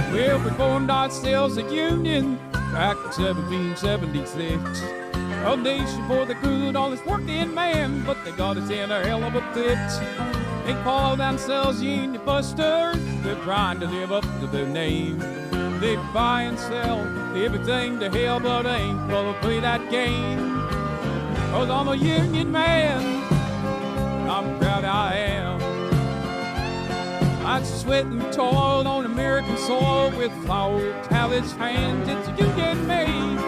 Well, we formed ourselves a union back in 1776. A nation for the good, honest working man, but they got us in a hell of a fit. They call themselves union busters, they're trying to live up to their name. They buy and sell everything to hell, but ain't gonna play that game. 'Cause I'm a union man, I'm proud I am. I sweat and toil on American soil with my old callous hands. It's a union made,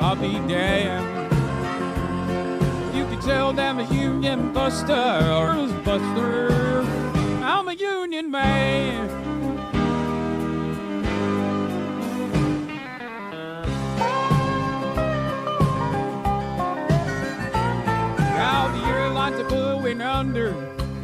I'll be damned. You can tell them a union buster, I'm a union man. Now the airlines are going under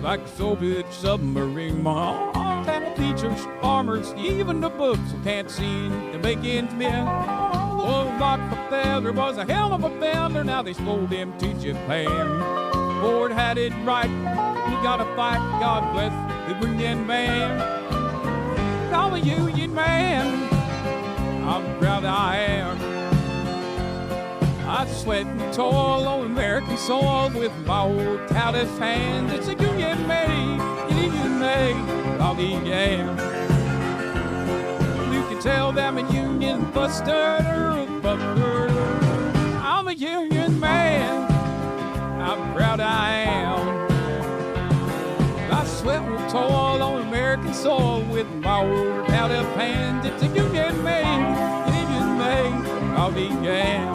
like a Soviet submarine. Mom, teachers, farmers, even the books can't seem to make ends meet. Oh, Rockefeller was a hell of a fella. Now they sold him to Japan. Ford had it right. We gotta fight. God bless the union man. I'm a union man. I'm proud I am. I sweat and toil on American soil with my old callous hands. It's a union made, I'll be damned. You can tell them a union buster, I'm a union man. I'm proud I am. I sweat and toil on American soil with my old callous hands. It's a union made, all began.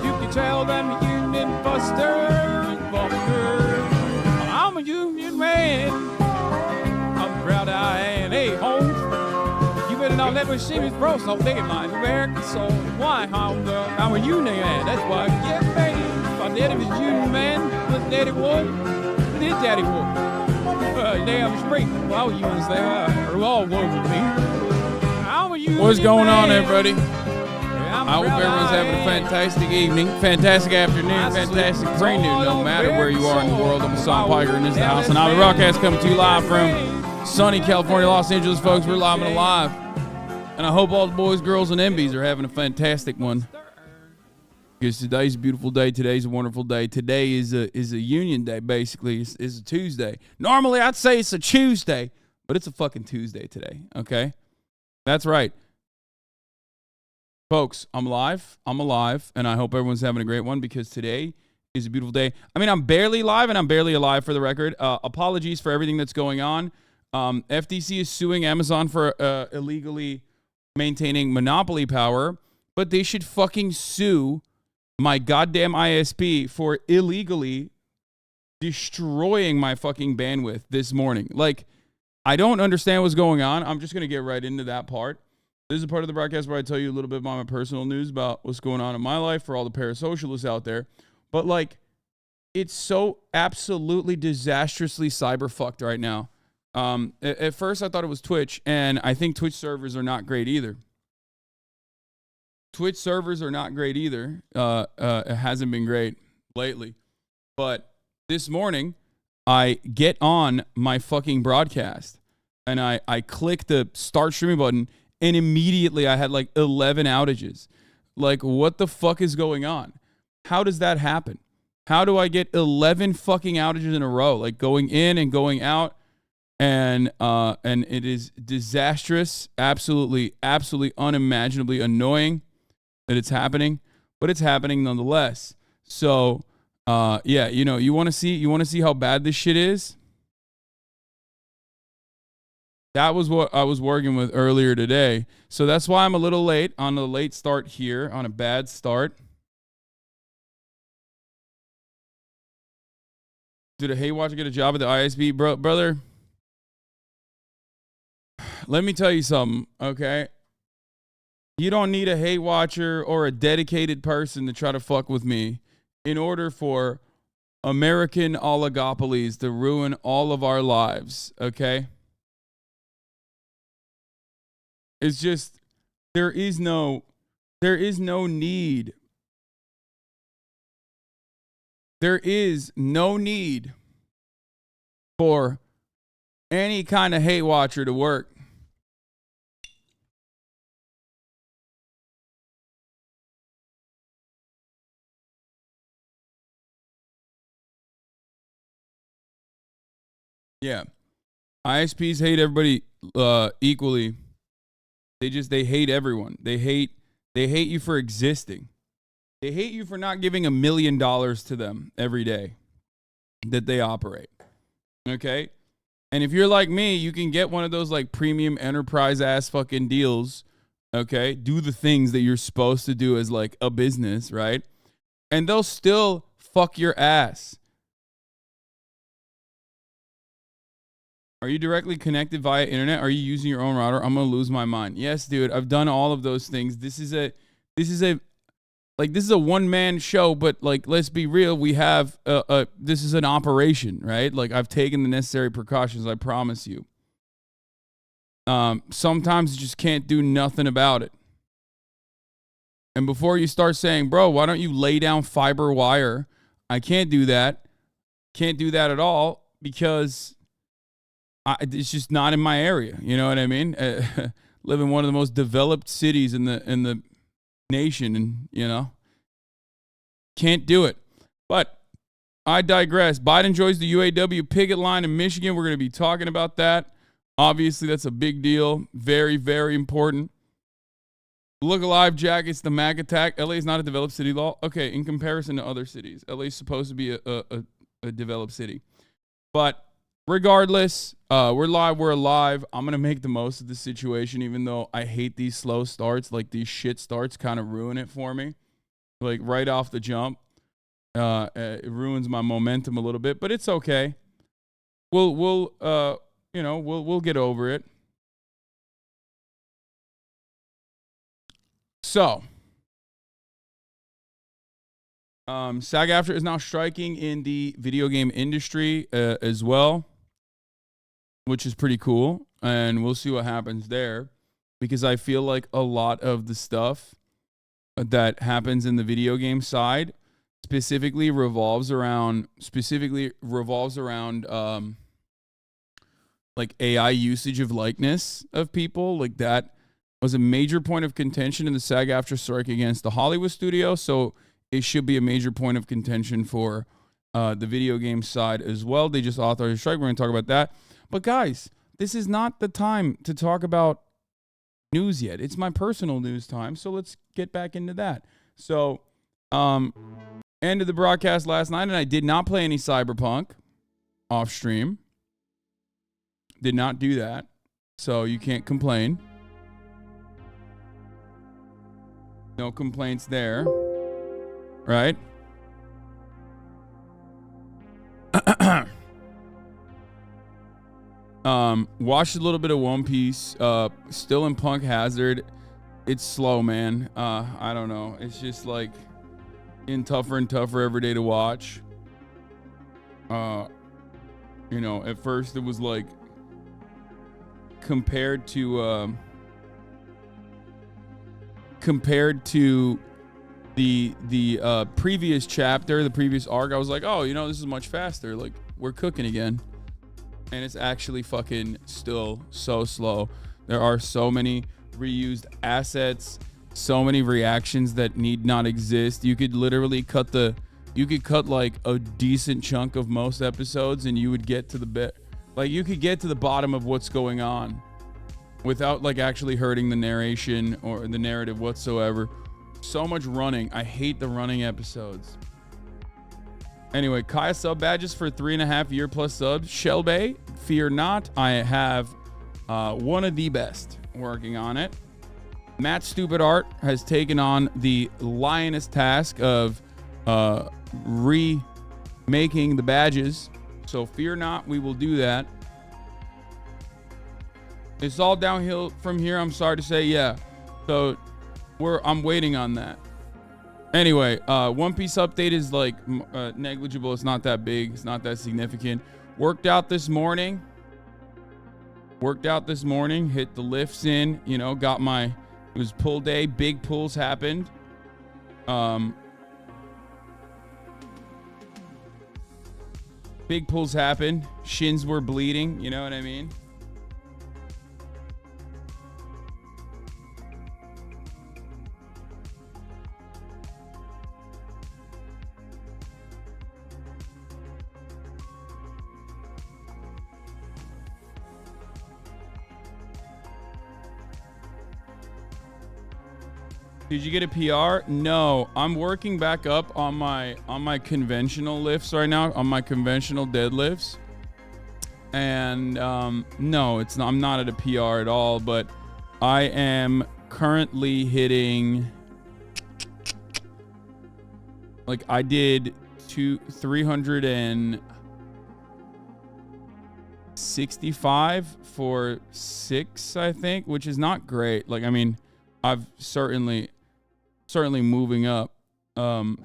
You can tell them union busters, bumpers. I'm a union man. I'm proud I am. Hey, Holmes, you better not let me see me bro so big in line. American soul. Why, Holmes? I'm a union man. That's why I get paid. My daddy was a union man. What daddy was? What his daddy was? Damn straight. Well, unions there are all one with me. I'm a union What's going man. on, everybody? Yeah, I hope everyone's having a fantastic evening, fantastic afternoon, fantastic pre-noon, no matter where you are in the world. I'm Hasan Piker, and this is the HasanAbi broadcast coming to you live from sunny California, Los Angeles, folks. We're live and alive. And I hope all the boys, girls, and MBs are having a fantastic one. Because today's a beautiful day. Today's a wonderful day. Today is a union day, basically. It's a Tuesday. Normally, I'd say it's a Tuesday, but it's a fucking Tuesday today, okay? That's right. Folks, I'm alive, and I hope everyone's having a great one because today is a beautiful day. I mean, I'm barely live, and I'm barely alive for the record. Apologies for everything that's going on. FTC is suing Amazon for illegally maintaining monopoly power, but they should fucking sue my goddamn ISP for illegally destroying my fucking bandwidth this morning. Like, I don't understand what's going on. I'm just going to get right into that part. This is a part of the broadcast where I tell you a little bit about my personal news about what's going on in my life for all the parasocialists out there. But, like, it's so absolutely disastrously cyber fucked right now. At first, I thought it was Twitch, and I think Twitch servers are not great either. It hasn't been great lately. But this morning, I get on my fucking broadcast and I click the start streaming button, and immediately I had like 11 outages. Like, what the fuck is going on? How does that happen? How do I get 11 fucking outages in a row? Like, going in and going out, and it is disastrous, absolutely unimaginably annoying that it's happening, but it's happening nonetheless. So, yeah, you want to see how bad this shit is? That was what I was working with earlier today. So that's why I'm a little late on a late start here, on a bad start. Did a Hey Watcher get a job at the ISP, brother? Let me tell you something, okay? You don't need a hate watcher or a dedicated person to try to fuck with me in order for American oligopolies to ruin all of our lives, okay? It's just, there is no need. There is no need for any kind of hate watcher to work. Yeah. ISPs hate everybody equally. They hate everyone. They hate you for existing. They hate you for not giving $1 million to them every day that they operate. Okay? And if you're like me, you can get one of those like premium enterprise ass fucking deals. Okay? Do the things that you're supposed to do as like a business, right? And they'll still fuck your ass. Are you directly connected via internet? Are you using your own router? I'm going to lose my mind. Yes, dude. I've done all of those things. This is a one-man show, but like, let's be real. We have this is an operation, right? Like, I've taken the necessary precautions. I promise you. Sometimes you just can't do nothing about it. And before you start saying, bro, why don't you lay down fiber wire? I can't do that. Can't do that at all because it's just not in my area. You know what I mean? Live in one of the most developed cities in the nation, and can't do it. But I digress. Biden joins the UAW picket line in Michigan. We're going to be talking about that. Obviously, that's a big deal. Very, very important. Look alive jackets, the MAG attack. LA is not a developed city law. Okay, in comparison to other cities, LA is supposed to be a developed city. But regardless, we're live. We're alive. I'm going to make the most of the situation, even though I hate these slow starts. Like, these shit starts kind of ruin it for me. Like, right off the jump. It ruins my momentum a little bit, but it's okay. We'll get over it. So, SAG-AFTRA is now striking in the video game industry as well, which is pretty cool, and we'll see what happens there, because I feel like a lot of the stuff that happens in the video game side specifically revolves around like AI usage of likeness of people. Like, that was a major point of contention in the SAG-AFTRA strike against the Hollywood studio, so it should be a major point of contention for the video game side as well. They just authorized a strike. We're going to talk about that. But guys, this is not the time to talk about news yet. It's my personal news time, so let's get back into that. So, ended the broadcast last night, and I did not play any Cyberpunk off stream. Did not do that, so you can't complain. No complaints there, right? Watched a little bit of One Piece. Still in Punk Hazard. It's slow, man. I don't know. It's just like getting tougher and tougher every day to watch. At first it was like compared to the previous chapter, the previous arc, I was like, oh, this is much faster. Like, we're cooking again. And it's actually fucking still so slow. There are so many reused assets, so many reactions that need not exist. You could literally cut like a decent chunk of most episodes, and you would get to you could get to the bottom of what's going on without like actually hurting the narration or the narrative whatsoever. So much running. I hate the running episodes. Anyway, Kaya sub badges for 3.5 year plus subs. Shelby, fear not. I have one of the best working on it. Matt Stupid Art has taken on the lioness task of remaking the badges. So fear not, we will do that. It's all downhill from here, I'm sorry to say. Yeah. So I'm waiting on that. Anyway, One Piece update is like negligible. It's not that big. It's not that significant. Worked out this morning. Hit the lifts in. It was pull day. Big pulls happened. Big pulls happened. Shins were bleeding. You know what I mean? Did you get a PR? No, I'm working back up on my conventional lifts right now, on my conventional deadlifts. And no, it's not, I'm not at a PR at all, but I am currently hitting, like, I did 365 for 6, I think, which is not great. Like, I mean, I've certainly moving up on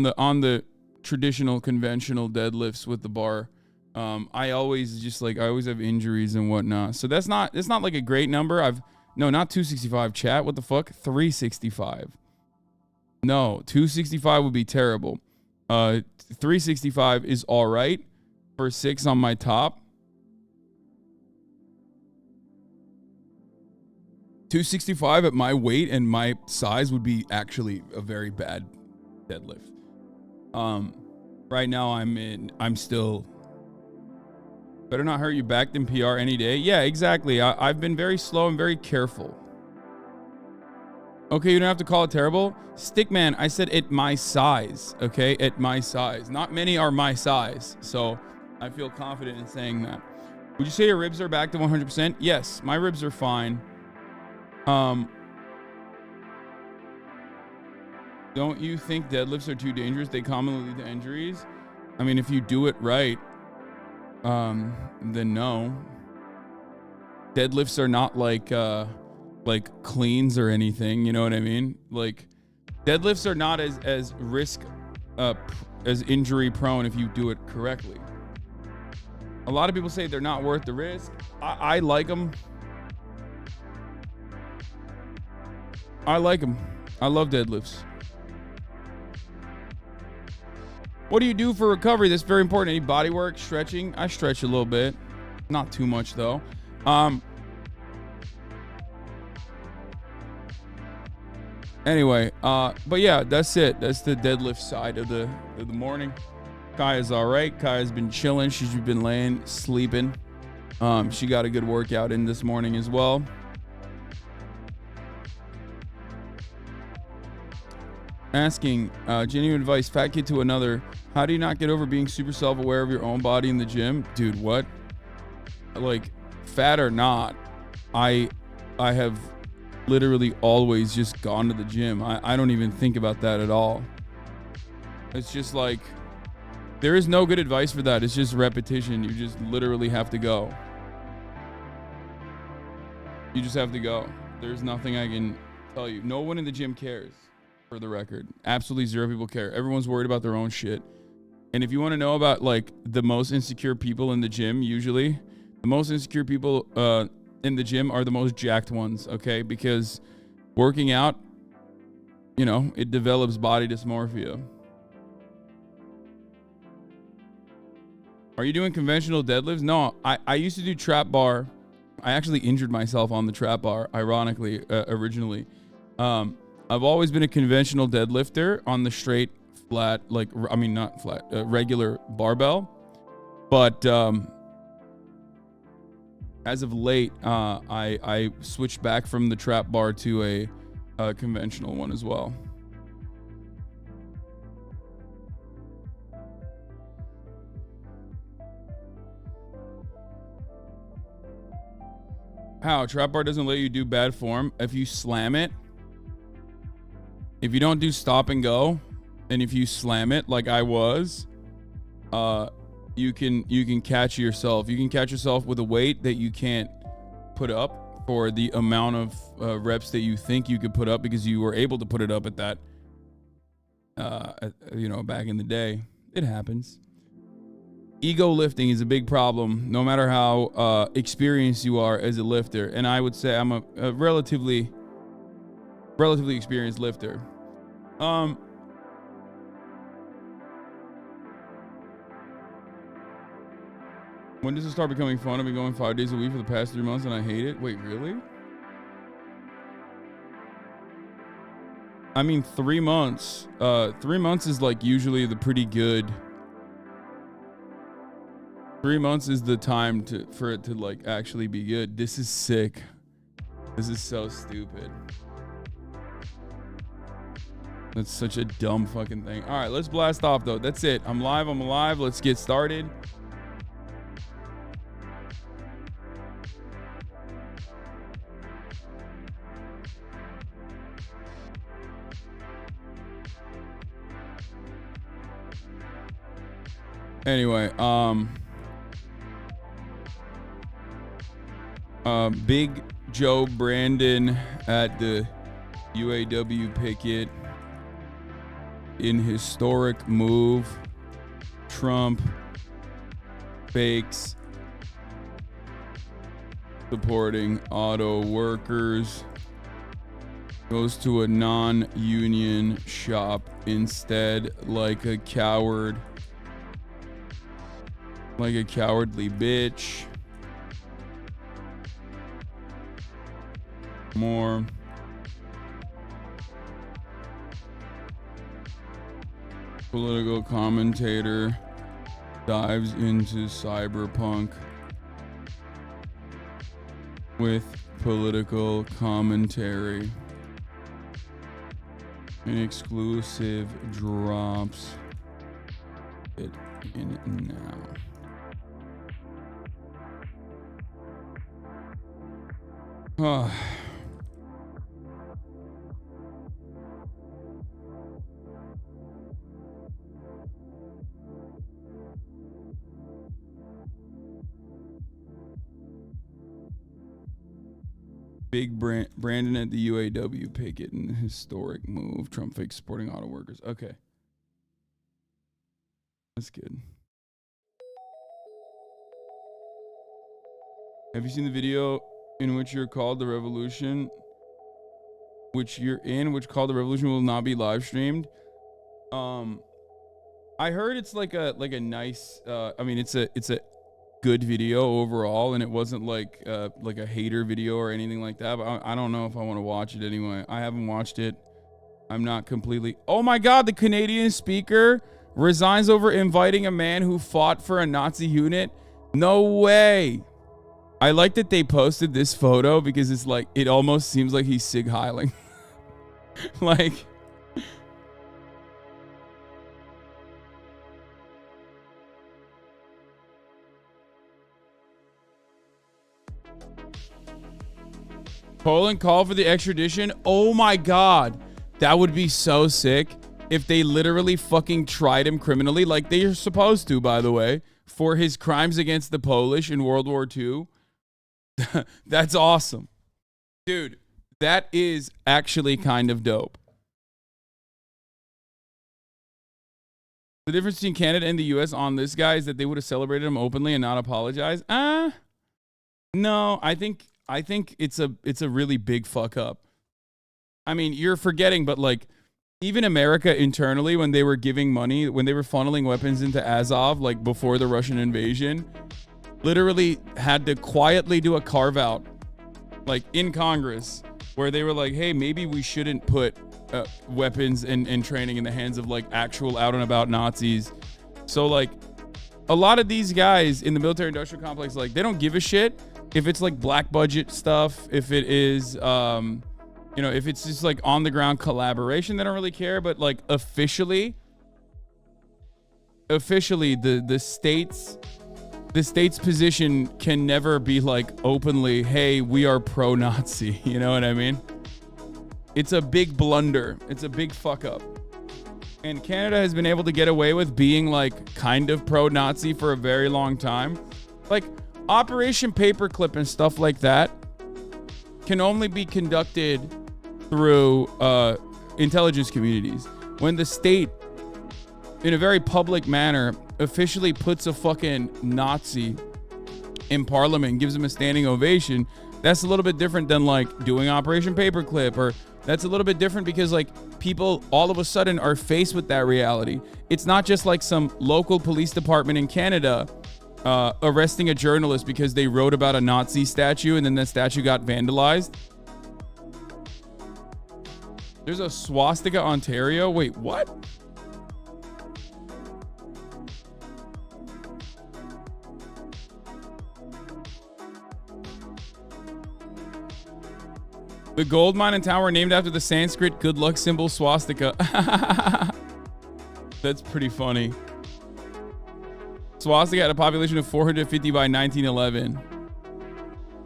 the traditional conventional deadlifts with the bar. I always have injuries and whatnot. So it's not like a great number. Not 265 chat. What the fuck? 365. No, 265 would be terrible. 365 is all right for 6 on my top. 265 at my weight and my size would be actually a very bad deadlift. Right now I'm still better not hurt you back than PR any day. Yeah, exactly. I've been very slow and very careful. Okay, you don't have to call it terrible. Stickman, I said at my size, okay? At my size. Not many are my size. So I feel confident in saying that. Would you say your ribs are back to 100%? Yes, my ribs are fine. Don't you think deadlifts are too dangerous? They commonly lead to injuries. I mean, if you do it right, then no. Deadlifts are not like cleans or anything. You know what I mean? Like, deadlifts are not as risk as injury prone if you do it correctly. A lot of people say they're not worth the risk. I like them. I like them. I love deadlifts. What do you do for recovery? That's very important. Any body work, stretching? I stretch a little bit. Not too much though. Anyway, but yeah, that's it. That's the deadlift side of the morning. Kaya's all right. Kaya's been chilling. She's been sleeping. She got a good workout in this morning as well. Asking genuine advice, fat kid to another. How do you not get over being super self-aware of your own body in the gym? Dude, what? Like, fat or not, I have literally always just gone to the gym. I don't even think about that at all. It's just like, there is no good advice for that. It's just repetition. You just literally have to go. You just have to go. There's nothing I can tell you. No one in the gym cares, for the record. Absolutely zero people care. Everyone's worried about their own shit. And if you want to know about like the most insecure people in the gym, usually the most insecure people in the gym are the most jacked ones, okay? Because working out, you know, it develops body dysmorphia. Are you doing conventional deadlifts? No, I used to do trap bar. I actually injured myself on the trap bar, ironically, originally. I've always been a conventional deadlifter on the straight, flat, like, I mean, not flat, regular barbell. But as of late, I switched back from the trap bar to a conventional one as well. How? Trap bar doesn't let you do bad form. If you slam it, if you don't do stop and go, and if you slam it like I was, you can catch yourself. You can catch yourself with a weight that you can't put up for the amount of reps that you think you could put up because you were able to put it up at that, you know, back in the day. It happens. Ego lifting is a big problem, no matter how experienced you are as a lifter. And I would say I'm a relatively experienced lifter. When does it start becoming fun? I've been going 5 days a week for the past 3 months and I hate it. Wait, really? I mean, 3 months. 3 months is like usually the pretty good. 3 months is the time for it to like actually be good. This is sick. This is so stupid. That's such a dumb fucking thing. All right, let's blast off though. That's it. I'm live. I'm alive. Let's get started. Anyway, Big Joe Brandon at the UAW picket in historic move. Trump fakes supporting auto workers, goes to a non-union shop instead like a coward. Like a cowardly bitch. More. Political commentator dives into Cyberpunk with political commentary. An exclusive drops it in now. Oh. Big Brandon at the UAW picket and historic move. Trump fake supporting auto workers. Okay. That's good. Have you seen the video in which you're called the revolution? Which called the revolution will not be live streamed? I heard it's like a nice I mean it's a good video overall, and it wasn't like a hater video or anything like that, but I don't know if I want to watch it anyway. I haven't watched it. I'm not completely. Oh my god, the Canadian speaker resigns over inviting a man who fought for a Nazi unit. No way. I like that they posted this photo because it's like it almost seems like he's Sig Heiling. Like Poland call for the extradition. Oh my god. That would be so sick if they literally fucking tried him criminally, like they are supposed to, by the way, for his crimes against the Polish in World War II. That's awesome. Dude, that is actually kind of dope. The difference between Canada and the US on this guy is that they would have celebrated him openly and not apologized. No, I think it's a really big fuck up. I mean, you're forgetting, but like even America internally, when they were giving money, when they were funneling weapons into Azov, like before the Russian invasion, literally had to quietly do a carve out, like in Congress, where they were like, hey, maybe we shouldn't put weapons and training in the hands of like actual out and about Nazis. So like a lot of these guys in the military industrial complex, like they don't give a shit if it's like black budget stuff, if it is, if it's just like on the ground collaboration, they don't really care. But like officially the state's position can never be like openly, hey, we are pro-Nazi. You know what I mean? It's a big blunder. It's a big fuck up. And Canada has been able to get away with being like kind of pro-Nazi for a very long time. Like Operation Paperclip and stuff like that can only be conducted through intelligence communities. When the state, in a very public manner, officially puts a fucking Nazi in parliament and gives him a standing ovation, that's a little bit different than like doing Operation Paperclip, or that's a little bit different because like people all of a sudden are faced with that reality. It's not just like some local police department in Canada arresting a journalist because they wrote about a Nazi statue and then that statue got vandalized. There's a Swastika, Ontario. Wait, what? The gold mine in town were named after the Sanskrit good luck symbol swastika. That's pretty funny. Swastika had a population of 450 by 1911.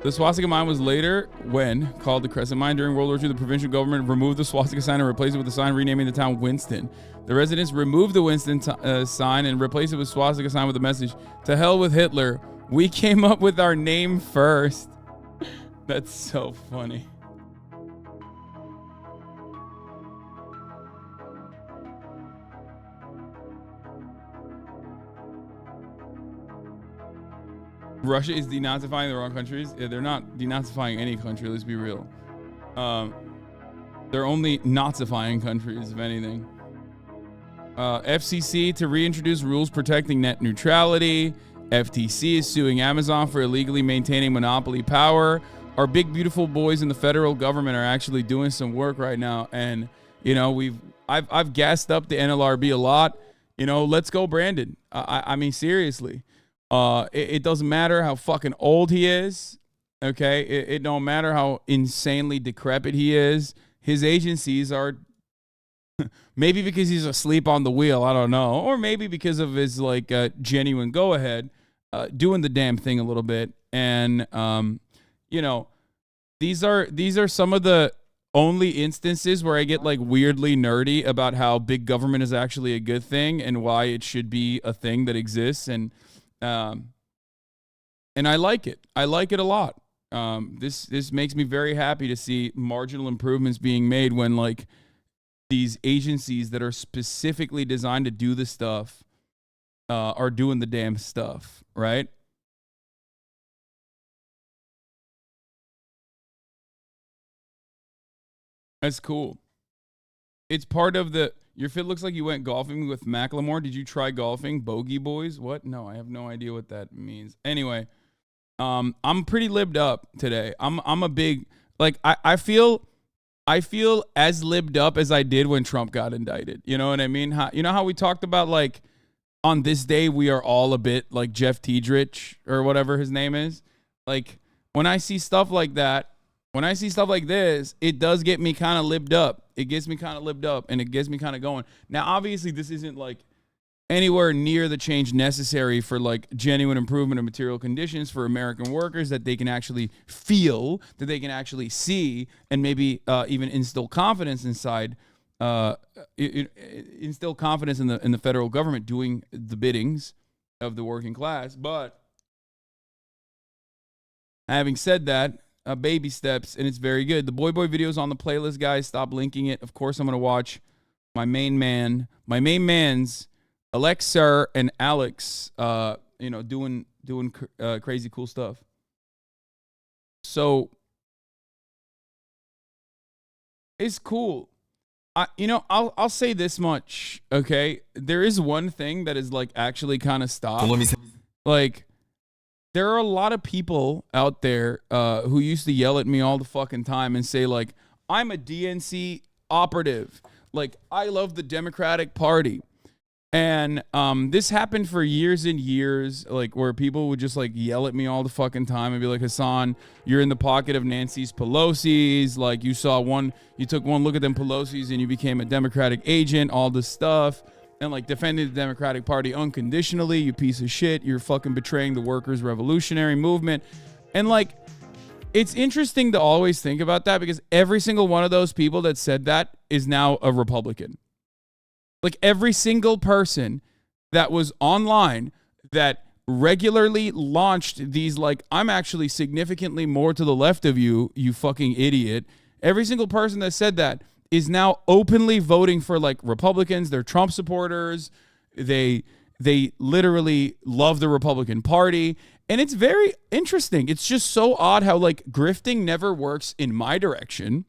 The swastika mine was later, when called the Crescent Mine during World War II, the provincial government removed the swastika sign and replaced it with a sign renaming the town Winston. The residents removed the Winston sign and replaced it with swastika sign with the message, "To hell with Hitler. We came up with our name first." That's so funny. Russia is denazifying the wrong countries. Yeah, they're not denazifying any country. Let's be real. They're only Nazifying countries, if anything. FCC to reintroduce rules protecting net neutrality. FTC is suing Amazon for illegally maintaining monopoly power. Our big beautiful boys in the federal government are actually doing some work right now, and you know I've gassed up the NLRB a lot. You know, let's go, Brandon. I mean seriously. It doesn't matter how fucking old he is, okay? It don't matter how insanely decrepit he is. His agencies are, maybe because he's asleep on the wheel, I don't know, or maybe because of his like genuine go-ahead, doing the damn thing a little bit. And, you know, these are some of the only instances where I get like weirdly nerdy about how big government is actually a good thing and why it should be a thing that exists, and I like it. I like it a lot. This makes me very happy to see marginal improvements being made when like these agencies that are specifically designed to do the stuff are doing the damn stuff, right? That's cool. It's part of the. Your fit looks like you went golfing with Macklemore. Did you try golfing, Bogey Boys? What? No, I have no idea what that means. Anyway, I'm pretty libbed up today. I'm a big like I feel as libbed up as I did when Trump got indicted. You know what I mean? You know how we talked about like on this day we are all a bit like Jeff Tiedrich or whatever his name is. Like when I see stuff like that. When I see stuff like this, it does get me kind of libbed up. It gets me kind of libbed up, and it gets me kind of going. Now, obviously, this isn't like anywhere near the change necessary for like genuine improvement of material conditions for American workers that they can actually feel, that they can actually see, and maybe even instill confidence inside, instill confidence in the federal government doing the biddings of the working class. But having said that, baby steps, and it's very good. The BoyBoy video is on the playlist, guys. Stop linking it. Of course, I'm going to watch my main man's Alexa and Alex, doing crazy cool stuff. So it's cool. I'll say this much, okay? There is one thing that is like actually kind of stopped. Like, there are a lot of people out there who used to yell at me all the fucking time and say, like, I'm a DNC operative. Like, I love the Democratic Party. And this happened for years and years, like, where people would just, like, yell at me all the fucking time and be like, Hasan, you're in the pocket of Nancy's Pelosi's. Like, you took one look at them Pelosi's and you became a Democratic agent, all this stuff. And like defending the Democratic Party unconditionally, you piece of shit. You're fucking betraying the workers' revolutionary movement. And like, it's interesting to always think about that because every single one of those people that said that is now a Republican. Like every single person that was online that regularly launched these like, I'm actually significantly more to the left of you, you fucking idiot. Every single person that said that is now openly voting for like Republicans. They're Trump supporters. They literally love the Republican Party. And it's very interesting. It's just so odd how like grifting never works in my direction,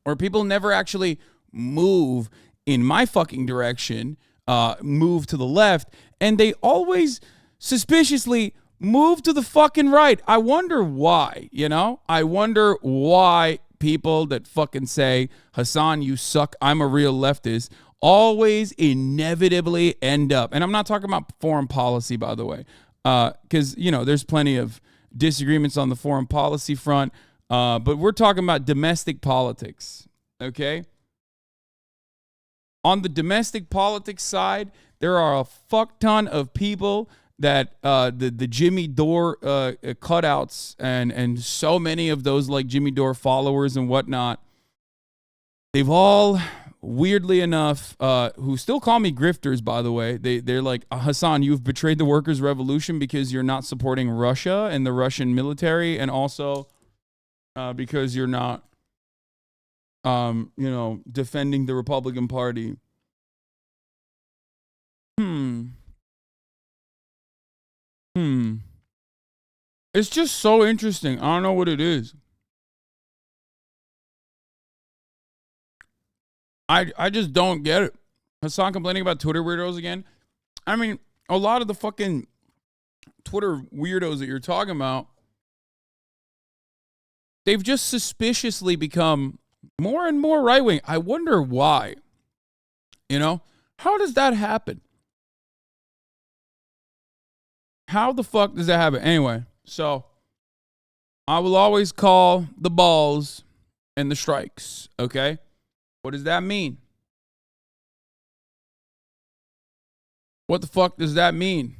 or people never actually move in my fucking direction, move to the left. And they always suspiciously move to the fucking right. I wonder why, I wonder why people that fucking say, Hasan, you suck, I'm a real leftist, always inevitably end up, and I'm not talking about foreign policy, by the way, because, there's plenty of disagreements on the foreign policy front, but we're talking about domestic politics, okay? On the domestic politics side, there are a fuck ton of people that the Jimmy Dore cutouts and so many of those like Jimmy Dore followers and whatnot, they've all, weirdly enough, who still call me grifters, by the way, they're like, Hasan, you've betrayed the workers' revolution because you're not supporting Russia and the Russian military, and also because you're not, defending the Republican Party. It's just so interesting. I don't know what it is. I just don't get it. Hasan complaining about Twitter weirdos again. I mean, a lot of the fucking Twitter weirdos that you're talking about, they've just suspiciously become more and more right-wing. I wonder why. How does that happen? How the fuck does that happen? Anyway, so I will always call the balls and the strikes, okay? What does that mean? What the fuck does that mean?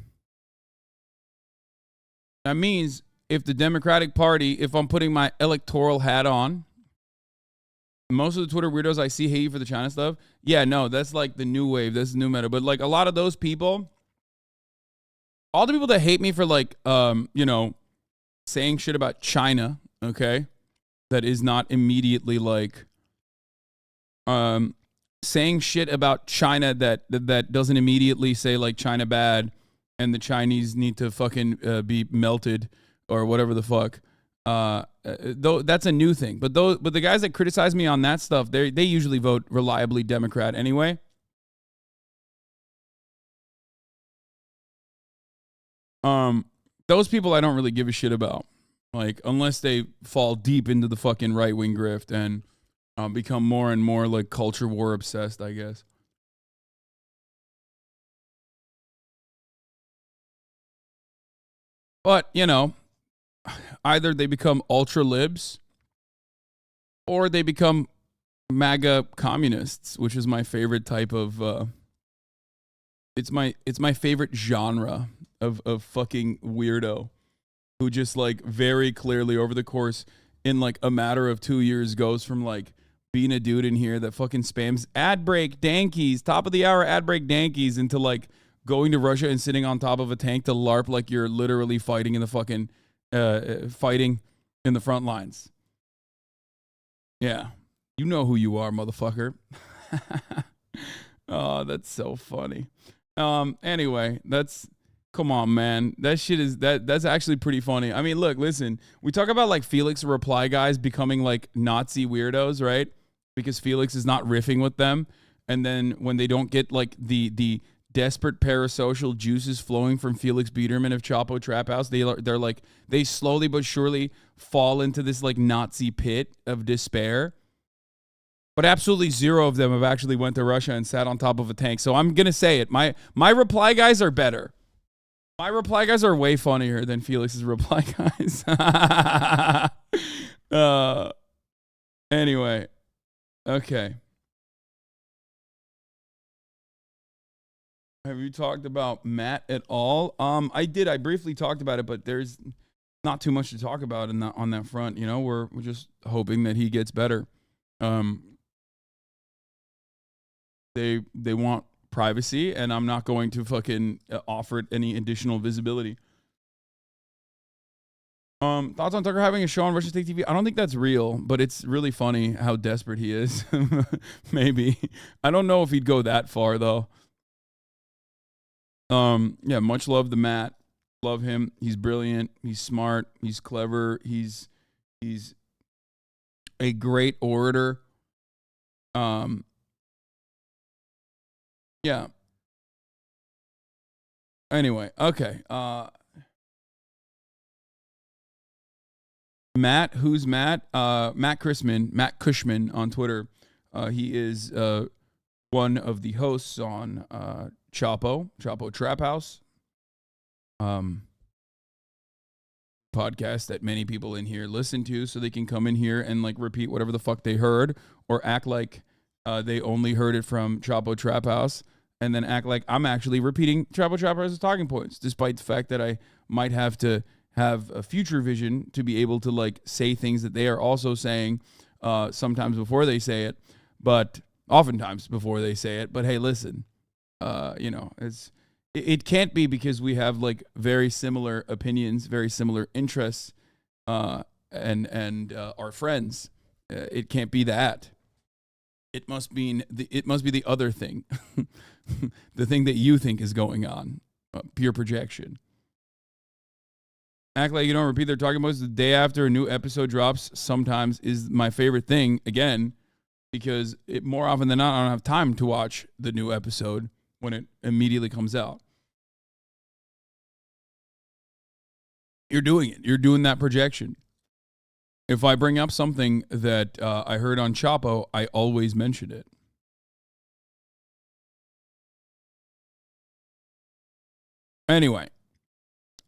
That means if the Democratic Party, if I'm putting my electoral hat on, most of the Twitter weirdos I see hate you for the China stuff. Yeah, no, that's like the new wave. That's the new meta. But like a lot of those people, all the people that hate me for like, saying shit about China, okay, that is not immediately like, saying shit about China that doesn't immediately say like China bad and the Chinese need to fucking be melted or whatever the fuck. Though that's a new thing, but the guys that criticize me on that stuff, they usually vote reliably Democrat anyway. Those people I don't really give a shit about, like unless they fall deep into the fucking right wing grift and become more and more like culture war obsessed, I guess. But either they become ultra libs or they become MAGA communists, which is my favorite type of it's my favorite genre of fucking weirdo who just like very clearly over the course in like a matter of 2 years goes from like being a dude in here that fucking spams ad break dankies, top of the hour ad break dankies, into like going to Russia and sitting on top of a tank to LARP like you're literally fighting in the fucking fighting in the front lines. Yeah. You know who you are, motherfucker. Oh, that's so funny. Anyway, come on, man. That shit is that's actually pretty funny. I mean, look, listen. We talk about like Felix reply guys becoming like Nazi weirdos, right? Because Felix is not riffing with them. And then when they don't get like the desperate parasocial juices flowing from Felix Biederman of Chapo Trap House, they're like, they slowly but surely fall into this like Nazi pit of despair. But absolutely zero of them have actually went to Russia and sat on top of a tank. So I'm going to say it. My reply guys are better. My reply guys are way funnier than Felix's reply guys. Anyway. Okay. Have you talked about Matt at all? I did. I briefly talked about it, but there's not too much to talk about on that front. We're just hoping that he gets better. They want privacy, and I'm not going to fucking offer it any additional visibility. Thoughts on Tucker having a show on Russia Take TV? I don't think that's real, but it's really funny how desperate he is. Maybe. I don't know if he'd go that far though. Yeah, much love to Matt. Love him. He's brilliant. He's smart. He's clever. He's a great orator. Yeah. Anyway, okay. Matt, who's Matt? Matt Cushman on Twitter. He is one of the hosts on Chapo Trap House. Podcast that many people in here listen to, so they can come in here and like repeat whatever the fuck they heard, or act like they only heard it from Chapo Trap House, and then act like I'm actually repeating Chapo Trap House's talking points, despite the fact that I might have to have a future vision to be able to like say things that they are also saying sometimes before they say it, but oftentimes before they say it. But hey, listen, it can't be because we have like very similar opinions, very similar interests, and are friends. It can't be that. It must be the other thing, the thing that you think is going on, pure projection. Act like you don't repeat their talking points the day after a new episode drops sometimes is my favorite thing, again, because more often than not, I don't have time to watch the new episode when it immediately comes out. You're doing it. You're doing that projection. If I bring up something that I heard on Chapo, I always mention it. Anyway,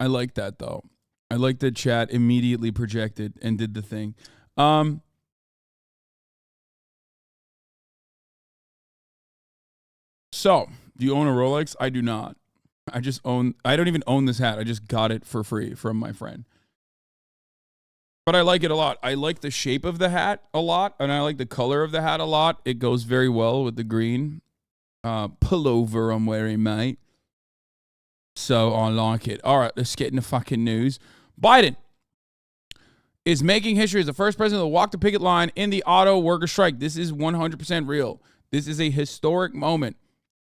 I like that, though. I like that chat immediately projected and did the thing. So, do you own a Rolex? I do not. I don't even own this hat. I just got it for free from my friend. But I like it a lot. I like the shape of the hat a lot, and I like the color of the hat a lot. It goes very well with the green pullover I'm wearing, mate. So I like it. All right, let's get in the fucking news. Biden is making history as the first president to walk the picket line in the auto worker strike. This is 100% real. This is a historic moment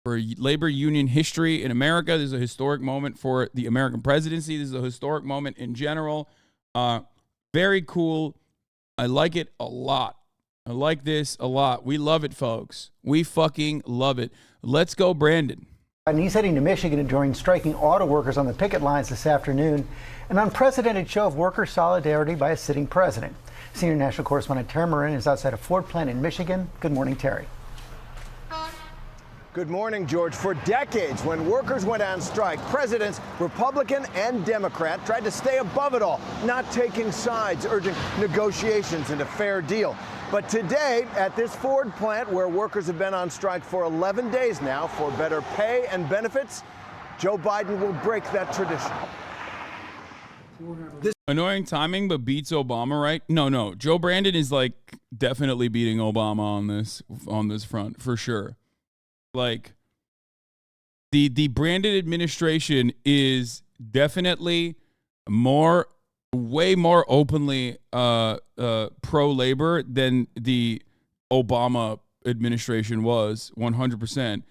for labor union history in America. This is a historic moment for the American presidency. This is a historic moment in general. Very cool. I like it a lot. I like this a lot. We love it, folks. We fucking love it. Let's go, Brandon. And he's heading to Michigan to join striking auto workers on the picket lines this afternoon. An unprecedented show of worker solidarity by a sitting president. Senior national correspondent Terry Marin is outside a Ford plant in Michigan. Good morning, Terry. Good morning, George. For decades, when workers went on strike, presidents, Republican and Democrat, tried to stay above it all, not taking sides, urging negotiations and a fair deal. But today, at this Ford plant where workers have been on strike for 11 days now for better pay and benefits, Joe Biden will break that tradition. Annoying timing, but beats Obama, right? No. Joe Brandon is like definitely beating Obama on this front for sure. Like the Brandon administration is definitely way more openly pro-labor than the Obama administration was, 100%.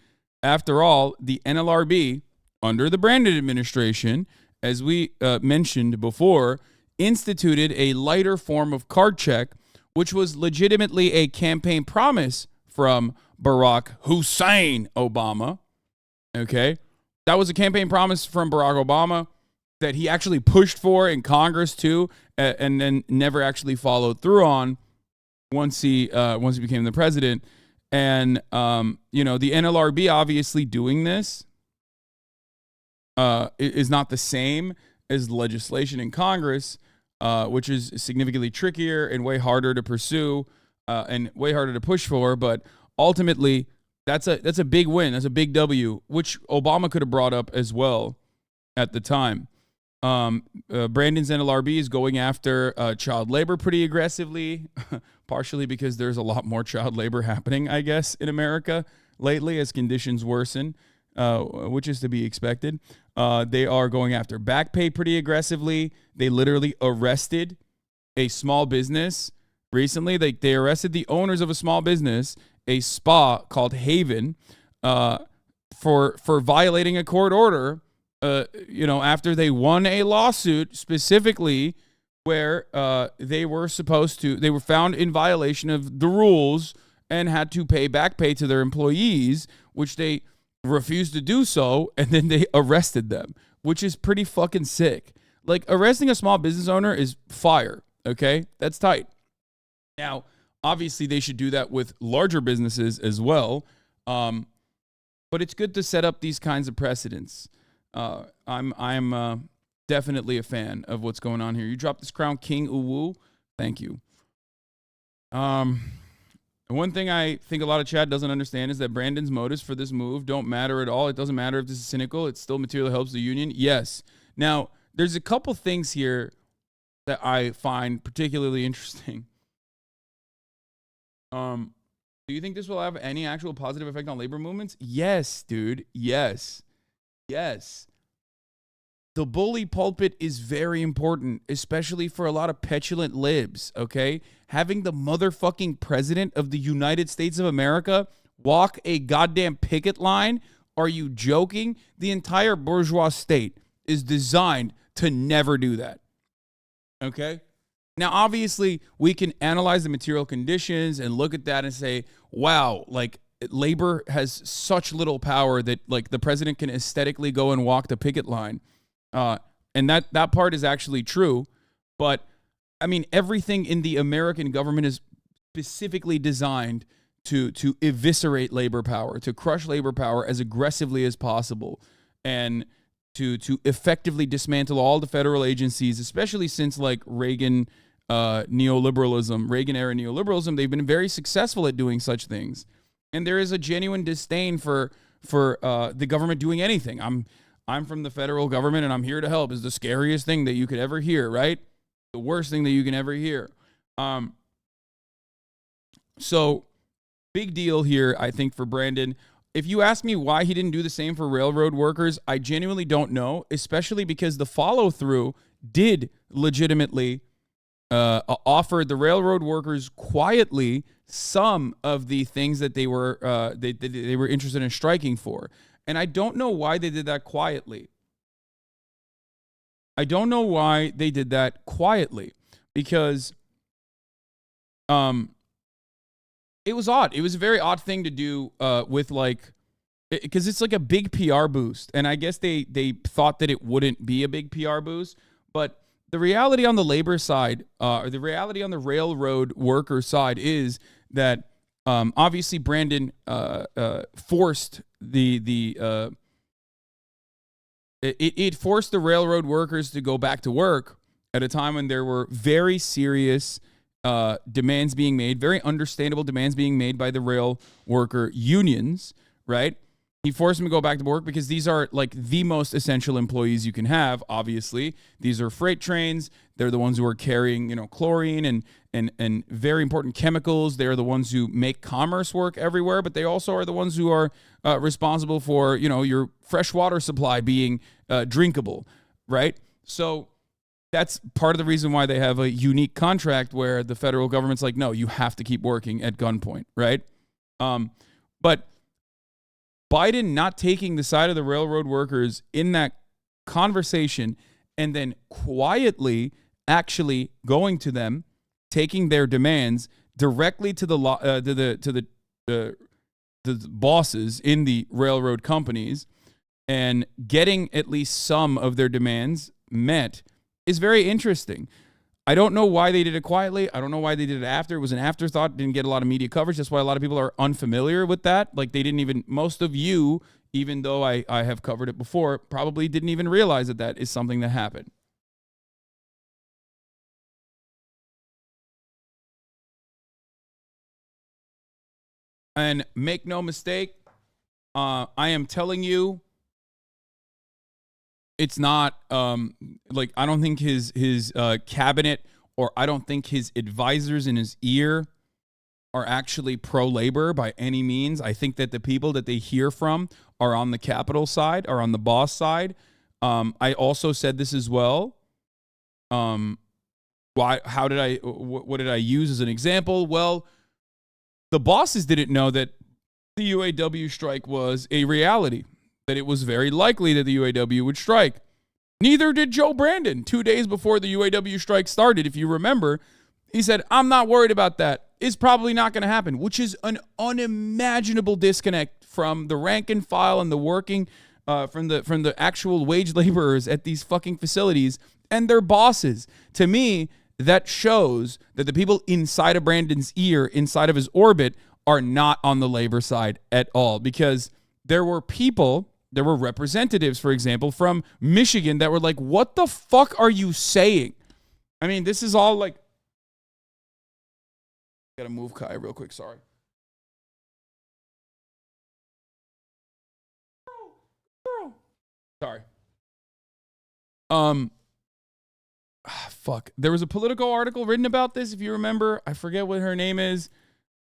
After all, the NLRB under the Brandon administration, as we mentioned before, instituted a lighter form of card check, which was legitimately a campaign promise from Barack Hussein Obama. Okay. That was a campaign promise from Barack Obama that he actually pushed for in Congress too, and then never actually followed through on once he became the president. And the NLRB obviously doing this is not the same as legislation in Congress, which is significantly trickier and way harder to pursue and way harder to push for. But ultimately, that's a big win. That's a big W, which Obama could have brought up as well at the time. Brandon's NLRB is going after child labor pretty aggressively, partially because there's a lot more child labor happening, I guess, in America lately as conditions worsen, which is to be expected. They are going after back pay pretty aggressively. They literally arrested a small business recently. They arrested the owners of a small business, a spa called Haven, for violating a court order. After they won a lawsuit specifically where they were found in violation of the rules and had to pay back pay to their employees, which they refused to do so, and then they arrested them, which is pretty fucking sick. Like, arresting a small business owner is fire, okay? That's tight. Now, obviously, they should do that with larger businesses as well, but it's good to set up these kinds of precedents. I'm definitely a fan of what's going on here. You dropped this crown, King Uwu. Thank you. One thing I think a lot of chat doesn't understand is that Brandon's motives for this move don't matter at all. It doesn't matter if this is cynical. It still materially helps the union. Yes. Now, there's a couple things here that I find particularly interesting. Do you think this will have any actual positive effect on labor movements? Yes, dude. Yes. The bully pulpit is very important, especially for a lot of petulant libs, okay? Having the motherfucking president of the United States of America walk a goddamn picket line? Are you joking? The entire bourgeois state is designed to never do that, okay? Now, obviously, we can analyze the material conditions and look at that and say, wow, like, labor has such little power that, like, the president can aesthetically go and walk the picket line. And that part is actually true. But, I mean, everything in the American government is specifically designed to eviscerate labor power, to crush labor power as aggressively as possible, and to effectively dismantle all the federal agencies, especially since, like, Reagan era neoliberalism. They've been very successful at doing such things. And there is a genuine disdain for the government doing anything. I'm from the federal government and I'm here to help is the scariest thing that you could ever hear, right? the worst thing that you can ever hear. So big deal here, I think, for Brandon. If you ask me why he didn't do the same for railroad workers, I genuinely don't know, especially because the follow-through did legitimately offer the railroad workers quietly some of the things that they were they were interested in striking for. And I don't know why they did that quietly. I don't know why they did that quietly, because it was odd. It was a very odd thing to do with, like, because it's like a big PR boost. And I guess they thought that it wouldn't be a big PR boost. But the reality on the labor side, or the reality on the railroad worker side, is that obviously Brandon forced it forced the railroad workers to go back to work at a time when there were very serious demands being made, very understandable demands being made by the rail worker unions, right? He forced them to go back to work because these are like the most essential employees you can have. Obviously, these are freight trains. They're the ones who are carrying, chlorine and very important chemicals. They're the ones who make commerce work everywhere, but they also are the ones who are responsible for, your fresh water supply being drinkable, right? So that's part of the reason why they have a unique contract where the federal government's like, no, you have to keep working at gunpoint, right? But Biden not taking the side of the railroad workers in that conversation and then quietly actually going to them, taking their demands directly to the bosses in the railroad companies and getting at least some of their demands met is very interesting. I don't know why they did it quietly. I don't know why they did it after. It was an afterthought. Didn't get a lot of media coverage. That's why a lot of people are unfamiliar with that. Like, they didn't even, most of you, even though I have covered it before, probably didn't even realize that that is something that happened. And make no mistake, I am telling you, it's not like, I don't think his cabinet, or I don't think his advisors in his ear are actually pro-labor by any means. I think that the people that they hear from are on the Capitol side, are on the boss side. I also said this as well. What did I use as an example? Well, the bosses didn't know that the UAW strike was a reality, that it was very likely that the UAW would strike. Neither did Joe Brandon. 2 days before the UAW strike started, if you remember, he said, I'm not worried about that. It's probably not going to happen, which is an unimaginable disconnect from the rank and file and the working, from the actual wage laborers at these fucking facilities and their bosses. To me, that shows that the people inside of Brandon's ear, inside of his orbit, are not on the labor side at all, because there were representatives, for example, from Michigan that were like, what the fuck are you saying? I mean, this is all like, gotta move Kai real quick, sorry. Sorry. Fuck. There was a Politico article written about this, if you remember. I forget what her name is.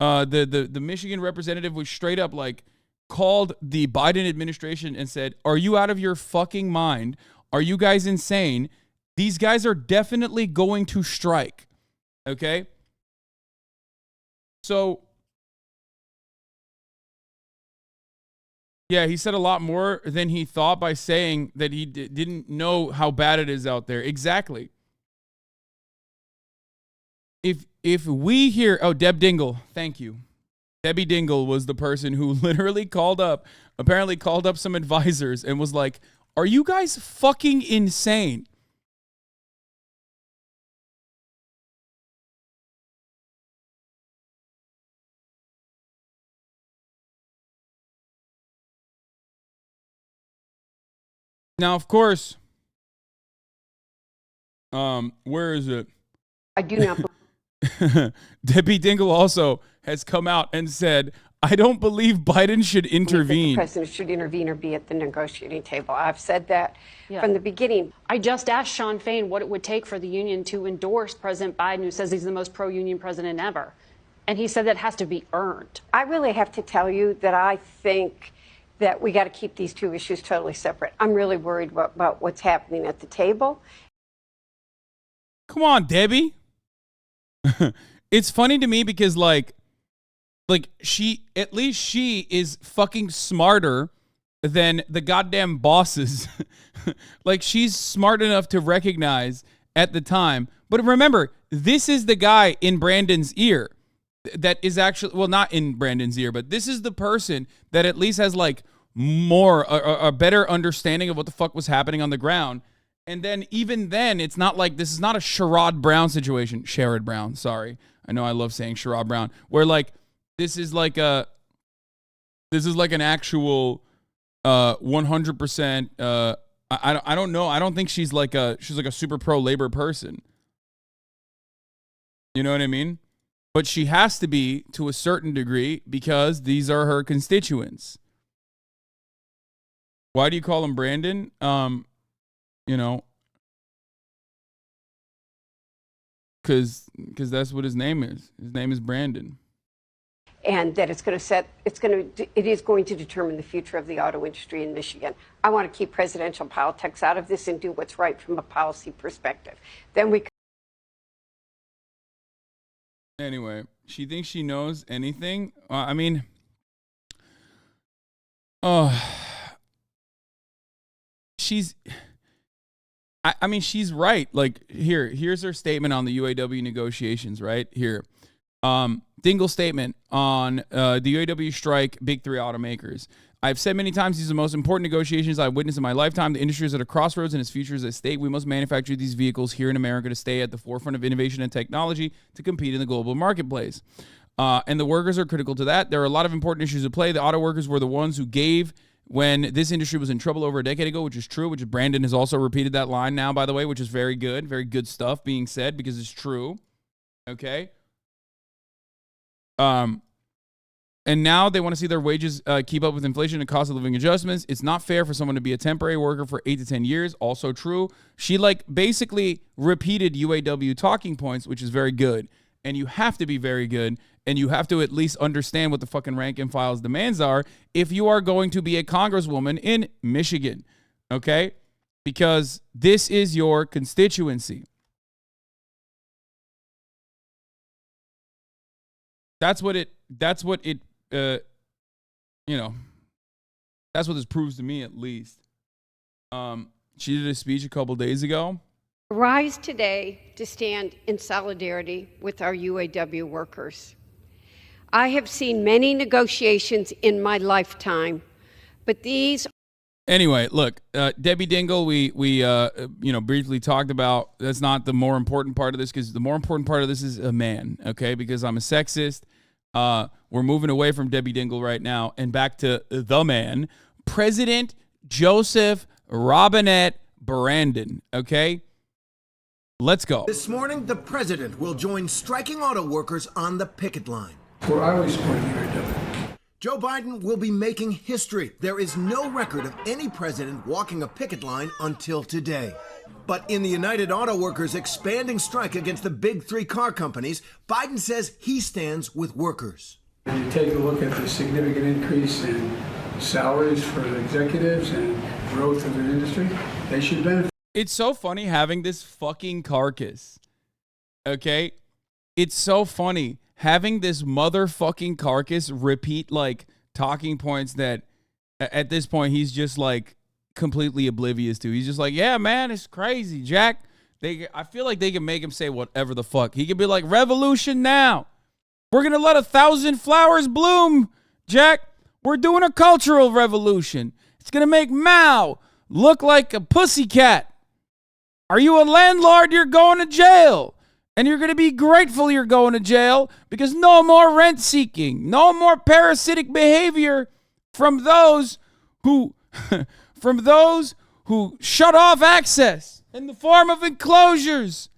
The Michigan representative was straight up like, called the Biden administration and said, are you out of your fucking mind? Are you guys insane? These guys are definitely going to strike. Okay? So, yeah, he said a lot more than he thought by saying that he didn't know how bad it is out there. Exactly. If we hear, Deb Dingell, thank you. Debbie Dingell was the person who literally apparently called up some advisors and was like, are you guys fucking insane? Now, of course, where is it? I do not. Debbie Dingell also has come out and said, I don't believe Biden should The intervene. president should intervene or be at the negotiating table. I've said that from the beginning. I just asked Shawn Fein what it would take for the union to endorse President Biden, who says he's the most pro-union president ever. And he said that has to be earned. I really have to tell you that I think that we got to keep these two issues totally separate. I'm really worried about what's happening at the table. Come on, Debbie. It's funny to me because like she is fucking smarter than the goddamn bosses. Like she's smart enough to recognize at the time. But remember, this is the guy in Brandon's ear that is actually, well, not in Brandon's ear, but this is the person that at least has like more, a better understanding of what the fuck was happening on the ground. And then even then, it's not like, this is not a Sherrod Brown situation. Sherrod Brown, sorry. I know I love saying Sherrod Brown. Where like, this is like an actual 100%, I don't know. I don't think she's like a super pro labor person. You know what I mean? But she has to be to a certain degree because these are her constituents. Why do you call him Brandon? You know, because that's what his name is. His name is Brandon. And that it is going to determine the future of the auto industry in Michigan. I want to keep presidential politics out of this and do what's right from a policy perspective. Then we. Anyway, she thinks she knows anything. I mean, she's right. Like here's her statement on the UAW negotiations. Right here. Dingell statement on the UAW strike, big three automakers. I've said many times these are the most important negotiations I've witnessed in my lifetime. The industry is at a crossroads and its future is at stake. We must manufacture these vehicles here in America to stay at the forefront of innovation and technology to compete in the global marketplace. And the workers are critical to that. There are a lot of important issues at play. The auto workers were the ones who gave when this industry was in trouble over a decade ago, which is true, which Brandon has also repeated that line now, by the way, which is very good stuff being said because it's true. Okay. And now they want to see their wages keep up with inflation and cost of living adjustments. It's not fair for someone to be a temporary worker for 8 to 10 years. Also true. She basically repeated UAW talking points, which is very good. And you have to be very good. And you have to at least understand what the fucking rank and file's demands are if you are going to be a congresswoman in Michigan. Okay? Because this is your constituency. That's what this proves to me, at least. She did a speech a couple days ago. Rise today to stand in solidarity with our UAW workers. I have seen many negotiations in my lifetime, but these. Anyway, look, Debbie Dingell, we briefly talked about. That's not the more important part of this, because the more important part of this is a man, okay? Because I'm a sexist. We're moving away from Debbie Dingell right now and back to the man, President Joseph Robinette Brandon, okay? Let's go. This morning, the president will join striking auto workers on the picket line. We're always supporting the UAW. Joe Biden will be making history. There is no record of any president walking a picket line until today. But in the United Auto Workers' expanding strike against the big three car companies, Biden says he stands with workers. When you take a look at the significant increase in salaries for the executives and growth of the industry, they should benefit. It's so funny having this fucking carcass, okay? It's so funny having this motherfucking carcass repeat like talking points that at this point he's just like completely oblivious to. He's just like, yeah, man, it's crazy, Jack. I feel like they can make him say whatever the fuck. He could be like, revolution now. We're going to let 1,000 flowers bloom, Jack. We're doing a cultural revolution. It's going to make Mao look like a pussycat. Are you a landlord? You're going to jail. And you're going to be grateful you're going to jail because no more rent seeking, no more parasitic behavior from those who shut off access in the form of enclosures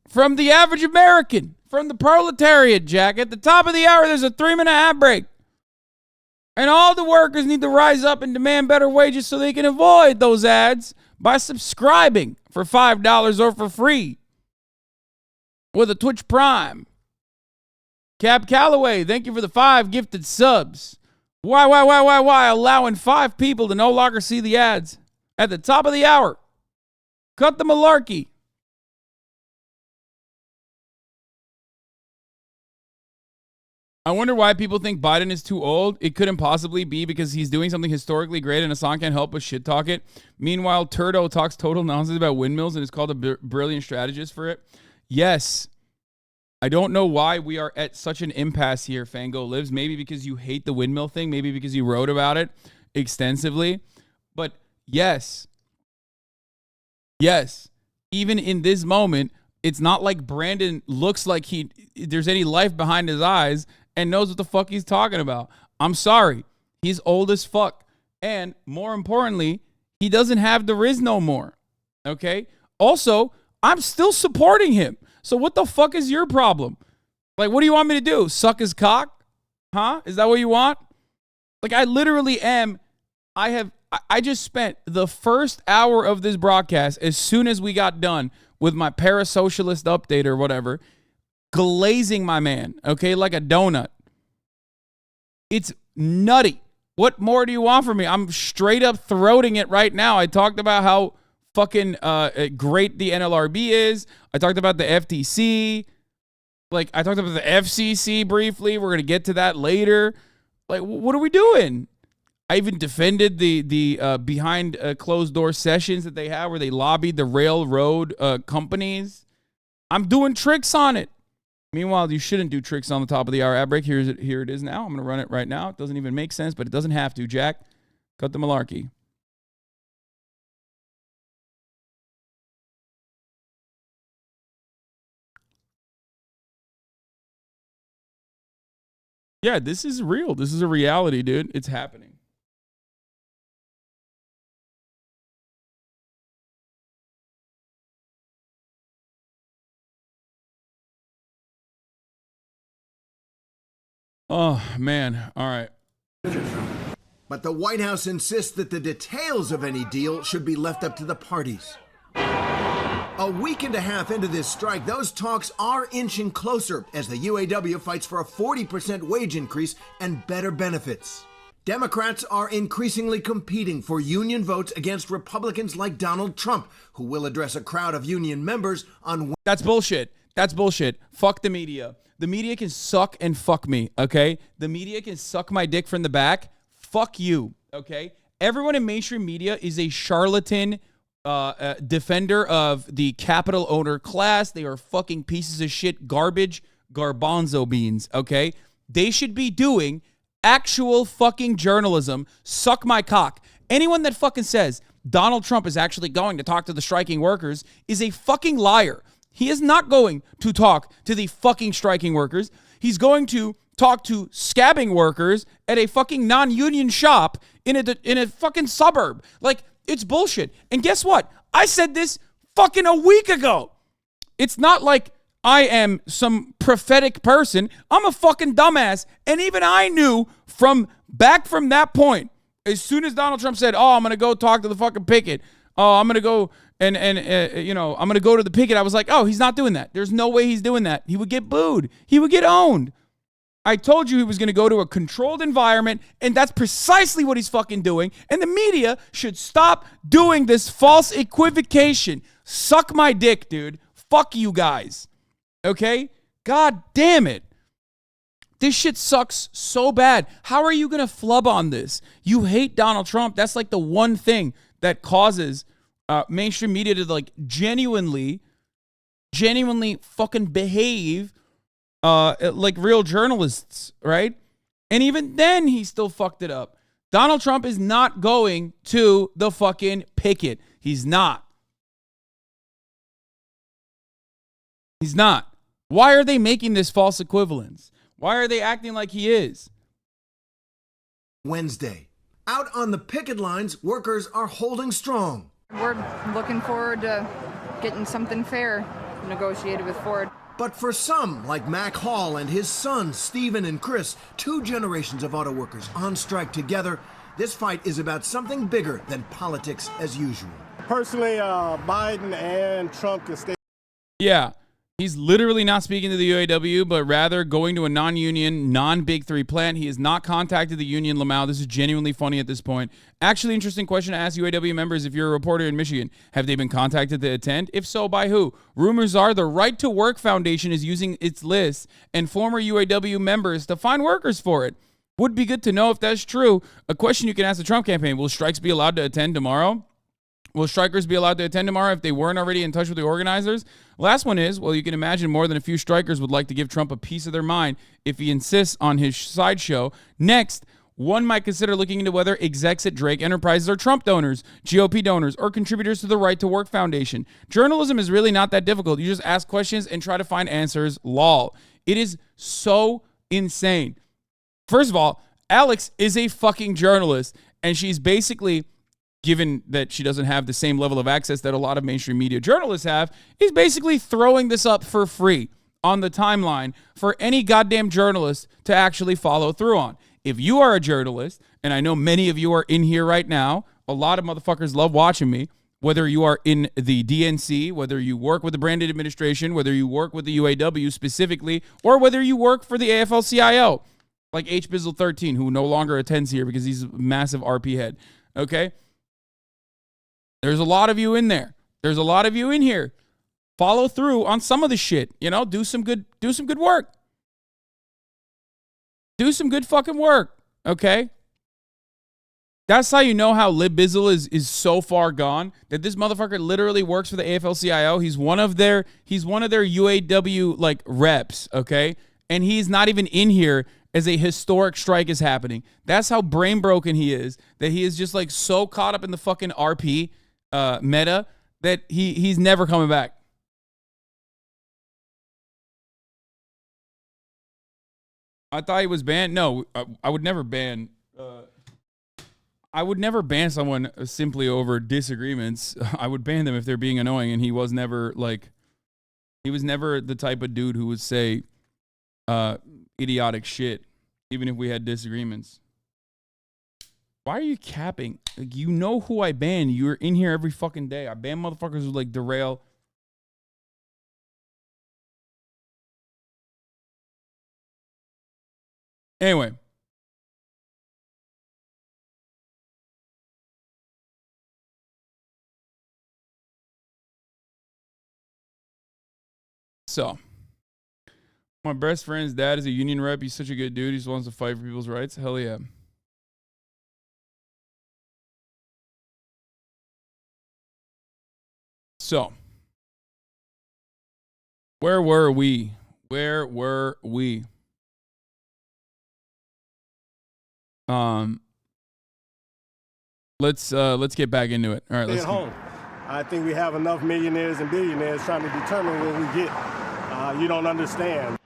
from the average American, from the proletariat, Jack. At the top of the hour, there's a 3-minute ad break. And all the workers need to rise up and demand better wages so they can avoid those ads by subscribing for $5 or for free with a Twitch Prime. Cap Calloway, thank you for the 5 gifted subs. Why? Allowing 5 people to no longer see the ads at the top of the hour. Cut the malarkey. I wonder why people think Biden is too old. It couldn't possibly be because he's doing something historically great and Hasan can't help but shit talk it. Meanwhile, Turdo talks total nonsense about windmills and is called a brilliant strategist for it. Yes. I don't know why we are at such an impasse here, Fango Lives. Maybe because you hate the windmill thing. Maybe because you wrote about it extensively. But yes. Yes. Even in this moment, it's not like Brandon looks like there's any life behind his eyes and knows what the fuck he's talking about. I'm sorry. He's old as fuck. And more importantly, he doesn't have the Riz no more. Okay? Also, I'm still supporting him. So what the fuck is your problem? Like, what do you want me to do? Suck his cock? Huh? Is that what you want? Like, I literally am. I just spent the first hour of this broadcast, as soon as we got done with my parasocialist update or whatever, glazing my man, okay, like a donut. It's nutty. What more do you want from me? I'm straight up throating it right now. I talked about how fucking great the NLRB is. I talked about the FTC. Like, I talked about the FCC briefly. We're going to get to that later. Like, what are we doing? I even defended the behind closed door sessions that they have where they lobbied the railroad companies. I'm doing tricks on it. Meanwhile, you shouldn't do tricks on the top of the hour ad break. Here it is now. I'm going to run it right now. It doesn't even make sense, but it doesn't have to, Jack. Cut the malarkey. Yeah, this is real. This is a reality, dude. It's happening. Oh, man. All right. But the White House insists that the details of any deal should be left up to the parties. A week and a half into this strike, those talks are inching closer as the UAW fights for a 40% wage increase and better benefits. Democrats are increasingly competing for union votes against Republicans like Donald Trump, who will address a crowd of union members on... That's bullshit. That's bullshit. Fuck the media. The media can suck and fuck me, okay? The media can suck my dick from the back. Fuck you, okay? Everyone in mainstream media is a charlatan defender of the capital owner class. They are fucking pieces of shit, garbage, garbanzo beans, okay? They should be doing actual fucking journalism. Suck my cock. Anyone that fucking says Donald Trump is actually going to talk to the striking workers is a fucking liar. He is not going to talk to the fucking striking workers. He's going to talk to scabbing workers at a fucking non-union shop in a fucking suburb. Like, it's bullshit. And guess what? I said this fucking a week ago. It's not like I am some prophetic person. I'm a fucking dumbass. And even I knew from that point, as soon as Donald Trump said, oh, I'm going to go talk to the fucking picket. Oh, I'm going to go and I'm going to go to the picket. I was like, oh, he's not doing that. There's no way he's doing that. He would get booed. He would get owned. I told you he was going to go to a controlled environment, and that's precisely what he's fucking doing. And the media should stop doing this false equivocation. Suck my dick, dude. Fuck you guys. Okay? God damn it. This shit sucks so bad. How are you going to flub on this? You hate Donald Trump. That's like the one thing that causes mainstream media to like genuinely fucking behave like real journalists, right? And even then, he still fucked it up. Donald Trump is not going to the fucking picket. He's not. He's not. Why are they making this false equivalence? Why are they acting like he is? Wednesday. Out on the picket lines, workers are holding strong. We're looking forward to getting something fair negotiated with Ford. But for some, like Mac Hall and his sons, Stephen and Chris, 2 generations of auto workers on strike together, this fight is about something bigger than politics as usual. Personally, Biden and Trump can stay. Yeah, he's literally not speaking to the UAW, but rather going to a non-union, non-Big Three plant. He has not contacted the union, Lamau. This is genuinely funny at this point. Actually, interesting question to ask UAW members if you're a reporter in Michigan. Have they been contacted to attend? If so, by who? Rumors are the Right to Work Foundation is using its list and former UAW members to find workers for it. Would be good to know if that's true. A question you can ask the Trump campaign. Will strikes be allowed to attend tomorrow? Will strikers be allowed to attend tomorrow if they weren't already in touch with the organizers? Last one is, well, you can imagine more than a few strikers would like to give Trump a piece of their mind if he insists on his sideshow. Next, one might consider looking into whether execs at Drake Enterprises are Trump donors, GOP donors, or contributors to the Right to Work Foundation. Journalism is really not that difficult. You just ask questions and try to find answers. Lol. It is so insane. First of all, Alex is a fucking journalist, and she's basically, given that she doesn't have the same level of access that a lot of mainstream media journalists have, is basically throwing this up for free on the timeline for any goddamn journalist to actually follow through on. If you are a journalist, and I know many of you are in here right now, a lot of motherfuckers love watching me, whether you are in the DNC, whether you work with the Brandon administration, whether you work with the UAW specifically, or whether you work for the AFL-CIO, like H. Bizzle 13, who no longer attends here because he's a massive RP head, okay? There's a lot of you in there. There's a lot of you in here. Follow through on some of the shit. You know, do some good work. Do some good fucking work. Okay? That's how you know how Lib Bizzle is so far gone that this motherfucker literally works for the AFL-CIO. He's one of their UAW like reps, okay? And he's not even in here as a historic strike is happening. That's how brain broken he is, that he is just like so caught up in the fucking RP meta that he's never coming back. I thought he was banned. No, I would never ban. I would never ban someone simply over disagreements. I would ban them if they're being annoying, and he was never the type of dude who would say idiotic shit, even if we had disagreements. Why are you capping? Like, you know who I ban. You're in here every fucking day. I ban motherfuckers who like derail. Anyway. So, my best friend's dad is a union rep. He's such a good dude. He just wants to fight for people's rights. Hell yeah. So, where were we? Where were we? Let's get back into it. All right, let's Stay at home. I think we have enough millionaires and billionaires trying to determine what we get. You don't understand.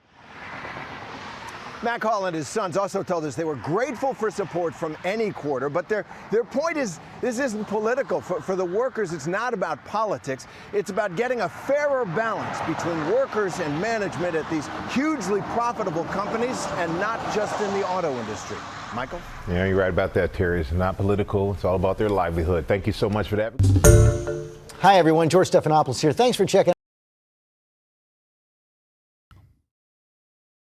Mac Hall and his sons also told us they were grateful for support from any quarter, but their point is this isn't political. For the workers, it's not about politics. It's about getting a fairer balance between workers and management at these hugely profitable companies and not just in the auto industry. Michael? Yeah, you're right about that, Terry. It's not political. It's all about their livelihood. Thank you so much for that. Hi, everyone. George Stephanopoulos here. Thanks for checking.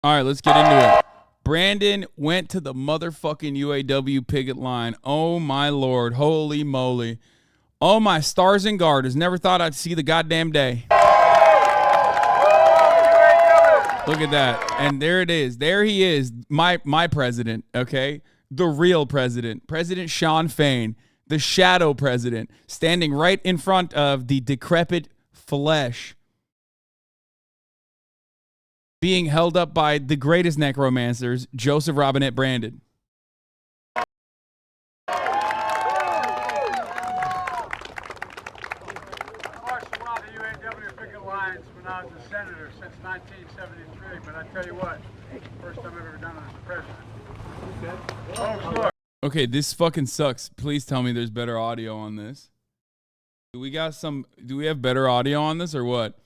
All right, let's get into it. Brandon went to the motherfucking UAW picket line. Oh, my Lord. Holy moly. Oh, my stars and garters. Never thought I'd see the goddamn day. Look at that. And there it is. There he is, my president, okay? The real president. President Shawn Fein, the shadow president, standing right in front of the decrepit flesh, being held up by the greatest necromancers, Joseph Robinette Brandon. Marched a lot of UAW picket lines when I was a senator since 1973, but I tell you what, first time I've ever done it as president. Okay, this fucking sucks. Please tell me there's better audio on this. Do we have better audio on this or what?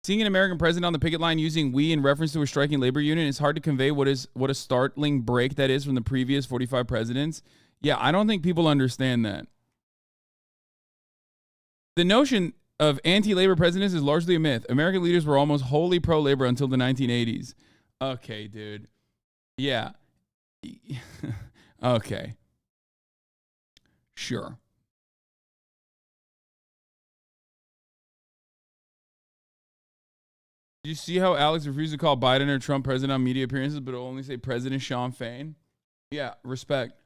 Seeing an American president on the picket line using "we" in reference to a striking labor union is hard to convey what a startling break that is from the previous 45 presidents. Yeah, I don't think people understand that. The notion of anti-labor presidents is largely a myth. American leaders were almost wholly pro-labor until the 1980s. Okay, dude. Yeah. Okay. Sure. Did you see how Alex refused to call Biden or Trump president on media appearances, but will only say President Shawn Fein? Yeah, respect.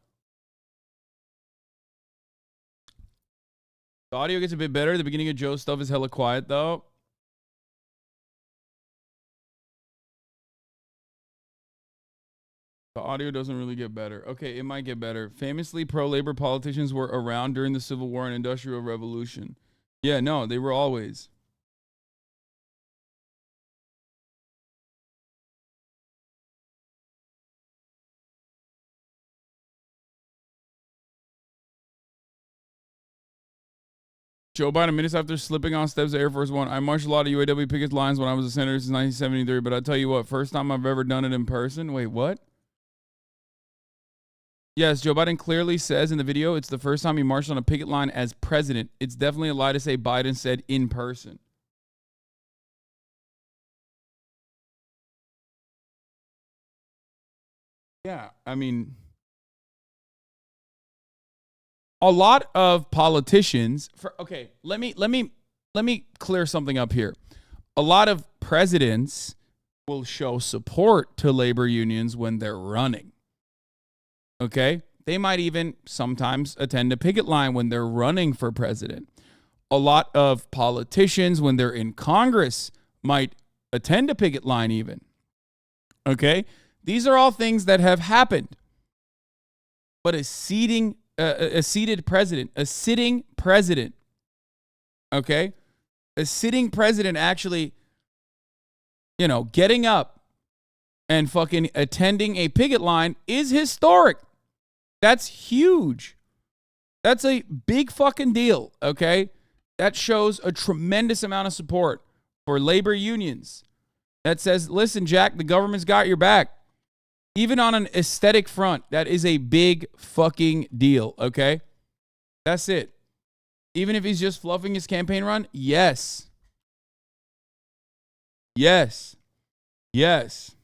The audio gets a bit better. The beginning of Joe's stuff is hella quiet, though. The audio doesn't really get better. Okay, it might get better. Famously, pro-labor politicians were around during the Civil War and Industrial Revolution. Yeah, no, they were always. Joe Biden, minutes after slipping on steps of Air Force One. I marched a lot of UAW picket lines when I was a senator since 1973, but I tell you what, first time I've ever done it in person. Wait, what? Yes, Joe Biden clearly says in the video it's the first time he marched on a picket line as president. It's definitely a lie to say Biden said in person. Yeah, I mean, a lot of politicians let me clear something up here. A lot of presidents will show support to labor unions when they're running. Okay? They might even sometimes attend a picket line when they're running for president. A lot of politicians, when they're in Congress, might attend a picket line even. Okay? These are all things that have happened. But a sitting president, okay? A sitting president actually, getting up and fucking attending a picket line is historic. That's huge. That's a big fucking deal, okay? That shows a tremendous amount of support for labor unions. That says, listen, Jack, the government's got your back. Even on an aesthetic front, that is a big fucking deal, okay? That's it. Even if he's just fluffing his campaign run, yes. Yes. Yes.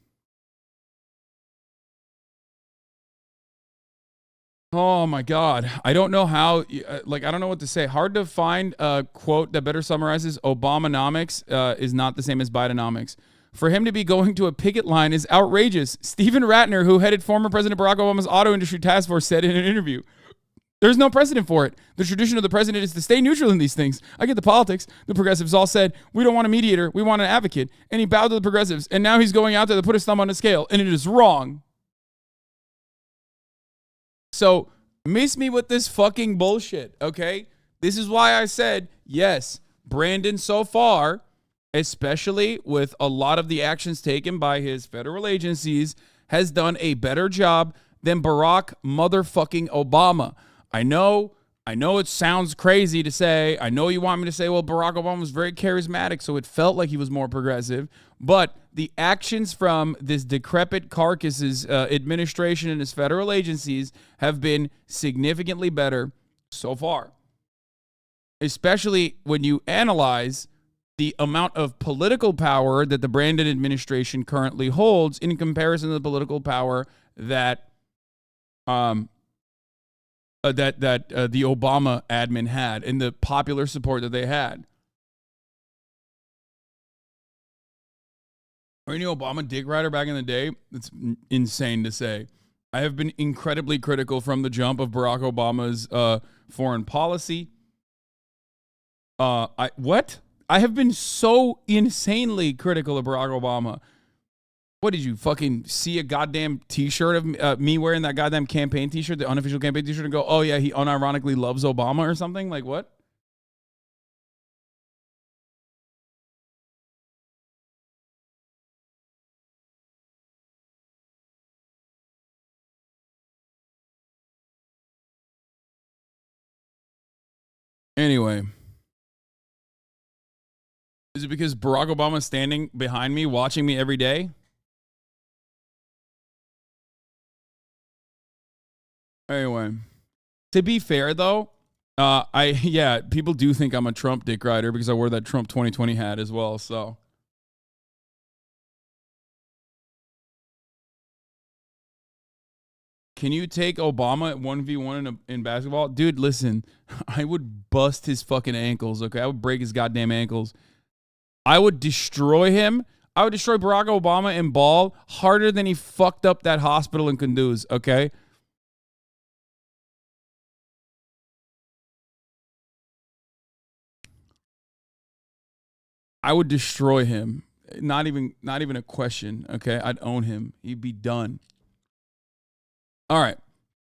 Oh my God. I don't know how, I don't know what to say. Hard to find a quote that better summarizes Obamonomics is not the same as Bidenomics. For him to be going to a picket line is outrageous. Stephen Ratner, who headed former President Barack Obama's auto industry task force, said in an interview, there's no precedent for it. The tradition of the president is to stay neutral in these things. I get the politics. The progressives all said, we don't want a mediator. We want an advocate. And he bowed to the progressives. And now he's going out there to put his thumb on the scale. And it is wrong. So miss me with this fucking bullshit, okay? This is why I said, yes, Brandon so far, especially with a lot of the actions taken by his federal agencies, has done a better job than Barack motherfucking Obama. I know it sounds crazy to say. I know you want me to say, well, Barack Obama was very charismatic, so it felt like he was more progressive. But the actions from this decrepit carcass's administration and his federal agencies have been significantly better so far. Especially when you analyze the amount of political power that the Brandon administration currently holds in comparison to the political power that the Obama admin had and the popular support that they had. Were you Obama dick rider back in the day? It's insane to say. I have been incredibly critical from the jump of Barack Obama's foreign policy. I have been so insanely critical of Barack Obama. What did you fucking see a goddamn t-shirt of me wearing that goddamn campaign t-shirt, the unofficial campaign t-shirt, and go, oh yeah, he unironically loves Obama or something? Like what? Anyway. Is it because Barack Obama's standing behind me, watching me every day? Anyway, to be fair though, people do think I'm a Trump dick rider because I wore that Trump 2020 hat as well. So can you take Obama at 1v1 in basketball? Dude, listen, I would bust his fucking ankles, okay? I would break his goddamn ankles. I would destroy him. I would destroy Barack Obama in ball harder than he fucked up that hospital in Kunduz, okay? I would destroy him. Not even a question, okay? I'd own him. He'd be done. All right.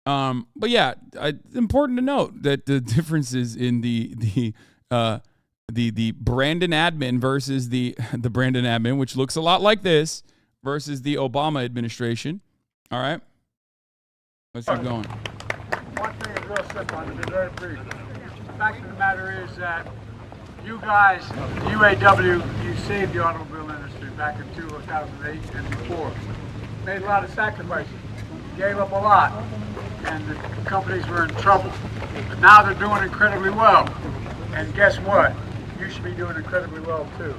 But yeah, it's important to note that the differences in the Brandon admin versus the Brandon admin, which looks a lot like this, versus the Obama administration. All right. Let's keep going. One thing is real simple, and it's very brief. The fact of the matter is that you guys, the UAW, you saved the automobile industry back in 2008 and before. Made a lot of sacrifices. Gave up a lot, and the companies were in trouble. But now they're doing incredibly well. And guess what? You should be doing incredibly well too.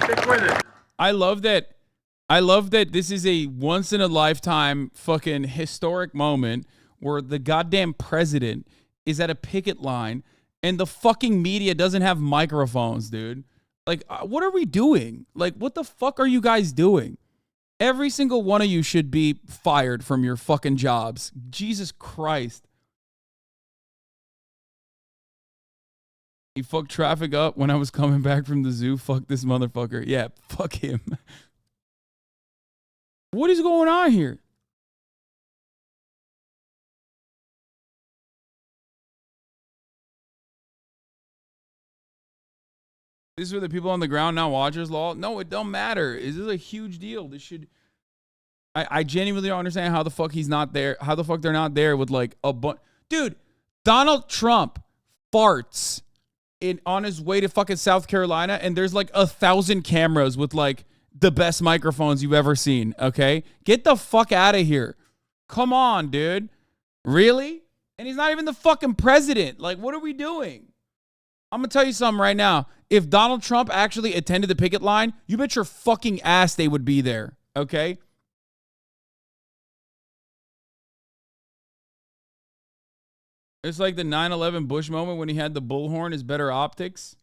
Stick with it. I love that this is a once in a lifetime fucking historic moment where the goddamn president is at a picket line and the fucking media doesn't have microphones, dude. Like, what are we doing? Like, what the fuck are you guys doing? Every single one of you should be fired from your fucking jobs. Jesus Christ. He fucked traffic up when I was coming back from the zoo. Fuck this motherfucker. Yeah, fuck him. What is going on here? This is where the people on the ground now watchers law. No, it don't matter. This is a huge deal. This should. I genuinely don't understand how the fuck he's not there. How the fuck they're not there with like a bunch. Dude, Donald Trump farts on his way to fucking South Carolina, and there's like 1,000 cameras with like the best microphones you've ever seen. Okay, get the fuck out of here. Come on, dude. Really? And he's not even the fucking president. Like, what are we doing? I'm going to tell you something right now. If Donald Trump actually attended the picket line, you bet your fucking ass they would be there, okay? It's like the 9/11 Bush moment when he had the bullhorn is better optics.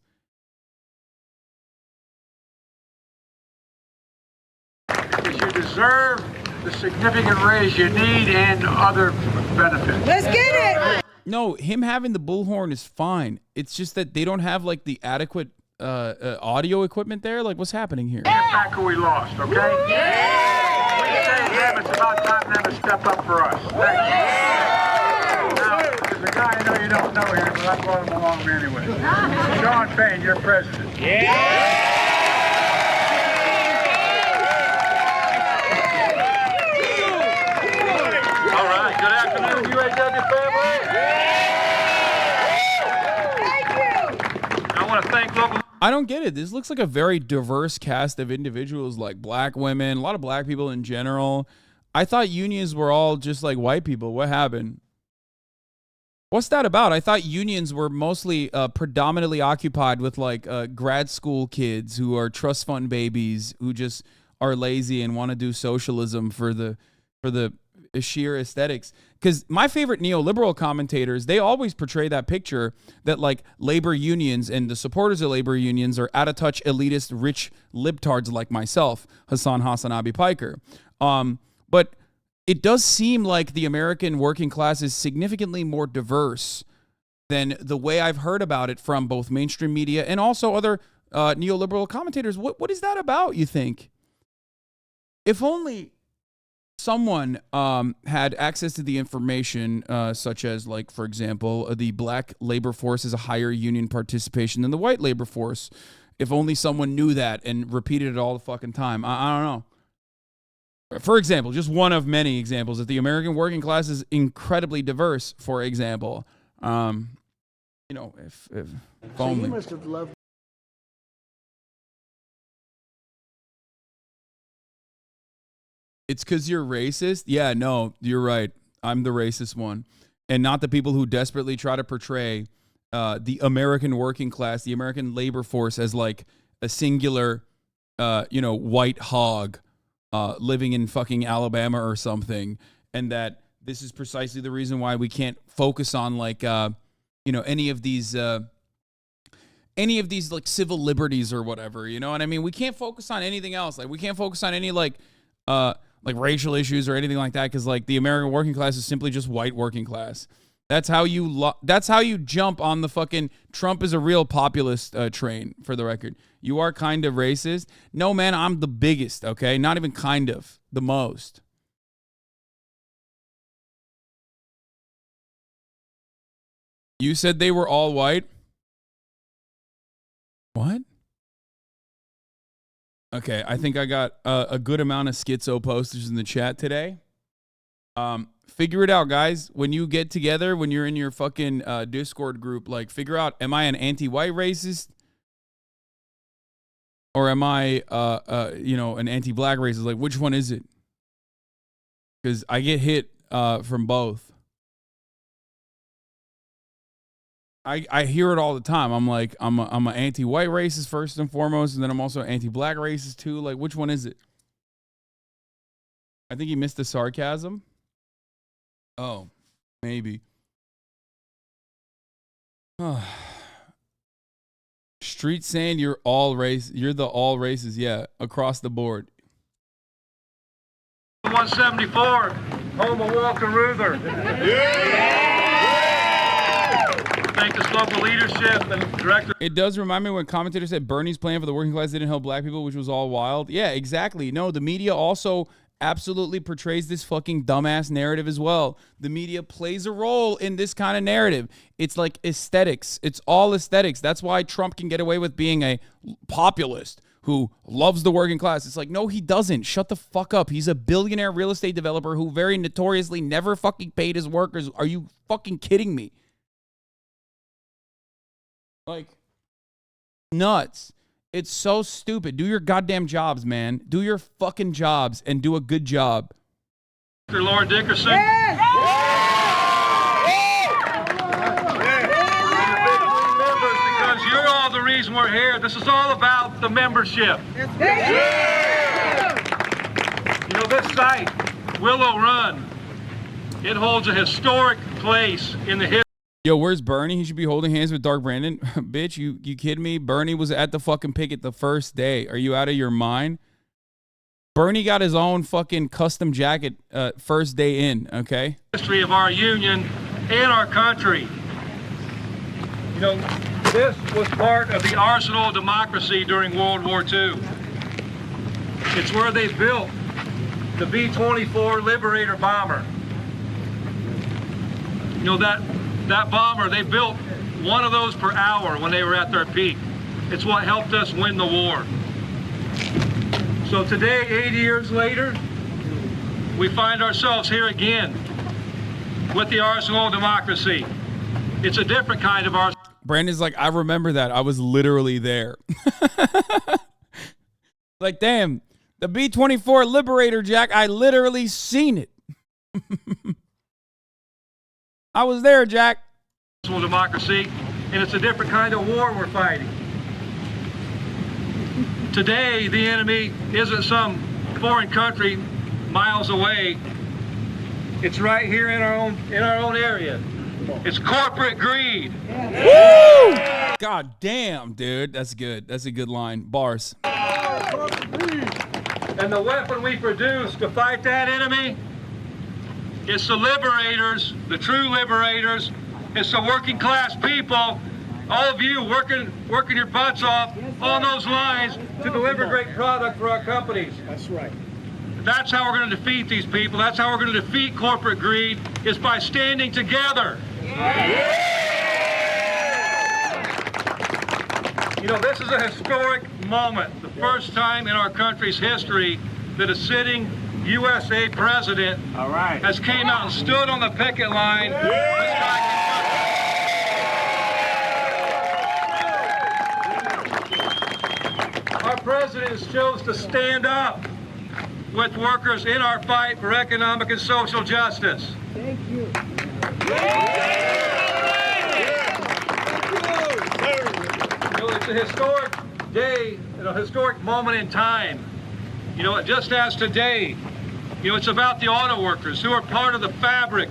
Because you deserve the significant raise you need and other benefits. Let's get it! No, him having the bullhorn is fine. It's just that they don't have like the adequate audio equipment there. Like, what's happening here? Get back who we lost, okay? Yeah! We say them, it's about time them to step up for us. Thank you. Now, there's a guy I know you don't know here, but I brought him along anyway. Shawn Fein, your president. Yeah! All right, good afternoon, UAW family. Thank you. I want to thank local. I don't get it. This looks like a very diverse cast of individuals, like black women, a lot of black people in general. I thought unions were all just like white people. What happened? What's that about? I thought unions were mostly predominantly occupied with like grad school kids who are trust fund babies who just are lazy and want to do socialism for the sheer aesthetics. Because my favorite neoliberal commentators, they always portray that picture that like labor unions and the supporters of labor unions are out of touch, elitist, rich libtards like myself, HasanAbi Piker. But it does seem like the American working class is significantly more diverse than the way I've heard about it from both mainstream media and also other neoliberal commentators. What is that about, you think? If only someone had access to the information, such as, like, for example, the black labor force has a higher union participation than the white labor force. If only someone knew that and repeated it all the fucking time. I don't know. For example, just one of many examples, that the American working class is incredibly diverse, for example. You know, if only. You must have loved. It's because you're racist? Yeah, no, you're right. I'm the racist one. And not the people who desperately try to portray the American working class, the American labor force as like a singular, white hog living in fucking Alabama or something. And that this is precisely the reason why we can't focus on like, any of these like civil liberties or whatever, you know what I mean? We can't focus on anything else. Like we can't focus on any like racial issues or anything like that, because like the American working class is simply just white working class. That's how you jump on the fucking Trump is a real populist train, for the record. You are kind of racist. No, man, I'm the biggest, okay? Not even kind of, the most. You said they were all white? What? Okay, I think I got a good amount of schizo posters in the chat today. Figure it out, guys. When you get together, when you're in your fucking Discord group, like figure out, am I an anti-white racist? Or am I, an anti-black racist? Like, which one is it? Because I get hit from both. I hear it all the time. I'm like, I'm an anti-white racist first and foremost, and then I'm also anti-black racist too. Like, which one is it? I think you missed the sarcasm. Oh, maybe. Street saying you're the all races, yeah, across the board. 174, home of Walter Ruther. Thank this local leadership and director. It does remind me when commentators said Bernie's plan for the working class didn't help black people, which was all wild. Yeah, exactly. No, the media also absolutely portrays this fucking dumbass narrative as well. The media plays a role in this kind of narrative. It's like aesthetics. It's all aesthetics. That's why Trump can get away with being a populist who loves the working class. It's like, no, he doesn't. Shut the fuck up. He's a billionaire real estate developer who very notoriously never fucking paid his workers. Are you fucking kidding me? Like, nuts. It's so stupid. Do your goddamn jobs, man. Do your fucking jobs and do a good job. Dr. Laura Dickerson. Yes! Because you're all the reason we're here. This is all about the membership. You know, this site, Willow Run, it holds a historic place in the history. Yo, where's Bernie? He should be holding hands with Dark Brandon. Bitch, you kidding me? Bernie was at the fucking picket the first day. Are you out of your mind? Bernie got his own fucking custom jacket first day in, okay? History of our union and our country. You know, this was part of the arsenal of democracy during World War II. It's where they built the B-24 Liberator bomber. You know, that bomber, they built one of those per hour when they were at their peak. It's what helped us win the war. So today, 80 years later, we find ourselves here again with the arsenal of democracy. It's a different kind of arsenal. Brandon's like, I remember that. I was literally there. Like, damn, the B-24 Liberator, Jack, I literally seen it. I was there, Jack. Democracy, and it's a different kind of war we're fighting. Today, the enemy isn't some foreign country miles away. It's right here in our own area. It's corporate greed. Woo! God damn, dude. That's good. That's a good line. Bars. And the weapon we produce to fight that enemy is the liberators, the true liberators. It's the working class people, all of you working your butts off on those lines to deliver great product for our companies. That's right. That's how we're going to defeat these people. That's how we're going to defeat corporate greed, is by standing together. You know, this is a historic moment, the first time in our country's history that a sitting USA president has came out and stood on the picket line. Our president has chose to stand up with workers in our fight for economic and social justice. Thank you. It's a historic day and a historic moment in time. Just as today, it's about the auto workers who are part of the fabric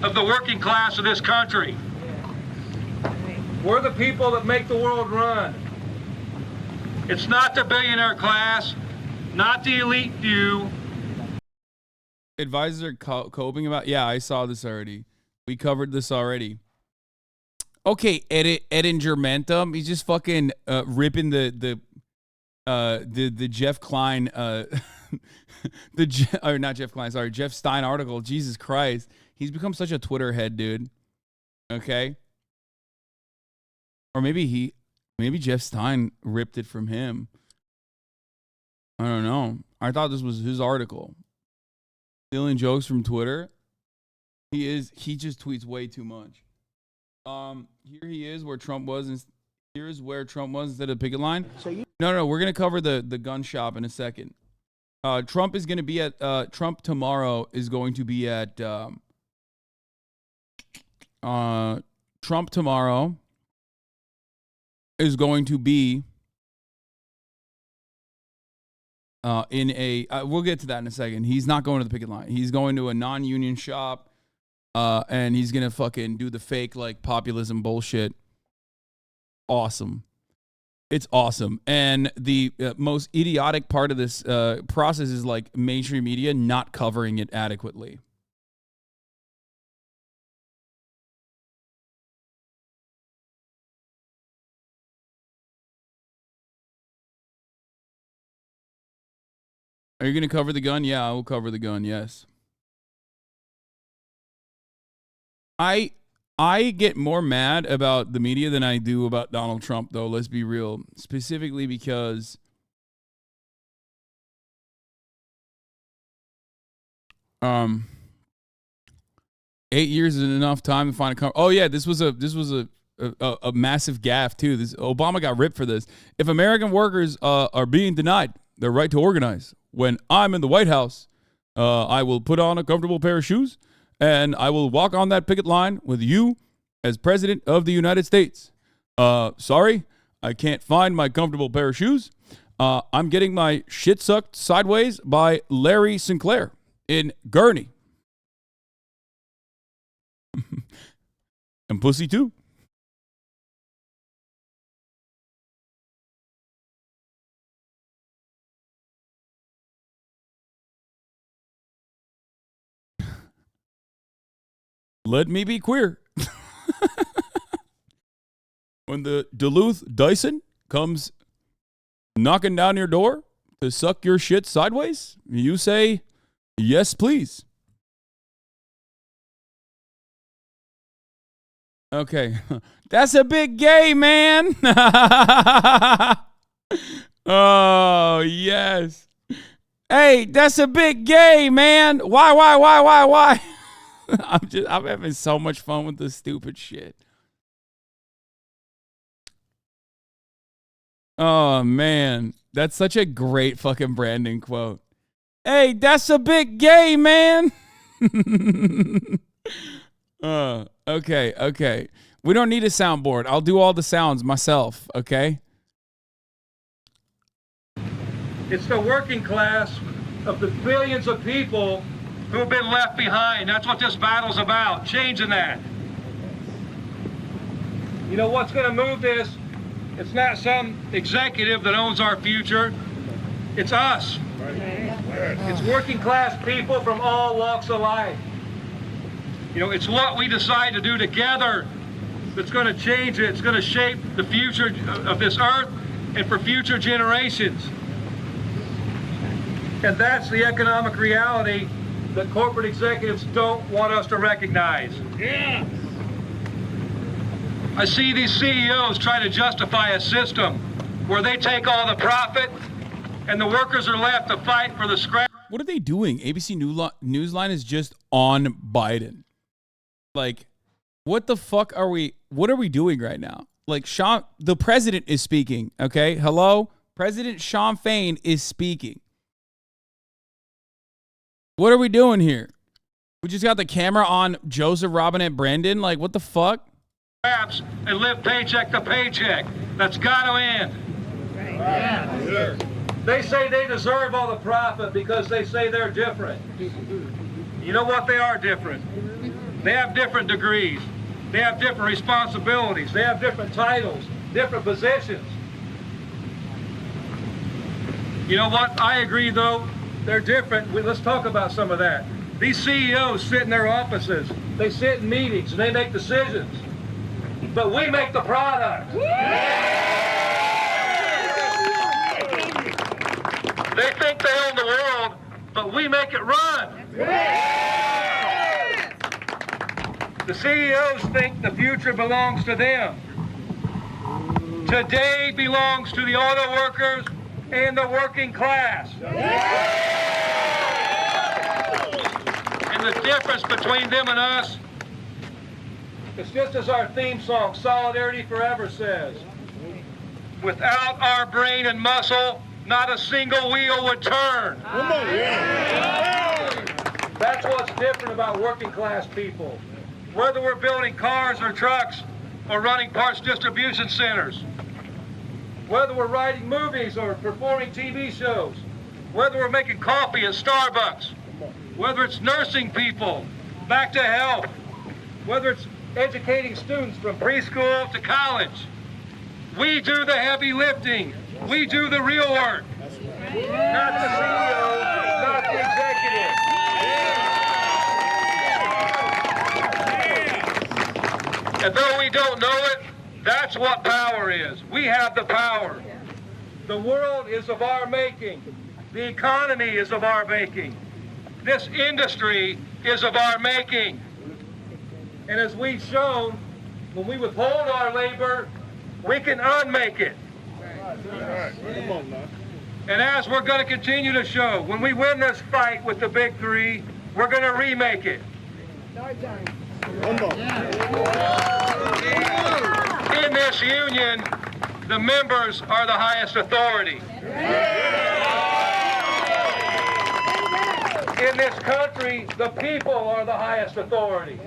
of the working class of this country. We're the people that make the world run. It's not the billionaire class, not the elite few. Advisors are coping about. Yeah, I saw this already. We covered this already. Okay, Edinger he's just fucking ripping the Jeff Klein not Jeff Klein, sorry, Jeff Stein article. Jesus Christ. He's become such a Twitter head, dude. Okay? Or maybe Jeff Stein ripped it from him. I don't know. I thought this was his article. Stealing jokes from Twitter. He just tweets way too much. Here he is where Trump was, and here's where Trump was instead of picket line. No, we're gonna cover the gun shop in a second. Trump is gonna be at Trump tomorrow is going to be at Trump tomorrow is going to be in a we'll get to that in a second. He's not going to the picket line. He's going to a non-union shop. And he's going to fucking do the fake, like, populism bullshit. Awesome. It's awesome. And the most idiotic part of this process is, like, mainstream media not covering it adequately. Are you going to cover the gun? Yeah, I will cover the gun, yes. I get more mad about the media than I do about Donald Trump, though, let's be real. Specifically because $8 years isn't enough time to find a oh yeah, this was a massive gaffe too. Obama got ripped for this. If American workers are being denied their right to organize, when I'm in the White House, I will put on a comfortable pair of shoes and I will walk on that picket line with you as president of the United States. Sorry, I can't find my comfortable pair of shoes. I'm getting my shit sucked sideways by Larry Sinclair in Gurney. And pussy too. Let me be queer. When the Duluth Dyson comes knocking down your door to suck your shit sideways, you say, yes, please. Okay. That's a bit gay, man. Oh, yes. Hey, that's a bit gay, man. Why? I'm having so much fun with this stupid shit. Oh, man. That's such a great fucking branding quote. Hey, that's a bit gay, man. Okay. We don't need a soundboard. I'll do all the sounds myself, okay? It's the working class of the billions of people who have been left behind. That's what this battle's about, changing that. You know what's going to move this? It's not some executive that owns our future. It's us. It's working class people from all walks of life. You know, it's what we decide to do together that's going to change it. It's going to shape the future of this earth and for future generations. And that's the economic reality that corporate executives don't want us to recognize. Yeah. I see these CEOs try to justify a system where they take all the profit and the workers are left to fight for the scrap. What are they doing? ABC Newsline is just on Biden. Like, what the fuck are we doing right now? Like, the president is speaking, okay? Hello? President Shawn Fein is speaking. What are we doing here? We just got the camera on Joseph Robinette Brandon. Like, what the fuck? And live paycheck to paycheck. That's got to end. Yeah. They say they deserve all the profit because they say they're different. You know what? They are different. They have different degrees. They have different responsibilities. They have different titles, different positions. You know what? I agree, though. They're different. Let's talk about some of that. These CEOs sit in their offices. They sit in meetings and they make decisions. But we make the product. They think they own the world, but we make it run. The CEOs think the future belongs to them. Today belongs to the auto workers and the working class. And the difference between them and us, it's just as our theme song, Solidarity Forever, says. Without our brain and muscle, not a single wheel would turn. That's what's different about working class people. Whether we're building cars or trucks or running parts distribution centers, whether we're writing movies or performing TV shows, whether we're making coffee at Starbucks, whether it's nursing people back to health, whether it's educating students from preschool to college, we do the heavy lifting. We do the real work. Not the CEO, not the executive. And though we don't know it, that's what power is. We have the power. The world is of our making. The economy is of our making. This industry is of our making. And as we've shown, when we withhold our labor, we can unmake it. And as we're going to continue to show, when we win this fight with the big three, we're going to remake it. In this union, the members are the highest authority. In this country, the people are the highest authority.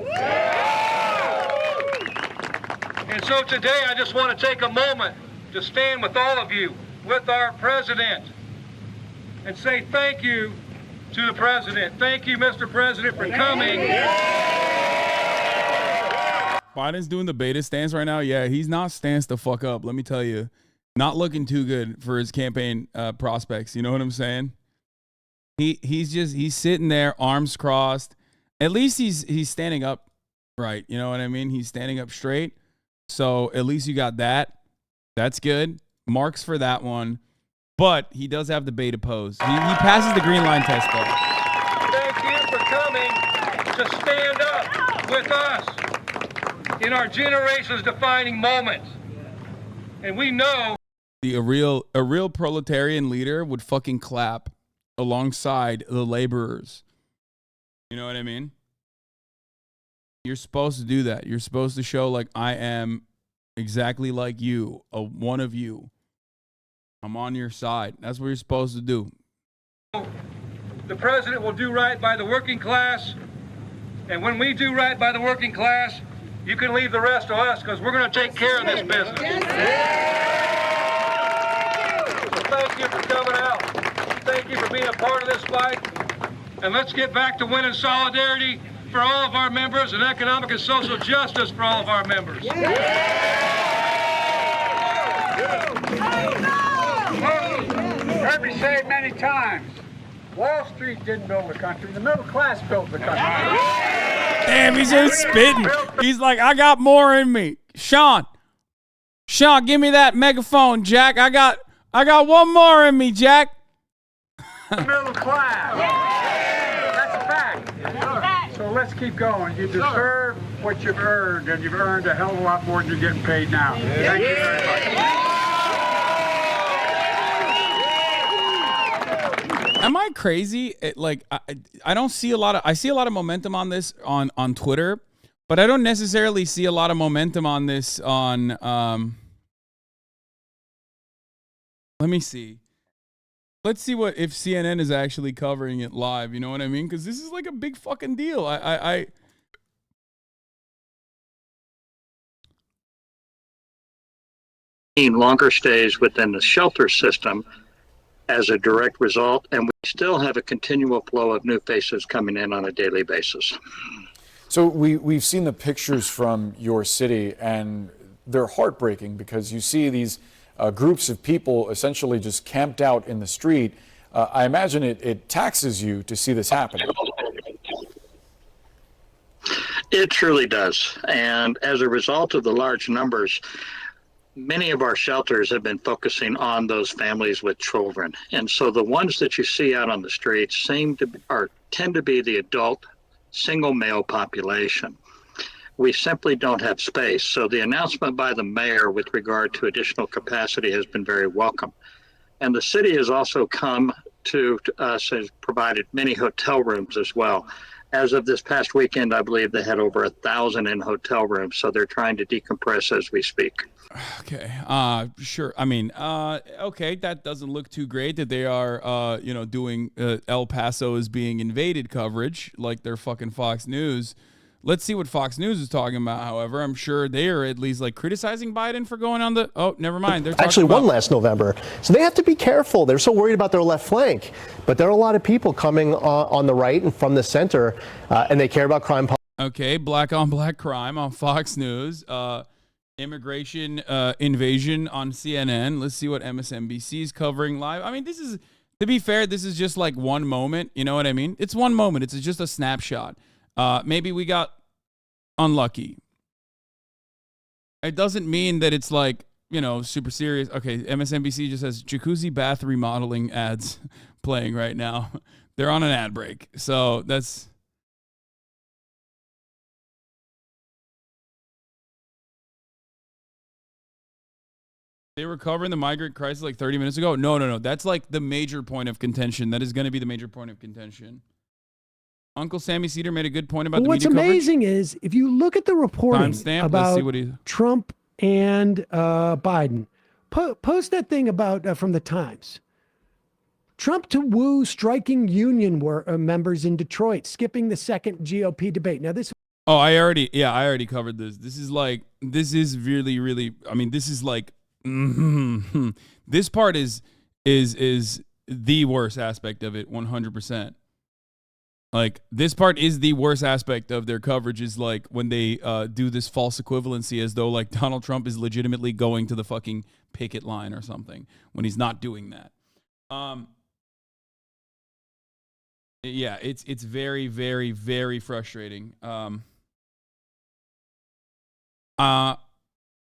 And so today, I just want to take a moment to stand with all of you, with our president, and say thank you to the president. Thank you, Mr. President, for coming. Biden's doing the beta stance right now. Yeah, he's not stance the fuck up. Let me tell you, not looking too good for his campaign prospects. You know what I'm saying? He's sitting there, arms crossed. At least he's standing up right. You know what I mean? He's standing up straight. So at least you got that. That's good. Marks for that one. But he does have the beta pose. He passes the green line test, though. Thank you for coming to stand up with us in our generation's defining moment. And we know a real proletarian leader would fucking clap alongside the laborers. You know what I mean? You're supposed to do that. You're supposed to show like I am exactly like you, one of you. I'm on your side. That's what you're supposed to do. The president will do right by the working class. And when we do right by the working class, you can leave the rest to us because we're going to take care of this business. So thank you for coming out. Thank you for being a part of this fight. And let's get back to winning solidarity for all of our members and economic and social justice for all of our members. Heard me say it many times. Wall Street didn't build the country. The middle class built the country. Damn, he's just spitting. He's like, I got more in me. Shawn, give me that megaphone, Jack. I got one more in me, Jack. The middle class. That's a fact. So let's keep going. You deserve what you've earned, and you've earned a hell of a lot more than you're getting paid now. Thank you very much. Am I crazy? I don't see a lot of. I see a lot of momentum on this on Twitter, but I don't necessarily see a lot of momentum on this on. Let me see. Let's see what if CNN is actually covering it live. You know what I mean? Because this is like a big fucking deal. Longer stays within the shelter system as a direct result, and we still have a continual flow of new faces coming in on a daily basis. So we've seen the pictures from your city, and they're heartbreaking because you see these groups of people essentially just camped out in the street. I imagine it taxes you to see this happening. It truly does. And as a result of the large numbers, many of our shelters have been focusing on those families with children. And so the ones that you see out on the streets tend to be the adult single male population. We simply don't have space. So the announcement by the mayor with regard to additional capacity has been very welcome. And the city has also come to us, has provided many hotel rooms as well. As of this past weekend, I believe they had over 1,000 in hotel rooms. So they're trying to decompress as we speak. Okay. Sure. I mean, okay. That doesn't look too great that they are, doing El Paso as being invaded coverage like they're fucking Fox News. Let's see what Fox News is talking about. However, I'm sure they are at least like criticizing Biden for going on the. Oh, never mind. They're actually won last November, so they have to be careful. They're so worried about their left flank, but there are a lot of people coming on the right and from the center, and they care about crime. Okay, black on black crime on Fox News. Immigration invasion on CNN. Let's see what MSNBC is covering live. I mean, this is, to be fair, this is just like one moment. You know what I mean? It's one moment. It's just a snapshot. Maybe we got unlucky. It doesn't mean that it's like, super serious. Okay, MSNBC just has jacuzzi bath remodeling ads playing right now. They're on an ad break. So that's... They were covering the migrant crisis like 30 minutes ago. No. That's like the major point of contention. That is going to be the major point of contention. Uncle Sammy Cedar made a good point about the media coverage. What's amazing is if you look at the reporting about Trump and Biden, post that thing about from the Times. Trump to woo striking union members in Detroit, skipping the second GOP debate. Now this. Oh, I already covered this. This is really. I mean, this is like. This part is the worst aspect of it, 100%. Like, this part is the worst aspect of their coverage, is like when they do this false equivalency as though like Donald Trump is legitimately going to the fucking picket line or something when he's not doing that. Yeah, it's very, very, very frustrating.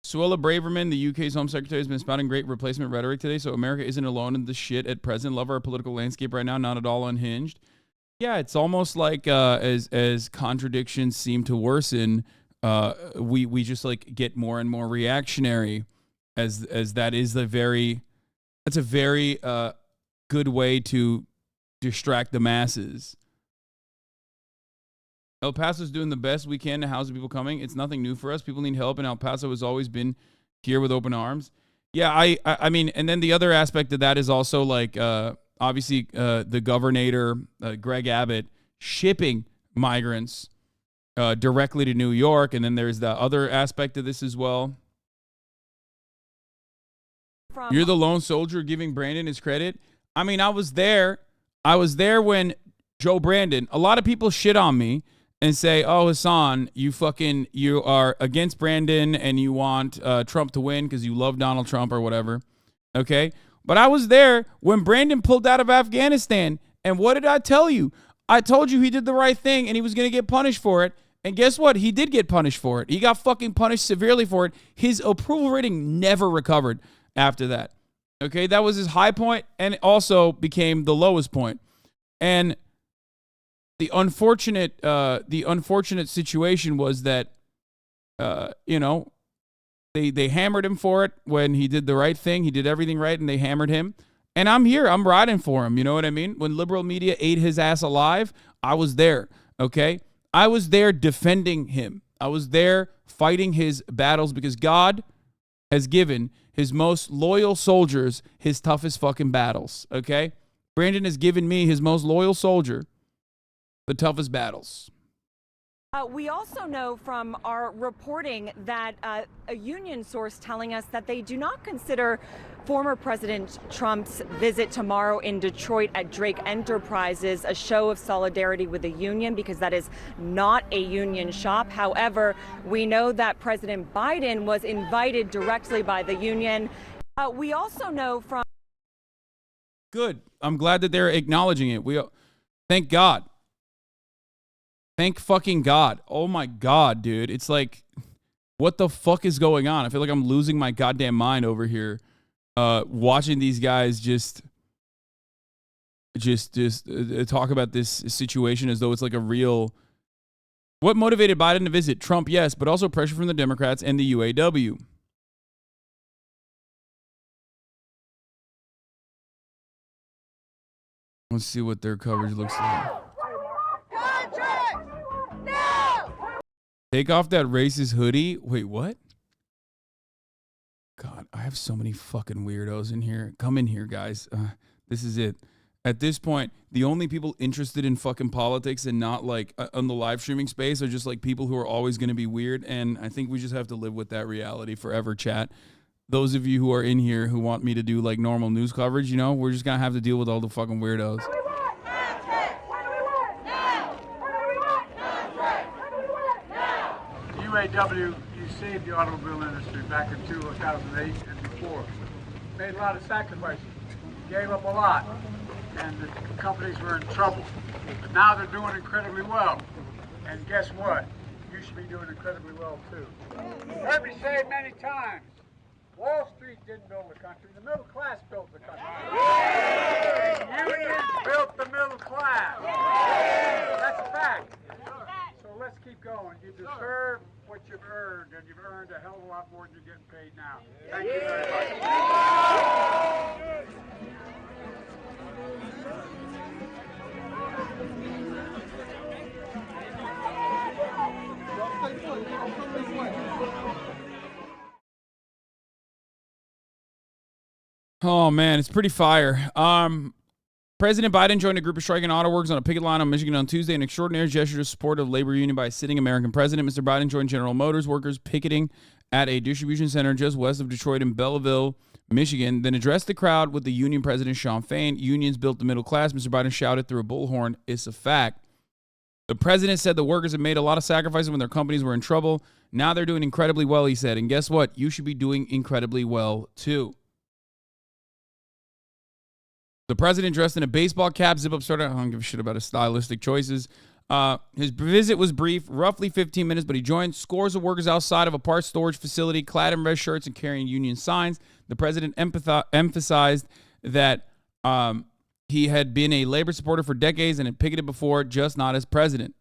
Suella Braverman, the UK's Home Secretary, has been spouting great replacement rhetoric today, so America isn't alone in the shit at present. Love our political landscape right now, not at all unhinged. Yeah, it's almost like as contradictions seem to worsen, we just like get more and more reactionary, as that is a very good way to distract the masses. El Paso's doing the best we can to house the people coming. It's nothing new for us. People need help, and El Paso has always been here with open arms. Yeah, I mean, and then the other aspect of that is also like, obviously, the governor, Greg Abbott, shipping migrants directly to New York, and then there's the other aspect of this as well. You're the lone soldier giving Brandon his credit. I mean, I was there when Joe Brandon. A lot of people shit on me and say, oh, Hasan, you are against Brandon and you want Trump to win because you love Donald Trump or whatever. Okay? But I was there when Brandon pulled out of Afghanistan. And what did I tell you? I told you he did the right thing and he was going to get punished for it. And guess what? He did get punished for it. He got fucking punished severely for it. His approval rating never recovered after that. Okay? That was his high point and it also became the lowest point. And the unfortunate situation was that, they hammered him for it when he did the right thing. He did everything right, and they hammered him. And I'm here. I'm riding for him. You know what I mean? When liberal media ate his ass alive, I was there. Okay? I was there defending him. I was there fighting his battles because God has given his most loyal soldiers his toughest fucking battles. Okay? Brandon has given me, his most loyal soldier, the toughest battles. We also know from our reporting that a union source telling us that they do not consider former President Trump's visit tomorrow in Detroit at Drake Enterprises a show of solidarity with the union, because that is not a union shop. However, we know that President Biden was invited directly by the union. We also know from... Good. I'm glad that they're acknowledging it. Thank God. Thank fucking God. Oh my God, dude. It's like, what the fuck is going on? I feel like I'm losing my goddamn mind over here, watching these guys just talk about this situation as though it's like a real... What motivated Biden to visit? Trump, yes, but also pressure from the Democrats and the UAW. Let's see what their coverage looks like. Take off that racist hoodie. Wait, what? God, I have so many fucking weirdos in here. Come in here, guys. This is it. At this point, the only people interested in fucking politics and not like on the live streaming space are just like people who are always going to be weird. And I think we just have to live with that reality forever, chat. Those of you who are in here who want me to do like normal news coverage, you know, we're just going to have to deal with all the fucking weirdos. UAW, you saved the automobile industry back in 2008 and before. Made a lot of sacrifices, gave up a lot, and the companies were in trouble. But now they're doing incredibly well. And guess what? You should be doing incredibly well too. You heard me say it many times. Wall Street didn't build the country, the middle class built the country. And unions built the middle class. That's a fact. So let's keep going. You deserve what you've earned, and you've earned a hell of a lot more than you're getting paid now. Thank you very much. Oh man, it's pretty fire. President Biden joined a group of striking auto workers on a picket line on Michigan on Tuesday, an extraordinary gesture to support a labor union by a sitting American president. Mr. Biden joined General Motors workers picketing at a distribution center just west of Detroit in Belleville, Michigan, then addressed the crowd with the union president, Shawn Fein. Unions built the middle class, Mr. Biden shouted through a bullhorn. It's a fact. The president said the workers have made a lot of sacrifices when their companies were in trouble. Now they're doing incredibly well, he said. And guess what? You should be doing incredibly well, too. The president, dressed in a baseball cap, zip-up sweater. I don't give a shit about his stylistic choices. His visit was brief, roughly 15 minutes, but he joined scores of workers outside of a parts storage facility, clad in red shirts and carrying union signs. The president emphasized that he had been a labor supporter for decades and had picketed before, just not as president.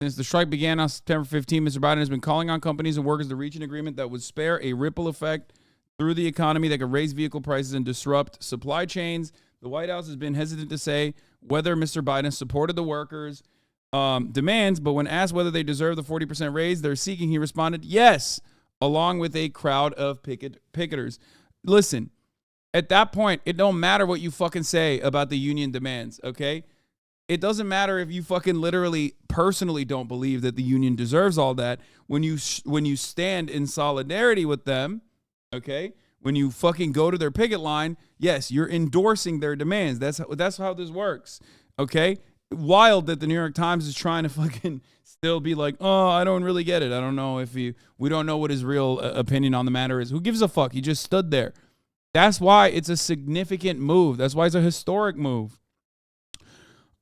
Since the strike began on September 15, Mr. Biden has been calling on companies and workers to reach an agreement that would spare a ripple effect through the economy that could raise vehicle prices and disrupt supply chains. The White House has been hesitant to say whether Mr. Biden supported the workers' demands, but when asked whether they deserve the 40% raise they're seeking, he responded, yes, along with a crowd of picketers. Listen, at that point, it don't matter what you fucking say about the union demands, okay? It doesn't matter if you fucking literally personally don't believe that the union deserves all that. When you stand in solidarity with them, okay? When you fucking go to their picket line, yes, you're endorsing their demands. That's how this works, okay? Wild that the New York Times is trying to fucking still be like, oh, I don't really get it. I don't know if we don't know what his real opinion on the matter is. Who gives a fuck? He just stood there. That's why it's a significant move. That's why it's a historic move.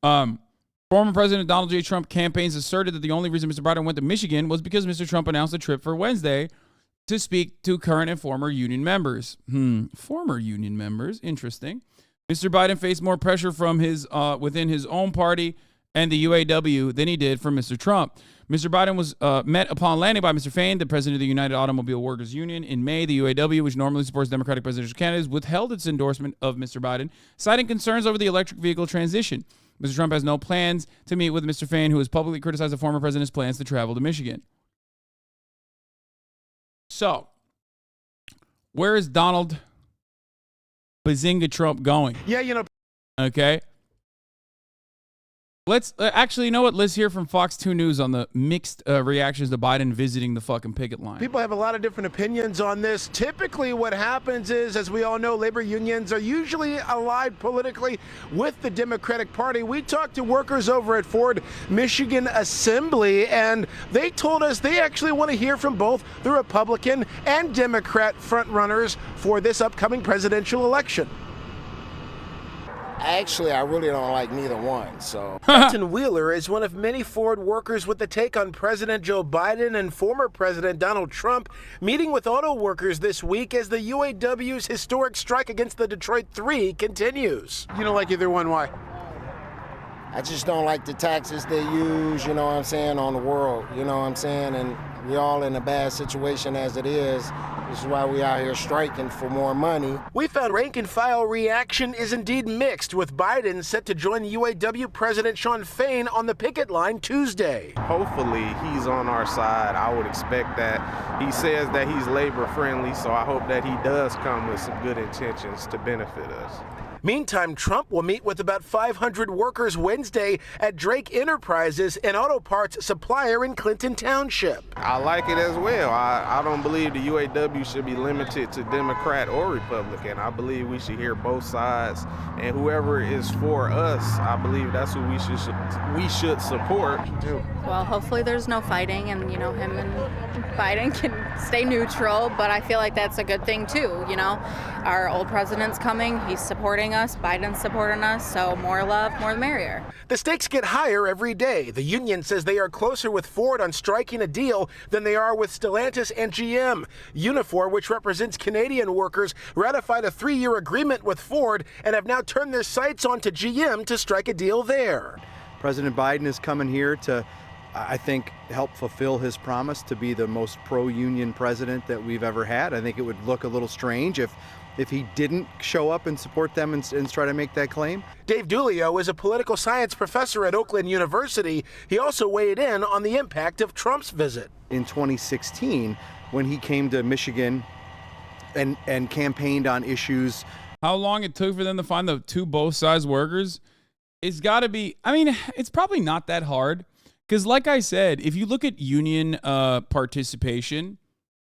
Former President Donald J. Trump campaigns asserted that the only reason Mr. Biden went to Michigan was because Mr. Trump announced a trip for Wednesday to speak to current and former union members. Former union members. Interesting. Mr. Biden faced more pressure from his within his own party and the UAW than he did for Mr. Trump. Mr. Biden was met upon landing by Mr. Fein, the president of the United Automobile Workers Union. In May, the UAW, which normally supports Democratic presidential candidates, withheld its endorsement of Mr. Biden, citing concerns over the electric vehicle transition. Mr. Trump has no plans to meet with Mr. Fein, who has publicly criticized the former president's plans to travel to Michigan. So, where is Donald Bazinga Trump going? Yeah, you know. Okay. Let's actually, you know what? Let's hear from Fox 2 News on the mixed reactions to Biden visiting the fucking picket line. People have a lot of different opinions on this. Typically what happens is, as we all know, labor unions are usually allied politically with the Democratic Party. We talked to workers over at Ford Michigan Assembly, and they told us they actually want to hear from both the Republican and Democrat frontrunners for this upcoming presidential election. Actually, I really don't like neither one, so. Upton Wheeler is one of many Ford workers with the take on President Joe Biden and former President Donald Trump meeting with auto workers this week as the UAW's historic strike against the Detroit 3 continues. You don't like either one, why? I just don't like the taxes they use, you know what I'm saying, on the world, you know what I'm saying, and we're all in a bad situation as it is. This is why we out here striking for more money. We found rank and file reaction is indeed mixed, with Biden set to join UAW President Shawn Fein on the picket line Tuesday. Hopefully he's on our side. I would expect that. He says that he's labor friendly, so I hope that he does come with some good intentions to benefit us. Meantime, Trump will meet with about 500 workers Wednesday at Drake Enterprises, an auto parts supplier in Clinton Township. I like it as well. I don't believe the UAW should be limited to Democrat or Republican. I believe we should hear both sides, and whoever is for us, I believe that's who we should support. Well, hopefully there's no fighting, and him and Biden can stay neutral, but I feel like that's a good thing too. Our old president's coming, he's supporting us, Biden's supporting us, so more love, more the merrier. The stakes get higher every day. The union says they are closer with Ford on striking a deal than they are with Stellantis and GM. Unifor, which represents Canadian workers, ratified a 3-year agreement with Ford and have now turned their sights onto GM to strike a deal there. President Biden is coming here to, I think, help fulfill his promise to be the most pro-union president that we've ever had. I think it would look a little strange if he didn't show up and support them and try to make that claim. Dave Dulio is a political science professor at Oakland University. He also weighed in on the impact of Trump's visit. In 2016, when he came to Michigan and campaigned on issues. How long it took for them to find the two both sides workers? It's got to be, I mean, it's probably not that hard. Because like I said, if you look at union participation,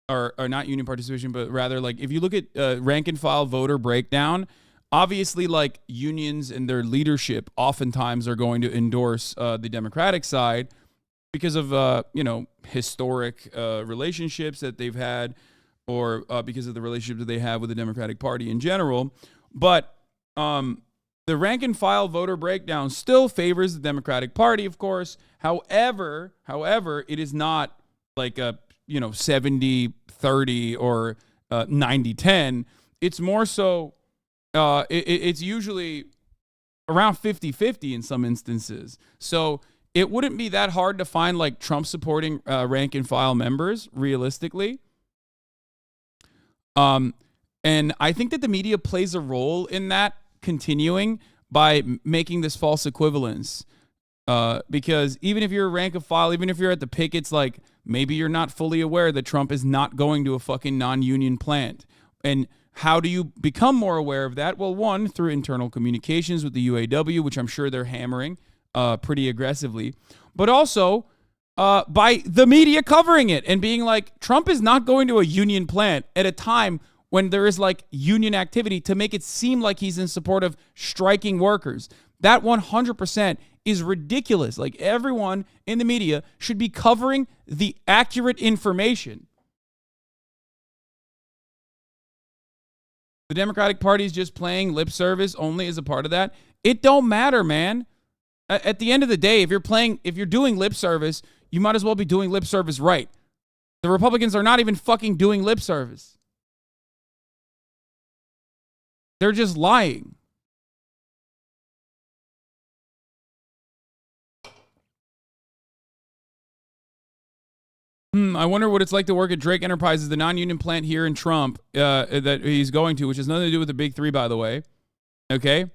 or not union participation, but rather like if you look at rank and file voter breakdown, obviously like unions and their leadership oftentimes are going to endorse the Democratic side because of, historic relationships that they've had, or because of the relationship that they have with the Democratic Party in general. But the rank and file voter breakdown still favors the Democratic Party, of course. However, it is not like a 70-30 or 90-10. It's more so, it's usually around 50-50 in some instances. So it wouldn't be that hard to find like Trump supporting rank and file members realistically. And I think that the media plays a role in that continuing by making this false equivalence. Because even if you're a rank and file, even if you're at the pickets, like maybe you're not fully aware that Trump is not going to a fucking non-union plant. And how do you become more aware of that? Well, one, through internal communications with the UAW, which I'm sure they're hammering pretty aggressively, but also by the media covering it and being like, Trump is not going to a union plant at a time when there is like union activity to make it seem like he's in support of striking workers. That 100% is ridiculous. Like everyone in the media should be covering the accurate information. The Democratic Party is just playing lip service only as a part of that. It don't matter, man. At the end of the day, if you're doing lip service, you might as well be doing lip service right. The Republicans are not even fucking doing lip service. They're just lying. I wonder what it's like to work at Drake Enterprises, the non-union plant here in Trump that he's going to, which has nothing to do with the big three, by the way. Okay?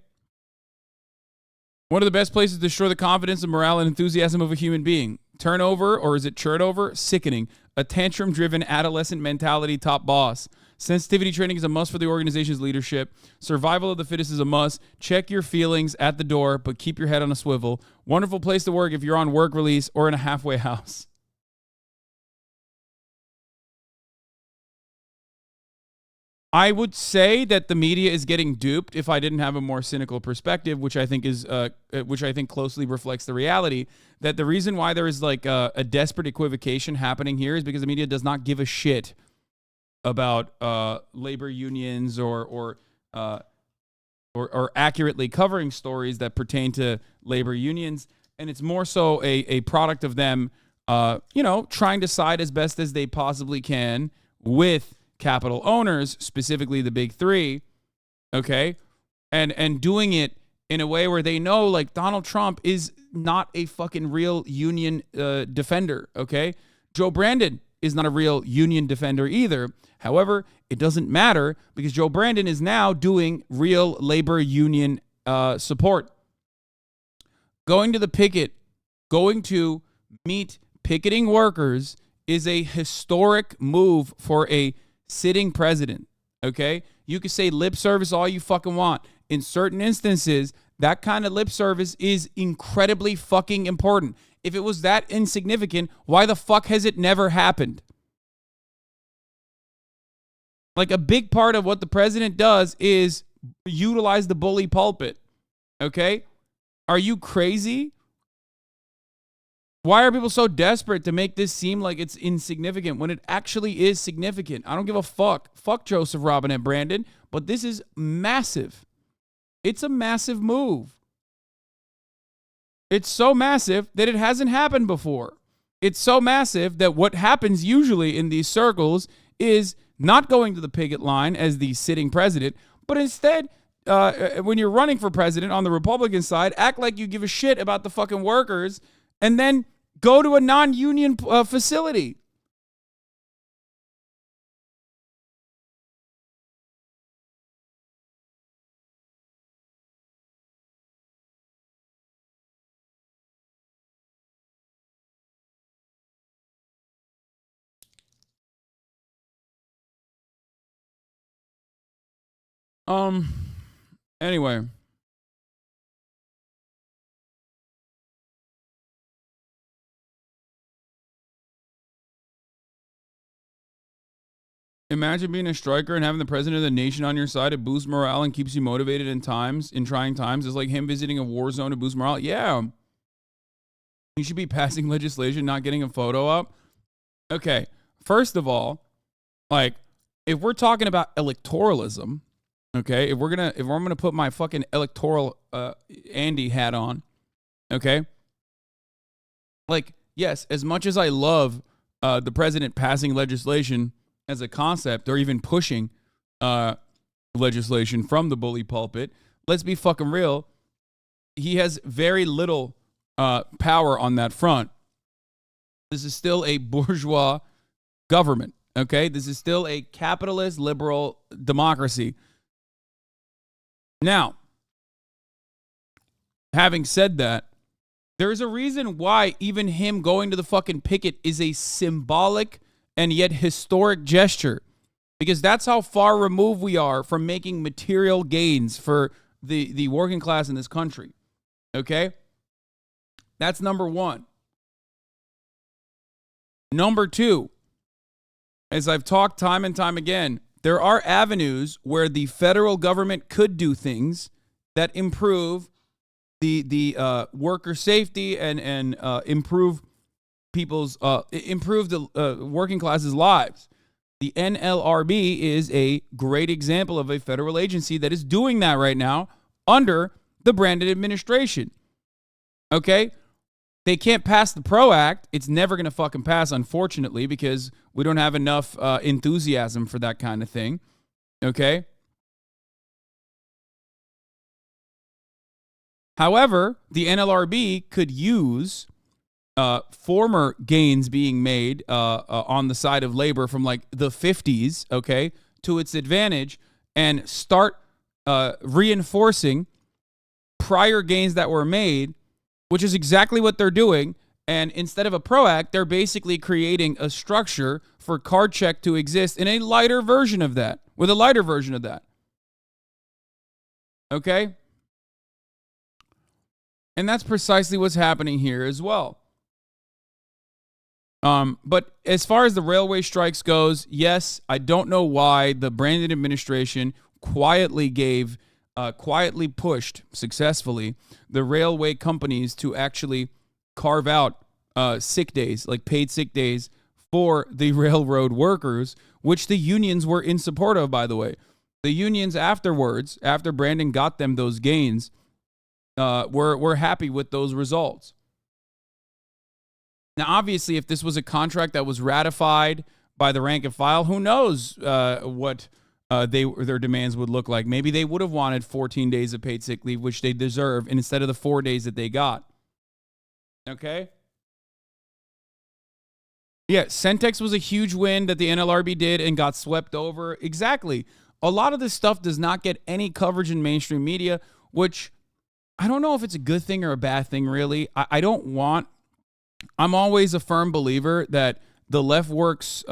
One of the best places to destroy the confidence and morale and enthusiasm of a human being. Turnover, or is it churnover? Sickening. A tantrum-driven adolescent mentality top boss. Sensitivity training is a must for the organization's leadership. Survival of the fittest is a must. Check your feelings at the door, but keep your head on a swivel. Wonderful place to work if you're on work release or in a halfway house. I would say that the media is getting duped if I didn't have a more cynical perspective, which I think closely reflects the reality that the reason why there is like a desperate equivocation happening here is because the media does not give a shit about labor unions or accurately covering stories that pertain to labor unions, and it's more so a product of them, trying to side as best as they possibly can with capital owners, specifically the big three, okay? And doing it in a way where they know, like, Donald Trump is not a fucking real union defender, okay? Joe Brandon is not a real union defender either. However, it doesn't matter because Joe Brandon is now doing real labor union support. Going to the picket, going to meet picketing workers is a historic move for a sitting president, okay? You can say lip service all you fucking want. In certain instances, that kind of lip service is incredibly fucking important. If it was that insignificant, why the fuck has it never happened? Like, a big part of what the president does is utilize the bully pulpit, okay? Are you crazy? Why are people so desperate to make this seem like it's insignificant when it actually is significant? I don't give a fuck. Fuck Joseph Robinette Brandon, but this is massive. It's a massive move. It's so massive that it hasn't happened before. It's so massive that what happens usually in these circles is not going to the picket line as the sitting president, but instead, when you're running for president on the Republican side, act like you give a shit about the fucking workers and then go to a non-union facility. Anyway. Imagine being a striker and having the president of the nation on your side. It boosts morale and keeps you motivated in trying times. It's like him visiting a war zone to boost morale. Yeah. He should be passing legislation, not getting a photo up. Okay. First of all, like, if we're talking about electoralism, okay, if I'm gonna put my fucking electoral Andy hat on, okay, like, yes, as much as I love the president passing legislation as a concept or even pushing legislation from the bully pulpit, let's be fucking real. He has very little power on that front. This is still a bourgeois government, okay? This is still a capitalist liberal democracy. Now, having said that, there is a reason why even him going to the fucking picket is a symbolic and yet historic gesture, because that's how far removed we are from making material gains for the working class in this country, okay? That's number one. Number two, as I've talked time and time again, there are avenues where the federal government could do things that improve the worker safety and improve people's improve the working class's lives. The NLRB is a great example of a federal agency that is doing that right now under the Brandon administration. Okay? They can't pass the PRO Act. It's never going to fucking pass, unfortunately, because we don't have enough enthusiasm for that kind of thing. Okay? However, the NLRB could use former gains being made on the side of labor from like the 50s, okay, to its advantage and start reinforcing prior gains that were made, which is exactly what they're doing. And instead of a PRO Act, they're basically creating a structure for card check to exist in a lighter version of that, with a lighter version of that. Okay? And that's precisely what's happening here as well. But as far as the railway strikes goes, yes, I don't know why the Brandon administration quietly pushed successfully the railway companies to actually carve out sick days, like paid sick days for the railroad workers, which the unions were in support of, by the way. The unions afterwards, after Brandon got them those gains, were happy with those results. Now, obviously, if this was a contract that was ratified by the rank and file, who knows what their demands would look like. Maybe they would have wanted 14 days of paid sick leave, which they deserve, instead of the 4 days that they got. Okay? Yeah, Centex was a huge win that the NLRB did and got swept over. Exactly. A lot of this stuff does not get any coverage in mainstream media, which I don't know if it's a good thing or a bad thing, really. I'm always a firm believer that the left works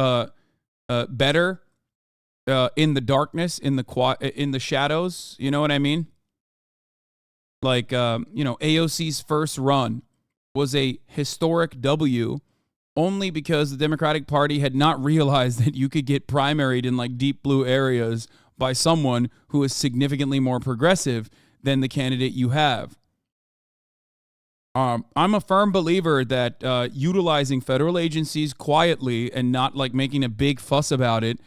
better in the darkness, in the shadows. You know what I mean? Like, AOC's first run was a historic W only because the Democratic Party had not realized that you could get primaried in like deep blue areas by someone who is significantly more progressive than the candidate you have. I'm a firm believer that utilizing federal agencies quietly and not like making a big fuss about it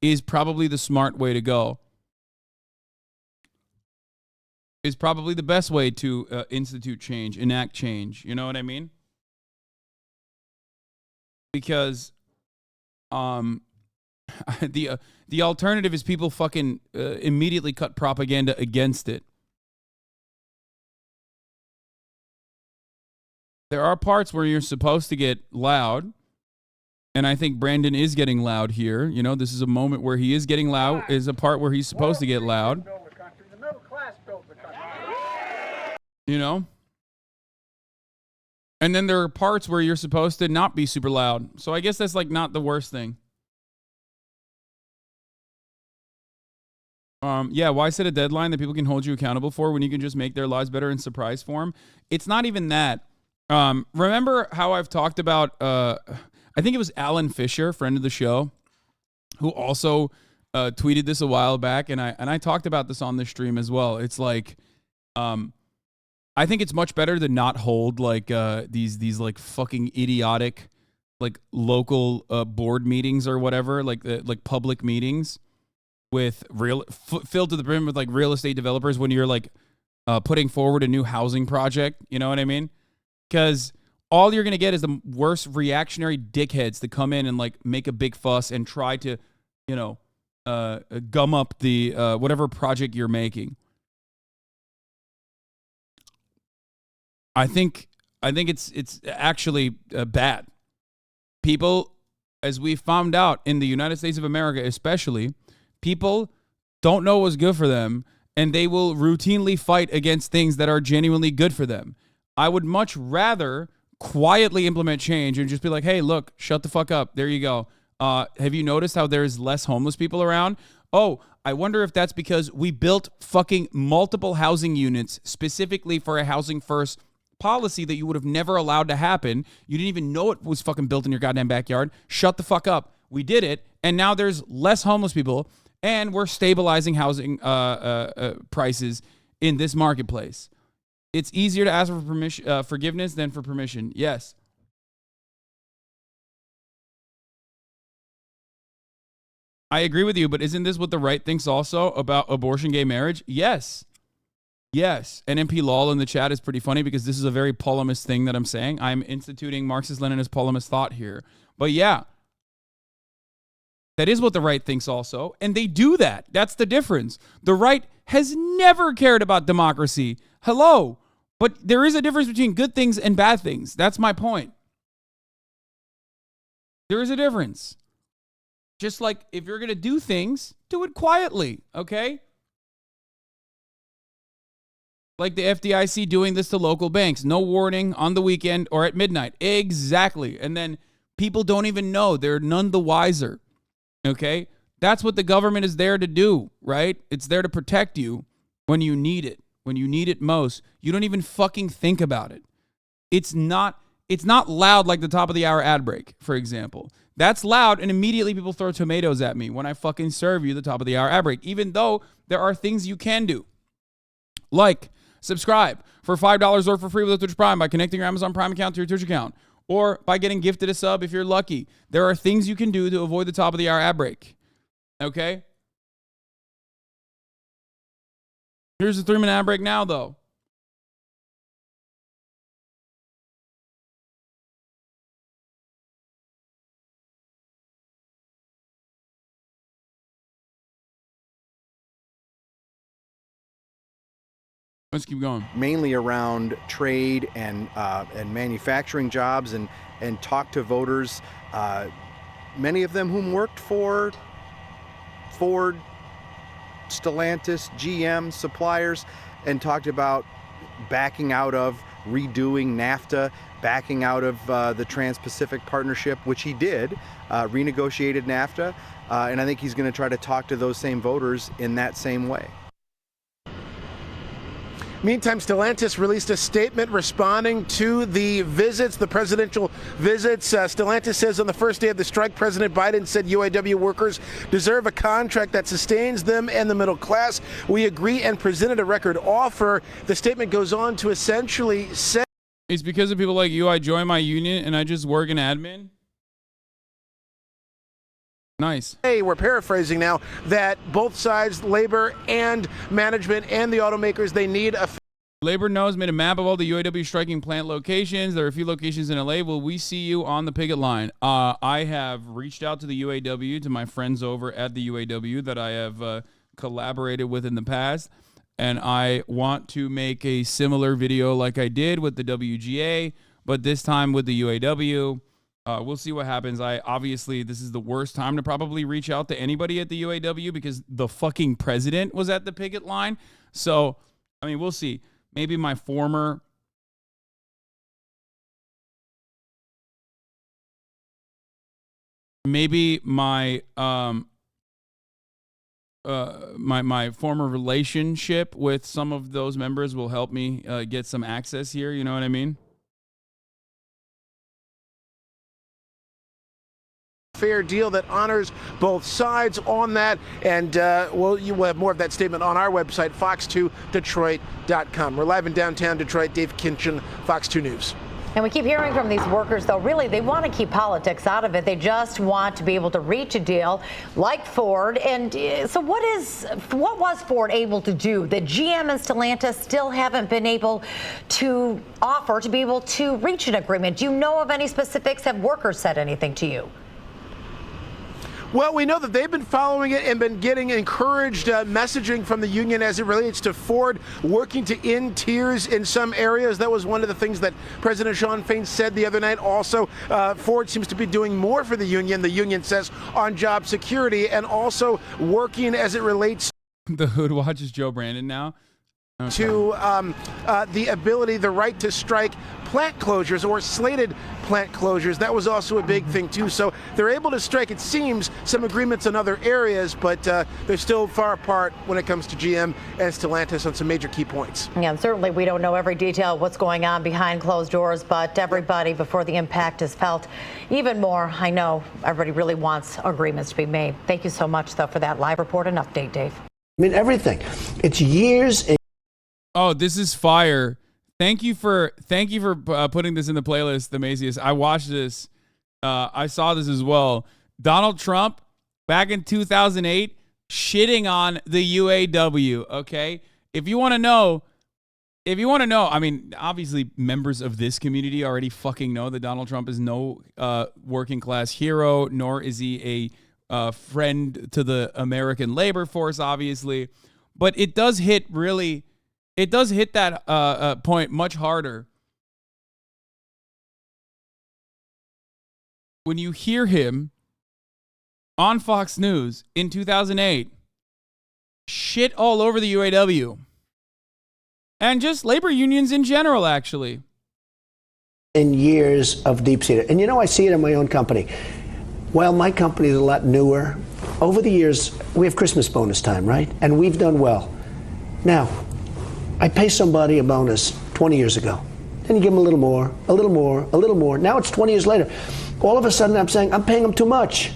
is probably the smart way to go. Is probably the best way to institute change, enact change. You know what I mean? Because the alternative is people fucking immediately cut propaganda against it. There are parts where you're supposed to get loud, and I think Brandon is getting loud here. You know, this is a moment where he is getting loud, is a part where he's supposed to get loud. The middle class built the country. You know? And then there are parts where you're supposed to not be super loud. So I guess that's like not the worst thing. Yeah, why set a deadline that people can hold you accountable for when you can just make their lives better in surprise form? It's not even that. Remember how I've talked about, I think it was Alan Fisher, friend of the show, who also tweeted this a while back, and I talked about this on this stream as well. It's like, I think it's much better to not hold like these like fucking idiotic like local board meetings or whatever, like public meetings with filled to the brim with like real estate developers when you're like putting forward a new housing project. You know what I mean? Because all you're going to get is the worst reactionary dickheads to come in and like make a big fuss and try to, you know, gum up the whatever project you're making. I think it's actually bad. People, as we found out in the United States of America especially, people don't know what's good for them, and they will routinely fight against things that are genuinely good for them. I would much rather quietly implement change and just be like, hey, look, shut the fuck up. There you go. Have you noticed how there's less homeless people around? Oh, I wonder if that's because we built fucking multiple housing units specifically for a housing first policy that you would have never allowed to happen. You didn't even know it was fucking built in your goddamn backyard. Shut the fuck up. We did it, and now there's less homeless people, and we're stabilizing housing prices in this marketplace. It's easier to ask for permission, forgiveness than for permission. Yes. I agree with you, but isn't this what the right thinks also about abortion, gay marriage? Yes. Yes. And MP Lol in the chat is pretty funny because this is a very polemist thing that I'm saying. I'm instituting Marxist-Leninist polemist thought here. But yeah, that is what the right thinks also. And they do that. That's the difference. The right has never cared about democracy. Hello. But there is a difference between good things and bad things. That's my point. There is a difference. Just like if you're going to do things, do it quietly, okay? Like the FDIC doing this to local banks. No warning on the weekend or at midnight. Exactly. And then people don't even know. They're none the wiser, okay? That's what the government is there to do, right? It's there to protect you when you need it. When you need it most. You don't even fucking think about it. It's not loud like the top of the hour ad break, for example. That's loud, and immediately people throw tomatoes at me when I fucking serve you the top of the hour ad break, even though there are things you can do. Like subscribe for $5 or for free with a Twitch Prime by connecting your Amazon Prime account to your Twitch account, or by getting gifted a sub if you're lucky. There are things you can do to avoid the top of the hour ad break. Okay? Here's the 3-minute ad break now, though. Let's keep going. Mainly around trade and manufacturing jobs, and talk to voters, many of them whom worked for Ford, Stellantis, GM, suppliers, and talked about backing out of redoing NAFTA, backing out of the Trans-Pacific Partnership, which he did, renegotiated NAFTA, and I think he's going to try to talk to those same voters in that same way. Meantime, Stellantis released a statement responding to the visits, the presidential visits. Stellantis says on the first day of the strike, President Biden said UAW workers deserve a contract that sustains them and the middle class. We agree, and presented a record offer. The statement goes on to essentially say, it's because of people like you I joined my union and I just work in admin. Nice. Hey, we're paraphrasing now, that both sides, labor and management and the automakers, they need a... Labor knows made a map of all the UAW striking plant locations. There are a few locations in LA. Will we see you on the picket line? I have reached out to the UAW, to my friends over at the UAW that I have collaborated with in the past, and I want to make a similar video like I did with the WGA, but this time with the UAW. We'll see what happens. Obviously, this is the worst time to probably reach out to anybody at the UAW because the fucking president was at the picket line. So, I mean, we'll see. Maybe my former my former relationship with some of those members will help me get some access here. You know what I mean? Fair deal that honors both sides on that, and you will have more of that statement on our website, fox2detroit.com. We're live in downtown Detroit. Dave Kinchin, Fox 2 News. And we keep hearing from these workers, though, really, they want to keep politics out of it. They just want to be able to reach a deal like Ford. And so what was Ford able to do that GM and Stellantis still haven't been able to offer to be able to reach an agreement? Do you know of any specifics? Have workers said anything to you? Well, we know that they've been following it and been getting encouraged messaging from the union as it relates to Ford working to end tiers in some areas. That was one of the things that President Shawn Fein said the other night. Also, Ford seems to be doing more for the union says, on job security, and also working as it relates the hood watches Joe Brandon now. Okay. To the ability, the right to strike plant closures or slated plant closures. That was also a big thing, too. So they're able to strike, it seems, some agreements in other areas, but they're still far apart when it comes to GM and Stellantis on some major key points. Yeah, and certainly we don't know every detail of what's going on behind closed doors, but everybody, before the impact is felt even more, I know everybody really wants agreements to be made. Thank you so much, though, for that live report and update, Dave. I mean, everything. It's years and oh, this is fire. Thank you for putting this in the playlist, the Maziest. I watched this. I saw this as well. Donald Trump, back in 2008, shitting on the UAW, okay? If you want to know, I mean, obviously members of this community already fucking know that Donald Trump is no working class hero, nor is he a friend to the American labor force, obviously. But it does hit really... It does hit that point much harder when you hear him on Fox News in 2008 shit all over the UAW and just labor unions in general, actually. In years of deep-seated. And I see it in my own company. While my company is a lot newer, over the years, we have Christmas bonus time, right? And we've done well. Now, I pay somebody a bonus 20 years ago. Then you give them a little more, a little more, a little more. Now it's 20 years later. All of a sudden I'm saying, I'm paying them too much.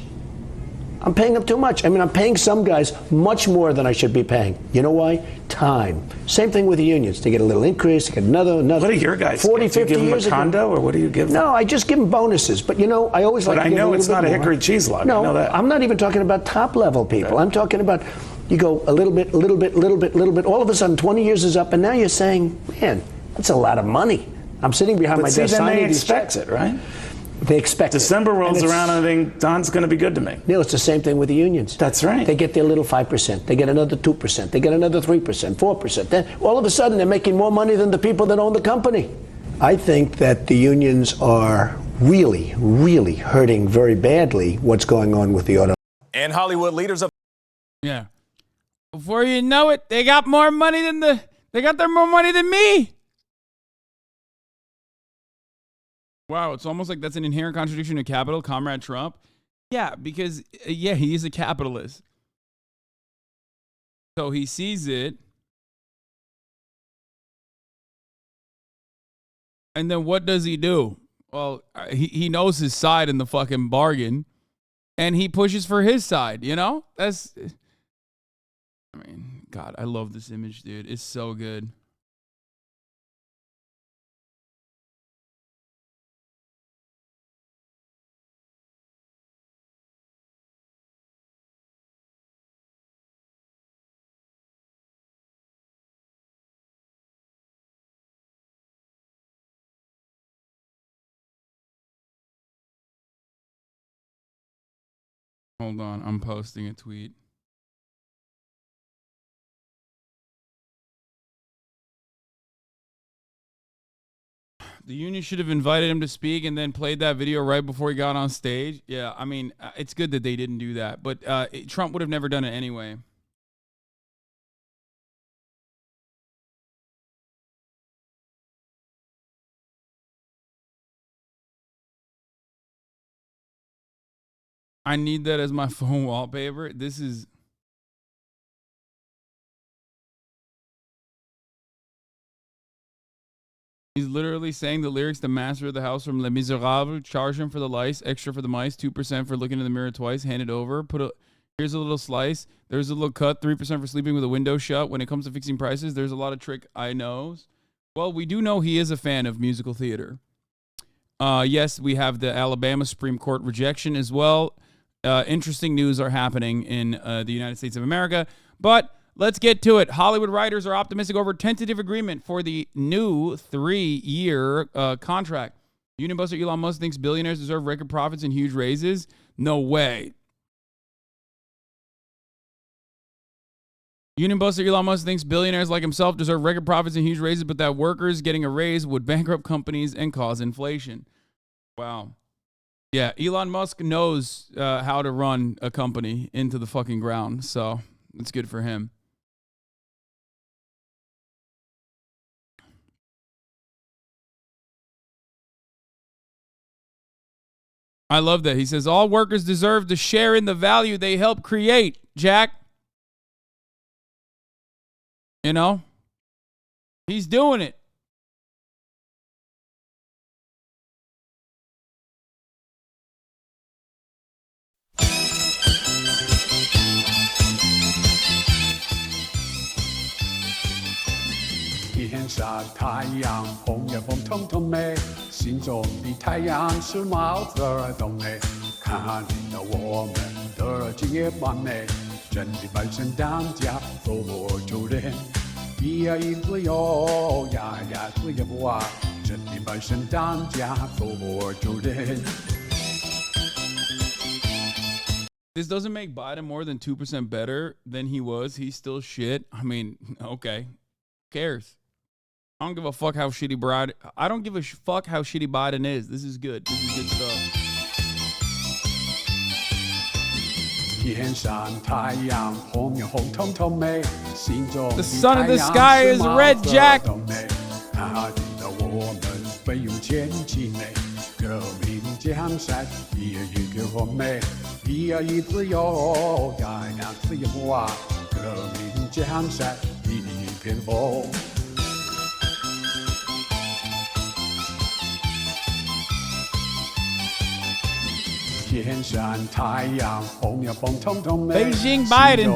I'm paying them too much. I mean, I'm paying some guys much more than I should be paying. You know why? Time. Same thing with the unions. They get a little increase, they get another. What do your guys 40, get? Do you 50 give them years a condo, or what do you give them? No, I just give them bonuses. But I always like to give them a little bit more. But I know it's not a hickory cheese log. No, I know that. I'm not even talking about top level people. Okay. I'm talking about you go a little bit, a little bit, a little bit, a little bit. All of a sudden, 20 years is up, and now you're saying, man, that's a lot of money. I'm sitting behind my desk signing these checks. They expect it, right? They expect December rolls around and I think Don's going to be good to me. Neil, it's the same thing with the unions. That's right. They get their little 5%. They get another 2%. They get another 3%, 4%. Then all of a sudden they're making more money than the people that own the company. I think that the unions are really, really hurting very badly what's going on with the auto. And Hollywood leaders of... Yeah. Before you know it, they got more money than more money than me. Wow, it's almost like that's an inherent contradiction to capital, Comrade Trump. Yeah, because, he is a capitalist. So he sees it. And then what does he do? Well, he knows his side in the fucking bargain. And he pushes for his side, God, I love this image, dude. It's so good. Hold on, I'm posting a tweet. The union should have invited him to speak and then played that video right before he got on stage. Yeah, I mean, it's good that they didn't do that, but Trump would have never done it anyway. I need that as my phone wallpaper. This is... He's literally saying the lyrics to Master of the House from Les Miserables. Charge him for the lice, extra for the mice, 2% for looking in the mirror twice, hand it over, here's a little slice, there's a little cut, 3% for sleeping with a window shut. When it comes to fixing prices, there's a lot of trick I knows. Well, we do know he is a fan of musical theater. Yes, we have the Alabama Supreme Court rejection as well. Interesting news are happening in the United States of America, but let's get to it. Hollywood writers are optimistic over tentative agreement for the new 3-year contract. Union buster Elon Musk thinks billionaires deserve record profits and huge raises. No way. Union buster Elon Musk thinks billionaires like himself deserve record profits and huge raises, but that workers getting a raise would bankrupt companies and cause inflation. Wow. Yeah, Elon Musk knows how to run a company into the fucking ground, so it's good for him. I love that. He says, all workers deserve to share in the value they help create, Jack. You know? He's doing it. This doesn't make Biden more than 2% better than he was. He's still shit. I mean, okay. Who cares? I don't give a fuck how shitty Biden is. This is good. This is good stuff. The sun in the sky is red, Jack. Beijing Biden.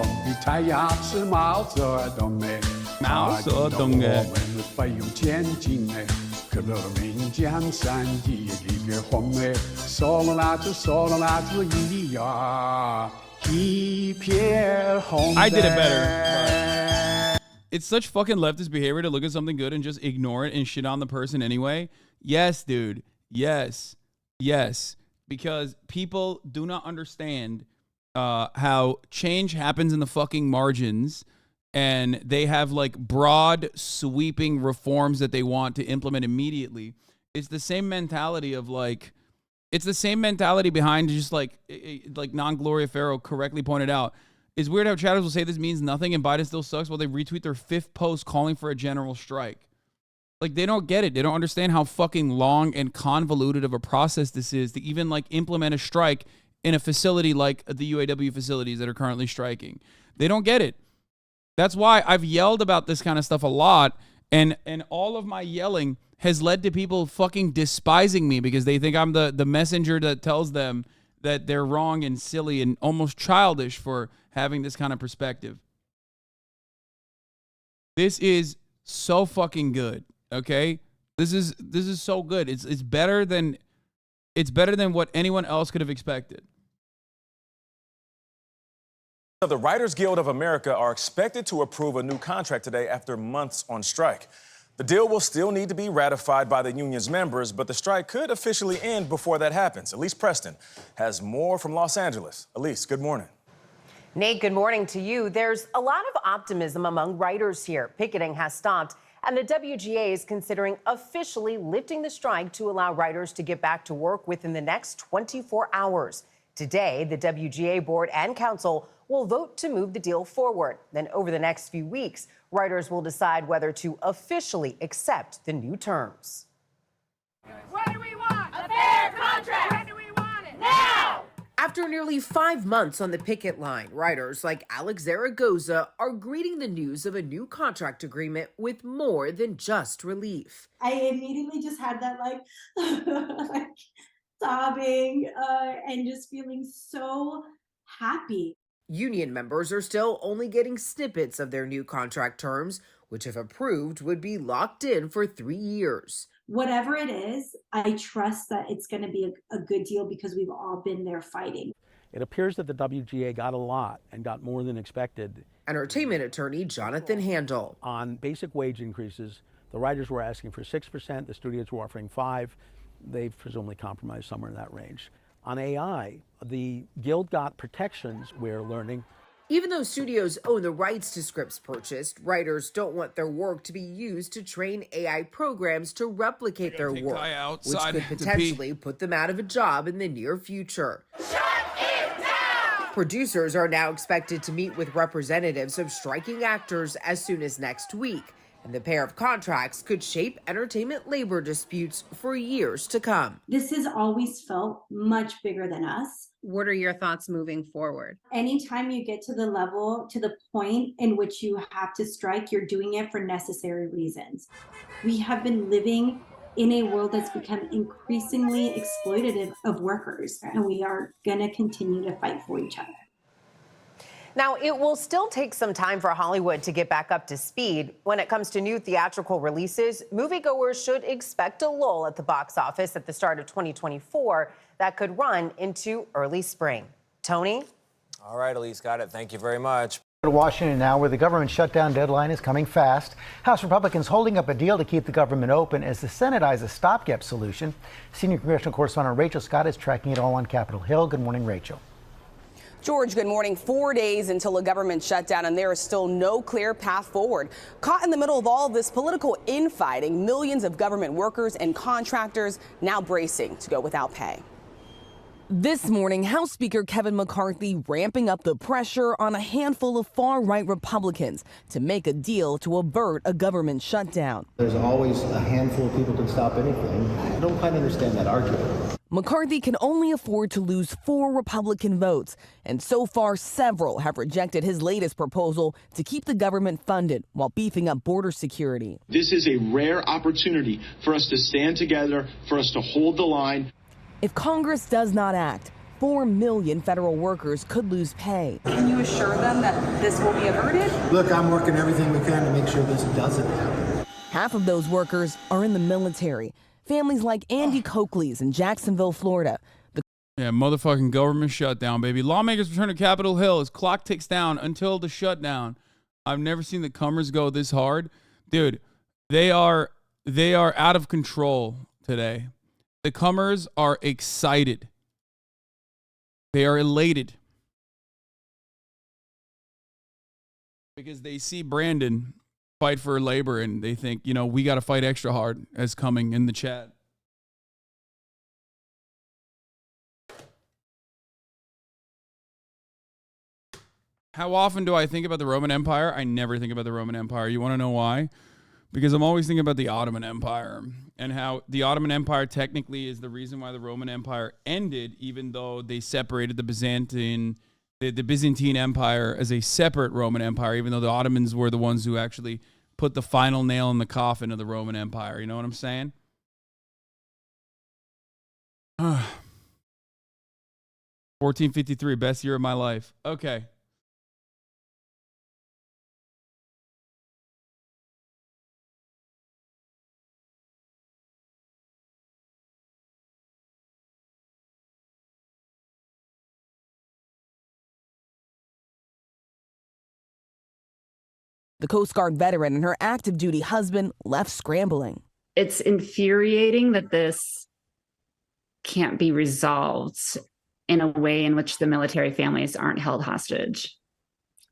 I did it better. It's such fucking leftist behavior to look at something good and just ignore it and shit on the person anyway. Yes, dude. Yes. Yes. Because people do not understand how change happens in the fucking margins, and they have like broad sweeping reforms that they want to implement immediately. It's the same mentality of like, it's the same mentality behind just like Non-Gloria Farrow correctly pointed out. It's weird how chatters will say this means nothing and Biden still sucks while they retweet their 5th post calling for a general strike. Like, they don't get it. They don't understand how fucking long and convoluted of a process this is to even like implement a strike in a facility like the UAW facilities that are currently striking. They don't get it. That's why I've yelled about this kind of stuff a lot, and all of my yelling has led to people fucking despising me because they think I'm the messenger that tells them that they're wrong and silly and almost childish for having this kind of perspective. This is so fucking good. Okay, this is so good. It's better than what anyone else could have expected. The Writers Guild of America are expected to approve a new contract today after months on strike. The deal will still need to be ratified by the union's members, but the strike could officially end before that happens. Elise Preston has more from Los Angeles. Elise, good morning. Nate, good morning to you. There's a lot of optimism among writers here. Picketing has stopped, and the WGA is considering officially lifting the strike to allow writers to get back to work within the next 24 hours. Today, the WGA board and council will vote to move the deal forward. Then over the next few weeks, writers will decide whether to officially accept the new terms. What do we want? A fair contract! When do we want it? Now! After nearly 5 months on the picket line, writers like Alex Zaragoza are greeting the news of a new contract agreement with more than just relief. I immediately just had that like sobbing and just feeling so happy. Union members are still only getting snippets of their new contract terms, which if approved would be locked in for 3 years. Whatever it is, I trust that it's going to be a good deal because we've all been there fighting. It appears that the WGA got a lot and got more than expected. Entertainment attorney Jonathan Handel. On basic wage increases, the writers were asking for 6%, the studios were offering 5%. They've presumably compromised somewhere in that range. On AI, the Guild got protections, we're learning. Even though studios own the rights to scripts purchased, writers don't want their work to be used to train AI programs to replicate their work, which could potentially put them out of a job in the near future. Shut it down! Producers are now expected to meet with representatives of striking actors as soon as next week, and the pair of contracts could shape entertainment labor disputes for years to come. This has always felt much bigger than us. What are your thoughts moving forward? Anytime you get to the point in which you have to strike, you're doing it for necessary reasons. We have been living in a world that's become increasingly exploitative of workers, and we are going to continue to fight for each other. Now, it will still take some time for Hollywood to get back up to speed. When it comes to new theatrical releases, moviegoers should expect a lull at the box office at the start of 2024 that could run into early spring. Tony? All right, Elise, got it. Thank you very much. To Washington now, where the government shutdown deadline is coming fast. House Republicans holding up a deal to keep the government open as the Senate eyes a stopgap solution. Senior congressional correspondent Rachel Scott is tracking it all on Capitol Hill. Good morning, Rachel. George, good morning. 4 days until a government shutdown, and there is still no clear path forward. Caught in the middle of all this political infighting, millions of government workers and contractors now bracing to go without pay. This morning, House Speaker Kevin McCarthy ramping up the pressure on a handful of far-right Republicans to make a deal to avert a government shutdown. There's always a handful of people who can stop anything. I don't quite understand that argument. McCarthy can only afford to lose 4 Republican votes, and so far several have rejected his latest proposal to keep the government funded while beefing up border security. This is a rare opportunity for us to stand together, for us to hold the line. If Congress does not act, 4 million federal workers could lose pay. Can you assure them that this will be averted? Look, I'm working everything we can to make sure this doesn't happen. Half of those workers are in the military. Families like Andy Coakley's in Jacksonville, Florida. Yeah, motherfucking government shutdown, baby. Lawmakers return to Capitol Hill as clock ticks down until the shutdown. I've never seen the Cummers go this hard. Dude, they are out of control today. The Cummers are excited. They are elated. Because they see Brandon fight for labor and they think, you know, we got to fight extra hard as coming in the chat. How often do I think about the Roman Empire? I never think about the Roman Empire. You want to know why? Because I'm always thinking about the Ottoman Empire and how the Ottoman Empire technically is the reason why the Roman Empire ended, even though they separated the Byzantine Empire as a separate Roman Empire, even though the Ottomans were the ones who actually put the final nail in the coffin of the Roman Empire. You know what I'm saying? 1453, best year of my life. Okay. The Coast Guard veteran and her active duty husband left scrambling. It's infuriating that this can't be resolved in a way in which the military families aren't held hostage.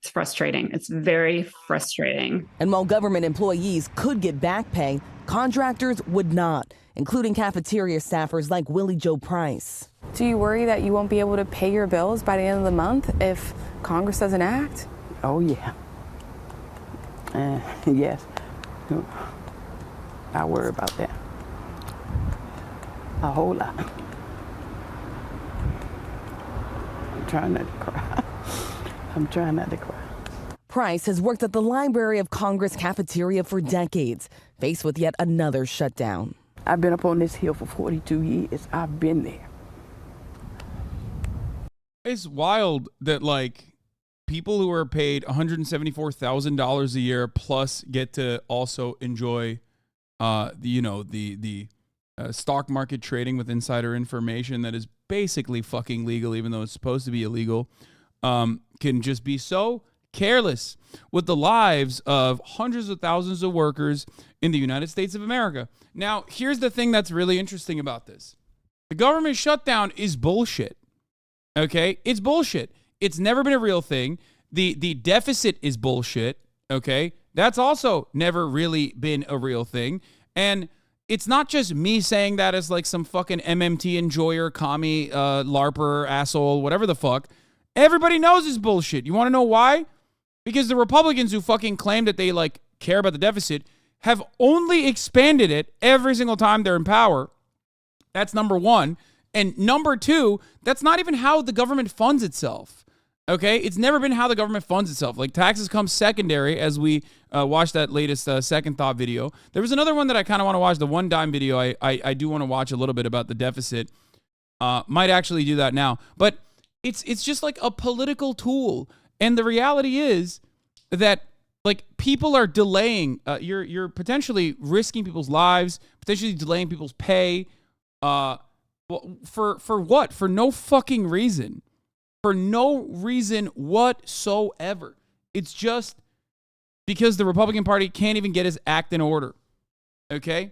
It's frustrating. It's very frustrating. And while government employees could get back pay, contractors would not, including cafeteria staffers like Willie Joe Price. Do you worry that you won't be able to pay your bills by the end of the month if Congress doesn't act? Oh, yeah. Yes. I worry about that. A whole lot. I'm trying not to cry. I'm trying not to cry. Price has worked at the Library of Congress cafeteria for decades, faced with yet another shutdown. I've been up on this hill for 42 years. I've been there. It's wild that, like, people who are paid $174,000 a year plus get to also enjoy, the stock market trading with insider information that is basically fucking legal, even though it's supposed to be illegal, can just be so careless with the lives of hundreds of thousands of workers in the United States of America. Now, here's the thing that's really interesting about this. The government shutdown is bullshit. Okay? It's bullshit. It's never been a real thing. The deficit is bullshit, okay? That's also never really been a real thing. And it's not just me saying that as like some fucking MMT enjoyer, commie, LARPer, asshole, whatever the fuck. Everybody knows it's bullshit. You want to know why? Because the Republicans who fucking claim that they like care about the deficit have only expanded it every single time they're in power. That's number one. And number two, that's not even how the government funds itself. Okay? It's never been how the government funds itself. Like, taxes come secondary, as we watched that latest Second Thought video. There was another one that I kind of want to watch, the One Dime video. I do want to watch a little bit about the deficit. Might actually do that now. But it's just like a political tool. And the reality is that, like, people are delaying. You're potentially risking people's lives, potentially delaying people's pay. For what? For no fucking reason. For no reason whatsoever. It's just because the Republican Party can't even get its act in order. Okay?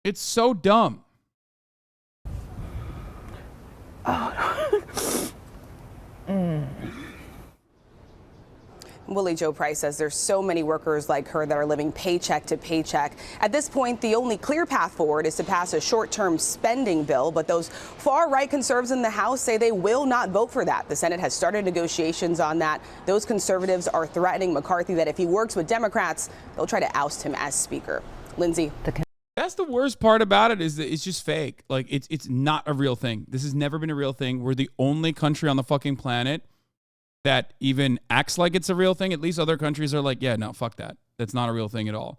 It's so dumb. Willie Joe Price says there's so many workers like her that are living paycheck to paycheck. At this point, the only clear path forward is to pass a short-term spending bill, but those far-right conservatives in the House say they will not vote for that. The Senate has started negotiations on that. Those conservatives are threatening McCarthy that if he works with Democrats, they'll try to oust him as Speaker. Lindsay. That's the worst part about it, is that it's just fake. Like, it's not a real thing. This has never been a real thing. We're the only country on the fucking planet that even acts like it's a real thing. At least other countries are like, yeah, no, fuck that. That's not a real thing at all.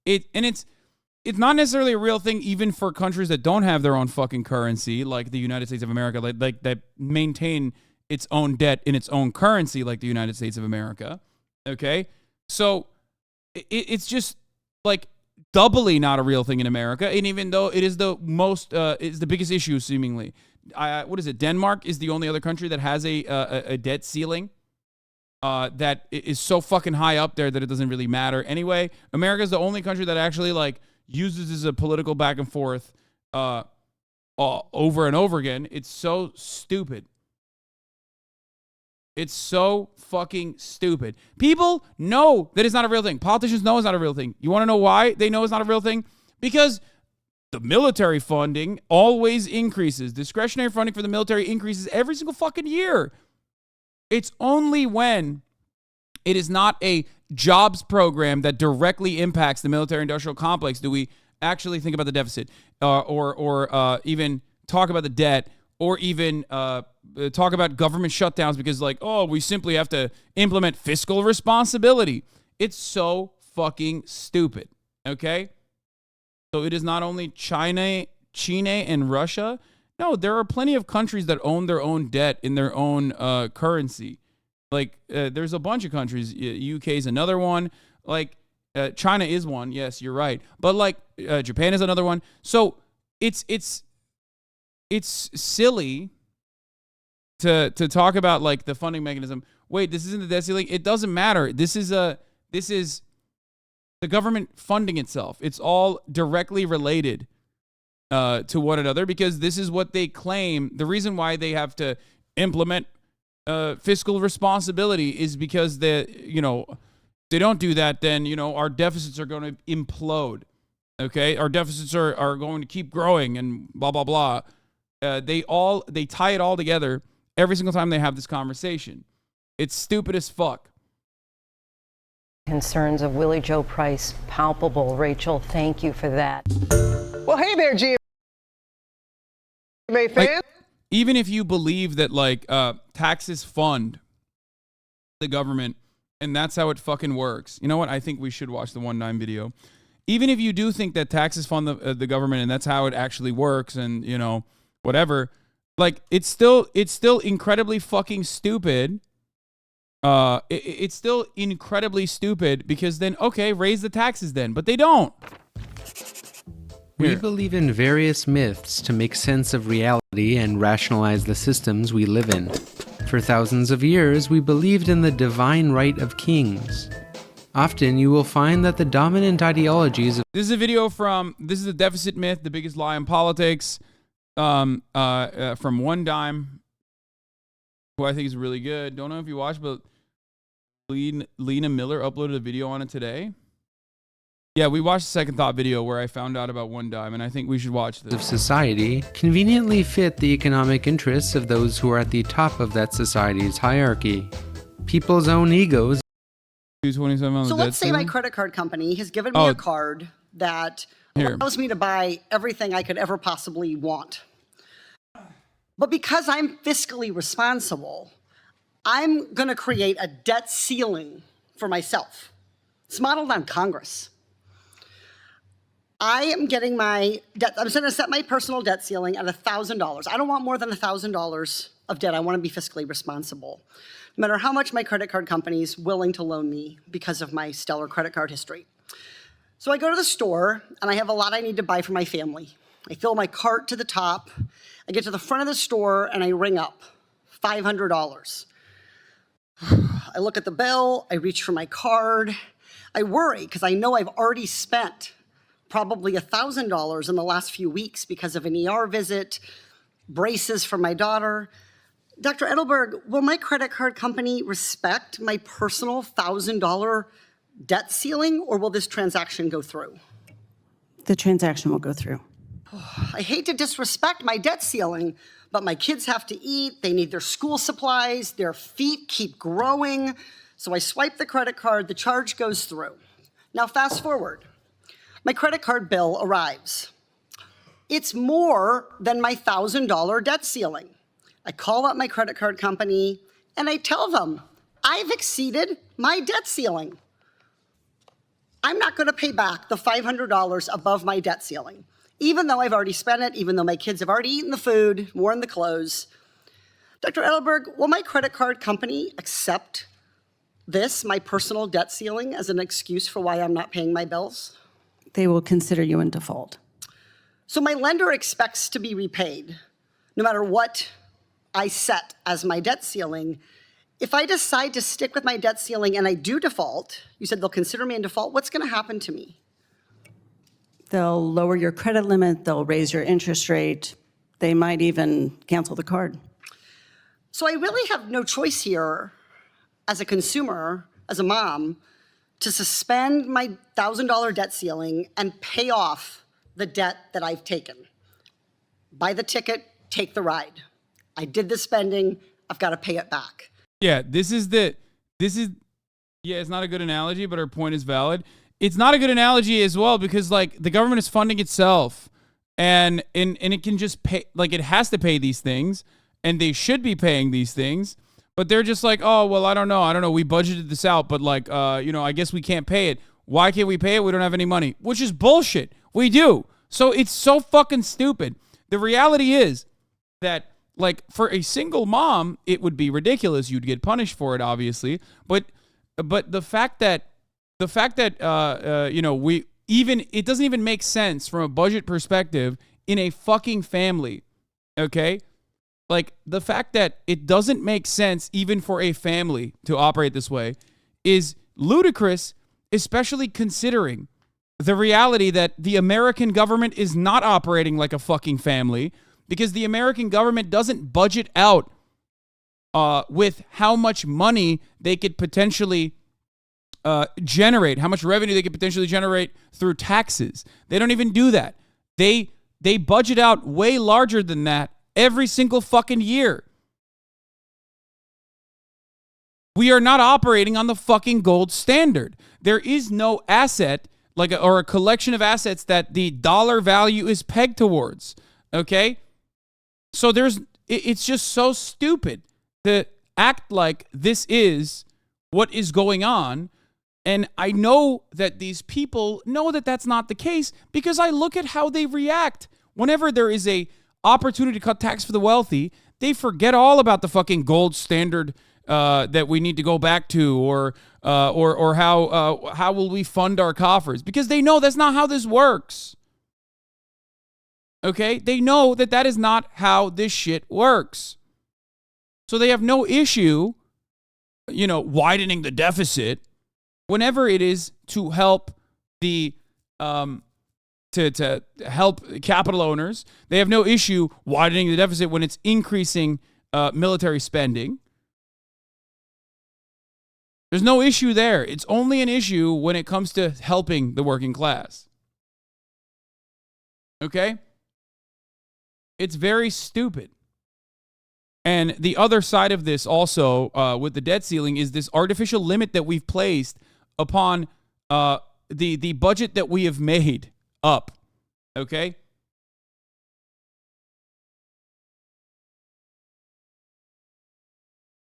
It's not necessarily a real thing even for countries that don't have their own fucking currency, like the United States of America, like that maintain its own debt in its own currency, like the United States of America. Okay? So it's just like doubly not a real thing in America, and even though it is the most, it's the biggest issue seemingly. What is it? Denmark is the only other country that has a debt ceiling that is so fucking high up there that it doesn't really matter. Anyway, America is the only country that actually like uses as a political back and forth over and over again. It's so stupid. It's so fucking stupid. People know that it's not a real thing. Politicians know it's not a real thing. You want to know why they know it's not a real thing? Because the military funding always increases. Discretionary funding for the military increases every single fucking year. It's only when it is not a jobs program that directly impacts the military-industrial complex do we actually think about the deficit or even talk about the debt or even talk about government shutdowns because, like, oh, we simply have to implement fiscal responsibility. It's so fucking stupid, okay? So it is not only China and Russia. No, there are plenty of countries that own their own debt in their own currency. Like, there's a bunch of countries. UK is another one. Like, China is one. Yes, you're right. But, like, Japan is another one. So it's silly to talk about like the funding mechanism. Wait, this isn't the debt ceiling. It doesn't matter. This is the government funding itself. It's all directly related to one another because this is what they claim. The reason why they have to implement fiscal responsibility is because they don't do that, then our deficits are going to implode. Okay, our deficits are going to keep growing and blah blah blah. They tie it all together every single time they have this conversation. It's stupid as fuck. Concerns of Willie Joe Price palpable. Rachel, thank you for that. Well, hey there, GMA fans. Like, even if you believe that like taxes fund the government and that's how it fucking works. You know what? I think we should watch the 1-9 video. Even if you do think that taxes fund the government and that's how it actually works and whatever, like it's still incredibly fucking stupid. It's still incredibly stupid because then raise the taxes then, but they don't. We believe in various myths to make sense of reality and rationalize the systems we live in. For thousands of years, we believed in the divine right of kings. Often you will find that the dominant ideologies of This is a deficit myth, the biggest lie in politics. From One Dime, who I think is really good. Don't know if you watched, but Lena Miller uploaded a video on it today. Yeah, we watched the Second Thought video where I found out about One Dime, and I think we should watch this. Of society conveniently fit the economic interests of those who are at the top of that society's hierarchy. People's own egos. So let's say my credit card company has given me a card that allows me to buy everything I could ever possibly want. But because I'm fiscally responsible, I'm going to create a debt ceiling for myself. It's modeled on Congress. I am getting my debt. I'm going to set my personal debt ceiling at $1,000. I don't want more than $1,000 of debt. I want to be fiscally responsible, no matter how much my credit card company is willing to loan me because of my stellar credit card history. So I go to the store, and I have a lot I need to buy for my family. I fill my cart to the top. I get to the front of the store, and I ring up $500. I look at the bill. I reach for my card. I worry because I know I've already spent probably $1,000 in the last few weeks because of an ER visit, braces for my daughter. Dr. Edelberg, will my credit card company respect my personal $1,000 debt ceiling, or will this transaction go through? The transaction will go through. I hate to disrespect my debt ceiling, but my kids have to eat, they need their school supplies, their feet keep growing. So I swipe the credit card, the charge goes through. Now fast forward. My credit card bill arrives. It's more than my $1,000 debt ceiling. I call up my credit card company and I tell them, I've exceeded my debt ceiling. I'm not going to pay back the $500 above my debt ceiling, even though I've already spent it, even though my kids have already eaten the food, worn the clothes. Dr. Edelberg, will my credit card company accept this, my personal debt ceiling, as an excuse for why I'm not paying my bills? They will consider you in default. So my lender expects to be repaid, no matter what I set as my debt ceiling. If I decide to stick with my debt ceiling and I do default, you said they'll consider me in default, what's going to happen to me? They'll lower your credit limit, they'll raise your interest rate, they might even cancel the card. So I really have no choice here as a consumer, as a mom, to suspend my $1,000 debt ceiling and pay off the debt that I've taken. Buy the ticket, take the ride. I did the spending, I've got to pay it back. Yeah, it's not a good analogy, but her point is valid. It's not a good analogy as well because like the government is funding itself and it can just pay, like it has to pay these things and they should be paying these things, but they're just like, oh, well, I don't know. We budgeted this out, but like, I guess we can't pay it. Why can't we pay it? We don't have any money, which is bullshit. We do. So it's so fucking stupid. The reality is that like for a single mom, it would be ridiculous. You'd get punished for it, obviously. But the fact that it doesn't even make sense from a budget perspective in a fucking family. Okay, like the fact that it doesn't make sense even for a family to operate this way is ludicrous, especially considering the reality that the American government is not operating like a fucking family. Because the American government doesn't budget out with how much money they could potentially generate, how much revenue they could potentially generate through taxes. They don't even do that. They budget out way larger than that every single fucking year. We are not operating on the fucking gold standard. There is no asset or a collection of assets that the dollar value is pegged towards. Okay? So it's just so stupid to act like this is what is going on. And I know that these people know that that's not the case because I look at how they react. Whenever there is a opportunity to cut tax for the wealthy, they forget all about the fucking gold standard that we need to go back to or how will we fund our coffers? Because they know that's not how this works. Okay? They know that that is not how this shit works. So they have no issue, widening the deficit whenever it is to help the, to help capital owners. They have no issue widening the deficit when it's increasing military spending. There's no issue there. It's only an issue when it comes to helping the working class. Okay? It's very stupid. And the other side of this also with the debt ceiling is this artificial limit that we've placed upon the budget that we have made up. Okay?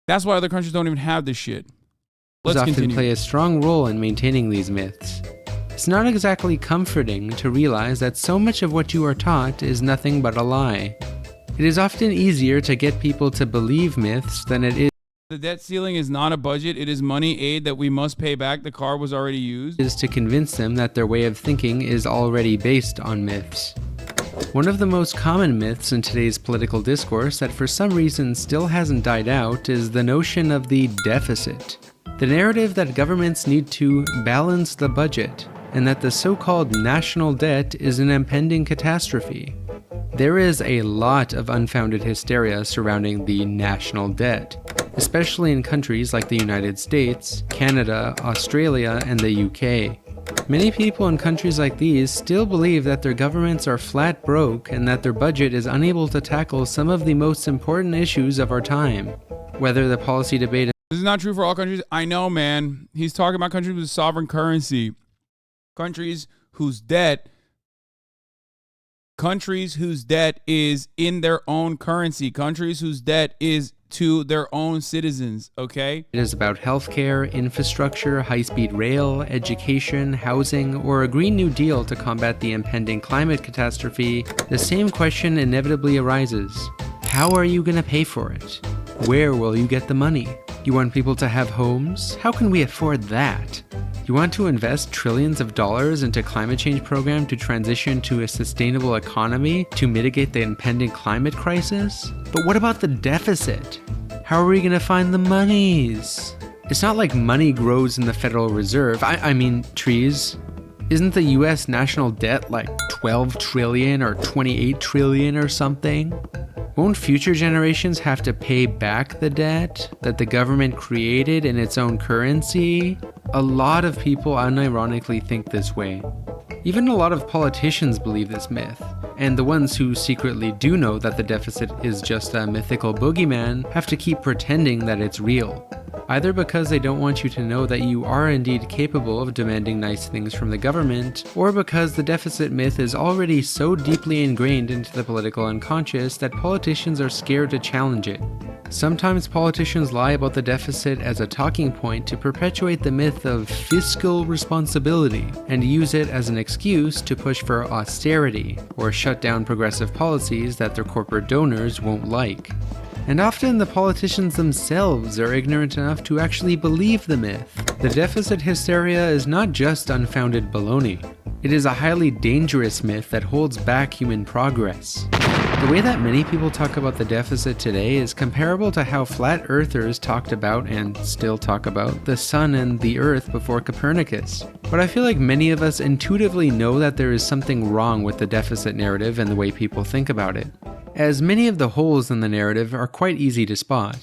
That's why other countries don't even have this shit. Let's often continue. Play a strong role in maintaining these myths. It's not exactly comforting to realize that so much of what you are taught is nothing but a lie. It is often easier to get people to believe myths than it is. The debt ceiling is not a budget. It is money aid that we must pay back. The car was already used. Is to convince them that their way of thinking is already based on myths. One of the most common myths in today's political discourse that for some reason still hasn't died out is the notion of the deficit. The narrative that governments need to balance the budget and that the so-called national debt is an impending catastrophe. There is a lot of unfounded hysteria surrounding the national debt, especially in countries like the United States, Canada, Australia, and the UK. Many people in countries like these still believe that their governments are flat broke and that their budget is unable to tackle some of the most important issues of our time. Whether the policy debate This is not true for all countries. I know, man. He's talking about countries with sovereign currency. Countries whose debt is in their own currency. Countries whose debt is to their own citizens, okay? It is about healthcare, infrastructure, high-speed rail, education, housing, or a Green New Deal to combat the impending climate catastrophe. The same question inevitably arises. How are you going to pay for it? Where will you get the money? You want people to have homes? How can we afford that? You want to invest trillions of dollars into climate change program to transition to a sustainable economy to mitigate the impending climate crisis? But what about the deficit? How are we going to find the monies? It's not like money grows in the Federal Reserve. I mean, trees. Isn't the US national debt like 12 trillion or 28 trillion or something? Won't future generations have to pay back the debt that the government created in its own currency? A lot of people unironically think this way. Even a lot of politicians believe this myth, and the ones who secretly do know that the deficit is just a mythical boogeyman have to keep pretending that it's real. Either because they don't want you to know that you are indeed capable of demanding nice things from the government, or because the deficit myth is already so deeply ingrained into the political unconscious that politicians are scared to challenge it. Sometimes politicians lie about the deficit as a talking point to perpetuate the myth of fiscal responsibility and use it as an excuse to push for austerity or shut down progressive policies that their corporate donors won't like. And often the politicians themselves are ignorant enough to actually believe the myth. The deficit hysteria is not just unfounded baloney. It is a highly dangerous myth that holds back human progress. The way that many people talk about the deficit today is comparable to how flat earthers talked about and still talk about the sun and the earth before Copernicus. But I feel like many of us intuitively know that there is something wrong with the deficit narrative and the way people think about it, as many of the holes in the narrative are quite easy to spot.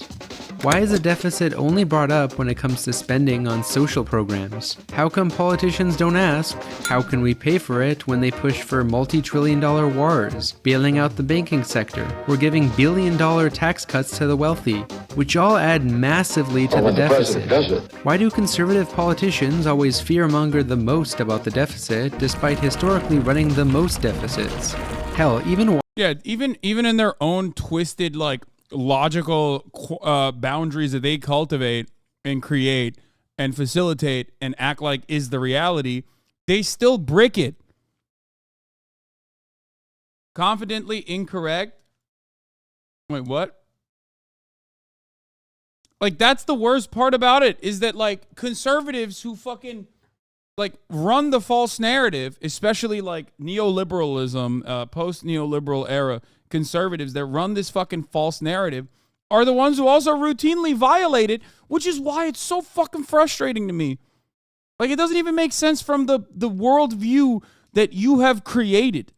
Why is a deficit only brought up when it comes to spending on social programs? How come politicians don't ask, how can we pay for it, when they push for multi-trillion-dollar wars, bailing out the banking sector, or giving billion-dollar tax cuts to the wealthy, which all add massively to the deficit? Why do conservative politicians always fearmonger the most about the deficit, despite historically running the most deficits? Hell, even in their own twisted, like, logical boundaries that they cultivate and create and facilitate and act like is the reality, they still brick it. Confidently incorrect. Wait, what? Like, that's the worst part about it, is that, like, conservatives who fucking, like, run the false narrative, especially, like, neoliberalism, post-neoliberal era conservatives that run this fucking false narrative, are the ones who also routinely violate it, which is why it's so fucking frustrating to me. Like, it doesn't even make sense from the worldview that you have created.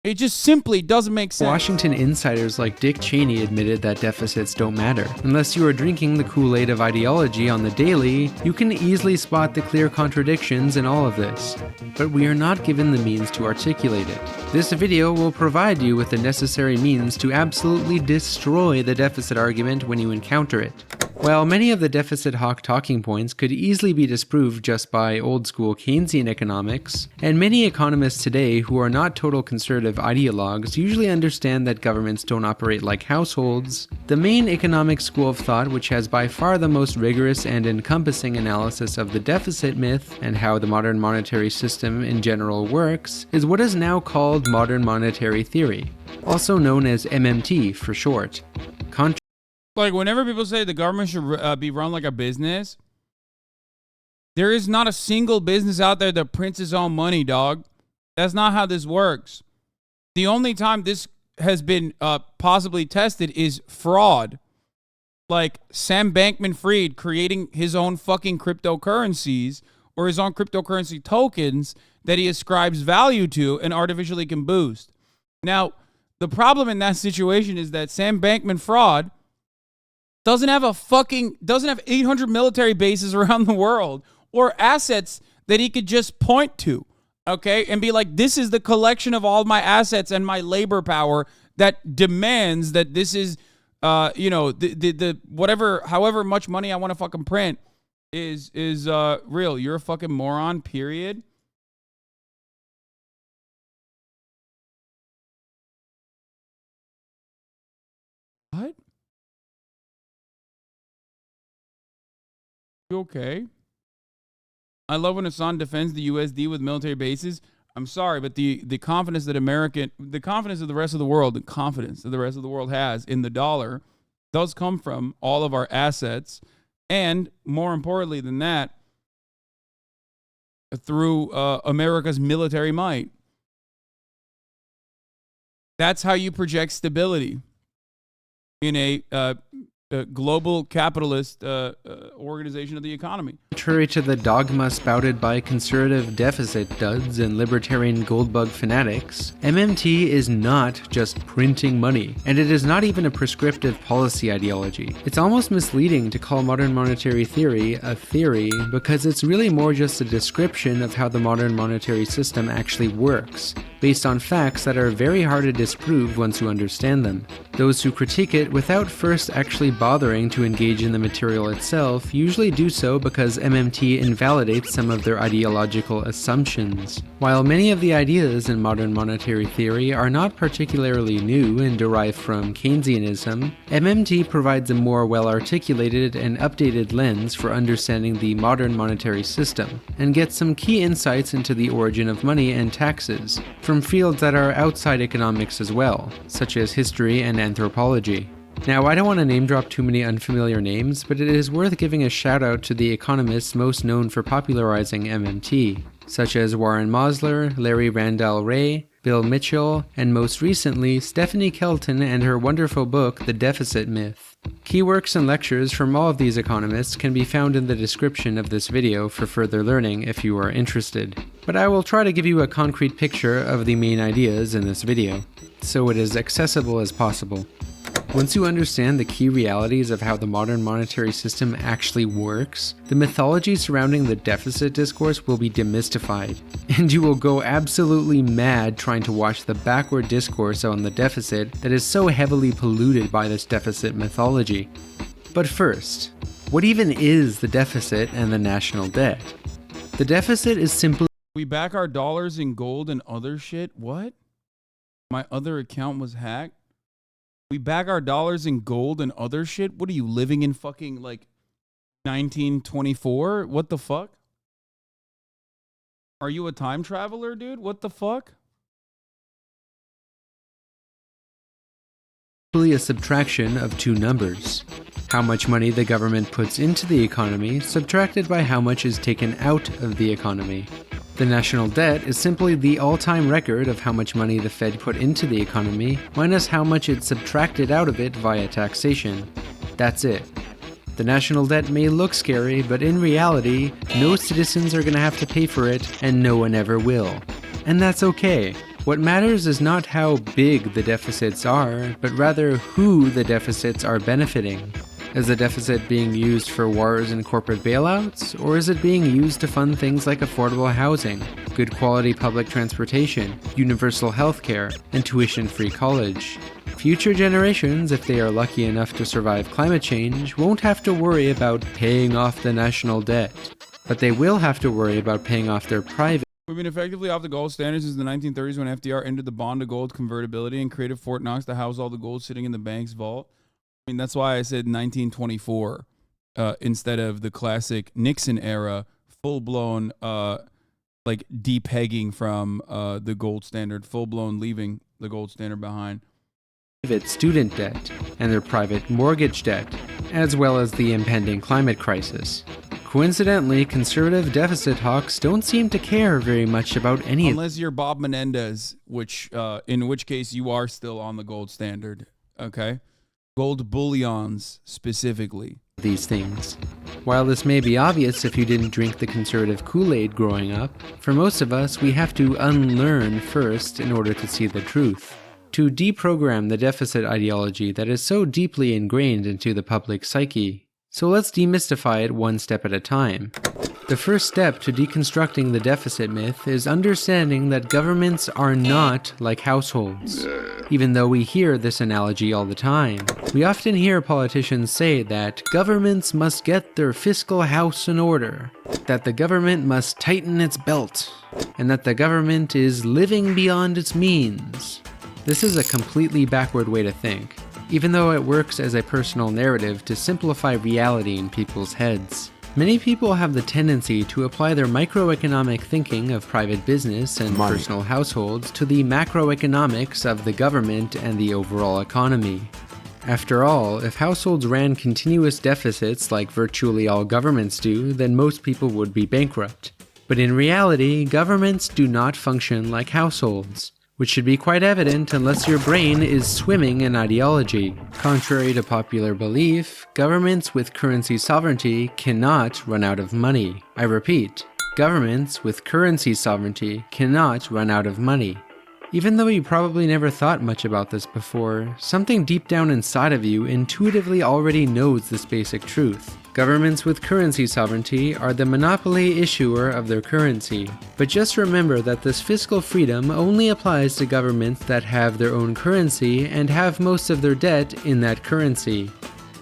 It just simply doesn't make sense. Washington insiders like Dick Cheney admitted that deficits don't matter. Unless you are drinking the Kool-Aid of ideology on the daily, you can easily spot the clear contradictions in all of this. But we are not given the means to articulate it. This video will provide you with the necessary means to absolutely destroy the deficit argument when you encounter it. While many of the deficit hawk talking points could easily be disproved just by old-school Keynesian economics, and many economists today who are not total conservative ideologues usually understand that governments don't operate like households, the main economic school of thought which has by far the most rigorous and encompassing analysis of the deficit myth and how the modern monetary system in general works is what is now called modern monetary theory, also known as MMT for short. Like, whenever people say the government should be run like a business, there is not a single business out there that prints its own money, dog. That's not how this works. The only time this has been possibly tested is fraud. Like Sam Bankman-Fried creating his own fucking cryptocurrencies or his own cryptocurrency tokens that he ascribes value to and artificially can boost. Now, the problem in that situation is that Sam Bankman-Fried doesn't have 800 military bases around the world or assets that he could just point to, okay, and be like, this is the collection of all my assets and my labor power that demands that this is, the whatever, however much money I want to fucking print is real. You're a fucking moron, period. What? You okay? I love when Hasan defends the USD with military bases. I'm sorry, but the confidence that the confidence of the rest of the world has in the dollar does come from all of our assets, and more importantly than that, through America's military might. That's how you project stability in a global capitalist organization of the economy. Contrary to the dogma spouted by conservative deficit duds and libertarian goldbug fanatics, MMT is not just printing money, and it is not even a prescriptive policy ideology. It's almost misleading to call modern monetary theory a theory because it's really more just a description of how the modern monetary system actually works, based on facts that are very hard to disprove once you understand them. Those who critique it without first actually bothering to engage in the material itself usually do so because MMT invalidates some of their ideological assumptions. While many of the ideas in modern monetary theory are not particularly new and derived from Keynesianism, MMT provides a more well-articulated and updated lens for understanding the modern monetary system, and gets some key insights into the origin of money and taxes, from fields that are outside economics as well, such as history and anthropology. Now, I don't want to name drop too many unfamiliar names, but it is worth giving a shout out to the economists most known for popularizing MMT, such as Warren Mosler, Larry Randall Wray, Bill Mitchell, and most recently, Stephanie Kelton and her wonderful book, The Deficit Myth. Key works and lectures from all of these economists can be found in the description of this video for further learning if you are interested. But I will try to give you a concrete picture of the main ideas in this video, so it is accessible as possible. Once you understand the key realities of how the modern monetary system actually works, the mythology surrounding the deficit discourse will be demystified, and you will go absolutely mad trying to watch the backward discourse on the deficit that is so heavily polluted by this deficit mythology. But first, what even is the deficit and the national debt? The deficit is simply... We back our dollars in gold and other shit? What? My other account was hacked? We back our dollars in gold and other shit? What are you, living in fucking, like, 1924? What the fuck? Are you a time traveler, dude? What the fuck? A subtraction of two numbers. How much money the government puts into the economy, subtracted by how much is taken out of the economy. The national debt is simply the all-time record of how much money the Fed put into the economy, minus how much it subtracted out of it via taxation. That's it. The national debt may look scary, but in reality, no citizens are going to have to pay for it, and no one ever will. And that's okay. What matters is not how big the deficits are, but rather who the deficits are benefiting. Is the deficit being used for wars and corporate bailouts, or is it being used to fund things like affordable housing, good quality public transportation, universal healthcare, and tuition-free college? Future generations, if they are lucky enough to survive climate change, won't have to worry about paying off the national debt, but they will have to worry about paying off their private. We've been effectively off the gold standard since the 1930s when FDR ended the bond to gold convertibility and created Fort Knox to house all the gold sitting in the bank's vault. I mean, that's why I said 1924 instead of the classic Nixon era, full-blown like depegging from the gold standard, full-blown leaving the gold standard behind. Private student debt and their private mortgage debt, as well as the impending climate crisis. Coincidentally, conservative deficit hawks don't seem to care very much about any unless you're Bob Menendez, which in which case you are still on the gold standard, okay? Gold bullions, specifically. These things. While this may be obvious if you didn't drink the conservative Kool-Aid growing up, for most of us, we have to unlearn first in order to see the truth. to deprogram the deficit ideology that is so deeply ingrained into the public psyche. So let's demystify it one step at a time. The first step to deconstructing the deficit myth is understanding that governments are not like households. Even though we hear this analogy all the time, we often hear politicians say that governments must get their fiscal house in order, that the government must tighten its belt, and that the government is living beyond its means. This is a completely backward way to think, even though it works as a personal narrative to simplify reality in people's heads. Many people have the tendency to apply their microeconomic thinking of private business and personal households to the macroeconomics of the government and the overall economy. After all, if households ran continuous deficits like virtually all governments do, then most people would be bankrupt. But in reality, governments do not function like households, which should be quite evident unless your brain is swimming in ideology. Contrary to popular belief, governments with currency sovereignty cannot run out of money. I repeat, governments with currency sovereignty cannot run out of money. Even though you probably never thought much about this before, something deep down inside of you intuitively already knows this basic truth. Governments with currency sovereignty are the monopoly issuer of their currency. But just remember that this fiscal freedom only applies to governments that have their own currency and have most of their debt in that currency.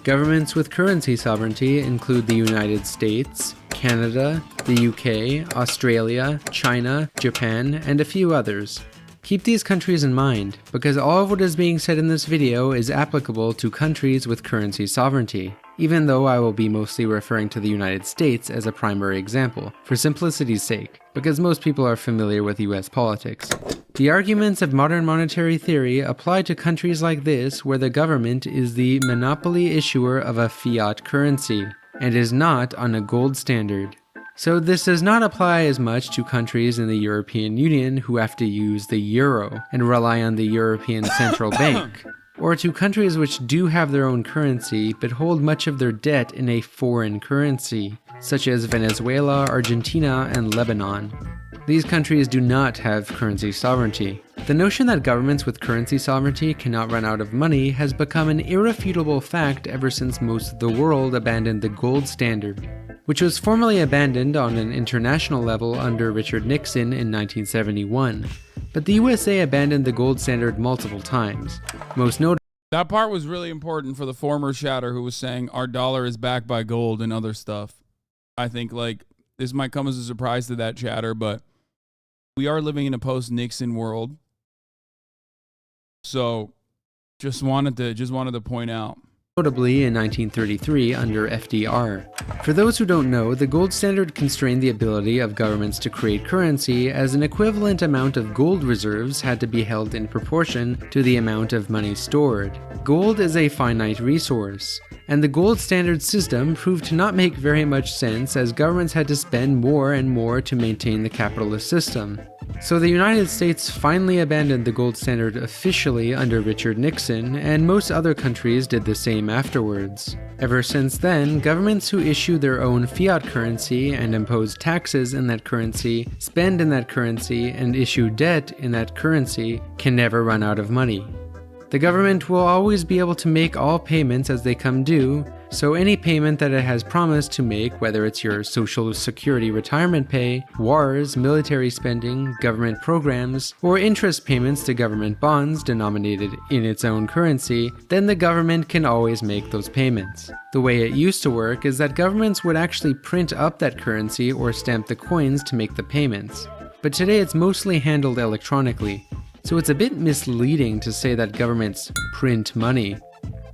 Governments with currency sovereignty include the United States, Canada, the UK, Australia, China, Japan, and a few others. Keep these countries in mind, because all of what is being said in this video is applicable to countries with currency sovereignty, even though I will be mostly referring to the United States as a primary example, for simplicity's sake, because most people are familiar with US politics. The arguments of modern monetary theory apply to countries like this where the government is the monopoly issuer of a fiat currency, and is not on a gold standard. So this does not apply as much to countries in the European Union who have to use the euro and rely on the European Central Bank, or to countries which do have their own currency but hold much of their debt in a foreign currency, such as Venezuela, Argentina, and Lebanon. These countries do not have currency sovereignty. The notion that governments with currency sovereignty cannot run out of money has become an irrefutable fact ever since most of the world abandoned the gold standard, which was formally abandoned on an international level under Richard Nixon in 1971. But the USA abandoned the gold standard multiple times. Most notably, that part was really important for the former shatter who was saying our dollar is backed by gold and other stuff. I think like this might come as a surprise to that chatter, but we are living in a post-Nixon world. So just wanted to point out. Notably in 1933 under FDR. For those who don't know, the gold standard constrained the ability of governments to create currency, as an equivalent amount of gold reserves had to be held in proportion to the amount of money stored. Gold is a finite resource, and the gold standard system proved to not make very much sense as governments had to spend more and more to maintain the capitalist system. So the United States finally abandoned the gold standard officially under Richard Nixon, and most other countries did the same afterwards. Ever since then, governments who issue their own fiat currency and impose taxes in that currency, spend in that currency, and issue debt in that currency can never run out of money. The government will always be able to make all payments as they come due, so any payment that it has promised to make, whether it's your Social Security retirement pay, wars, military spending, government programs, or interest payments to government bonds denominated in its own currency, then the government can always make those payments. The way it used to work is that governments would actually print up that currency or stamp the coins to make the payments. But today it's mostly handled electronically, so it's a bit misleading to say that governments print money.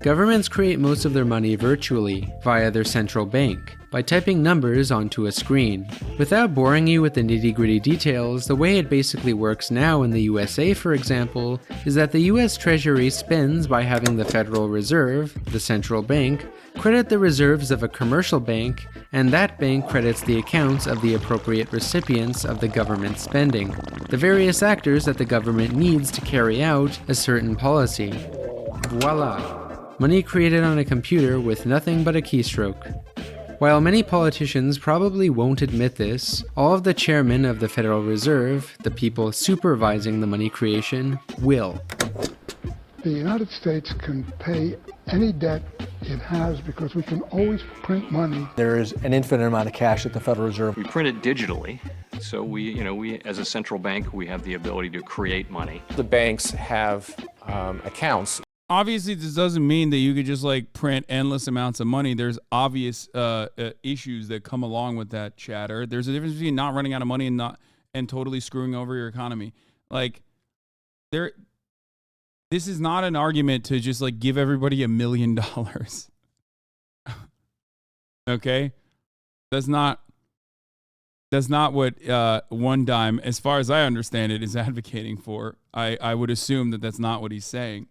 Governments create most of their money virtually, via their central bank, by typing numbers onto a screen. Without boring you with the nitty-gritty details, the way it basically works now in the USA, for example, is that the US Treasury spends by having the Federal Reserve, the central bank, credit the reserves of a commercial bank, and that bank credits the accounts of the appropriate recipients of the government spending, the various actors that the government needs to carry out a certain policy. Voila! Money created on a computer with nothing but a keystroke. While many politicians probably won't admit this, all of the chairmen of the Federal Reserve, the people supervising the money creation, will. The United States can pay any debt it has because we can always print money. There is an infinite amount of cash at the Federal Reserve. We print it digitally, so we as a central bank, we have the ability to create money. The banks have accounts. Obviously, this doesn't mean that you could just like print endless amounts of money. There's obvious issues that come along with that chatter. There's a difference between not running out of money and totally screwing over your economy. Like this is not an argument to just like give everybody $1 million. Okay, that's not what One Dime, as far as I understand it, is advocating for. I would assume that that's not what he's saying.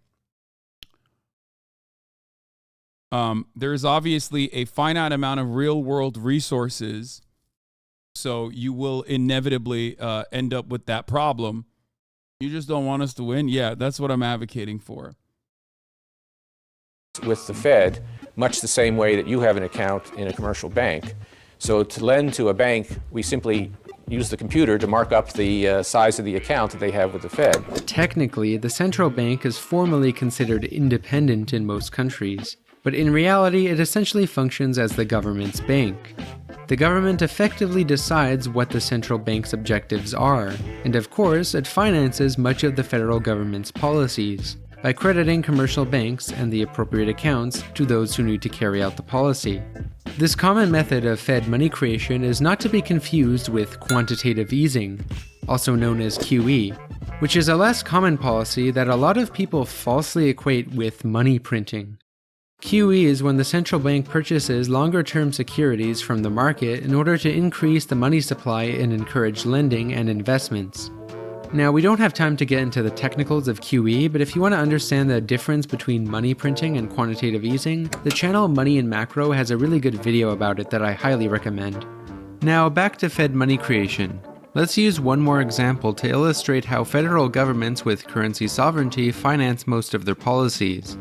There's obviously a finite amount of real world resources, so you will inevitably end up with that problem. You just don't want us to win? Yeah, that's what I'm advocating for. With the Fed, much the same way that you have an account in a commercial bank. So to lend to a bank, we simply use the computer to mark up the size of the account that they have with the Fed. Technically, the central bank is formally considered independent in most countries, but in reality, it essentially functions as the government's bank. The government effectively decides what the central bank's objectives are, and of course, it finances much of the federal government's policies by crediting commercial banks and the appropriate accounts to those who need to carry out the policy. This common method of Fed money creation is not to be confused with quantitative easing, also known as QE, which is a less common policy that a lot of people falsely equate with money printing. QE is when the central bank purchases longer-term securities from the market in order to increase the money supply and encourage lending and investments. Now, we don't have time to get into the technicals of QE, but if you want to understand the difference between money printing and quantitative easing, the channel Money and Macro has a really good video about it that I highly recommend. Now, back to Fed money creation. Let's use one more example to illustrate how federal governments with currency sovereignty finance most of their policies.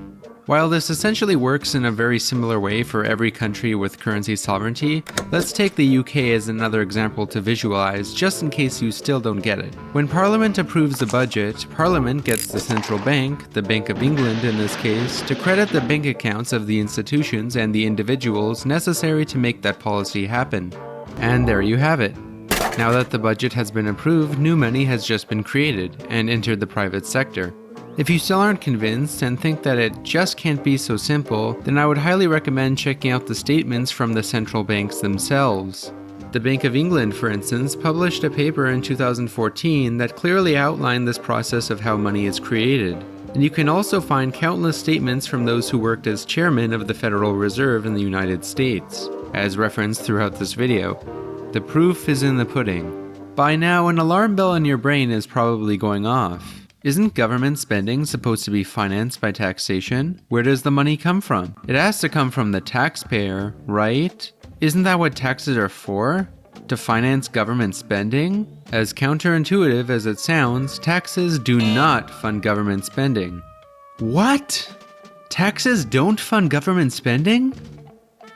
While this essentially works in a very similar way for every country with currency sovereignty, let's take the UK as another example to visualize, just in case you still don't get it. When Parliament approves a budget, Parliament gets the central bank, the Bank of England in this case, to credit the bank accounts of the institutions and the individuals necessary to make that policy happen. And there you have it. Now that the budget has been approved, new money has just been created and entered the private sector. If you still aren't convinced and think that it just can't be so simple, then I would highly recommend checking out the statements from the central banks themselves. The Bank of England, for instance, published a paper in 2014 that clearly outlined this process of how money is created. And you can also find countless statements from those who worked as chairman of the Federal Reserve in the United States, as referenced throughout this video. The proof is in the pudding. By now, an alarm bell in your brain is probably going off. Isn't government spending supposed to be financed by taxation? Where does the money come from? It has to come from the taxpayer, right? Isn't that what taxes are for? To finance government spending? As counterintuitive as it sounds, taxes do not fund government spending. What? Taxes don't fund government spending?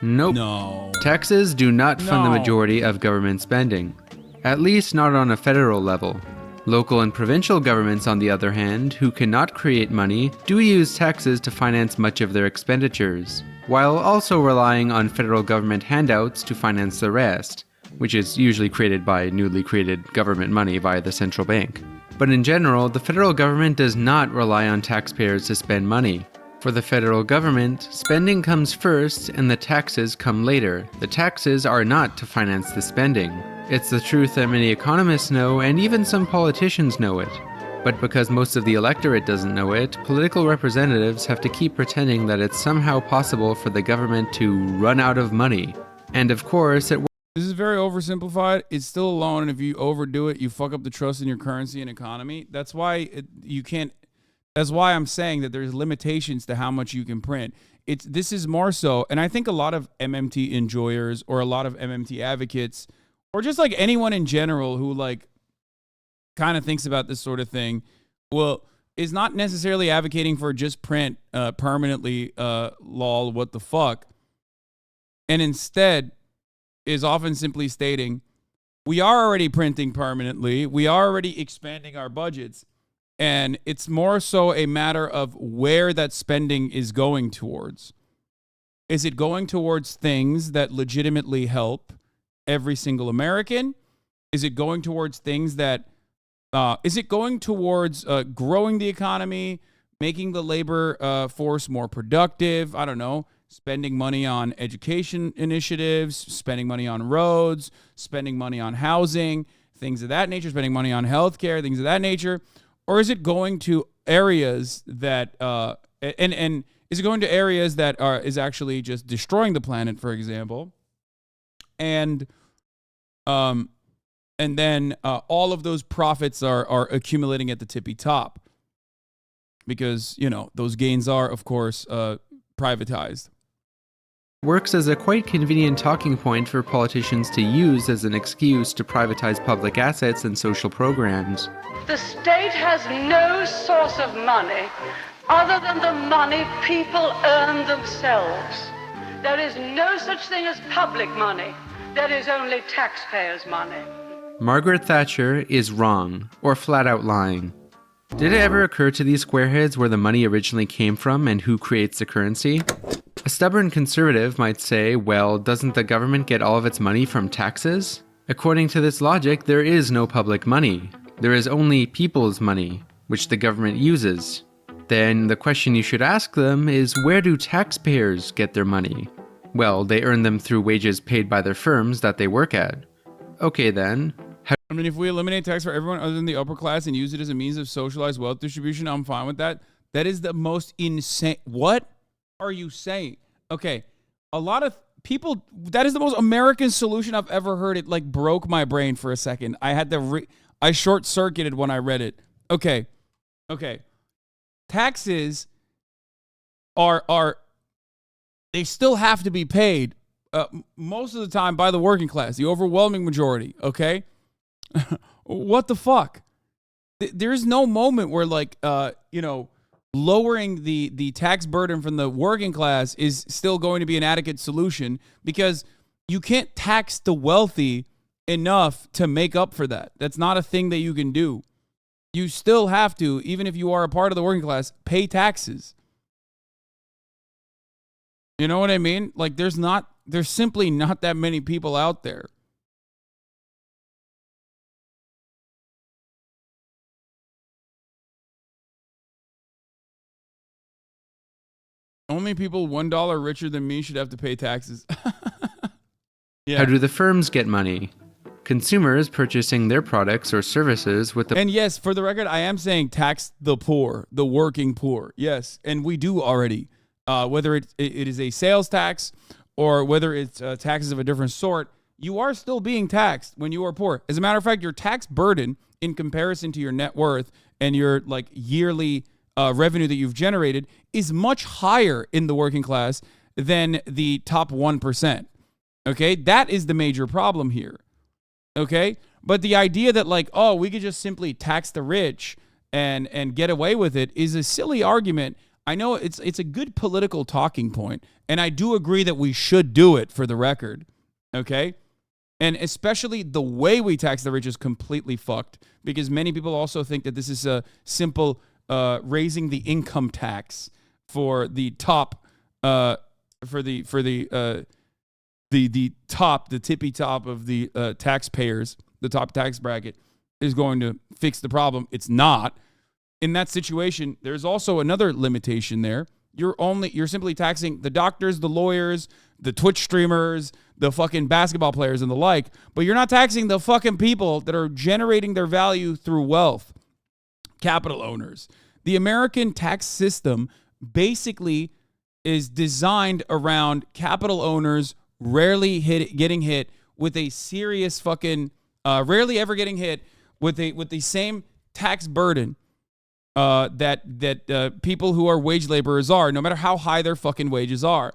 Nope. No. Taxes do not fund the majority of government spending. At least not on a federal level. Local and provincial governments, on the other hand, who cannot create money, do use taxes to finance much of their expenditures, while also relying on federal government handouts to finance the rest, which is usually created by newly created government money via the central bank. But in general, the federal government does not rely on taxpayers to spend money. For the federal government, spending comes first and the taxes come later. The taxes are not to finance the spending. It's the truth that many economists know, and even some politicians know it. But because most of the electorate doesn't know it, political representatives have to keep pretending that it's somehow possible for the government to run out of money. And of course, it This is very oversimplified. It's still a loan, and if you overdo it, you fuck up the trust in your currency and economy. That's why you can't. That's why I'm saying that there's limitations to how much you can print. This is more so, and I think a lot of MMT enjoyers or a lot of MMT advocates, or just like anyone in general who like kind of thinks about this sort of thing, is not necessarily advocating for just print permanently, lol, what the fuck, and instead is often simply stating, we are already printing permanently, we are already expanding our budgets, And it's more so a matter of where that spending is going towards. Is it going towards things that legitimately help every single American? Is it going towards things that, is it going towards growing the economy, making the labor force more productive? I don't know, spending money on education initiatives, spending money on roads, spending money on housing, things of that nature, spending money on healthcare, things of that nature? Or is it going to areas that, and is it going to areas that is actually just destroying the planet, for example? And then all of those profits are accumulating at the tippy top because, you know, those gains are, of course, privatized. Works as a quite convenient talking point for politicians to use as an excuse to privatize public assets and social programs. The state has no source of money other than the money people earn themselves. There is no such thing as public money. There is only taxpayers' money. Margaret Thatcher is wrong, or flat out lying. Did it ever occur to these squareheads where the money originally came from and who creates the currency? A stubborn conservative might say, well, doesn't the government get all of its money from taxes? According to this logic, there is no public money. There is only people's money, which the government uses. Then the question you should ask them is, where do taxpayers get their money? Well, they earn them through wages paid by their firms that they work at. Okay then. I mean, if we eliminate tax for everyone other than the upper class and use it as a means of socialized wealth distribution, I'm fine with that. That is the most insane. What are you saying? Okay, a lot of people, that is the most American solution I've ever heard. It like broke my brain for a second. I had to, I short-circuited when I read it. Okay. Taxes are they still have to be paid most of the time by the working class, the overwhelming majority, okay? What the fuck? There's no moment where, like, lowering the tax burden from the working class is still going to be an adequate solution because you can't tax the wealthy enough to make up for that. That's not a thing that you can do. You still have to, even if you are a part of the working class, pay taxes. You know what I mean? Like, there's simply not that many people out there. Only people $1 richer than me should have to pay taxes. Yeah. How do the firms get money? Consumers purchasing their products or services with the... And yes, for the record, I am saying tax the poor, the working poor. Yes, and we do already. Whether it is a sales tax or whether it's taxes of a different sort, you are still being taxed when you are poor. As a matter of fact, your tax burden in comparison to your net worth and your like yearly revenue that you've generated is much higher in the working class than the top 1%. Okay, that is the major problem here. Okay, but the idea that like, oh, we could just simply tax the rich and get away with it is a silly argument. I know it's a good political talking point, and I do agree that we should do it for the record. Okay, and especially the way we tax the rich is completely fucked because many people also think that this is a simple raising the income tax for the top the tippy top of the taxpayers, the top tax bracket, is going to fix the problem. It's not. In that situation, there's also another limitation there. You're simply taxing the doctors, the lawyers, the Twitch streamers, the fucking basketball players and the like, but you're not taxing the fucking people that are generating their value through wealth, capital owners. The American tax system basically is designed around capital owners rarely getting hit with a serious fucking, rarely ever getting hit with the same tax burden that people who are wage laborers are, no matter how high their fucking wages are.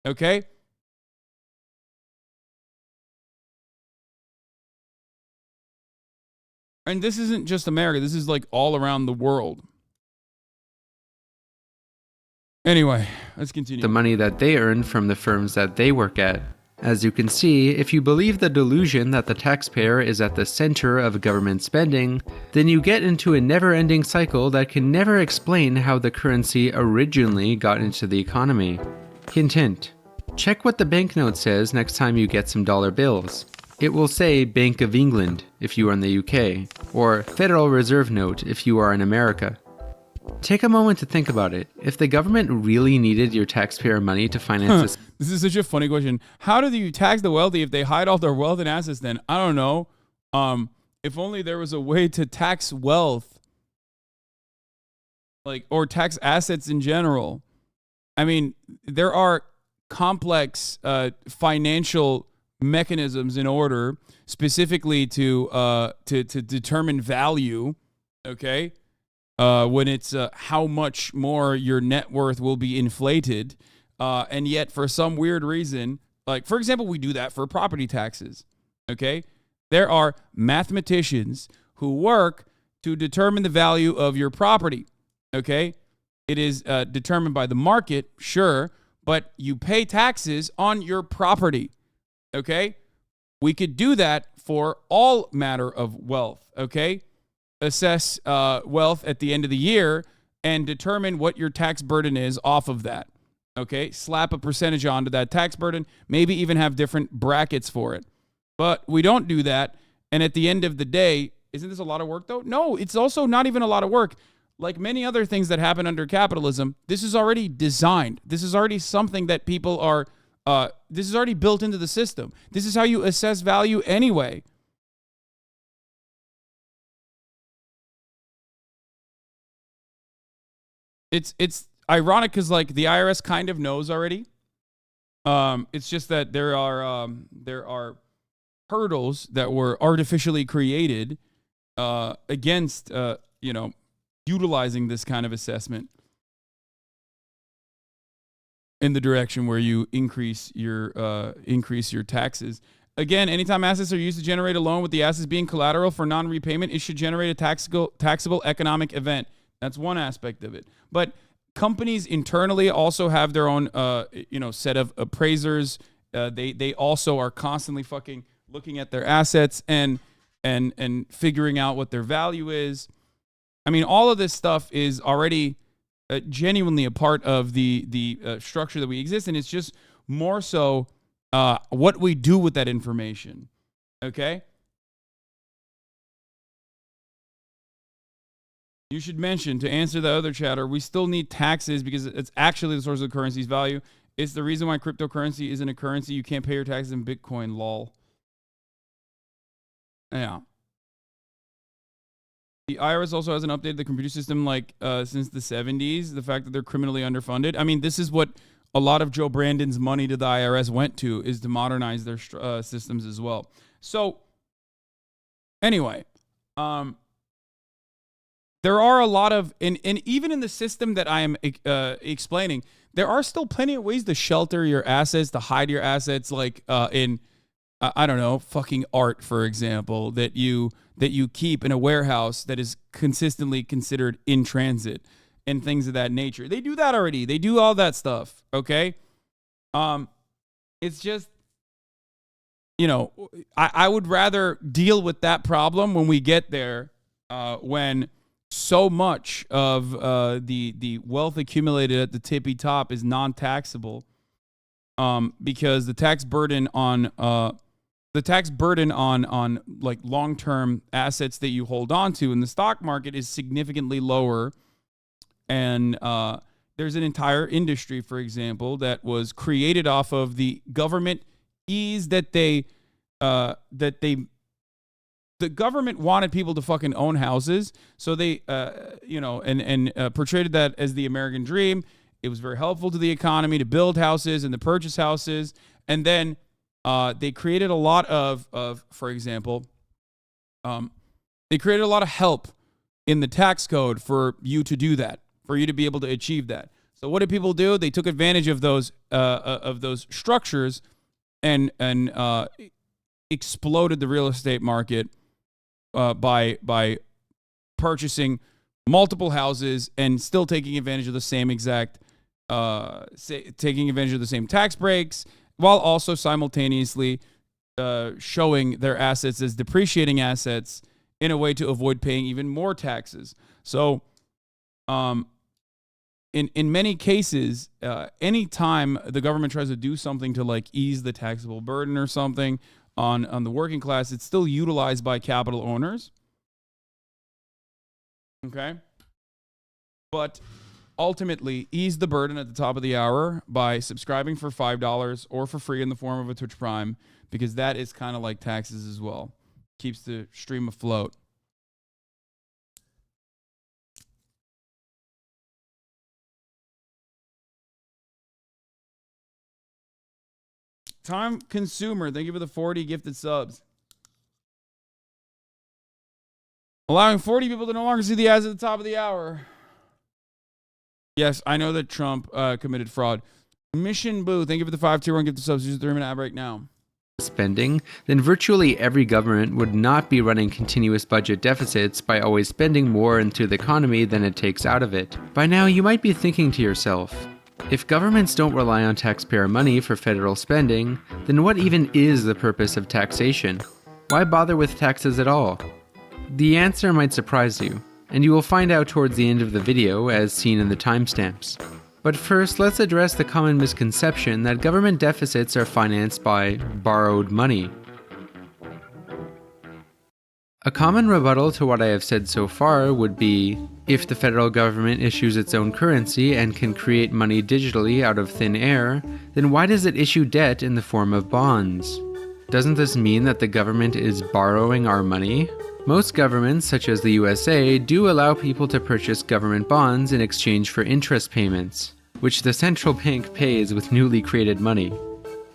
Okay? And this isn't just America. This is like all around the world. Anyway, let's continue. The money that they earn from the firms that they work at. As you can see, if you believe the delusion that the taxpayer is at the center of government spending, then you get into a never-ending cycle that can never explain how the currency originally got into the economy. Hint hint. Check what the banknote says next time you get some dollar bills. It will say Bank of England if you are in the UK, or Federal Reserve Note if you are in America. Take a moment to think about it. If the government really needed your taxpayer money to finance this... This is such a funny question. How do you tax the wealthy if they hide all their wealth and assets then? I don't know. If only there was a way to tax wealth, or tax assets in general. I mean, there are complex financial mechanisms in order specifically to determine value, okay? When it's how much more your net worth will be inflated. And yet, for some weird reason, for example, we do that for property taxes, okay? There are mathematicians who work to determine the value of your property, okay? It is determined by the market, sure, but you pay taxes on your property, okay? We could do that for all matter of wealth, okay? Assess wealth at the end of the year and determine what your tax burden is off of that. Okay, slap a percentage onto that tax burden, maybe even have different brackets for it. But we don't do that. And at the end of the day, isn't this a lot of work though? No, it's also not even a lot of work. Like many other things that happen under capitalism, this is already designed. This is already something that people are, this is already built into the system. This is how you assess value anyway. It's ironic because the IRS kind of knows already. It's just that there are hurdles that were artificially created against utilizing this kind of assessment in the direction where you increase your taxes. Again, anytime assets are used to generate a loan with the assets being collateral for non-repayment, it should generate a taxable economic event. That's one aspect of it. But companies internally also have their own, set of appraisers. They also are constantly fucking looking at their assets and figuring out what their value is. I mean, all of this stuff is already genuinely a part of the structure that we exist in. It's just more so what we do with that information. Okay. You should mention, to answer the other chatter, we still need taxes because it's actually the source of the currency's value. It's the reason why cryptocurrency isn't a currency. You can't pay your taxes in Bitcoin, lol. Yeah. The IRS also hasn't updated the computer system since the 70s. The fact that they're criminally underfunded. I mean, this is what a lot of Joe Brandon's money to the IRS went to, is to modernize their systems as well. So, anyway, there are a lot of, and even in the system that I am explaining, there are still plenty of ways to shelter your assets, to hide your assets, in, I don't know, fucking art, for example, that you keep in a warehouse that is consistently considered in transit and things of that nature. They do that already. They do all that stuff, okay? It's just, I would rather deal with that problem when we get there, when so much of the wealth accumulated at the tippy top is non-taxable, because the tax burden on long-term assets that you hold on to in the stock market is significantly lower. And there's an entire industry, for example, that was created off of the government ease that the government wanted people to fucking own houses. So they, portrayed that as the American dream. It was very helpful to the economy to build houses and to purchase houses. And then they created a lot of for example, they created a lot of help in the tax code for you to do that, for you to be able to achieve that. So what did people do? They took advantage of those structures and exploded the real estate market by purchasing multiple houses and still taking advantage of the same exact taking advantage of the same tax breaks while also simultaneously showing their assets as depreciating assets in a way to avoid paying even more taxes. So in many cases, anytime the government tries to do something to like ease the taxable burden or something on the working class, it's still utilized by capital owners. Okay? But ultimately, ease the burden at the top of the hour by subscribing for $5 or for free in the form of a Twitch Prime, because that is kind of like taxes as well. Keeps the stream afloat. Time Consumer, thank you for the 40 gifted subs. Allowing 40 people to no longer see the ads at the top of the hour. Yes, I know that Trump committed fraud. Mission Boo, thank you for the 5-tier-1 gifted subs. Use the 3-minute ad break now. Spending, then virtually every government would not be running continuous budget deficits by always spending more into the economy than it takes out of it. By now, you might be thinking to yourself, if governments don't rely on taxpayer money for federal spending, then what even is the purpose of taxation? Why bother with taxes at all? The answer might surprise you, and you will find out towards the end of the video as seen in the timestamps. But first, let's address the common misconception that government deficits are financed by borrowed money. A common rebuttal to what I have said so far would be, if the federal government issues its own currency and can create money digitally out of thin air, then why does it issue debt in the form of bonds? Doesn't this mean that the government is borrowing our money? Most governments, such as the USA, do allow people to purchase government bonds in exchange for interest payments, which the central bank pays with newly created money.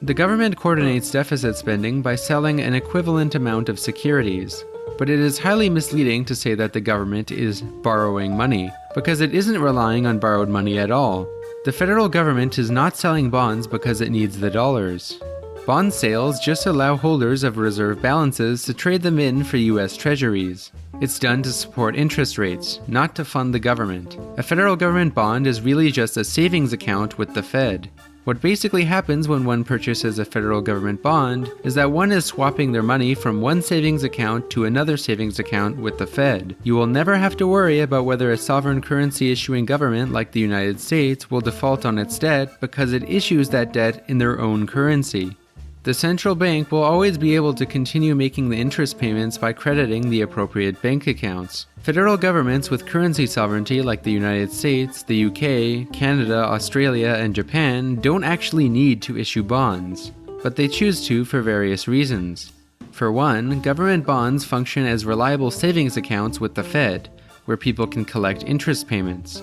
The government coordinates deficit spending by selling an equivalent amount of securities, but it is highly misleading to say that the government is borrowing money, because it isn't relying on borrowed money at all. The federal government is not selling bonds because it needs the dollars. Bond sales just allow holders of reserve balances to trade them in for US Treasuries. It's done to support interest rates, not to fund the government. A federal government bond is really just a savings account with the Fed. What basically happens when one purchases a federal government bond is that one is swapping their money from one savings account to another savings account with the Fed. You will never have to worry about whether a sovereign currency issuing government like the United States will default on its debt because it issues that debt in their own currency. The central bank will always be able to continue making the interest payments by crediting the appropriate bank accounts. Federal governments with currency sovereignty like the United States, the UK, Canada, Australia, and Japan don't actually need to issue bonds, but they choose to for various reasons. For one, government bonds function as reliable savings accounts with the Fed, where people can collect interest payments.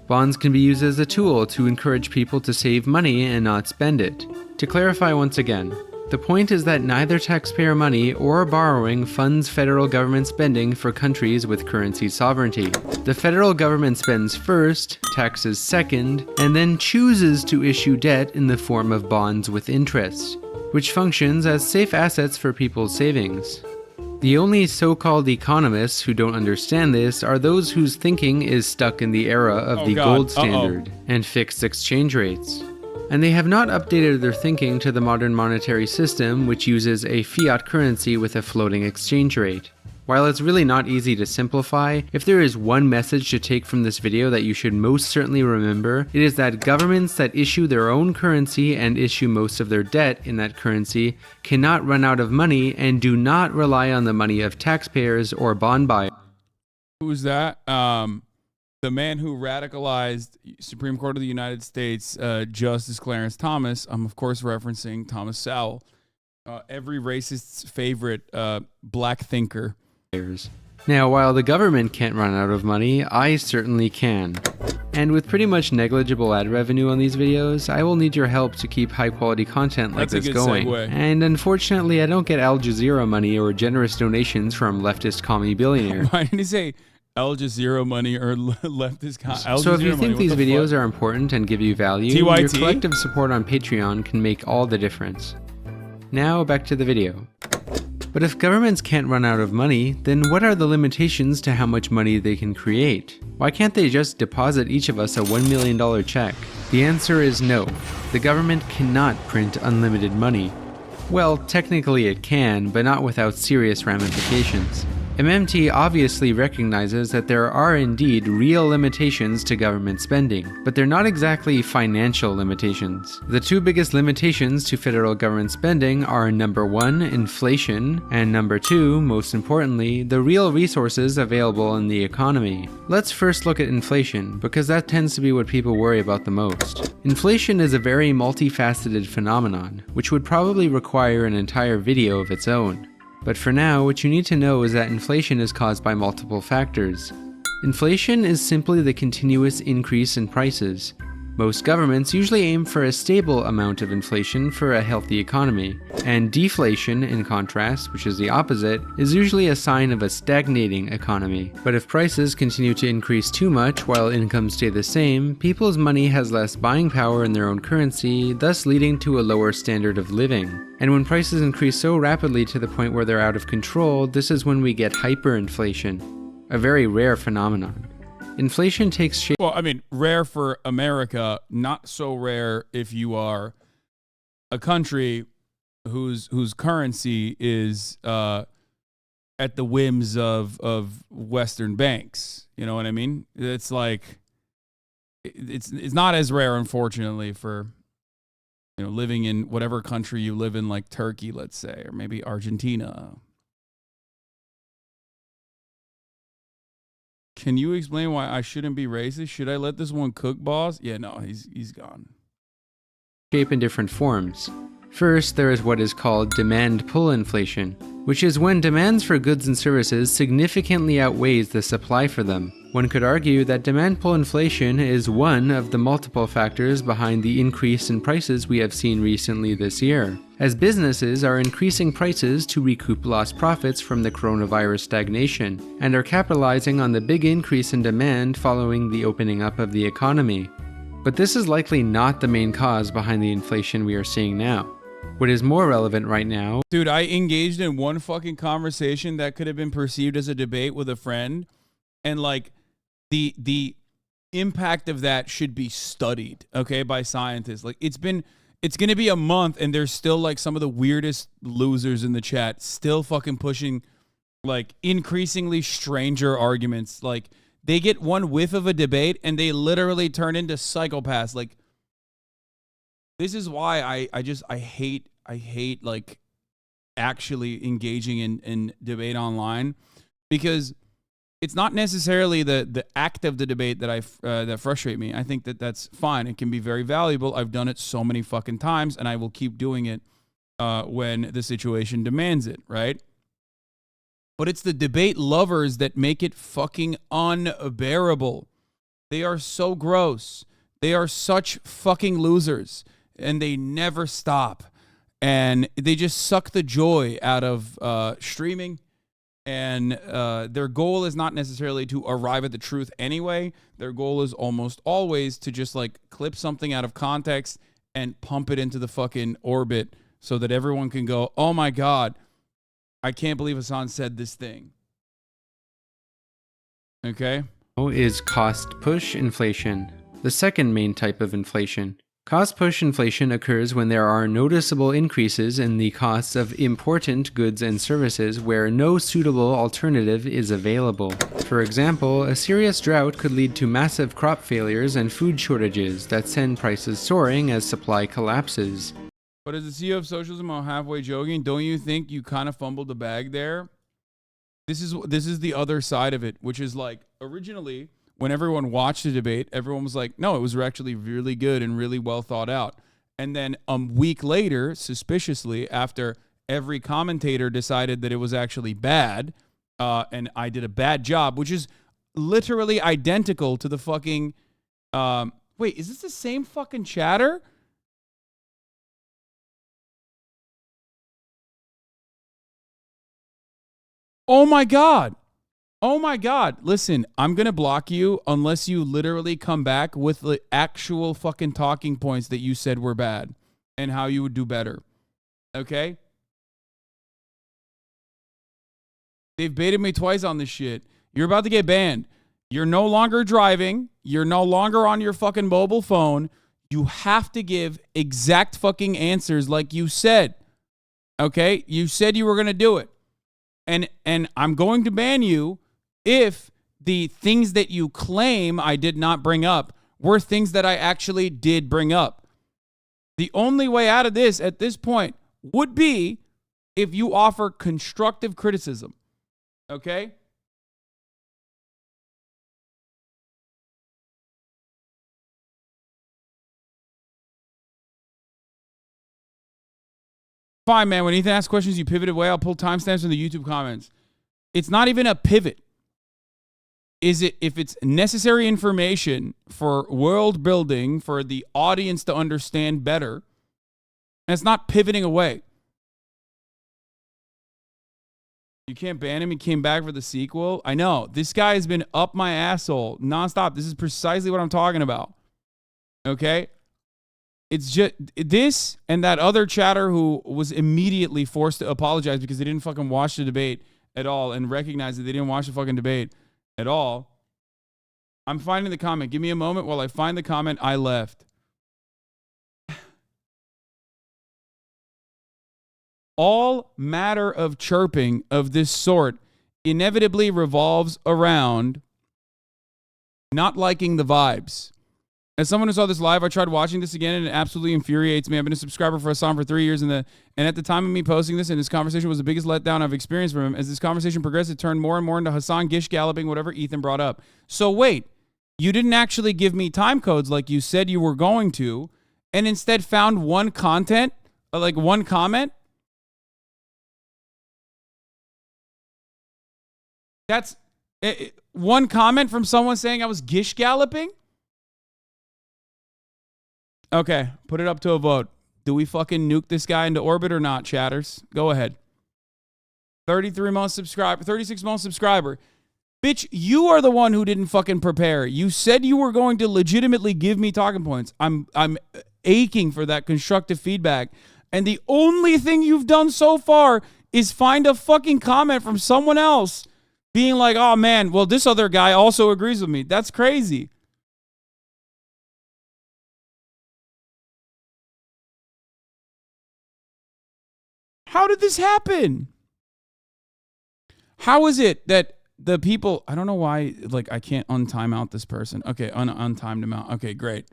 Bonds can be used as a tool to encourage people to save money and not spend it. To clarify once again, the point is that neither taxpayer money or borrowing funds federal government spending for countries with currency sovereignty. The federal government spends first, taxes second, and then chooses to issue debt in the form of bonds with interest, which functions as safe assets for people's savings. The only so-called economists who don't understand this are those whose thinking is stuck in the era of the gold standard and fixed exchange rates. And they have not updated their thinking to the modern monetary system, which uses a fiat currency with a floating exchange rate. While it's really not easy to simplify, if there is one message to take from this video that you should most certainly remember, it is that governments that issue their own currency and issue most of their debt in that currency cannot run out of money and do not rely on the money of taxpayers or bond buyers. Who's that? The man who radicalized Supreme Court of the United States, Justice Clarence Thomas. I'm, of course, referencing Thomas Sowell, every racist's favorite black thinker. Now, while the government can't run out of money, I certainly can. And with pretty much negligible ad revenue on these videos, I will need your help to keep high-quality content like this going. Segue. And unfortunately, I don't get Al Jazeera money or generous donations from leftist commie billionaire. Why did he say Al Jazeera money or leftist? So if you think these videos are important and give you value, TYT? your collective support on Patreon can make all the difference. Now back to the video. But if governments can't run out of money, then what are the limitations to how much money they can create? Why can't they just deposit each of us a $1 million check? The answer is no. The government cannot print unlimited money. Well, technically it can, but not without serious ramifications. MMT obviously recognizes that there are indeed real limitations to government spending, but they're not exactly financial limitations. The two biggest limitations to federal government spending are number 1, inflation, and number 2, most importantly, the real resources available in the economy. Let's first look at inflation, because that tends to be what people worry about the most. Inflation is a very multifaceted phenomenon, which would probably require an entire video of its own. But for now, what you need to know is that inflation is caused by multiple factors. Inflation is simply the continuous increase in prices. Most governments usually aim for a stable amount of inflation for a healthy economy, and deflation, in contrast, which is the opposite, is usually a sign of a stagnating economy. But if prices continue to increase too much while incomes stay the same, people's money has less buying power in their own currency, thus leading to a lower standard of living. And when prices increase so rapidly to the point where they're out of control, this is when we get hyperinflation, a very rare phenomenon. Inflation takes shape. Well, I mean, rare for America, not so rare if you are a country whose currency is at the whims of Western banks. You know what I mean? It's like it's not as rare, unfortunately, for living in whatever country you live in, like Turkey, let's say, or maybe Argentina. Can you explain why I shouldn't be racist? Should I let this one cook, boss? Yeah, no, he's gone. Shape in different forms. First, there is what is called demand pull inflation, which is when demands for goods and services significantly outweighs the supply for them. One could argue that demand pull inflation is one of the multiple factors behind the increase in prices we have seen recently this year, as businesses are increasing prices to recoup lost profits from the coronavirus stagnation, and are capitalizing on the big increase in demand following the opening up of the economy. But this is likely not the main cause behind the inflation we are seeing now. What is more relevant right now... Dude, I engaged in one fucking conversation that could have been perceived as a debate with a friend, and like the impact of that should be studied, okay, by scientists. Like it's going to be a month and there's still like some of the weirdest losers in the chat still fucking pushing like increasingly stranger arguments. Like they get one whiff of a debate and they literally turn into psychopaths. Like this is why I hate like actually engaging in debate online, because it's not necessarily the act of the debate that frustrate me. I think that's fine. It can be very valuable. I've done it so many fucking times, and I will keep doing it when the situation demands it, right? But it's the debate lovers that make it fucking unbearable. They are so gross. They are such fucking losers, and they never stop. And they just suck the joy out of streaming. And their goal is not necessarily to arrive at the truth anyway. Their goal is almost always to just like clip something out of context and pump it into the fucking orbit so that everyone can go, oh my God, I can't believe Hasan said this thing. Okay? Is cost push inflation, the second main type of inflation. Cost push inflation occurs when there are noticeable increases in the costs of important goods and services where no suitable alternative is available. For example, a serious drought could lead to massive crop failures and food shortages that send prices soaring as supply collapses. But as the CEO of socialism, I'm halfway joking. Don't you think you kind of fumbled the bag there? This is the other side of it, which is like originally, when everyone watched the debate, everyone was like, no, it was actually really good and really well thought out. And then a week later, suspiciously, after every commentator decided that it was actually bad, and I did a bad job, which is literally identical to the fucking... wait, is this the same fucking chatter? Oh my God. Oh my God. Listen, I'm going to block you unless you literally come back with the actual fucking talking points that you said were bad and how you would do better. Okay? They've baited me twice on this shit. You're about to get banned. You're no longer driving. You're no longer on your fucking mobile phone. You have to give exact fucking answers like you said. Okay? You said you were going to do it. And I'm going to ban you if the things that you claim I did not bring up were things that I actually did bring up. The only way out of this at this point would be if you offer constructive criticism. Okay? Fine, man. When Ethan asks questions, you pivot away. I'll pull timestamps from the YouTube comments. It's not even a pivot. Is it, if it's necessary information for world building, for the audience to understand better, and it's not pivoting away. You can't ban him. He came back for the sequel. I know. This guy has been up my asshole nonstop. This is precisely what I'm talking about. Okay? It's just this and that other chatter who was immediately forced to apologize because they didn't fucking watch the debate at all and recognize that they didn't watch the fucking debate at all. I'm finding the comment. Give me a moment while I find the comment I left. All matter of chirping of this sort inevitably revolves around not liking the vibes. As someone who saw this live, I tried watching this again and it absolutely infuriates me. I've been a subscriber for Hasan for 3 years, and at the time of me posting this, and this conversation was the biggest letdown I've experienced from him. As this conversation progressed, it turned more and more into Hasan gish galloping whatever Ethan brought up. So wait, you didn't actually give me time codes like you said you were going to, and instead found one comment? That's one comment from someone saying I was gish galloping? Okay, put it up to a vote. Do we fucking nuke this guy into orbit or not, chatters? Go ahead. 36 month subscriber. Bitch, you are the one who didn't fucking prepare. You said you were going to legitimately give me talking points. I'm aching for that constructive feedback. And the only thing you've done so far is find a fucking comment from someone else being like, oh man, well, this other guy also agrees with me. That's crazy. How did this happen? How is it that the people, I don't know why, like, I can't untime out this person. Okay, untimed him out. Okay, great.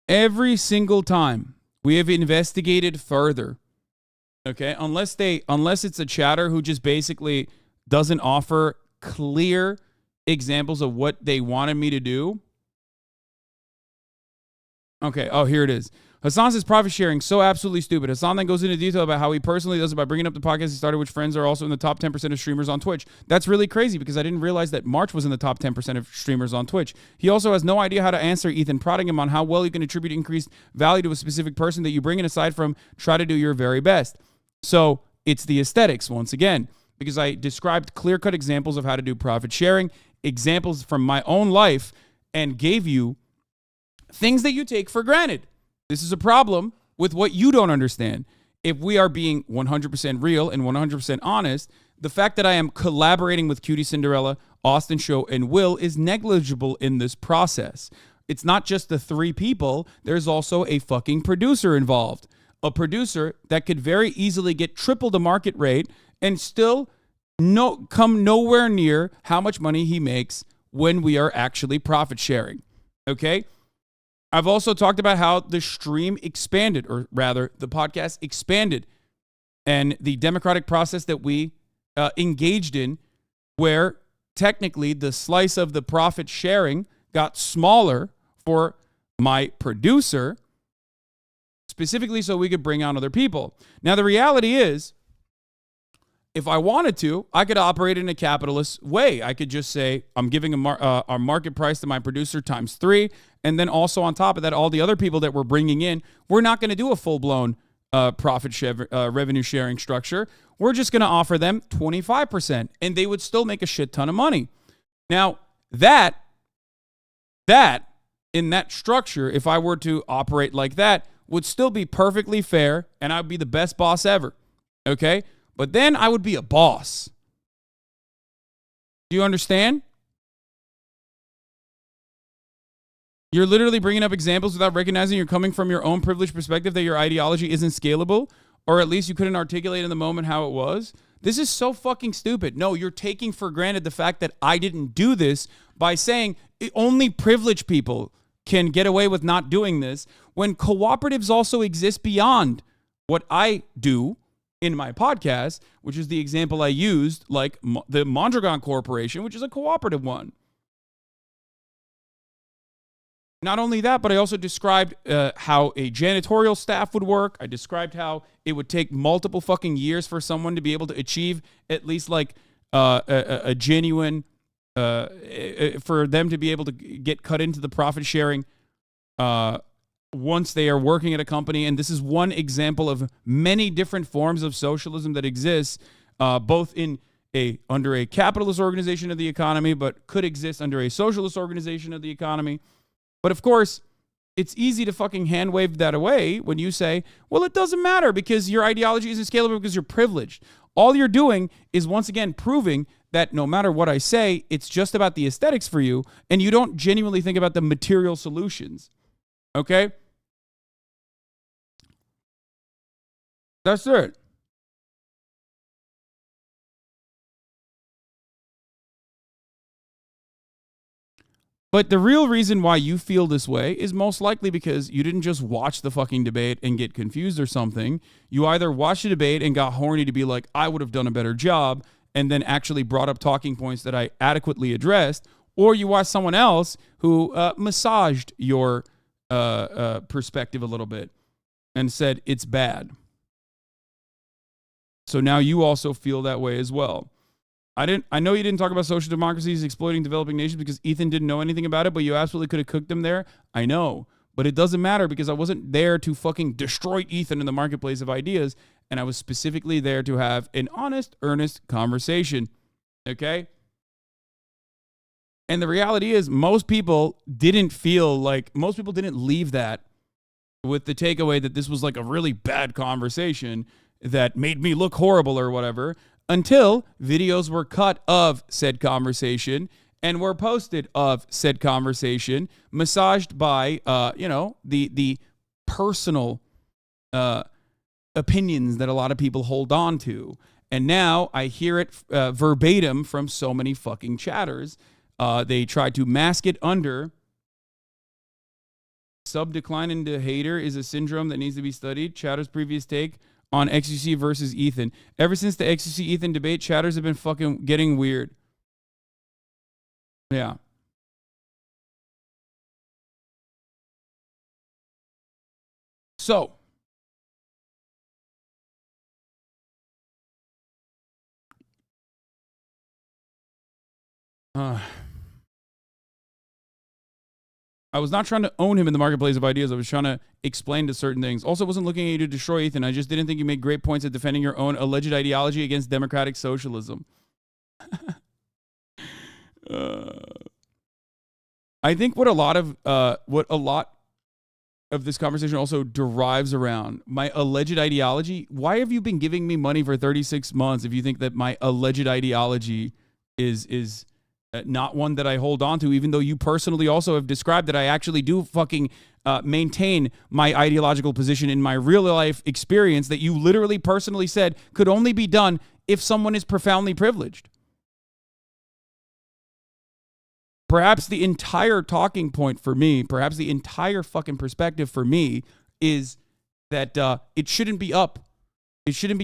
Every single time we have investigated further, okay, unless it's a chatter who just basically doesn't offer clear examples of what they wanted me to do. Okay, oh, here it is. Hasan says profit sharing, so absolutely stupid. Hasan then goes into detail about how he personally does it by bringing up the podcast he started, which friends are also in the top 10% of streamers on Twitch. That's really crazy because I didn't realize that March was in the top 10% of streamers on Twitch. He also has no idea how to answer Ethan, prodding him on how well you can attribute increased value to a specific person that you bring in, aside from try to do your very best. So it's the aesthetics once again, because I described clear-cut examples of how to do profit sharing, examples from my own life, and gave you things that you take for granted. This is a problem with what you don't understand. If we are being 100% real and 100% honest, the fact that I am collaborating with Cutie Cinderella, Austin Show, and Will is negligible in this process. It's not just the three people. There's also a fucking producer involved. A producer that could very easily get triple the market rate and still come nowhere near how much money he makes when we are actually profit sharing. Okay? I've also talked about how the stream expanded, or rather, the podcast expanded, and the democratic process that we engaged in, where technically the slice of the profit sharing got smaller for my producer, specifically so we could bring on other people. Now, the reality is, if I wanted to, I could operate in a capitalist way. I could just say, I'm giving a market price to my producer times 3, and then also on top of that, all the other people that we're bringing in, we're not going to do a full-blown revenue sharing structure. We're just going to offer them 25%, and they would still make a shit ton of money. Now, that in that structure, if I were to operate like that, would still be perfectly fair, and I'd be the best boss ever. Okay? But then I would be a boss. Do you understand? You're literally bringing up examples without recognizing you're coming from your own privileged perspective that your ideology isn't scalable, or at least you couldn't articulate in the moment how it was. This is so fucking stupid. No, you're taking for granted the fact that I didn't do this by saying only privileged people can get away with not doing this, when cooperatives also exist beyond what I do in my podcast, which is the example I used, like the Mondragon Corporation, which is a cooperative one. Not only that, but I also described how a janitorial staff would work. I described how it would take multiple fucking years for someone to be able to achieve at least like a genuine, for them to be able to get cut into the profit sharing once they are working at a company. And this is one example of many different forms of socialism that exists, both in under a capitalist organization of the economy, but could exist under a socialist organization of the economy. But of course, it's easy to fucking hand wave that away when you say, well, it doesn't matter because your ideology isn't scalable because you're privileged. All you're doing is once again proving that no matter what I say, it's just about the aesthetics for you, and you don't genuinely think about the material solutions. Okay? That's it. But the real reason why you feel this way is most likely because you didn't just watch the fucking debate and get confused or something. You either watched the debate and got horny to be like, I would have done a better job, and then actually brought up talking points that I adequately addressed, or you watched someone else who massaged your perspective a little bit and said it's bad. So now you also feel that way as well. I know you didn't talk about social democracies exploiting developing nations because Ethan didn't know anything about it, but you absolutely could have cooked them there. I know, but it doesn't matter because I wasn't there to fucking destroy Ethan in the marketplace of ideas, and I was specifically there to have an honest, earnest conversation. Okay? And the reality is most people didn't leave that with the takeaway that this was like a really bad conversation that made me look horrible or whatever, until videos were cut of said conversation and were posted of said conversation, massaged by, the personal opinions that a lot of people hold on to. And now I hear it verbatim from so many fucking chatters. They try to mask it under sub-decline into hater is a syndrome that needs to be studied. Chatter's previous take on XUC versus Ethan. Ever since the XUC Ethan debate, chatters have been fucking getting weird. Yeah. So, I was not trying to own him in the marketplace of ideas. I was trying to explain to certain things. Also, wasn't looking at you to destroy Ethan. I just didn't think you made great points at defending your own alleged ideology against democratic socialism. I think what a lot of this conversation also derives around my alleged ideology. Why have you been giving me money for 36 months if you think that my alleged ideology is not one that I hold on to, even though you personally also have described that I actually do fucking maintain my ideological position in my real life experience that you literally personally said could only be done if someone is profoundly privileged. Perhaps the entire talking point for me, perhaps the entire fucking perspective for me is that it shouldn't be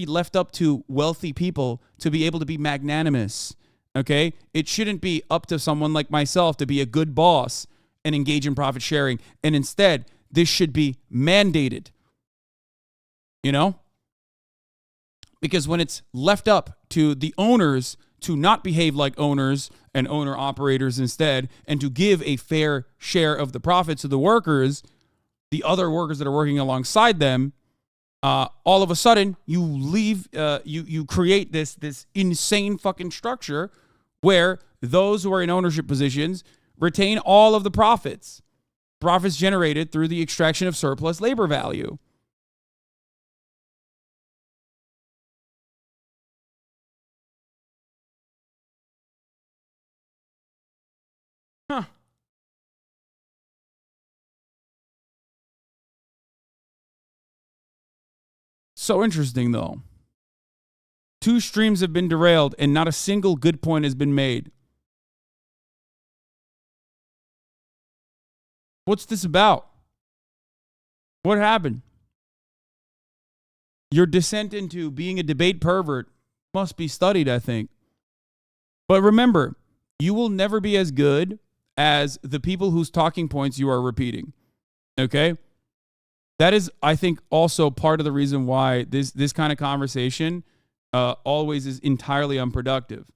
left up to wealthy people to be able to be magnanimous. Okay? It shouldn't be up to someone like myself to be a good boss and engage in profit sharing. And instead, this should be mandated. You know? Because when it's left up to the owners to not behave like owners and owner operators instead, and to give a fair share of the profits to the workers, the other workers that are working alongside them, all of a sudden you create this insane fucking structure where those who are in ownership positions retain all of the profits. profits generated through the extraction of surplus labor value. Huh. So interesting, though. Two streams have been derailed, and not a single good point has been made. What's this about? What happened? Your descent into being a debate pervert must be studied, I think. But remember, you will never be as good as the people whose talking points you are repeating. Okay? That is, I think, also part of the reason why this kind of conversation always is entirely unproductive.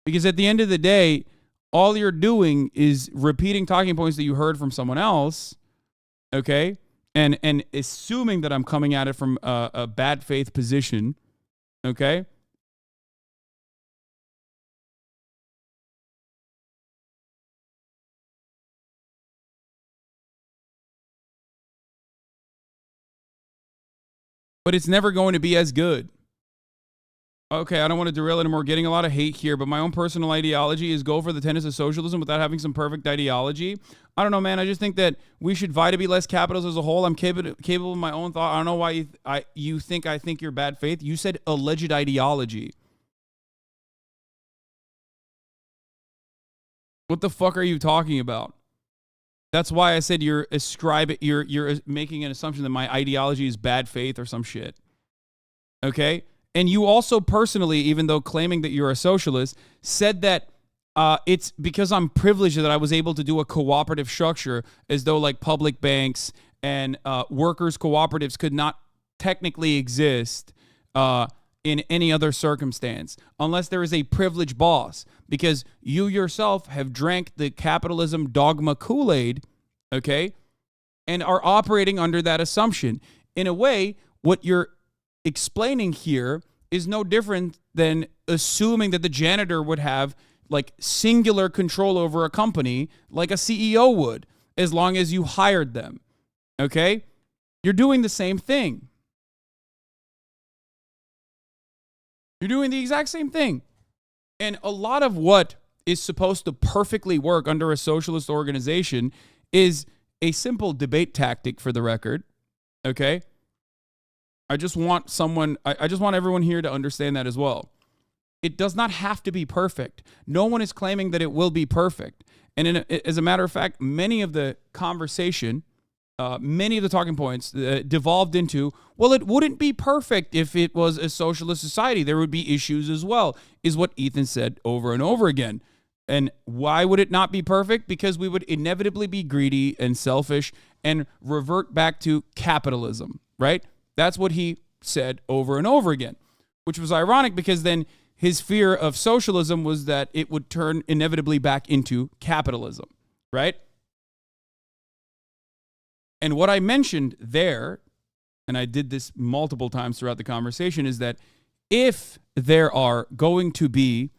Because at the end of the day, all you're doing is repeating talking points that you heard from someone else, okay? And assuming that I'm coming at it from a bad faith position, okay? But it's never going to be as good. Okay, I don't want to derail anymore. We're getting a lot of hate here, but my own personal ideology is go for the tenets of socialism without having some perfect ideology. I don't know, man. I just think that we should vie to be less capitalist as a whole. I'm capable of my own thought. I don't know why you think I think you're bad faith. You said alleged ideology. What the fuck are you talking about? That's why I said you're making an assumption that my ideology is bad faith or some shit. Okay? And you also personally, even though claiming that you're a socialist, said that it's because I'm privileged that I was able to do a cooperative structure, as though like public banks and workers' cooperatives could not technically exist in any other circumstance unless there is a privileged boss, because you yourself have drank the capitalism dogma Kool-Aid, okay, and are operating under that assumption. In a way, what you're explaining here is no different than assuming that the janitor would have like singular control over a company like a CEO would, as long as you hired them. Okay? You're doing the same thing. You're doing the exact same thing. And a lot of what is supposed to perfectly work under a socialist organization is a simple debate tactic, for the record. Okay? I just want everyone here to understand that as well. It does not have to be perfect. No one is claiming that it will be perfect. And as a matter of fact, many of the conversation, many of the talking points devolved into, well, it wouldn't be perfect if it was a socialist society. There would be issues as well, is what Ethan said over and over again. And why would it not be perfect? Because we would inevitably be greedy and selfish and revert back to capitalism, right? That's what he said over and over again, which was ironic because then his fear of socialism was that it would turn inevitably back into capitalism, right? And what I mentioned there, and I did this multiple times throughout the conversation, is that if there are going to be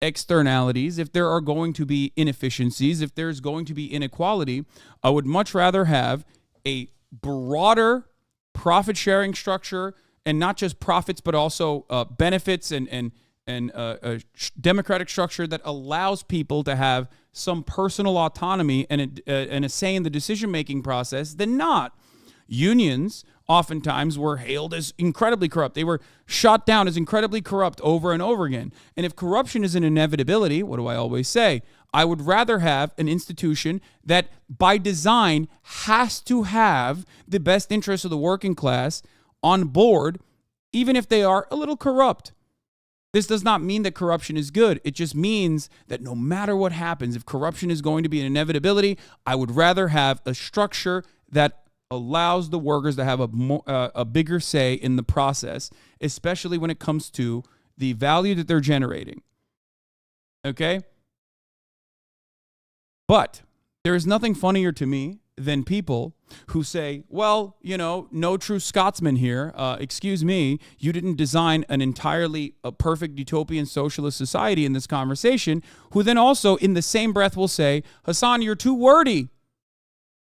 externalities, if there are going to be inefficiencies, if there's going to be inequality, I would much rather have a broader profit sharing structure, and not just profits, but also benefits and a democratic structure that allows people to have some personal autonomy and a say in the decision-making process than not. Unions oftentimes were hailed as incredibly corrupt. They were shot down as incredibly corrupt over and over again. And if corruption is an inevitability, what do I always say? I would rather have an institution that by design has to have the best interests of the working class on board, even if they are a little corrupt. This does not mean that corruption is good. It just means that no matter what happens, if corruption is going to be an inevitability, I would rather have a structure that allows the workers to have a bigger say in the process, especially when it comes to the value that they're generating. Okay? But there is nothing funnier to me than people who say, well, you know, no true Scotsman here. Excuse me, you didn't design an entirely perfect utopian socialist society in this conversation, who then also in the same breath will say, Hasan, you're too wordy.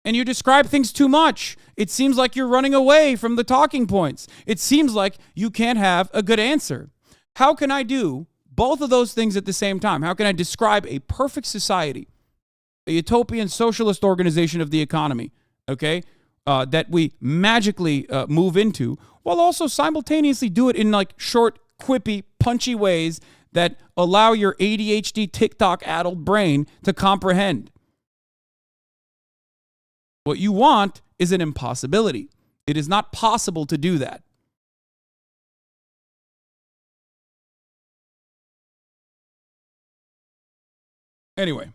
And you describe things too much. It seems like you're running away from the talking points. It seems like you can't have a good answer. How can I do both of those things at the same time? How can I describe a perfect society, a utopian socialist organization of the economy, okay, that we magically move into, while also simultaneously do it in like short, quippy, punchy ways that allow your ADHD, TikTok-addled brain to comprehend? What you want is an impossibility. It is not possible to do that. Anyway.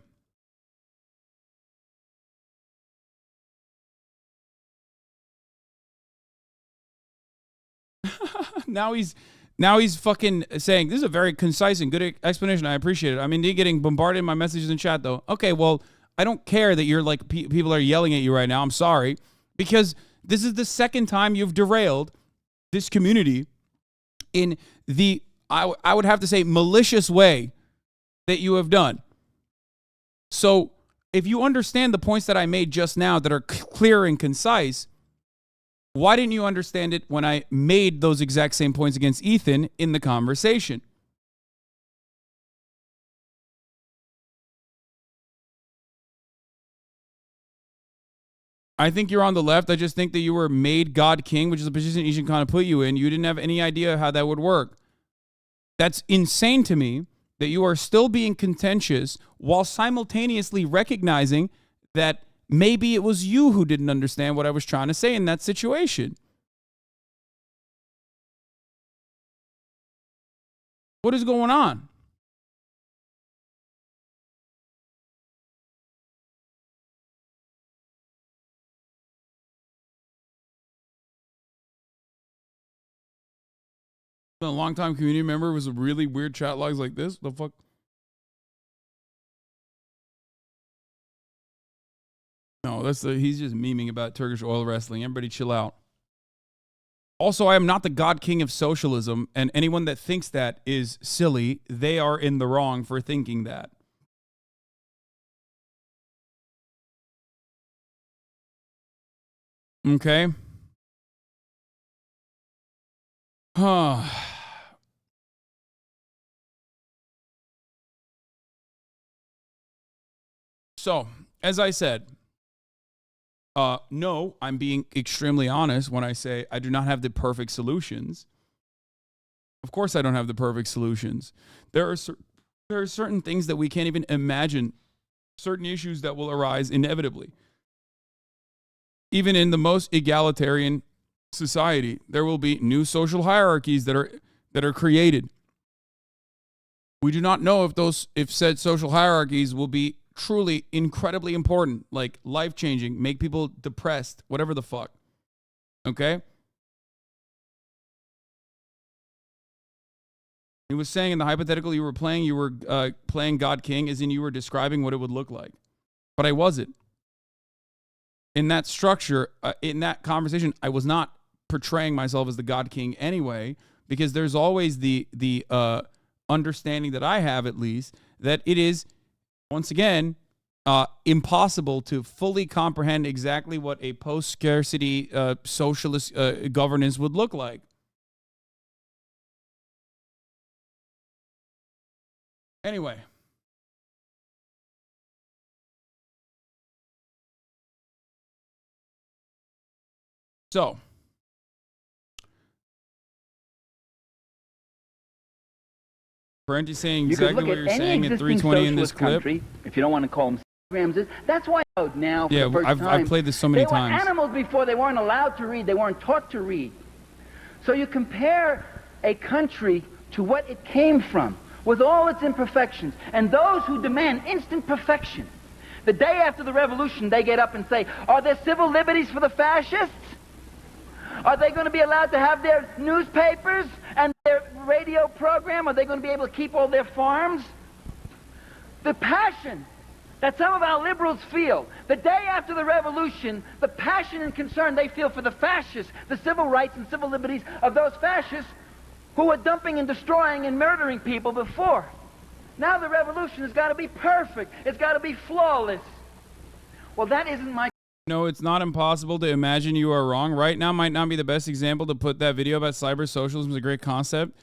Now he's fucking saying, this is a very concise and good explanation. I appreciate it. I mean, you're getting bombarded in my messages in chat, though. Okay, well, I don't care that you're like, people are yelling at you right now. I'm sorry. Because this is the second time you've derailed this community in the, I would have to say, malicious way that you have done. So if you understand the points that I made just now that are clear and concise, why didn't you understand it when I made those exact same points against Ethan in the conversation? I think you're on the left. I just think that you were made God King, which is a position Asian kind of put you in. You didn't have any idea how that would work. That's insane to me that you are still being contentious while simultaneously recognizing that maybe it was you who didn't understand what I was trying to say in that situation. What is going on? A long-time community member was a really weird chat logs like this. The fuck? No, he's just memeing about Turkish oil wrestling. Everybody chill out. Also, I am not the God King of socialism, and anyone that thinks that is silly. They are in the wrong for thinking that. Okay. So, as I said, no, I'm being extremely honest when I say I do not have the perfect solutions. Of course I don't have the perfect solutions. There are certain things that we can't even imagine, certain issues that will arise inevitably. Even in the most egalitarian society, there will be new social hierarchies that are created. We do not know if said social hierarchies will be truly incredibly important, like life-changing, make people depressed, whatever the fuck. Okay? He was saying in the hypothetical you were playing God King, as in you were describing what it would look like. But I wasn't. In that structure, in that conversation, I was not portraying myself as the God King anyway, because there's always the understanding that I have, at least, that it is, once again, impossible to fully comprehend exactly what a post-scarcity socialist governance would look like. Anyway. So. Brent is saying exactly what you're saying at 320 in this clip. Country, if you don't want to call them programs, that's why now for yeah, the first time. I've played this so many times. They were animals before. They weren't allowed to read. They weren't taught to read. So you compare a country to what it came from with all its imperfections, and those who demand instant perfection. The day after the revolution, they get up and say, are there civil liberties for the fascists? Are they going to be allowed to have their newspapers and their radio program? Are they going to be able to keep all their farms? The passion that some of our liberals feel, the day after the revolution, the passion and concern they feel for the fascists, the civil rights and civil liberties of those fascists who were dumping and destroying and murdering people before. Now the revolution has got to be perfect. It's got to be flawless. Well, that isn't my No, it's not impossible to imagine you are wrong. Right now might not be the best example to put that video about cyber socialism is a great concept.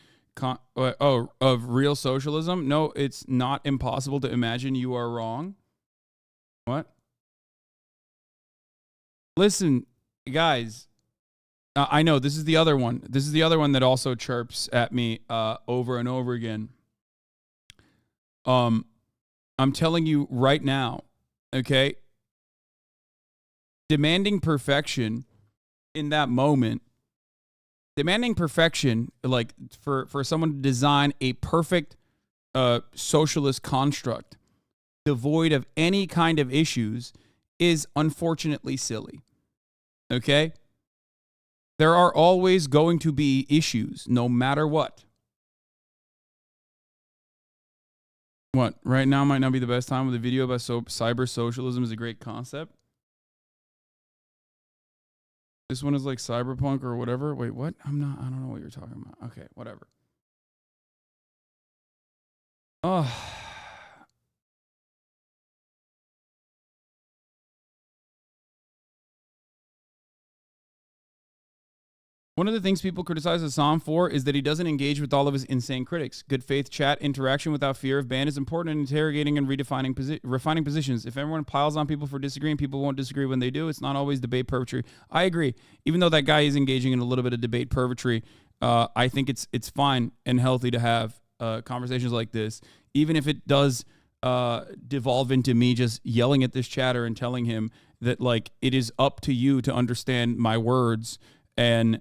Of real socialism. No, it's not impossible to imagine you are wrong. What? Listen, guys. I know this is the other one. This is the other one that also chirps at me over and over again. I'm telling you right now, okay? Demanding perfection in that moment, demanding perfection, like for someone to design a perfect socialist construct devoid of any kind of issues is unfortunately silly. Okay? There are always going to be issues, no matter what. What? Right now might not be the best time with a video about cyber socialism is a great concept. This one is like Cyberpunk or whatever. Wait, what? I don't know what you're talking about. Okay, whatever. Oh. One of the things people criticize Hasan for is that he doesn't engage with all of his insane critics. Good faith chat, interaction without fear of ban is important in interrogating and refining positions. If everyone piles on people for disagreeing, people won't disagree when they do. It's not always debate purgatory. I agree. Even though that guy is engaging in a little bit of debate purgatory, I think it's fine and healthy to have conversations like this, even if it does devolve into me just yelling at this chatter and telling him that, like, it is up to you to understand my words. And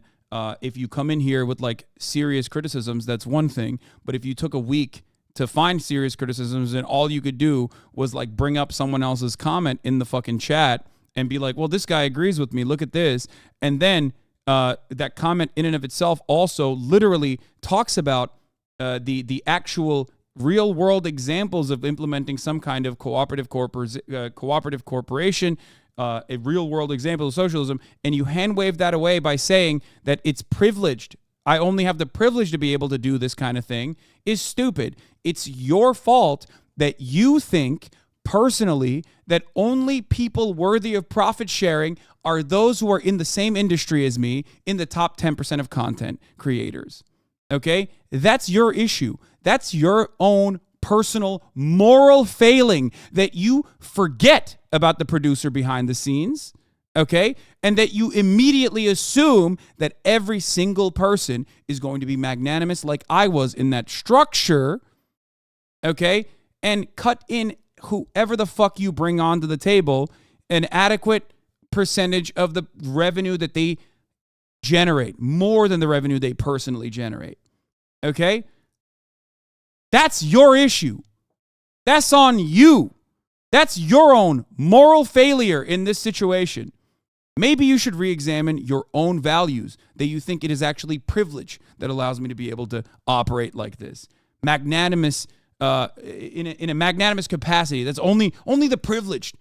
if you come in here with like serious criticisms, that's one thing. But if you took a week to find serious criticisms and all you could do was like bring up someone else's comment in the fucking chat and be like, well, this guy agrees with me, look at this. And then that comment in and of itself also literally talks about the actual real world examples of implementing some kind of cooperative corporation, a real world example of socialism, and you hand wave that away by saying that it's privileged. I only have the privilege to be able to do this kind of thing is stupid. It's your fault that you think personally that only people worthy of profit sharing are those who are in the same industry as me, in the top 10% of content creators. Okay? That's your issue. That's your own personal moral failing that you forget about the producer behind the scenes, okay? And that you immediately assume that every single person is going to be magnanimous like I was in that structure, okay? And cut in whoever the fuck you bring onto the table an adequate percentage of the revenue that they generate, more than the revenue they personally generate, okay? That's your issue. That's on you. That's your own moral failure in this situation. Maybe you should re-examine your own values, that you think it is actually privilege that allows me to be able to operate like this. Magnanimous, in a magnanimous capacity. That's only the privileged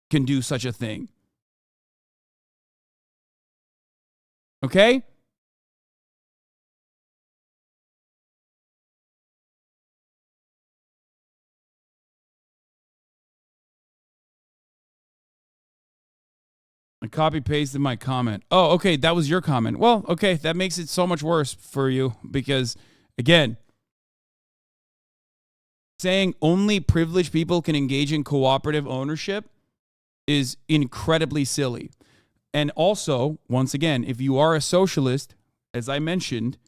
can do such a thing. Okay? I copy-pasted my comment. Oh, okay, that was your comment. Well, okay, that makes it so much worse for you because, again, saying only privileged people can engage in cooperative ownership is incredibly silly. And also, once again, if you are a socialist, as I mentioned,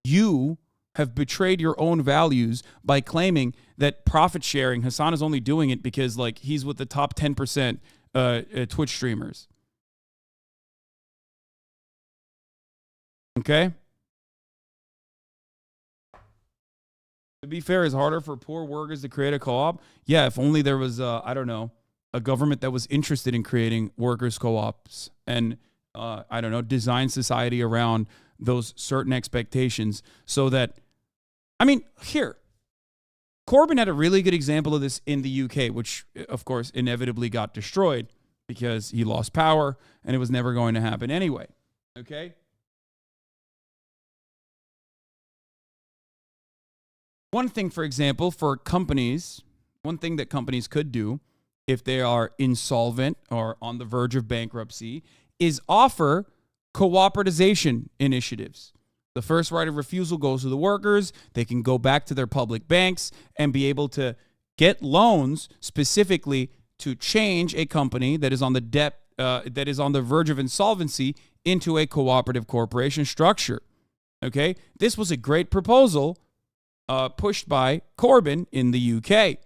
you have betrayed your own values by claiming that profit sharing, Hasan is only doing it because, like, he's with the top 10% Twitch streamers. Okay? To be fair, it's harder for poor workers to create a co-op. Yeah, if only there was, I don't know, a government that was interested in creating workers' co-ops and, I don't know, design society around those certain expectations so that, I mean, here, Corbyn had a really good example of this in the UK, which, of course, inevitably got destroyed because he lost power and it was never going to happen anyway. Okay? One thing, for example, for companies, one thing that companies could do if they are insolvent or on the verge of bankruptcy, is offer cooperatization initiatives. The first right of refusal goes to the workers. They can go back to their public banks and be able to get loans specifically to change a company that is on the verge of insolvency into a cooperative corporation structure. Okay, this was a great proposal pushed by Corbyn in the UK.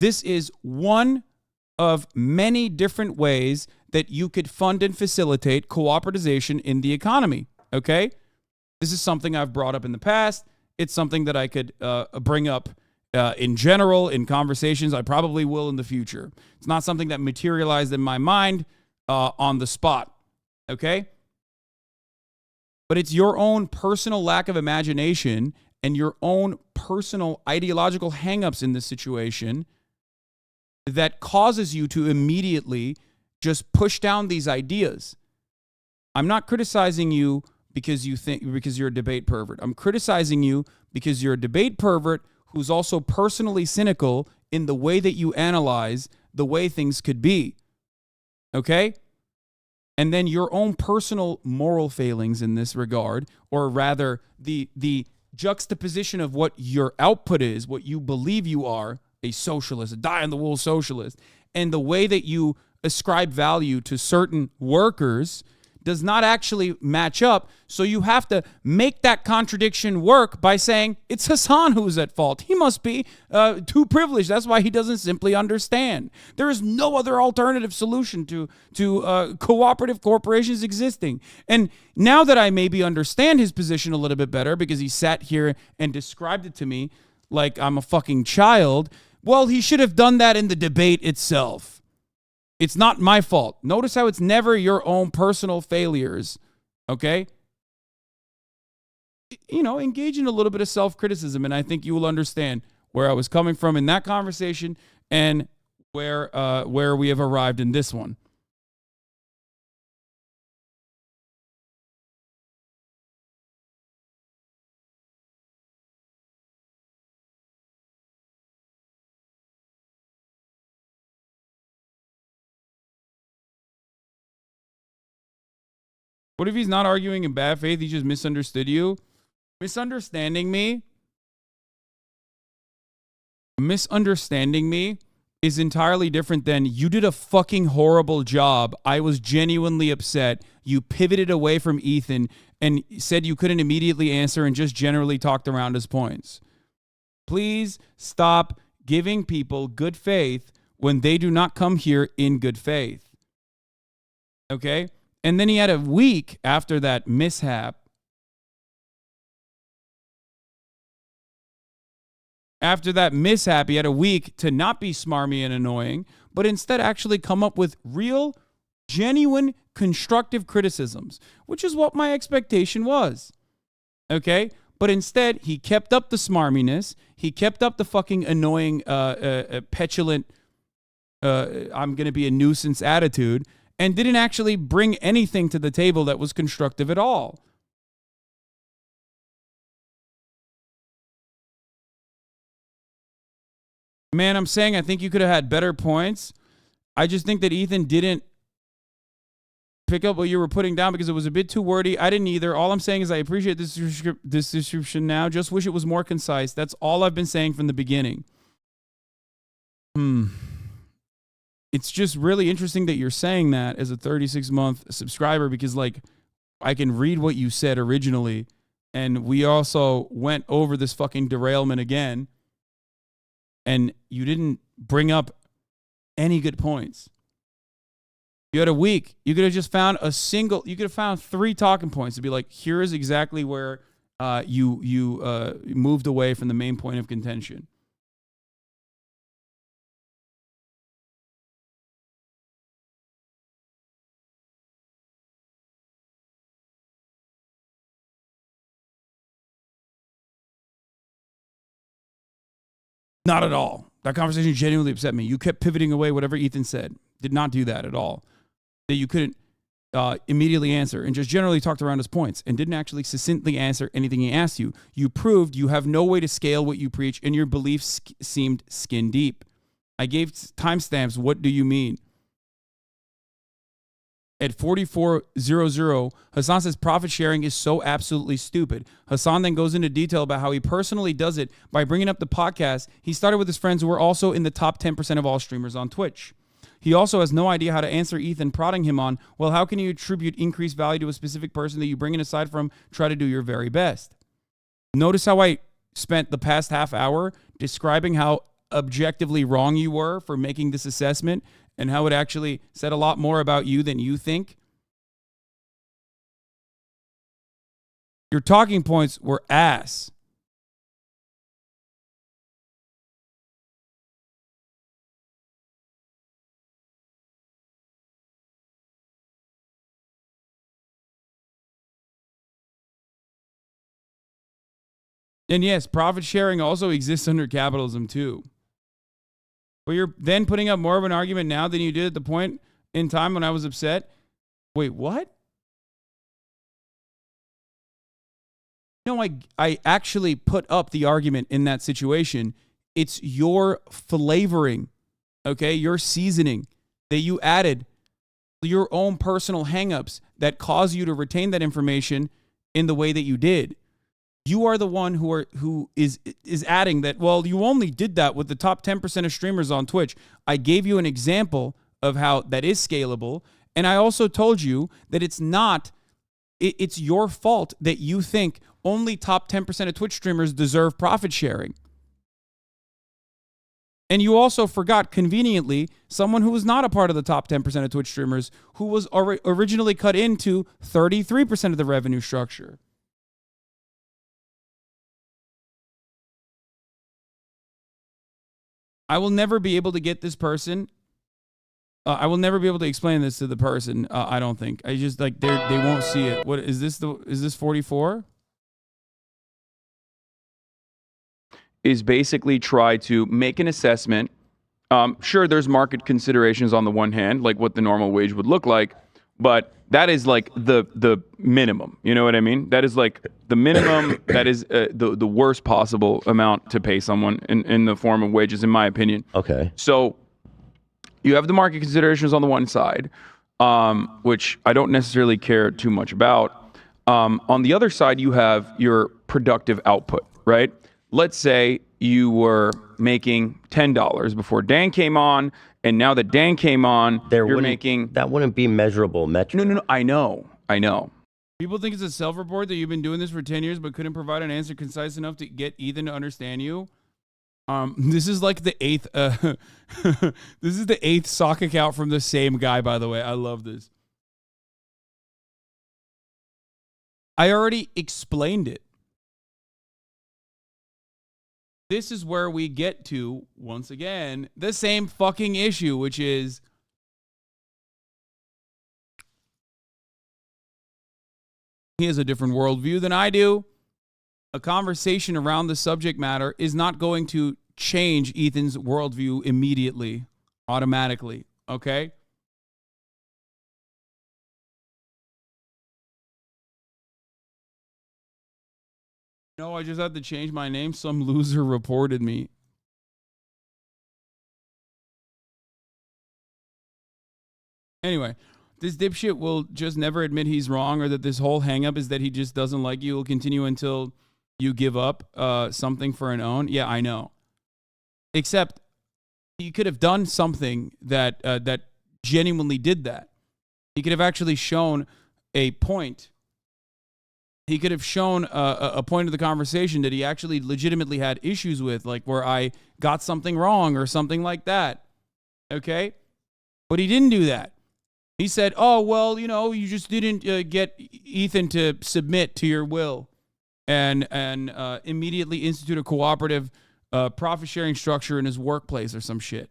This is one of many different ways that you could fund and facilitate cooperatization in the economy. Okay, this is something I've brought up in the past. It's something that I could bring up in general in conversations. I probably will in the future. It's not something that materialized in my mind on the spot. Okay, but it's your own personal lack of imagination and your own personal ideological hangups in this situation that causes you to immediately just push down these ideas. I'm not criticizing you because you're a debate pervert. I'm criticizing you because you're a debate pervert who's also personally cynical in the way that you analyze the way things could be. Okay? And then your own personal moral failings in this regard, or rather the juxtaposition of what your output is, what you believe you are, a socialist, a die-on-the-wool socialist, and the way that you ascribe value to certain workers does not actually match up. So you have to make that contradiction work by saying it's Hasan who's at fault. He must be too privileged. That's why he doesn't simply understand. There is no other alternative solution to cooperative corporations existing. And now that I maybe understand his position a little bit better because he sat here and described it to me like I'm a fucking child, well, he should have done that in the debate itself. It's not my fault. Notice how it's never your own personal failures, okay? You know, engage in a little bit of self-criticism, and I think you will understand where I was coming from in that conversation and where we have arrived in this one. What if he's not arguing in bad faith? He just misunderstood you. Misunderstanding me is entirely different than you did a fucking horrible job. I was genuinely upset. You pivoted away from Ethan and said you couldn't immediately answer and just generally talked around his points. Please stop giving people good faith when they do not come here in good faith. Okay? And then he had a week after that mishap. After that mishap, he had a week to not be smarmy and annoying, but instead actually come up with real, genuine, constructive criticisms, which is what my expectation was. Okay? But instead, he kept up the smarminess. He kept up the fucking annoying, petulant, I'm going to be a nuisance attitude, and didn't actually bring anything to the table that was constructive at all. Man, I'm saying I think you could have had better points. I just think that Ethan didn't pick up what you were putting down because it was a bit too wordy. I didn't either. All I'm saying is I appreciate this description now. Just wish it was more concise. That's all I've been saying from the beginning. It's just really interesting that you're saying that as a 36-month subscriber because, like, I can read what you said originally, and we also went over this fucking derailment again, and you didn't bring up any good points. You had a week. You could have just found you could have found 3 talking points to be like, here is exactly where you moved away from the main point of contention. Not at all. That conversation genuinely upset me. You kept pivoting away whatever Ethan said. Did not do that at all. That you couldn't immediately answer and just generally talked around his points and didn't actually succinctly answer anything he asked you. You proved you have no way to scale what you preach and your beliefs seemed skin deep. I gave timestamps. What do you mean? At 4400, Hasan says profit sharing is so absolutely stupid. Hasan then goes into detail about how he personally does it by bringing up the podcast he started with his friends who are also in the top 10% of all streamers on Twitch. He also has no idea how to answer Ethan prodding him on, well, how can you attribute increased value to a specific person that you bring in aside from try to do your very best? Notice how I spent the past half hour describing how objectively wrong you were for making this assessment and how it actually said a lot more about you than you think. Your talking points were ass. And yes, profit sharing also exists under capitalism too. But you're then putting up more of an argument now than you did at the point in time when I was upset. Wait, what? No, I actually put up the argument in that situation. It's your flavoring, okay? Your seasoning that you added, your own personal hangups that cause you to retain that information in the way that you did. You are the one who is adding that, well, you only did that with the top 10% of streamers on Twitch. I gave you an example of how that is scalable. And I also told you that it's not, it's your fault that you think only top 10% of Twitch streamers deserve profit sharing. And you also forgot, conveniently, someone who was not a part of the top 10% of Twitch streamers who was originally cut into 33% of the revenue structure. I will never be able to get this person. I will never be able to explain this to the person. I don't think. I just like they won't see it. What is this? Is this 44? Is basically try to make an assessment. Sure, there's market considerations on the one hand, like what the normal wage would look like, but that is like the minimum. You know what I mean? That is like the minimum. That is the worst possible amount to pay someone in the form of wages, in my opinion. Okay. So you have the market considerations on the one side, which I don't necessarily care too much about. On the other side, you have your productive output, right? Let's say you were making $10 before Dan came on, and now that Dan came on, you're making... That wouldn't be measurable metric. No, I know. People think it's a self-report that you've been doing this for 10 years but couldn't provide an answer concise enough to get Ethan to understand you. This is like the eighth... this is the eighth sock account from the same guy, by the way. I love this. I already explained it. This is where we get to, once again, the same fucking issue, which is he has a different worldview than I do. A conversation around the subject matter is not going to change Ethan's worldview immediately, automatically, okay? No, I just had to change my name. Some loser reported me. Anyway, this dipshit will just never admit he's wrong or that this whole hang-up is that he just doesn't like you. Will continue until you give up something for an own. Yeah, I know. Except he could have done something that that genuinely did that. He could have actually shown a point. He could have shown a point of the conversation that he actually legitimately had issues with, like where I got something wrong or something like that. Okay? But he didn't do that. He said, oh, well, you know, you just didn't get Ethan to submit to your will and immediately institute a cooperative profit-sharing structure in his workplace or some shit.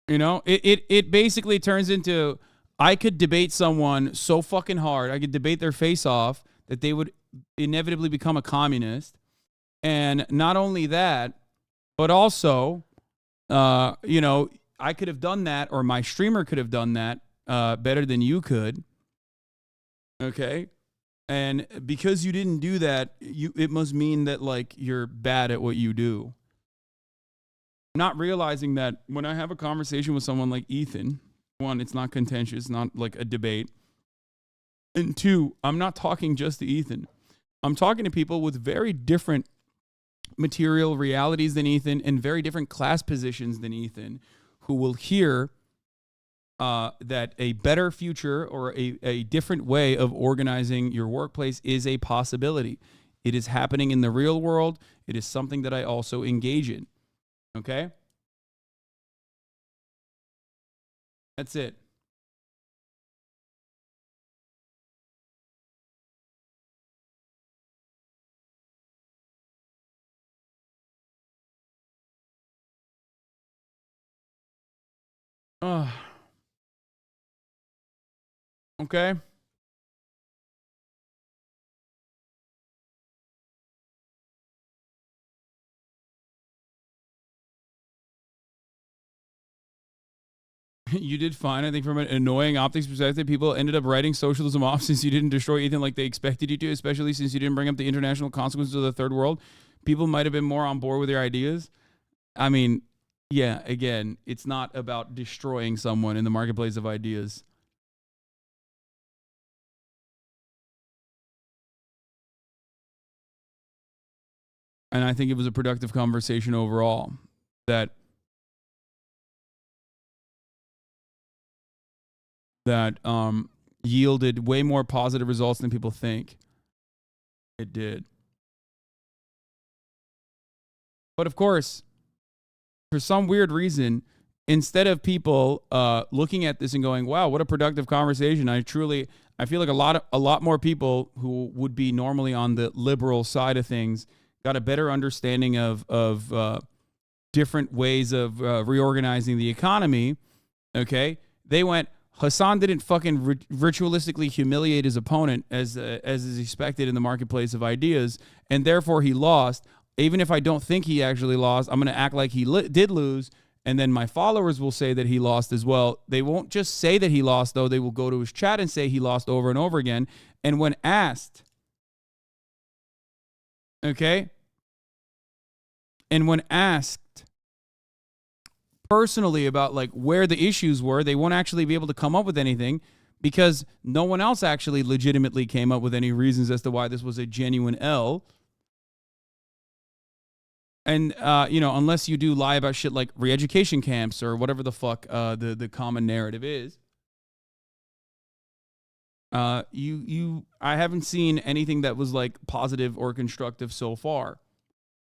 You know, it basically turns into, I could debate someone so fucking hard, I could debate their face off that they would inevitably become a communist. And not only that, but also, you know, I could have done that, or my streamer could have done that better than you could. Okay? And because you didn't do that, it must mean that like you're bad at what you do. Not realizing that when I have a conversation with someone like Ethan, one, it's not contentious, not like a debate. And two, I'm not talking just to Ethan. I'm talking to people with very different material realities than Ethan and very different class positions than Ethan, who will hear that a better future or a different way of organizing your workplace is a possibility. It is happening in the real world. It is something that I also engage in. Okay? That's it. Okay. You did fine. I think from an annoying optics perspective, people ended up writing socialism off since you didn't destroy Ethan like they expected you to, especially since you didn't bring up the international consequences of the third world. People might have been more on board with your ideas. I mean, yeah, again, it's not about destroying someone in the marketplace of ideas. And I think it was a productive conversation overall that yielded way more positive results than people think it did. But of course, for some weird reason, instead of people looking at this and going, wow, what a productive conversation, I feel like a lot more people who would be normally on the liberal side of things got a better understanding of different ways of reorganizing the economy. Okay? They went, Hasan didn't fucking ritualistically humiliate his opponent as is expected in the marketplace of ideas, and therefore he lost. Even if I don't think he actually lost, I'm going to act like he did lose, and then my followers will say that he lost as well. They won't just say that he lost, though. They will go to his chat and say he lost over and over again. And when asked, okay, and when asked personally about like where the issues were, they won't actually be able to come up with anything because no one else actually legitimately came up with any reasons as to why this was a genuine L. And, unless you do lie about shit like re-education camps or whatever the fuck the common narrative is, I haven't seen anything that was like positive or constructive so far,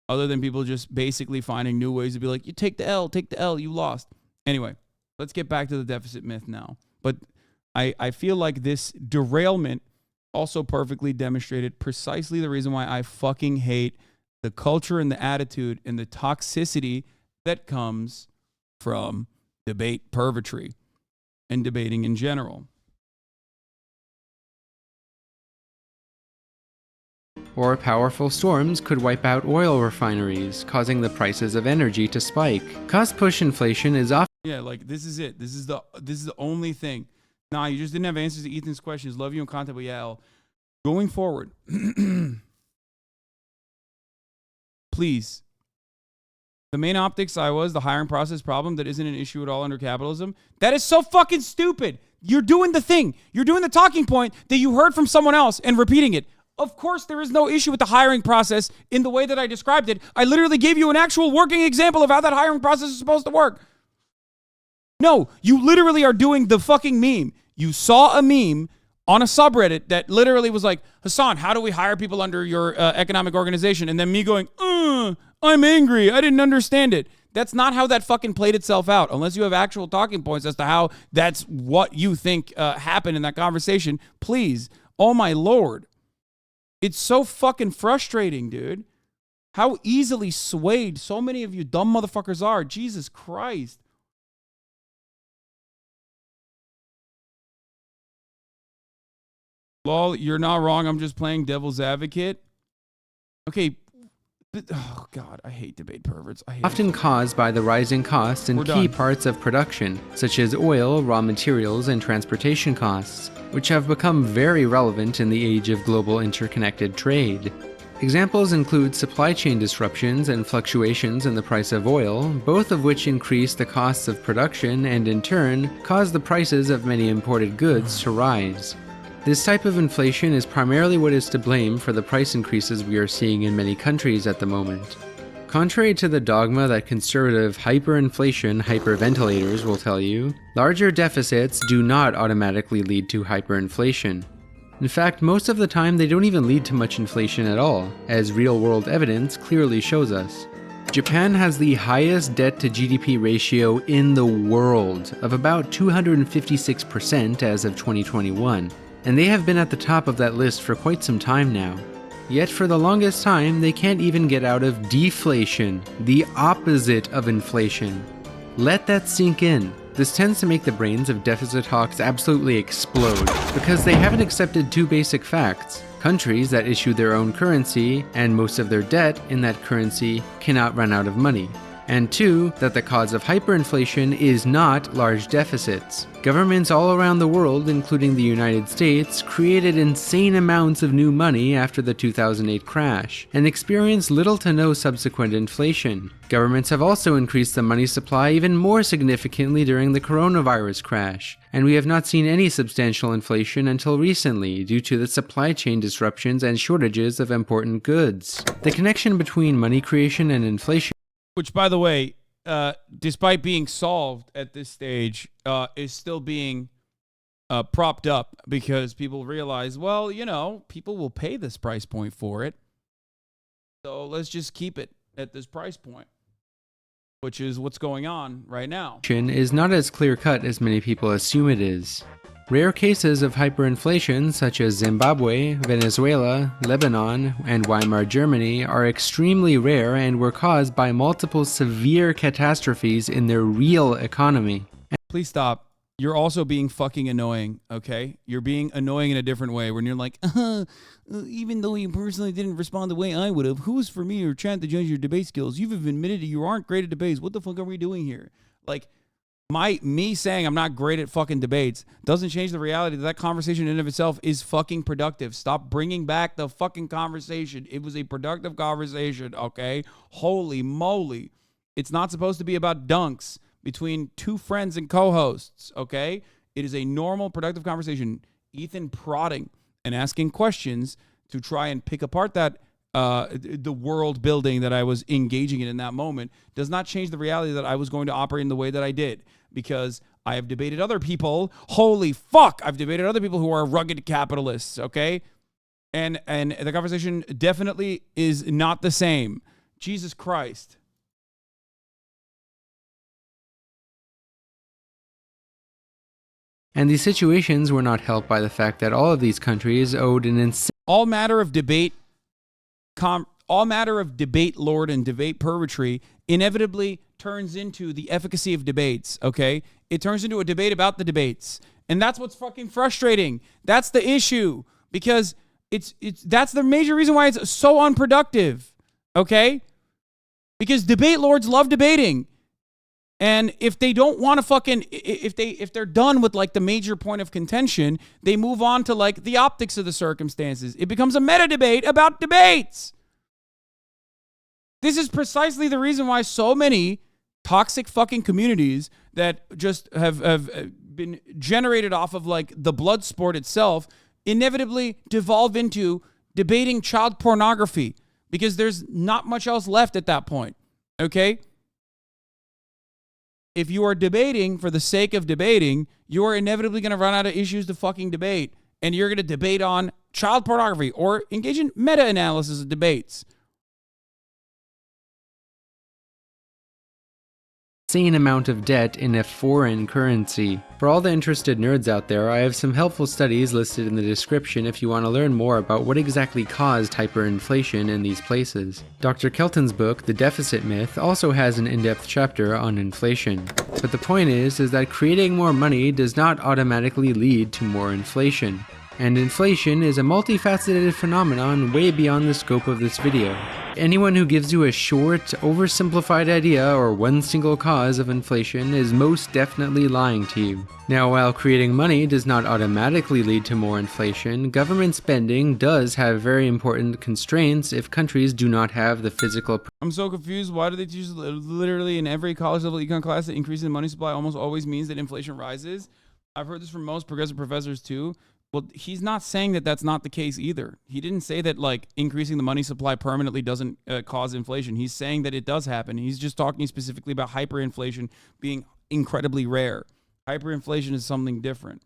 other than people just basically finding new ways to be like, you take the L, you lost. Anyway, let's get back to the deficit myth now. But I feel like this derailment also perfectly demonstrated precisely the reason why I fucking hate the culture and the attitude and the toxicity that comes from debate purgatory and debating in general. Or powerful storms could wipe out oil refineries, causing the prices of energy to spike. Cost-push inflation is often... Yeah, like, this is it. This is the only thing. Nah, you just didn't have answers to Ethan's questions. Love you and content, but yeah, L. Going forward... Please. The main optics the hiring process problem that isn't an issue at all under capitalism. That is so fucking stupid. You're doing the thing. You're doing the talking point that you heard from someone else and repeating it. Of course, there is no issue with the hiring process in the way that I described it. I literally gave you an actual working example of how that hiring process is supposed to work. No, you literally are doing the fucking meme. You saw a meme on a subreddit that literally was like, Hasan, how do we hire people under your economic organization? And then me going, I'm angry. I didn't understand it. That's not how that fucking played itself out. Unless you have actual talking points as to how that's what you think happened in that conversation. Please. Oh my Lord. It's so fucking frustrating, dude. How easily swayed so many of you dumb motherfuckers are. Jesus Christ. Lol, you're not wrong. I'm just playing devil's advocate. Okay, Oh God, I hate debate perverts. I hate often caused by the rising costs in key parts of production, such as oil, raw materials, and transportation costs, which have become very relevant in the age of global interconnected trade. Examples include supply chain disruptions and fluctuations in the price of oil, both of which increase the costs of production and in turn cause the prices of many imported goods to rise. This type of inflation is primarily what is to blame for the price increases we are seeing in many countries at the moment. Contrary to the dogma that conservative hyperinflation hyperventilators will tell you, larger deficits do not automatically lead to hyperinflation. In fact, most of the time they don't even lead to much inflation at all, as real-world evidence clearly shows us. Japan has the highest debt-to-GDP ratio in the world, of about 256% as of 2021. And they have been at the top of that list for quite some time now. Yet for the longest time, they can't even get out of deflation, the opposite of inflation. Let that sink in. This tends to make the brains of deficit hawks absolutely explode, because they haven't accepted two basic facts. Countries that issue their own currency, and most of their debt in that currency, cannot run out of money. And two, that the cause of hyperinflation is not large deficits. Governments all around the world, including the United States, created insane amounts of new money after the 2008 crash, and experienced little to no subsequent inflation. Governments have also increased the money supply even more significantly during the coronavirus crash, and we have not seen any substantial inflation until recently due to the supply chain disruptions and shortages of important goods. The connection between money creation and inflation, which, by the way, despite being solved at this stage, is still being propped up because people realize, well, you know, people will pay this price point for it. So let's just keep it at this price point, which is what's going on right now. Is not as clear-cut as many people assume it is. Rare cases of hyperinflation, such as Zimbabwe, Venezuela, Lebanon, and Weimar Germany, are extremely rare and were caused by multiple severe catastrophes in their real economy. Please stop. You're also being fucking annoying, okay? You're being annoying in a different way when you're like, even though you personally didn't respond the way I would have, who's for me or Trent to judge your debate skills? You've admitted you aren't great at debates. What the fuck are we doing here? Like, me saying I'm not great at fucking debates doesn't change the reality that that conversation in and of itself is fucking productive. Stop bringing back the fucking conversation. It was a productive conversation, okay? Holy moly. It's not supposed to be about dunks between two friends and co-hosts, okay? It is a normal, productive conversation. Ethan prodding and asking questions to try and pick apart that the world building that I was engaging in that moment does not change the reality that I was going to operate in the way that I did, because I have debated other people. Holy fuck, I've debated other people who are rugged capitalists, okay? And the conversation definitely is not the same. Jesus Christ. And these situations were not helped by the fact that all of these countries owed an insane... All matter of debate lord and debate purgatory inevitably turns into the efficacy of debates, okay? It turns into a debate about the debates. And that's what's fucking frustrating. That's the issue. Because that's the major reason why it's so unproductive, okay? Because debate lords love debating. And if they don't want to fucking, if they're done with like the major point of contention, they move on to like the optics of the circumstances. It becomes a meta debate about debates. This is precisely the reason why so many toxic fucking communities that just have been generated off of like the blood sport itself inevitably devolve into debating child pornography, because there's not much else left at that point, okay? If you are debating for the sake of debating, you are inevitably going to run out of issues to fucking debate. And you're going to debate on child pornography or engage in meta-analysis of debates. Insane amount of debt in a foreign currency. For all the interested nerds out there, I have some helpful studies listed in the description if you want to learn more about what exactly caused hyperinflation in these places. Dr. Kelton's book, The Deficit Myth, also has an in-depth chapter on inflation. But the point is that creating more money does not automatically lead to more inflation. And inflation is a multifaceted phenomenon way beyond the scope of this video. Anyone who gives you a short, oversimplified idea or one single cause of inflation is most definitely lying to you. Now, while creating money does not automatically lead to more inflation, government spending does have very important constraints if countries do not have the physical... I'm so confused. Why do they teach literally in every college level econ class that increasing the money supply almost always means that inflation rises? I've heard this from most progressive professors too. Well, he's not saying that that's not the case either. He didn't say that like increasing the money supply permanently doesn't cause inflation. He's saying that it does happen. He's just talking specifically about hyperinflation being incredibly rare. Hyperinflation is something different.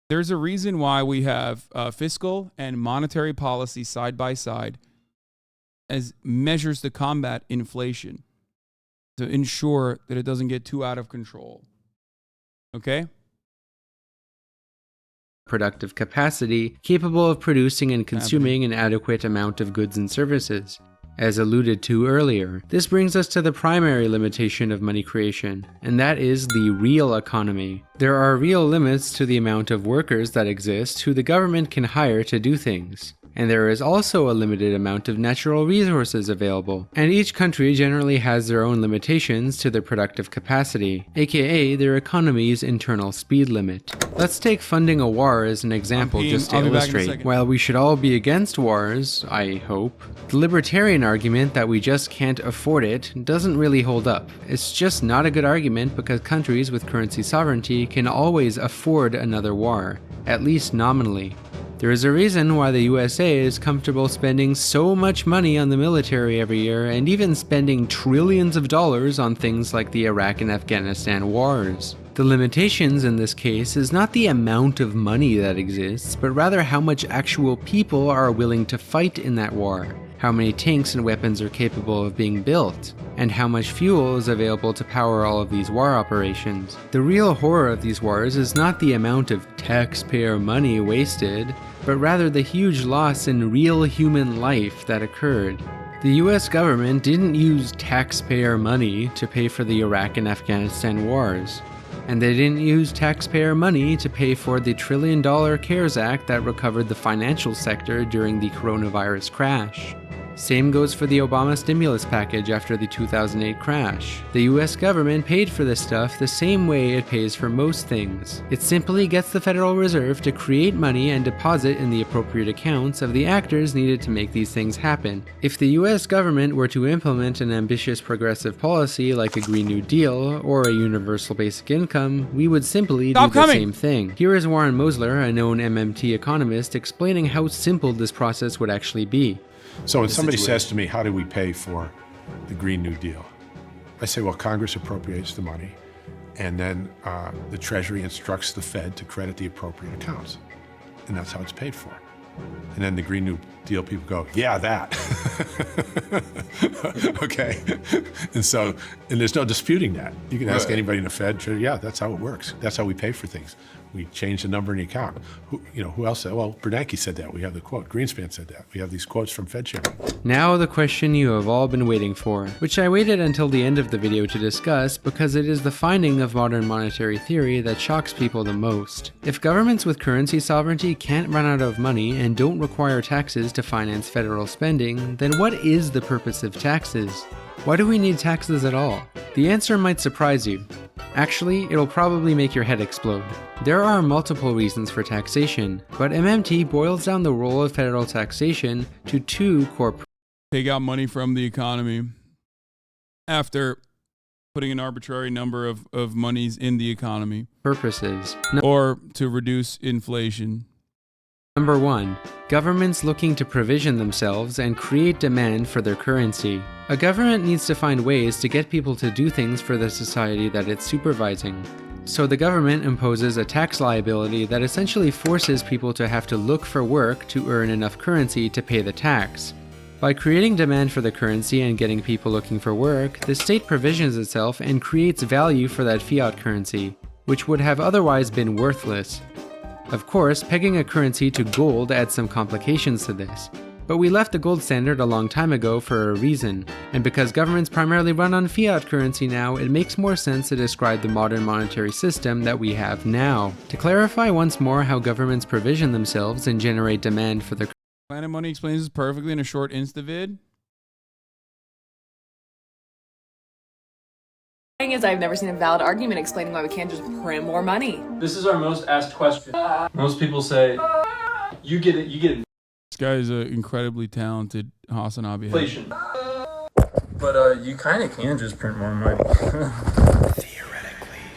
There's a reason why we have fiscal and monetary policy side by side as measures to combat inflation, to ensure that it doesn't get too out of control. Okay? Productive capacity capable of producing and consuming an adequate amount of goods and services. As alluded to earlier, this brings us to the primary limitation of money creation, and that is the real economy. There are real limits to the amount of workers that exist who the government can hire to do things. And there is also a limited amount of natural resources available, and each country generally has their own limitations to their productive capacity, aka their economy's internal speed limit. Let's take funding a war as an example just to illustrate. While we should all be against wars, I hope, the libertarian argument that we just can't afford it doesn't really hold up. It's just not a good argument because countries with currency sovereignty can always afford another war, at least nominally. There is a reason why the USA is comfortable spending so much money on the military every year and even spending trillions of dollars on things like the Iraq and Afghanistan wars. The limitations in this case is not the amount of money that exists, but rather how much actual people are willing to fight in that war, how many tanks and weapons are capable of being built, and how much fuel is available to power all of these war operations. The real horror of these wars is not the amount of taxpayer money wasted, but rather the huge loss in real human life that occurred. The US government didn't use taxpayer money to pay for the Iraq and Afghanistan wars. And they didn't use taxpayer money to pay for the $1 trillion CARES Act that recovered the financial sector during the coronavirus crash. Same goes for the Obama stimulus package after the 2008 crash. The US government paid for this stuff the same way it pays for most things. It simply gets the Federal Reserve to create money and deposit in the appropriate accounts of the actors needed to make these things happen. If the US government were to implement an ambitious progressive policy like a Green New Deal or a universal basic income, we would simply do the same thing. Here is Warren Mosler, a known MMT economist, explaining how simple this process would actually be. So when somebody says to me, how do we pay for the Green New Deal? I say, well, Congress appropriates the money, and then the Treasury instructs the Fed to credit the appropriate accounts. And that's how it's paid for. And then the Green New Deal people go, yeah, that. Okay. And there's no disputing that. You can ask anybody in the Fed, yeah, that's how it works. That's how we pay for things. We change the number in the account. Who else said? Well, Bernanke said that. We have the quote. Greenspan said that. We have these quotes from Fed chairmen. Now the question you have all been waiting for, which I waited until the end of the video to discuss because it is the finding of modern monetary theory that shocks people the most. If governments with currency sovereignty can't run out of money and don't require taxes to finance federal spending, then what is the purpose of taxes? Why do we need taxes at all? The answer might surprise you. Actually, it'll probably make your head explode. There are multiple reasons for taxation, but MMT boils down the role of federal taxation to two core take out money from the economy after putting an arbitrary number of monies in the economy. Purposes. Or to reduce inflation. Number 1. Governments looking to provision themselves and create demand for their currency. A government needs to find ways to get people to do things for the society that it's supervising. So the government imposes a tax liability that essentially forces people to have to look for work to earn enough currency to pay the tax. By creating demand for the currency and getting people looking for work, the state provisions itself and creates value for that fiat currency, which would have otherwise been worthless. Of course, pegging a currency to gold adds some complications to this. But we left the gold standard a long time ago for a reason, and because governments primarily run on fiat currency now, it makes more sense to describe the modern monetary system that we have now. To clarify once more how governments provision themselves and generate demand for their Planet Money explains this perfectly in a short Instavid. thing is, I've never seen a valid argument explaining why we can't just print more money. This is our most asked question. Most people say, you get it. This guy is an incredibly talented HasanAbi. Inflation. But you kind of can just print more money.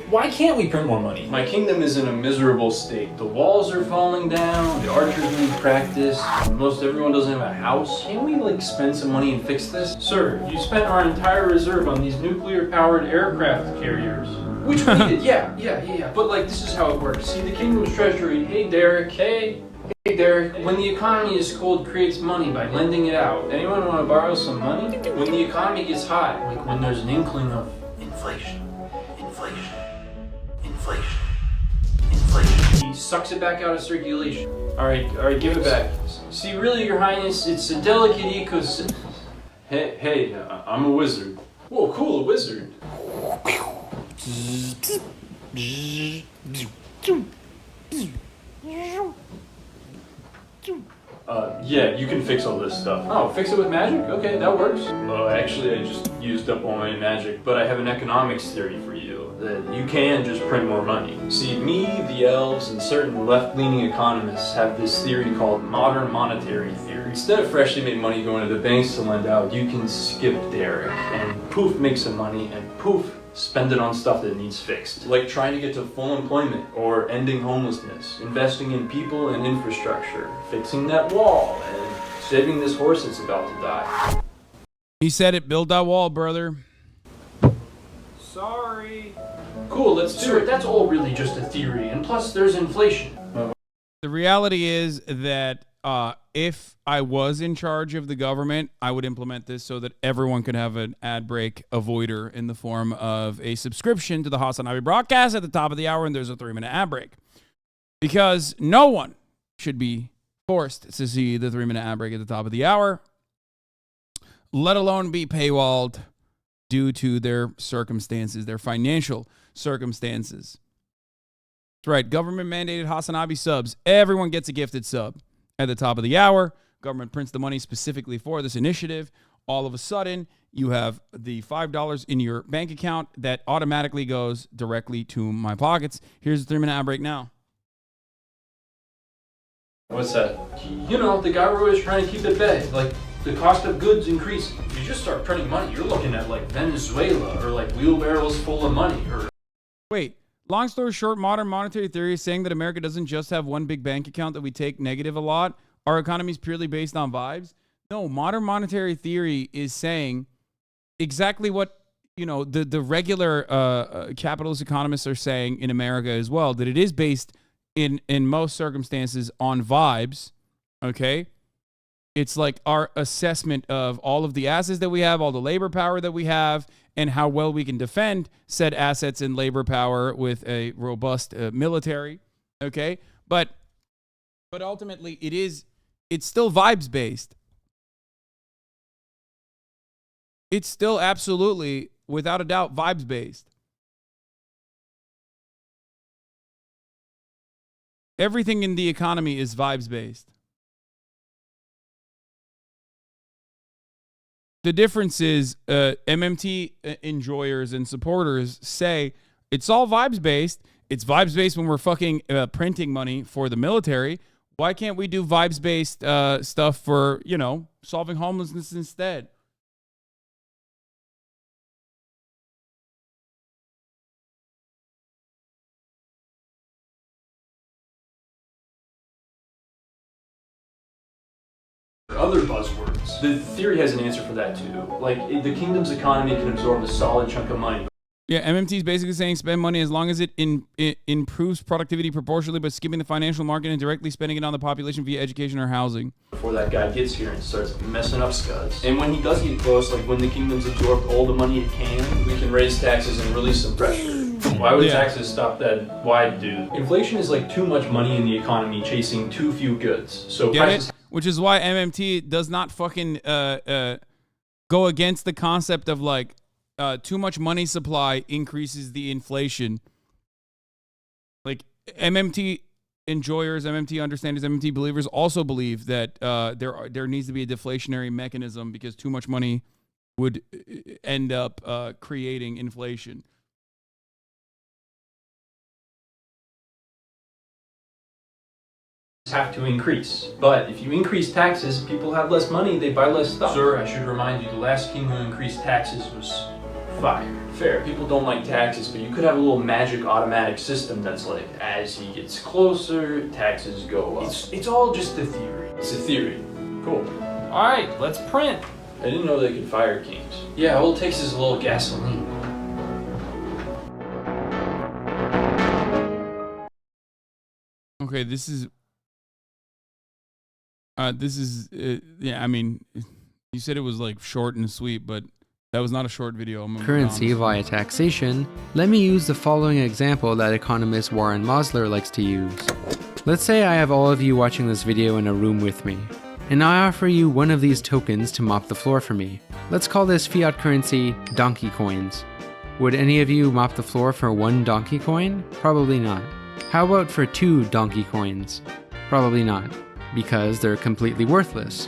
Why can't we print more money? My kingdom is in a miserable state. The walls are falling down, the archers need practice, most everyone doesn't have a house. Can't we like spend some money and fix this? Sir, you spent our entire reserve on these nuclear powered aircraft carriers. Which we did, yeah. But like this is how it works. See, the kingdom's treasury, hey Derek, hey Derek, when the economy is cold, it creates money by lending it out. Anyone want to borrow some money? When the economy gets hot, like when there's an inkling of inflation. He sucks it back out of circulation. All right, give it back. See, really, Your Highness, it's a delicate ecosystem. Hey, I'm a wizard. Whoa, cool, a wizard. Yeah, you can fix all this stuff. Oh, fix it with magic? Okay, that works. Well, actually, I just used up all my magic, but I have an economics theory for you, that you can just print more money. See, me, the elves, and certain left-leaning economists have this theory called modern monetary theory. Instead of freshly made money going to the banks to lend out, you can skip Derek, and poof, make some money, and poof, spend it on stuff that needs fixed. Like trying to get to full employment, or ending homelessness, investing in people and infrastructure, fixing that wall, and saving this horse that's about to die. He said it, build that wall, brother. Sorry. Cool, let's do it. That's all really just a theory, and plus there's inflation. The reality is that if I was in charge of the government, I would implement this so that everyone could have an ad break avoider in the form of a subscription to the HasanAbi broadcast at the top of the hour, and there's a 3-minute ad break. Because no one should be forced to see the 3-minute ad break at the top of the hour, let alone be paywalled due to their circumstances, their financial circumstances. That's right, government-mandated HasanAbi subs. Everyone gets a gifted sub. At the top of the hour, government prints the money specifically for this initiative. All of a sudden, you have the $5 in your bank account that automatically goes directly to my pockets. Here's the 3-minute ad break now. What's that? You know, the guy we're always trying to keep at bay. Like, the cost of goods increasing. If you just start printing money, you're looking at like Venezuela or like wheelbarrows full of money. Or wait. Long story short, modern monetary theory is saying that America doesn't just have one big bank account that we take negative a lot. Our economy is purely based on vibes. No, modern monetary theory is saying exactly what, you know, the regular capitalist economists are saying in America as well, that it is based in most circumstances on vibes, okay? It's like our assessment of all of the assets that we have, all the labor power that we have, and how well we can defend said assets and labor power with a robust military, okay? But ultimately, it's still vibes based. It's still absolutely, without a doubt, vibes based. Everything in the economy is vibes based. The difference is MMT enjoyers and supporters say it's all vibes based. It's vibes based when we're fucking printing money for the military. Why can't we do vibes based stuff for, you know, solving homelessness instead? other buzzwords. The theory has an answer for that too. Like, the kingdom's economy can absorb a solid chunk of money. Yeah, MMT is basically saying spend money as long as it improves productivity proportionally, but skipping the financial market and directly spending it on the population via education or housing. Before that guy gets here and starts messing up scuds. And when he does get close, like when the kingdom's absorbed all the money it can, we can raise taxes and release some pressure. Why would taxes stop that wide dude? Inflation is like too much money in the economy chasing too few goods. So Get prices... it? which is why MMT does not fucking go against the concept of like too much money supply increases the inflation. Like MMT enjoyers, MMT understanders, MMT believers also believe that there needs to be a deflationary mechanism because too much money would end up creating inflation. Have to increase. But if you increase taxes, people have less money, they buy less stuff. Sir, I should remind you, the last king who increased taxes was fired. Fair, people don't like taxes, but you could have a little magic automatic system that's like, as he gets closer, taxes go up. It's all just a theory. It's a theory. Cool. Alright, let's print. I didn't know they could fire kings. Yeah, all it takes is a little gasoline. Okay, this is yeah, I mean, you said it was like short and sweet, but that was not a short video. Currency via taxation. Let me use the following example that economist Warren Mosler likes to use. Let's say I have all of you watching this video in a room with me, and I offer you one of these tokens to mop the floor for me. Let's call this fiat currency donkey coins. Would any of you mop the floor for 1 donkey coin? Probably not. How about for 2 donkey coins? Probably not, because they're completely worthless.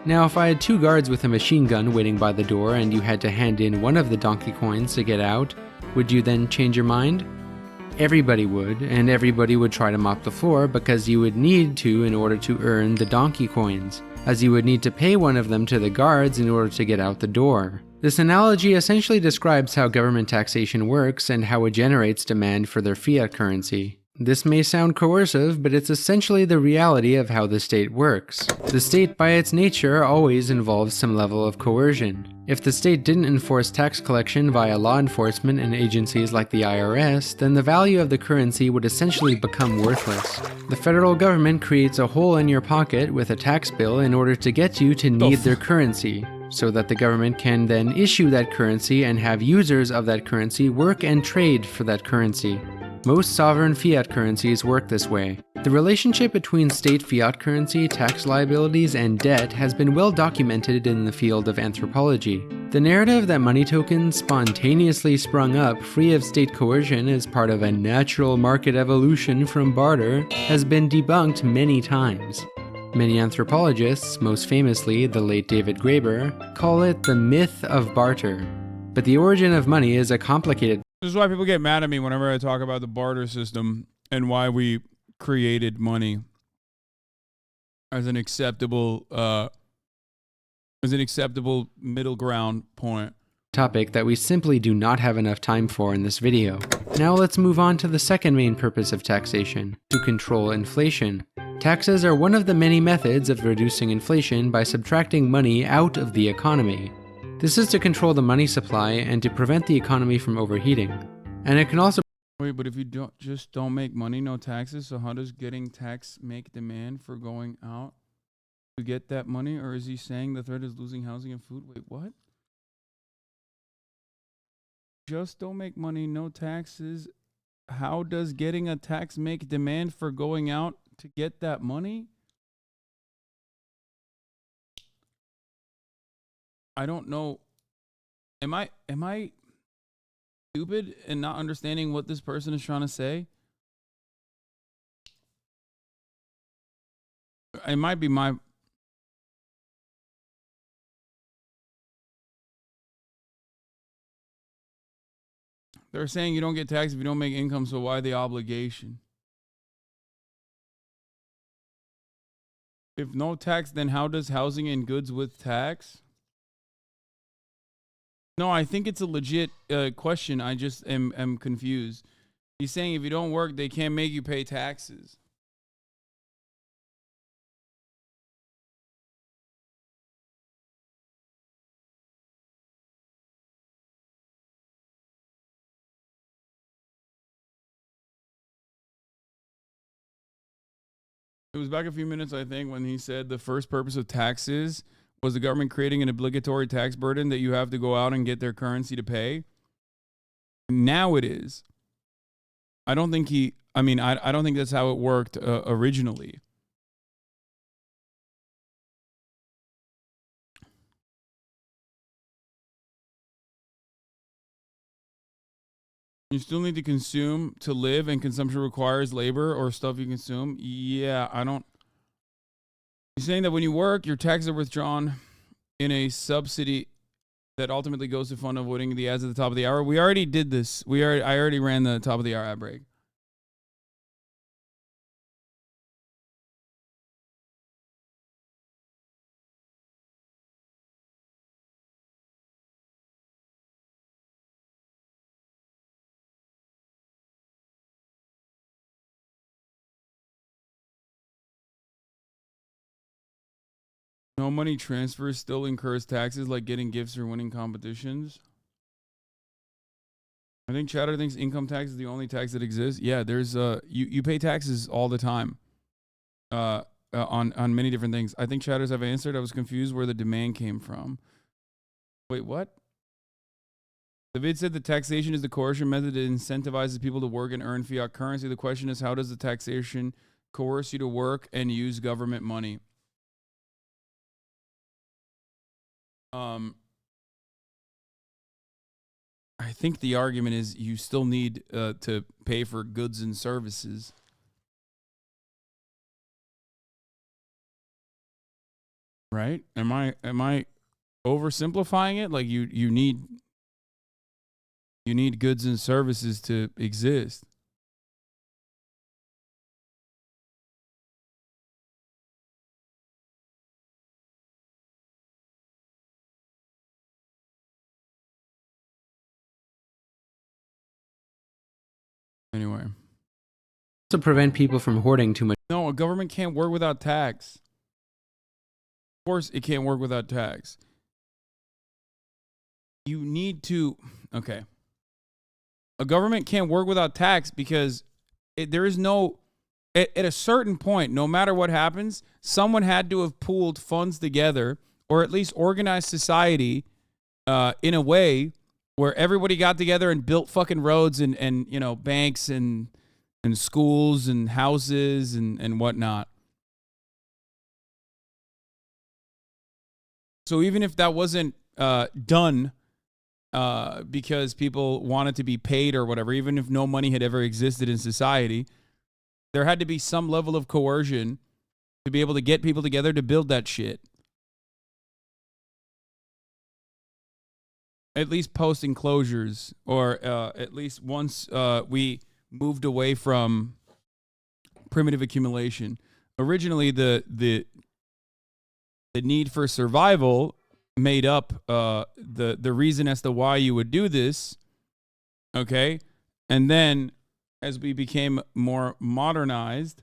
Now, if I had 2 guards with a machine gun waiting by the door and you had to hand in one of the donkey coins to get out, would you then change your mind? Everybody would, and everybody would try to mop the floor because you would need to in order to earn the donkey coins, as you would need to pay one of them to the guards in order to get out the door. This analogy essentially describes how government taxation works and how it generates demand for their fiat currency. This may sound coercive, but it's essentially the reality of how the state works. The state, by its nature, always involves some level of coercion. If the state didn't enforce tax collection via law enforcement and agencies like the IRS, then the value of the currency would essentially become worthless. The federal government creates a hole in your pocket with a tax bill in order to get you to need their currency, so that the government can then issue that currency and have users of that currency work and trade for that currency. Most sovereign fiat currencies work this way. The relationship between state fiat currency, tax liabilities, and debt has been well documented in the field of anthropology. The narrative that money tokens spontaneously sprung up free of state coercion as part of a natural market evolution from barter has been debunked many times. Many anthropologists, most famously the late David Graeber, call it the myth of barter. But the origin of money is a complicated. This is why people get mad at me whenever I talk about the barter system and why we created money as an acceptable middle ground point. Topic that we simply do not have enough time for in this video. Now let's move on to the second main purpose of taxation, to control inflation. Taxes are one of the many methods of reducing inflation by subtracting money out of the economy. This is to control the money supply and to prevent the economy from overheating. And it can also... Wait, but if you don't make money, no taxes, so how does getting tax make demand for going out to get that money? Or is he saying the threat is losing housing and food? Wait, what? Just don't make money, no taxes. How does getting a tax make demand for going out to get that money? I don't know. Am I stupid and not understanding what this person is trying to say? It might be my... They're saying you don't get taxed if you don't make income, so why the obligation? If no tax, then how does housing and goods with tax? No, I think it's a legit question. I just am confused. He's saying if you don't work, they can't make you pay taxes. It was back a few minutes, I think, when he said the first purpose of taxes was the government creating an obligatory tax burden that you have to go out and get their currency to pay. Now it is. I don't think I don't think that's how it worked originally. You still need to consume to live, and consumption requires labor or stuff you consume. Yeah, I don't. You're saying that when you work, your taxes are withdrawn in a subsidy that ultimately goes to fund avoiding the ads at the top of the hour. We already did this. I already ran the top of the hour ad break. No money transfer still incurs taxes like getting gifts or winning competitions. I think Chatter thinks income tax is the only tax that exists. Yeah, there's you pay taxes all the time. On many different things. I think Chatters have answered. I was confused where the demand came from. Wait, what? The vid said the taxation is the coercion method that incentivizes people to work and earn fiat currency. The question is, how does the taxation coerce you to work and use government money? I think the argument is you still need to pay for goods and services. Right? Am I oversimplifying it? Like you need goods and services to exist. Anyway. To prevent people from hoarding too much. No, a government can't work without tax. Of course, it can't work without tax. You need to, okay. A government can't work without tax because there is no, at a certain point, no matter what happens, someone had to have pooled funds together or at least organized society in a way where everybody got together and built fucking roads and you know, banks and schools and houses and whatnot. So even if that wasn't done because people wanted to be paid or whatever, even if no money had ever existed in society, there had to be some level of coercion to be able to get people together to build that shit. At least post enclosures, or at least once we moved away from primitive accumulation. Originally, the need for survival made up the reason as to why you would do this, okay? And then as we became more modernized,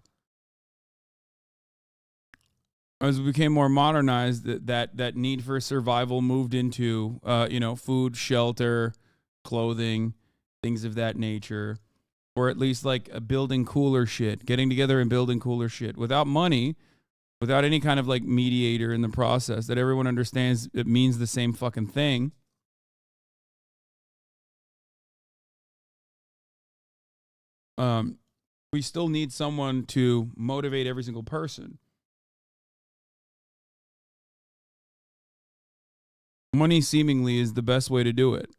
that need for survival moved into, food, shelter, clothing, things of that nature, or at least like building cooler shit, getting together and building cooler shit without money, without any kind of like mediator in the process that everyone understands it means the same fucking thing. We still need someone to motivate every single person. Money seemingly is the best way to do it.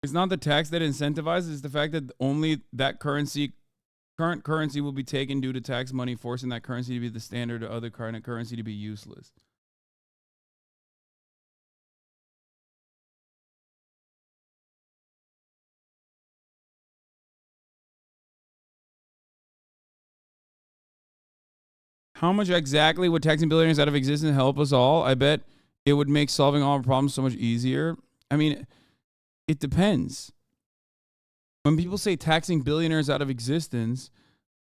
It's not the tax that incentivizes, it's the fact that only that current currency will be taken due to tax money, forcing that currency to be the standard or other current currency to be useless. How much exactly would taxing billionaires out of existence help us all? I bet it would make solving all our problems so much easier. I mean, it depends. When people say taxing billionaires out of existence,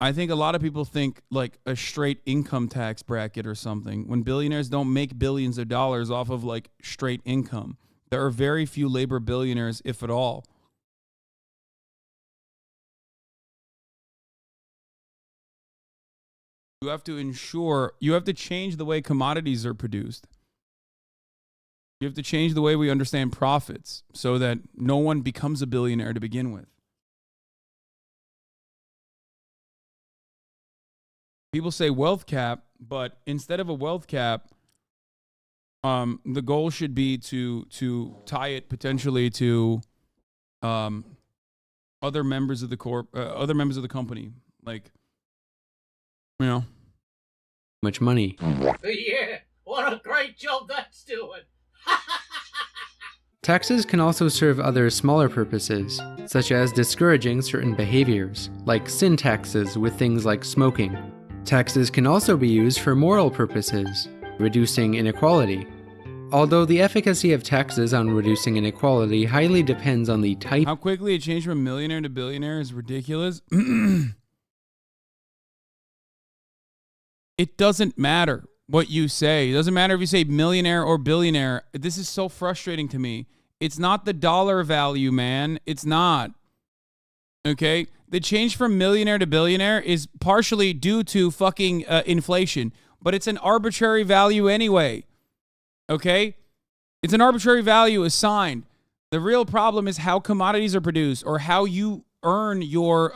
I think a lot of people think like a straight income tax bracket or something. When billionaires don't make billions of dollars off of like straight income. There are very few labor billionaires, if at all. You have to change the way commodities are produced. You have to change the way we understand profits so that no one becomes a billionaire to begin with. People say wealth cap, but instead of a wealth cap, the goal should be to tie it potentially to other members of the other members of the company, like, you know, much money. Yeah, what a great job that's doing. Taxes can also serve other smaller purposes, such as discouraging certain behaviors, like sin taxes with things like smoking. Taxes can also be used for moral purposes, reducing inequality. Although the efficacy of taxes on reducing inequality highly depends on the type. How quickly it changed from millionaire to billionaire is ridiculous. It doesn't matter what you say. It doesn't matter if you say millionaire or billionaire. This is so frustrating to me. It's not the dollar value, man. It's not. Okay? The change from millionaire to billionaire is partially due to fucking inflation, but it's an arbitrary value anyway. Okay? It's an arbitrary value assigned. The real problem is how commodities are produced, or how you earn your,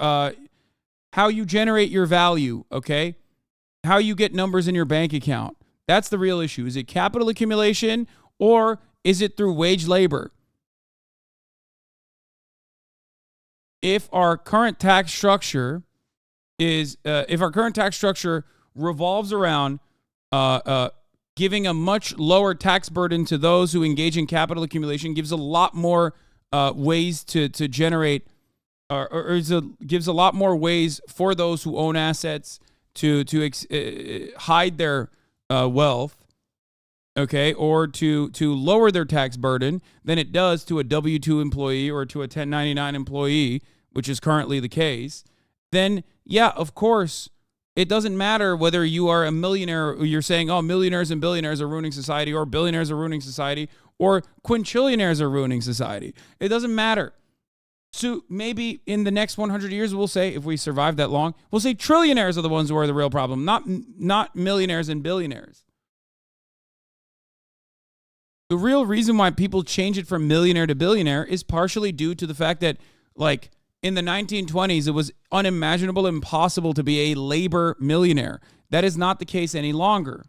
how you generate your value, okay? How you get numbers in your bank account. That's the real issue. Is it capital accumulation, or is it through wage labor? If our current tax structure is, revolves around giving a much lower tax burden to those who engage in capital accumulation, gives a lot more ways to generate, gives a lot more ways for those who own assets to hide their wealth, okay, or to lower their tax burden than it does to a W-2 employee or to a 1099 employee, which is currently the case, then yeah, of course, it doesn't matter whether you are a millionaire, or you're saying, oh, millionaires and billionaires are ruining society, or billionaires are ruining society, or quinchillionaires are ruining society. It doesn't matter. So maybe in the next 100 years, we'll say, if we survive that long, we'll say trillionaires are the ones who are the real problem, not millionaires and billionaires. The real reason why people change it from millionaire to billionaire is partially due to the fact that, like, in the 1920s, it was unimaginable, impossible to be a labor millionaire. That is not the case any longer.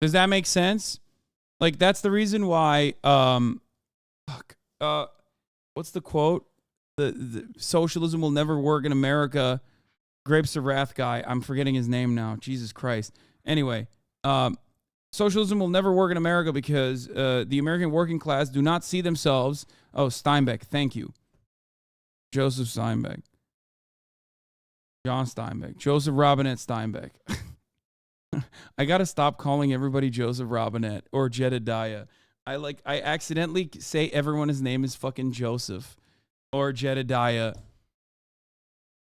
Does that make sense? Like, that's the reason why, what's the quote? The socialism will never work in America. Grapes of Wrath guy. I'm forgetting his name now. Jesus Christ. Anyway, socialism will never work in America because the American working class do not see themselves. Oh, Steinbeck. Thank you. Joseph Steinbeck. John Steinbeck. Joseph Robinette Steinbeck. I got to stop calling everybody Joseph Robinette or Jedediah. I accidentally say everyone's name is fucking Joseph or Jedediah.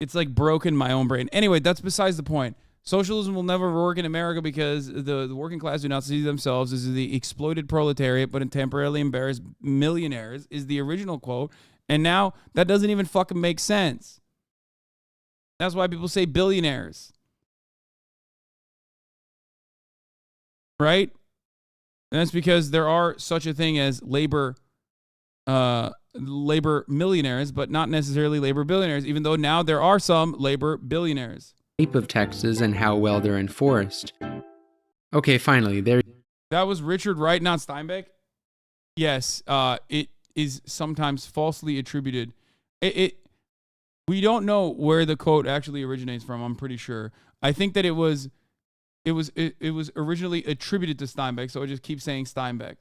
It's like broken my own brain. Anyway, that's besides the point. Socialism will never work in America because the working class do not see themselves as the exploited proletariat, but temporarily embarrassed millionaires is the original quote. And now that doesn't even fucking make sense. That's why people say billionaires. Right? And that's because there are such a thing as labor millionaires, but not necessarily labor billionaires, even though now there are some labor billionaires. Type of taxes and how well they're enforced. Okay, finally, there. That was Richard Wright, not Steinbeck? Yes, it is sometimes falsely attributed. We don't know where the quote actually originates from, I'm pretty sure. I think that it was originally attributed to Steinbeck, so I just keep saying Steinbeck.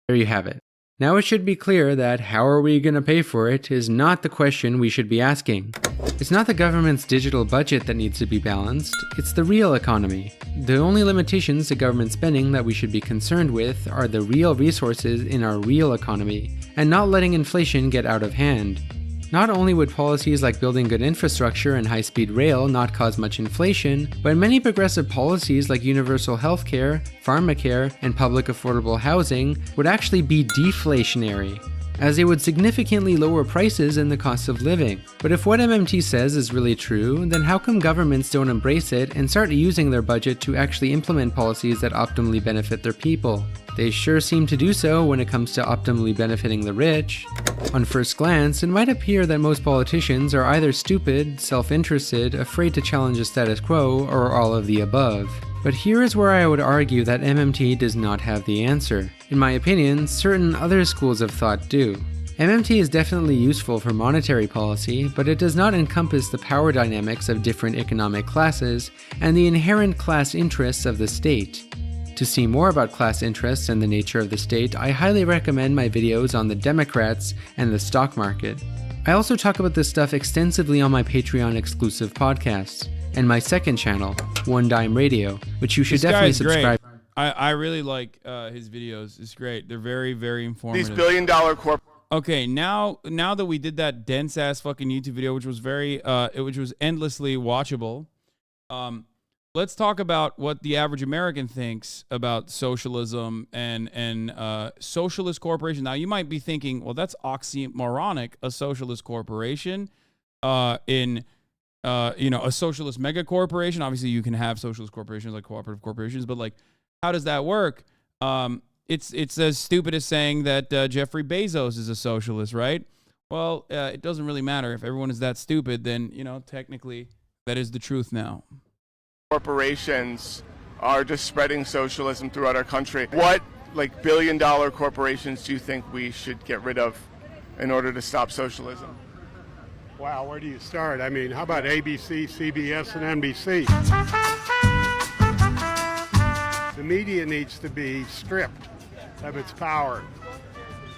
There you have it. Now it should be clear that how are we going to pay for it is not the question we should be asking. It's not the government's digital budget that needs to be balanced, it's the real economy. The only limitations to government spending that we should be concerned with are the real resources in our real economy, and not letting inflation get out of hand. Not only would policies like building good infrastructure and high-speed rail not cause much inflation, but many progressive policies like universal healthcare, pharmacare, and public affordable housing would actually be deflationary, as they would significantly lower prices and the cost of living. But if what MMT says is really true, then how come governments don't embrace it and start using their budget to actually implement policies that optimally benefit their people? They sure seem to do so when it comes to optimally benefiting the rich. On first glance, it might appear that most politicians are either stupid, self-interested, afraid to challenge the status quo, or all of the above. But here is where I would argue that MMT does not have the answer. In my opinion, certain other schools of thought do. MMT is definitely useful for monetary policy, but it does not encompass the power dynamics of different economic classes and the inherent class interests of the state. To see more about class interests and the nature of the state, I highly recommend my videos on the Democrats and the stock market. I also talk about this stuff extensively on my Patreon exclusive podcasts, and my second channel, One Dime Radio, which you should definitely subscribe. I really like his videos. It's great. They're very, very informative. These billion-dollar corp. Okay, now that we did that dense ass fucking YouTube video, which was which was endlessly watchable, let's talk about what the average American thinks about socialism and socialist corporation. Now, you might be thinking, well, that's oxymoronic, a socialist corporation, a socialist mega corporation. Obviously, you can have socialist corporations like cooperative corporations, but like, how does that work? It's as stupid as saying that Jeffrey Bezos is a socialist, right? Well, it doesn't really matter. If everyone is that stupid, then, technically that is the truth now. Corporations are just spreading socialism throughout our country. What, billion-dollar corporations do you think we should get rid of in order to stop socialism? Wow, where do you start? I mean, how about ABC, CBS, and NBC? The media needs to be stripped of its power.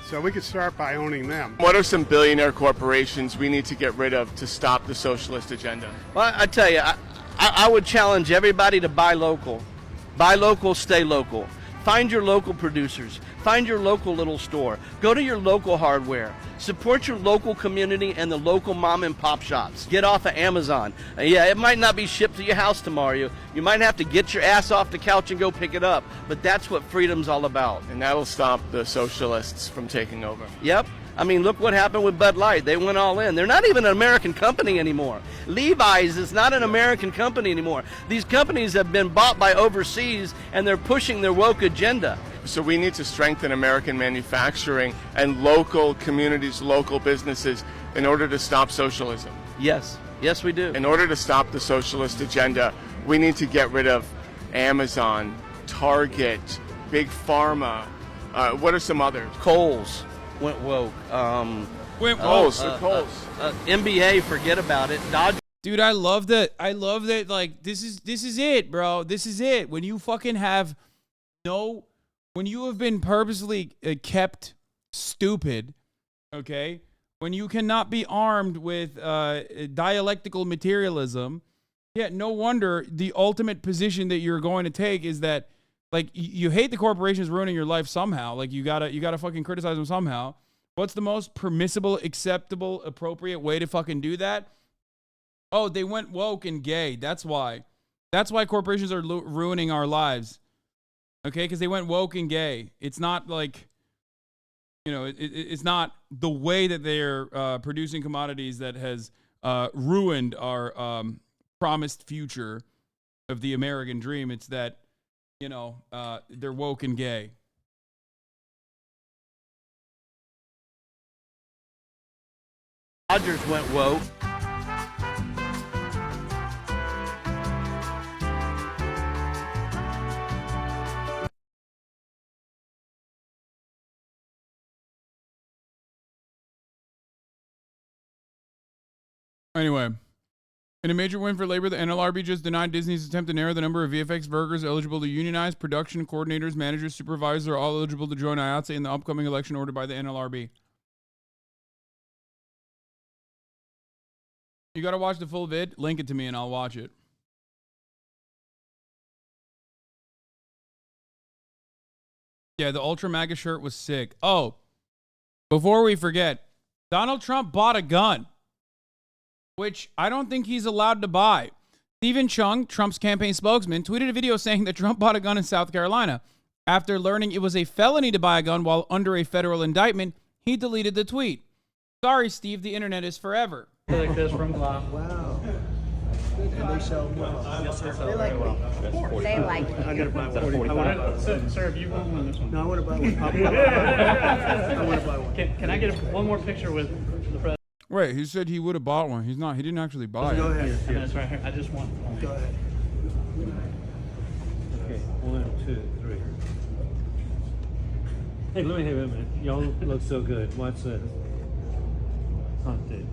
So we could start by owning them. What are some billionaire corporations we need to get rid of to stop the socialist agenda? Well, I tell you, I would challenge everybody to buy local. Buy local, stay local. Find your local producers. Find your local little store. Go to your local hardware. Support your local community and the local mom and pop shops. Get off of Amazon. Yeah, it might not be shipped to your house tomorrow. You might have to get your ass off the couch and go pick it up. But that's what freedom's all about. And that'll stop the socialists from taking over. Yep. I mean, look what happened with Bud Light. They went all in. They're not even an American company anymore. Levi's is not an American company anymore. These companies have been bought by overseas, and they're pushing their woke agenda. So we need to strengthen American manufacturing and local communities, local businesses, in order to stop socialism. Yes. Yes, we do. In order to stop the socialist agenda, we need to get rid of Amazon, Target, Big Pharma. What are some others? Kohl's went woke. Kohl's. NBA, forget about it. Dude, I love that. Like, this is it, bro. This is it. When you fucking have when you have been purposely kept stupid, okay? When you cannot be armed with dialectical materialism, yeah, no wonder the ultimate position that you're going to take is that, like, you hate the corporations ruining your life somehow. Like, you gotta fucking criticize them somehow. What's the most permissible, acceptable, appropriate way to fucking do that? Oh, they went woke and gay. That's why. That's why corporations are ruining our lives. Okay, because they went woke and gay. It's not like, it's not the way that they're producing commodities that has ruined our promised future of the American dream. It's that, they're woke and gay. Dodgers went woke. Anyway, in a major win for labor, the NLRB just denied Disney's attempt to narrow the number of VFX workers eligible to unionize. Production coordinators, managers, supervisors are all eligible to join IATSE in the upcoming election ordered by the NLRB. You got to watch the full vid. Link it to me and I'll watch it. Yeah, the Ultra MAGA shirt was sick. Oh, before we forget, Donald Trump bought a gun, which I don't think he's allowed to buy. Stephen Chung, Trump's campaign spokesman, tweeted a video saying that Trump bought a gun in South Carolina. After learning it was a felony to buy a gun while under a federal indictment, he deleted the tweet. Sorry, Steve, the internet is forever. Like this from Glock. Wow. And they sell well. Yes, sir. They like me. They like I gotta buy one. Sir, if you want one, this one. No, I want to buy one. I want to buy one. Can I get one more picture with the president? Wait, he said he would have bought one. He didn't actually buy it. Go ahead. And it's right here. I just want one. Go ahead. 1, 2, 3. Hey, let me have a minute. Y'all look so good. Watch this. Hunted.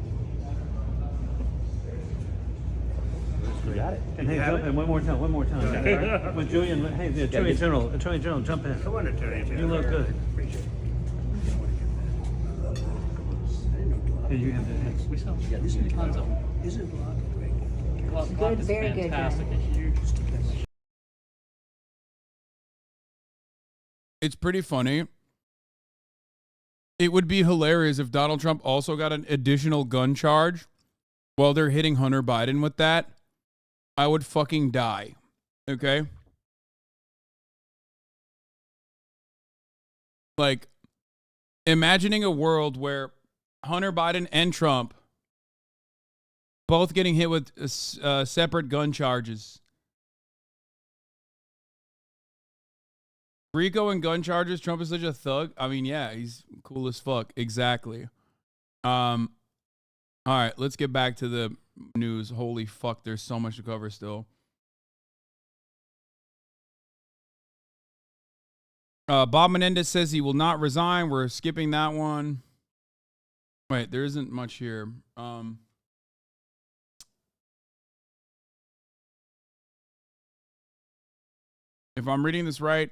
You got it. And hey, jump in one more time. When Julian, hey, the Attorney General, jump in. Come on, Attorney General. You look good. Appreciate it. Hey, you have the we saw. Yeah, this is Gonzo. Isn't it block? Good, very good, Fantastic. Huge. It's pretty funny. It would be hilarious if Donald Trump also got an additional gun charge while they're hitting Hunter Biden with that. I would fucking die. Okay? Like, imagining a world where Hunter Biden and Trump both getting hit with separate gun charges. Rico and gun charges. Trump is such a thug. I mean, yeah, he's cool as fuck. Exactly. All right, let's get back to the news. Holy fuck, there's so much to cover still. Bob Menendez says he will not resign. We're skipping that one. Wait, there isn't much here. If I'm reading this right,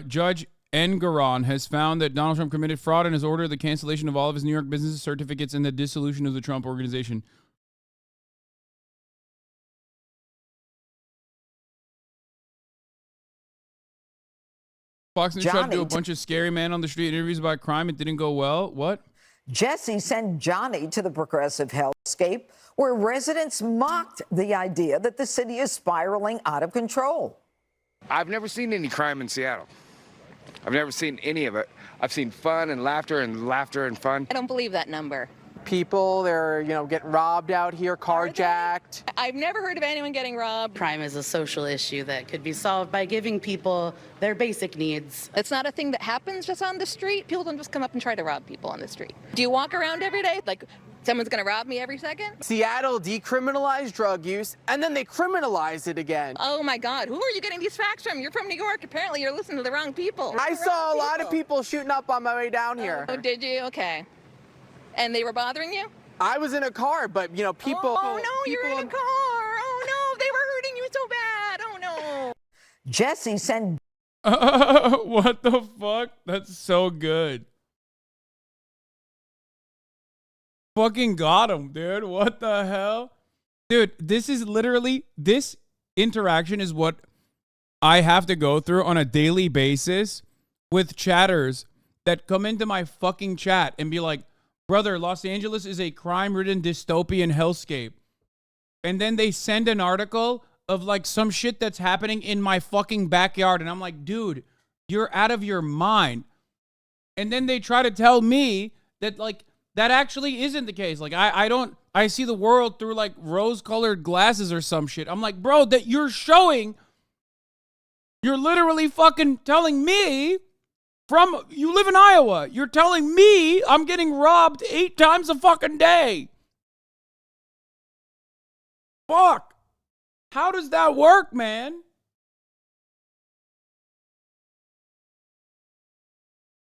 Judge Engoron has found that Donald Trump committed fraud and has ordered the cancellation of all of his New York business certificates and the dissolution of the Trump Organization. Fox News tried to do a bunch of scary man on the street interviews about crime. It didn't go well. What? Jesse sent Johnny to the progressive hellscape where residents mocked the idea that the city is spiraling out of control. I've never seen any crime in Seattle. I've never seen any of it. I've seen fun and laughter and fun. I don't believe that number. People, they're, getting robbed out here, carjacked. I've never heard of anyone getting robbed. Crime is a social issue that could be solved by giving people their basic needs. It's not a thing that happens just on the street. People don't just come up and try to rob people on the street. Do you walk around every day like someone's going to rob me every second? Seattle decriminalized drug use, and then they criminalized it again. Oh my God, who are you getting these facts from? You're from New York. Apparently you're listening to the wrong people. I saw a lot of people shooting up on my way down here. Oh, did you? Okay. And they were bothering you? I was in a car, but, people... Oh, no, you're in a car. Oh, no, they were hurting you so bad. Oh, no. Jesse sent... What the fuck? That's so good. Fucking got him, dude. What the hell? Dude, this is literally... This interaction is what I have to go through on a daily basis with chatters that come into my fucking chat and be like, brother, Los Angeles is a crime-ridden dystopian hellscape. And then they send an article of like some shit that's happening in my fucking backyard. And I'm like, dude, you're out of your mind. And then they try to tell me that like, that actually isn't the case. Like, I see the world through like rose-colored glasses or some shit. I'm like, bro, that you're literally fucking telling me you live in Iowa. You're telling me I'm getting robbed 8 times a fucking day. Fuck. How does that work, man?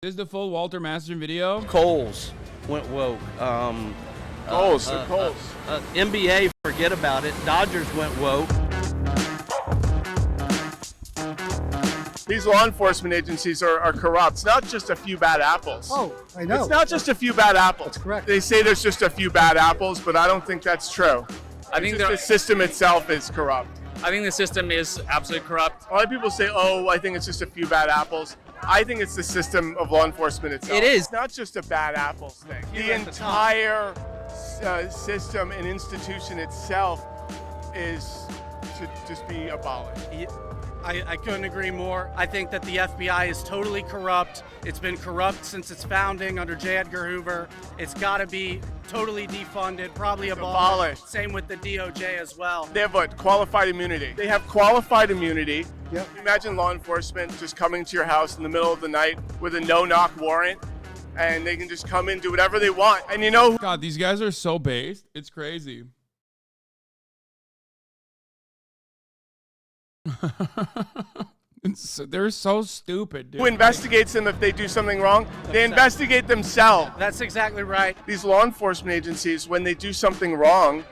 This is the full Walter Masterson video. Coles went woke. Coles. NBA, forget about it. Dodgers went woke. These law enforcement agencies are corrupt. It's not just a few bad apples. Oh, I know. It's not just a few bad apples. That's correct. They say there's just a few bad apples, but I don't think that's true. I think the system itself is corrupt. I think the system is absolutely corrupt. A lot of people say, oh, I think it's just a few bad apples. I think it's the system of law enforcement itself. It is. It's not just a bad apples thing. The entire system and institution itself should just be abolished. I couldn't agree more. I think that the FBI is totally corrupt. It's been corrupt since its founding under J. Edgar Hoover. It's got to be totally defunded, probably abolished. Same with the DOJ as well. They have what? Qualified immunity. They have qualified immunity. Yep. Imagine law enforcement just coming to your house in the middle of the night with a no-knock warrant, and they can just come in, do whatever they want. And you know... God, these guys are so based. It's crazy. They're so stupid, dude. Who investigates them if they do something wrong? They investigate themselves. That's exactly right. These law enforcement agencies, when they do something wrong,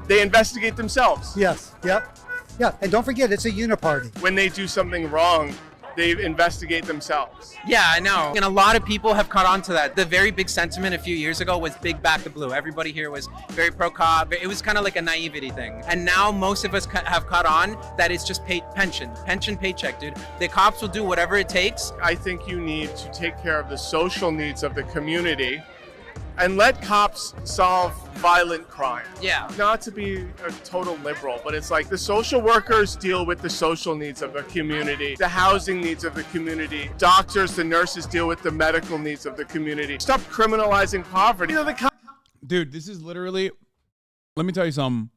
they investigate themselves. Yes, yep. Yeah, and don't forget, it's a uniparty. When they do something wrong, they investigate themselves. Yeah, I know. And a lot of people have caught on to that. The very big sentiment a few years ago was big back the blue. Everybody here was very pro-cop. It was kind of like a naivety thing. And now most of us have caught on that it's just pension, paycheck, dude. The cops will do whatever it takes. I think you need to take care of the social needs of the community and let cops solve violent crime. Yeah. Not to be a total liberal, but it's like the social workers deal with the social needs of the community, the housing needs of the community. Doctors, the nurses deal with the medical needs of the community. Stop criminalizing poverty. You know, Dude, this is literally, let me tell you something.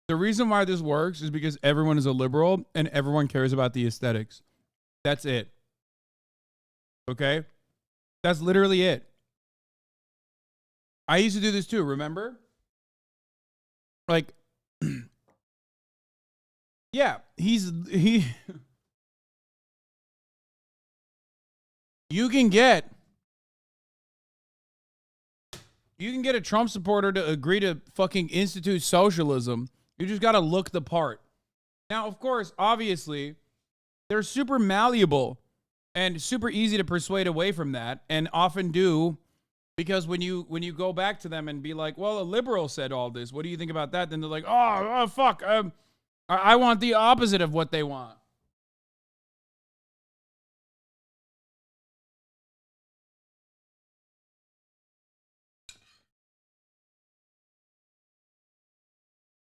The reason why this works is because everyone is a liberal and everyone cares about the aesthetics. That's it. Okay? That's literally it. I used to do this too, remember? Like, yeah, you can get a Trump supporter to agree to fucking institute socialism. You just got to look the part. Now, of course, obviously, they're super malleable and super easy to persuade away from that, and often do. Because when you go back to them and be like, well, a liberal said all this, what do you think about that? Then they're like, oh fuck, I want the opposite of what they want.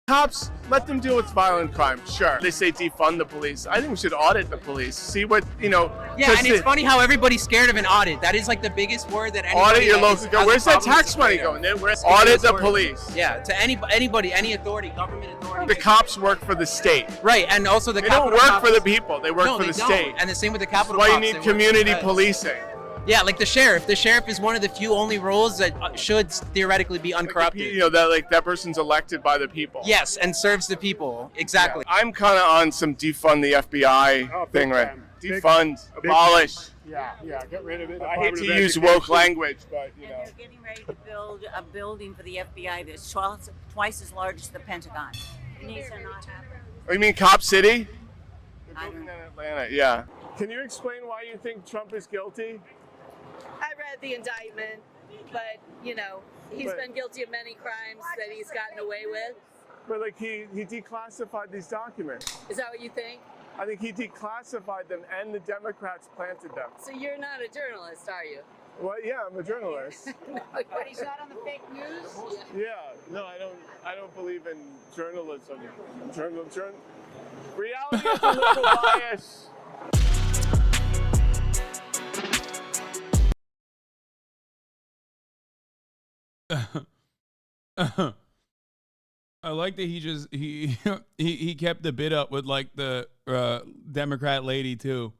Cops, let them deal with violent crime, sure. They say defund the police. I think we should audit the police. See what, you know. Yeah, and it's funny how everybody's scared of an audit. That is like the biggest word that anybody audit your local government. Where's that tax money going? Audit the police. Yeah, to anybody, any authority, government authority. The cops work for the state. Right, and also the They don't work for the people. They work for the don't. state. And the same with the Capitol That's why cops. you need community policing. Yeah, like the sheriff. The sheriff is one of the few only roles that should theoretically be uncorrupted. You know, that person's elected by the people. Yes, and serves the people. Exactly. Yeah. I'm kind of on some defund the FBI thing, right? Defund, abolish. Yeah, get rid of it. I hate to use woke language, but you know. They're getting ready to build a building for the FBI that's twice as large as the Pentagon. It needs to not happen. Oh, you mean Cop City? They're building that in Atlanta, yeah. Can you explain why you think Trump is guilty? I read the indictment, but, you know, he's been guilty of many crimes that he's gotten away with. But, like, he declassified these documents. Is that what you think? I think he declassified them, and the Democrats planted them. So you're not a journalist, are you? Well, yeah, I'm a journalist. But he's not on the fake news? Yeah, no, I don't believe in journalism. Reality is a little bias. I like that he kept the bid up with like the Democrat lady too.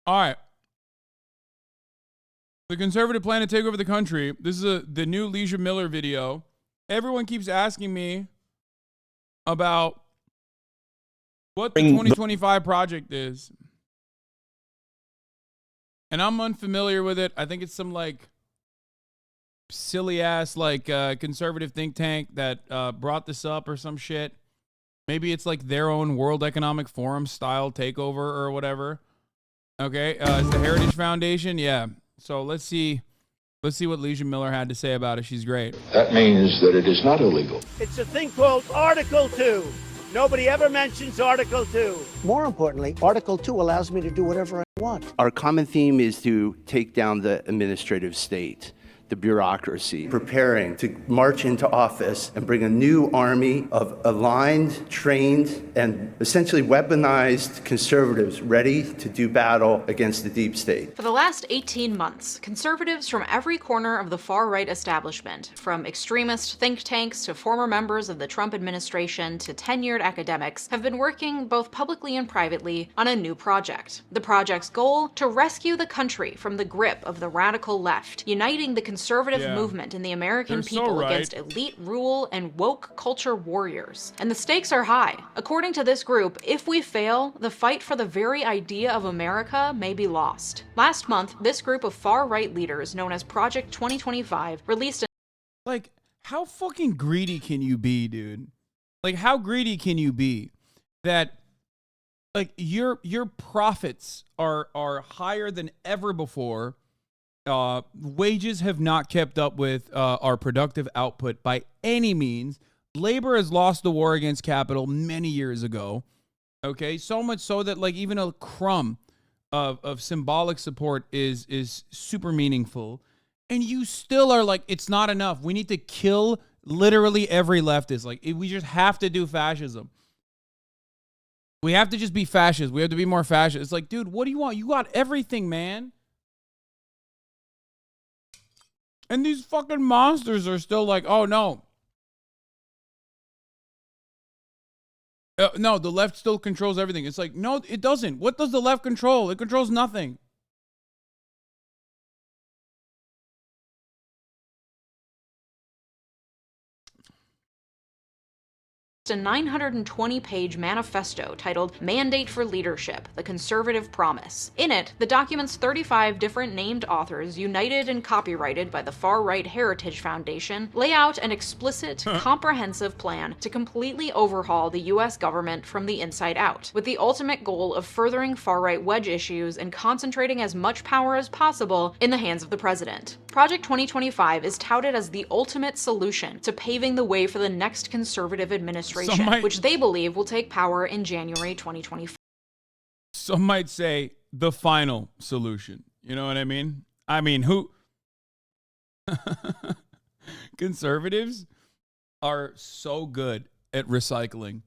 All right. The conservative plan to take over the country. This is the new Leisure Miller video. Everyone keeps asking me about what the 2025 project is. And I'm unfamiliar with it. I think it's some like silly ass like conservative think tank that brought this up or some shit. Maybe it's like their own World Economic Forum style takeover or whatever. Okay, it's the Heritage Foundation. Yeah. So let's see what Leisure Miller had to say about it. She's great. That means that it is not illegal. It's a thing called Article 2. Nobody ever mentions Article 2. More importantly, Article 2 allows me to do whatever I want. Our common theme is to take down the administrative state, the bureaucracy. Preparing to march into office and bring a new army of aligned, trained, and essentially weaponized conservatives ready to do battle against the deep state. For the last 18 months, conservatives from every corner of the far-right establishment, from extremist think tanks to former members of the Trump administration to tenured academics, have been working both publicly and privately on a new project. The project's goal? To rescue the country from the grip of the radical left, uniting the conservative Yeah. movement in the American They're so people right. against elite rule and woke culture warriors. And the stakes are high. According to this group, if we fail, the fight for the very idea of America may be lost. Last month, this group of far-right leaders, known as Project 2025, released a Like, how fucking greedy can you be, dude? Like, how greedy can you be that, like, your profits are higher than ever before? Wages have not kept up with our productive output by any means. Labor has lost the war against capital many years ago. Okay, so much so that, like, even a crumb of symbolic support is super meaningful. And you still are like, it's not enough. We need to kill literally every leftist. Like, we just have to do fascism. We have to just be fascist. We have to be more fascist. It's like, dude, what do you want? You got everything, man. And these fucking monsters are still like, oh, no. No, the left still controls everything. It's like, no, it doesn't. What does the left control? It controls nothing. a 920-page manifesto titled Mandate for Leadership, The Conservative Promise. In it, the document's 35 different named authors, united and copyrighted by the far-right Heritage Foundation, lay out an explicit, comprehensive plan to completely overhaul the U.S. government from the inside out, with the ultimate goal of furthering far-right wedge issues and concentrating as much power as possible in the hands of the president. Project 2025 is touted as the ultimate solution to paving the way for the next conservative administration, which they believe will take power in January 2025. Some might say the final solution. You know what I mean? I mean, who? Conservatives are so good at recycling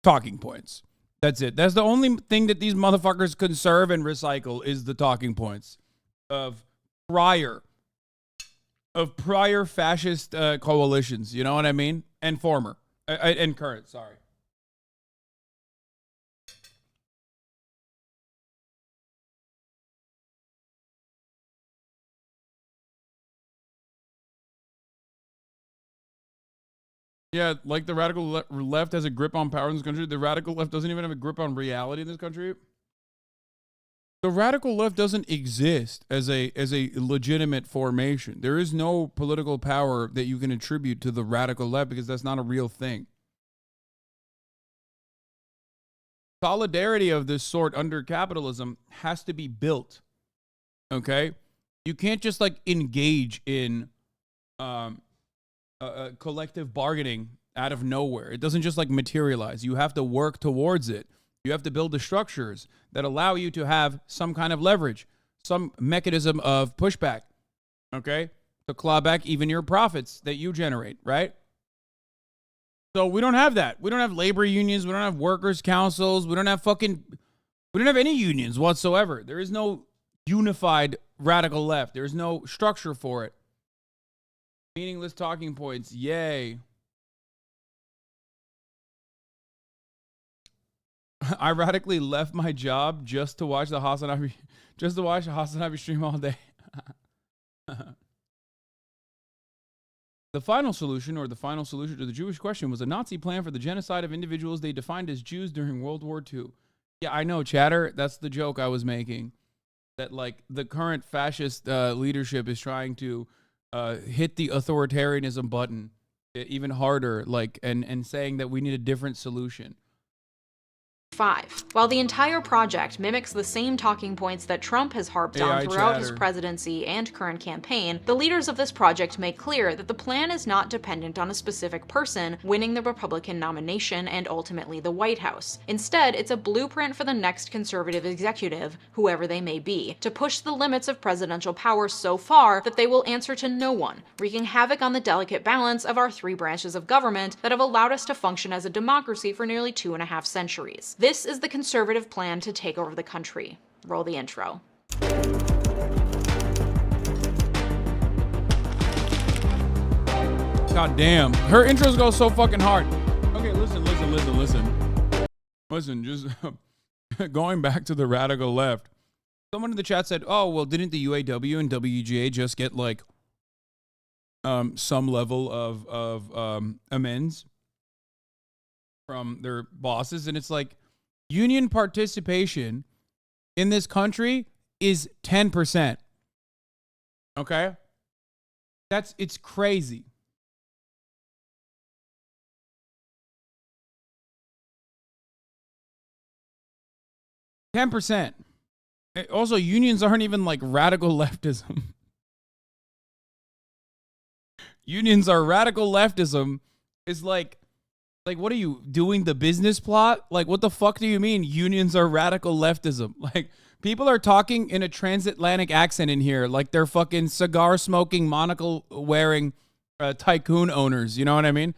talking points. That's it. That's the only thing that these motherfuckers conserve and recycle is the talking points of prior fascist coalitions. You know what I mean? And former. And current, sorry. Yeah, like the radical left has a grip on power in this country. The radical left doesn't even have a grip on reality in this country. The radical left doesn't exist as a legitimate formation. There is no political power that you can attribute to the radical left because that's not a real thing. Solidarity of this sort under capitalism has to be built. Okay? You can't just like engage in collective bargaining out of nowhere. It doesn't just like materialize. You have to work towards it. You have to build the structures that allow you to have some kind of leverage, some mechanism of pushback, okay? To claw back even your profits that you generate, right? So we don't have that. We don't have labor unions. We don't have workers' councils. We don't have any unions whatsoever. There is no unified radical left. There's no structure for it. Meaningless talking points. Yay. I radically left my job just to watch the HasanAbi stream all day. The final solution to the Jewish question was a Nazi plan for the genocide of individuals they defined as Jews during World War II. Yeah, I know, chatter. That's the joke I was making. That like the current fascist leadership is trying to hit the authoritarianism button even harder, like and saying that we need a different solution. 5. While the entire project mimics the same talking points that Trump has harped on throughout his presidency and current campaign, the leaders of this project make clear that the plan is not dependent on a specific person winning the Republican nomination and ultimately the White House. Instead, it's a blueprint for the next conservative executive, whoever they may be, to push the limits of presidential power so far that they will answer to no one, wreaking havoc on the delicate balance of our three branches of government that have allowed us to function as a democracy for nearly 2.5 centuries. This is the conservative plan to take over the country. Roll the intro. God damn. Her intros go so fucking hard. Okay, listen. Listen, just going back to the radical left. Someone in the chat said, oh, well, didn't the UAW and WGA just get like some level of amends from their bosses. And it's like union participation in this country is 10%. Okay? It's crazy. %. Also, unions aren't even like radical leftism. Unions are radical leftism. Is like, what are you doing? The business plot? Like, what the fuck do you mean unions are radical leftism? Like, people are talking in a transatlantic accent in here, like they're fucking cigar smoking, monocle wearing tycoon owners. You know what I mean?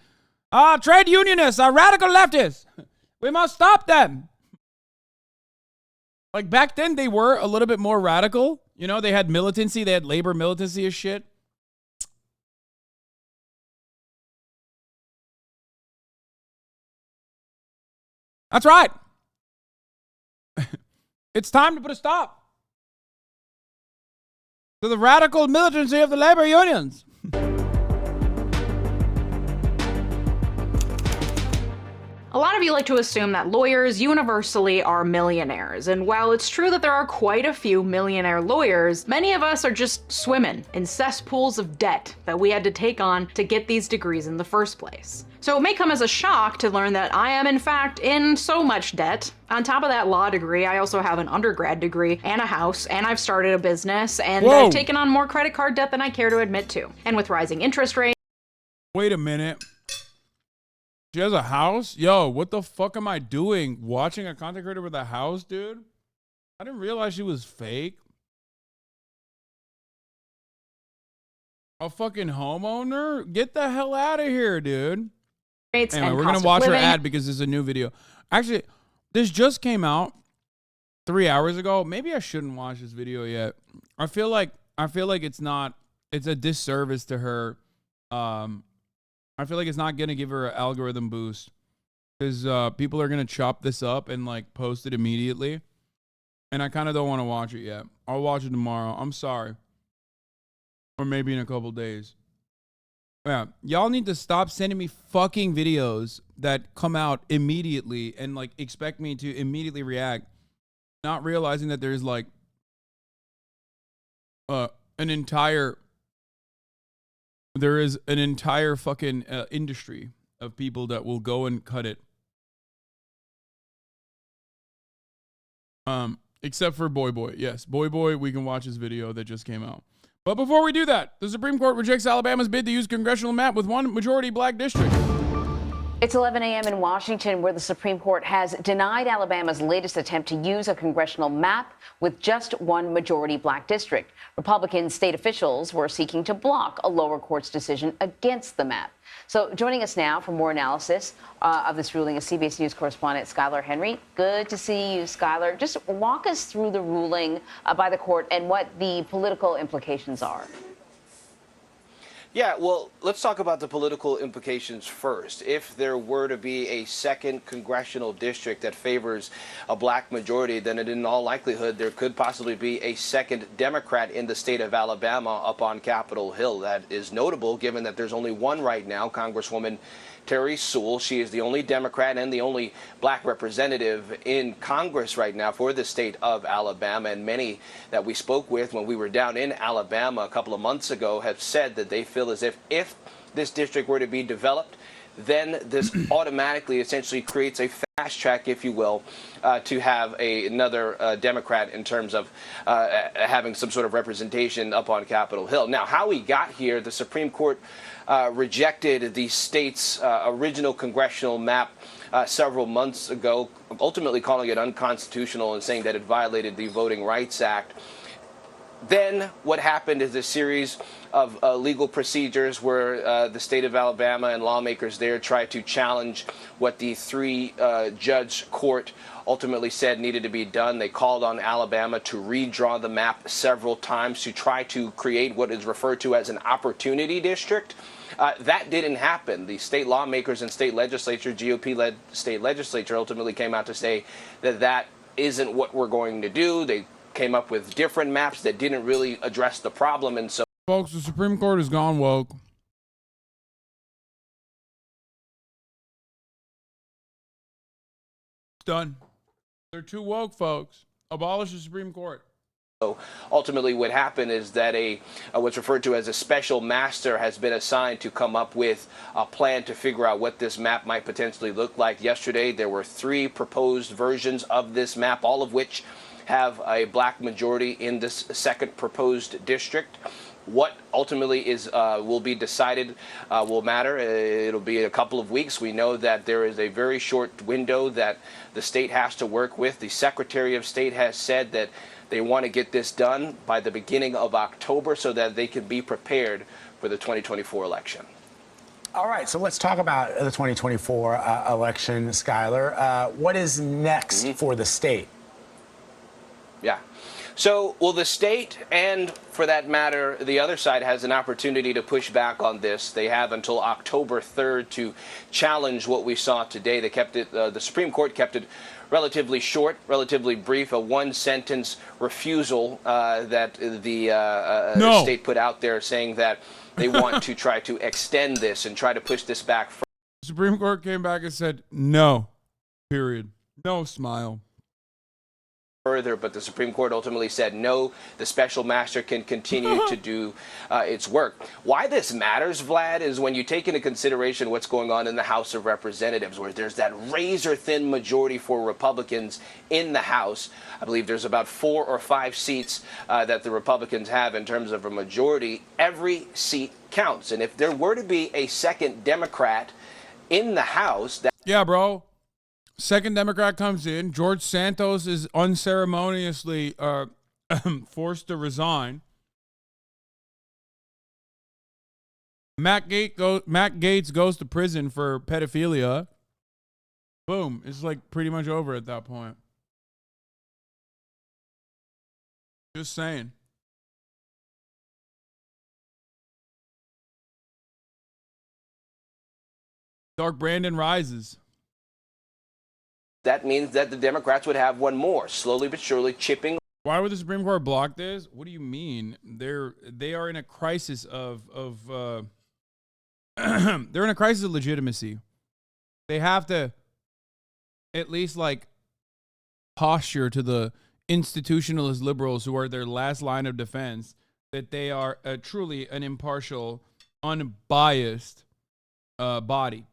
Trade unionists are radical leftists. We must stop them. Like back then, they were a little bit more radical. You know, they had militancy. They had labor militancy as shit. That's right. It's time to put a stop to the radical militancy of the labor unions. A lot of you like to assume that lawyers universally are millionaires, and while it's true that there are quite a few millionaire lawyers, many of us are just swimming in cesspools of debt that we had to take on to get these degrees in the first place. So it may come as a shock to learn that I am in fact in so much debt. On top of that law degree, I also have an undergrad degree and a house, and I've started a business, and I've taken on more credit card debt than I care to admit to. And with rising interest rates... Wait a minute. She has a house? Yo, what the fuck am I doing? Watching a content creator with a house, dude? I didn't realize she was fake. A fucking homeowner? Get the hell out of here, dude. Anyway, we're going to watch her ad because this is a new video. Actually, this just came out 3 hours ago. Maybe I shouldn't watch this video yet. I feel like it's a disservice to her. I feel like it's not going to give her an algorithm boost because people are going to chop this up and like post it immediately. And I kind of don't want to watch it yet. I'll watch it tomorrow. I'm sorry. Or maybe in a couple days. Yeah, y'all need to stop sending me fucking videos that come out immediately and like expect me to immediately react, not realizing that there's like there is an entire fucking industry of people that will go and cut it. Except for BoyBoy. Yes, BoyBoy, we can watch his video that just came out. But before we do that, the Supreme Court rejects Alabama's bid to use congressional map with one majority black district. It's 11 a.m. in Washington, where the Supreme Court has denied Alabama's latest attempt to use a congressional map with just one majority black district. Republican state officials were seeking to block a lower court's decision against the map. So joining us now for more analysis of this ruling is CBS News correspondent Skylar Henry. Good to see you, Skylar. Just walk us through the ruling by the court and what the political implications are. Yeah, well, let's talk about the political implications first. If there were to be a second congressional district that favors a black majority, then in all likelihood there could possibly be a second Democrat in the state of Alabama up on Capitol Hill. That is notable given that there's only one right now, Congresswoman Terry Sewell. She is the only Democrat and the only black representative in Congress right now for the state of Alabama. And many that we spoke with when we were down in Alabama a couple of months ago have said that they feel as if this district were to be developed, then this automatically essentially creates a fast track, if you will, to have another Democrat in terms of having some sort of representation up on Capitol Hill. Now, how we got here, the Supreme Court rejected the state's original congressional map several months ago, ultimately calling it unconstitutional and saying that it violated the Voting Rights Act. Then what happened is a series of legal procedures where the state of Alabama and lawmakers there tried to challenge what the three-judge court ultimately said needed to be done. They called on Alabama to redraw the map several times to try to create what is referred to as an opportunity district. That didn't happen. The state lawmakers and state legislature, GOP-led state legislature, ultimately came out to say that that isn't what we're going to do. They came up with different maps that didn't really address the problem. And so, folks, the Supreme Court has gone woke. done. They're too woke, folks. Abolish the Supreme Court. So ultimately what happened is that what's referred to as a special master has been assigned to come up with a plan to figure out what this map might potentially look like. Yesterday, there were 3 proposed versions of this map, all of which have a black majority in this second proposed district. What ultimately will be decided will matter. It'll be a couple of weeks. We know that there is a very short window that the state has to work with. The Secretary of State has said that they want to get this done by the beginning of October so that they can be prepared for the 2024 election. All right, so let's talk about the 2024 election, Skylar. What is next for the state? Yeah. So, well, the state and, for that matter, the other side has an opportunity to push back on this. They have until October 3rd to challenge what we saw today. They kept it, the Supreme Court kept it relatively short, relatively brief, a one-sentence refusal that the state put out there saying that they want to try to extend this and try to push this back. The Supreme Court came back and said, no, period. No smile. Further, but the Supreme Court ultimately said no, the special master can continue to do its work. Why this matters, Vlad, is when you take into consideration what's going on in the House of Representatives, where there's that razor-thin majority for Republicans in the House. I believe there's about 4 or 5 seats that the Republicans have in terms of a majority. Every seat counts, and if there were to be a second Democrat in the House... Yeah, bro. Second Democrat comes in. George Santos is unceremoniously forced to resign. Matt Gaetz goes to prison for pedophilia. Boom. It's like pretty much over at that point. Just saying. Dark Brandon rises. That means that the Democrats would have one more, slowly but surely chipping. Why would the Supreme Court block this? What do you mean? They are in a crisis of they're in a crisis of legitimacy. They have to at least like posture to the institutionalist liberals who are their last line of defense that they are truly an impartial, unbiased body.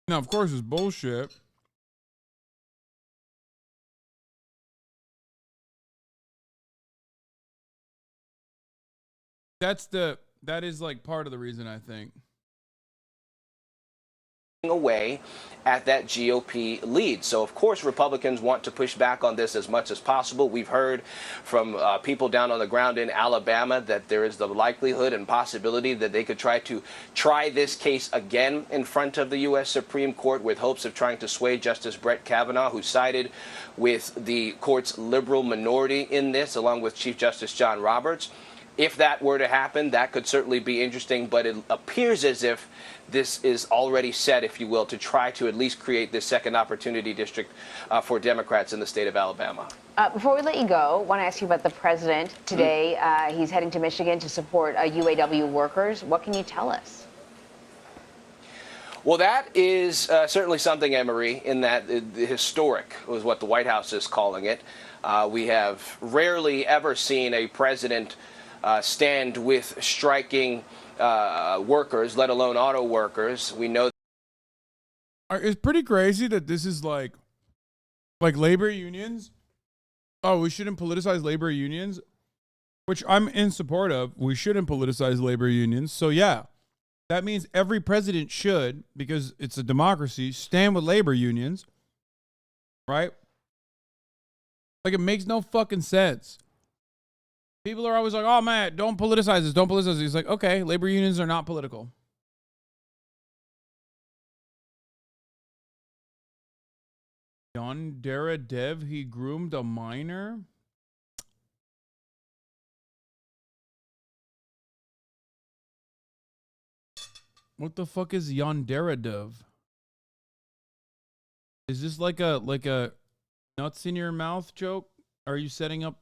Now, of course, it's bullshit. That is like part of the reason, I think. Away at that GOP lead. So, of course, Republicans want to push back on this as much as possible. We've heard from people down on the ground in Alabama that there is the likelihood and possibility that they could try this case again in front of the U.S. Supreme Court with hopes of trying to sway Justice Brett Kavanaugh, who sided with the court's liberal minority in this, along with Chief Justice John Roberts. If that were to happen, that could certainly be interesting, but it appears as if this is already set, if you will, to try to at least create this second opportunity district for Democrats in the state of Alabama. Before we let you go, I want to ask you about the president today. He's heading to Michigan to support UAW workers. What can you tell us? Well, that is certainly something, Anne-Marie, in that historic was what the White House is calling it. We have rarely ever seen a president stand with striking workers, let alone auto workers. We know it's pretty crazy that this is like labor unions. Oh, we shouldn't politicize labor unions, which I'm in support of. We shouldn't politicize labor unions. So yeah, that means every president should, because it's a democracy, stand with labor unions, right? Like, it makes no fucking sense. People are always like, oh, man, don't politicize this. Don't politicize this. It's like, okay, labor unions are not political. Yandera Dev, he groomed a minor? What the fuck is Yandera Dev? Is this like a nuts in your mouth joke? Are you setting up?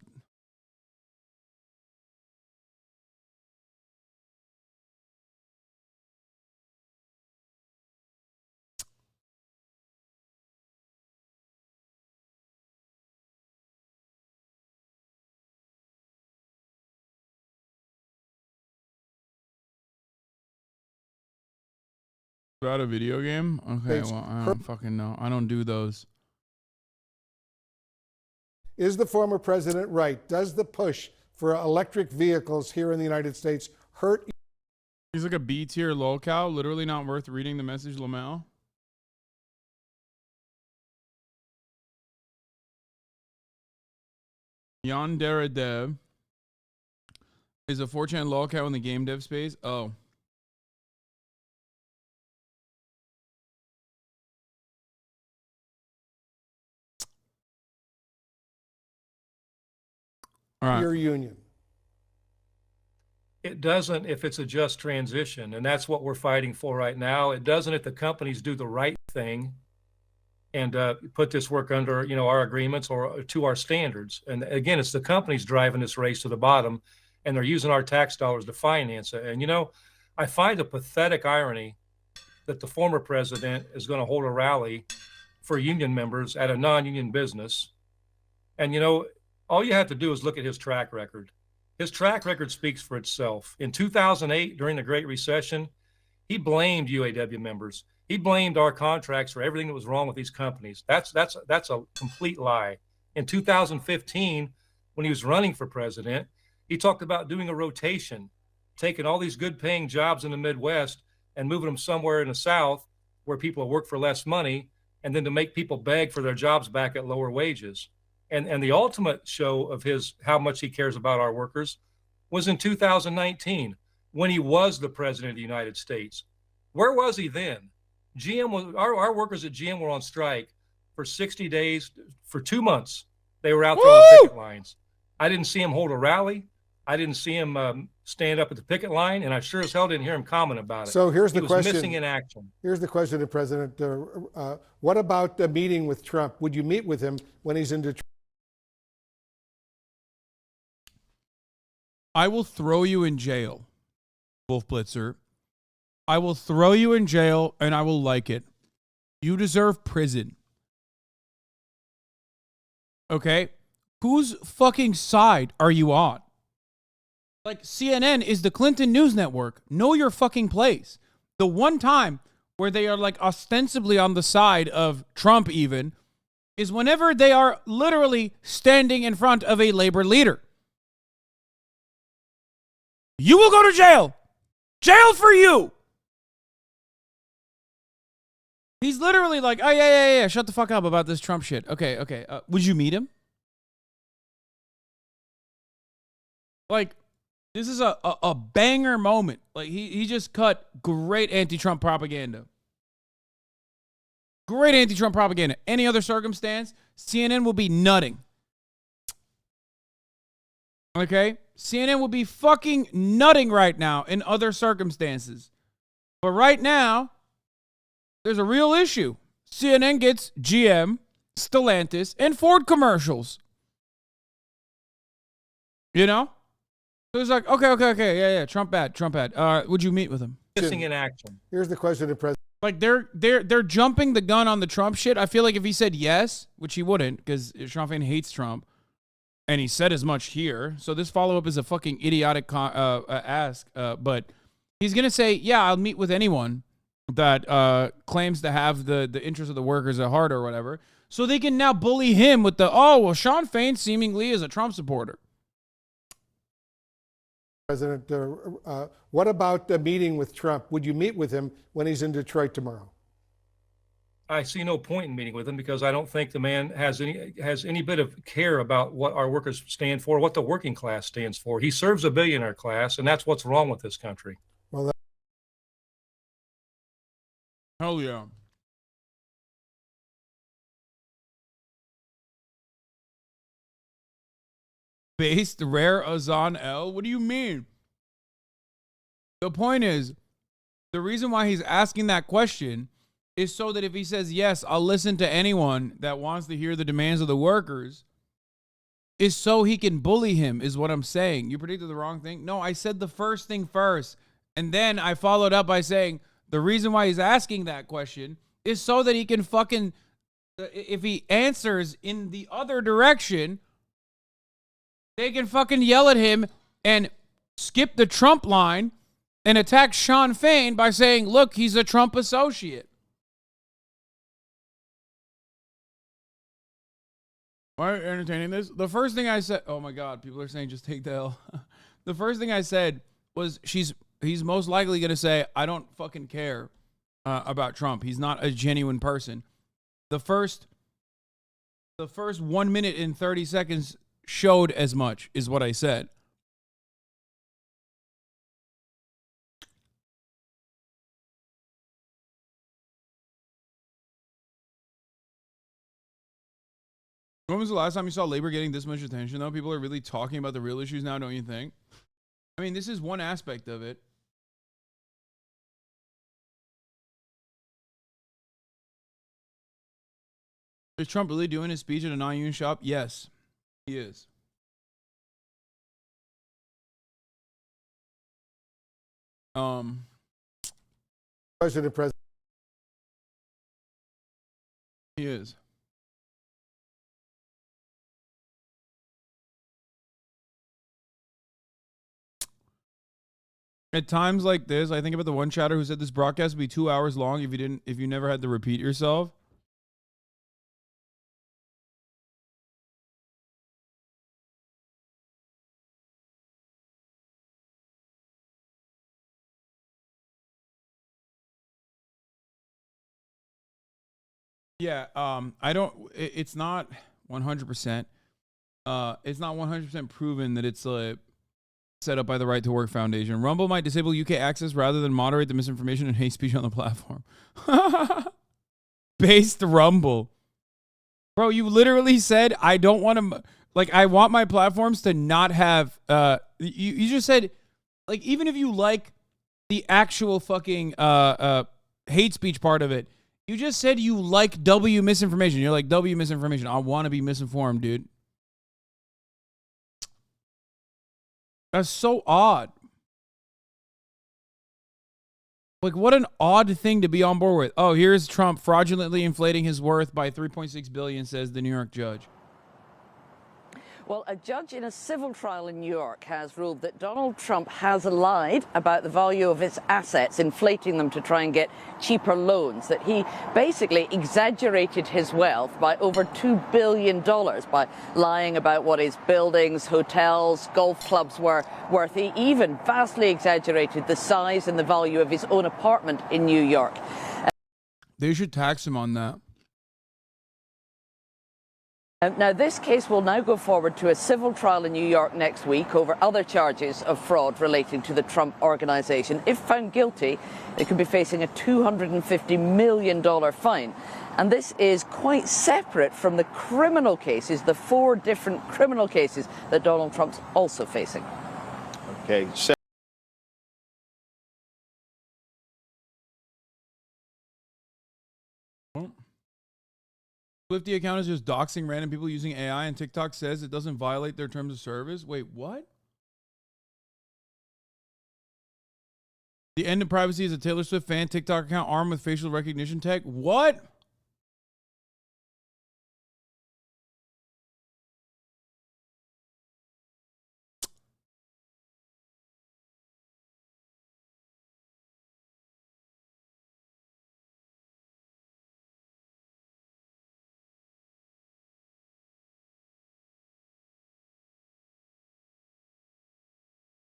About a video game? Okay, well, I don't fucking know. I don't do those. Is the former president right? Does the push for electric vehicles here in the United States hurt? He's like a B-tier lolcow. Literally not worth reading the message, Lamel. Yandere Dev is a 4chan lolcow in the game dev space. Oh. All right. Your union. It doesn't if it's a just transition, and that's what we're fighting for right now. It doesn't if the companies do the right thing and put this work under, you know, our agreements or to our standards. And again, it's the companies driving this race to the bottom, and they're using our tax dollars to finance it. And, you know, I find a pathetic irony that the former president is going to hold a rally for union members at a non-union business. And, you know, all you have to do is look at his track record. His track record speaks for itself. In 2008, during the Great Recession, he blamed UAW members. He blamed our contracts for everything that was wrong with these companies. That's a complete lie. In 2015, when he was running for president, he talked about doing a rotation, taking all these good paying jobs in the Midwest and moving them somewhere in the South where people will work for less money, and then to make people beg for their jobs back at lower wages. And the ultimate show of his, how much he cares about our workers, was in 2019, when he was the president of the United States. Where was he then? GM was, our workers at GM were on strike for 60 days, for 2 months. They were out there on the picket lines. I didn't see him hold a rally. I didn't see him stand up at the picket line, and I sure as hell didn't hear him comment about it. So here's the He was question. missing in action. Here's the question to President. What about the meeting with Trump? Would you meet with him when he's in Detroit? I will throw you in jail, Wolf Blitzer. I will throw you in jail, and I will like it. You deserve prison. Okay? Whose fucking side are you on? Like, CNN is the Clinton News Network. Know your fucking place. The one time where they are, like, ostensibly on the side of Trump even is whenever they are literally standing in front of a labor leader. You will go to jail. Jail for you. He's literally like, oh, yeah. Shut the fuck up about this Trump shit. Okay. Would you meet him? Like, this is a banger moment. Like, he just cut great anti-Trump propaganda. Great anti-Trump propaganda. Any other circumstance, CNN will be nutting. Okay? CNN will be fucking nutting right now in other circumstances. But right now, there's a real issue. CNN gets GM, Stellantis, and Ford commercials. You know? So it's like, okay. Yeah. Trump bad. Would you meet with him? Missing in action. Here's the question to President. Like, they're jumping the gun on the Trump shit. I feel like if he said yes, which he wouldn't, because Shawn Fein hates Trump, and he said as much here. So this follow-up is a fucking idiotic ask. But he's going to say, yeah, I'll meet with anyone that claims to have the interests of the workers at heart or whatever. So they can now bully him with the, oh, well, Shawn Fein seemingly is a Trump supporter. President, what about the meeting with Trump? Would you meet with him when he's in Detroit tomorrow? I see no point in meeting with him because I don't think the man has any bit of care about what our workers stand for, what the working class stands for. He serves a billionaire class, and that's what's wrong with this country. Well, hell yeah. Based rare Hasan L? What do you mean? The point is, the reason why he's asking that question is so that if he says, yes, I'll listen to anyone that wants to hear the demands of the workers, is so he can bully him, is what I'm saying. You predicted the wrong thing? No, I said the first thing first. And then I followed up by saying, the reason why he's asking that question is so that he can fucking, if he answers in the other direction, they can fucking yell at him and skip the Trump line and attacked Shawn Fein by saying, look, he's a Trump associate. Why are you entertaining this? The first thing I said, oh my God, people are saying just take the L. The first thing I said was he's most likely going to say, I don't fucking care about Trump. He's not a genuine person. The first 1 minute and 30 seconds showed as much, is what I said. When was the last time you saw labor getting this much attention, though? People are really talking about the real issues now, don't you think? I mean, this is one aspect of it. Is Trump really doing his speech at a non-union shop? Yes, he is. President. He is. At times like this, I think about the one chatter who said this broadcast would be 2 hours long if you never had to repeat yourself. Yeah, it's not 100%. It's not 100% proven that it's set up by the Right to Work Foundation. Rumble might disable UK access rather than moderate the misinformation and hate speech on the platform. Based Rumble. Bro, you literally said, I don't want to, like, I want my platforms to not have, you just said, like, even if you like the actual fucking hate speech part of it, you just said you like W misinformation. You're like, W misinformation. I want to be misinformed, dude. That's so odd. Like, what an odd thing to be on board with. Oh, here's Trump fraudulently inflating his worth by $3.6 billion, says the New York judge. Well, a judge in a civil trial in New York has ruled that Donald Trump has lied about the value of his assets, inflating them to try and get cheaper loans, that he basically exaggerated his wealth by over $2 billion by lying about what his buildings, hotels, golf clubs were worth. He even vastly exaggerated the size and the value of his own apartment in New York. They should tax him on that. Now, this case will now go forward to a civil trial in New York next week over other charges of fraud relating to the Trump Organization. If found guilty, they could be facing a $250 million fine. And this is quite separate from the criminal cases, the 4 different criminal cases that Donald Trump's also facing. Okay. Swifty account is just doxing random people using AI, and TikTok says it doesn't violate their terms of service. Wait, what? The end of privacy is a Taylor Swift fan TikTok account armed with facial recognition tech. What?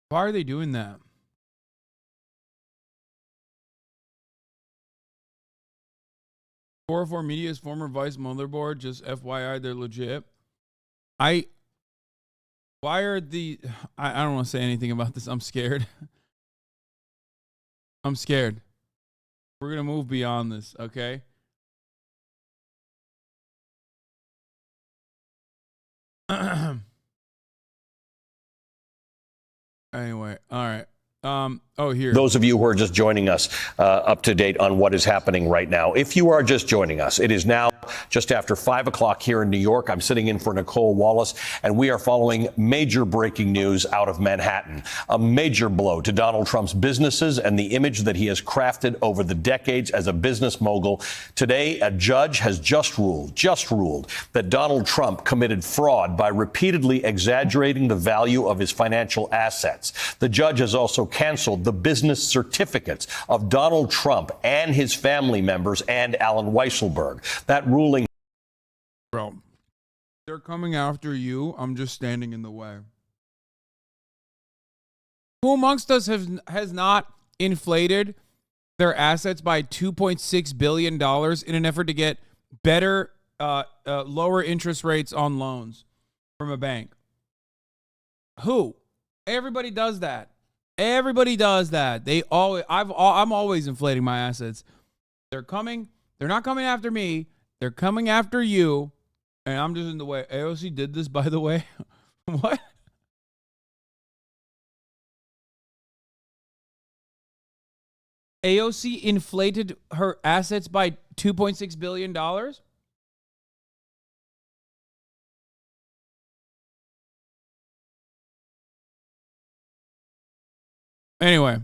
Why are they doing that? .404 Media's former vice motherboard, just FYI, they're legit. I don't want to say anything about this. I'm scared. I'm scared. We're going to move beyond this, okay? Anyway, all right. Here. Those of you who are just joining us up to date on what is happening right now. If you are just joining us, it is now Just after 5 o'clock here in New York, I'm sitting in for Nicole Wallace, and we are following major breaking news out of Manhattan. A major blow to Donald Trump's businesses and the image that he has crafted over the decades as a business mogul. Today, a judge has just ruled that Donald Trump committed fraud by repeatedly exaggerating the value of his financial assets. The judge has also canceled the business certificates of Donald Trump and his family members and Alan Weisselberg. That ruling. Bro, they're coming after you. I'm just standing in the way. Who amongst us has not inflated their assets by $2.6 billion in an effort to get better, lower interest rates on loans from a bank? Who? Everybody does that. Everybody does that. I'm always inflating my assets. They're not coming after me. They're coming after you. And I'm just in the way. AOC did this, by the way. What? AOC inflated her assets by $2.6 billion? Anyway.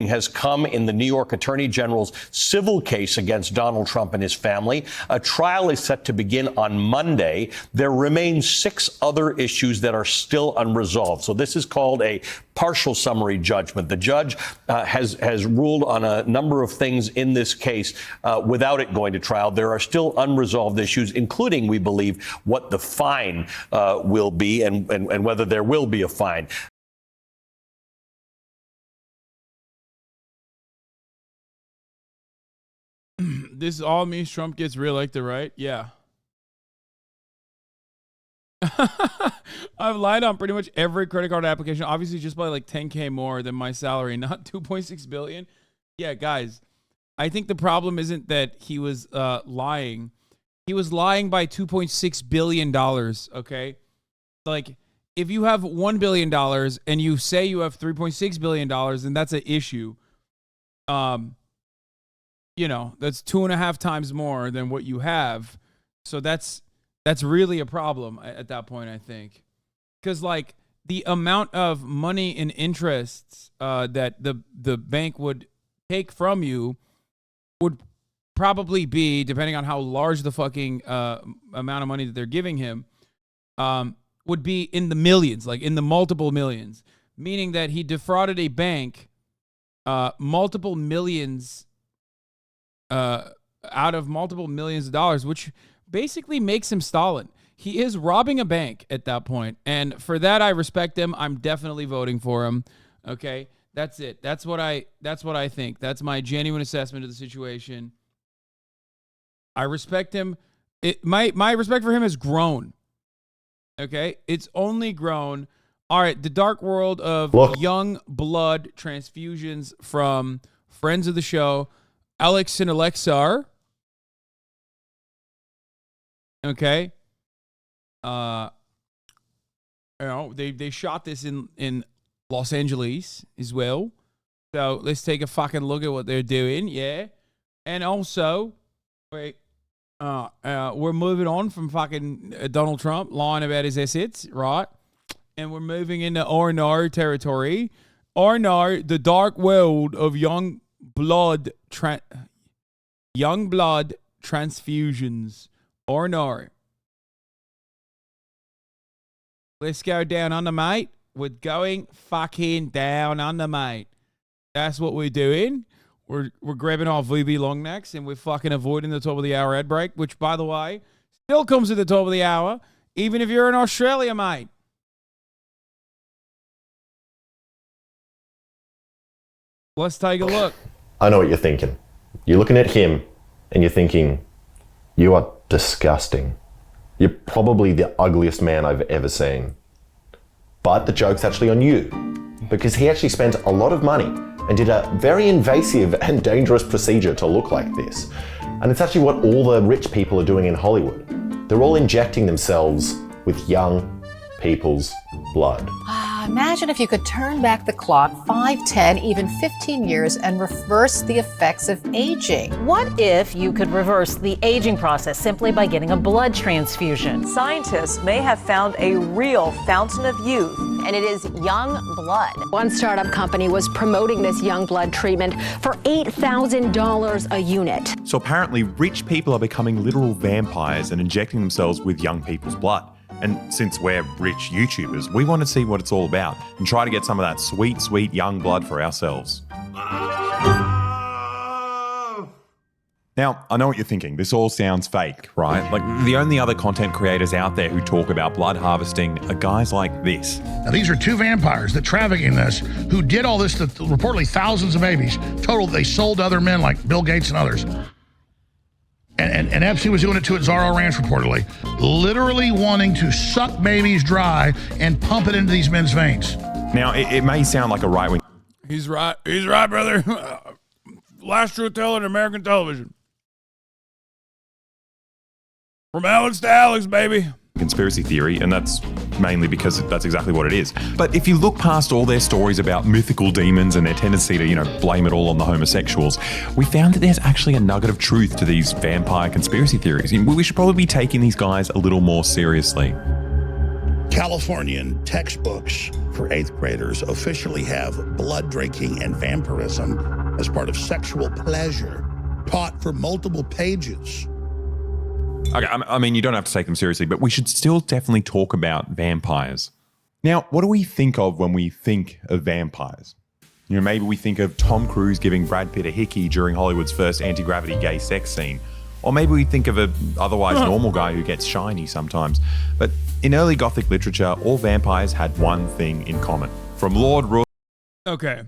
Has come in the New York Attorney General's civil case against Donald Trump and his family. A trial is set to begin on Monday. There remain 6 other issues that are still unresolved. So this is called a partial summary judgment. The judge has ruled on a number of things in this case without it going to trial. There are still unresolved issues, including, we believe, what the fine will be and whether there will be a fine. This all means Trump gets reelected, right? Yeah. I've lied on pretty much every credit card application, obviously just by like $10K more than my salary, not $2.6 billion. Yeah, guys, I think the problem isn't that he was lying. He was lying by $2.6 billion, okay? Like, if you have $1 billion and you say you have $3.6 billion, then that's an issue. You know, that's 2.5 times more than what you have. So that's really a problem at that point, I think. Because, like, the amount of money in interests that the bank would take from you would probably be, depending on how large the fucking amount of money that they're giving him, would be in the millions, like in the multiple millions. Meaning that he defrauded a bank multiple millions out of multiple millions of dollars, which basically makes him Stalin. He is robbing a bank at that point. And for that, I respect him. I'm definitely voting for him. Okay. That's it. That's what I think. That's my genuine assessment of the situation. I respect him. My respect for him has grown. Okay. It's only grown. All right. The dark world of young blood transfusions from friends of the show, Alex and Alexar. Okay. You know, they shot this in Los Angeles as well. So let's take a fucking look at what they're doing, yeah. And also, we're moving on from fucking Donald Trump lying about his assets, right? And we're moving into R&R territory. R&R, the dark world of young blood transfusions. R&R. Let's go down under, mate. We're going fucking down under, mate. That's what we're doing. We're grabbing our VB long necks and we're fucking avoiding the top of the hour ad break, which, by the way, still comes at the top of the hour, even if you're in Australia, mate. Let's take a look. I know what you're thinking. You're looking at him and you're thinking, you are disgusting. You're probably the ugliest man I've ever seen. But the joke's actually on you, because he actually spent a lot of money and did a very invasive and dangerous procedure to look like this. And it's actually what all the rich people are doing in Hollywood. They're all injecting themselves with young people's blood. Imagine if you could turn back the clock 5, 10, even 15 years and reverse the effects of aging. What if you could reverse the aging process simply by getting a blood transfusion? Scientists may have found a real fountain of youth, and it is young blood. One startup company was promoting this young blood treatment for $8,000 a unit. So apparently, rich people are becoming literal vampires and injecting themselves with young people's blood. And since we're rich YouTubers, we want to see what it's all about and try to get some of that sweet, sweet young blood for ourselves. Now, I know what you're thinking. This all sounds fake, right? Like, the only other content creators out there who talk about blood harvesting are guys like this. Now, these are two vampires that traffic in this, who did all this to reportedly thousands of babies. Total, they sold to other men like Bill Gates and others. And Epstein was doing it too at Zorro Ranch, reportedly. Literally wanting to suck babies dry and pump it into these men's veins. Now, it may sound like a right-wing... He's right, brother. Last truth teller in American television. From Alex to Alex, baby. Conspiracy theory, and that's mainly because that's exactly what it is. But if you look past all their stories about mythical demons and their tendency to, blame it all on the homosexuals, we found that there's actually a nugget of truth to these vampire conspiracy theories. We should probably be taking these guys a little more seriously. Californian textbooks for 8th graders officially have blood drinking and vampirism as part of sexual pleasure, taught for multiple pages. Okay, I mean, you don't have to take them seriously, but we should still definitely talk about vampires. Now, what do we think of when we think of vampires? Maybe we think of Tom Cruise giving Brad Pitt a hickey during Hollywood's first anti-gravity gay sex scene. Or maybe we think of a otherwise normal guy who gets shiny sometimes. But in early Gothic literature, all vampires had one thing in common. From Lord Rook... Okay.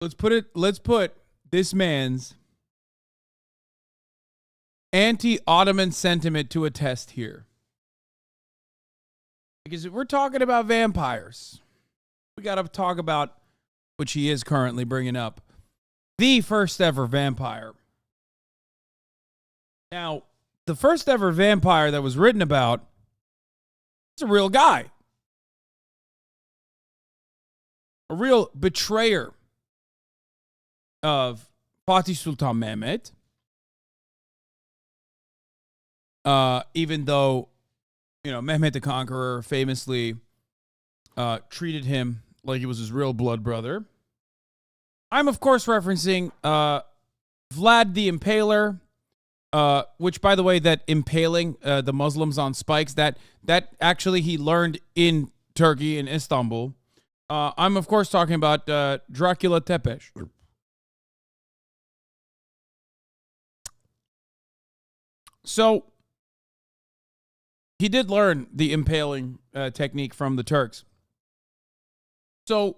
Let's put this man's anti-Ottoman sentiment to a test here. Because if we're talking about vampires, we got to talk about, which he is currently bringing up, the first ever vampire. Now, the first ever vampire that was written about is a real guy. A real betrayer of Fatih Sultan Mehmet. Even though, Mehmet the Conqueror famously treated him like he was his real blood brother. I'm, of course, referencing Vlad the Impaler, which, by the way, that impaling the Muslims on spikes, that actually he learned in Turkey, in Istanbul. I'm, of course, talking about Dracula Tepeş. So, he did learn the impaling technique from the Turks. So,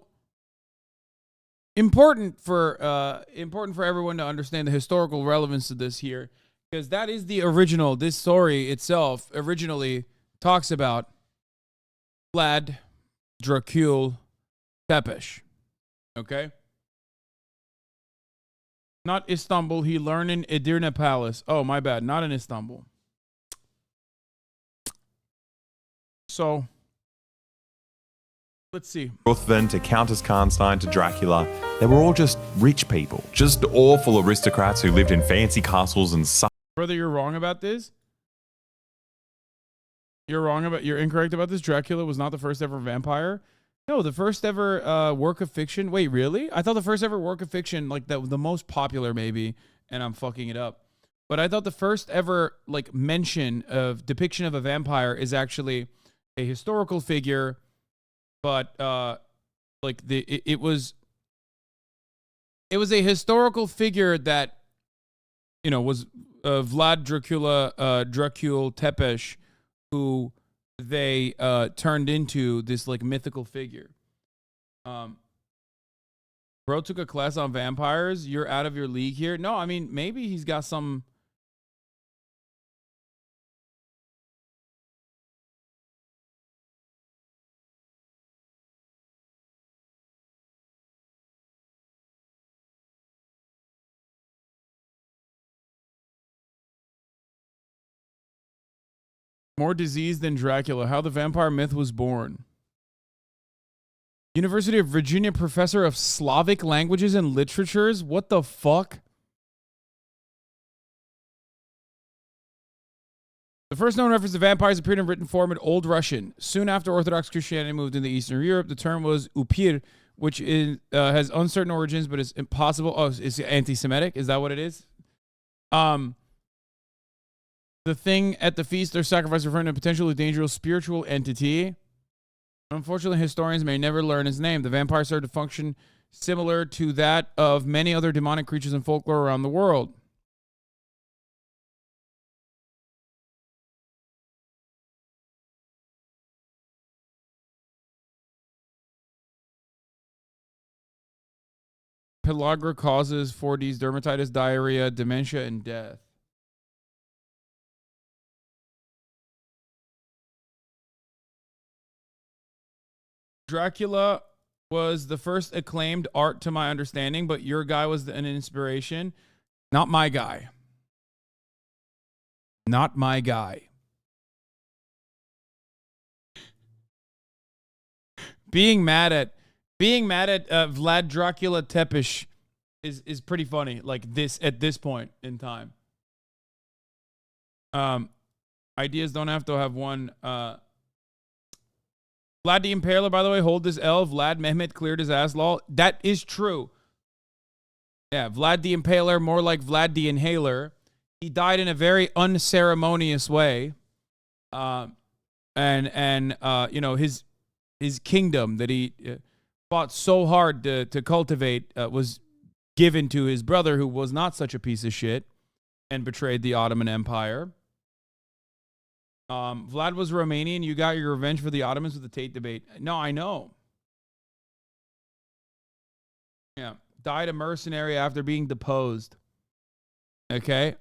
important for everyone to understand the historical relevance of this here, because that is the original. This story itself originally talks about Vlad Dracula Tepeş. Okay? Not Istanbul. He learned in Edirne Palace. Oh, my bad. Not in Istanbul. So, let's see. Ruthven to Countess Karnstein to Dracula, they were all just rich people. Just awful aristocrats who lived in fancy castles and... Brother, you're wrong about this. You're incorrect about this. Dracula was not the first ever vampire. No, the first ever work of fiction. Wait, really? I thought the first ever work of fiction, like the most popular maybe, and I'm fucking it up. But I thought the first ever mention of depiction of a vampire is actually a historical figure, but it was a historical figure that was Vlad Dracula Tepeş, who they turned into this mythical figure. Bro took a class on vampires. You're out of your league here. No, I mean, maybe he's got some... More disease than Dracula. How the vampire myth was born. University of Virginia professor of Slavic languages and literatures? What the fuck? The first known reference to vampires appeared in written form in Old Russian. Soon after Orthodox Christianity moved into Eastern Europe, the term was upir, which has uncertain origins, but is impossible. Oh, it's anti-Semitic? Is that what it is? The thing at the feast or sacrifice referring to a potentially dangerous spiritual entity. Unfortunately, historians may never learn his name. The vampire started to function similar to that of many other demonic creatures in folklore around the world. Pellagra causes 4Ds, dermatitis, diarrhea, dementia, and death. Dracula was the first acclaimed art to my understanding, but your guy was an inspiration. Not my guy. Not my guy. Being mad at Vlad Dracula Tepish is pretty funny. Like this at this point in time. Ideas don't have to have one. Vlad the Impaler, by the way, hold this L. Vlad Mehmet cleared his ass, lol. That is true. Yeah, Vlad the Impaler, more like Vlad the Inhaler. He died in a very unceremonious way. You know, his kingdom that he fought so hard to cultivate was given to his brother, who was not such a piece of shit and betrayed the Ottoman Empire. Vlad was Romanian. You got your revenge for the Ottomans with the Tate debate. No, I know. Yeah. Died a mercenary after being deposed. Okay.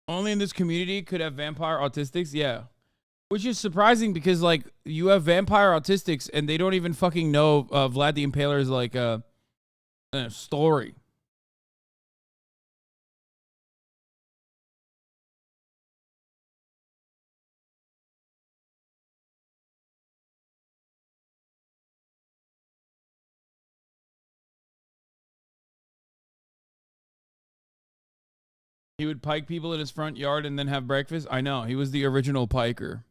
Only in this community could have vampire autistics. Yeah. Which is surprising because, like, you have vampire autistics and they don't even fucking know Vlad the Impaler's, like, story. He would pike people in his front yard and then have breakfast. I know. He was the original piker.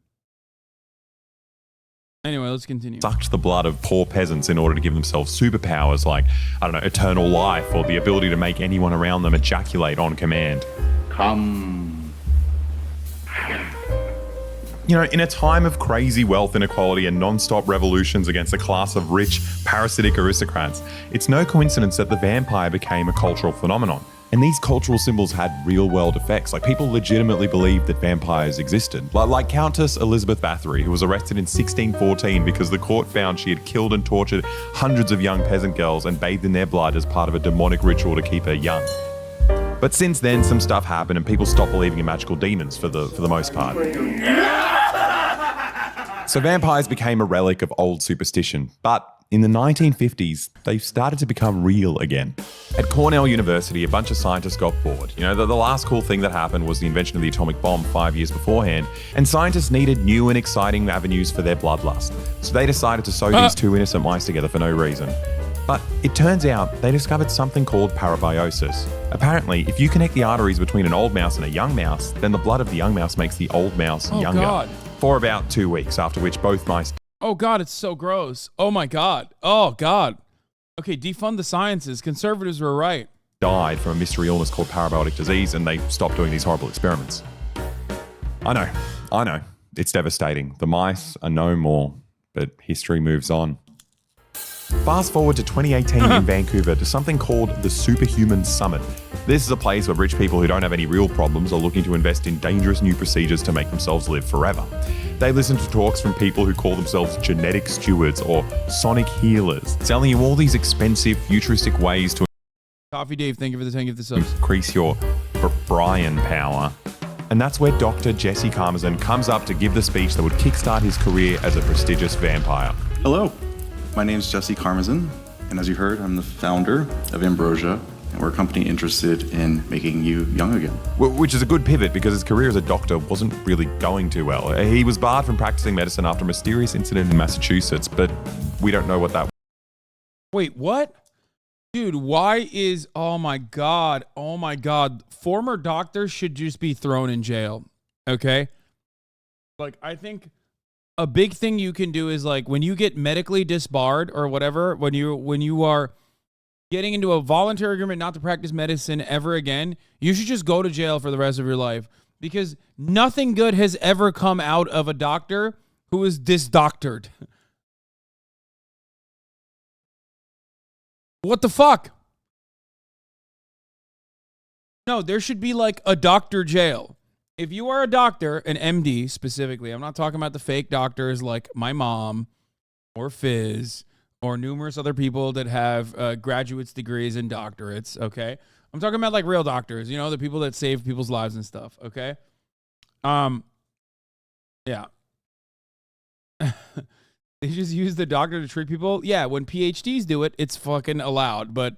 Anyway, let's continue. Sucked the blood of poor peasants in order to give themselves superpowers like, I don't know, eternal life or the ability to make anyone around them ejaculate on command. Come. You know, in a time of crazy wealth inequality and non-stop revolutions against a class of rich, parasitic aristocrats, it's no coincidence that the vampire became a cultural phenomenon. And these cultural symbols had real-world effects. Like, people legitimately believed that vampires existed. Like Countess Elizabeth Bathory, who was arrested in 1614 because the court found she had killed and tortured hundreds of young peasant girls and bathed in their blood as part of a demonic ritual to keep her young. But since then, some stuff happened and people stopped believing in magical demons for the most part. So vampires became a relic of old superstition. But in the 1950s, they started to become real again. At Cornell University, a bunch of scientists got bored. You know, the last cool thing that happened was the invention of the atomic bomb 5 years beforehand, and scientists needed new and exciting avenues for their bloodlust. So they decided to sew these two innocent mice together for no reason. But it turns out they discovered something called parabiosis. Apparently, if you connect the arteries between an old mouse and a young mouse, then the blood of the young mouse makes the old mouse younger. God. For about 2 weeks, after which both mice... Oh, God, it's so gross. Oh, my God. Oh, God. Okay, defund the sciences. Conservatives were right. Died from a mystery illness called parabiotic disease, and they stopped doing these horrible experiments. I know. It's devastating. The mice are no more, but history moves on. Fast forward to 2018 in Vancouver to something called the Superhuman Summit. This is a place where rich people who don't have any real problems are looking to invest in dangerous new procedures to make themselves live forever. They listen to talks from people who call themselves genetic stewards or sonic healers, telling you all these expensive, futuristic ways to Coffee Dave, thank you for the 10 gift the subs. Increase your Brian power. And that's where Dr. Jesse Karmazin comes up to give the speech that would kickstart his career as a prestigious vampire. Hello, my name is Jesse Karmazin, and as you heard, I'm the founder of Ambrosia And we're a company interested in making you young again. Which is a good pivot because his career as a doctor wasn't really going too well. He was barred from practicing medicine after a mysterious incident in Massachusetts, but we don't know what that was. Wait, what? Dude, why is, oh my God, former doctors should just be thrown in jail, okay? Like, I think a big thing you can do is, like, when you get medically disbarred or whatever, when you are getting into a voluntary agreement not to practice medicine ever again, you should just go to jail for the rest of your life, because nothing good has ever come out of a doctor who is disdoctored. What the fuck? No, there should be like a doctor jail. If you are a doctor, an MD specifically, I'm not talking about the fake doctors like my mom or Fizz or numerous other people that have graduate's degrees and doctorates, okay? I'm talking about like real doctors, you know, the people that save people's lives and stuff, okay? Yeah. They just use the doctor to trick people. Yeah, when PhDs do it, it's fucking allowed. But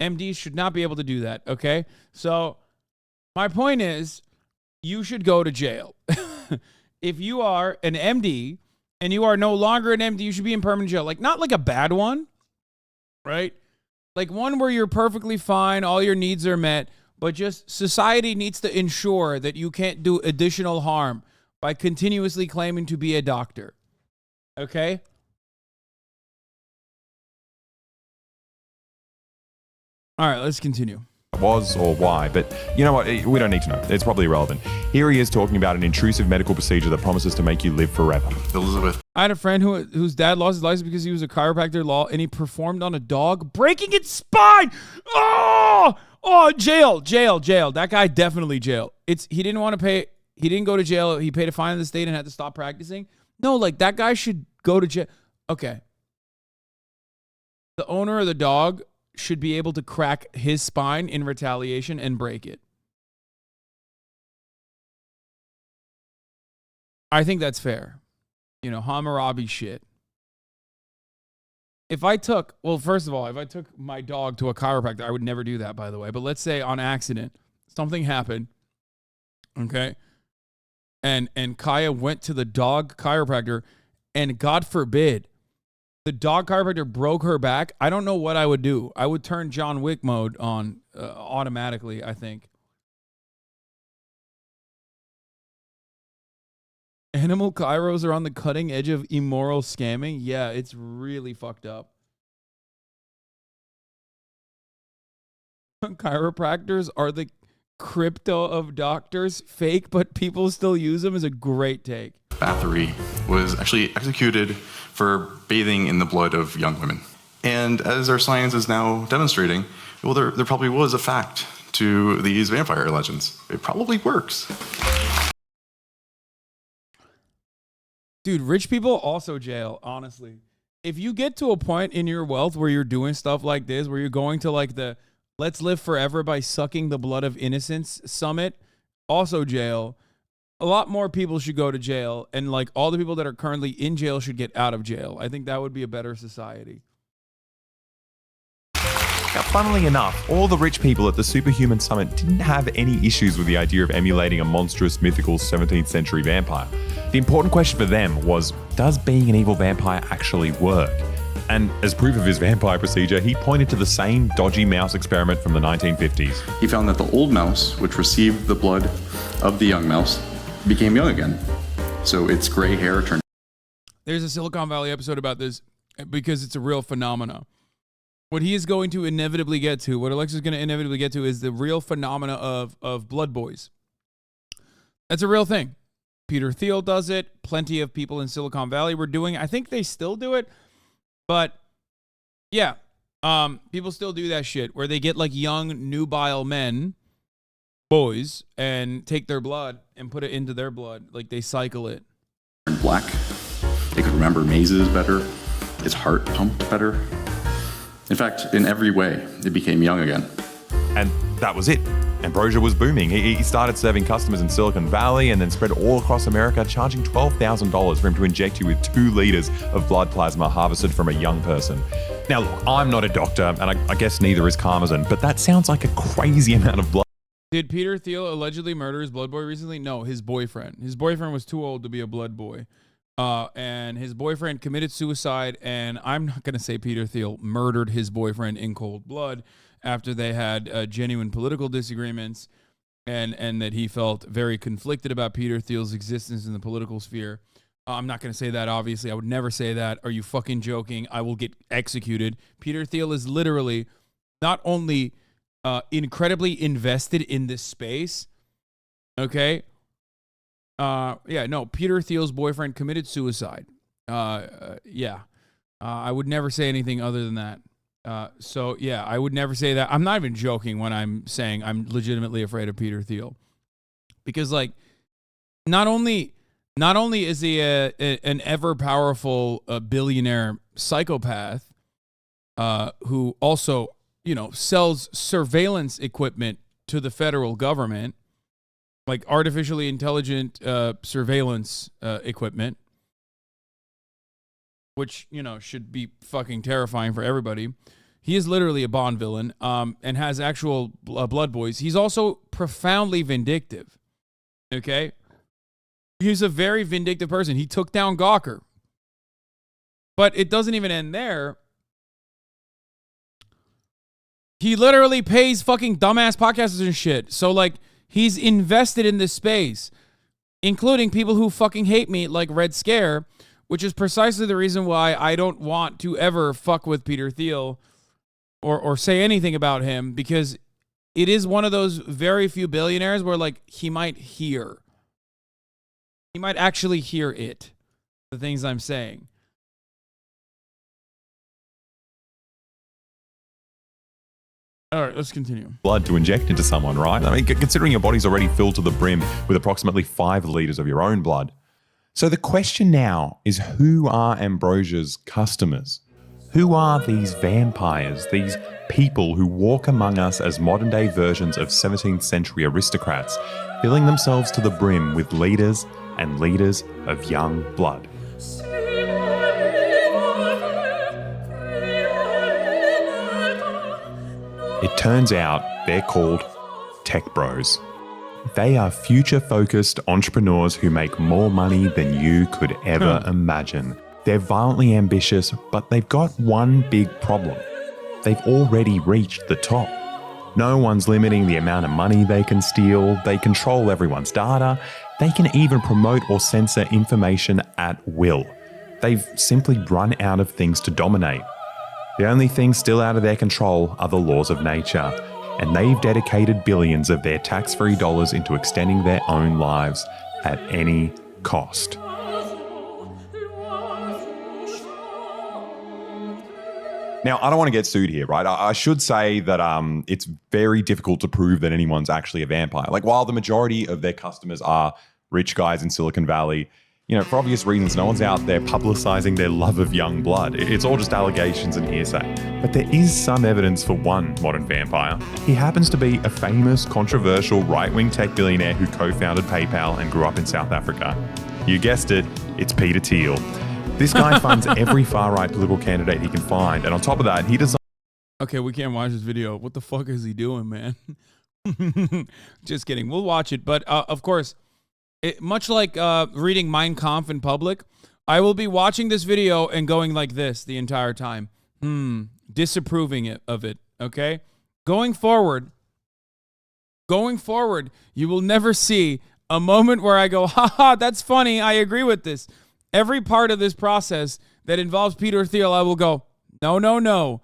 MDs should not be able to do that, okay? So my point is, you should go to jail. If you are an MD and you are no longer an MD, you should be in permanent jail. Like, not like a bad one, right? Like one where you're perfectly fine, all your needs are met, but just society needs to ensure that you can't do additional harm by continuously claiming to be a doctor. Okay? All right, let's continue. Was or why, but you know what? We don't need to know. It's probably irrelevant. Here he is talking about an intrusive medical procedure that promises to make you live forever. Elizabeth. I had a friend whose dad lost his license because he was a chiropractor law and he performed on a dog, breaking its spine. Oh, jail. That guy definitely jail. He didn't want to pay. He didn't go to jail. He paid a fine in the state and had to stop practicing. No, like that guy should go to jail. Okay. The owner of the dog should be able to crack his spine in retaliation and break it. I think that's fair. You know, HasanAbi shit. First of all, if I took my dog to a chiropractor, I would never do that, by the way. But let's say on accident, something happened, okay? And Kaya went to the dog chiropractor, and God forbid, the dog chiropractor broke her back. I don't know what I would do. I would turn John Wick mode on automatically, I think. Animal chiros are on the cutting edge of immoral scamming. Yeah, it's really fucked up. Chiropractors are the crypto of doctors. Fake, but people still use them is a great take. Bathory was actually executed for bathing in the blood of young women. And as our science is now demonstrating, well, there probably was a fact to these vampire legends. It probably works. Dude, rich people also jail, honestly. If you get to a point in your wealth where you're doing stuff like this, where you're going to like the let's live forever by sucking the blood of innocence summit, also jail. A lot more people should go to jail, and like all the people that are currently in jail should get out of jail. I think that would be a better society. Now, funnily enough, all the rich people at the Superhuman Summit didn't have any issues with the idea of emulating a monstrous, mythical 17th century vampire. The important question for them was, does being an evil vampire actually work? And as proof of his vampire procedure, he pointed to the same dodgy mouse experiment from the 1950s. He found that the old mouse, which received the blood of the young mouse, became young again. So its gray hair turned. There's a Silicon Valley episode about this because it's a real phenomena. What he is going to inevitably get to, what Alexa's going to inevitably get to, is the real phenomena of blood boys. That's a real thing. Peter Thiel does it. Plenty of people in Silicon Valley were doing it. I think they still do it. But, yeah, people still do that shit where they get like young, nubile men, boys, and take their blood and put it into their blood. Like they cycle it. Black. It could remember mazes better. Its heart pumped better. In fact, in every way, it became young again. And that was it. Ambrosia was booming. He started serving customers in Silicon Valley and then spread all across America, charging $12,000 for him to inject you with 2 liters of blood plasma harvested from a young person. Now, look, I'm not a doctor, and I guess neither is Karmazin, but that sounds like a crazy amount of blood. Did Peter Thiel allegedly murder his blood boy recently? No, his boyfriend. His boyfriend was too old to be a blood boy. And his boyfriend committed suicide, and I'm not going to say Peter Thiel murdered his boyfriend in cold blood after they had genuine political disagreements, and that he felt very conflicted about Peter Thiel's existence in the political sphere. I'm not going to say that, obviously. I would never say that. Are you fucking joking? I will get executed. Peter Thiel is literally not only incredibly invested in this space, okay? Peter Thiel's boyfriend committed suicide. I would never say anything other than that. I would never say that. I'm not even joking when I'm saying I'm legitimately afraid of Peter Thiel. Because, like, not only is he an ever-powerful billionaire psychopath who also, sells surveillance equipment to the federal government, like artificially intelligent surveillance equipment, which, should be fucking terrifying for everybody. He is literally a Bond villain and has actual blood boys. He's also profoundly vindictive, okay? He's a very vindictive person. He took down Gawker. But it doesn't even end there. He literally pays fucking dumbass podcasters and shit. So, like, he's invested in this space, including people who fucking hate me, like Red Scare, which is precisely the reason why I don't want to ever fuck with Peter Thiel or say anything about him, because it is one of those very few billionaires where, like, he might actually hear it, the things I'm saying. All right, let's continue. Blood to inject into someone, right? I mean, considering your body's already filled to the brim with approximately 5 liters of your own blood. So the question now is, who are Ambrosia's customers? Who are these vampires, these people who walk among us as modern-day versions of 17th century aristocrats, filling themselves to the brim with liters and liters of young blood? It turns out they're called tech bros. They are future-focused entrepreneurs who make more money than you could ever imagine. They're violently ambitious, but they've got one big problem. They've already reached the top. No one's limiting the amount of money they can steal. They control everyone's data. They can even promote or censor information at will. They've simply run out of things to dominate. The only things still out of their control are the laws of nature, and they've dedicated billions of their tax-free dollars into extending their own lives at any cost. Now, I don't want to get sued here, right? I should say that it's very difficult to prove that anyone's actually a vampire. Like, while the majority of their customers are rich guys in Silicon Valley, for obvious reasons, no one's out there publicizing their love of young blood. It's all just allegations and hearsay. But there is some evidence for one modern vampire. He happens to be a famous, controversial, right-wing tech billionaire who co-founded PayPal and grew up in South Africa. You guessed it, it's Peter Thiel. This guy funds every far-right political candidate he can find, and on top of that, he does. Okay, we can't watch this video. What the fuck is he doing, man? Just kidding. We'll watch it, but of course, much like reading Mein Kampf in public, I will be watching this video and going like this the entire time. Disapproving of it, okay? Going forward, you will never see a moment where I go, haha, that's funny, I agree with this. Every part of this process that involves Peter Thiel, I will go, no.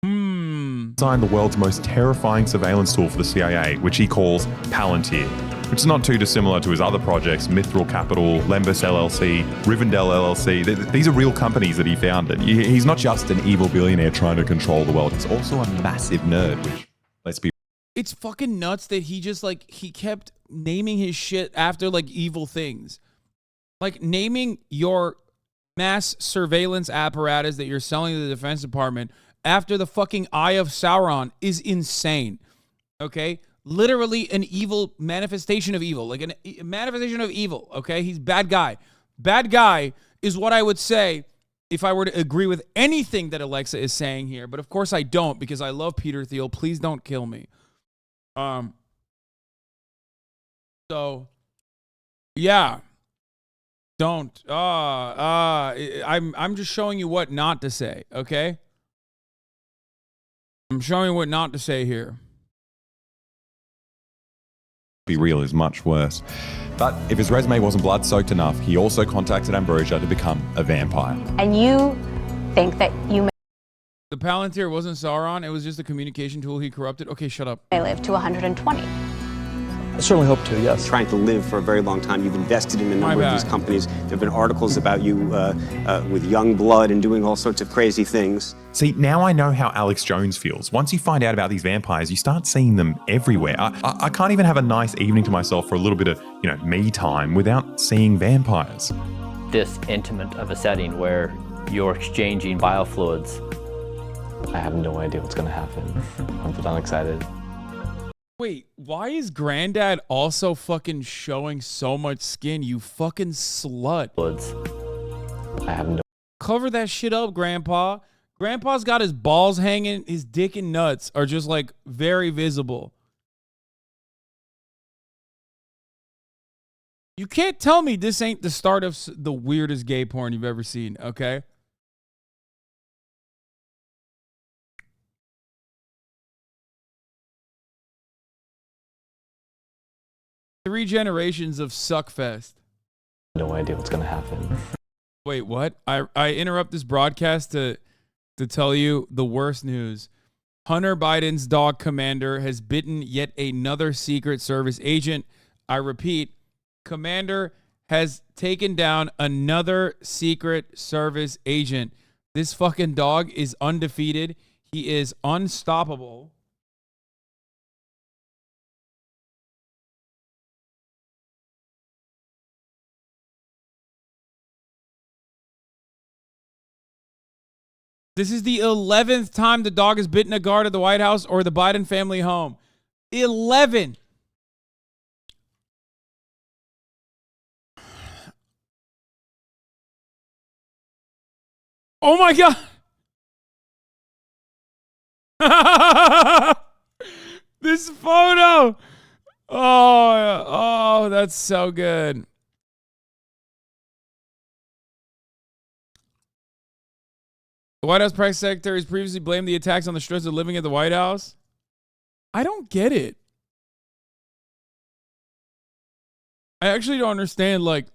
Designed the world's most terrifying surveillance tool for the CIA, which he calls Palantir, which is not too dissimilar to his other projects, Mithril Capital, Lembus LLC, Rivendell LLC. These are real companies that he founded. He's not just an evil billionaire trying to control the world. He's also a massive nerd, which, let's be... It's fucking nuts that he just, like, he kept naming his shit after, like, evil things. Like, naming your mass surveillance apparatus that you're selling to the Defense Department after the fucking Eye of Sauron is insane, okay? Literally an evil manifestation of evil, like a manifestation of evil, okay? He's bad guy. Bad guy is what I would say if I were to agree with anything that Alexa is saying here, but of course I don't because I love Peter Thiel. Please don't kill me. So yeah. Don't. I'm just showing you what not to say, okay? I'm showing you what not to say here. Be real is much worse. But if his resume wasn't blood-soaked enough, he also contacted Ambrosia to become a vampire. And you think that you The Palantir wasn't Sauron. It was just a communication tool he corrupted. Okay, shut up. may live to 120. I certainly hope to, yes. Trying to live for a very long time. You've invested in a number of these companies. There have been articles about you with young blood and doing all sorts of crazy things. See, now I know how Alex Jones feels. Once you find out about these vampires, you start seeing them everywhere. I can't even have a nice evening to myself for a little bit of, me time without seeing vampires. This intimate of a setting where you're exchanging biofluids. I have no idea what's going to happen, but I'm excited. Wait, why is Granddad also fucking showing so much skin, you fucking slut? I have no... Cover that shit up, Grandpa. Grandpa's got his balls hanging, his dick and nuts are just like very visible. You can't tell me this ain't the start of the weirdest gay porn you've ever seen, okay? Three generations of Suckfest. No idea what's going to happen. Wait, what? I interrupt this broadcast to tell you the worst news. Hunter Biden's dog Commander has bitten yet another Secret Service agent. I repeat, Commander has taken down another Secret Service agent. This fucking dog is undefeated. He is unstoppable. This is the 11th time the dog has bitten a guard at the White House or the Biden family home. 11. Oh my God. This photo. Oh, that's so good. The White House press secretary has previously blamed the attacks on the stress of living at the White House. I don't get it. I actually don't understand. Like,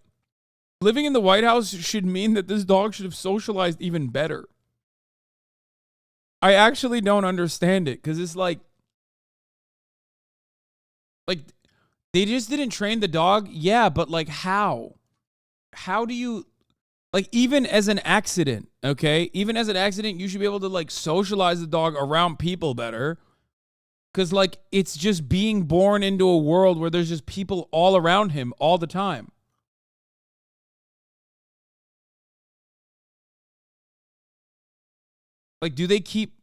living in the White House should mean that this dog should have socialized even better. I actually don't understand it because it's like they just didn't train the dog. Yeah, but like how? How do you... Like, even as an accident, okay? Even as an accident, you should be able to, like, socialize the dog around people better. Because, like, it's just being born into a world where there's just people all around him all the time. Like, do they keep...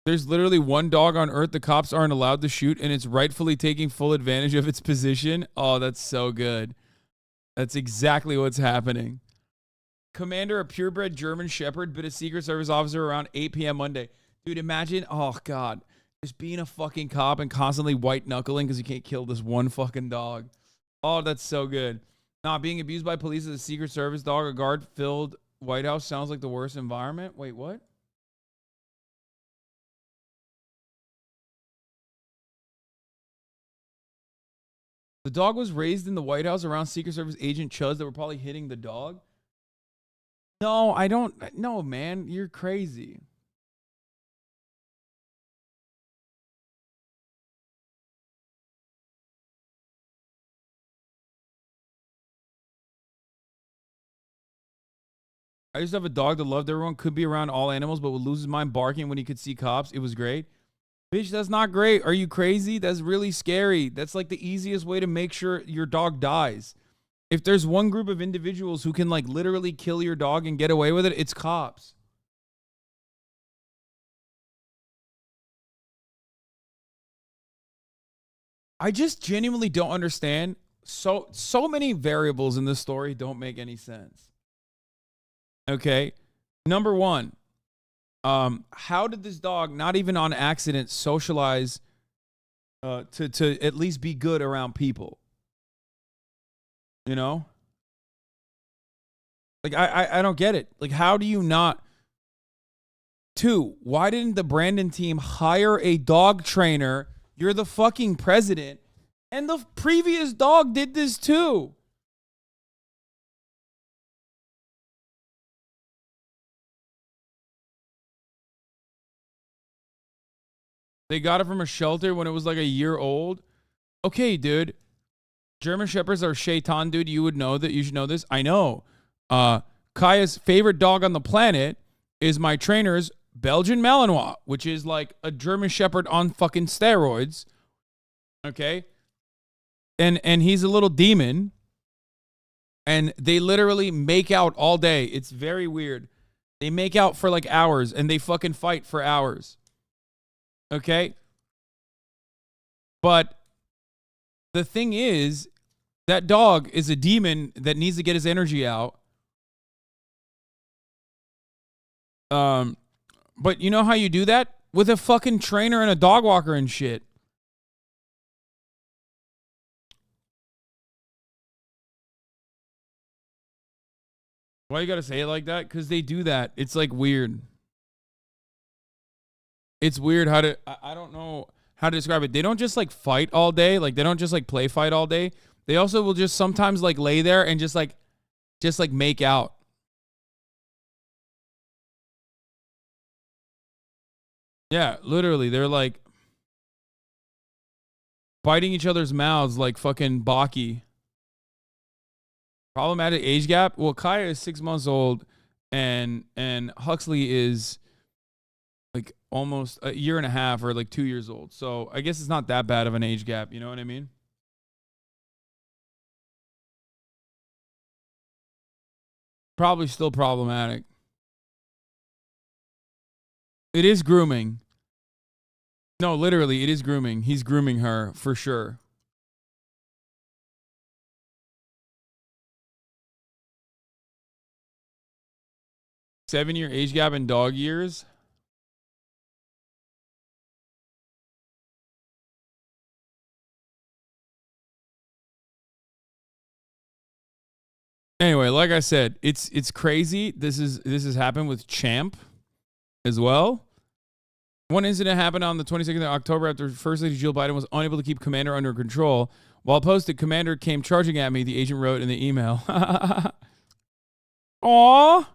There's literally one dog on Earth the cops aren't allowed to shoot, and it's rightfully taking full advantage of its position. Oh, that's so good. That's exactly what's happening. Commander, a purebred German Shepherd, bit a Secret Service officer around 8 p.m. Monday. Dude, imagine, oh God, just being a fucking cop and constantly white knuckling because you can't kill this one fucking dog. Oh, that's so good. Nah, being abused by police as a Secret Service dog, a guard-filled White House sounds like the worst environment. Wait, what? The dog was raised in the White House around Secret Service agent chuds that were probably hitting the dog. No, I don't. No, man, you're crazy. I used to have a dog that loved everyone, could be around all animals, but would lose his mind barking when he could see cops. It was great. Bitch, that's not great. Are you crazy? That's really scary. That's like the easiest way to make sure your dog dies. If there's one group of individuals who can like literally kill your dog and get away with it, it's cops. I just genuinely don't understand. so many variables in this story don't make any sense. Okay. Number one, how did this dog, not even on accident, socialize to at least be good around people? You know? Like, I don't get it. Like, how do you not? Two, why didn't the Brandon team hire a dog trainer? You're the fucking president. And the previous dog did this too. They got it from a shelter when it was like a year old. Okay, dude. German Shepherds are shaitan, dude. You would know that. You should know this. I know. Kaya's favorite dog on the planet is my trainer's Belgian Malinois, which is like a German Shepherd on fucking steroids. Okay? And he's a little demon. And they literally make out all day. It's very weird. They make out for like hours and they fucking fight for hours. Okay? But the thing is, that dog is a demon that needs to get his energy out. But you know how you do that? With a fucking trainer and a dog walker and shit. Why you gotta say it like that? Because they do that. It's like weird. It's weird how to, I don't know how to describe it. They don't just like fight all day. Like they don't just like play fight all day. They also will just sometimes like lay there and just like make out. Yeah, literally. They're like biting each other's mouths like fucking Baki. Problematic age gap. Well, Kaya is 6 months old and Huxley is like almost a year and a half or like 2 years old. So I guess it's not that bad of an age gap. You know what I mean? Probably still problematic. It is grooming. No, literally, it is grooming. He's grooming her for sure. Seven-year age gap in dog years. Anyway, like I said, it's crazy. This has happened with Champ as well. One incident happened on the 22nd of October after First Lady Jill Biden was unable to keep Commander under control. While posted, Commander came charging at me, the agent wrote in the email. Aww.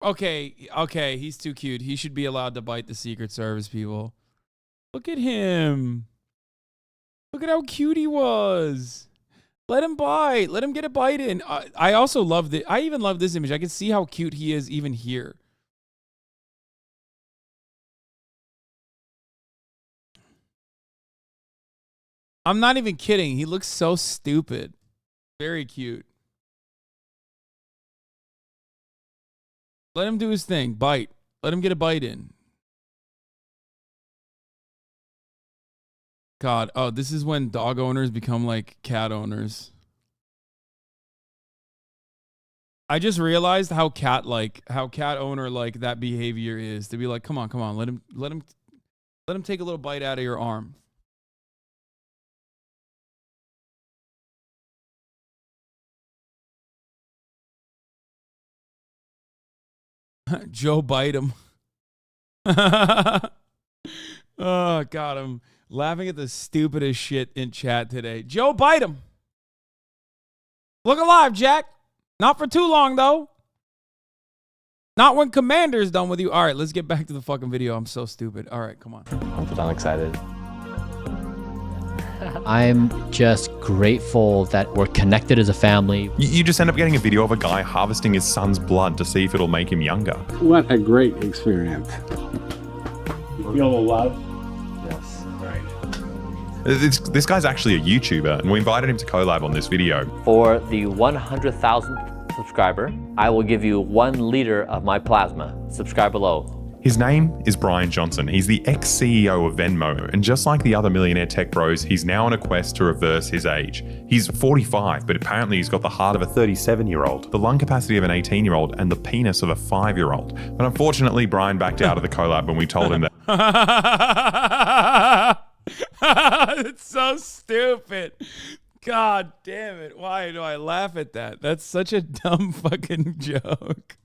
Okay, he's too cute. He should be allowed to bite the Secret Service people. Look at him. Look at how cute he was. Let him bite. Let him get a bite in. I also love I even love this image. I can see how cute he is even here. I'm not even kidding. He looks so stupid. Very cute. Let him do his thing. Bite. Let him get a bite in. God. Oh, this is when dog owners become like cat owners. I just realized how cat owner like that behavior is. To be like, come on. Let him take a little bite out of your arm. Joe bite him. Oh, God, I'm laughing at the stupidest shit in chat today. Joe bite him. Look alive, Jack. Not for too long, though. Not when Commander's done with you. All right, let's get back to the fucking video. I'm so stupid. All right, come on. I'm excited. I'm just grateful that we're connected as a family. You just end up getting a video of a guy harvesting his son's blood to see if it'll make him younger. What a great experience. You feel the love? Yes. Right. This guy's actually a YouTuber, and we invited him to collab on this video. For the 100,000th subscriber, I will give you 1 liter of my plasma. Subscribe below. His name is Brian Johnson. He's the ex-CEO of Venmo, and just like the other millionaire tech bros, he's now on a quest to reverse his age. He's 45, but apparently he's got the heart of a 37-year-old, the lung capacity of an 18-year-old, and the penis of a 5-year-old. But unfortunately, Brian backed out of the collab when we told him that. It's so stupid. God damn it. Why do I laugh at that? That's such a dumb fucking joke.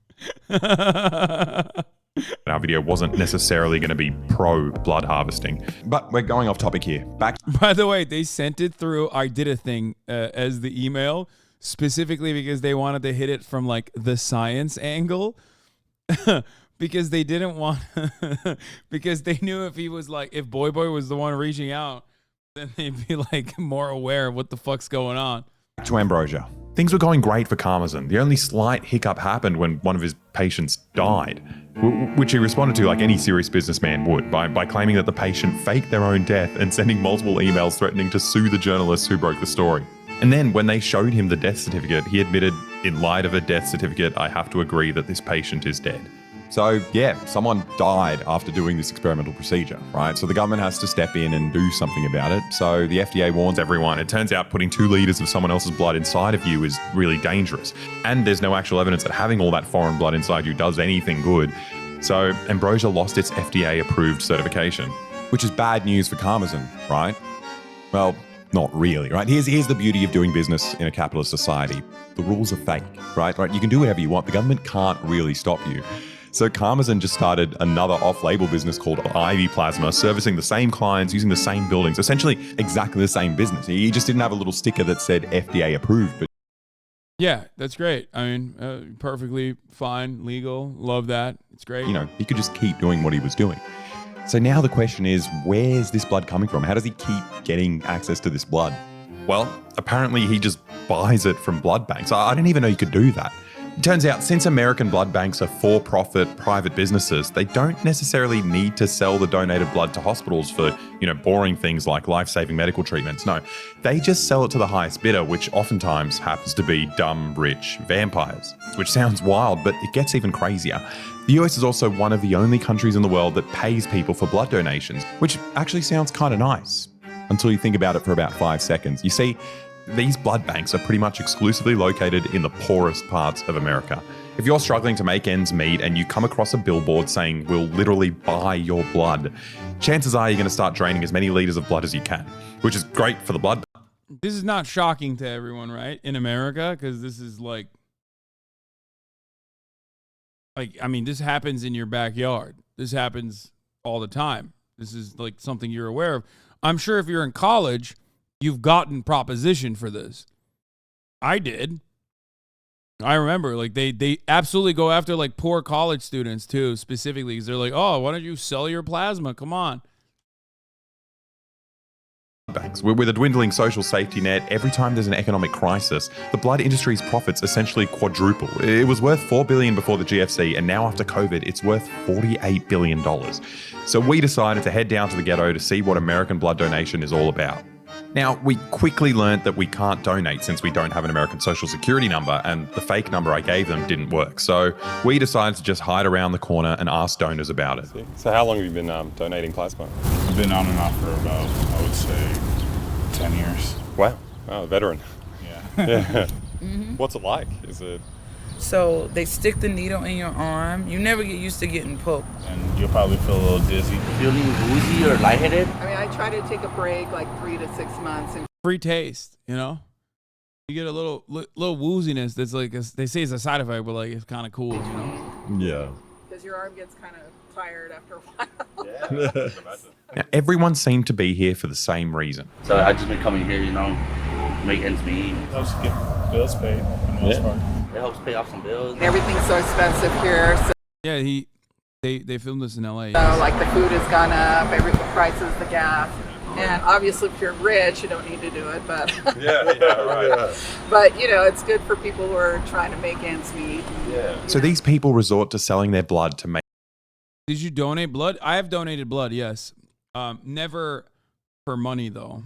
Our video wasn't necessarily going to be pro blood harvesting, but we're going off topic here. By the way, they sent it through I Did a Thing as the email, specifically because they wanted to hit it from like the science angle. Because they didn't want because they knew if he was like, if BoyBoy was the one reaching out, then they'd be like more aware of what the fuck's going on. To Ambrosia. Things were going great for Karmazin. The only slight hiccup happened when one of his patients died, which he responded to like any serious businessman would, by claiming that the patient faked their own death and sending multiple emails threatening to sue the journalists who broke the story. And then when they showed him the death certificate, he admitted, in light of a death certificate, I have to agree that this patient is dead. So yeah, someone died after doing this experimental procedure, right? So the government has to step in and do something about it. So the FDA warns everyone. It turns out putting 2 liters of someone else's blood inside of you is really dangerous. And there's no actual evidence that having all that foreign blood inside you does anything good. So Ambrosia lost its FDA-approved certification, which is bad news for Karmazin, right? Well, not really, right? Here's the beauty of doing business in a capitalist society. The rules are fake, right? You can do whatever you want. The government can't really stop you. So Karmazin just started another off-label business called Ivy Plasma, servicing the same clients, using the same buildings, essentially exactly the same business. He just didn't have a little sticker that said FDA approved. But yeah, that's great. I mean, perfectly fine, legal. Love that. It's great. You know, he could just keep doing what he was doing. So now the question is, where's this blood coming from? How does he keep getting access to this blood? Well, apparently he just buys it from blood banks. I didn't even know you could do that. It turns out, since American blood banks are for-profit private businesses, they don't necessarily need to sell the donated blood to hospitals for, boring things like life-saving medical treatments. No, they just sell it to the highest bidder, which oftentimes happens to be dumb, rich vampires. Which sounds wild, but it gets even crazier. The US is also one of the only countries in the world that pays people for blood donations, which actually sounds kind of nice, until you think about it for about 5 seconds. You see, these blood banks are pretty much exclusively located in the poorest parts of America. If you're struggling to make ends meet and you come across a billboard saying, we'll literally buy your blood, chances are you're going to start draining as many liters of blood as you can, which is great for the blood. This is not shocking to everyone, right? In America, because this is like, I mean, this happens in your backyard. This happens all the time. This is like something you're aware of. I'm sure if you're in college, you've gotten propositioned for this. I did. I remember, like, they absolutely go after, like, poor college students, too, specifically, because they're like, oh, why don't you sell your plasma? Come on. Banks. With a dwindling social safety net, every time there's an economic crisis, the blood industry's profits essentially quadruple. It was worth $4 billion before the GFC, and now after COVID, it's worth $48 billion. So we decided to head down to the ghetto to see what American blood donation is all about. Now, we quickly learned that we can't donate since we don't have an American Social Security number, and the fake number I gave them didn't work. So we decided to just hide around the corner and ask donors about it. So how long have you been donating plasma? I've been on and off for about, I would say, 10 years. Wow. Oh, a veteran. Yeah. Yeah. Mm-hmm. What's it like? Is it... So they stick the needle in your arm. You never get used to getting poked. And you'll probably feel a little dizzy. Feeling woozy or lightheaded? I mean, I try to take a break like 3 to 6 months. And Free taste, you get a little wooziness that's like, they say it's a side effect, but like it's kind of cool, Yeah. Because your arm gets kind of tired after a while. Yeah. Now, everyone seemed to be here for the same reason. So I just been coming here, make ends meet. Helps get bills paid for the most part. It helps pay off some bills. Everything's so expensive here. So, yeah, they filmed this in LA. so like the food has gone up, the prices, the gas. And obviously if you're rich, you don't need to do it, but yeah, right. But it's good for people who are trying to make ends meet. Yeah. So these people resort to selling their blood to make... Did you donate blood? I have donated blood, yes. Never for money, though.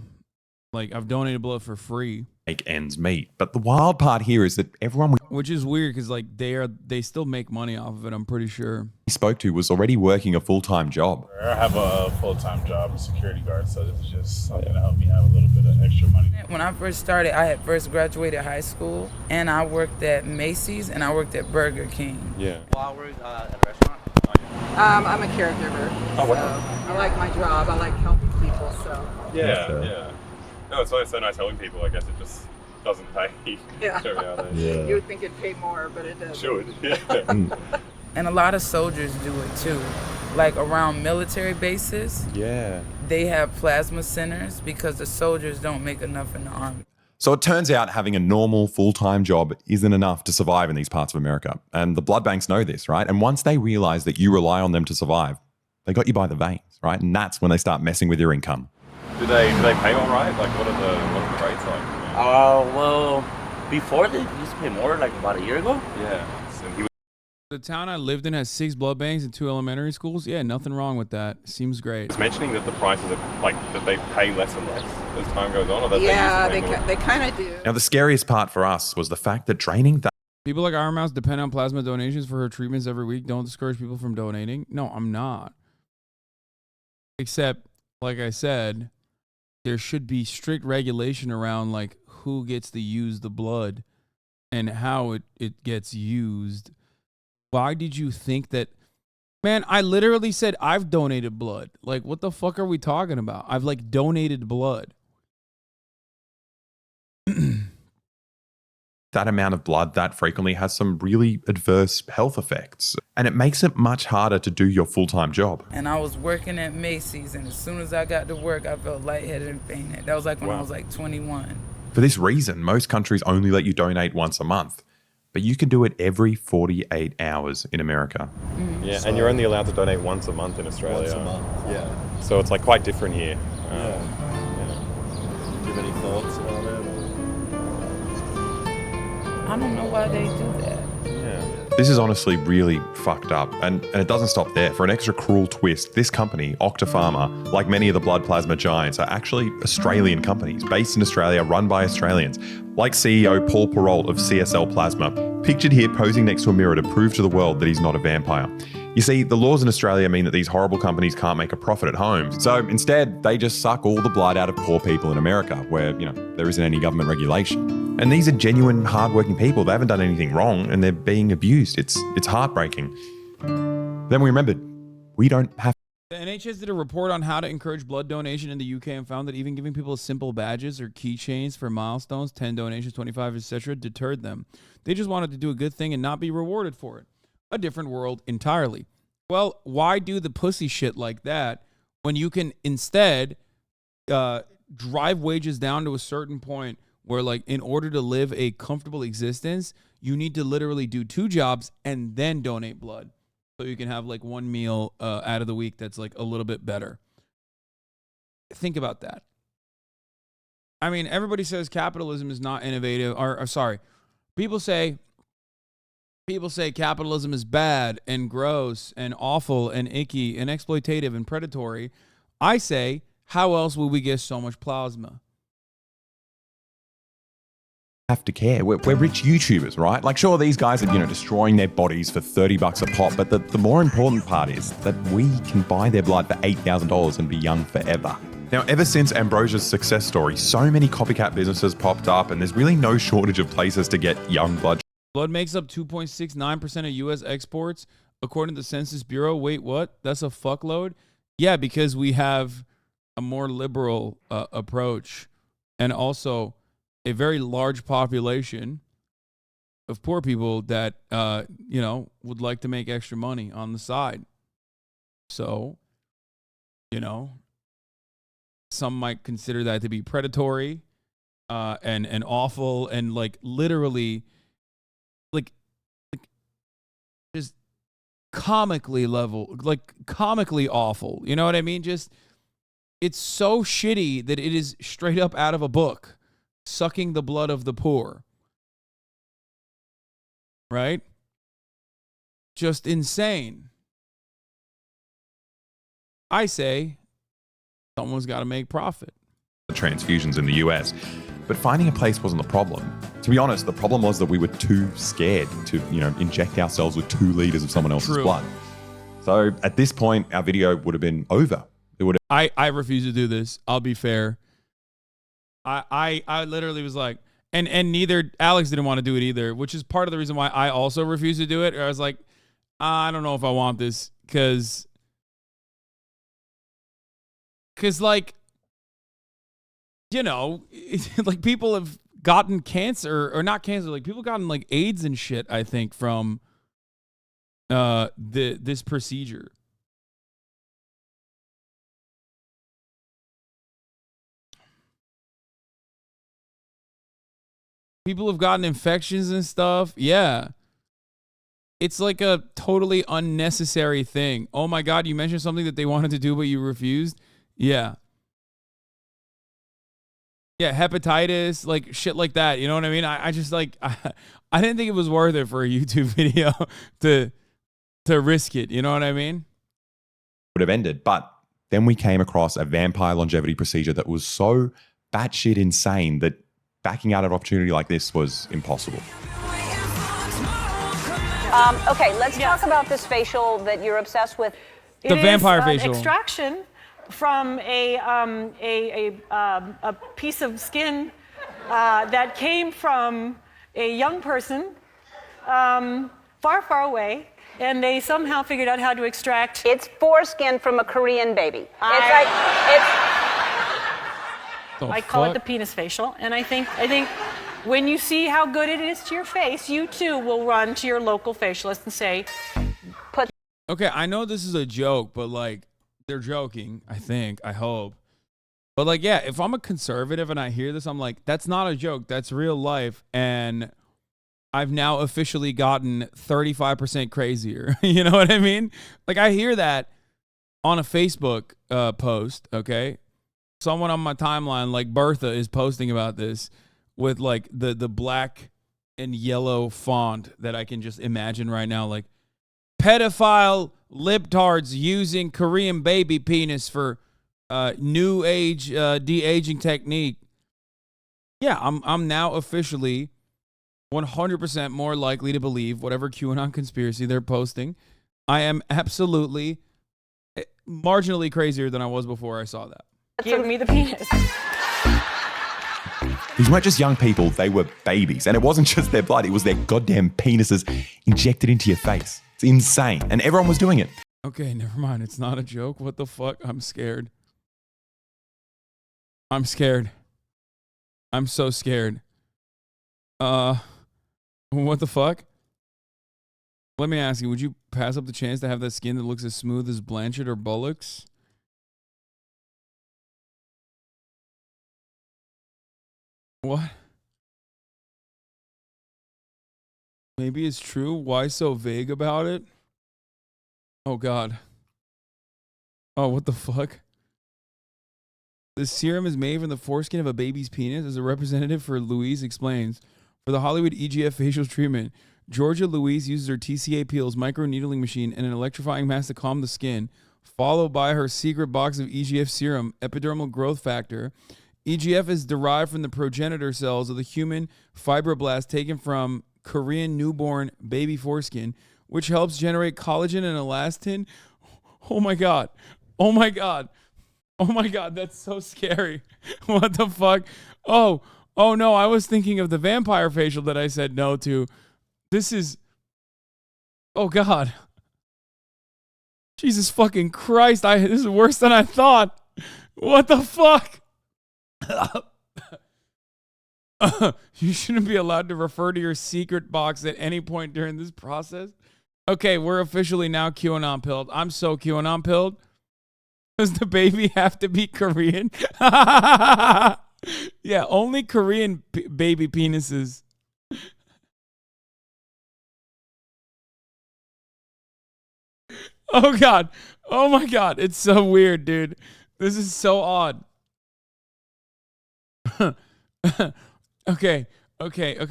Like, I've donated blood for free. make ends meet. But the wild part here is that everyone Which is weird because like they still make money off of it, I'm pretty sure. we spoke to was already working a full-time job. I have a full-time job as a security guard, so this is just something to help me have a little bit of extra money. When I first started, I had first graduated high school, and I worked at Macy's and I worked at Burger King. Yeah. Well, I work at a restaurant. I'm a caregiver. Oh, wow. So I like my job. I like helping people. So. Yeah. No, it's always so nice helping people. I guess it just doesn't pay. Yeah. Yeah. You would think it'd pay more, but it doesn't. Should. Yeah. And a lot of soldiers do it too. Like around military bases, Yeah. they have plasma centers because the soldiers don't make enough in the army. So it turns out having a normal full-time job isn't enough to survive in these parts of America. And the blood banks know this, right? And once they realize that you rely on them to survive, they got you by the veins, right? And that's when they start messing with your income. Do they pay all right? Like what are the rates like? Well, before they used to pay more, like about a year ago. Yeah. The town I lived in has 6 blood banks and 2 elementary schools. Yeah, nothing wrong with that. Seems great. It's mentioning that the prices are like that they pay less and less as time goes on, or that they kind of do. Now, the scariest part for us was the fact that draining that People like Iron Mouse depend on plasma donations for her treatments every week. Don't discourage people from donating. No, I'm not. Except, like I said, there should be strict regulation around like who gets to use the blood and how it gets used. Why did you think that? Man, I literally said I've donated blood. Like, what the fuck are we talking about? I've like donated blood. that amount of blood that frequently has some really adverse health effects. And it makes it much harder to do your full-time job. And I was working at Macy's, and as soon as I got to work, I felt lightheaded and fainted. That was like when I was like 21. For this reason, most countries only let you donate once a month. But you can do it every 48 hours in America. Yeah, and you're only allowed to donate once a month in Australia. Once a month, yeah. So it's like quite different here. Yeah. Do you have any thoughts about it? I don't know why they do that. This is honestly really fucked up, and it doesn't stop there. For an extra cruel twist, this company, Octapharma, like many of the blood plasma giants, are actually Australian companies based in Australia, run by Australians, like CEO Paul Perrault of CSL Plasma, pictured here posing next to a mirror to prove to the world that he's not a vampire. You see, the laws in Australia mean that these horrible companies can't make a profit at home, so instead they just suck all the blood out of poor people in America, where, you know, there isn't any government regulation. And these are genuine, hardworking people. They haven't done anything wrong, and they're being abused. It's heartbreaking. Then we remembered, we don't have. The NHS did a report on how to encourage blood donation in the UK and found that even giving people simple badges or keychains for milestones, 10 donations, 25, etc., deterred them. They just wanted to do a good thing and not be rewarded for it. A different world entirely. Well, why do the pussy shit like that when you can instead drive wages down to a certain point where, like, in order to live a comfortable existence, you need to literally do 2 jobs and then donate blood so you can have like 1 meal out of the week that's like a little bit better. Think about that. I mean, everybody says capitalism is not innovative, or sorry, people say capitalism is bad and gross and awful and icky and exploitative and predatory. I say, how else will we get so much plasma? Have to care. We're rich YouTubers, right? Like, sure, these guys are, destroying their bodies for $30 a pop, but the more important part is that we can buy their blood for $8,000 and be young forever. Now, ever since Ambrosia's success story, so many copycat businesses popped up, and there's really no shortage of places to get young blood. Blood makes up 2.69% of U.S. exports, according to the Census Bureau. Wait, what? That's a fuckload? Yeah, because we have a more liberal approach, and also a very large population of poor people that, would like to make extra money on the side. So, some might consider that to be predatory and awful and, like, literally, like just comically awful. You know what I mean? Just, it's so shitty that it is straight up out of a book. Sucking the blood of the poor. Right? Just insane. I say someone's got to make profit. Transfusions in the US. But finding a place wasn't the problem. To be honest, the problem was that we were too scared to, inject ourselves with 2 liters of someone else's blood. So at this point, our video would have been over. It would have. I refuse to do this. I'll be fair. I literally was like, and neither Alex didn't want to do it either, which is part of the reason why I also refused to do it. I was like, I don't know if I want this because like, like people have gotten cancer or not cancer, like people gotten like AIDS and shit, I think, from this procedure. People have gotten infections and stuff. Yeah. It's like a totally unnecessary thing. Oh my God, you mentioned something that they wanted to do, but you refused? Yeah. Yeah, hepatitis, like shit like that. You know what I mean? I just like, I didn't think it was worth it for a YouTube video to risk it. You know what I mean? Would have ended. But then we came across a vampire longevity procedure that was so batshit insane that backing out of an opportunity like this was impossible. Okay, let's talk about this facial that you're obsessed with. The vampire facial. Extraction from a piece of skin that came from a young person far, far away, and they somehow figured out how to extract. It's foreskin from a Korean baby. I call it the penis facial, and I think when you see how good it is to your face, you too will run to your local facialist and say, Okay, I know this is a joke, but like they're joking, I hope. But like, yeah, if I'm a conservative and I hear this, I'm like, that's not a joke, that's real life, and I've now officially gotten 35% crazier. You know what I mean? Like I hear that on a Facebook post, okay? Someone on my timeline, like Bertha, is posting about this with like the black and yellow font that I can just imagine right now, like pedophile libtards using Korean baby penis for new age de-aging technique. Yeah, I'm now officially 100% more likely to believe whatever QAnon conspiracy they're posting. I am absolutely marginally crazier than I was before I saw that. Give me the penis. These weren't just young people, they were babies. And it wasn't just their blood, it was their goddamn penises injected into your face. It's insane. And everyone was doing it. Okay, never mind. It's not a joke. What the fuck? I'm scared. I'm scared. I'm so scared. What the fuck? Let me ask you, would you pass up the chance to have that skin that looks as smooth as Blanchett or Bullock's? What? Maybe it's true. Why so vague about it? Oh, God. Oh, what the fuck? The serum is made from the foreskin of a baby's penis. As a representative for Louise explains, for the Hollywood EGF facial treatment, Georgia Louise uses her TCA Peels microneedling machine and an electrifying mask to calm the skin, followed by her secret box of EGF serum, epidermal growth factor. EGF is derived from the progenitor cells of the human fibroblast taken from Korean newborn baby foreskin, which helps generate collagen and elastin. Oh my God. Oh my God. Oh my God. That's so scary. What the fuck? Oh no. I was thinking of the vampire facial that I said no to. This is, oh God. Jesus fucking Christ. This is worse than I thought. What the fuck? You shouldn't be allowed to refer to your secret box at any point during this process. Okay, we're officially now QAnon pilled. I'm so QAnon pilled. Does the baby have to be Korean? Yeah, only Korean baby penises. Oh God. Oh my God. It's so weird, dude. This is so odd. Okay,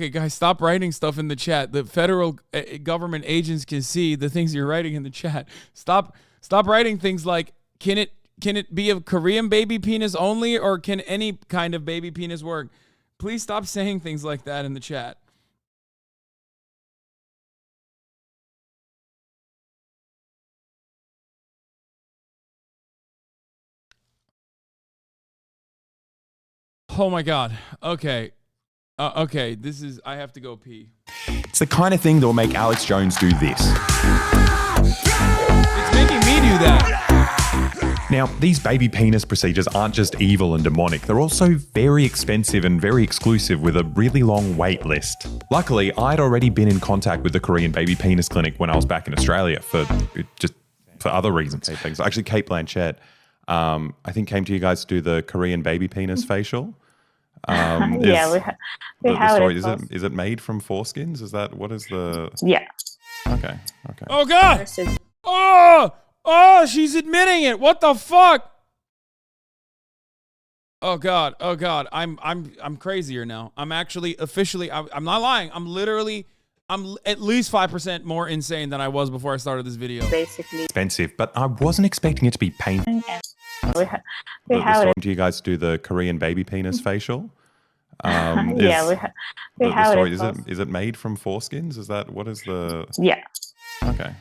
guys, stop writing stuff in the chat. The federal government agents can see the things you're writing in the chat. Stop writing things like, can it be a Korean baby penis only, or can any kind of baby penis work? Please stop saying things like that in the chat. Oh my God. Okay. Okay. This is. I have to go pee. It's the kind of thing that will make Alex Jones do this. It's making me do that. Now, these baby penis procedures aren't just evil and demonic, they're also very expensive and very exclusive with a really long wait list. Luckily, I'd already been in contact with the Korean baby penis clinic when I was back in Australia for other reasons. Actually, Kate Blanchett, I think came to you guys to do the Korean baby penis facial. Yeah, we have story, it. is it made from foreskins? Is that what is the? Yeah. Okay. Oh God! Oh, she's admitting it. What the fuck? Oh God. I'm crazier now. I'm actually officially. I'm not lying. I'm at least 5% more insane than I was before I started this video. Basically Expensive, but I wasn't expecting it to be painful. We have it. Do you guys do the Korean baby penis facial? Yeah, we the have story, it. is it made from foreskins? Is that what is the? Yeah. Okay.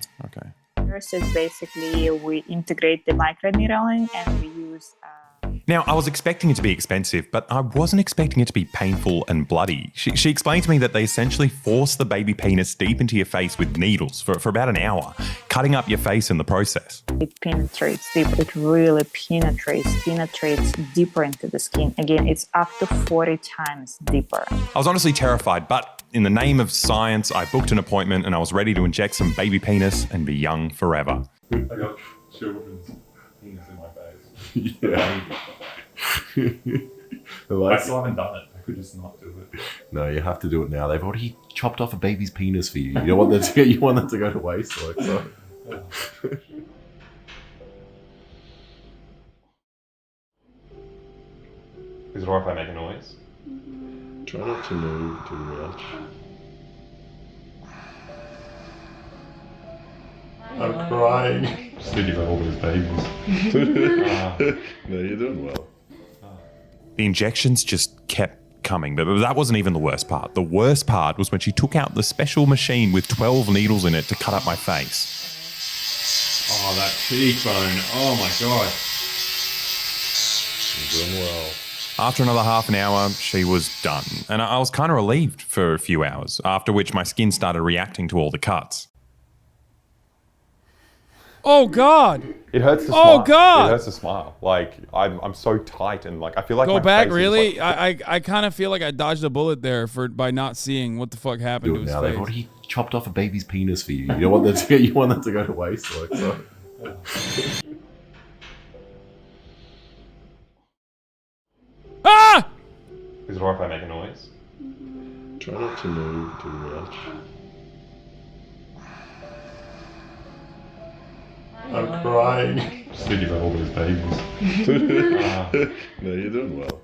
First is basically we integrate the microneedling and we use. Now, I was expecting it to be expensive, but I wasn't expecting it to be painful and bloody. She explained to me that they essentially force the baby penis deep into your face with needles for about an hour, cutting up your face in the process. It penetrates deep. It really penetrates deeper into the skin. Again, it's up to 40 times deeper. I was honestly terrified, but in the name of science, I booked an appointment and I was ready to inject some baby penis and be young forever. I got children's penis in my face. Yeah. I still haven't done it. I could just not do it. No, you have to do it now. They've already chopped off a baby's penis for you. You don't want that to you want that to go to waste. Like, so. Is it alright if I make a noise? Try not to move too much. I'm crying. Just thinking about all these babies. No, you're doing well. The injections just kept coming, but that wasn't even the worst part. The worst part was when she took out the special machine with 12 needles in it to cut up my face. Oh, that cheekbone. Oh my God. You're doing well. After another half an hour, she was done. And I was kind of relieved for a few hours, after which my skin started reacting to all the cuts. Oh God. It hurts to smile. Oh God. It hurts to smile. Like, I'm so tight and like, I feel like Go my back, face really? is like, I kind of feel like I dodged a bullet there by not seeing what the fuck happened Do to it his now. face. They've already chopped off a baby's penis for you. You don't want that to go to waste. Like, so. Ah! Is it alright if I make a noise? Try not to move too much. I'm crying. Just thinking about all these babies. No, you're doing well.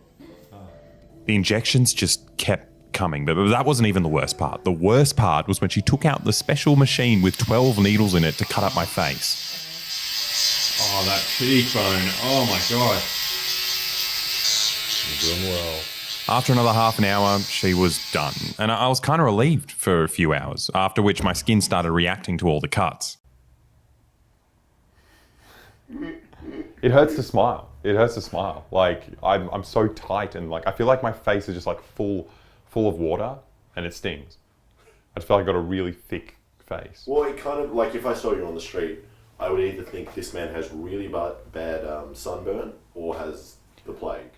The injections just kept coming, but that wasn't even the worst part. The worst part was when she took out the special machine with 12 needles in it to cut up my face. Oh, that cheekbone. Oh my God. You're doing well. After another half an hour, she was done. And I was kind of relieved for a few hours, after which my skin started reacting to all the cuts. It hurts to smile. It hurts to smile. Like, I'm so tight and like, I feel like my face is just like full of water and it stings. I just feel like I got a really thick face. Well, it kind of, like if I saw you on the street, I would either think this man has really bad sunburn or has the plague.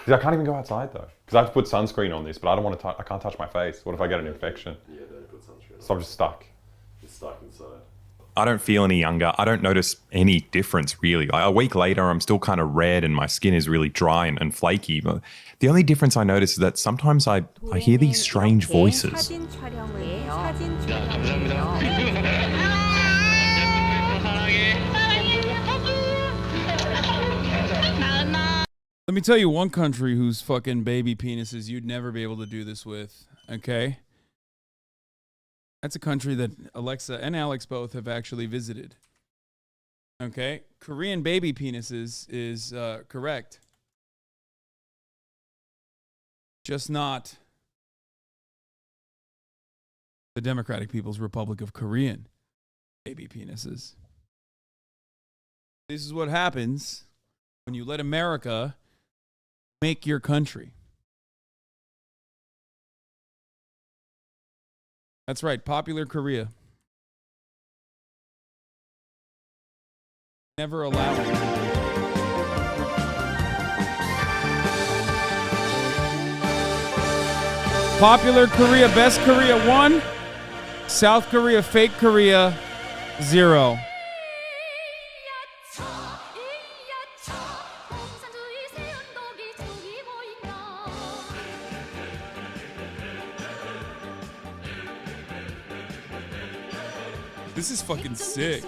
I can't even go outside though, because I have to put sunscreen on this, but I don't want to. I can't touch my face. What if I get an infection? Yeah, don't put sunscreen on. So I'm just stuck. You're stuck inside. I don't feel any younger. I don't notice any difference really. Like, a week later, I'm still kind of red and my skin is really dry and flaky. But the only difference I notice is that sometimes I hear these strange voices. Let me tell you one country whose fucking baby penises you'd never be able to do this with, okay? That's a country that Alexa and Alex both have actually visited. Okay? Korean baby penises is correct. Just not the Democratic People's Republic of Korean baby penises. This is what happens when you let America make your country. That's right, popular Korea. Never allow it. Popular Korea, best Korea 1. South Korea, fake Korea 0. This is fucking sick.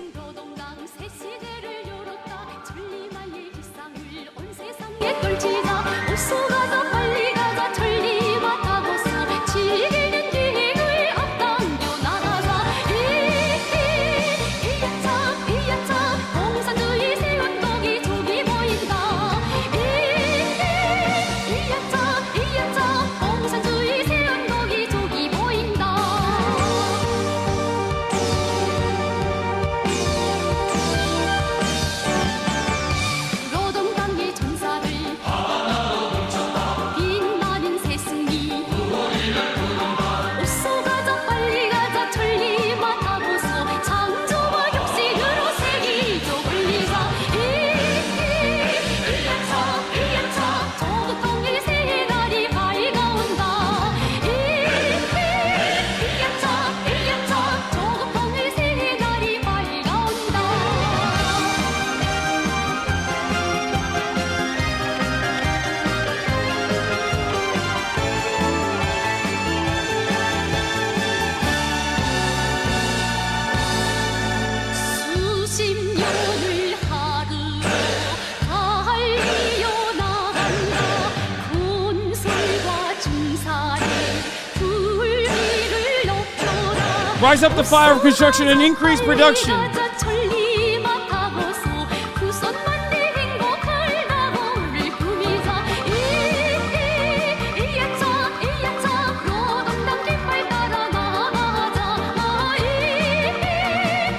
Rise up the fire of construction and increase production.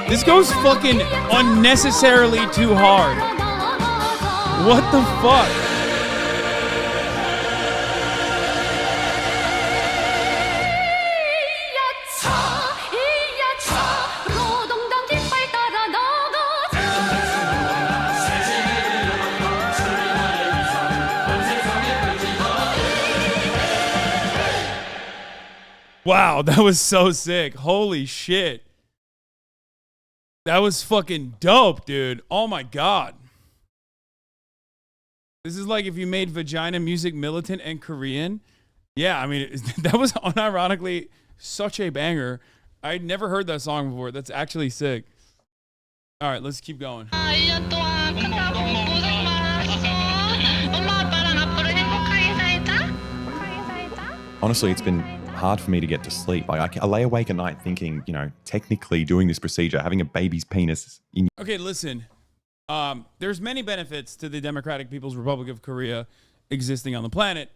This goes fucking unnecessarily too hard. What the fuck? Wow, that was so sick. Holy shit. That was fucking dope, dude. Oh my God. This is like if you made vagina music militant and Korean. Yeah, I mean, that was unironically such a banger. I'd never heard that song before. That's actually sick. All right, let's keep going. Honestly, it's been hard for me to get to sleep. Like I lay awake at night thinking, technically doing this procedure, having a baby's penis in. Okay, listen. There's many benefits to the Democratic People's Republic of Korea existing on the planet.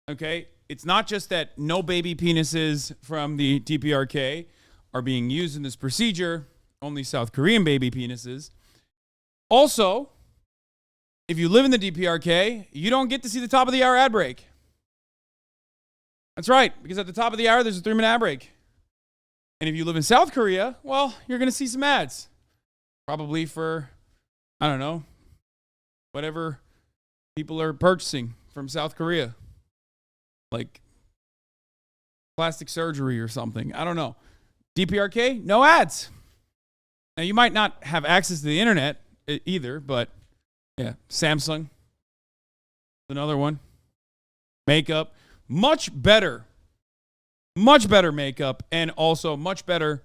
Okay, it's not just that no baby penises from the DPRK are being used in this procedure. Only South Korean baby penises. Also, if you live in the DPRK, you don't get to see the top of the hour ad break. That's right, because at the top of the hour, there's a 3-minute ad break. And if you live in South Korea, well, you're going to see some ads. Probably for, I don't know, whatever people are purchasing from South Korea. Like plastic surgery or something. I don't know. DPRK, no ads. Now, you might not have access to the internet either, but yeah, Samsung, another one. Makeup. Much better makeup, and also much better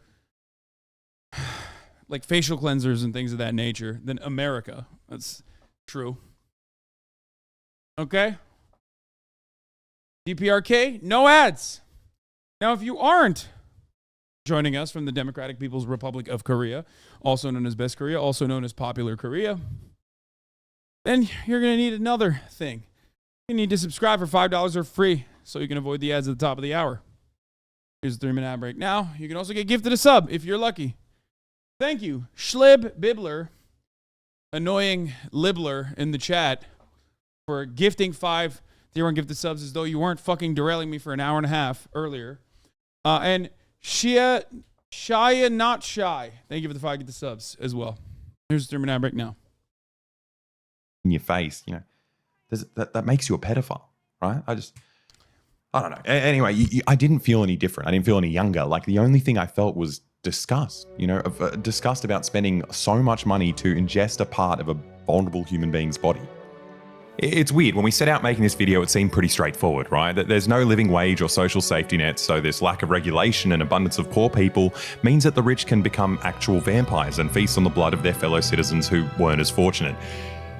like facial cleansers and things of that nature than America. That's true. Okay? DPRK, no ads. Now, if you aren't joining us from the Democratic People's Republic of Korea, also known as Best Korea, also known as Popular Korea, then you're going to need another thing. You need to subscribe for $5 or free. so you can avoid the ads at the top of the hour. Here's the 3-minute ad break. Now, you can also get gifted a sub if you're lucky. Thank you, Schlib Bibler, annoying Libler in the chat, for gifting 5 tier 1 gifted subs as though you weren't fucking derailing me for an hour and a half earlier. And Shia Not Shy, thank you for the 5 gifted subs as well. Here's the 3-minute ad break now. In your face, you know, that makes you a pedophile, right? I don't know. Anyway, I didn't feel any different. I didn't feel any younger. Like, the only thing I felt was disgust, you know, disgust about spending so much money to ingest a part of a vulnerable human being's body. It's weird. When we set out making this video, it seemed pretty straightforward, right? That there's no living wage or social safety nets, so this lack of regulation and abundance of poor people means that the rich can become actual vampires and feast on the blood of their fellow citizens who weren't as fortunate.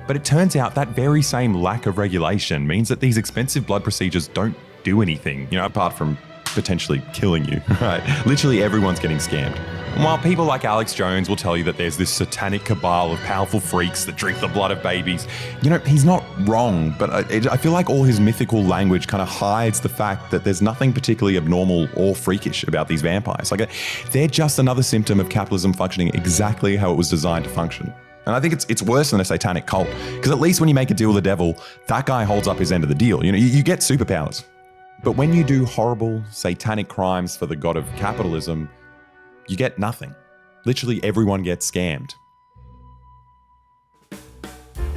But it turns out that very same lack of regulation means that these expensive blood procedures don't do anything, you know, apart from potentially killing you, right? Literally everyone's getting scammed. And while people like Alex Jones will tell you that there's this satanic cabal of powerful freaks that drink the blood of babies, you know, he's not wrong, but I feel like all his mythical language kind of hides the fact that there's nothing particularly abnormal or freakish about these vampires. Like, they're just another symptom of capitalism functioning exactly how it was designed to function. And I think it's worse than a satanic cult, because at least when you make a deal with the devil, that guy holds up his end of the deal. You know, you get superpowers. But when you do horrible, satanic crimes for the god of capitalism, you get nothing. Literally everyone gets scammed.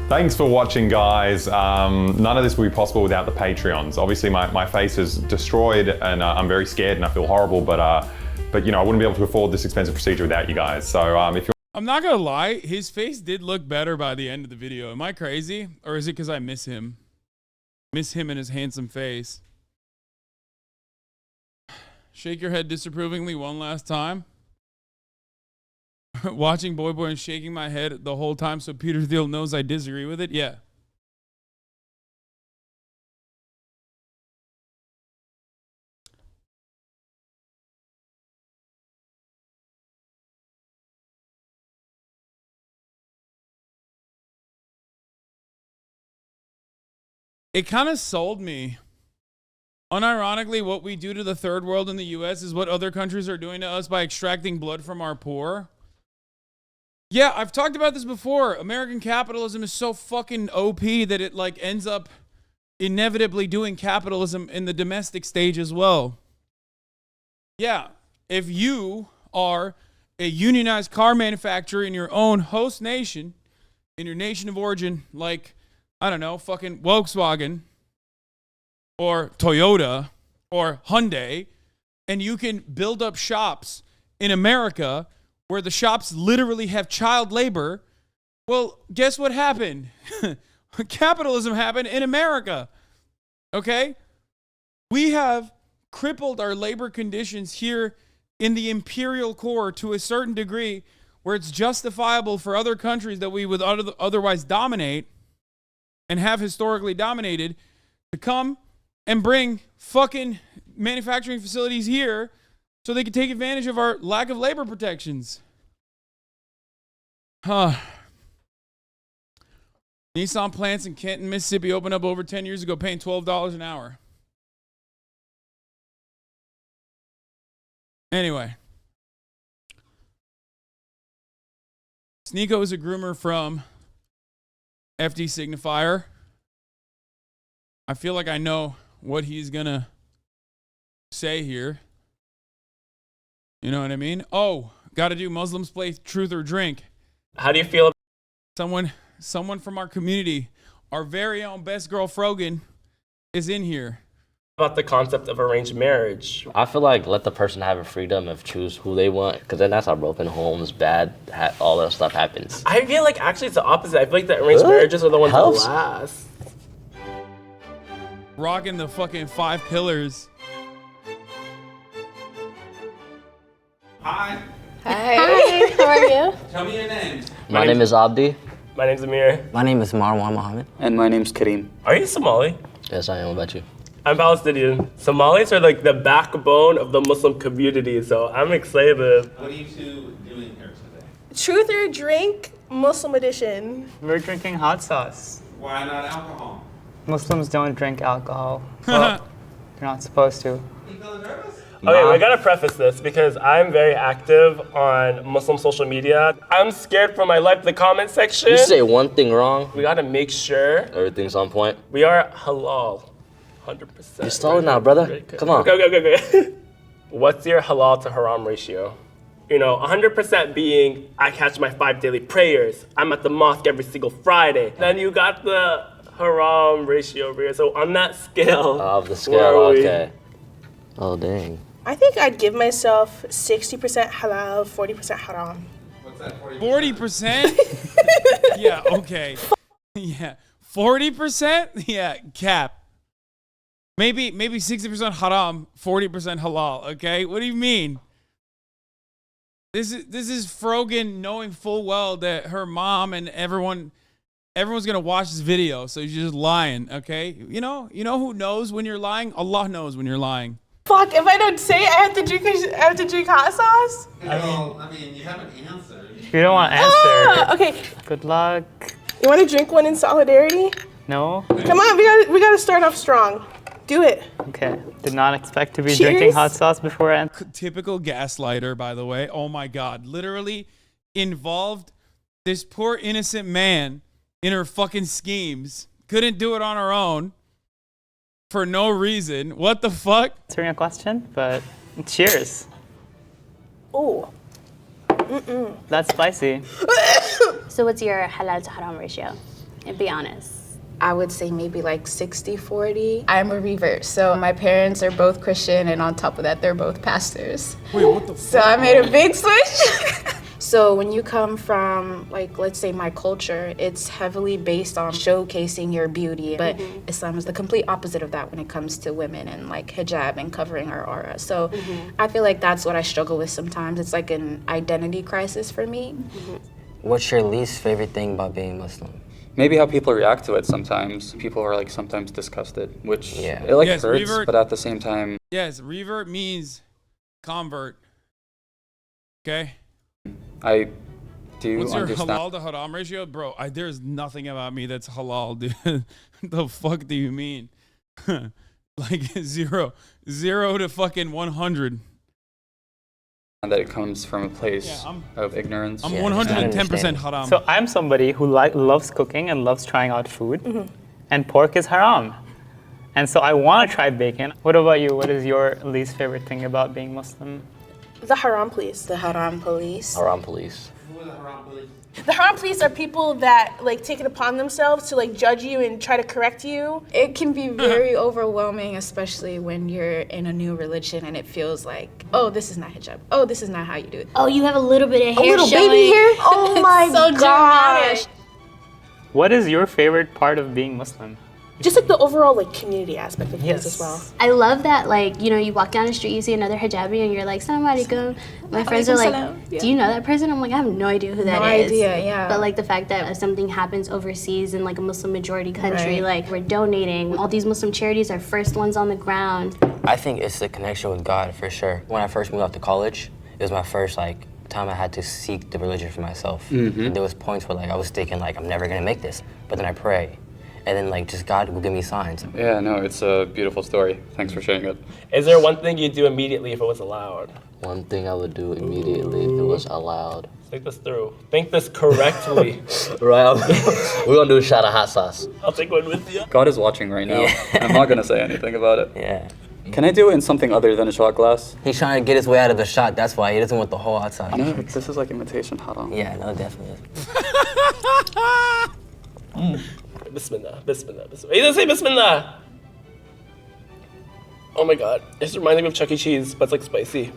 Thanks for watching, guys. None of this would be possible without the Patreons. Obviously, my face is destroyed, and I'm very scared, and I feel horrible. But you know, I wouldn't be able to afford this expensive procedure without you guys. So if you're I'm not gonna lie, his face did look better by the end of the video. Am I crazy? Or is it because I miss him? Miss him and his handsome face. Shake your head disapprovingly one last time. Watching BoyBoy and shaking my head the whole time so Peter Thiel knows I disagree with it? Yeah. It kind of sold me. Unironically, what we do to the third world in the US is what other countries are doing to us by extracting blood from our poor. Yeah, I've talked about this before. American capitalism is so fucking OP that it like ends up inevitably doing capitalism in the domestic stage as well. Yeah, if you are a unionized car manufacturer in your own host nation, in your nation of origin, like, I don't know, fucking Volkswagen or Toyota or Hyundai, and you can build up shops in America where the shops literally have child labor, well, guess what happened? Capitalism happened in America, okay? We have crippled our labor conditions here in the imperial core to a certain degree where it's justifiable for other countries that we would otherwise dominate and have historically dominated to come and bring fucking manufacturing facilities here so they can take advantage of our lack of labor protections. Nissan plants in Canton, Mississippi opened up over 10 years ago, paying $12 an hour. Anyway. Sneeko is a groomer from FD Signifier. I feel like I know what he's gonna say here. You know what I mean? Oh, gotta do Muslims play truth or drink. How do you feel? Someone from our community, our very own best girl Frogan, is in here. About the concept of arranged marriage? I feel like let the person have a freedom of choose who they want, because then that's how broken homes, bad, all that stuff happens. I feel like actually it's the opposite. I feel like the arranged marriages are the ones that last. Rocking the fucking 5 pillars. Hi. Hi. How are you? Tell me your name. My name is Abdi. My name's Amir. My name is Marwan Mohammed. And my name's Kareem. Are you Somali? Yes, I am. What about you? I'm Palestinian. Somalis are like the backbone of the Muslim community, so I'm excited. What are you two doing here today? Truth or Drink, Muslim edition. We're drinking hot sauce. Why not alcohol? Muslims don't drink alcohol. Well, You're not supposed to. Okay, we gotta preface this because I'm very active on Muslim social media. I'm scared for my life, the comment section. You say one thing wrong, We gotta make sure everything's on point. we are halal, 100%. You're stalling now, brother. Come on. Okay. What's your halal to haram ratio? 100% being, I catch my 5 daily prayers. I'm at the mosque every single Friday. Then you got the haram ratio over here. So on that scale, Of the scale, where are we? okay. Oh, dang. I think I'd give myself 60% halal, 40% haram. 40%? Yeah, okay. Yeah. 40%? Yeah, cap. Maybe 60% haram, 40% halal, okay? What do you mean? This is Frogan knowing full well that her mom and everyone's gonna watch this video, so she's just lying, okay? You know who knows when you're lying? Allah knows when you're lying. Fuck, if I don't say it, I have to drink hot sauce? I mean, you haven't answered. You don't want to answer. Okay. Good luck. You want to drink one in solidarity? No? Come on, we gotta start off strong. Do it. Okay. Did not expect to be Cheers. drinking hot sauce before and Typical gaslighter, by the way. Oh my God. Literally involved this poor innocent man in her fucking schemes. Couldn't do it on her own for no reason. What the fuck? answering a question, but cheers. Ooh. That's spicy. So what's your halal to haram ratio? And be honest. I would say maybe like 60-40. I'm a revert, so my parents are both Christian, and on top of that, they're both pastors. Wait, what the fuck? So I made a big switch. So when you come from, like, let's say my culture, it's heavily based on showcasing your beauty, but Islam is the complete opposite of that when it comes to women and like hijab and covering our aura. So I feel like that's what I struggle with sometimes. It's like an identity crisis for me. What's your least favorite thing about being Muslim? Maybe how people react to it sometimes. People are like sometimes disgusted, which it Yes, hurts, revert. but at the same time. Yes, revert means convert. Okay? I do What's your understand. halal to haram ratio? Bro, there's nothing about me that's halal, dude. The fuck do you mean? Like zero to fucking 100. That it comes from a place of ignorance. I'm 110% haram. So I'm somebody who loves cooking and loves trying out food, and pork is haram. And so I want to try bacon. What about you? What is your least favorite thing about being Muslim? The haram police. The haram police. Haram police. The haram police are people that like take it upon themselves to like judge you and try to correct you. It can be very overwhelming, especially when you're in a new religion and it feels like, oh, this is not hijab. Oh, this is not how you do it. Oh, you have a little bit of hair little showing. baby hair? Oh my So gosh. dramatic. What is your favorite part of being Muslim? Just like the overall like community aspect of things as well. I love that, like, you walk down the street, you see another hijabi, and you're like, Assalamu alaikum. My friends are like, do you know that person? I'm like, I have no idea who that is. No idea, yeah. But like the fact that if something happens overseas in like a Muslim majority country, like we're donating. All these Muslim charities are first ones on the ground. I think it's the connection with God for sure. When I first moved out to college, it was my first time I had to seek the religion for myself. And there was points where I was thinking I'm never gonna make this, but then I pray. And then just God will give me signs. Yeah, no, it's a beautiful story. Thanks for sharing it. Is there one thing you'd do immediately if it was allowed? One thing I would do immediately if it was allowed. Think this through. Think this correctly. Right, we're gonna do a shot of hot sauce. I'll take one with you. God is watching right now. I'm not gonna say anything about it. Yeah. Can I do it in something other than a shot glass? He's trying to get his way out of the shot. That's why he doesn't want the whole hot sauce. No, this is like imitation haram. Yeah, no, definitely. Bismillah, bismillah, bismillah. He doesn't say bismillah. Oh my god. This reminds me of Chuck E. Cheese, but it's like spicy.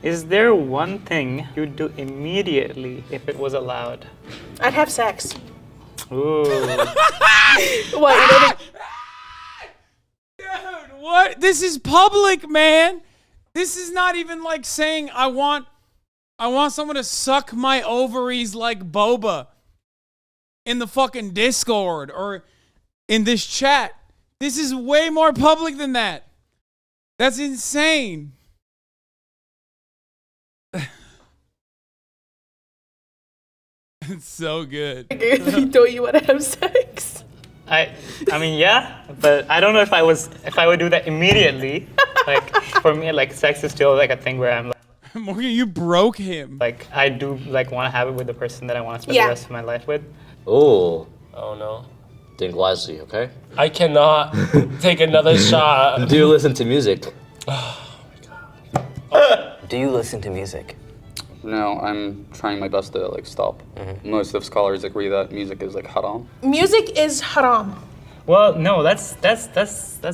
Is there one thing you'd do immediately if it was allowed? I'd have sex. Ooh. What? Dude, what? This is public, man. This is not even like saying I want someone to suck my ovaries like boba in the fucking Discord or in this chat. This is way more public than that. That's insane. It's so good. If you know you want to have sex. I mean, yeah, but I don't know if I would do that immediately. Like, for me, like, sex is still like a thing where I'm like, Morgan, you broke him. Like, I do like want to have it with the person that I want to spend the rest of my life with. Oh. Oh no. Think wisely, okay? I cannot take another shot. Do you listen to music? Oh my god. Do you listen to music? No, I'm trying my best to like stop. Most of scholars agree that music is like haram. Music is haram. Well, no, that's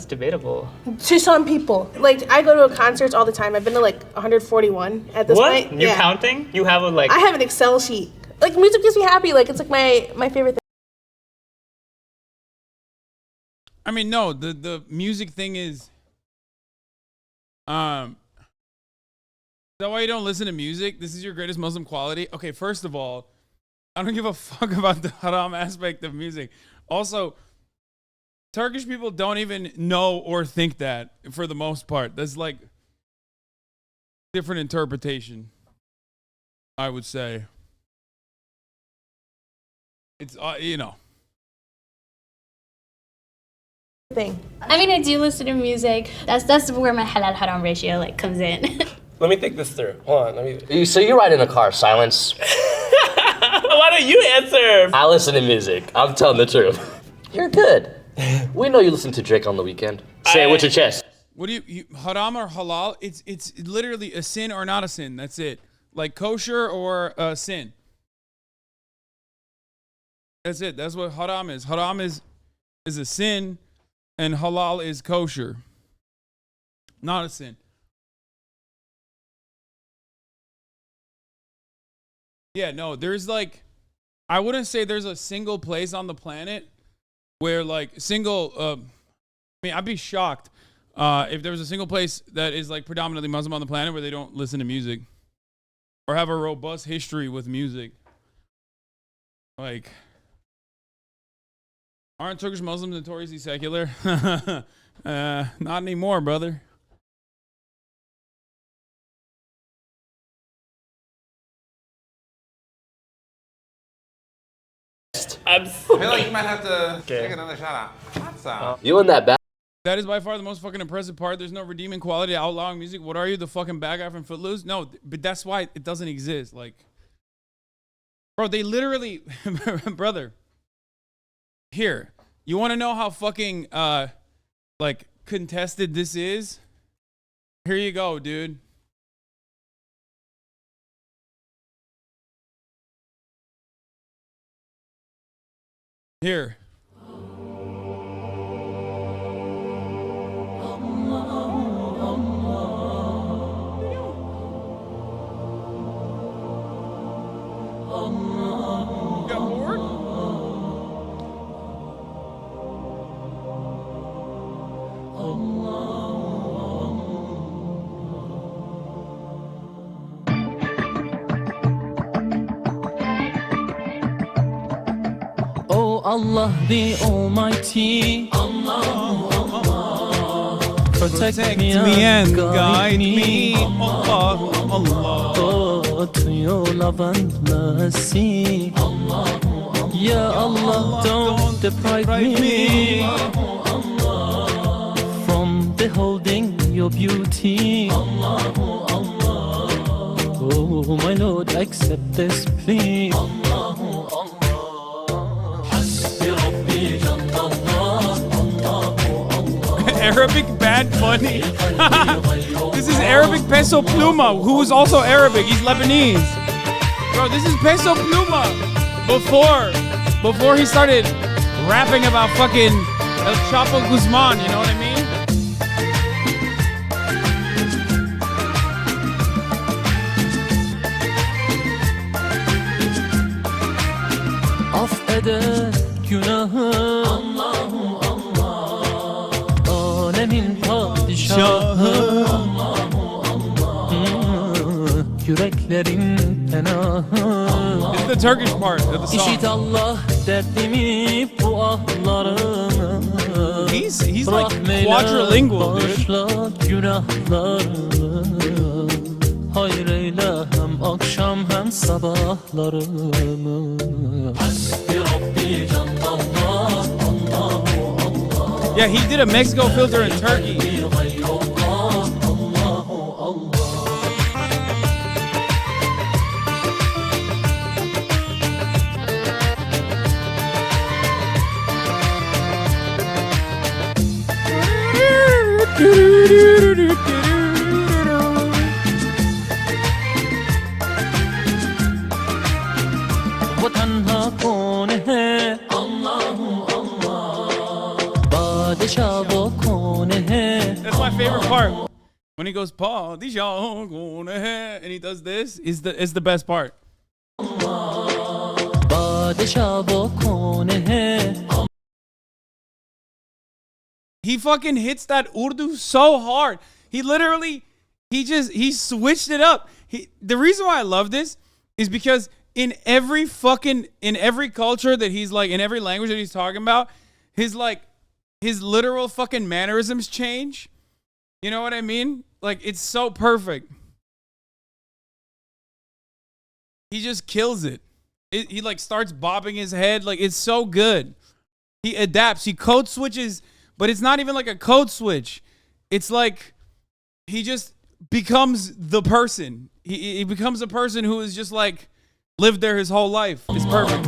debatable. To some people. Like, I go to concerts all the time. I've been to like 141 at this point. What? You're counting? You have a like... I have an Excel sheet. Like, music makes me happy. Like, it's like my favorite thing. I mean, no, the music thing is, is that why you don't listen to music? This is your greatest Muslim quality? Okay, first of all, I don't give a fuck about the haram aspect of music. Also, Turkish people don't even know or think that for the most part. That's like different interpretation, I would say. It's, you know. Thing. I mean, I do listen to music. That's where my halal haram ratio like comes in. Let me think this through. Hold on, let me. So you ride in a car, silence. Why don't you answer? I listen to music. I'm telling the truth. You're good. We know you listen to Drake on the weekend. Say it with your chest. What do you haram or halal? It's literally a sin or not a sin. That's it. Like kosher or a sin. That's it. That's what haram is. Haram is a sin, and halal is kosher. Not a sin. Yeah, no, there's like, I wouldn't say there's a single place on the planet where like I mean, I'd be shocked if there was a single place that is like predominantly Muslim on the planet where they don't listen to music or have a robust history with music. Like, aren't Turkish Muslims notoriously secular? Not anymore, brother. I feel like you might have to take another shot at You and that bad. That is by far the most fucking impressive part. There's no redeeming quality to outlawing music. What are you, the fucking bad guy from Footloose? No, but that's why it doesn't exist. Like, bro, they literally, brother. Here, you want to know how fucking like contested this is? Here you go, dude. Here. Got bored? Oh Allah the Almighty, protect me and guide me. Allah, Allah. Oh, to your love and mercy. Ya Allah, don't deprive me from beholding your beauty. Oh, my Lord, accept this plea. Arabic Bad Bunny. This is Arabic Peso Pluma, who is also Arabic. He's Lebanese. Bro, this is Peso Pluma. Before he started rapping about fucking El Chapo Guzman, you know what I mean? Affeder günahı Alemin padişahı Yüreklerin penahı It's the Turkish part of the song. İşit Allah derdimi bu ahlarımı He's like quadrilingual, dude. Bağışla günahlarımı Hayır eyle hem akşam hem sabahlarımı Hasbi Rabbi Canlallah Allah Yeah, he did a Mexico filter in Turkey. वो तन्हा कौन है अल्लाह बादशाह वो कौन है. That's my favorite part. When he goes, Paul, these y'all going ahead, and he does this, is the best part. बादशाह वो कौन है. He fucking hits that Urdu so hard. He literally, he switched it up. The reason why I love this is because in every culture that he's like, in every language that he's talking about, his literal fucking mannerisms change. You know what I mean? Like, it's so perfect. He just kills it. He like starts bobbing his head. Like, it's so good. He adapts. He code switches, but it's not even like a code switch. It's like he just becomes the person. He becomes a person who is just like lived there his whole life. It's perfect.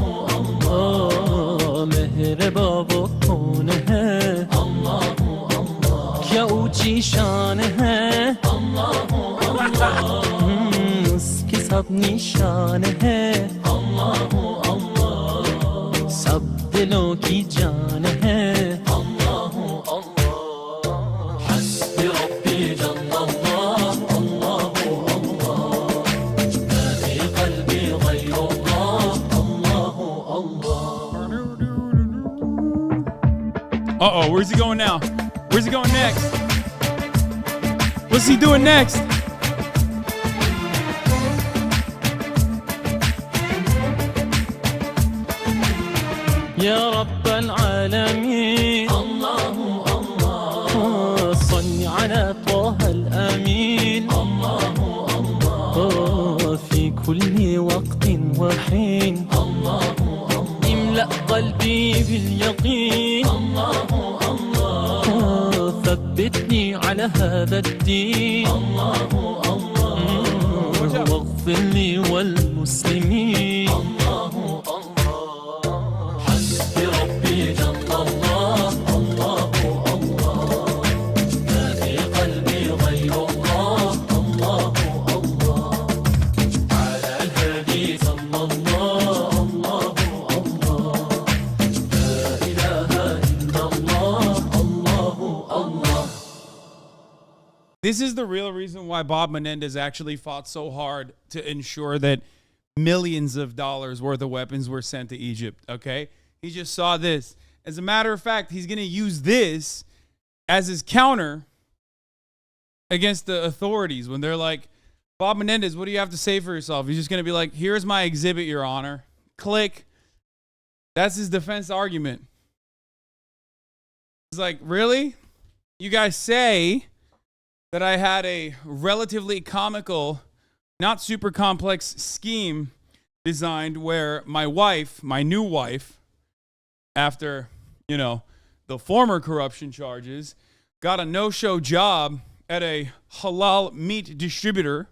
Uh-oh, where's he going now? Where's he going next? What's he doing next? يا رب العالمين الله الله صل على طه الأمين الله الله في كل وقت وحين الله الله املأ قلبي باليقين الله الله ثبتني على هذا الدين الله الله واغفر لي والمسلمين الله الله This is the real reason why Bob Menendez actually fought so hard to ensure that millions of dollars worth of weapons were sent to Egypt, okay? He just saw this. As a matter of fact, he's going to use this as his counter against the authorities when they're like, Bob Menendez, what do you have to say for yourself? He's just going to be like, here's my exhibit, Your Honor. Click. That's his defense argument. He's like, really? You guys say that I had a relatively comical, not super complex scheme designed where my wife, my new wife, after, you know, the former corruption charges, got a no-show job at a halal meat distributor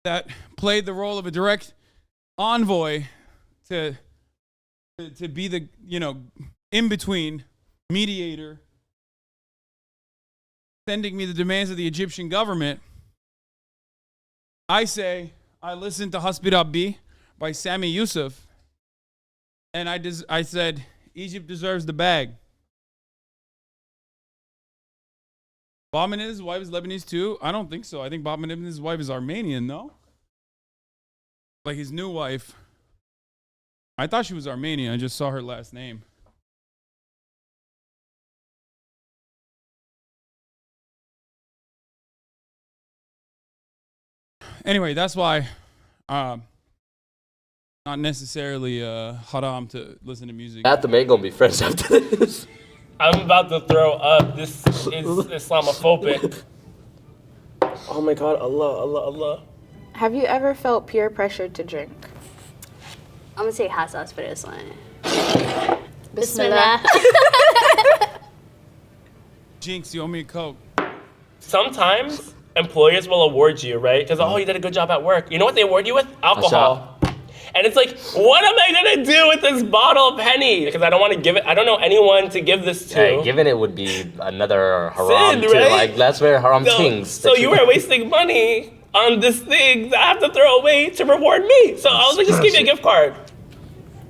that played the role of a direct envoy to be the, you know, in-between mediator, sending me the demands of the Egyptian government. I say I listened to HasanAbi by Sami Yusuf, and I said Egypt deserves the bag. Bob Menendez's wife is Lebanese too? I don't think so. I think Bob Menendez's wife is Armenian, no? Like his new wife. I thought she was Armenian. I just saw her last name. Anyway, that's why not necessarily haram to listen to music. Matt the man gonna be friends after this. I'm about to throw up. This is Islamophobic. Oh my God, Allah, Allah, Allah. Have you ever felt peer pressure to drink? I'm gonna say Hasan's for this one. Bismillah. Jinx, you owe me a Coke. Sometimes employers will award you, right? Because, oh, you did a good job at work. You know what they award you with? Alcohol. And it's like, what am I gonna do with this bottle of Henny? Because I don't want to give it, I don't know anyone to give this to. Hey, giving it would be another haram Sin, too. right? Like, that's where haram things. So you were wasting money on this thing that I have to throw away to reward me. So I was like, just give me a gift card.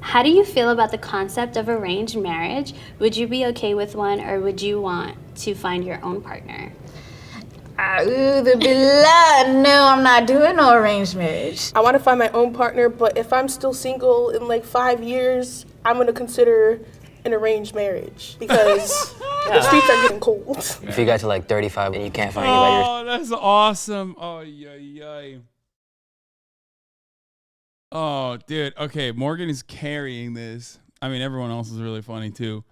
How do you feel about the concept of arranged marriage? Would you be okay with one, or would you want to find your own partner? A'udhu billah. No, I'm not doing no arranged marriage. I want to find my own partner, but if I'm still single in like 5 years, I'm going to consider an arranged marriage because the streets are getting cold. If you got to like 35 and you can't find anybody, Oh, that's awesome. Oh, yeah. Oh, dude. Okay, Morgan is carrying this. I mean, everyone else is really funny too.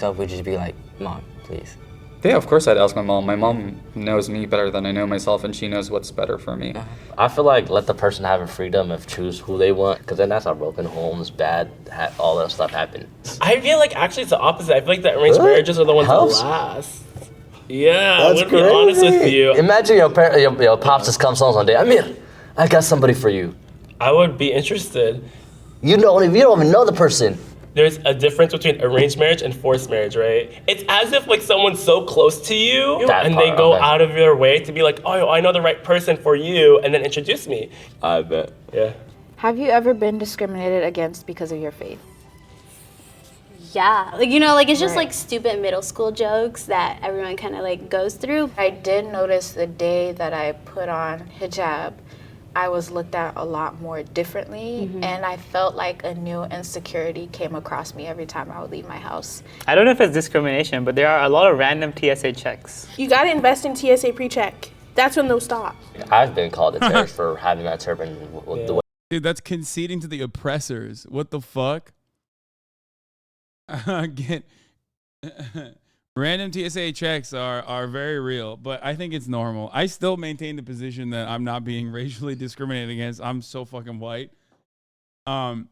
yourself would just be like, Mom, please. Yeah, of course I'd ask my mom. My mom knows me better than I know myself, and she knows what's better for me. I feel like let the person have a freedom of choose who they want, because then that's how broken homes, bad, all that stuff happen. I feel like actually it's the opposite. I feel like the arranged marriages are the ones that last. Yeah, I'm gonna be honest with you. Imagine your pops just comes home one day. Amir, I got somebody for you. I would be interested. You don't even know the person. There's a difference between arranged marriage and forced marriage, right? It's as if like someone's so close to you and they go out of their way to be like, oh, I know the right person for you, and then introduce me. I bet. Yeah. Have you ever been discriminated against because of your faith? Yeah, like, you know, like it's just like stupid middle school jokes that everyone kind of like goes through. I did notice the day that I put on hijab, I was looked at a lot more differently, and I felt like a new insecurity came across me every time I would leave my house. I don't know if it's discrimination, but there are a lot of random TSA checks. You gotta invest in TSA pre-check. That's when they'll stop. I've been called a terrorist for having that turban with the way. Dude, that's conceding to the oppressors. What the fuck? Random TSA checks are very real, but I think it's normal. I still maintain the position that I'm not being racially discriminated against. I'm so fucking white. I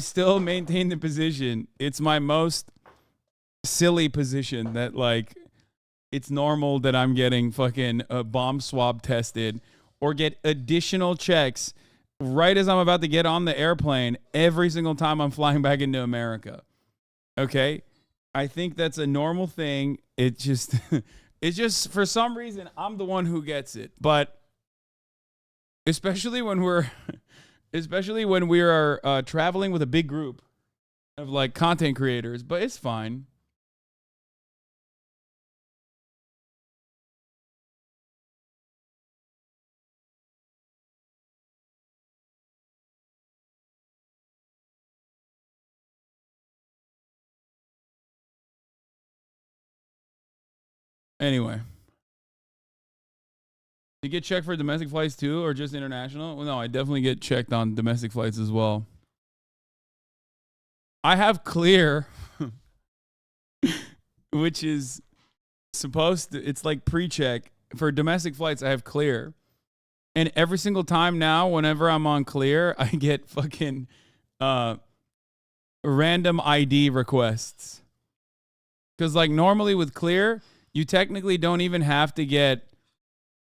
still maintain the position. It's my most silly position that like it's normal that I'm getting fucking bomb swab tested or get additional checks right as I'm about to get on the airplane every single time I'm flying back into America. Okay? I think that's a normal thing. It's just for some reason I'm the one who gets it. But especially when we are traveling with a big group of like content creators, but it's fine. Anyway, you get checked for domestic flights too, or just international? Well, no, I definitely get checked on domestic flights as well. I have Clear, which is supposed to, it's like pre-check. For domestic flights, I have Clear. And every single time now, whenever I'm on Clear, I get fucking random ID requests. Because like normally with Clear, you technically don't even have to get,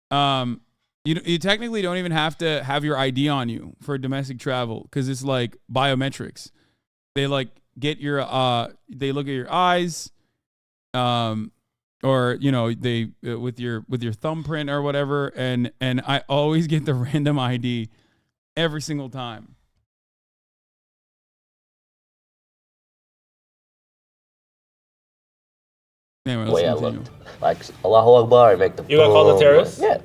you technically don't even have to have your ID on you for domestic travel because it's like biometrics. They like get your, they look at your eyes, or you know they with your thumbprint or whatever, and I always get the random ID every single time. Anyway, Way I looked. Like, Allahu Akbar, make the You got called a terrorist? Yeah,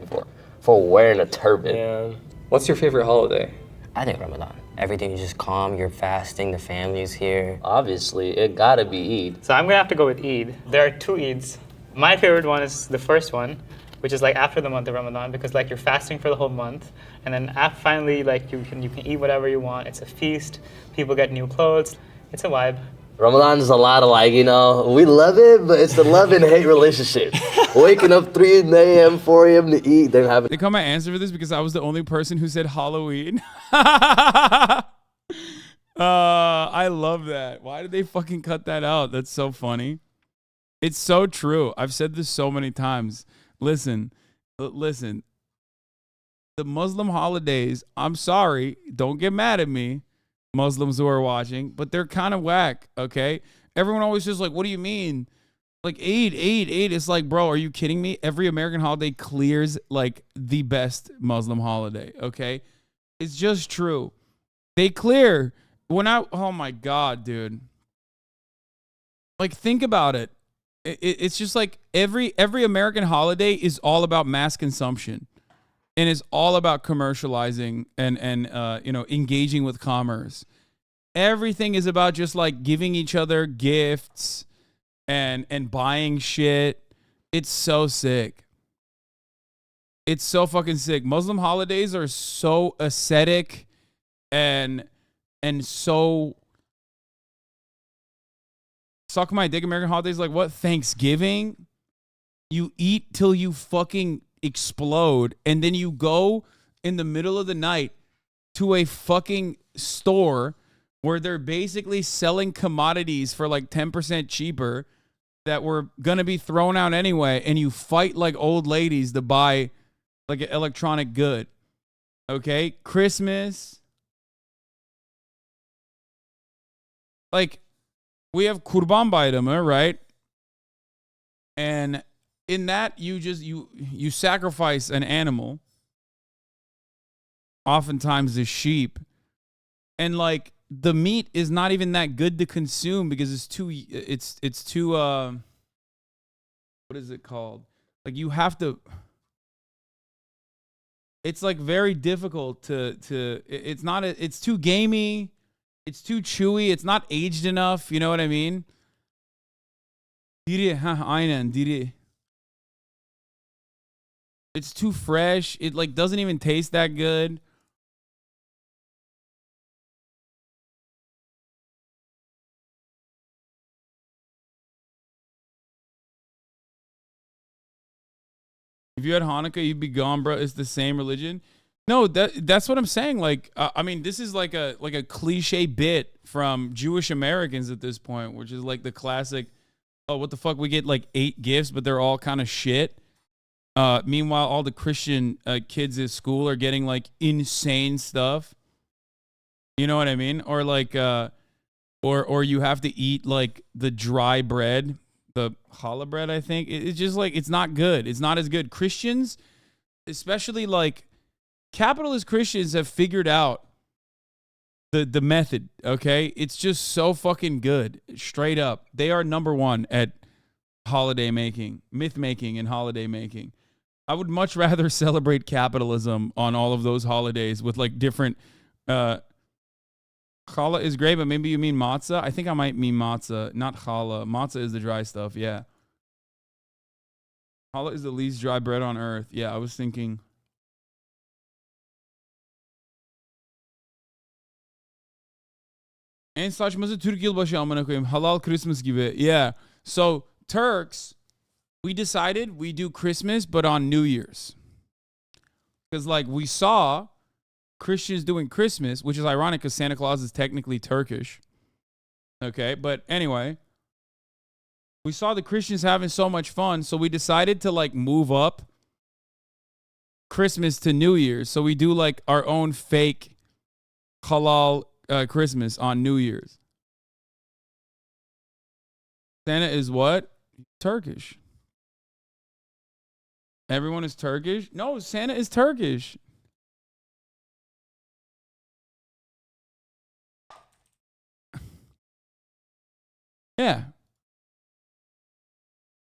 for wearing a turban. Yeah. What's your favorite holiday? I think Ramadan. Everything is just calm, you're fasting, the family's here. Obviously, it gotta be Eid. So I'm gonna have to go with Eid. There are two Eids. My favorite one is the first one, which is like after the month of Ramadan, because like you're fasting for the whole month, and then finally like you can eat whatever you want. It's a feast. People get new clothes. It's a vibe. Ramadan is a lot of like, you know, we love it, but it's the love and hate relationship. Waking up 3 a.m., 4 a.m. to eat, then having. They call my answer for this because I was the only person who said Halloween. I love that. Why did they fucking cut that out? That's so funny. It's so true. I've said this so many times. Listen. The Muslim holidays, I'm sorry, don't get mad at me, Muslims who are watching, but they're kind of whack, okay? Everyone always just like, what do you mean? Like, Eid. It's like, bro, are you kidding me? Every American holiday clears like the best Muslim holiday, okay? It's just true. They clear. Oh my God, dude. Like, think about it. It's just like every American holiday is all about mass consumption. And it's all about commercializing and engaging with commerce. Everything is about just like giving each other gifts and buying shit. It's so sick. It's so fucking sick. Muslim holidays are so ascetic and so suck my dick. American holidays like what? Thanksgiving? You eat till you fucking explode, and then you go in the middle of the night to a fucking store where they're basically selling commodities for like 10% cheaper that were gonna be thrown out anyway, and you fight like old ladies to buy like an electronic good. Okay? Christmas. Like, we have Kurban Bayramı, right? And in that, you sacrifice an animal, oftentimes a sheep, and like the meat is not even that good to consume because it's too what is it called? Like you have to. It's like very difficult it's too gamey, it's too chewy, it's not aged enough. You know what I mean? Diri. It's too fresh. It like doesn't even taste that good. If you had Hanukkah, you'd be gone, bro. It's the same religion. No, that's what I'm saying. Like, I mean, this is like a cliche bit from Jewish Americans at this point, which is like the classic. Oh, what the fuck? We get like 8 gifts, but they're all kind of shit. Meanwhile, all the Christian kids at school are getting like insane stuff. You know what I mean? Or like, or you have to eat like the dry bread, the challah bread. I think it's just like it's not good. It's not as good. Christians, especially like capitalist Christians, have figured out the method. Okay, it's just so fucking good. Straight up, they are number one at holiday making, myth making, and holiday making. I would much rather celebrate capitalism on all of those holidays with like different. Challah is great, but maybe you mean matzah. I think I might mean matzah, not challah. Matzah is the dry stuff. Yeah. Challah is the least dry bread on earth. Yeah, I was thinking. En saçması Türk yılbaşı amına koyayım. Halal Christmas gibi. Yeah. So Turks, we decided we do Christmas, but on New Year's. Because, like, we saw Christians doing Christmas, which is ironic because Santa Claus is technically Turkish. Okay, but anyway, we saw the Christians having so much fun, so we decided to, like, move up Christmas to New Year's. So we do, like, our own fake halal Christmas on New Year's. Santa is what? Turkish. Everyone is Turkish? No, Santa is Turkish. Yeah.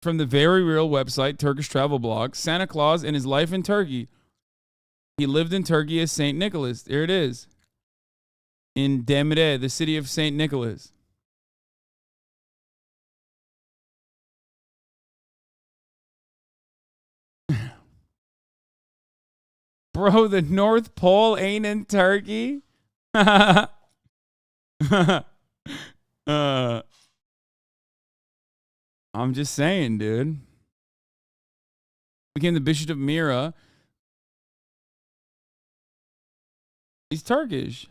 From the Very Real website, Turkish travel blog, Santa Claus and his life in Turkey. He lived in Turkey as St. Nicholas. There it is. In Demre, the city of St. Nicholas. Bro, the North Pole ain't in Turkey? I'm just saying, dude. Became the Bishop of Mira. He's Turkish.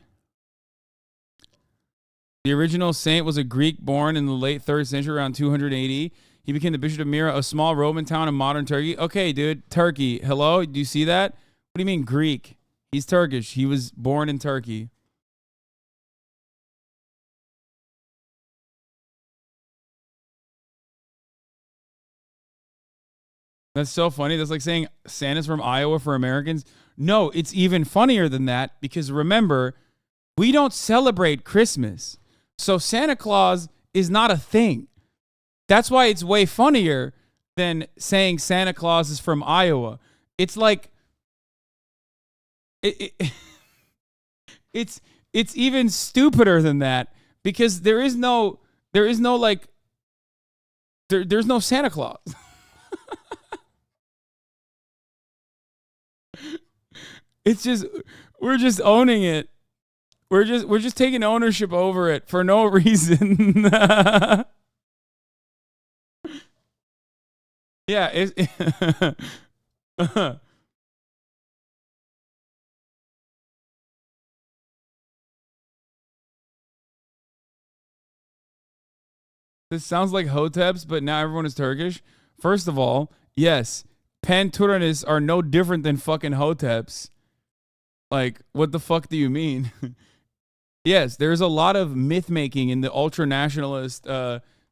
The original saint was a Greek born in the late 3rd century, around 280. He became the bishop of Myra, a small Roman town in modern Turkey. Okay, dude, Turkey. Hello? Do you see that? What do you mean Greek? He's Turkish. He was born in Turkey. That's so funny. That's like saying Santa's from Iowa for Americans. No, it's even funnier than that because remember, we don't celebrate Christmas. So Santa Claus is not a thing. That's why it's way funnier than saying Santa Claus is from Iowa. It's like it's even stupider than that because there's no Santa Claus. It's just we're just owning it. We're just taking ownership over it for no reason. Yeah, this sounds like Hoteps, but now everyone is Turkish. First of all, yes, Panturanis are no different than fucking Hoteps. Like, what the fuck do you mean? Yes, there's a lot of myth making in the ultra nationalist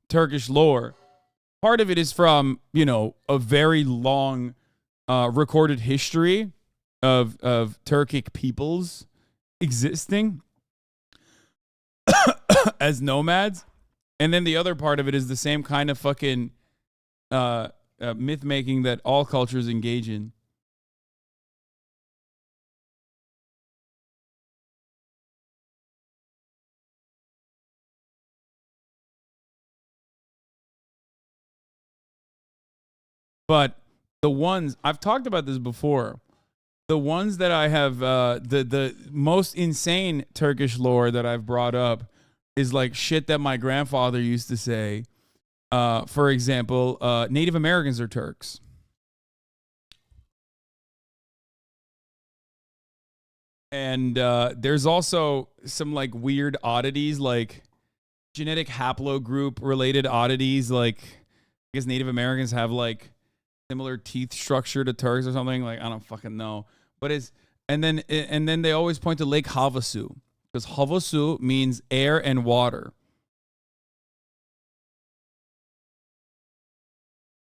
Turkish lore. Part of it is from, a very long recorded history of Turkic peoples existing as nomads. And then the other part of it is the same kind of fucking myth making that all cultures engage in. But the ones, I've talked about this before, the ones that I have, the most insane Turkish lore that I've brought up is like shit that my grandfather used to say. For example, Native Americans are Turks. And there's also some like weird oddities, like genetic haplogroup related oddities. Like, I guess Native Americans have like similar teeth structure to Turks or something. Like, I don't fucking know. But and then they always point to Lake Havasu because Havasu means air and water.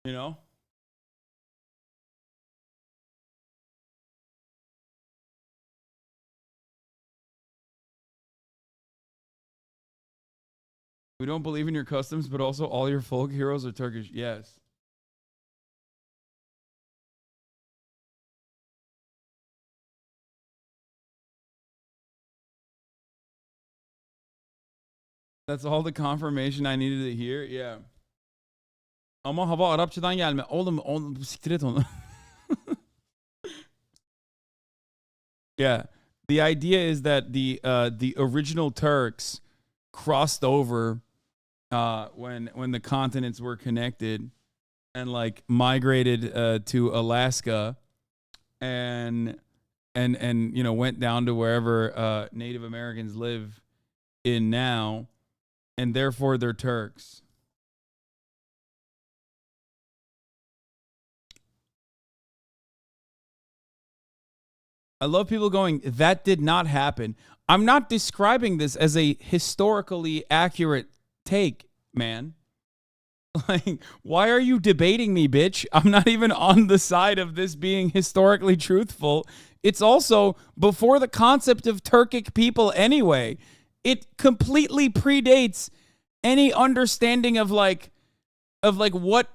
You know? We don't believe in your customs, but also all your folk heroes are Turkish. Yes. That's all the confirmation I needed to hear. Yeah. Ama hava Arapçadan gelme. Oğlum siktir et onu. Yeah. The idea is that the original Turks crossed over when the continents were connected and like migrated to Alaska and went down to wherever Native Americans live in now, and therefore they're Turks. I love people going, that did not happen. I'm not describing this as a historically accurate take, man. Like, why are you debating me, bitch? I'm not even on the side of this being historically truthful. It's also before the concept of Turkic people anyway. It completely predates any understanding of like what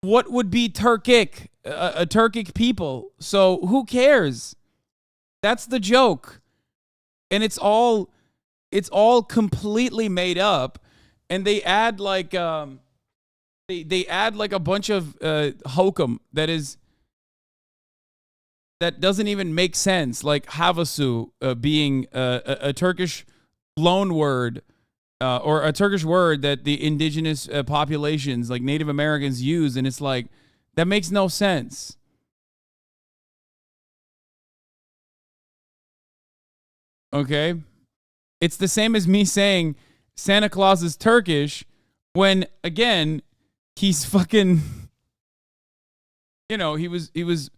would be Turkic, a Turkic people. So who cares? That's the joke. And it's all completely made up. And they add like they add like a bunch of hokum that doesn't even make sense. Like havasu being a Turkish loan word or a Turkish word that the indigenous populations, like Native Americans, use, and it's like that makes no sense. Okay. It's the same as me saying Santa Claus is Turkish when, again, he's fucking, you know, he was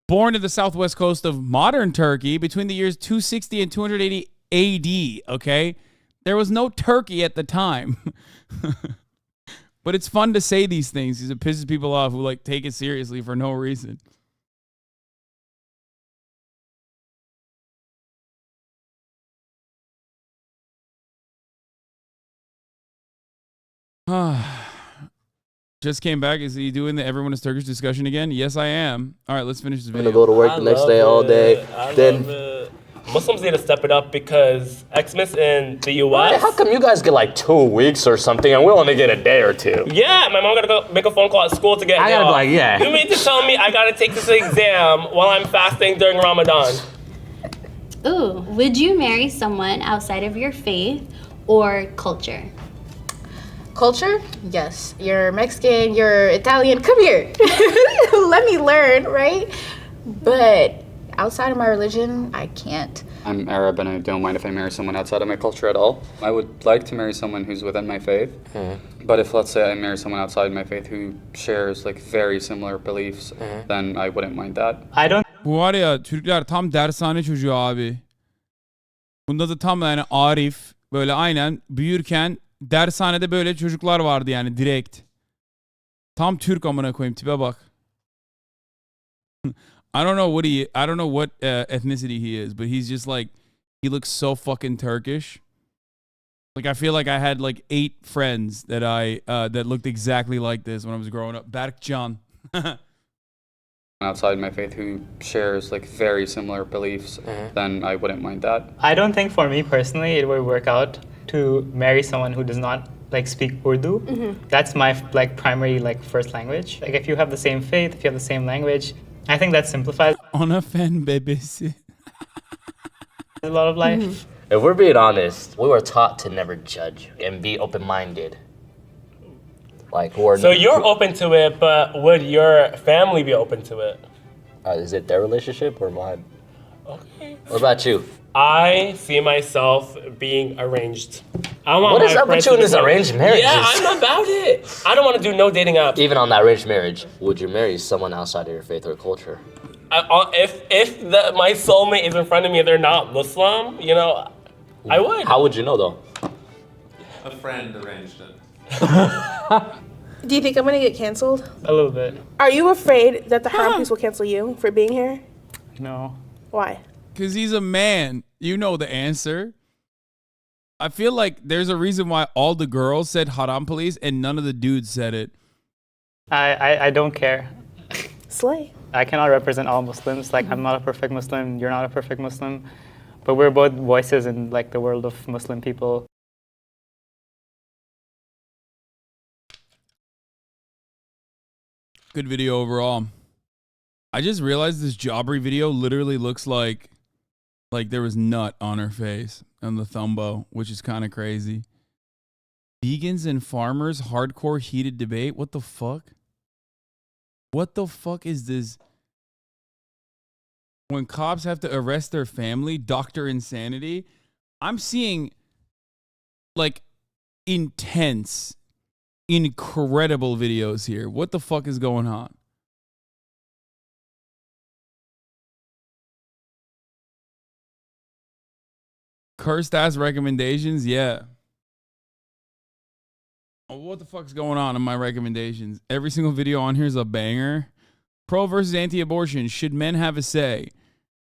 born in the southwest coast of modern Turkey between the years 260 and 280 AD, okay? There was no Turkey at the time. But it's fun to say these things because it pisses people off who like take it seriously for no reason. Just came back. Is he doing the everyone is Turkish discussion again? Yes, I am. All right, let's finish this video. I'm gonna go to work the next day all day. Muslims need to step it up because Xmas in the U.S. How come you guys get like 2 weeks or something and we only get a day or 2? Yeah, my mom gotta go make a phone call at school to get. I gotta be like, yeah. You mean to tell me I gotta take this exam while I'm fasting during Ramadan? Ooh, would you marry someone outside of your faith or culture? Culture? Yes. You're Mexican, you're Italian, come here. Let me learn, right? But outside of my religion, I can't. I'm Arab and I don't mind if I marry someone outside of my culture at all. I would like to marry someone who's within my faith. But if, let's say, I marry someone outside my faith who shares like very similar beliefs, then I wouldn't mind that. I don't. Bu var ya Türkler tam dershane çocuğu abi. Bunda da tam yani Arif böyle aynen büyürken dershanede böyle çocuklar vardı yani direkt. Tam Türk amına koyayım tipe bak. I don't know what ethnicity he is, but he's just like, he looks so fucking Turkish. Like I feel like I had like 8 friends that that looked exactly like this when I was growing up. Berkcan. Outside my faith who shares like very similar beliefs, then I wouldn't mind that. I don't think for me personally it would work out to marry someone who does not like speak Urdu. That's my like primary like first language. Like if you have the same faith, if you have the same language, I think that simplifies Ana fen bebesi. a lot of life. If we're being honest, we were taught to never judge and be open-minded. Like, So you're open to it, but would your family be open to it? Is it their relationship or mine? Okay. What about you? I see myself being arranged. I want What is up with you in this arranged marriage? Yeah, I'm about it. I don't want to do no dating apps. Even on that arranged marriage, would you marry someone outside of your faith or culture? If my soulmate is in front of me and they're not Muslim, you know, I would. How would you know though? A friend arranged it. Do you think I'm gonna get canceled? A little bit. Are you afraid that the Haram Police will cancel you for being here? No. Why? Because he's a man. You know the answer. I feel like there's a reason why all the girls said Haram Police and none of the dudes said it. I don't care. Slay. I cannot represent all Muslims. Like I'm not a perfect Muslim, you're not a perfect Muslim. But we're both voices in like the world of Muslim people. Good video overall. I just realized this Jabri video literally looks like there was nut on her face on the thumbo, which is kind of crazy. Vegans and farmers, hardcore heated debate. What the fuck? What the fuck is this? When cops have to arrest their family, Dr. Insanity. I'm seeing like intense, incredible videos here. What the fuck is going on? Cursed ass recommendations, yeah. Oh, what the fuck's going on in my recommendations? Every single video on here is a banger. Pro versus anti-abortion. Should men have a say?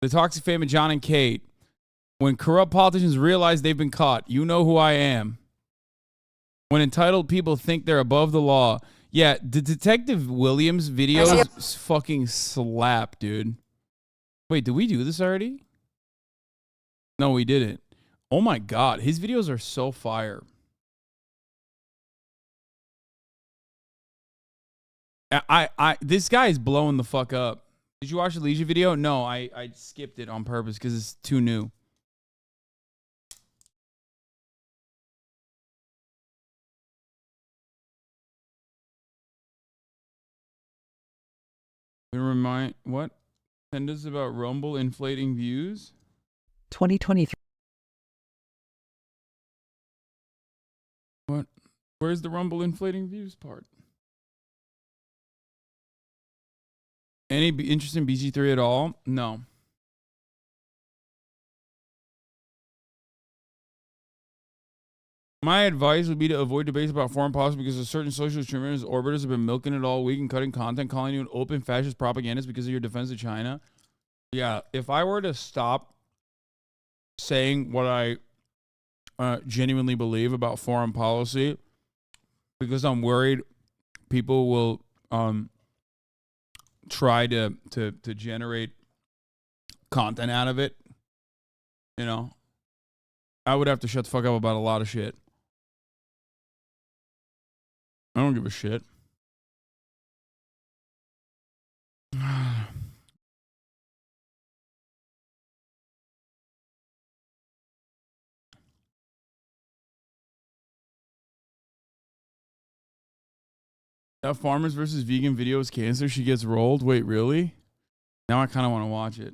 The toxic fame of John and Kate. When corrupt politicians realize they've been caught. You know who I am. When entitled people think they're above the law. Yeah, the Detective Williams videos fucking slap, dude. Wait, did we do this already? No, we didn't. Oh my God, his videos are so fire. This guy is blowing the fuck up. Did you watch the Leisure video? No, I skipped it on purpose because it's too new. Remind what? Send us about Rumble inflating views. 2023. Where's the Rumble inflating views part? Any interest in BG3 at all? No. My advice would be to avoid debates about foreign policy because of certain social extremist orbiters have been milking it all week and cutting content, calling you an open fascist propagandist because of your defense of China. Yeah, if I were to stop saying what I genuinely believe about foreign policy because I'm worried people will try to generate content out of it, you know, I would have to shut the fuck up about a lot of shit. I don't give a shit. That farmers versus vegan video is cancer. She gets rolled. Wait, really? Now I kind of want to watch it.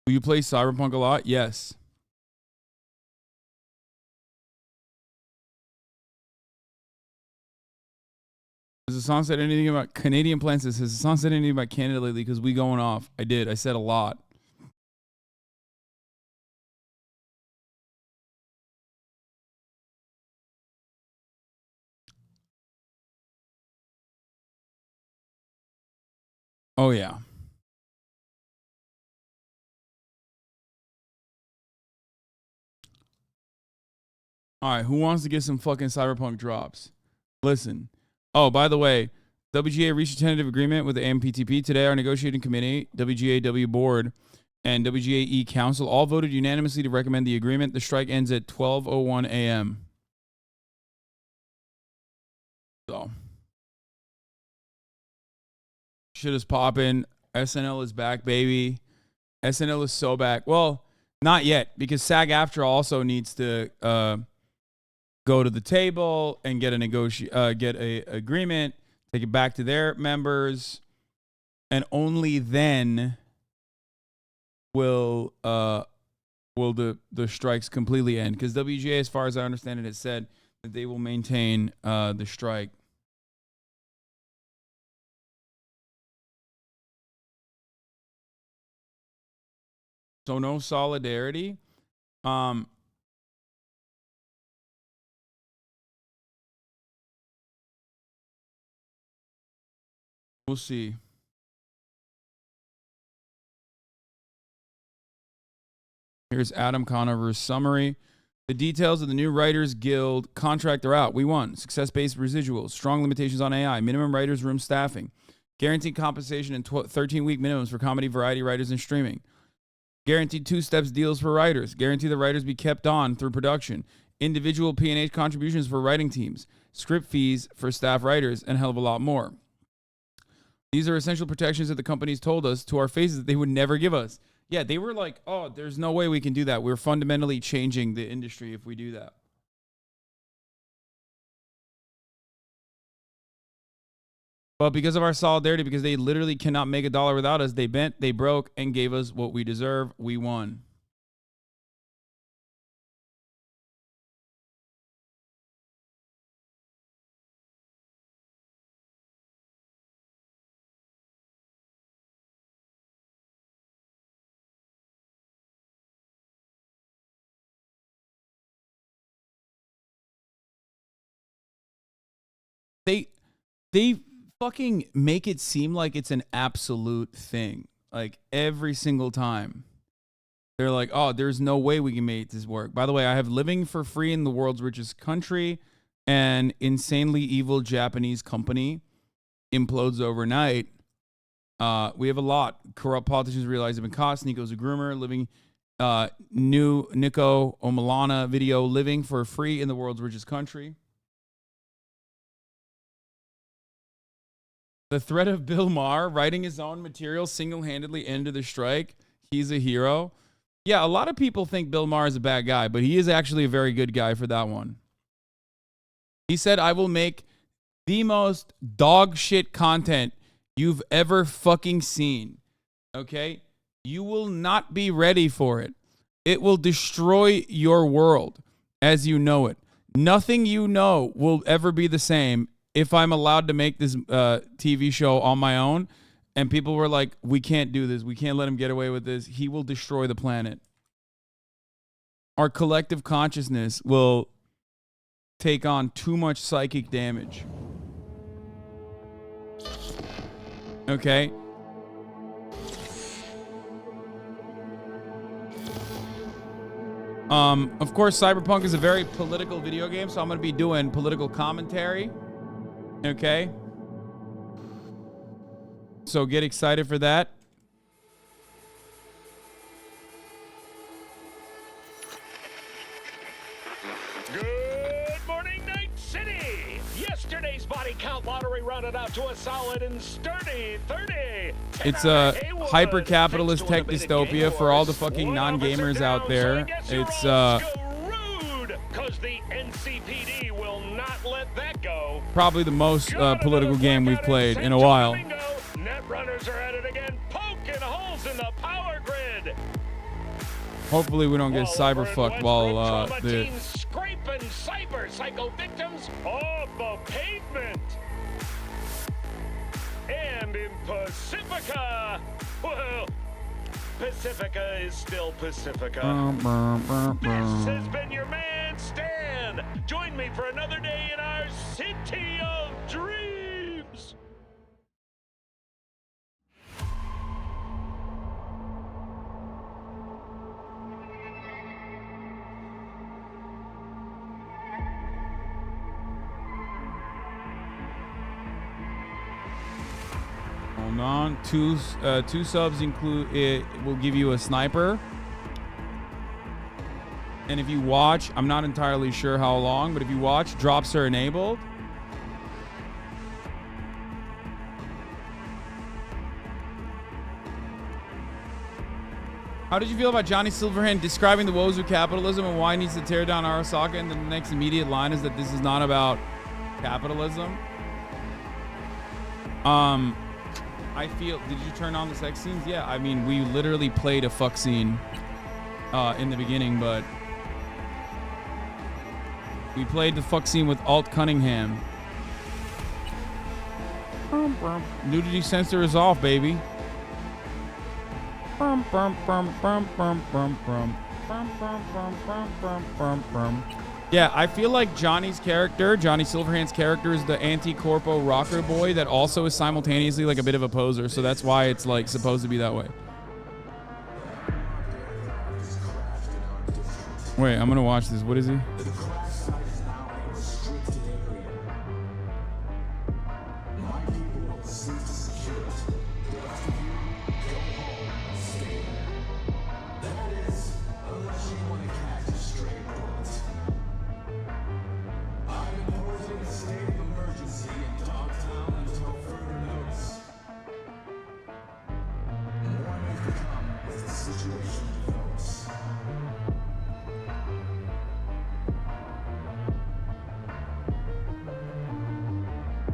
Will you play Cyberpunk a lot? Yes. Has Hasan said anything about Canadian plans? Has Hasan said anything about Canada lately? Because we going off. I did. I said a lot. Oh, yeah. All right, who wants to get some fucking Cyberpunk drops? Listen. Oh, by the way, WGA reached a tentative agreement with the AMPTP. Today, our negotiating committee, WGAW board, and WGAE council all voted unanimously to recommend the agreement. The strike ends at 12:01 a.m. So, shit is popping. SNL is back, baby. SNL is so back. Well, not yet, because SAG-AFTRA also needs to go to the table and get a agreement, take it back to their members, and only then will the strikes completely end. Because WGA, as far as I understand it, has said that they will maintain the strike. So no solidarity. We'll see. Here's Adam Conover's summary. The details of the new Writers Guild contract are out. We won. Success-based residuals, strong limitations on AI, minimum writers' room staffing, guaranteed compensation and 13-week minimums for comedy, variety writers, and streaming. Guaranteed two-steps deals for writers. Guarantee the writers be kept on through production. Individual P&H contributions for writing teams. Script fees for staff writers, and a hell of a lot more. These are essential protections that the companies told us to our faces that they would never give us. Yeah, they were like, oh, there's no way we can do that. We're fundamentally changing the industry if we do that. But because of our solidarity, because they literally cannot make a dollar without us, they bent, they broke, and gave us what we deserve. We won. They fucking make it seem like it's an absolute thing. Like every single time. They're like, oh, there's no way we can make this work. By the way, I have living for free in the world's richest country, and insanely evil Japanese company implodes overnight. We have a lot. Corrupt politicians realize they've been caught. Nico's a groomer. Living new Nico Omalana video, living for free in the world's richest country. The threat of Bill Maher writing his own material single-handedly ended the strike. He's a hero. Yeah, a lot of people think Bill Maher is a bad guy, but he is actually a very good guy for that one. He said, I will make the most dog shit content you've ever fucking seen. Okay? You will not be ready for it. It will destroy your world as you know it. Nothing you know will ever be the same if I'm allowed to make this TV show on my own. And people were like, we can't do this. We can't let him get away with this. He will destroy the planet. Our collective consciousness will take on too much psychic damage. Okay? Of course, Cyberpunk is a very political video game, so I'm going to be doing political commentary. Okay? So get excited for that. Good morning, Night City! Yesterday's body count lottery rounded out to a solid and sturdy 30. It's a hyper-capitalist tech dystopia for all the fucking non-gamers out there. It's Cause the NCPD will not let that go. Probably the most political game we've played in a while. Net runners are at it again, poking holes in the power grid. Hopefully we don't get cyberfucked while the Scraping cyber psycho victims off the pavement. And in Pacifica, well, Pacifica is still Pacifica. This has been your man, Stan. Join me for another day in our city of dreams. Hold on. Two subs include it will give you a sniper. And if you watch, I'm not entirely sure how long, but if you watch, drops are enabled. How did you feel about Johnny Silverhand describing the woes of capitalism and why he needs to tear down Arasaka? And the next immediate line is that this is not about capitalism. I feel, did you turn on the sex scenes? Yeah, I mean, we literally played a fuck scene in the beginning, but we played the fuck scene with Alt Cunningham. Nudity sensor is off, baby. Yeah, I feel like Johnny's character, Johnny Silverhand's character, is the anti-corpo rocker boy that also is simultaneously like a bit of a poser, so that's why it's like supposed to be that way. Wait, I'm gonna watch this. What is he?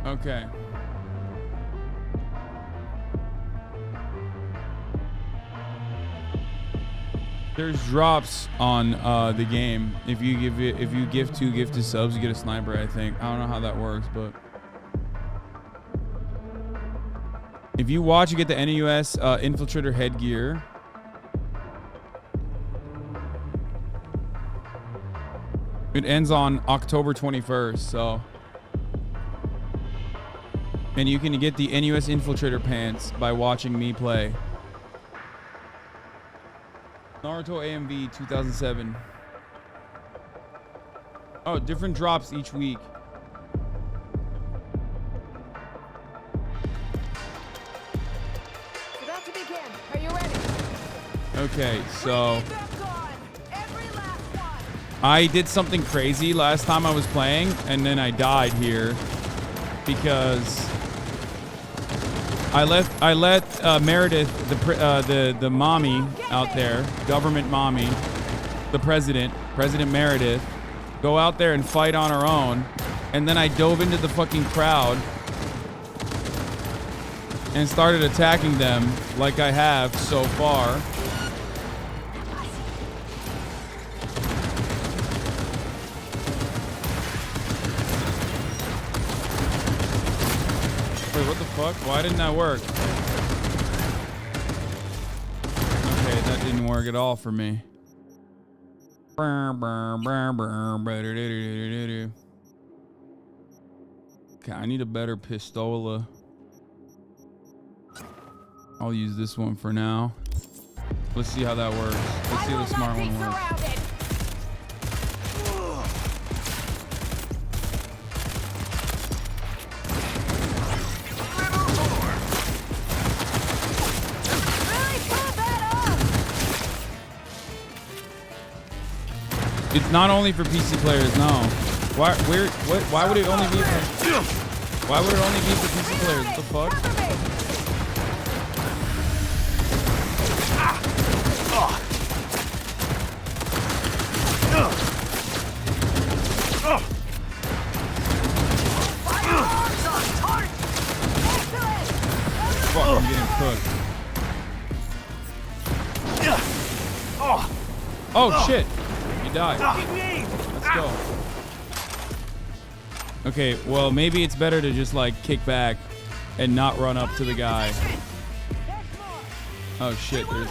Okay. There's drops on the game. If you give two gifted subs, you get a sniper, I think. I don't know how that works, but if you watch, you get the NUS infiltrator headgear. It ends on October 21st, so. And you can get the NUS infiltrator pants by watching me play. Naruto AMV 2007. Oh, different drops each week. About to begin. Are you ready? Okay, so I did something crazy last time I was playing, and then I died here because I let Meredith, the mommy out there, government mommy, the President Meredith, go out there and fight on her own, and then I dove into the fucking crowd and started attacking them like I have so far. Wait, what the fuck? Why didn't that work? Okay, that didn't work at all for me. Okay, I need a better pistola. I'll use this one for now. Let's see how that works. Let's see how the smart one works. It's not only for PC players, no. Why would it only be for PC players? What the fuck? Fuck, I'm getting cooked. Oh shit! You died. Let's go. Okay, well maybe it's better to just like kick back and not run up to the guy. Oh shit, there's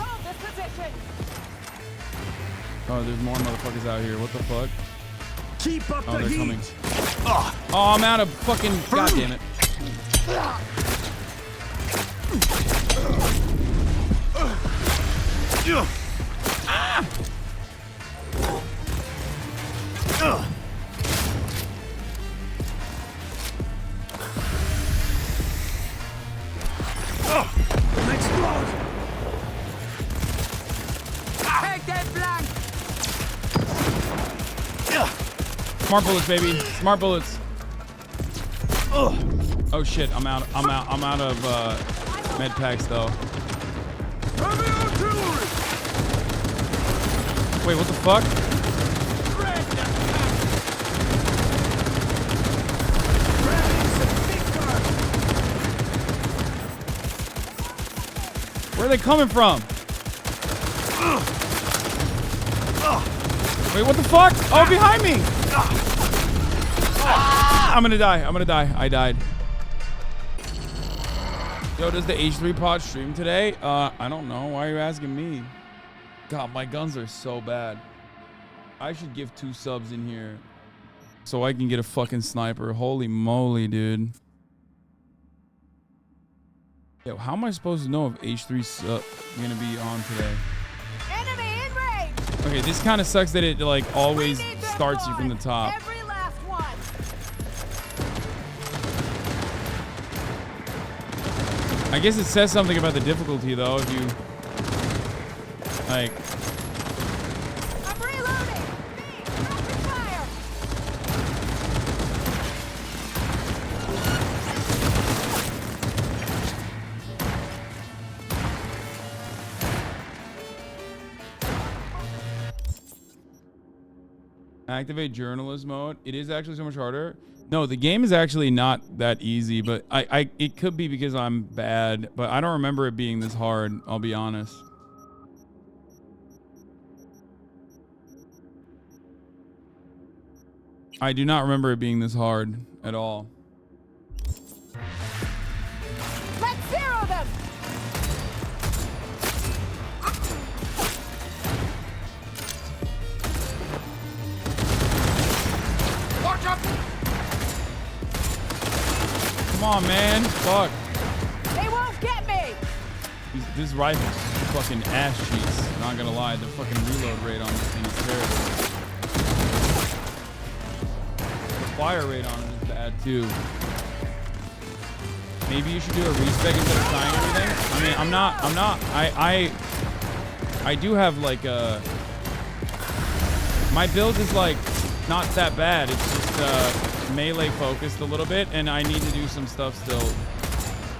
more motherfuckers out here. What the fuck? Keep up oh, they're coming. Oh, I'm out of fucking. God damn it. Ah! Explode! Take that flank! Smart bullets, baby. Smart bullets. Oh shit, I'm out of med packs though. Wait, what the fuck? Where are they coming from? Wait, what the fuck? Oh, behind me! I'm gonna die. I died. Yo, does the H3 pod stream today? I don't know. Why are you asking me? God, my guns are so bad. I should give 2 subs in here so I can get a fucking sniper. Holy moly, dude. Yo, how am I supposed to know if H3's gonna be on today? Enemy in range! Okay, this kind of sucks that it like always starts you from the top. Every last one! I guess it says something about the difficulty though if you like. I'm reloading! Open fire! Activate journalist mode. It is actually so much harder. No, the game is actually not that easy, but it could be because I'm bad, but I don't remember it being this hard, I'll be honest. I do not remember it being this hard at all. Let's zero them! Watch up! Come on, man. Fuck. They won't get me! This rifle's fucking ass cheeks. Not gonna lie, the fucking reload rate on this thing is terrible. The fire rate on it is bad too. Maybe you should do a respec instead of trying everything. I mean, I do have like a. My build is like not that bad. It's just melee focused a little bit, and I need to do some stuff still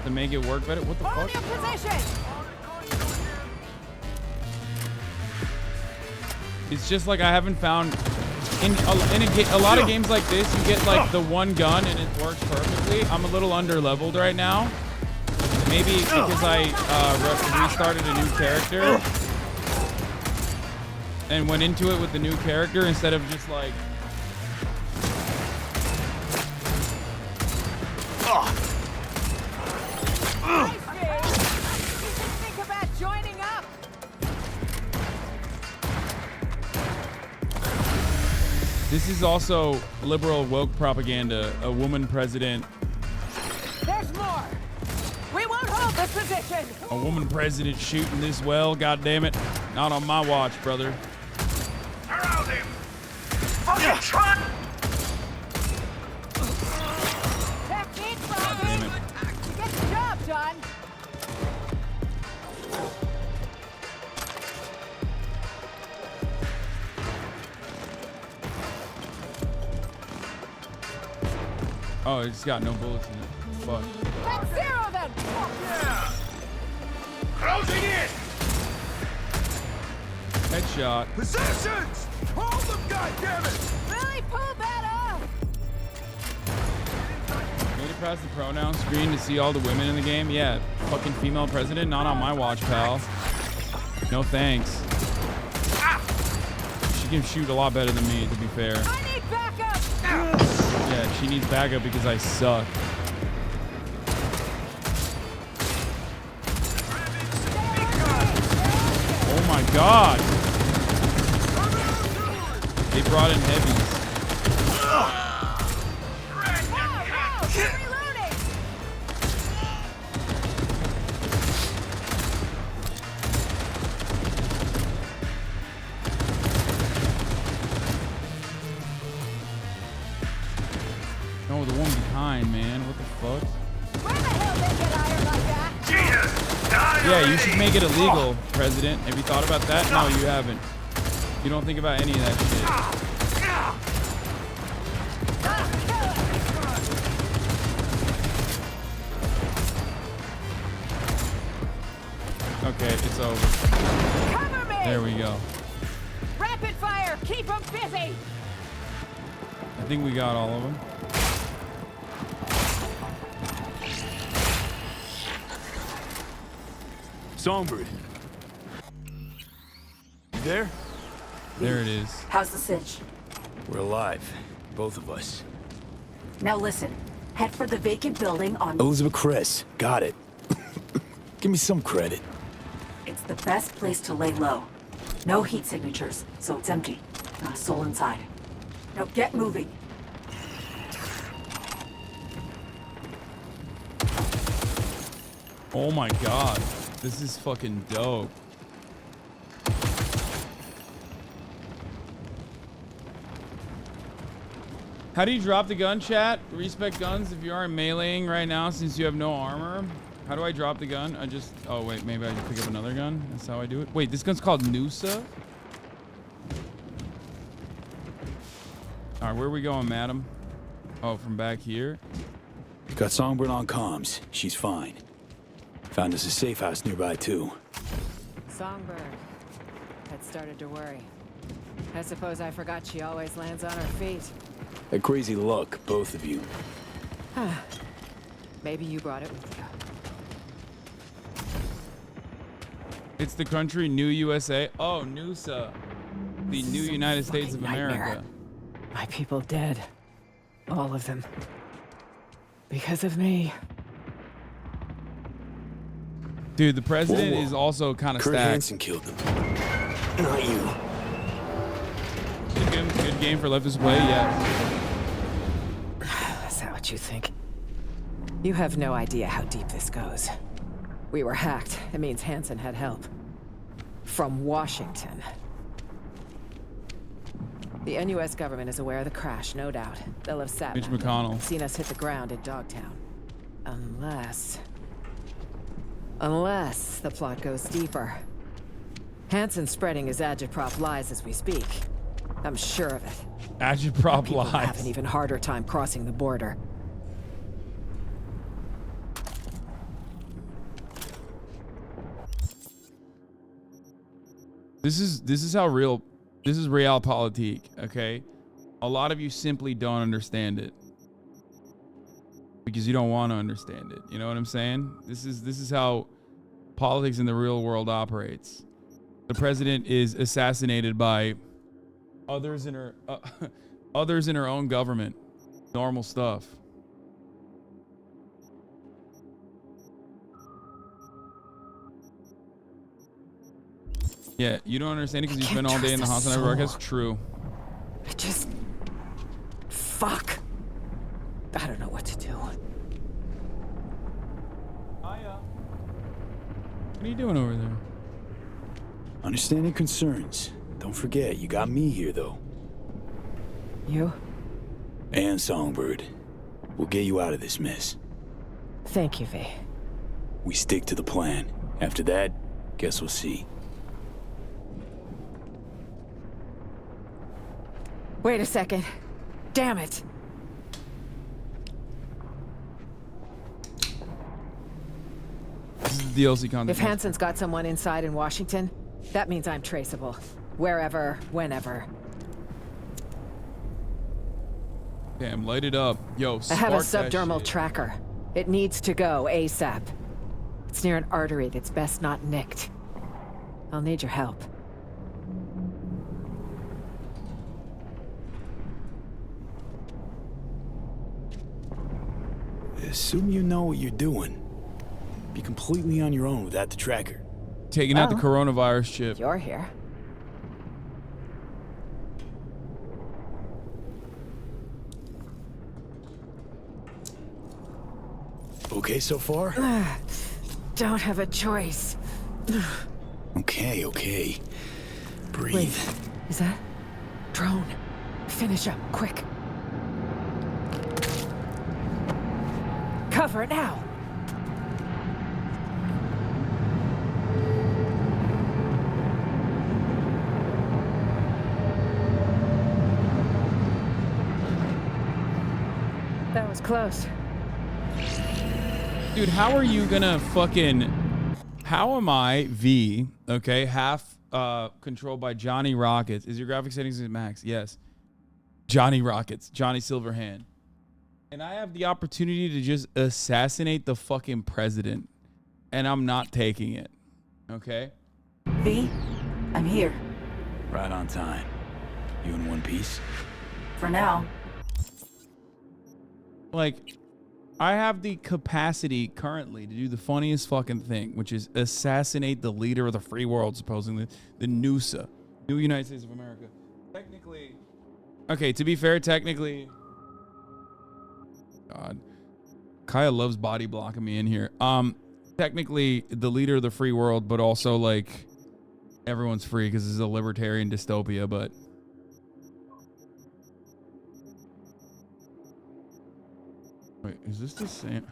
to make it work better. What the fuck? It's just like I haven't found in a lot of games like this, you get like the one gun and it works perfectly. I'm a little under leveled right now. Maybe because I restarted a new character and went into it with the new character instead of just like. Think about joining up. This is also liberal woke propaganda. A woman president. There's more. We won't hold this position. A woman president shooting this well. God damn it! Not on my watch, brother. Around him. Fucking try. Technique, Damn it. Get the job done. Oh, it's got no bullets in it. Fuck. Let's zero them. Yeah. Closing in. Headshot. Positions. Hold them, goddammit. Really pull that off. Made it past the pronoun screen to see all the women in the game. Yeah, fucking female president. Not on my watch, pal. No thanks. She can shoot a lot better than me, to be fair. I need backup. Yeah, she needs backup because I suck. Oh my god! They brought in heavies. No, the one behind, man. What the fuck? Where the hell they get iron like that? Yeah, you should make it illegal, President. Have you thought about that? No, you haven't. You don't think about any of that shit. Okay, it's over. Cover me. There we go. Rapid fire. Keep them busy. I think we got all of them. Songbird. You there? There it is. How's the cinch? We're alive. Both of us. Now listen. Head for the vacant building on... Elizabeth Chris. Got it. Give me some credit. It's the best place to lay low. No heat signatures, so it's empty. Not a soul inside. Now get moving. Oh my god. This is fucking dope. How do you drop the gun, chat? Respec guns if you aren't meleeing right now since you have no armor. How do I drop the gun? I just... Oh, wait. Maybe I can pick up another gun. That's how I do it. Wait, this gun's called Noosa? All right, where are we going, madam? Oh, from back here? Got Songbird on comms. She's fine. Found us a safe house nearby, too. Songbird had started to worry. I suppose I forgot she always lands on her feet. A crazy luck, both of you. Maybe you brought it with you. It's the country New USA. Oh, Noosa. The New United States of America. My people dead. All of them. Because of me. Dude, the president Whoa. is also kind of Kurt stacked. Hansen killed them. Not you. Good game for leftist play, yeah. Is that what you think? You have no idea how deep this goes. We were hacked. It means Hansen had help. From Washington. The NUS government is aware of the crash, no doubt. They'll have sat Mitch back McConnell. and seen us hit the ground in Dogtown. Unless the plot goes deeper. Hansen's spreading his agitprop lies as we speak. I'm sure of it. Agitprop People lies. have an even harder time crossing the border. This is how real. This is realpolitik, okay? A lot of you simply don't understand it because you don't want to understand it. You know what I'm saying? This is how politics in the real world operates. The president is assassinated by others in her own government. Normal stuff. Yeah, you don't understand it because you spend all day in the HasanAbi broadcast. True. I just... Fuck. I don't know what to do. What are you doing over there? Understanding concerns. Don't forget, you got me here, though. You? And Songbird. We'll get you out of this mess. Thank you, V. We stick to the plan. After that, guess we'll see. Wait a second. Damn it. This is DLC content. If Hanson's got someone inside in Washington, that means I'm traceable. Wherever, whenever. Damn, light it up. Yo, I have a spark that subdermal shit. tracker. It needs to go ASAP. It's near an artery that's best not nicked. I'll need your help. Assume you know what you're doing. Be completely on your own without the tracker. Taking out the coronavirus chip. You're here. Okay so far? Don't have a choice. Okay. Breathe. Wait, is that? Drone. Finish up, quick. Cover it now. That was close. Dude, how are you gonna fucking... How am I, V, okay, half controlled by Johnny Rockets? Is your graphic settings at max? Yes. Johnny Rockets. Johnny Silverhand. And I have the opportunity to just assassinate the fucking president. And I'm not taking it. Okay? V, I'm here. Right on time. You in one piece? For now. Like, I have the capacity currently to do the funniest fucking thing, which is assassinate the leader of the free world, supposedly, the NUSA, New United States of America. Technically, okay, to be fair, technically, God, Kaya loves body blocking me in here. Technically, the leader of the free world, but also like everyone's free because this is a libertarian dystopia, but. Wait, is this the same?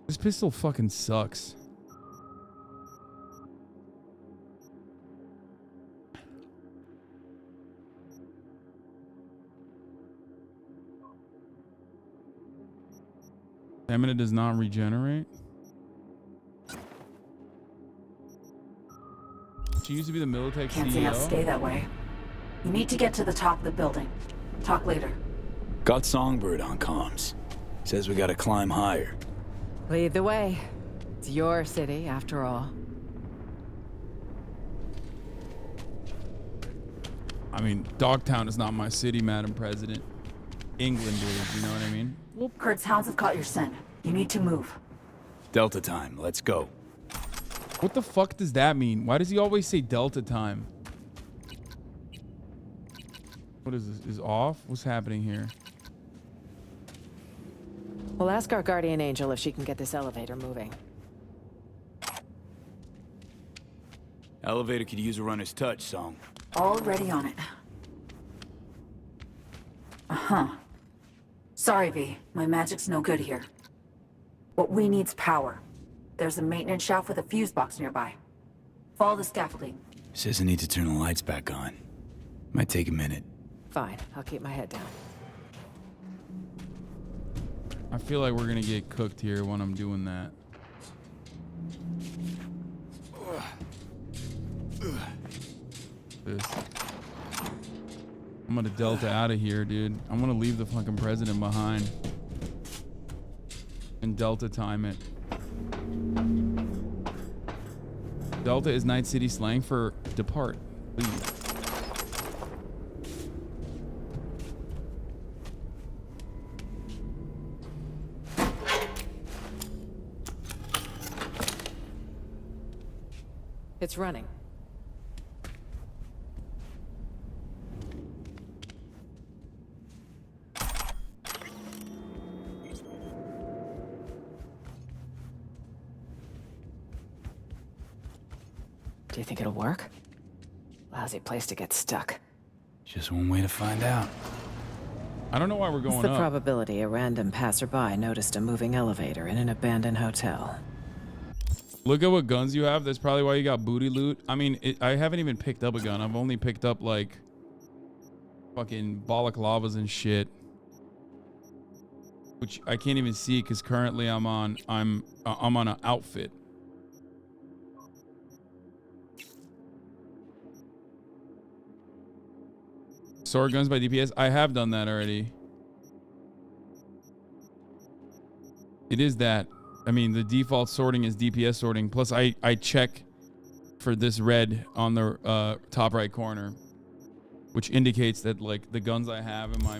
This pistol fucking sucks. Stamina does not regenerate. She used to be the Militech Can't say I'll CEO. stay that way. You need to get to the top of the building. Talk later. Got Songbird on comms. Says we gotta climb higher. Lead the way. It's your city, after all. I mean, Dogtown is not my city, Madam President. England is, you know what I mean? Kurt's hounds have caught your scent. You need to move. Delta time, let's go. What the fuck does that mean? Why does he always say Delta time? What is this? Is off? What's happening here? We'll ask our guardian angel if she can get this elevator moving. Elevator could use a runner's touch, Song. Already on it. Uh-huh. Sorry, V. My magic's no good here. What we need's power. There's a maintenance shaft with a fuse box nearby. Follow the scaffolding. Says I need to turn the lights back on. Might take a minute. Fine, I'll keep my head down. I feel like we're gonna get cooked here when I'm doing that. This. I'm gonna Delta out of here, dude. I'm gonna leave the fucking president behind. And Delta time it. Delta is Night City slang for depart. Leave. It's running. Do you think it'll work? Lousy place to get stuck. Just one way to find out. I don't know why we're going What's the up. probability a random passerby noticed a moving elevator in an abandoned hotel? Look at what guns you have. That's probably why you got booty loot. I mean, I haven't even picked up a gun. I've only picked up like fucking balaclavas and shit, which I can't even see because currently I'm on an outfit. Sword guns by DPS. I have done that already. It is that. I mean, the default sorting is DPS sorting. Plus, I check for this red on the top right corner, which indicates that like the guns I have in my.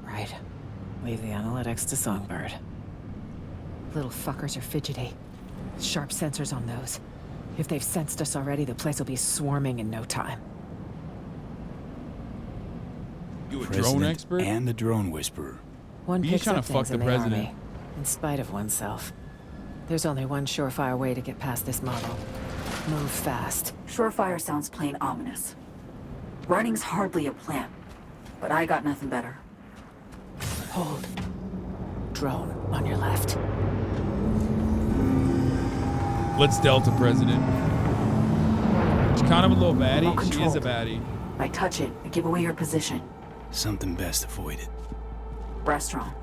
Right. Leave the analytics to Songbird. Little fuckers are fidgety. Sharp sensors on those. If they've sensed us already, the place will be swarming in no time. You a President drone expert? And the drone whisperer. One He's picks trying up to fuck things the in the president. army, in spite of oneself. There's only one surefire way to get past this model. Move fast. Surefire sounds plain ominous. Running's hardly a plan, but I got nothing better. Hold. Drone on your left. Let's Delta president. She's kind of a little baddie. Remote She is a control. baddie. I touch it and give away your position. Something best avoided. Restaurant.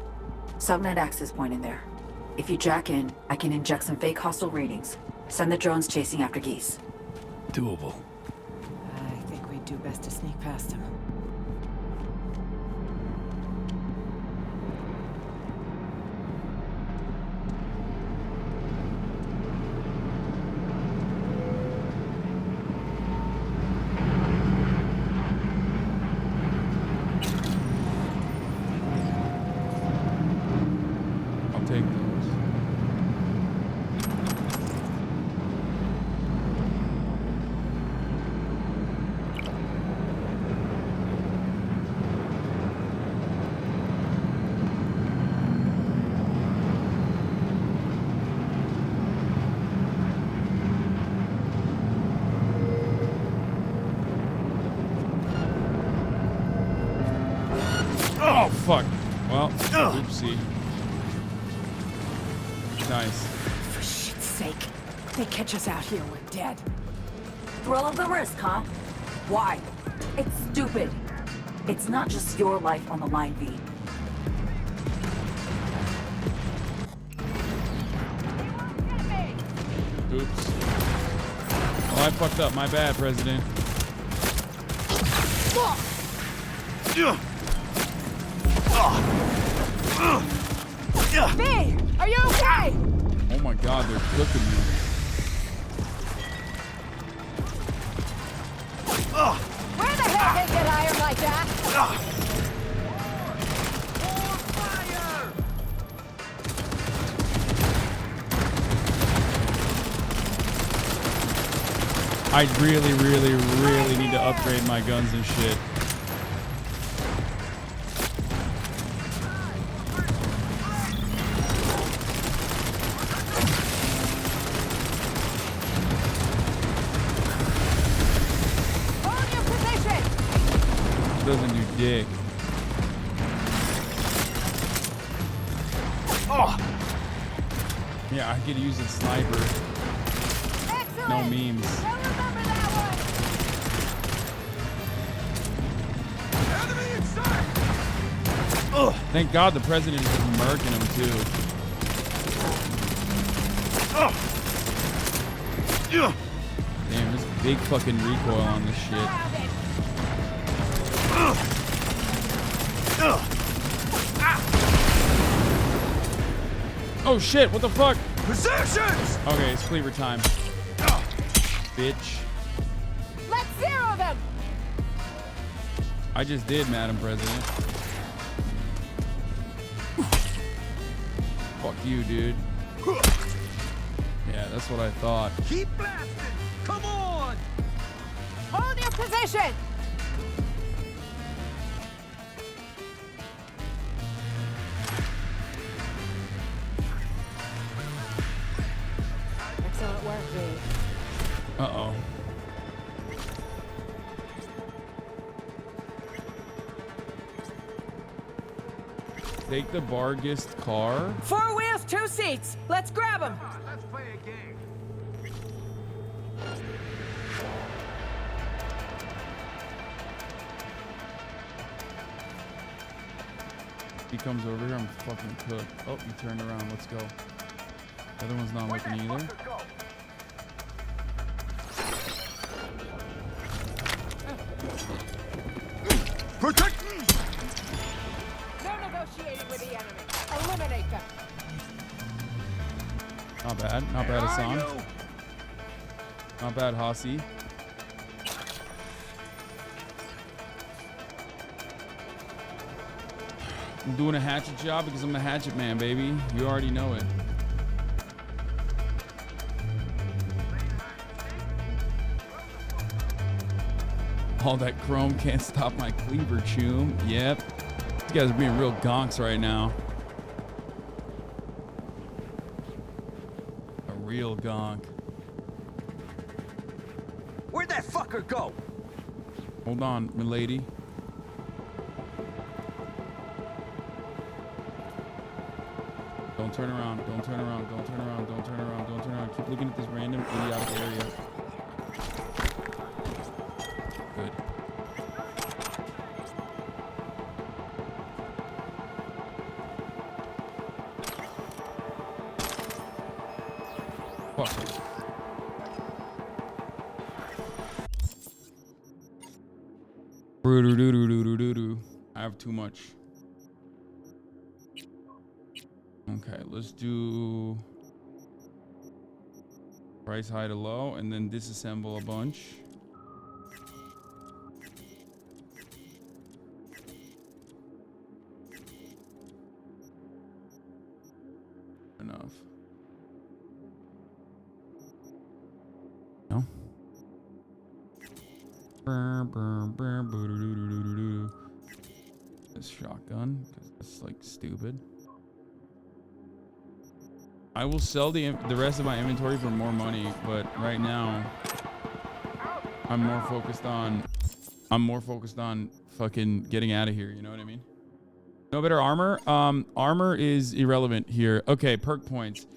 Subnet access point in there. If you jack in, I can inject some fake hostile readings. Send the drones chasing after geese. Doable. I think we'd do best to sneak past him. I'll take those. Oh, fuck. Well, oopsie. Nice. For shit's sake. They catch us out here, we're dead. Thrill of the risk, huh? Why? It's stupid. It's not just your life on the line, V. Oops. Oh, I fucked up. My bad, President. V, are you okay? Oh my god, they're cooking me. Where the hell did they get iron like that? I really, really, really need to upgrade my guns and shit. Hold your position. Doesn't do dick. Yeah, I could use a sniper. No memes. Thank God the president is murking him too. Damn, there's big fucking recoil on this shit. Oh shit, what the fuck? Positions! Okay, it's cleaver time. Bitch. Let's zero them! I just did, Madam President. Fuck you, dude. Yeah, that's what I thought. Keep blasting! Come on! Hold your position! Excellent work, V. Uh-oh. Take the Bargist car. 4 wheels, 2 seats. Let's grab them. Let's play a game. He comes over here, I'm fucking cooked. Oh, he turned around, let's go. The other one's not looking either. Protect! No negotiating with the enemy. Eliminate them. Not bad, Hasan. Not bad, Hasi. I'm doing a hatchet job because I'm a hatchet man, baby. You already know it. All that chrome can't stop my cleaver, Choom. Yep. You guys are being real gonks right now. A real gonk. Where'd that fucker go? Hold on, milady. Don't turn around. Don't turn around. Don't turn around. Don't turn around. Don't turn around. Keep looking at this random idiotic area. Good. Fuck. I have too much. Okay, let's do price high to low and then disassemble a bunch. Enough. No. This shotgun, because that's like stupid. I will sell the rest of my inventory for more money, but right now I'm more focused on fucking getting out of here, you know what I mean? No better armor? Armor is irrelevant here. Okay, perk points.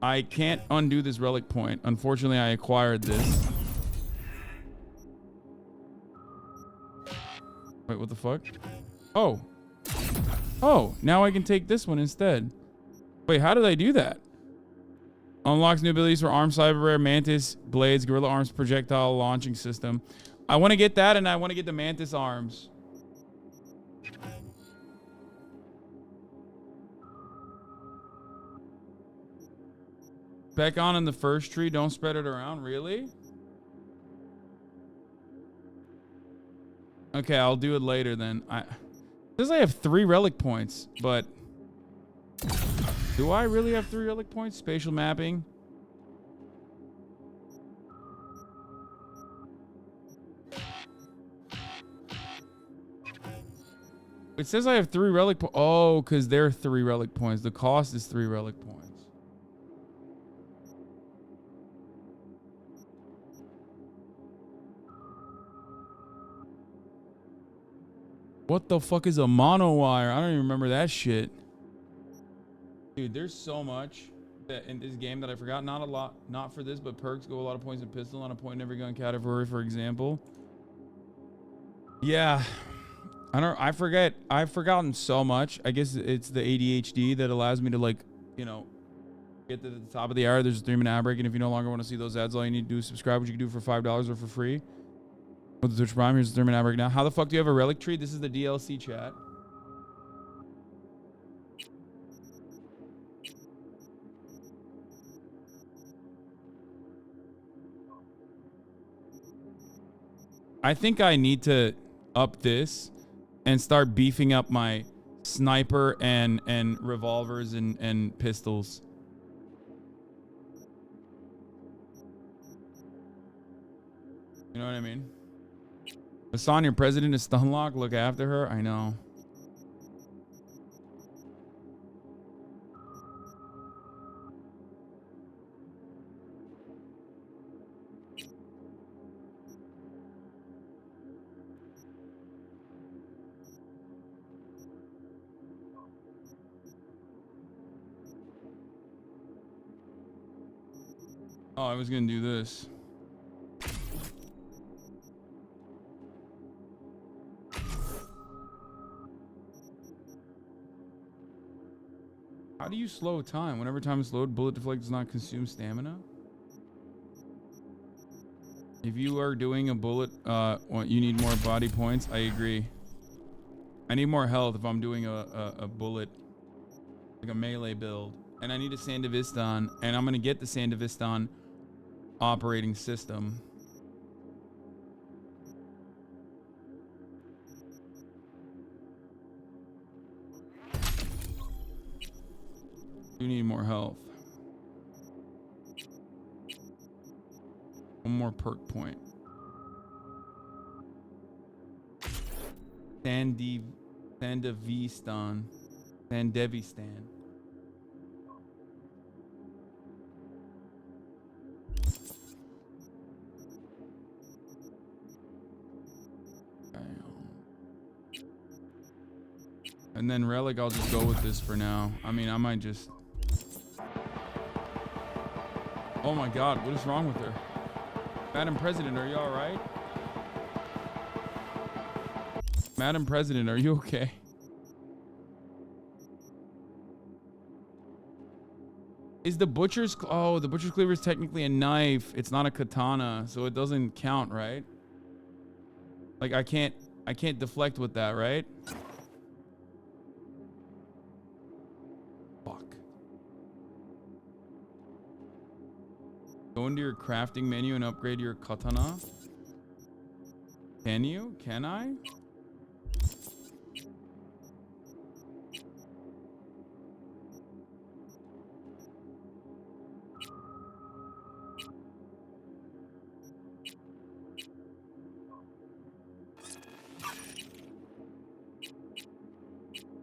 I can't undo this relic point. Unfortunately, I acquired this. Wait, what the fuck? Oh. Oh, now I can take this one instead. Wait, how did I do that? Unlocks new abilities for Armed Cyber Rare, Mantis, Blades, Gorilla Arms, Projectile Launching System. I want to get that, and I want to get the Mantis Arms. Back on in the first tree. Don't spread it around. Really? Okay, I'll do it later then. It says I have 3 relic points, but... do I really have 3 relic points? Spatial mapping. It says I have 3 relic points. Oh, because they're 3 relic points. The cost is 3 relic points. What the fuck is a mono wire? I don't even remember that shit. Dude, there's so much that in this game that I forgot. Not a lot, not for this, but perks go a lot of points in pistol on a point in every gun category, for example. Yeah, I forget. I've forgotten so much. I guess it's the ADHD that allows me to, like, you know, get to the top of the hour. There's a 3-minute ad break, and if you no longer want to see those ads, all you need to do is subscribe, which you can do for $5 or for free. What's the Twitch Prime? Here's the Terminal right now. How the fuck do you have a relic tree? This is the DLC chat. I think I need to up this and start beefing up my sniper and revolvers and pistols. You know what I mean? Hasan, your president is Stunlock. Look after her. I know. Oh, I was gonna do this. How do you slow time? Whenever time is slowed, bullet deflect does not consume stamina. If you are doing a bullet, you need more body points. I agree. I need more health if I'm doing a bullet, like a melee build. And I need a Sandevistan, and I'm gonna get the Sandevistan operating system. You need more health. One more perk point. Sandevistan. Sandevistan. And then relic, I'll just go with this for now. I mean, I might just... Oh my God, what is wrong with her? Madam President, are you all right? Madam President, are you okay? Is the butcher's... Oh, the butcher's cleaver is technically a knife. It's not a katana, so it doesn't count, right? Like, I can't deflect with that, right? Go into your crafting menu and upgrade your katana. Can you? Can I?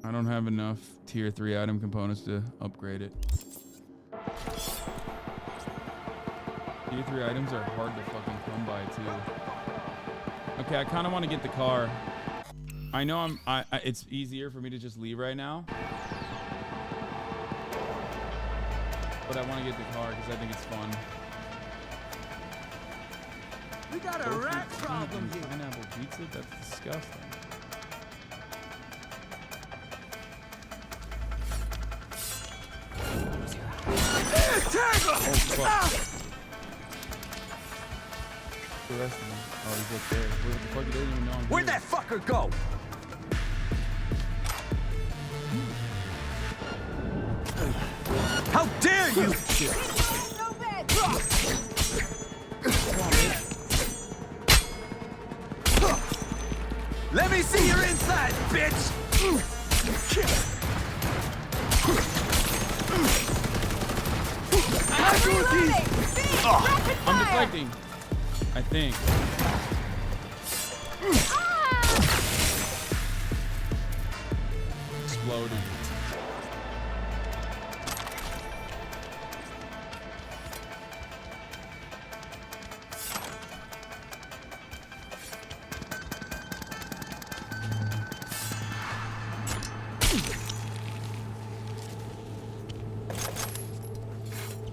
I don't have enough tier 3 item components to upgrade it. Tier 3 items are hard to fucking come by too. Okay, I kind of want to get the car. I know it's easier for me to just leave right now. But I want to get the car because I think it's fun. We got a rat problem here. Pineapple pizza? That's disgusting. Oh, fuck. The rest of them. Oh, he's up there. Where the fuck? He doesn't even know I'm Where'd that fucker go? How dare you! Let me see your inside, bitch! I'm deflecting. I think. Exploded.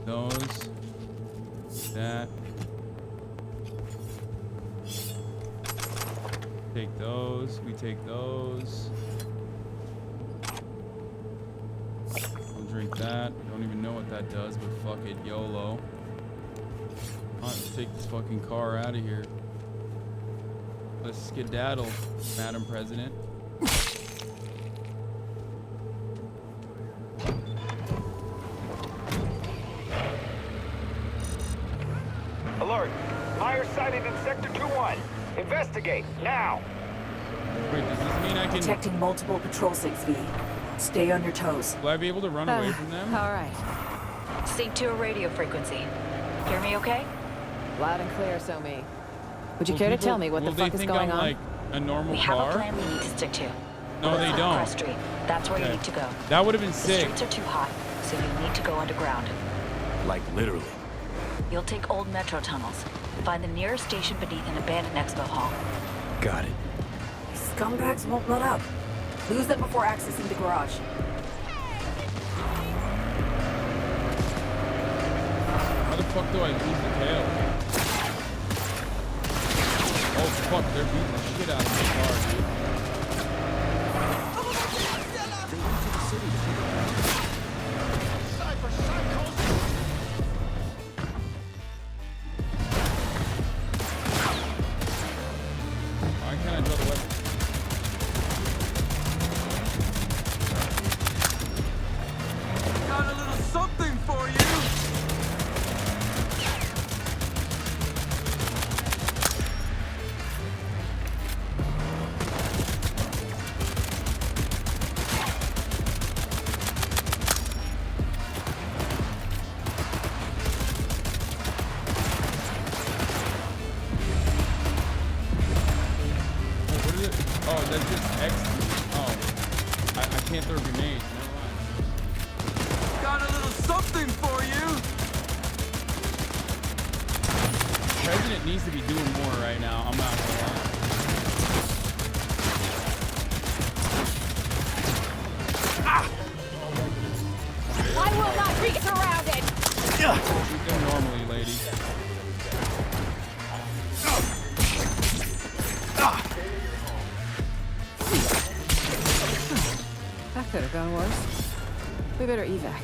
Those. That. Take those. We take those. I'll drink that. I don't even know what that does, but fuck it. YOLO. Alright, let's take this fucking car out of here. Let's skedaddle, Madam President. Alert! Fire sighted in Sector 2-1. Investigate, now! Wait, does this mean I can... Detecting multiple patrol sigs, V. Stay on your toes. Will I be able to run away from them? All right. Sync to a radio frequency. Hear me okay? Loud and clear, So-Me. Would you care to tell me what the fuck is going on? Like a normal We car? have a plan we need to stick to. No, they don't. Cross street. That's where you need to go. That would have been The sick. streets are too hot, so you need to go underground. Like literally. You'll take old metro tunnels. Find the nearest station beneath an abandoned expo hall. Got it. These scumbags won't let up. Lose them before accessing the garage. How the fuck do I lose the tail? Oh fuck, they're beating the shit out of my car, dude. Why can't I draw the weapon? Got a little something for you! What is it? Oh, that's just X. Oh. I can't throw grenades. Never mind. Got a little something for you! The president needs to be doing more right now. I'm not gonna lie. I will not be surrounded! Shoot them normally, lady. That could have gone worse. We better evac.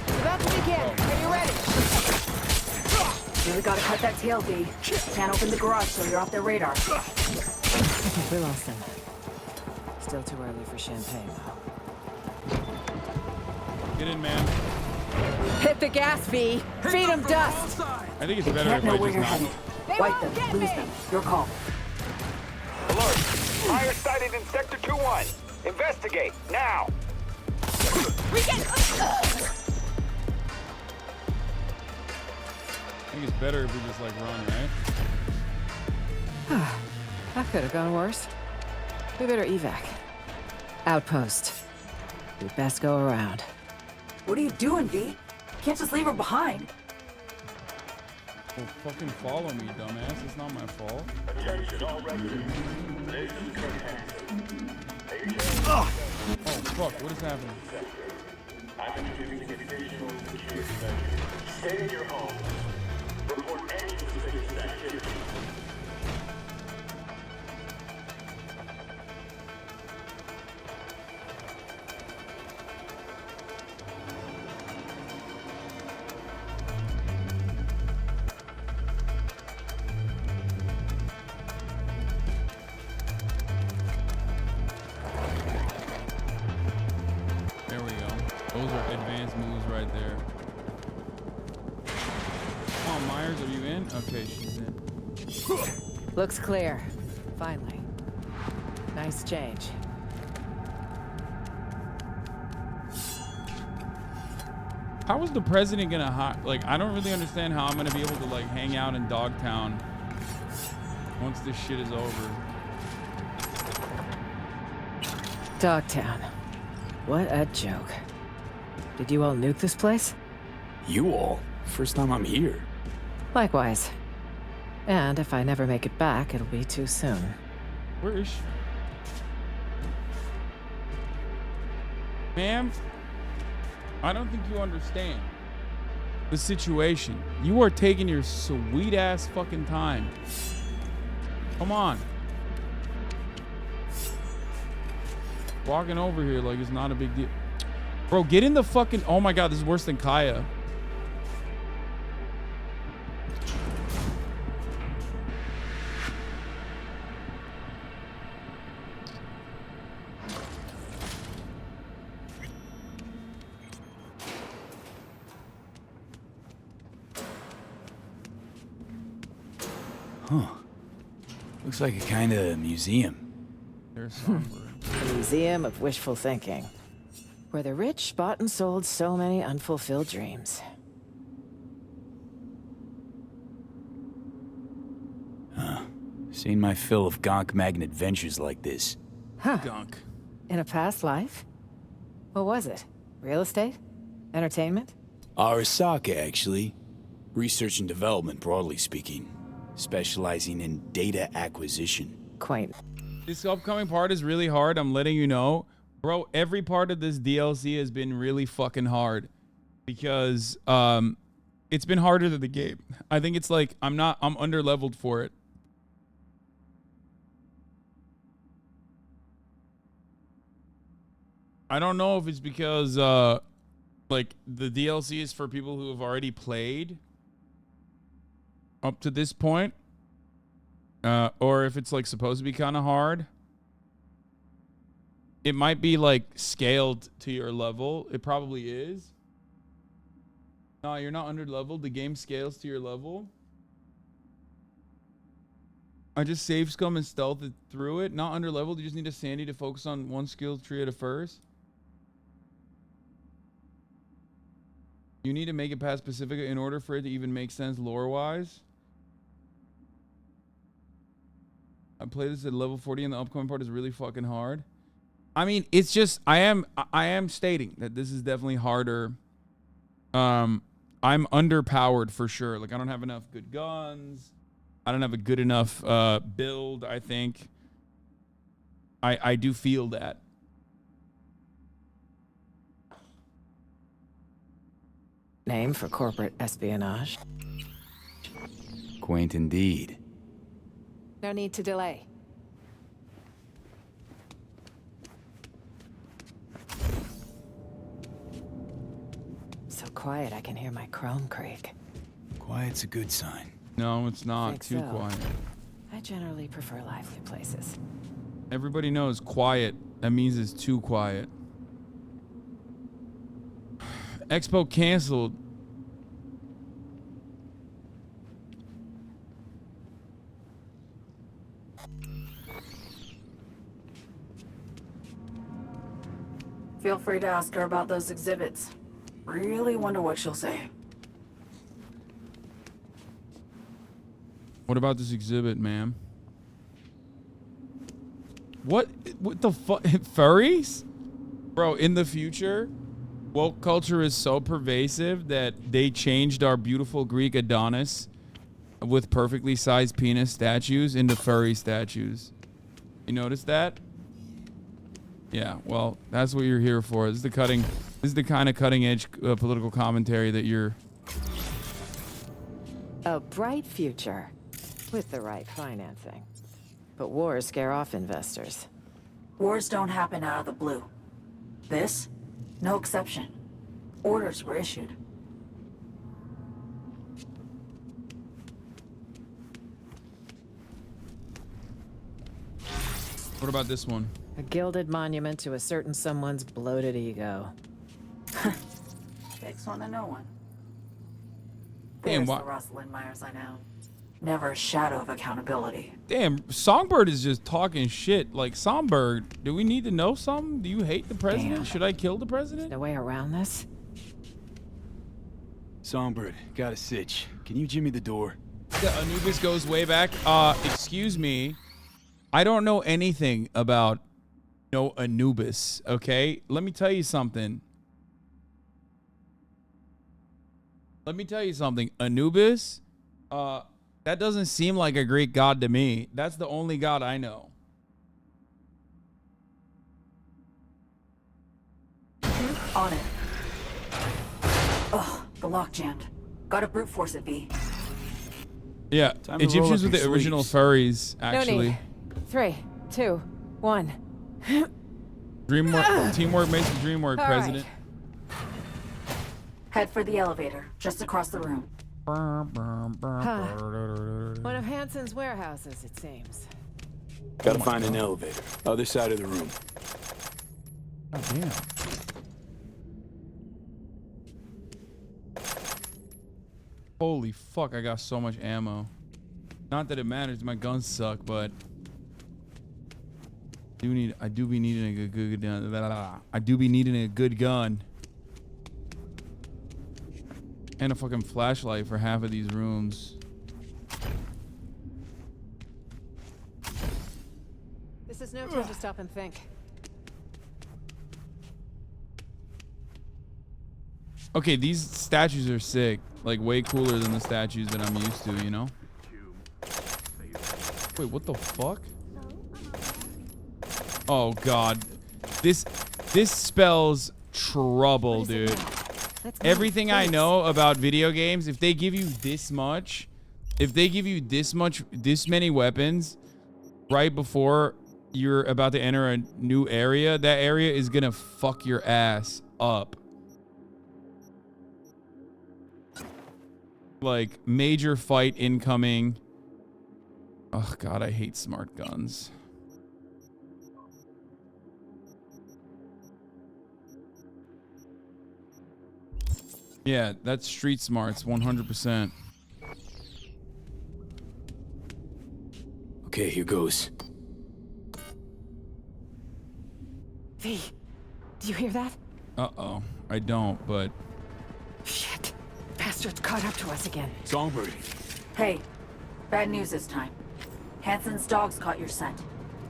It's about to begin. Are you ready? Really gotta cut that tail, V. Can't open the garage so you're off their radar. I think we lost them. Still too early for champagne, though. Get in, man. Hit the gas, V! Feed them dust! I think it's They better can't if know I where just you're not. headed. Wipe them, lose them. Your call. Alert! Fire sighted in Sector 2-1. Investigate, now! We get... I think it's better if we just like run, right? That could have gone worse. We better evac. Outpost. We best go around. What are you doing, V? Can't just leave her behind. Well, fucking follow me, dumbass. It's not my fault. Oh, fuck. What is happening? I'm introducing additional security measures. Stay in your home. Report any suspicious activity. There we go. Those are advanced moves right there. Come on, Myers, are you in? Okay, she's in. Looks clear. Finally. Nice change. How is the president gonna like? I don't really understand how I'm gonna be able to like hang out in Dogtown once this shit is over. Dogtown. What a joke. Did you all nuke this place? You all? First time I'm here. Likewise. And if I never make it back, it'll be too soon. Where is she? Ma'am, I don't think you understand the situation. You are taking your sweet ass fucking time. Come on. Walking over here like it's not a big deal. Bro, get in the fucking... Oh my god, this is worse than Kaya. Huh. Looks like a kind of museum. There's Songbird. A museum of wishful thinking, where the rich bought and sold so many unfulfilled dreams. Huh. Seen my fill of gonk magnet ventures like this. Huh. Gunk. In a past life? What was it? Real estate? Entertainment? Arasaka, actually. Research and development, broadly speaking. Specializing in data acquisition. Quaint. This upcoming part is really hard. I'm letting you know. Bro, every part of this DLC has been really fucking hard. Because it's been harder than the game. I think it's like I'm under-leveled for it. I don't know if it's because like the DLC is for people who have already played up to this point, or if it's like supposed to be kind of hard. It might be like scaled to your level. It probably is. No, you're not under-leveled. The game scales to your level. I just save scum and stealth through it. Not under-leveled. You just need a Sandy to focus on one skill tree at a first. You need to make it past Pacifica in order for it to even make sense lore-wise. I played this at level 40 and the upcoming part is really fucking hard. I mean, it's just, I am stating that this is definitely harder. I'm underpowered for sure. Like, I don't have enough good guns. I don't have a good enough build, I think. I do feel that. Name for corporate espionage. Quaint indeed. No need to delay. So quiet I can hear my chrome creak. Quiet's a good sign. No, it's not. Think Too so. quiet. I generally prefer lively places. Everybody knows quiet. That means it's too quiet. Expo canceled. Feel free to ask her about those exhibits. Really wonder what she'll say. What about this exhibit, ma'am? What the fuck? Furries? Bro, in the future, woke culture is so pervasive that they changed our beautiful Greek Adonis with perfectly sized penis statues into furry statues. You notice that? Yeah, well, that's what you're here for. This is the kind of cutting edge political commentary that you're... A bright future, with the right financing. But wars scare off investors. Wars don't happen out of the blue. This? No exception. Orders were issued. What about this one? A gilded monument to a certain someone's bloated ego. Takes one to know one. Damn, There's the Rosalind Myers I know. Never a shadow of accountability. Damn, Songbird is just talking shit. Like, Songbird, do we need to know something? Do you hate the president? Damn. Should I kill the president? No way around this? Songbird, got a sitch. Can you jimmy the door? The Anubis goes way back. Excuse me. I don't know anything about no Anubis, okay? Let me tell you something. Anubis, that doesn't seem like a Greek god to me. That's the only god I know. On it. Ugh, the lock jammed. Gotta brute force it, V. Yeah, Time to roll Egyptians up with the your original sleeves. furries, actually. No need. 3, 2, 1. Teamwork makes the dream work, All President. Head for the elevator, just across the room. One of Hanson's warehouses, it seems. Gotta find an elevator. Other side of the room. Oh, damn. Holy fuck, I got so much ammo. Not that it matters. My guns suck, but I do be needing a good gun. I do be needing a good gun. And a fucking flashlight for half of these rooms. This is no time to stop and think. Okay, these statues are sick. Like, way cooler than the statues that I'm used to, you know? Wait, what the fuck? Oh, God. This spells trouble, dude. Everything I know about video games, if they give you this many weapons right before you're about to enter a new area, that area is gonna fuck your ass up. Like, major fight incoming. Oh, God, I hate smart guns. Yeah, that's street smarts, 100%. Okay, here goes. V, do you hear that? Uh-oh. I don't, but... Shit. Bastards caught up to us again. Songbird. Hey, bad news this time. Hanson's dogs caught your scent.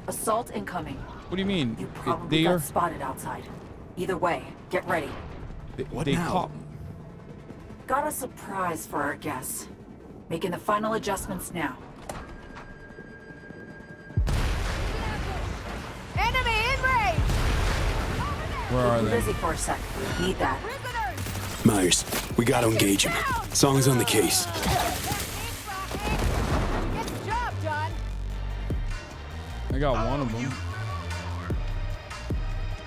Assault incoming. What do you mean? You probably got spotted outside. Either way, get ready. They caught... Got a surprise for our guests. Making the final adjustments now. Enemy in range! Where are Keep they? busy for a sec. Need that. Myers, we gotta engage him. Song's on the case. Get the job done! I got one of them.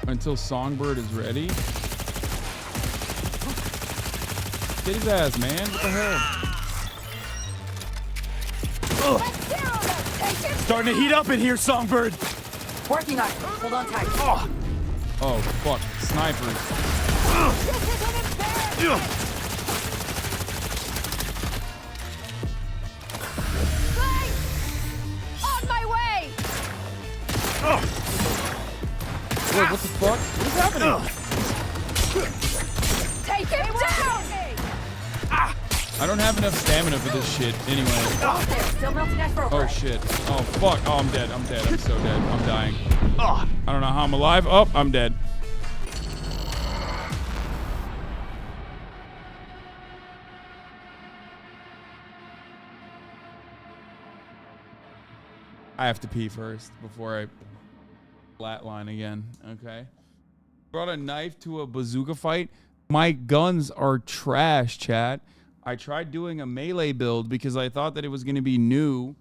Until Songbird is ready. Get his ass, man. What the hell? Starting to heat up in here, Songbird. Working on it. Hold on tight. Oh, fuck. Snipers. On my way! Wait, what the fuck? What is happening? Take him down! I don't have enough stamina for this shit anyway. Still melting that Frogan. Oh, shit. Oh, fuck. Oh, I'm dead. I'm dead. I'm so dead. I'm dying. I don't know how I'm alive. Oh, I'm dead. I have to pee first before I flatline again. Okay. Brought a knife to a bazooka fight. My guns are trash, chat. I tried doing a melee build because I thought that it was going to be new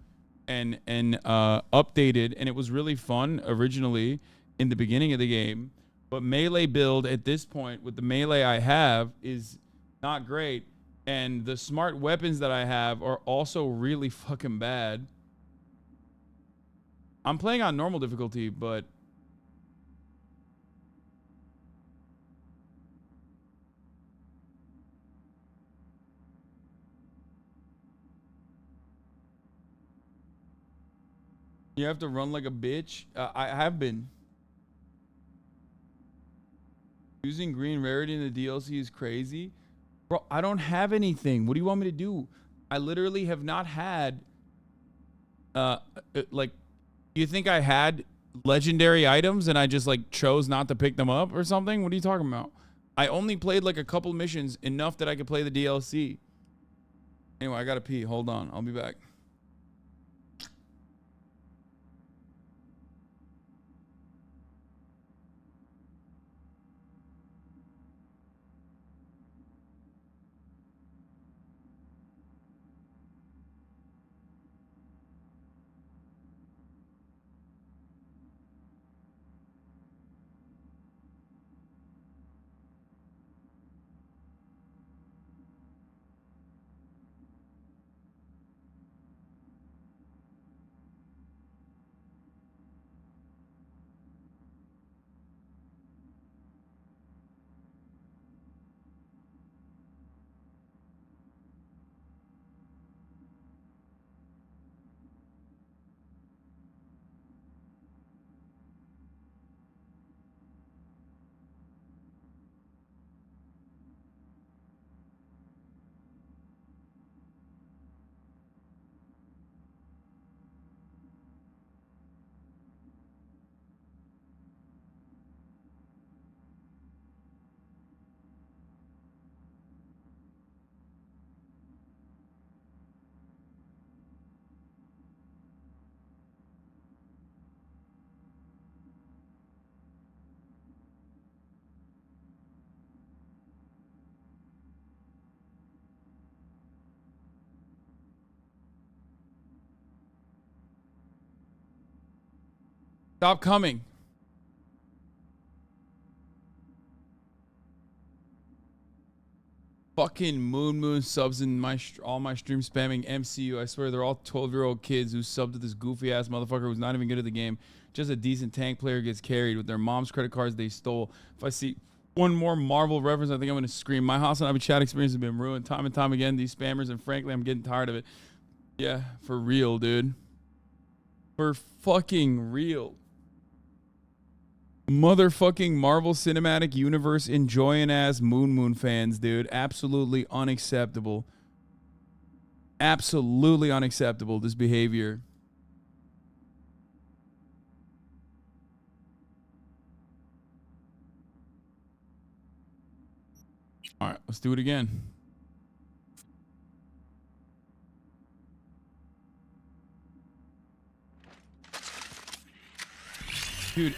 and updated, and it was really fun originally in the beginning of the game. But melee build at this point with the melee I have is not great, and the smart weapons that I have are also really fucking bad. I'm playing on normal difficulty, but you have to run like a bitch. I have been. Using green rarity in the DLC is crazy. Bro, I don't have anything. What do you want me to do? I literally have not had... like, you think I had legendary items and I just, like, chose not to pick them up or something? What are you talking about? I only played, like, a couple missions, enough that I could play the DLC. Anyway, I gotta pee. Hold on. I'll be back. Stop coming. Fucking Moon subs in all my stream spamming MCU. I swear they're all 12-year-old kids who subbed to this goofy ass motherfucker who's not even good at the game. Just a decent tank player gets carried with their mom's credit cards they stole. If I see one more Marvel reference, I think I'm gonna scream. My HasanAbi chat experience has been ruined time and time again. These spammers, and frankly, I'm getting tired of it. Yeah, for real, dude. For fucking real. Motherfucking Marvel Cinematic Universe enjoying ass Moon fans, dude. Absolutely unacceptable. Absolutely unacceptable, this behavior. All right, let's do it again. Dude,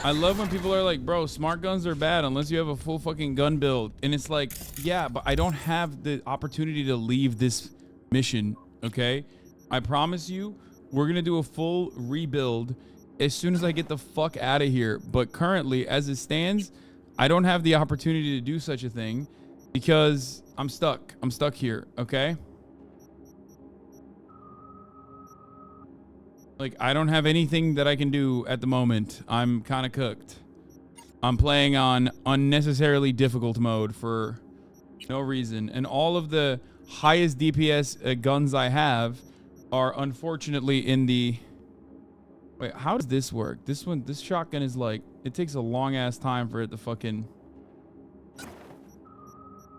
I love when people are like, bro, smart guns are bad unless you have a full fucking gun build. And it's like, yeah, but I don't have the opportunity to leave this mission, okay? I promise you, we're gonna do a full rebuild as soon as I get the fuck out of here. But currently, as it stands, I don't have the opportunity to do such a thing because I'm stuck. I'm stuck here, okay? Like, I don't have anything that I can do at the moment. I'm kind of cooked. I'm playing on unnecessarily difficult mode for no reason. And all of the highest DPS guns I have are unfortunately in the... Wait, how does this work? This shotgun is like... It takes a long-ass time for it to fucking...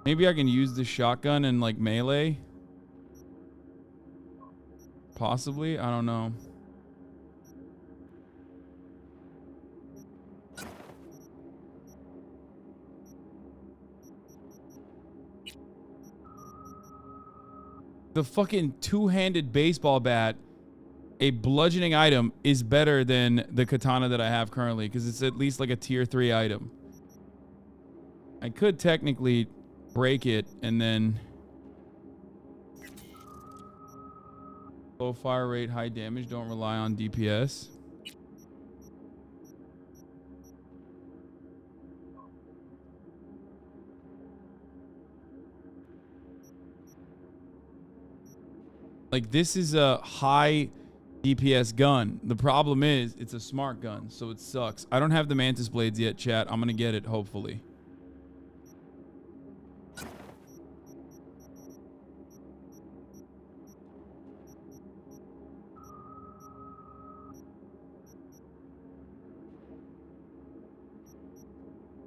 Maybe I can use this shotgun in, like, melee? Possibly? I don't know. The fucking two-handed baseball bat, a bludgeoning item, is better than the katana that I have currently because it's at least like a tier 3 item. I could technically break it and then low fire rate, high damage, don't rely on DPS. Like, this is a high DPS gun. The problem is, it's a smart gun, so it sucks. I don't have the Mantis Blades yet, chat. I'm gonna get it, hopefully.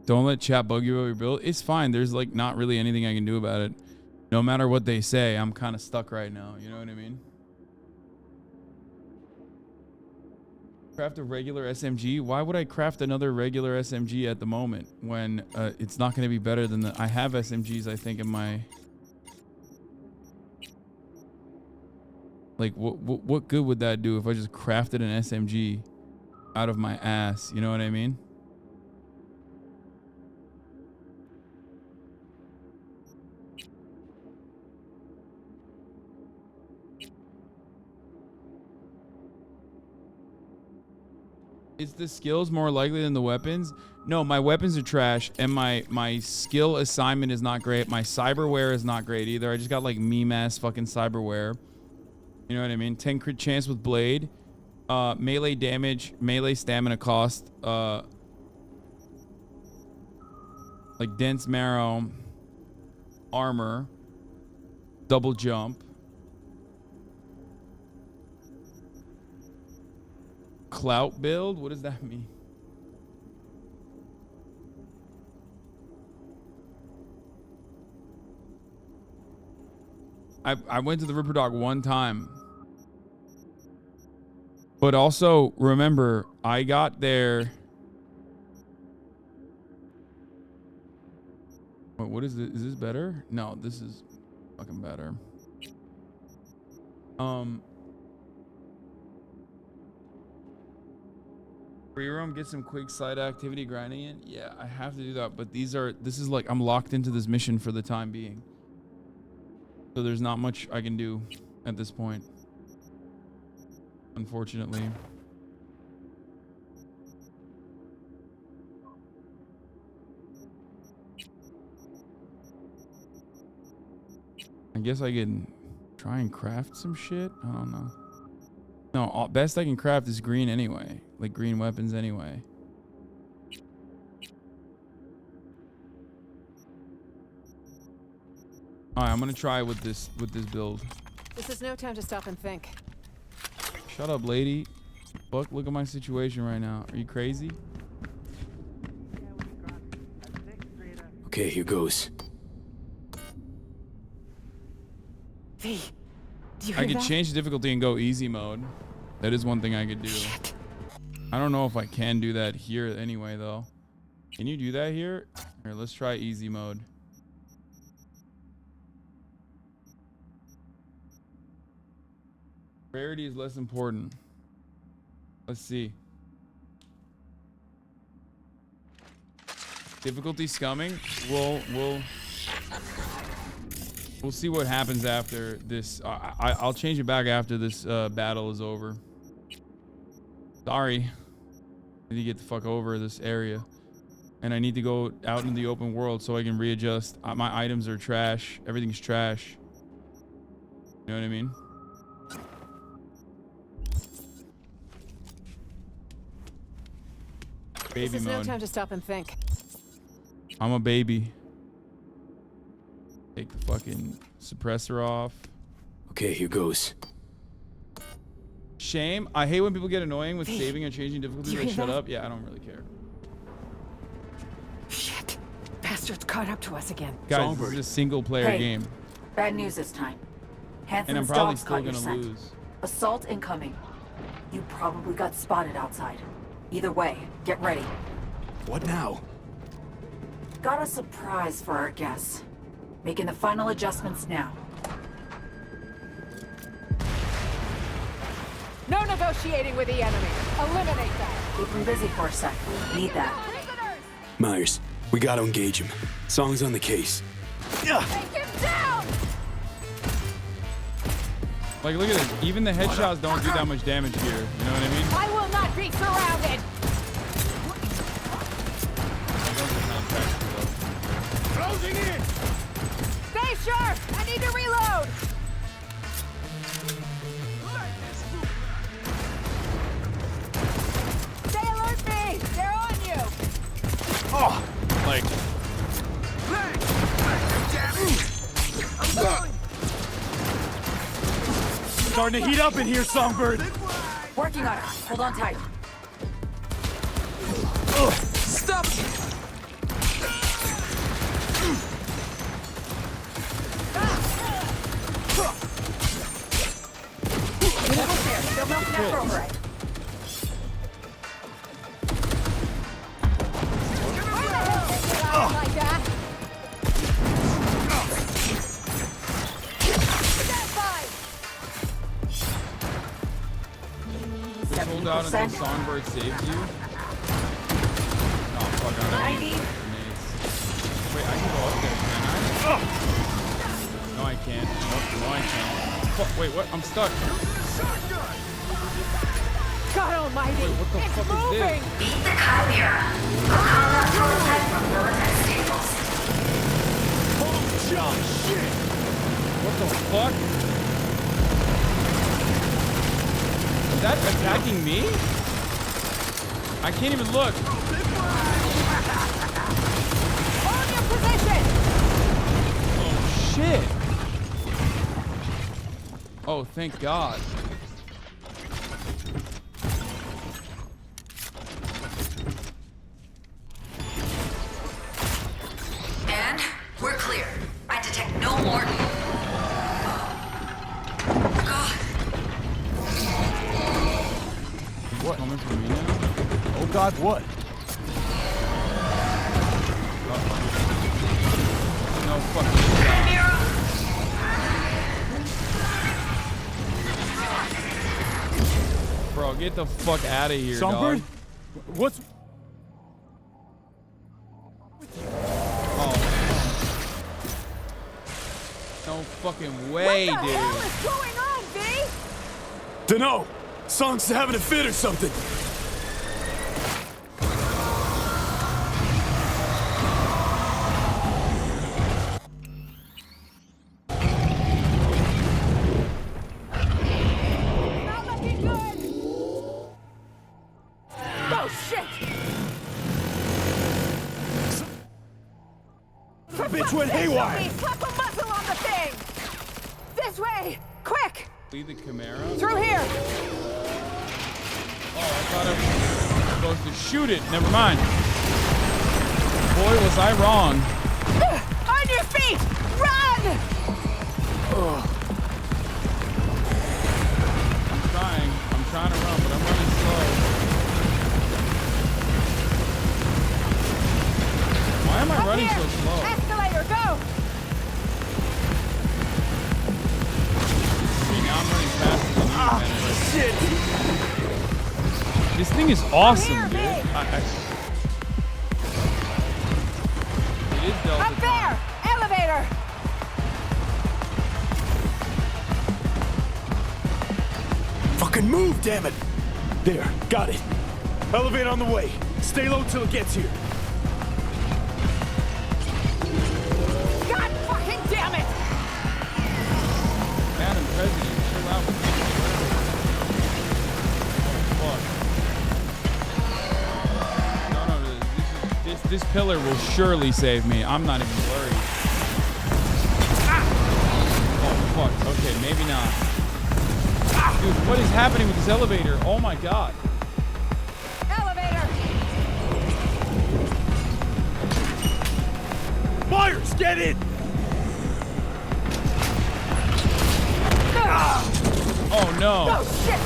Don't let chat bug you about your build. It's fine. There's, like, not really anything I can do about it. No matter what they say, I'm kind of stuck right now. You know what I mean? Craft a regular SMG? Why would I craft another regular SMG at the moment when it's not going to be better than the... I have SMGs, I think, in my... Like, what good would that do if I just crafted an SMG out of my ass? You know what I mean? Is the skills more likely than the weapons? No, my weapons are trash, and my skill assignment is not great. My cyberware is not great either. I just got like meme-ass fucking cyberware. You know what I mean? 10 crit chance with blade. Melee damage, melee stamina cost. Like dense marrow. Armor. Double jump. Clout build? What does that mean? I went to the Ripper Dog one time. But also, remember, I got there... Wait, what is this? Is this better? No, this is fucking better. Free roam, get some quick side activity grinding in. Yeah, I have to do that, but this is like I'm locked into this mission for the time being. So there's not much I can do at this point. Unfortunately. guess I can try and craft some shit. I don't know. No, best I can craft is green anyway. Like green weapons anyway. All right, I'm gonna try with this build. This is no time to stop and think. Shut up, lady. Fuck, look at my situation right now. Are you crazy? Okay, here goes. V, do you I hear could that? change the difficulty and go easy mode. That is one thing I could do. Shit. I don't know if I can do that here anyway, though. Can you do that here? Here, let's try easy mode. Rarity is less important. Let's see. Difficulty scumming. We'll see what happens after this. I'll change it back after this battle is over. Sorry. I need to get the fuck over this area. And I need to go out in the open world so I can readjust. My items are trash. Everything's trash. You know what I mean? Baby This is mode. no time to stop and think. I'm a baby. Take the fucking suppressor off. Okay, here goes. Shame. I hate when people get annoying with saving and changing difficulty. You They hear shut that? up. Yeah, I don't really care. Shit. Bastards caught up to us again. Guys, this is a single player Hey. game. Bad news this time. And I'm Hanson's probably dogs still caught your gonna scent. lose. Assault incoming. You probably got spotted outside. Either way, get ready. What now? Got a surprise for our guests. Making the final adjustments now. No negotiating with the enemy. Eliminate them. Keep them busy for a sec. Need that. Myers, we gotta engage him. Song's on the case. Take him down! Like, look at this. Even the headshots don't do that much damage here. You know what I mean? I will not be surrounded! Closing in! Stay sharp! I need to reload! Stay alert, B! They're on you! Oh! Like... Starting to heat up in here, Songbird! Working on it. Hold on tight. Stop! Still milking that override. Like that. Just hold out until Songbird saves you. Oh, fuck, I don't need grenades. Wait, I can go up there, can I? No, I can't. Nope, no, I can't. Fuck, wait, what? I'm stuck. God almighty! Wait, what the it's fuck moving! is this? Beat the Chimera. I'll call that prototype from military stables. Oh, jump shit! What the fuck? Is that attacking me? I can't even look. Hold your position! Oh, shit. Oh, thank God. And we're clear. I detect no more. God. What? Coming from me now? Oh God, what? No fucking God. Bro, get the fuck out of here, Songbird? dog. What's... No fucking way, What the dude. hell is going on, V? Dunno. Song's having a fit or something. It's went haywire. Slap a muzzle on the thing. This way, quick. Leave the Camaro? Through here. Oh, I thought I was supposed to shoot it. Never mind. Boy, was I wrong. On your feet! Run! I'm trying to run, but I'm running slow. Why am I running so slow? Escalator, go! See, now I'm running faster than you, man. Shit! This thing is awesome, dude. It is Delta. Up there! Elevator! Fucking move, damn it! There, got it. Elevator on the way. Stay low till it gets here. God fucking damn it! Madam President, chill out with me. Oh, fuck. No, this pillar will surely save me. I'm not even worried. Oh, fuck. Okay, maybe not. Dude, what is happening with this elevator? Oh, my God. Elevator! Myers, get in! Oh, no. Oh, shit!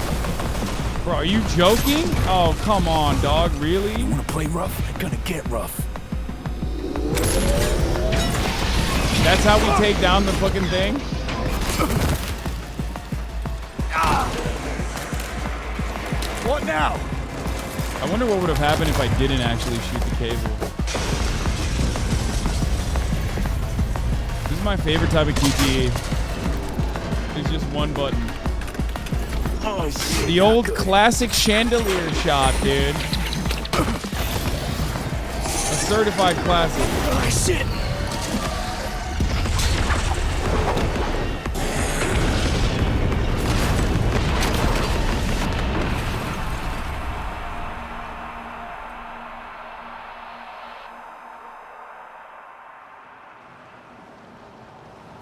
Bro, are you joking? Oh, come on, dog. Really? You wanna play rough? Gonna get rough. That's how we take down the fucking thing? What now? I wonder what would have happened if I didn't actually shoot the cable. This is my favorite type of QTE. It's just one button. Oh, shit. The old classic chandelier shot, dude. A certified classic. Oh, shit.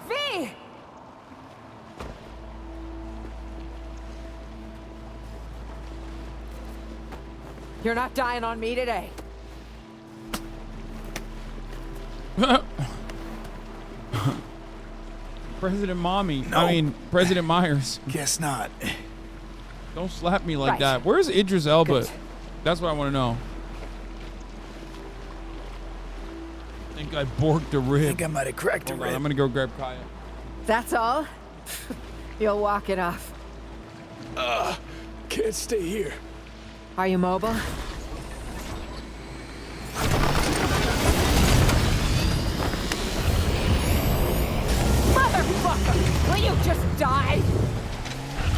V! You're not dying on me today. President Mommy. No. I mean, President Myers. Guess not. Don't slap me like Right. that. Where's Idris Elba? Good. That's what I want to know. I think I borked a I rib. think I might have cracked a Hold on, rib. I'm gonna go grab Kaya. That's all? You'll walk it off. Can't stay here. Are you mobile? Motherfucker! Will you just die?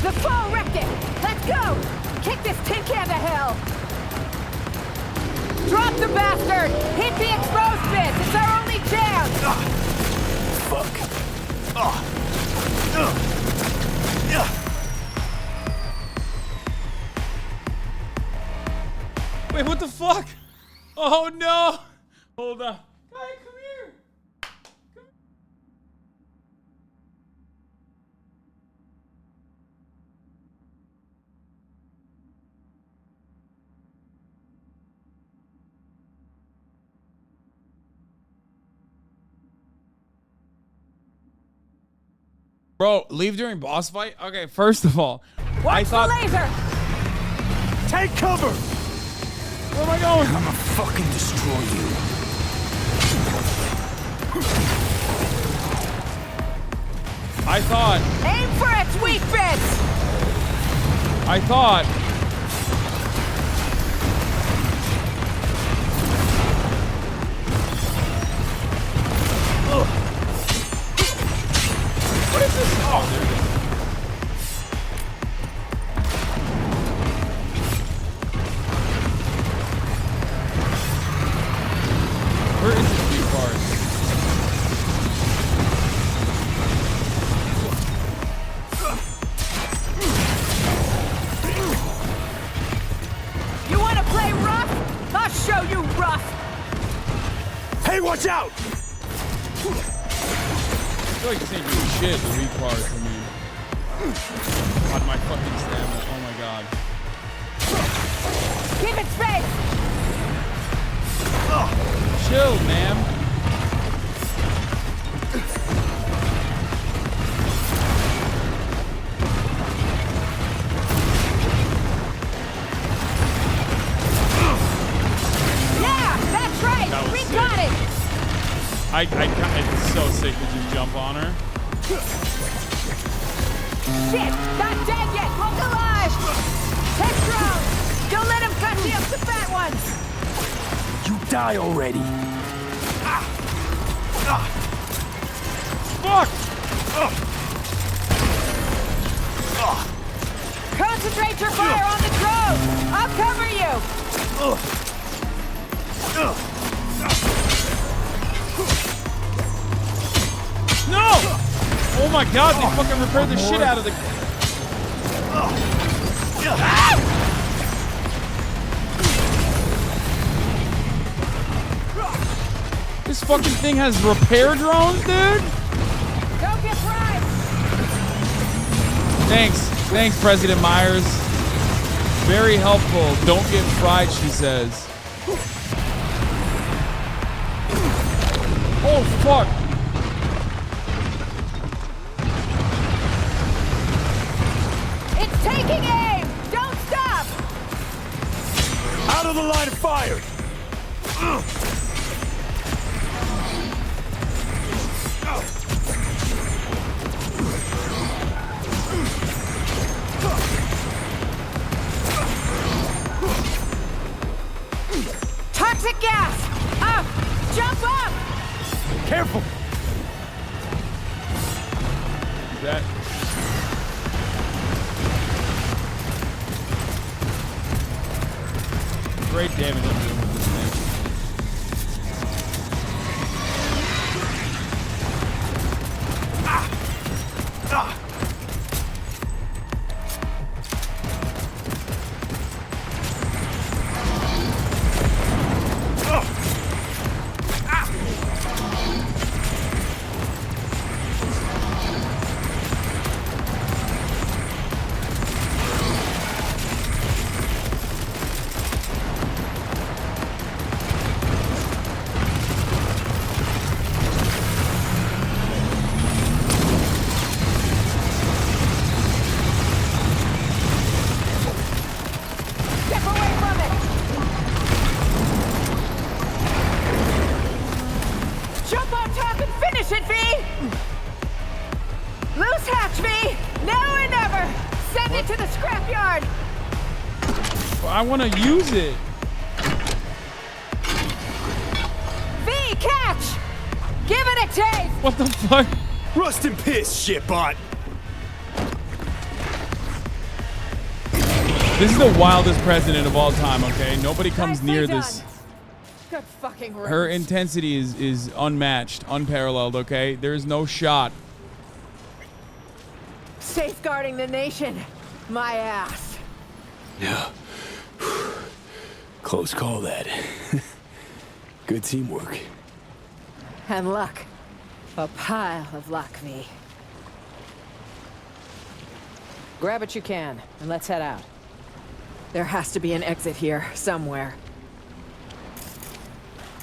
The fall wrecked it! Let's go! Kick this tin can to hell! Drop the bastard! Hit the exposed bits! It's our only chance! Fuck. Wait, what the fuck? Oh no! Hold on. Kaya, come here. Bro, leave during boss fight? Okay, first of all, Watch the laser! Take cover! Where am I going? I'ma fucking destroy you. I thought. Aim for its weak bits! I thought. What is this? Oh, there it is. Where is this big part? You wanna play rough? I'll show you rough! Hey, watch out! feel like this ain't doing shit, the weak parts, I mean. God, my fucking stamina, oh my god. Keep it space! Chill, ma'am. Yeah, that's right! That was We sick. got it! It's so sick to just jump on her. Shit! Not dead yet! Look alive! Head strong! Don't let him cut you up the fat ones! You die already. Fuck! Concentrate your fire on the drone! I'll cover you! No! Oh my god, they fucking repaired the shit out of the... This fucking thing has repair drones, dude? Don't get fried! Thanks, President Myers. Very helpful. Don't get fried, she says. Oh, fuck. It's taking aim! Don't stop! Out of the line of fire. Toxic gas! Up! Jump up! Careful! That... Great damage I'm doing with this thing. I want to use it. V, catch! Give it a taste! What the fuck? Rust and piss, shitbot. This is the wildest president of all time, okay? Nobody comes near this. Good fucking riddance. Her intensity is unmatched, unparalleled, okay? There is no shot. Safeguarding the nation. My ass. Yeah. Close call, that. Good teamwork. And luck. A pile of luck, V. Grab what you can, and let's head out. There has to be an exit here, somewhere.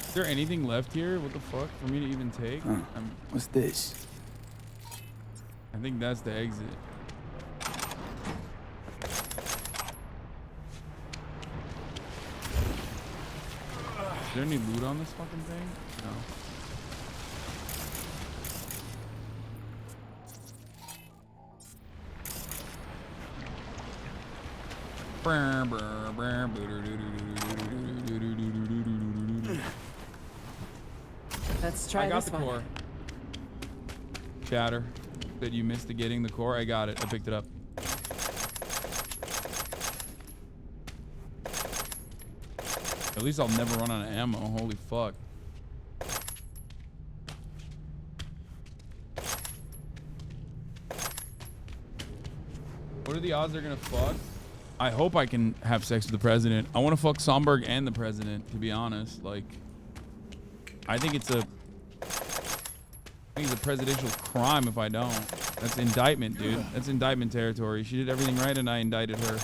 Is there anything left here? What the fuck? For me to even take? Huh. What's this? I think that's the exit. Is there any loot on this fucking thing? No. Let's try I got this the one. core. Chatter. That you missed the getting the core. I got it. I picked it up. At least I'll never run out of ammo. Holy fuck. What are the odds they're gonna fuck? I hope I can have sex with the president. I want to fuck Somberg and the president, to be honest. Like, I think it's a I think it's a presidential crime if I don't. That's indictment, dude. That's indictment territory. She did everything right and I indicted her.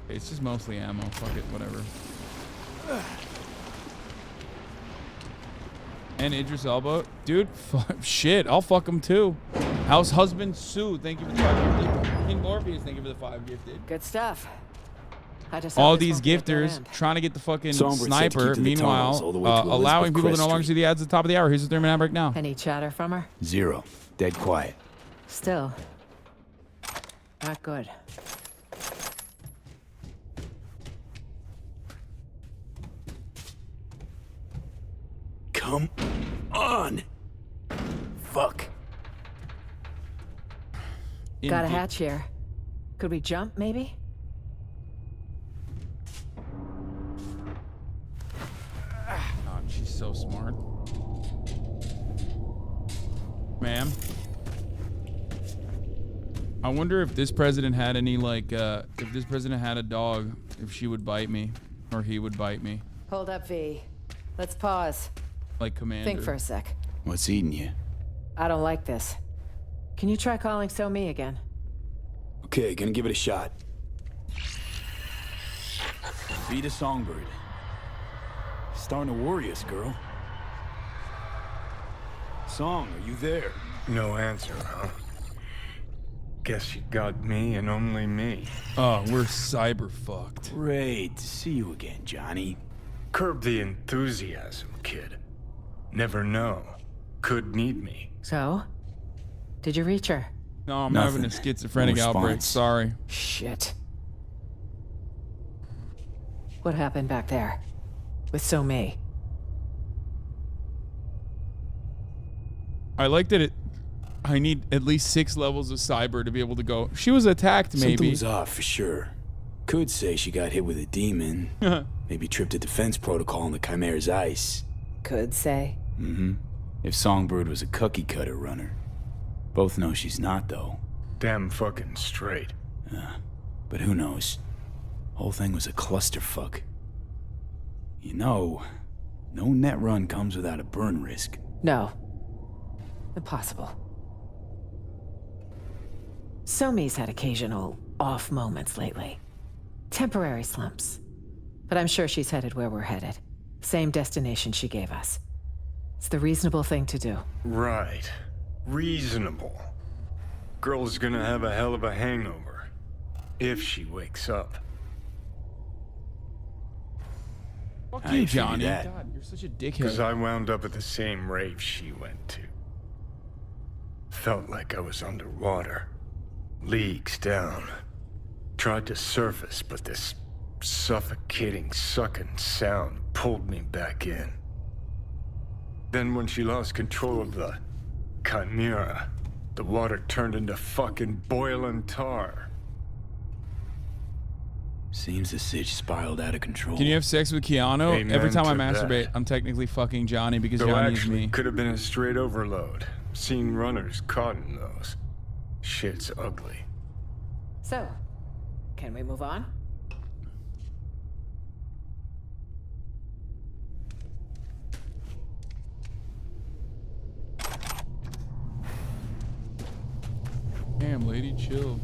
It's just mostly ammo. Fuck it, whatever. And Idris Elba. Dude, shit, I'll fuck him too. House husband Sue, thank you for the 5 gifted. King Morpheus, thank you for the 5 gifted. Good stuff. I just All these gifters trying to get the fucking sniper. Meanwhile, allowing people to no longer see the ads at the top of the hour. Here's the thermodynamic break now. Any chatter from her? Zero. Dead quiet. Still. Not good. Come on. Fuck. Got a hatch here. Could we jump, maybe? Oh, she's so smart. Ma'am. I wonder if this president had any, like, if this president had a dog, if she would bite me, or he would bite me. Hold up, V. Let's pause. Like Commander. Think for a sec. What's eating you? I don't like this. Can you try calling So-Mi again? Okay, gonna give it a shot. Be the songbird. Starting to worry us, girl. Song, are you there? No answer, huh? Guess you got me and only me. Oh, we're cyber fucked. Great to see you again, Johnny. Curb the enthusiasm, kid. Never know. Could need me. So? Did you reach her? No, I'm having a schizophrenic outbreak. Sorry. Shit. What happened back there? With So-Mi? I like that I need at least 6 levels of cyber to be able to go. She was attacked, maybe. Something was off for sure. Could say she got hit with a demon. Maybe tripped a defense protocol on the Chimera's ice. Could say. Mm-hmm. If Songbird was a cookie cutter runner. Both know she's not, though. Damn fucking straight. But who knows? Whole thing was a clusterfuck. You know, no net run comes without a burn risk. No. Impossible. So-Mi's had occasional off moments lately. Temporary slumps. But I'm sure she's headed where we're headed. Same destination she gave us. It's the reasonable thing to do. Right. Reasonable. Girl's gonna have a hell of a hangover. If she wakes up. Fuck you, Johnny. God, you're such a dickhead. Because I wound up at the same rave she went to. Felt like I was underwater. Leagues down. Tried to surface, but this suffocating, sucking sound pulled me back in. Then when she lost control of the Chimera, the water turned into fucking boiling tar. Seems the sitch spiraled out of control. Can you have sex with Keanu? Amen Every time I to masturbate, that. I'm technically fucking Johnny because Though Johnny is actually, me. could have been a straight overload. Seen runners caught in those. Shit's ugly. So, can we move on? Damn, lady, chill.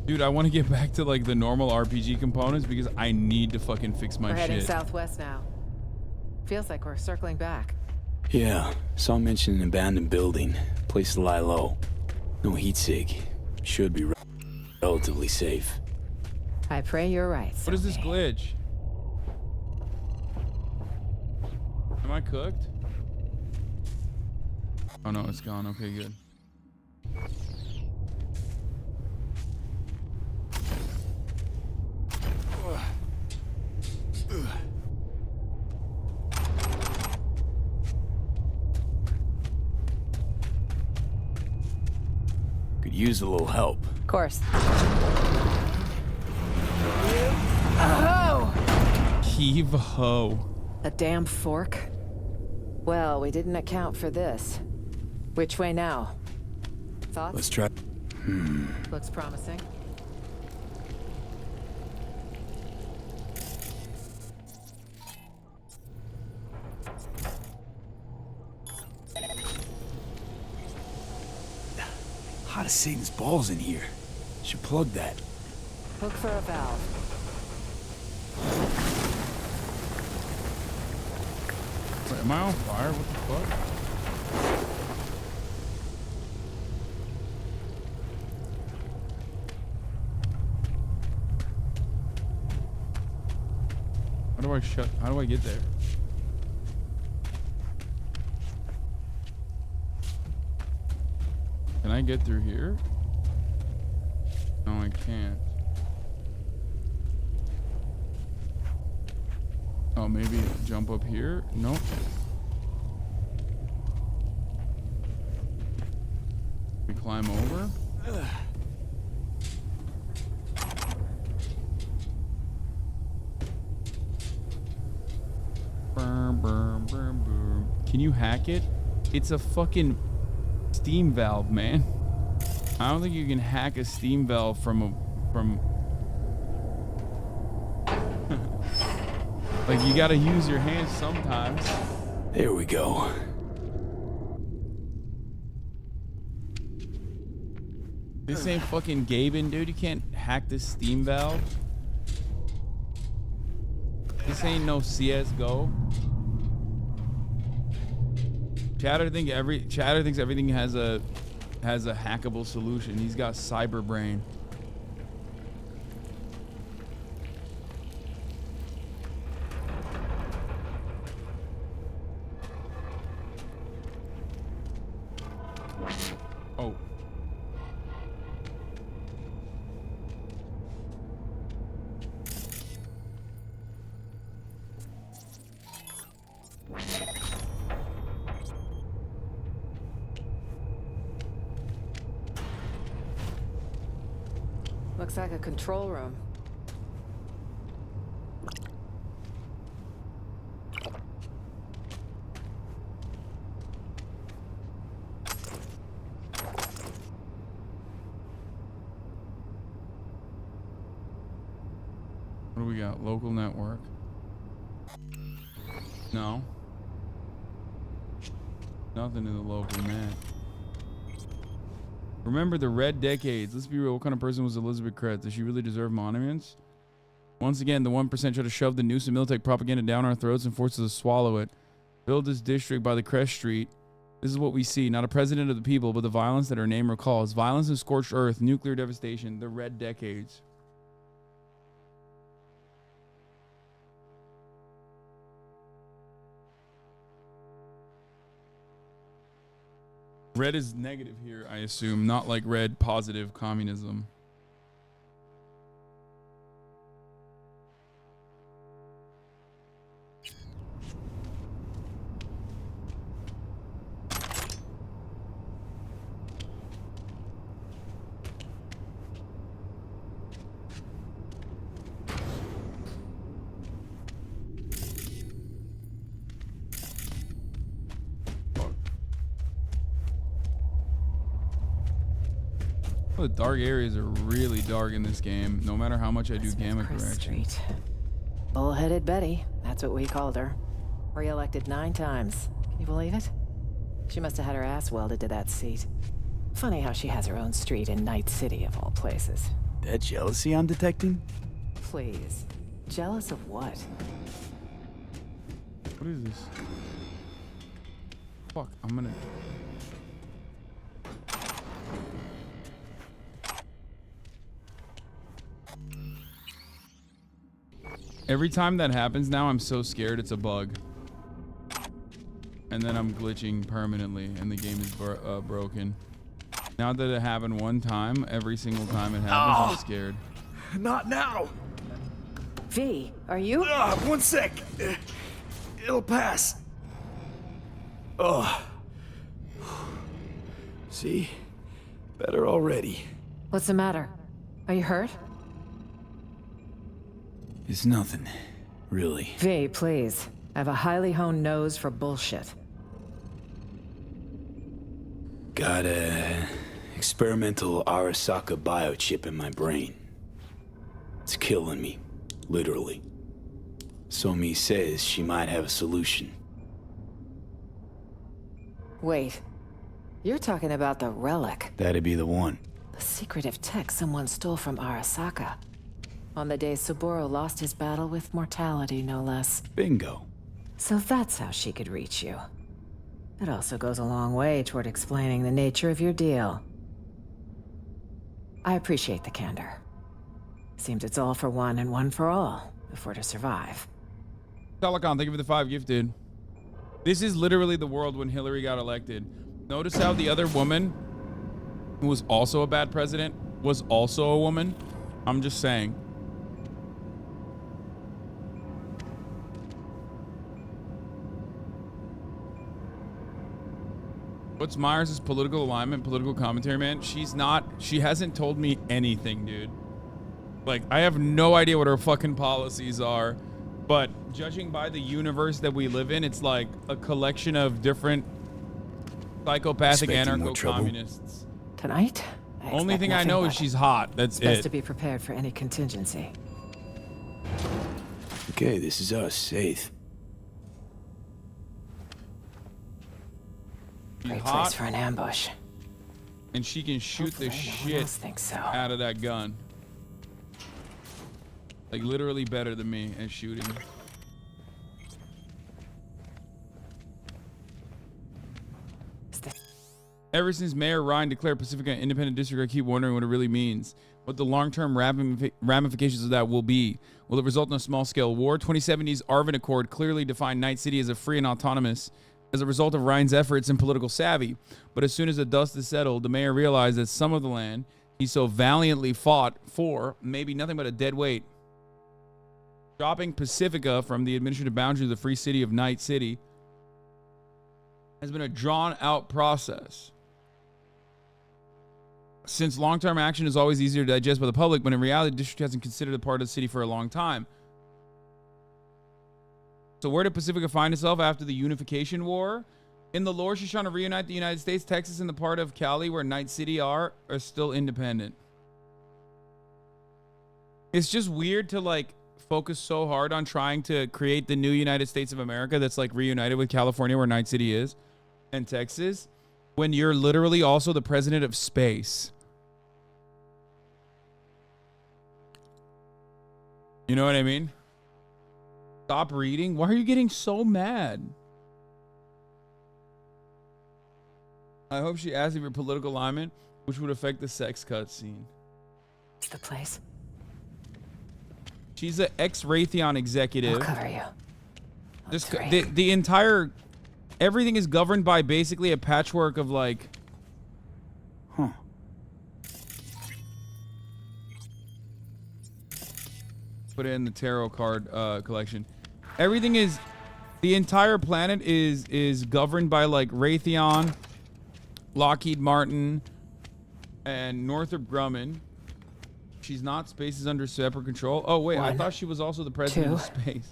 Dude, I want to get back to like the normal RPG components because I need to fucking fix my We're heading shit. southwest now. Feels like we're circling back. Yeah, saw mention an abandoned building. Place to lie low. No heat sig. Should be relatively safe. I pray you're right. What is this glitch? Am I cooked? Oh no, it's gone. Okay, good. Could use a little help. Of course. Oh! Heave ho. A damn fork? Well, we didn't account for this. Which way now? Thoughts? Let's try. Looks promising. Hot as Satan's balls in here. Should plug that. Look for a valve. Wait, am I on fire? What the fuck? How do I get there? Can I get through here? No, I can't. Oh, maybe jump up here? Nope. We climb over? Can you hack it? It's a fucking steam valve, man. I don't think you can hack a steam valve from like, you gotta use your hands sometimes. There we go. This ain't fucking Gaben, dude. You can't hack this steam valve. This ain't no CS:GO. Chatter thinks everything has a hackable solution. He's got cyber brain. Oh. Looks like a control room. What do we got? Local network. No. Nothing in the local net. Remember the red decades. Let's be real. What kind of person was Elizabeth Kretz? Does she really deserve monuments? Once again, the 1% try to shove the noose of Militech propaganda down our throats and force us to swallow it. Build this district by the Crest Street. This is what we see. Not a president of the people, but the violence that her name recalls. Violence and scorched earth, nuclear devastation, the red decades. Red is negative here, I assume, not like red positive communism. The dark areas are really dark in this game, no matter how much I do gamma correction. Bullheaded Betty, that's what we called her. Re-elected 9 times. Can you believe it? She must have had her ass welded to that seat. Funny how she has her own street in Night City of all places. That jealousy I'm detecting? Please. Jealous of what? What is this? Fuck, I'm gonna... Every time that happens now, I'm so scared it's a bug. And then I'm glitching permanently and the game is broken. Now that it happened one time, every single time it happens, I'm scared. Not now! V, are you? 1 sec! It'll pass. Oh. See? Better already. What's the matter? Are you hurt? It's nothing, really. V, please. I have a highly honed nose for bullshit. Got a experimental Arasaka biochip in my brain. It's killing me, literally. Somi says she might have a solution. Wait. You're talking about the relic. That'd be the one. The secretive tech someone stole from Arasaka. On the day Saburo lost his battle with mortality, no less. Bingo. So that's how she could reach you. It also goes a long way toward explaining the nature of your deal. I appreciate the candor. Seems it's all for one and one for all, if we're to survive. Telecom, thank you for the 5 gifted. This is literally the world when Hillary got elected. Notice how the other woman, who was also a bad president, was also a woman? I'm just saying. What's Myers' political alignment, political commentary, man? She hasn't told me anything, dude. Like, I have no idea what her fucking policies are, but judging by the universe that we live in, it's like a collection of different psychopathic anarcho-communists. Tonight? Only thing I know is she's hot. That's It's best it. to be prepared for any contingency. Okay, this is us, 8th. She's Great hot, place for an ambush. and she can shoot the Hopefully no one shit else thinks so. out of that gun. Like, literally better than me at shooting. Ever since Mayor Ryan declared Pacifica an independent district, I keep wondering what it really means. What the long-term ramifications of that will be. Will it result in a small-scale war? 2070's Arvin Accord clearly defined Night City as a free and autonomous as a result of Ryan's efforts and political savvy. But as soon as the dust is settled, the mayor realized that some of the land he so valiantly fought for may be nothing but a dead weight. Dropping Pacifica from the administrative boundaries of the free city of Night City has been a drawn-out process. Since long-term action is always easier to digest by the public, but in reality, the district hasn't considered a part of the city for a long time. So where did Pacifica find itself after the unification war? In the lore, she's trying to reunite the United States. Texas and the part of Cali where Night City are still independent. It's just weird to, like, focus so hard on trying to create the new United States of America that's, like, reunited with California where Night City is and Texas when you're literally also the president of space. You know what I mean? Stop reading. Why are you getting so mad? I hope she asked if your political alignment, which would affect the sex cutscene. It's the place. She's an ex-Raytheon executive. I'll cover you. Just the entire everything is governed by basically a patchwork of like. Huh. Put it in the tarot card collection. Everything is, the entire planet is governed by like Raytheon, Lockheed Martin, and Northrop Grumman. She's not. Space is under separate control. Oh wait, I thought she was also the president of space.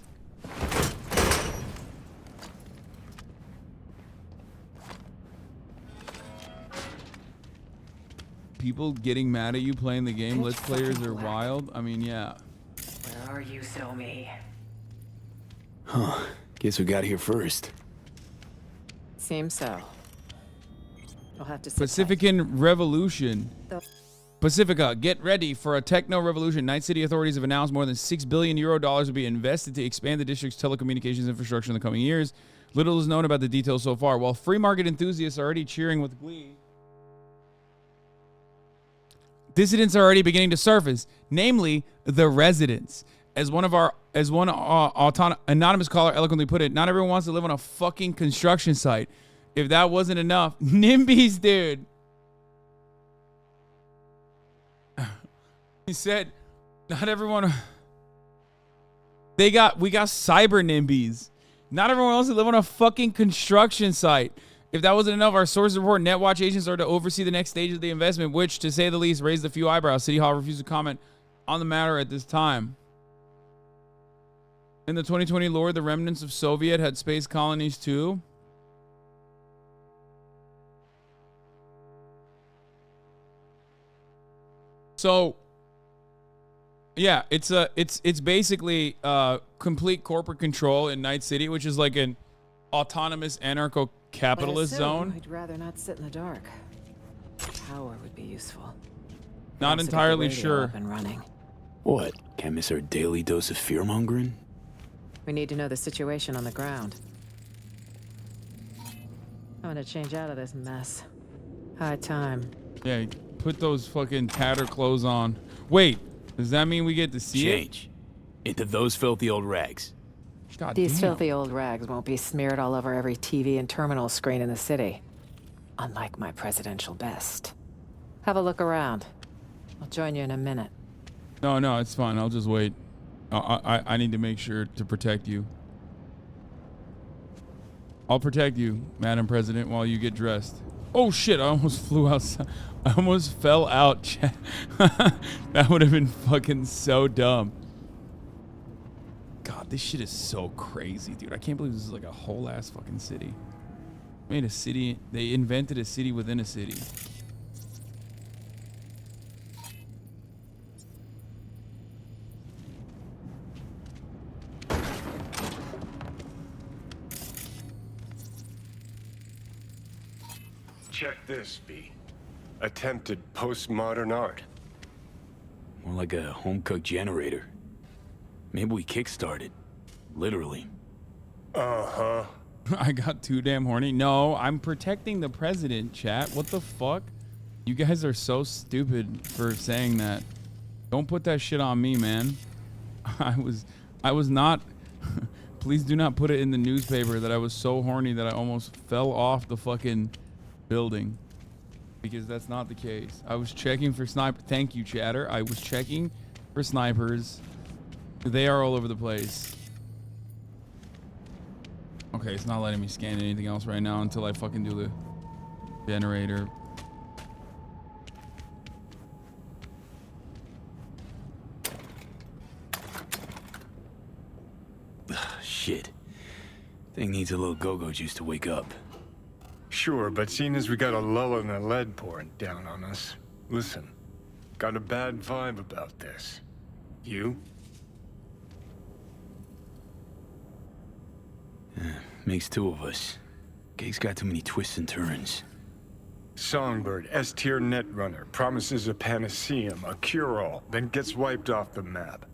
People getting mad at you playing the game. Let's players are wild. I mean, yeah. Where are you, Somi? Huh. Guess we got here first. Seems so. I'll have to sit Pacifican Revolution. Pacifica, get ready for a techno revolution. Night City authorities have announced more than €6 billion will be invested to expand the district's telecommunications infrastructure in the coming years. Little is known about the details so far. While free market enthusiasts are already cheering with glee, dissidents are already beginning to surface, namely the residents. As one anonymous caller eloquently put it, not everyone wants to live on a fucking construction site. If that wasn't enough, NIMBYs, dude. He said, not everyone. We got cyber NIMBYs. Not everyone wants to live on a fucking construction site. If that wasn't enough, our sources report NetWatch agents are to oversee the next stage of the investment, which, to say the least, raised a few eyebrows. City Hall refused to comment on the matter at this time. In the 2020 lore, the remnants of Soviet had space colonies too. So, yeah, it's basically complete corporate control in Night City, which is like an autonomous anarcho capitalist zone. I'd rather not sit in the dark. Power would be useful. Not Also get the entirely radio sure. up and running. What? Can't miss our daily dose of fear-mongering? We need to know the situation on the ground. I'm gonna change out of this mess. High time. Yeah, put those fucking tatter clothes on. Wait, does that mean we get to see Change into those filthy old rags. it? God These damn. filthy old rags won't be smeared all over every TV and terminal screen in the city. Unlike my presidential best. Have a look around. I'll join you in a minute. No, it's fine. I'll just wait. I need to make sure to protect you. I'll protect you, Madam President, while you get dressed. Oh shit, I almost flew outside. I almost fell out, chat. That would have been fucking so dumb. God, this shit is so crazy, dude. I can't believe this is like a whole ass fucking city. Made a city. They invented a city within a city. Check this, B. Attempted postmodern art. More like a home-cooked generator. Maybe we kick-started. Literally. Uh-huh. I got too damn horny. No, I'm protecting the president, chat. What the fuck? You guys are so stupid for saying that. Don't put that shit on me, man. I was not. Please do not put it in the newspaper that I was so horny that I almost fell off the fucking building. Because that's not the case. I was checking for sniper. Thank you, chatter. I was checking for snipers. They are all over the place. Okay, it's not letting me scan anything else right now until I fucking do the generator. Shit. Thing needs a little go-go juice to wake up. Sure, but seeing as we got a lull in the lead pouring down on us, listen, got a bad vibe about this. You? Makes two of us. Gig's got too many twists and turns. Songbird, S-tier netrunner, promises a panaceum, a cure-all, then gets wiped off the map.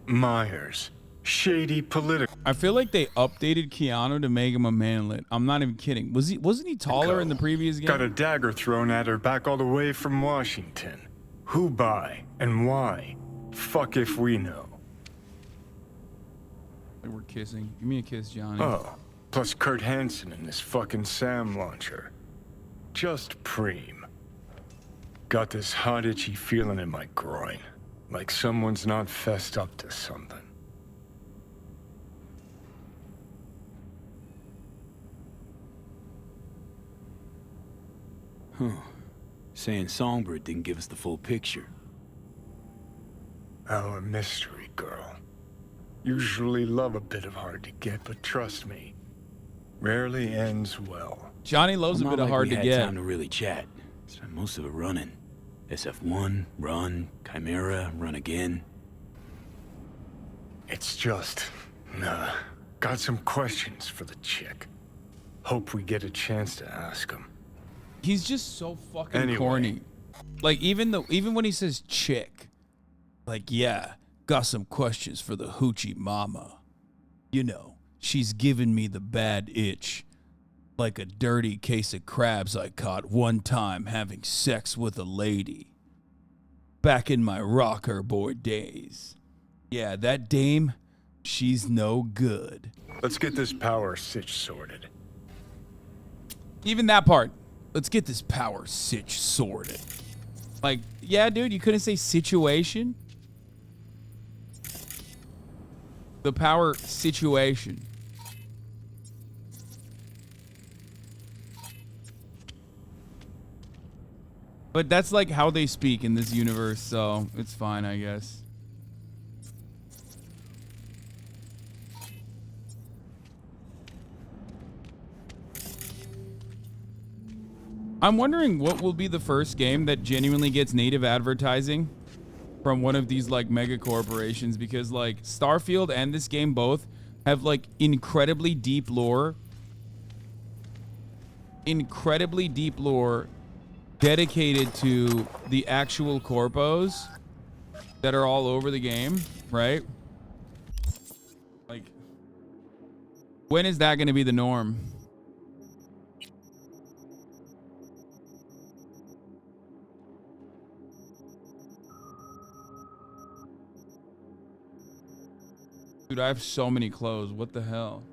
Myers, shady political. I feel like they updated Keanu to make him a manlet. I'm not even kidding. Wasn't he taller in the previous game? Got a dagger thrown at her back all the way from Washington. Who by and why? Fuck if we know. We're kissing. Give me a kiss, Johnny. Oh, plus Kurt Hansen and this fucking SAM launcher. Just preem. Got this hot itchy feeling in my groin. Like someone's not fessed up to something. Huh. Saying Songbird didn't give us the full picture. Our mystery girl. Usually love a bit of hard to get, but trust me, rarely ends well. Johnny loves a bit of hard to get. Time to really chat. Spent most of it running. SF1, run, Chimera, run again. It's just, nah. Got some questions for the chick. Hope we get a chance to ask them. He's just so fucking corny. Like even when he says chick, like yeah, got some questions for the hoochie mama. You know, she's giving me the bad itch. Like a dirty case of crabs I caught one time having sex with a lady. Back in my rocker boy days. Yeah, that dame, she's no good. Let's get this power sitch sorted. Even that part. Let's get this power sitch sorted. Like, yeah, dude, you couldn't say situation? The power situation. But that's like how they speak in this universe, so it's fine, I guess. I'm wondering what will be the first game that genuinely gets native advertising from one of these like mega corporations, because like Starfield and this game both have like incredibly deep lore dedicated to the actual corpos that are all over the game, right? Like, when is that going to be the norm? Dude, I have so many clothes. What the hell?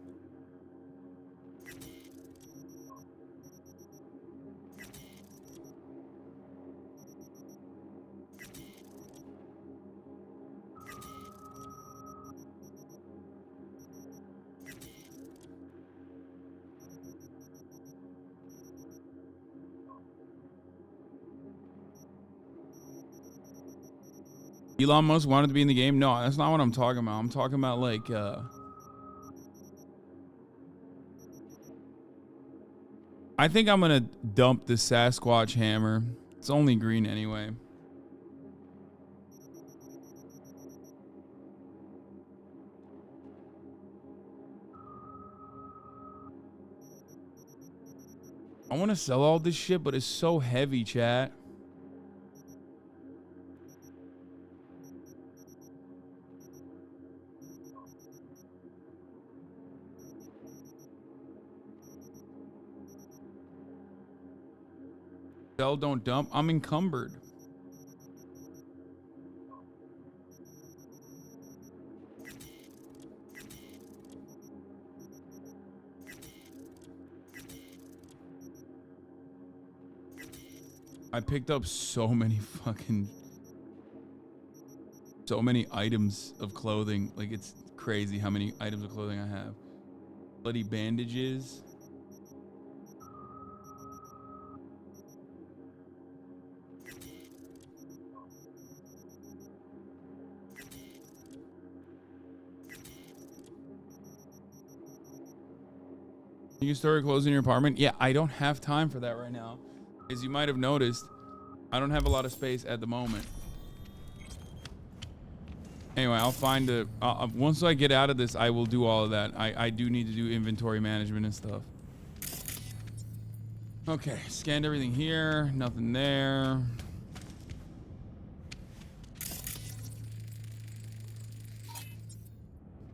Elon Musk wanted to be in the game? No, that's not what I'm talking about. I'm talking about like I think I'm gonna dump the Sasquatch hammer. It's only green anyway. I want to sell all this shit, but it's so heavy, chat. Sell, don't dump. I'm encumbered. I picked up so many items of clothing. Like, it's crazy how many items of clothing I have. Bloody bandages. You can store your clothes in your apartment? Yeah, I don't have time for that right now. As you might have noticed, I don't have a lot of space at the moment. Anyway, I'll find a... once I get out of this, I will do all of that. I do need to do inventory management and stuff. Okay, scanned everything here. Nothing there.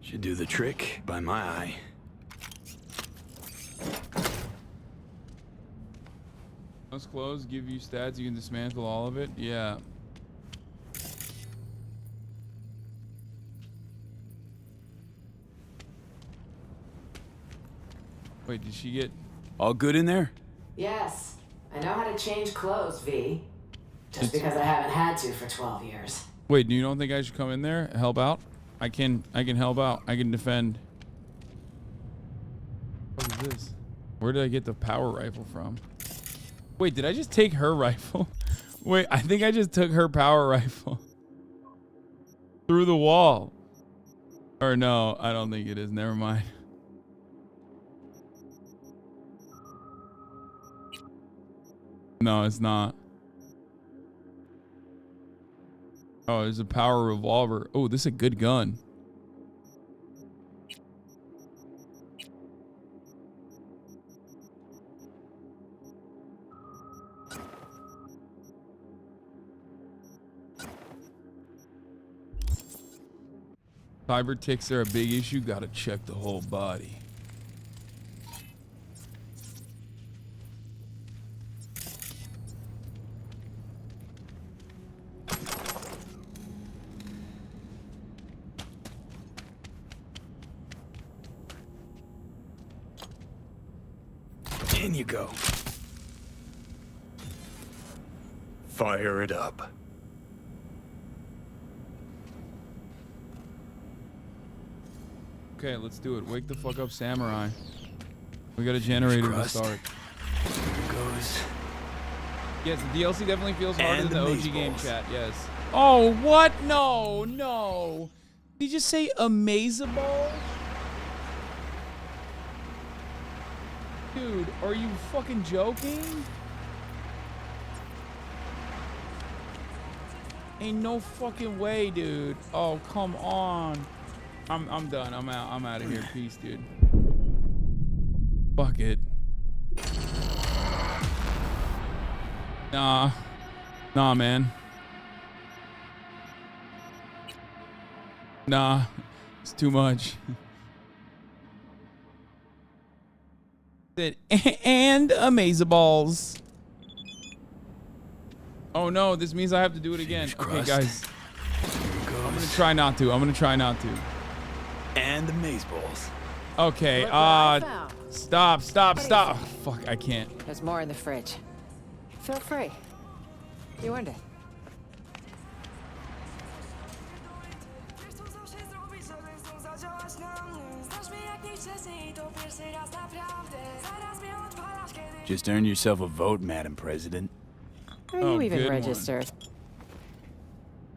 Should do the trick by my eye. Those clothes give you stats. You can dismantle all of it. Yeah. Wait, did she get... All good in there? Yes. I know how to change clothes, V. Just because I haven't had to for 12 years. Wait, do you don't think I should come in there? Help out? I can help out. I can defend. What is this? Where did I get the power rifle from? Wait, did I just take her rifle? Wait, I think I just took her power rifle. Through the wall. Or no, I don't think it is. Never mind. No, it's not. Oh, there's a power revolver. Oh, this is a good gun. Cyber ticks are a big issue. Gotta check the whole body. In you go. Fire it up. Okay, let's do it. Wake the fuck up, Samurai. We got a generator to start. Here goes. Yes, the DLC definitely feels harder than the OG game, chat. Yes. Oh, what? No, no. Did you just say amazable? Dude, are you fucking joking? Ain't no fucking way, dude. Oh, come on. I'm done. I'm out. I'm out of here. Peace, dude. Fuck it. Nah, man. Nah, it's too much. And amazeballs. Oh no, this means I have to do it again. Okay, guys. I'm gonna try not to. And amazeballs. Okay, stop. Oh, fuck, I can't. There's more in the fridge. Feel free. You earned it. Just earn yourself a vote, Madam President. Are you even registered?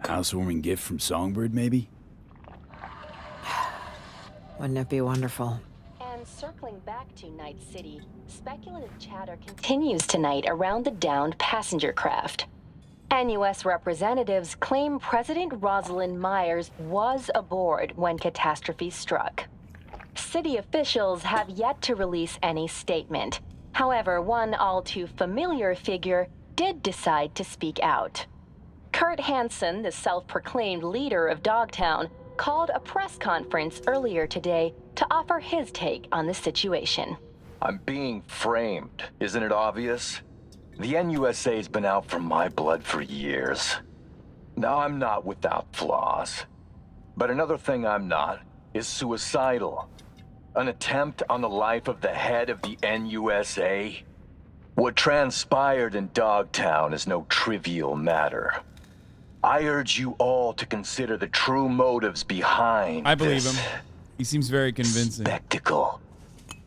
Housewarming gift from Songbird, maybe? Wouldn't it be wonderful? And circling back to Night City, speculative chatter continues tonight around the downed passenger craft. NUS representatives claim President Rosalind Myers was aboard when catastrophe struck. City officials have yet to release any statement. However, one all too familiar figure did decide to speak out. Kurt Hansen, the self-proclaimed leader of Dogtown, called a press conference earlier today to offer his take on the situation. I'm being framed, isn't it obvious? The NUSA's been out for my blood for years. Now, I'm not without flaws. But another thing I'm not is suicidal. An attempt on the life of the head of the NUSA? What transpired in Dogtown is no trivial matter. I urge you all to consider the true motives behind I believe this him. He seems very convincing. spectacle.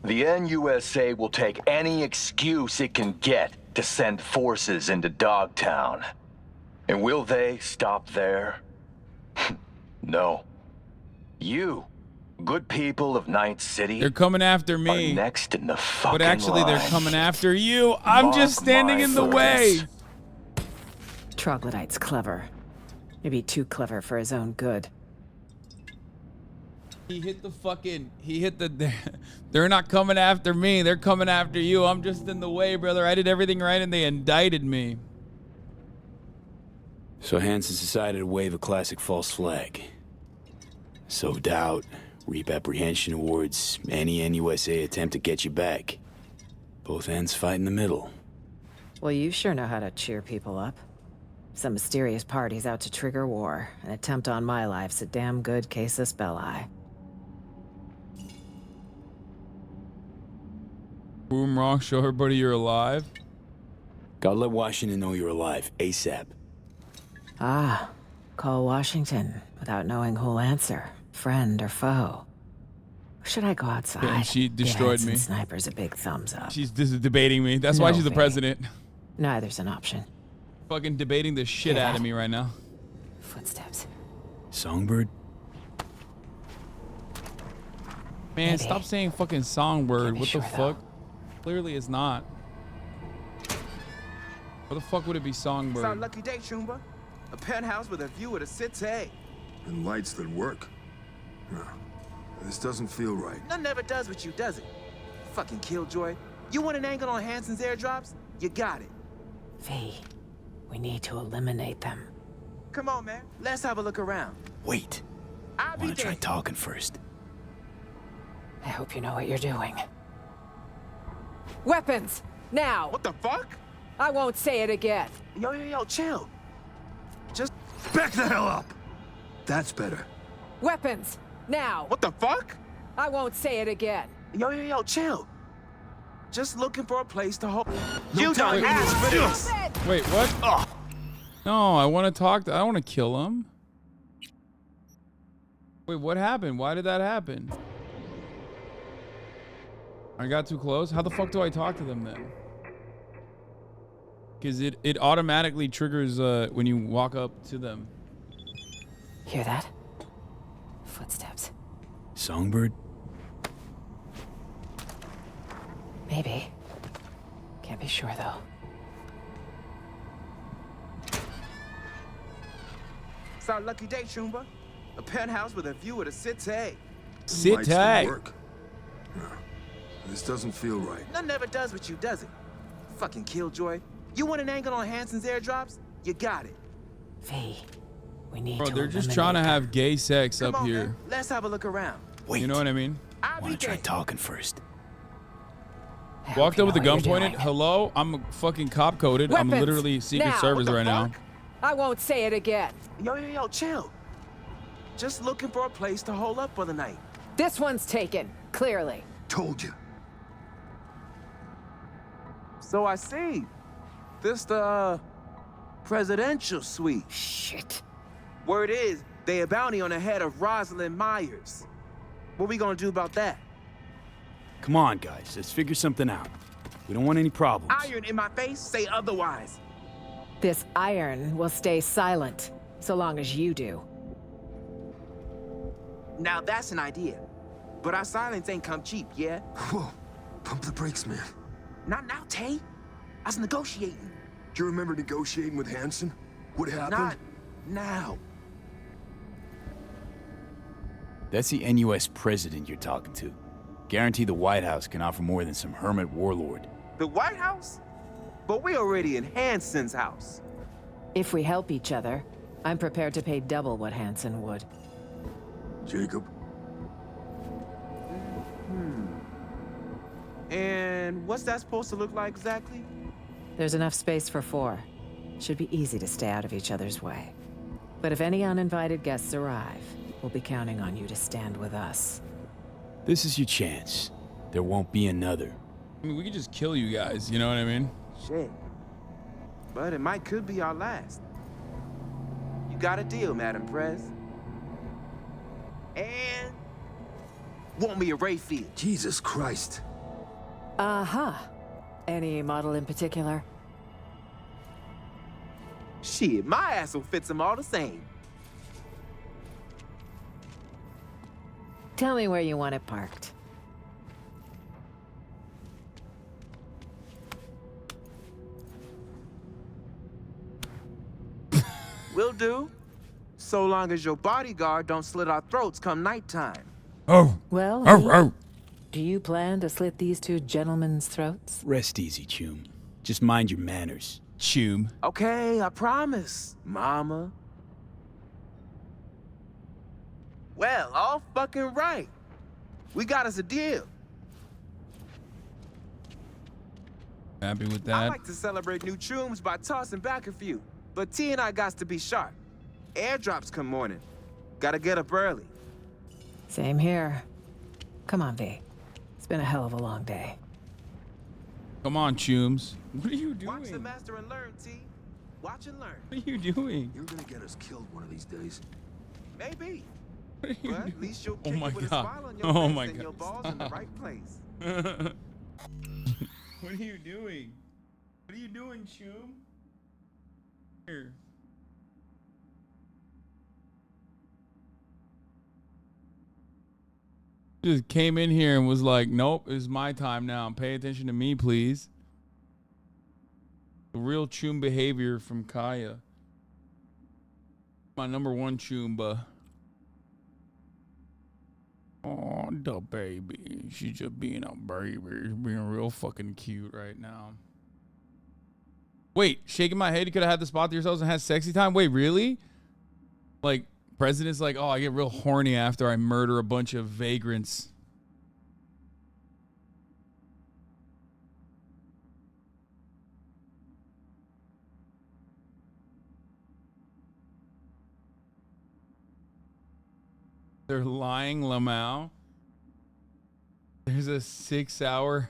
The NUSA will take any excuse it can get to send forces into Dogtown. And will they stop there? No. You, good people of Night City, They're coming after me. are next in the fucking But actually, they're line. coming after you. I'm just standing in the way. Troglodyte's clever. Maybe too clever for his own good. He hit the they're not coming after me. They're coming after you. I'm just in the way, brother. I did everything right and they indicted me. So Hansen's decided to wave a classic false flag. Sow doubt, reap apprehension towards any NUSA attempt to get you back. Both ends fight in the middle. Well, you sure know how to cheer people up. Some mysterious party's out to trigger war. An attempt on my life's a damn good casus belli. Boom rock, show everybody you're alive. Gotta let Washington know you're alive, ASAP. Ah, call Washington without knowing who'll answer, friend or foe. Or should I go outside? Yeah, she destroyed Give me. Hanson snipers a big thumbs up. She's debating me. That's why No, she's the Faye. president. Neither's an option. Fucking debating the shit out of me right now. Footsteps. Songbird? Man, Maybe. stop saying fucking songbird. What the sure, fuck? Clearly it's not. What the fuck would it be It's our songbird? lucky day, Chumba. A penthouse with a view of the city. And lights that work. Huh. This doesn't feel right. None never does with you, does it? Fucking killjoy. You want an angle on Hansen's airdrops? You got it. V, we need to eliminate them. Come on, man. Let's have a look around. Wait. I'll I be wanna try there. talking first. I hope you know what you're doing. Weapons! Now! What the fuck? I won't say it again. Yo, chill. Just back the hell up! That's better. Weapons! Now! What the fuck? I won't say it again. Yo, chill. Just looking for a place to hold. No You time don't to ask for lose. this. Wait, what? No, I want to talk. I don't want to kill him. Wait, what happened? Why did that happen? I got too close? How the fuck do I talk to them then? Because it automatically triggers when you walk up to them. Hear that? Footsteps. Songbird? Maybe. Can't be sure, though. It's our lucky day, Chumba. A penthouse with a view of the city. Sit Might still tight. work. No, this doesn't feel right. None never does with you, does it? Fucking killjoy. You want an angle on Hanson's airdrops? You got it. V, we need Bro, to they're just eliminate trying to that. have gay sex Come up on, here. man. Let's have a look around. Wait. You know what I mean? I'll Want be to try there. talking first? Walked up with a gun what you're pointed. doing. Hello? I'm fucking cop coded. I'm Weapons, literally Secret now. Service What the right now. I won't say it again. Yo, chill. Just looking for a place to hold up for the night. This one's taken, clearly. Told you. So I see. This the presidential suite. Shit. Word is, they a bounty on the head of Rosalind Myers. What we gonna do about that? Come on, guys. Let's figure something out. We don't want any problems. Iron in my face, say otherwise. This iron will stay silent, so long as you do. Now that's an idea. But our silence ain't come cheap, yeah? Whoa, pump the brakes, man. Not now, Tay. I was negotiating. Do you remember negotiating with Hanson? What happened? Not now. That's the NUS president you're talking to. Guarantee the White House can offer more than some hermit warlord. The White House? But we already in Hanson's house. If we help each other, I'm prepared to pay double what Hanson would. Jacob. And what's that supposed to look like exactly? There's enough space for 4. Should be easy to stay out of each other's way. But if any uninvited guests arrive, we'll be counting on you to stand with us. This is your chance. There won't be another. I mean, we could just kill you guys. You know what I mean? Shit. But it could be our last. You got a deal, Madam Prez. And want me a Rayfield. Jesus Christ. Uh-huh. Any model in particular? Shit, my ass will fit them all the same. Tell me where you want it parked. Will do. So long as your bodyguard don't slit our throats come nighttime. Oh. Well, Oh. do you plan to slit these 2 gentlemen's throats? Rest easy, Choom. Just mind your manners. Choom. Okay, I promise, Mama. Well, all fucking right. We got us a deal. Happy with I that. like to celebrate new chooms by tossing back a few, but T and I got to be sharp. Airdrops come morning. Gotta get up early. Same here. Come on, V. It's been a hell of a long day. Come on, Chooms. What are you Watch the doing? master and learn, T. Watch and learn. What are you doing? You're gonna get us killed one of these days. Maybe. What are you But doing? at least you'll Oh kick my it with God. a smile on your Oh face my and God. your balls in the right place. What are you doing? What are you doing, Choom? Here. Just came in here and was like, nope, it's my time now. Pay attention to me, please. The real Choom behavior from Kaya. My number 1 Choomba. Oh, the baby. She's just being a baby. She's being real fucking cute right now. Wait, shaking my head, you could have had the spot to yourselves and had sexy time? Wait, really? Like, president's like, oh, I get real horny after I murder a bunch of vagrants. They're lying, Lamau. There's a 6-hour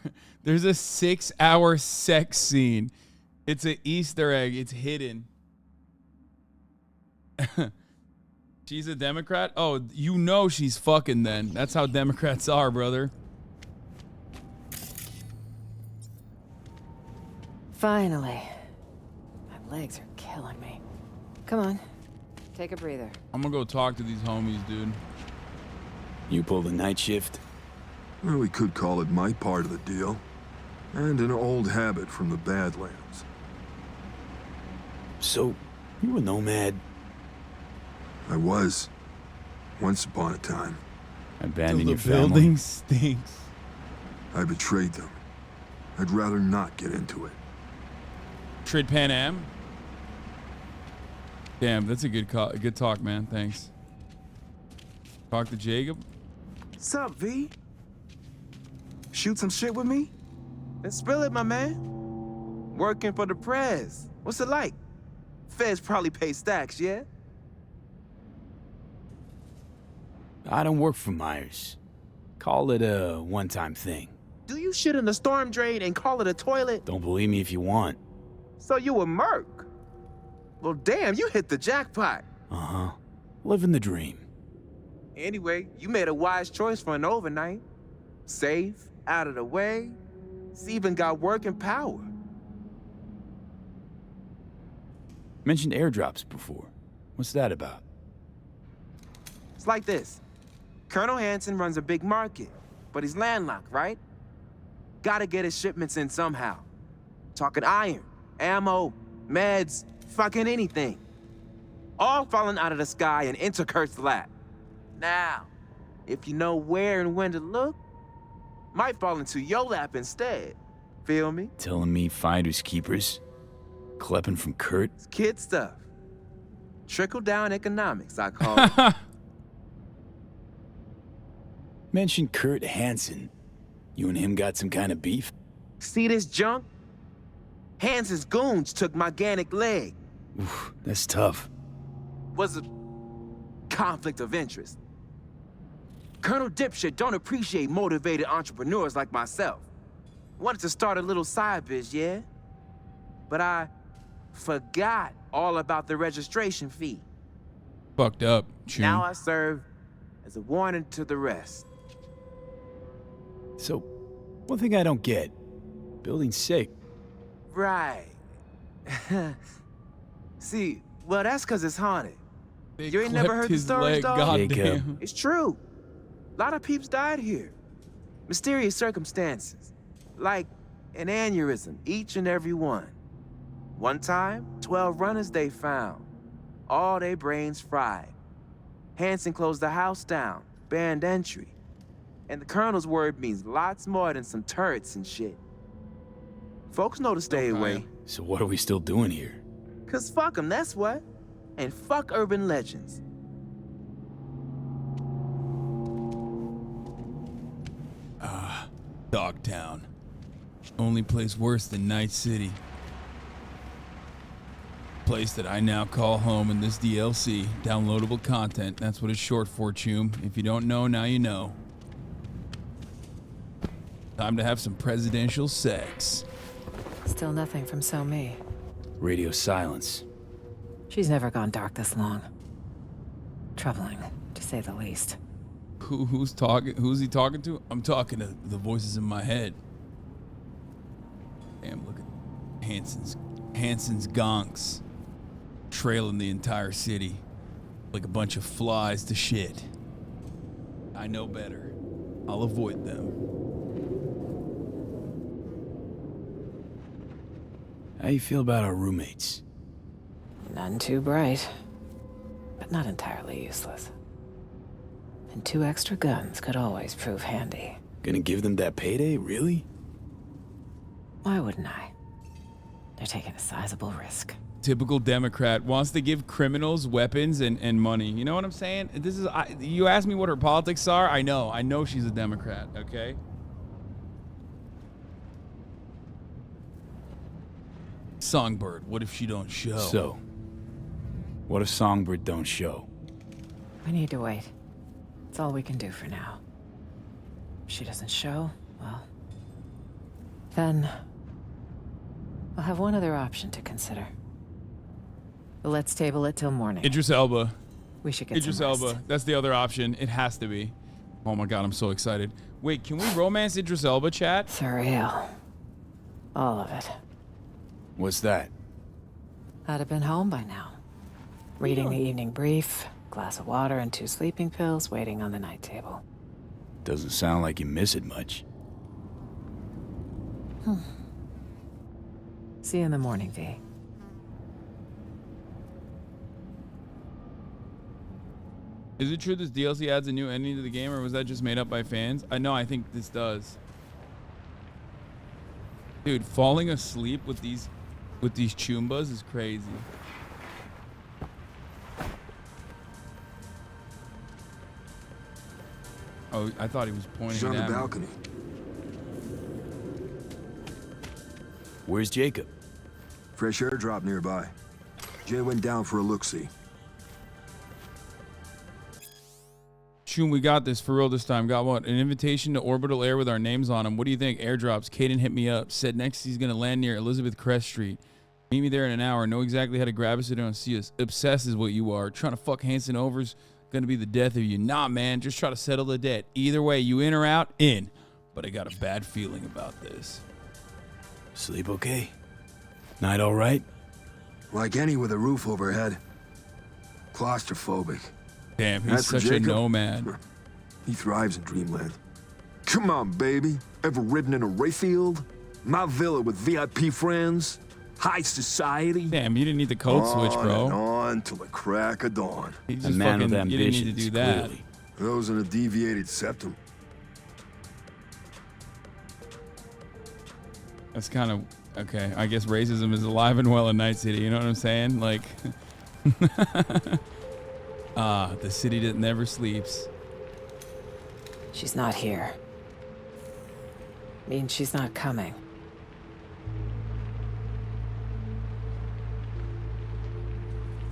sex scene. It's an Easter egg. It's hidden. She's a Democrat? Oh, you know she's fucking then. That's how Democrats are, brother. Finally. My legs are killing me. Come on. Take a breather. I'm gonna go talk to these homies, dude. You pull the night shift? Well, we could call it my part of the deal. And an old habit from the Badlands. So, you a nomad? I was. Once upon a time, Abandon The your family. building stinks. I betrayed them. I'd rather not get into it. Trade Pan Am. Damn, that's a good good talk, man. Thanks. Talk to Jacob. What's up, V? Shoot some shit with me? Let's spill it, my man. Working for the press. What's it like? Feds probably pay stacks, yeah? I don't work for Myers. Call it a one-time thing. Do you shit in the storm drain and call it a toilet? Don't believe me if you want. So you a merc? Well, damn, you hit the jackpot. Uh-huh. Living the dream. Anyway, you made a wise choice for an overnight. Safe, out of the way. It's even got working power. Mentioned airdrops before. What's that about? It's like this. Colonel Hasan runs a big market, but he's landlocked, right? Gotta get his shipments in somehow. Talking iron, ammo, meds, fucking anything. All falling out of the sky and into Kurt's lap. Now, if you know where and when to look, might fall into your lap instead. Feel me? Telling me finders keepers? Klepping from Kurt? It's kid stuff. Trickle-down economics, I call it. Mentioned Kurt Hasan. You and him got some kind of beef? See this junk? Hanson's goons took my Gannic leg. Oof, that's tough. Was a conflict of interest. Colonel Dipshit don't appreciate motivated entrepreneurs like myself. Wanted to start a little side biz, yeah? But I forgot all about the registration fee. Fucked up. Chum. Now I serve as a warning to the rest. So, one thing I don't get. Building's sick. Right. See, well, that's because it's haunted. You ain't never heard the stories, dog? Jacob. It's true. A lot of peeps died here. Mysterious circumstances. Like an aneurysm, each and every one. One time, 12 runners they found. All their brains fried. Hasan closed the house down, banned entry. And the colonel's word means lots more than some turrets and shit. Folks know to stay away. So what are we still doing here? 'Cause fuck them, that's what. And fuck urban legends. Dogtown. Only place worse than Night City. Place that I now call home in this DLC. Downloadable content. That's what it's short for, Chum. If you don't know, now you know. Time to have some presidential sex. Still nothing from So Me. Radio silence. She's never gone dark this long. Troubling, to say the least. Who's talking? Who's he talking to? I'm talking to the voices in my head. Damn, look at Hanson's gonks trailing the entire city like a bunch of flies to shit. I know better. I'll avoid them. How you feel about our roommates? None too bright, but not entirely useless. And 2 extra guns could always prove handy. Gonna give them that payday, really? Why wouldn't I? They're taking a sizable risk. Typical Democrat wants to give criminals weapons and money. You know what I'm saying? This is you ask me what her politics are. I know she's a Democrat. Okay. Songbird, what if she don't show? So, what if Songbird don't show? We need to wait. It's all we can do for now. If she doesn't show, well, then we'll have one other option to consider. But let's table it till morning. Idris Elba. We should get Idris some rest. Elba. That's the other option. It has to be. Oh my god, I'm so excited. Wait, can we romance Idris Elba, chat? Surreal. All of it. What's that? I'd have been home by now. Reading the evening brief, glass of water and 2 sleeping pills waiting on the night table. Doesn't sound like you miss it much. See you in the morning, V. Is it true this DLC adds a new ending to the game, or was that just made up by fans? I know, I think this does. Dude, falling asleep with these chumbas is crazy. Oh, I thought he was pointing She's on at the me. balcony. Where's Jacob? Fresh airdrop nearby. Jay went down for a look-see. Chum, we got this for real this time. Got what? An invitation to orbital air with our names on them. What do you think? Airdrops. Caden hit me up. Said next he's going to land near Elizabeth Crest Street. Meet me there in an hour. Know exactly how to grab us so they don't see us. Obsessed is what you are. Trying to fuck Hanson over's going to be the death of you. Nah, man. Just try to settle the debt. Either way, you in or out, in. But I got a bad feeling about this. Sleep okay? Night all right? Like any with a roof overhead. Claustrophobic. Damn, he's As for such a Jacob, nomad. He thrives in dreamland. Come on, baby. Ever ridden in a Rayfield? My villa with VIP friends? High society? Damn, you didn't need the code switch, bro. And on till the crack of dawn. He's just man fucking, with you didn't need to do that. Clearly. Those in a deviated septum. That's kind of, okay, I guess racism is alive and well in Night City, you know what I'm saying? Like, the city that never sleeps. She's not here. Means she's not coming.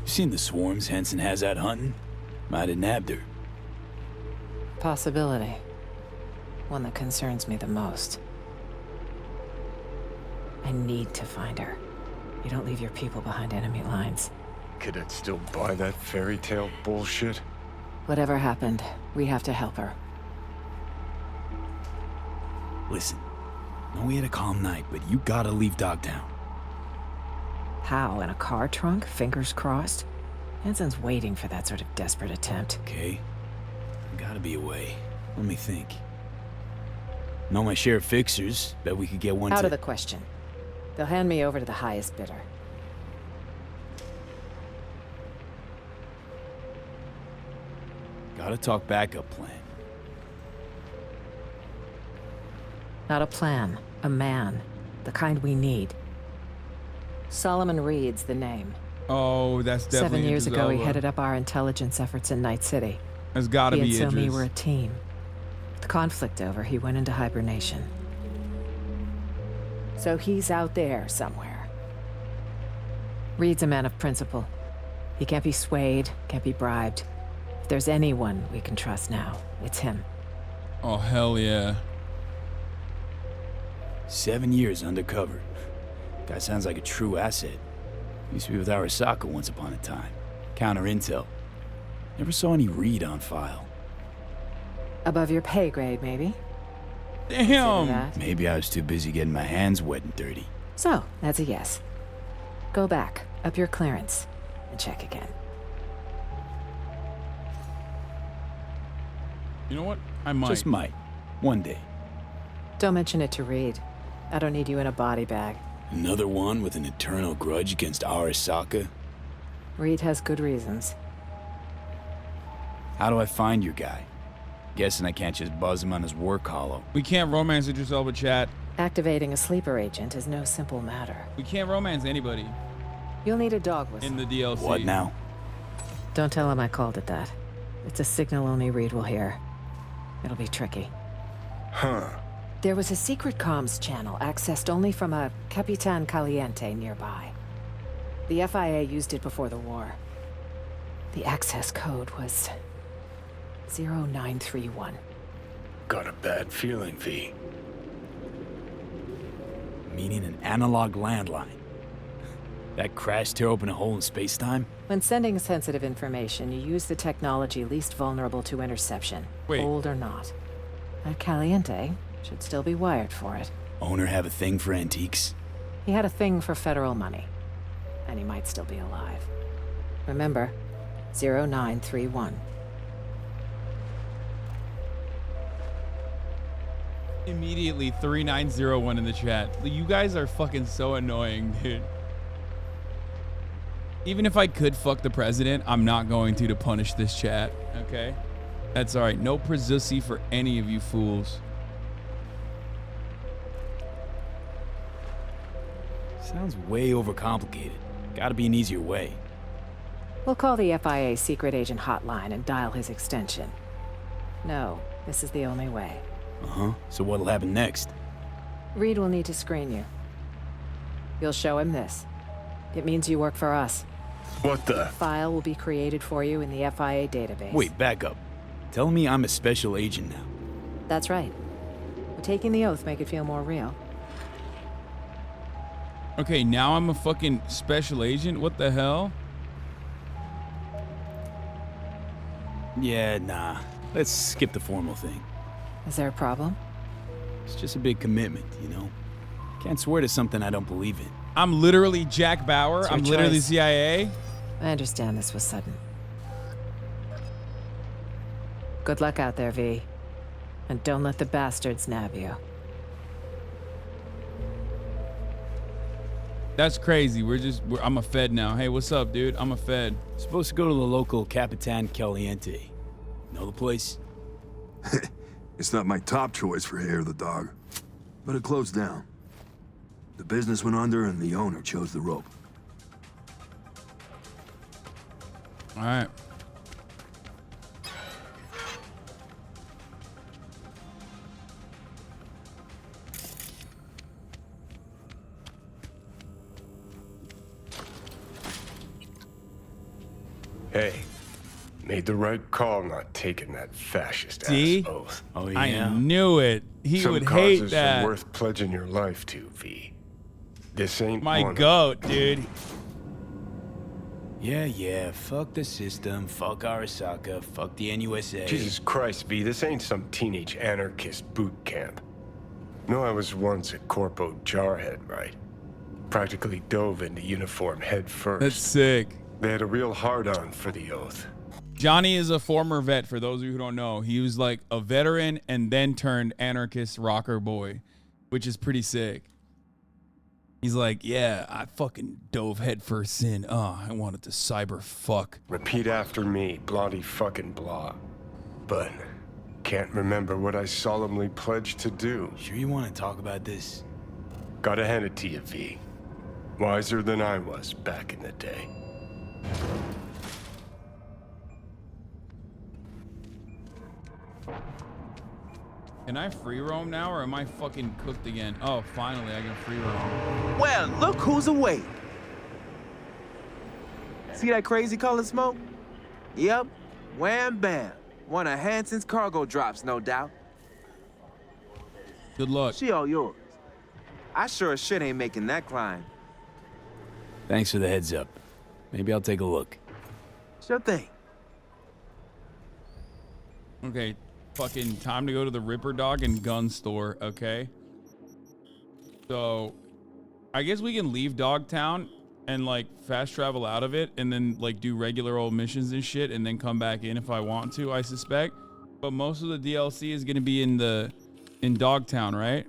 You seen the swarms Henson has out hunting? Might have nabbed her. Possibility. One that concerns me the most. I need to find her. You don't leave your people behind enemy lines. Cadet still buy that fairy tale bullshit? Whatever happened, we have to help her. Listen, I know we had a calm night, but you gotta leave Dogtown. How? In a car trunk? Fingers crossed? Hanson's waiting for that sort of desperate attempt. Okay. Gotta be a way. Let me think. Know my share of fixers. Bet we could get one Out of the question. They'll hand me over to the highest bidder. Gotta talk backup plan. Not a plan, a man. The kind we need. Solomon Reed's the name. Oh, that's definitely 7 years ago, he Idris headed up our intelligence efforts in Night City. There's gotta be He and Somi Idris. were a team. With the conflict over, he went into hibernation. So he's out there somewhere. Reed's a man of principle. He can't be swayed, can't be bribed. If there's anyone we can trust now, it's him. Oh, hell yeah. 7 years undercover. Guy sounds like a true asset. Used to be with Arasaka once upon a time. Counter intel. Never saw any Reed on file. Above your pay grade, maybe? Damn! That. Maybe I was too busy getting my hands wet and dirty. So, that's a yes. Go back, up your clearance, and check again. You know what? I might. Just might. One day. Don't mention it to Reed. I don't need you in a body bag. Another one with an eternal grudge against Arasaka? Reed has good reasons. How do I find your guy? Guessing I can't just buzz him on his work hollow. We can't romance Idris Elba, chat. Activating a sleeper agent is no simple matter. We can't romance anybody. You'll need a dog whistle. In the DLC. What now? Don't tell him I called it that. It's a signal only Reed will hear. It'll be tricky. Huh. There was a secret comms channel accessed only from a Capitan Caliente nearby. The FIA used it before the war. The access code was 0931. Got a bad feeling, V. Meaning an analog landline. That crash tear open a hole in space-time? When sending sensitive information, you use the technology least vulnerable to interception. Wait. Old or not. That Caliente should still be wired for it. Owner have a thing for antiques? He had a thing for federal money. And he might still be alive. Remember, 0931. Immediately 3901 in the chat. You guys are fucking so annoying, dude. Even if I could fuck the president, I'm not going to punish this chat, okay? That's all right. No presussy for any of you fools. Sounds way overcomplicated. Gotta be an easier way. We'll call the FIA secret agent hotline and dial his extension. No, this is the only way. Uh-huh. So what'll happen next? Reed will need to screen you. You'll show him this. It means you work for us. What the? File will be created for you in the FIA database. Wait, back up. Tell me I'm a special agent now. That's right. But taking the oath make it feel more real. Okay, now I'm a fucking special agent? What the hell? Yeah, nah. Let's skip the formal thing. Is there a problem? It's just a big commitment, you know? Can't swear to something I don't believe in. I'm literally Jack Bauer. I'm literally CIA. I understand this was sudden. Good luck out there, V. And don't let the bastards nab you. That's crazy. I'm a Fed now. Hey, what's up, dude? I'm a Fed. Supposed to go to the local Capitan Caliente. Know the place? It's not my top choice for hair of the dog, but it closed down. The business went under and the owner chose the rope. All right. Hey, made the right call not taking that fascist See? ass oath. Oh I knew it. He Some would hate causes that. are worth pledging your life to, V. This ain't My one of goat, dude. Yeah, fuck the system, fuck Arasaka, fuck the NUSA. Jesus Christ, V, this ain't some teenage anarchist boot camp. No, I was once a corpo jarhead, right? Practically dove into uniform head first. That's sick. They had a real hard-on for the oath. Johnny is a former vet, for those of you who don't know. He was like a veteran and then turned anarchist rocker boy, which is pretty sick. He's like, yeah, I fucking dove headfirst in. I wanted to cyber fuck. Repeat after me, blondie fucking blah. But can't remember what I solemnly pledged to do. Sure you want to talk about this? Gotta hand it to you, V. Wiser than I was back in the day. Can I free roam now, or am I fucking cooked again? Oh, finally, I can free roam. Well, look who's away. See that crazy color smoke? Yep, wham bam. One of Hanson's cargo drops, no doubt. Good luck. She all yours. I sure as shit ain't making that climb. Thanks for the heads up. Maybe I'll take a look. Sure thing. Okay, fucking time to go to the Ripper Dog and Gun Store, okay? So, I guess we can leave Dogtown and, like, fast travel out of it and then, like, do regular old missions and shit and then come back in if I want to, I suspect. But most of the DLC is going to be in Dogtown, right?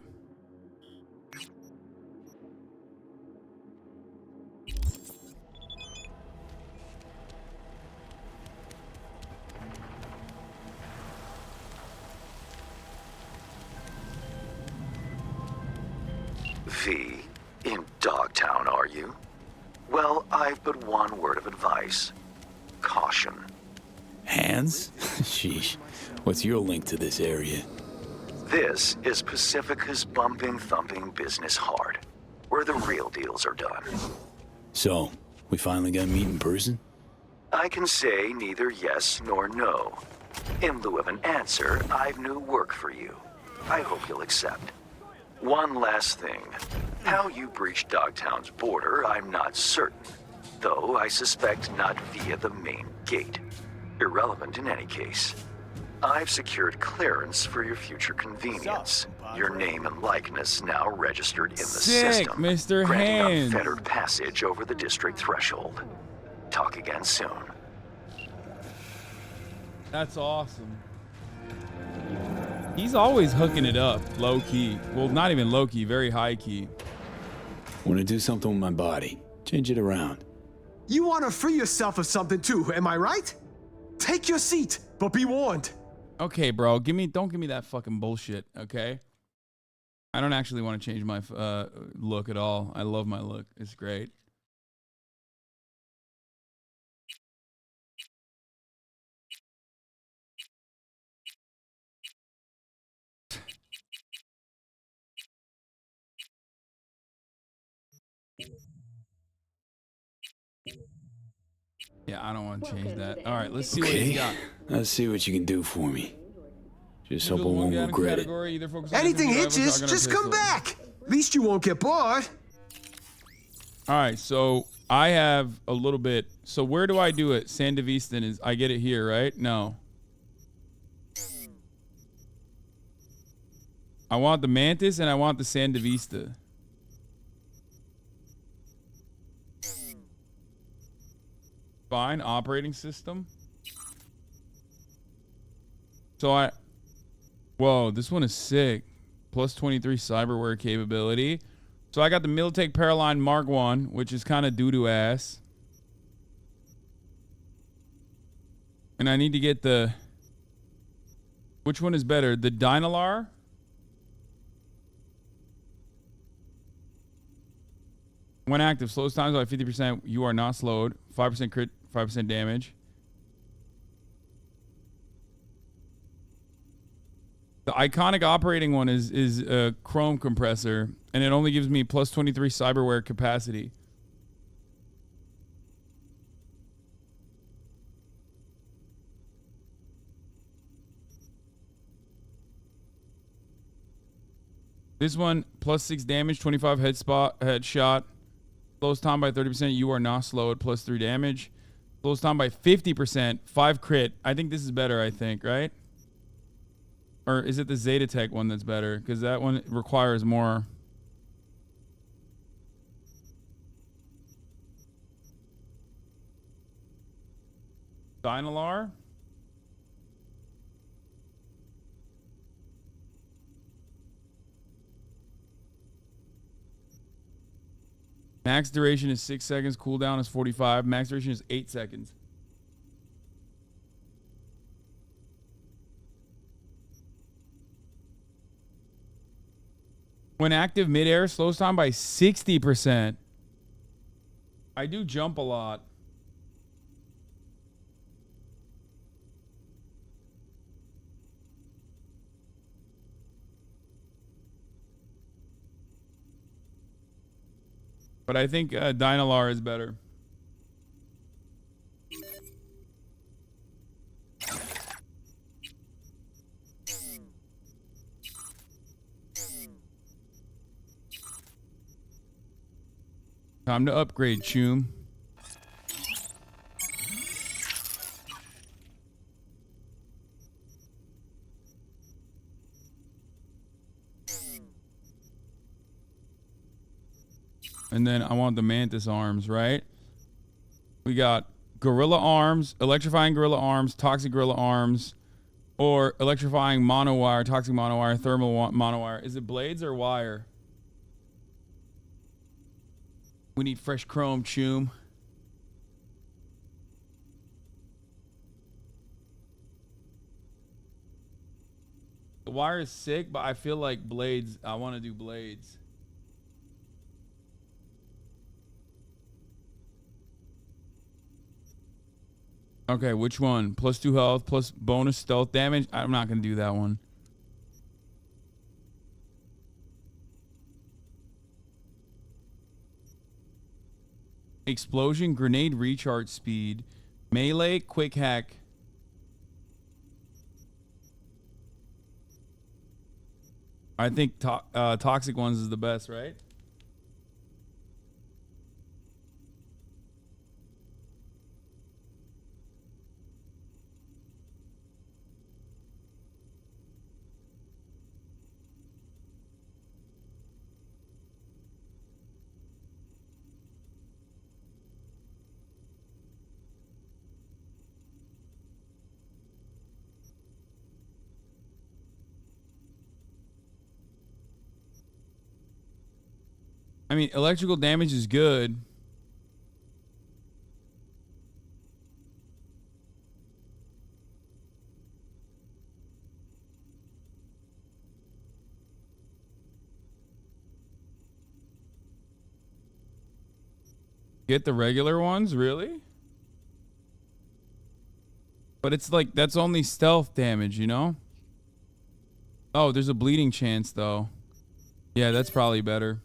V, in Dogtown, are you? Well, I've but one word of advice. Caution. Hands? Sheesh. What's your link to this area? This is Pacifica's bumping, thumping business hard, where the real deals are done. So, we finally got to meet in person? I can say neither yes nor no. In lieu of an answer, I've new work for you. I hope you'll accept. One last thing. How you breached Dogtown's border, I'm not certain. Though I suspect not via the main gate. Irrelevant in any case. I've secured clearance for your future convenience. Your name and likeness now registered in the Sick, system. Mr. Granting Hands. unfettered passage over the district threshold. Talk again soon. That's awesome. He's always hooking it up, low key. Well, not even low key, very high key. Want to do something with my body. Change it around. You want to free yourself of something too, am I right? Take your seat, but be warned. Okay, bro. Don't give me that fucking bullshit, okay? I don't actually want to change my look at all. I love my look. It's great. Yeah, I don't want to change that. All right, let's see what he's got. Let's see what you can do for me. Just hope I won't regret it. Anything hitches, just come back. At least you won't get bored. All right, so I have a little bit. So where do I do it? Sandevistan is, I get it here, right? No. I want the Mantis and I want the Sandavista. Fine, operating system. So whoa, this one is sick. Plus 23 cyberware capability. So I got the Militech Paraline Mark 1, which is kind of doo-doo ass. And I need to get the... Which one is better? The Dynalar? When active, slows times by 50%. You are not slowed. 5% crit, 5% damage. The iconic operating one is a Chrome compressor, and it only gives me plus 23 cyberware capacity. This one, plus 6 damage, 25 headshot. Slows time by 30%. You are not slowed. Plus 3 damage. Slows time by 50%. 5 crit. I think this is better, I think, right? Or is it the Zeta Tech one that's better? Because that one requires more. Dynalar? Max duration is 6 seconds. Cooldown is 45. Max duration is 8 seconds. When active midair, slows time by 60%. I do jump a lot. But I think Dynalar is better. Time to upgrade, Choom. And then I want the Mantis arms, right? We got Gorilla Arms, Electrifying Gorilla Arms, Toxic Gorilla Arms, or Electrifying Monowire, Toxic Monowire, Thermal Monowire. Is it blades or wire? We need fresh chrome, Choom. The wire is sick, but I feel like blades, I want to do blades. Okay, which one? Plus 2 health, plus bonus stealth damage? I'm not going to do that one. Explosion, grenade recharge speed, melee, quick hack. I think toxic ones is the best, right? I mean, electrical damage is good. Get the regular ones, really? But it's like, that's only stealth damage, you know? Oh, there's a bleeding chance, though. Yeah, that's probably better.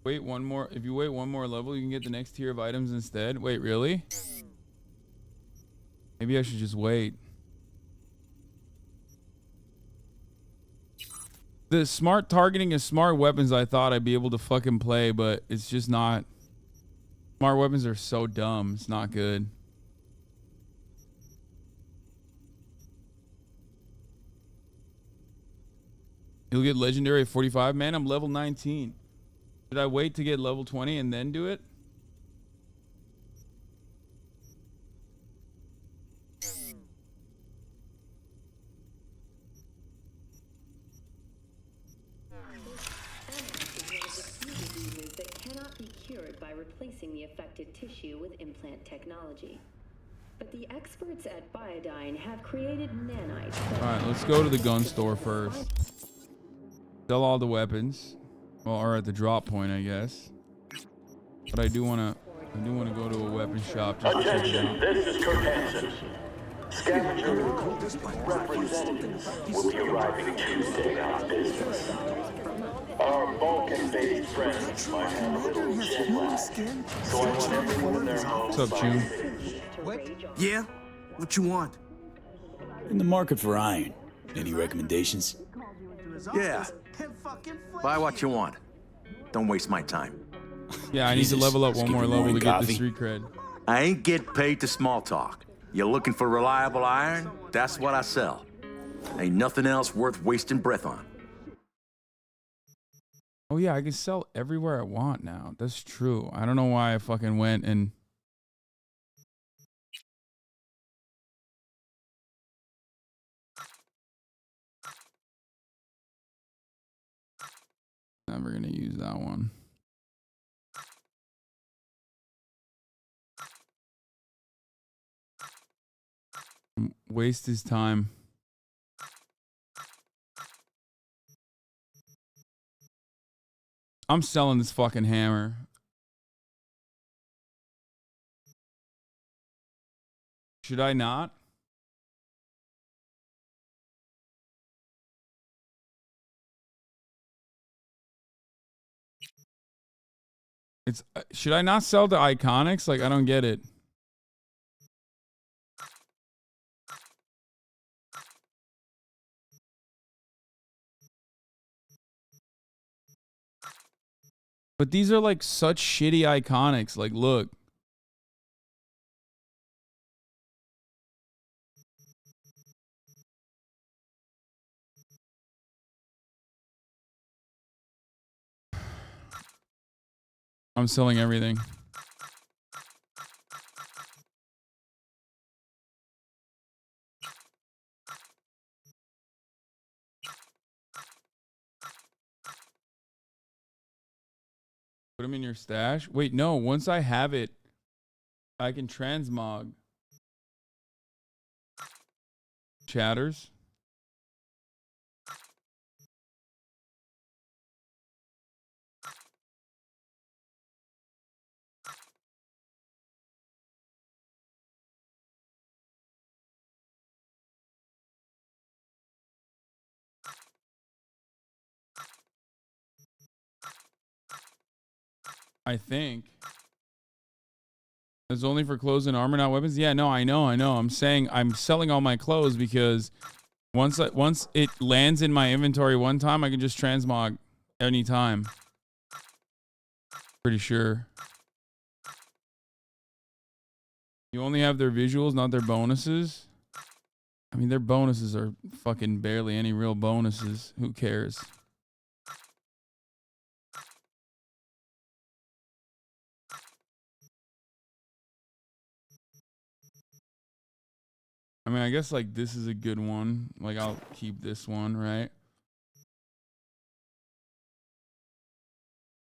Wait one more. If you wait one more level, you can get the next tier of items instead. Wait, really? Maybe I should just wait. The smart targeting of smart weapons, I thought I'd be able to fucking play, but it's just not. Smart weapons are so dumb. It's not good. You'll get legendary at 45. Man, I'm level 19. Should I wait to get level 20 and then do it? That cannot be cured by replacing the affected tissue with implant technology. But the experts at Biodyne have created nanites. Alright, let's go to the gun store first. Sell all the weapons. Well, or at the drop point, I guess. But I do wanna go to a weapon shop just to check it Attention, out. this is Kurt Hansen. Scavenger representatives will be arriving Tuesday on business. Our Balkan-based friends might have a little jet lag, so I want everyone in their homes. What's up, June? Yeah? What you want? In the market for iron. Any recommendations? Yeah. Buy what you want. Don't waste my time. Yeah, I need to level up one more level to get the street cred. I ain't get paid to small talk. You're looking for reliable iron? That's what I sell. Ain't nothing else worth wasting breath on. Oh yeah, I can sell everywhere I want now. That's true. I don't know why I fucking went and... Never gonna use that one. Waste his time. I'm selling this fucking hammer. Should I not? It's should I not sell the iconics? Like, I don't get it. But these are like such shitty iconics. Like, look. I'm selling everything. Put them in your stash. Wait, no. Once I have it, I can transmog. Chatters. I think. It's only for clothes and armor, not weapons? Yeah, no, I know. I'm saying I'm selling all my clothes because once it lands in my inventory one time, I can just transmog anytime. Pretty sure. You only have their visuals, not their bonuses? I mean, their bonuses are fucking barely any real bonuses. Who cares? I mean, I guess like this is a good one. Like, I'll keep this one, right?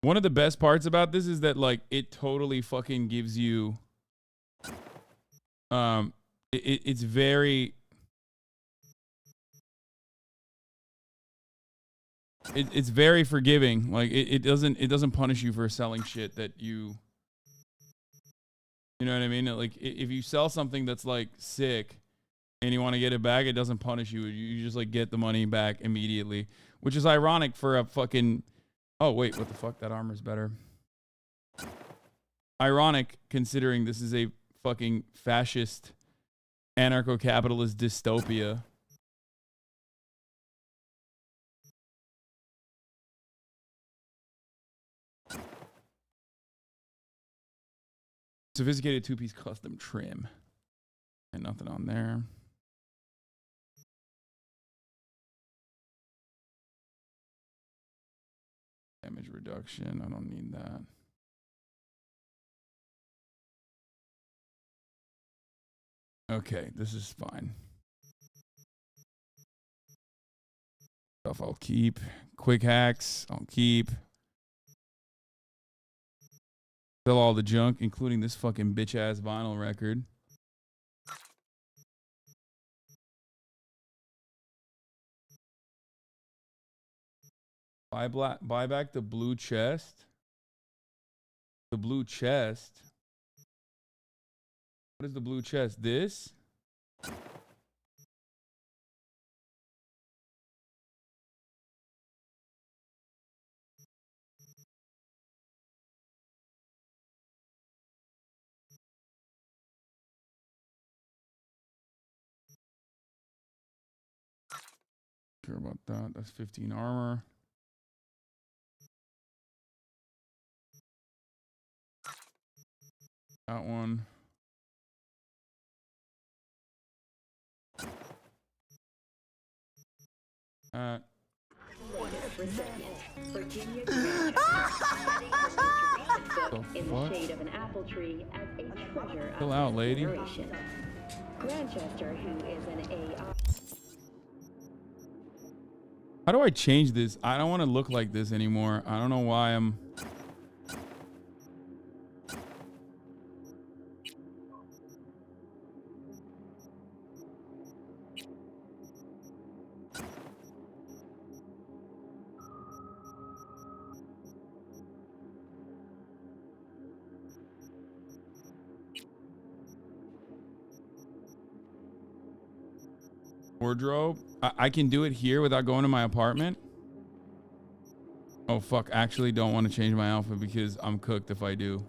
One of the best parts about this is that like it totally fucking gives you it's very it's very forgiving. Like it doesn't punish you for selling shit that you know what I mean? Like if you sell something that's like sick and you want to get it back, it doesn't punish you. You just like get the money back immediately, which is ironic for a fucking. Oh wait, what the fuck? That armor's better. Ironic considering this is a fucking fascist, anarcho-capitalist dystopia. Sophisticated two-piece custom trim. And nothing on there. Damage reduction. I don't need that. Okay, this is fine. Stuff I'll keep. Quick hacks, I'll keep. Sell all the junk, including this fucking bitch-ass vinyl record. Buy back the blue chest. The blue chest. What is the blue chest? This? Care about that. That's 15 armor. That one. Chill out, lady. Grandchester, who is an AI. How do I change this? I don't want to look like this anymore. I don't know why I'm... Wardrobe. I can do it here without going to my apartment. Oh fuck, actually don't want to change my outfit because I'm cooked if I do.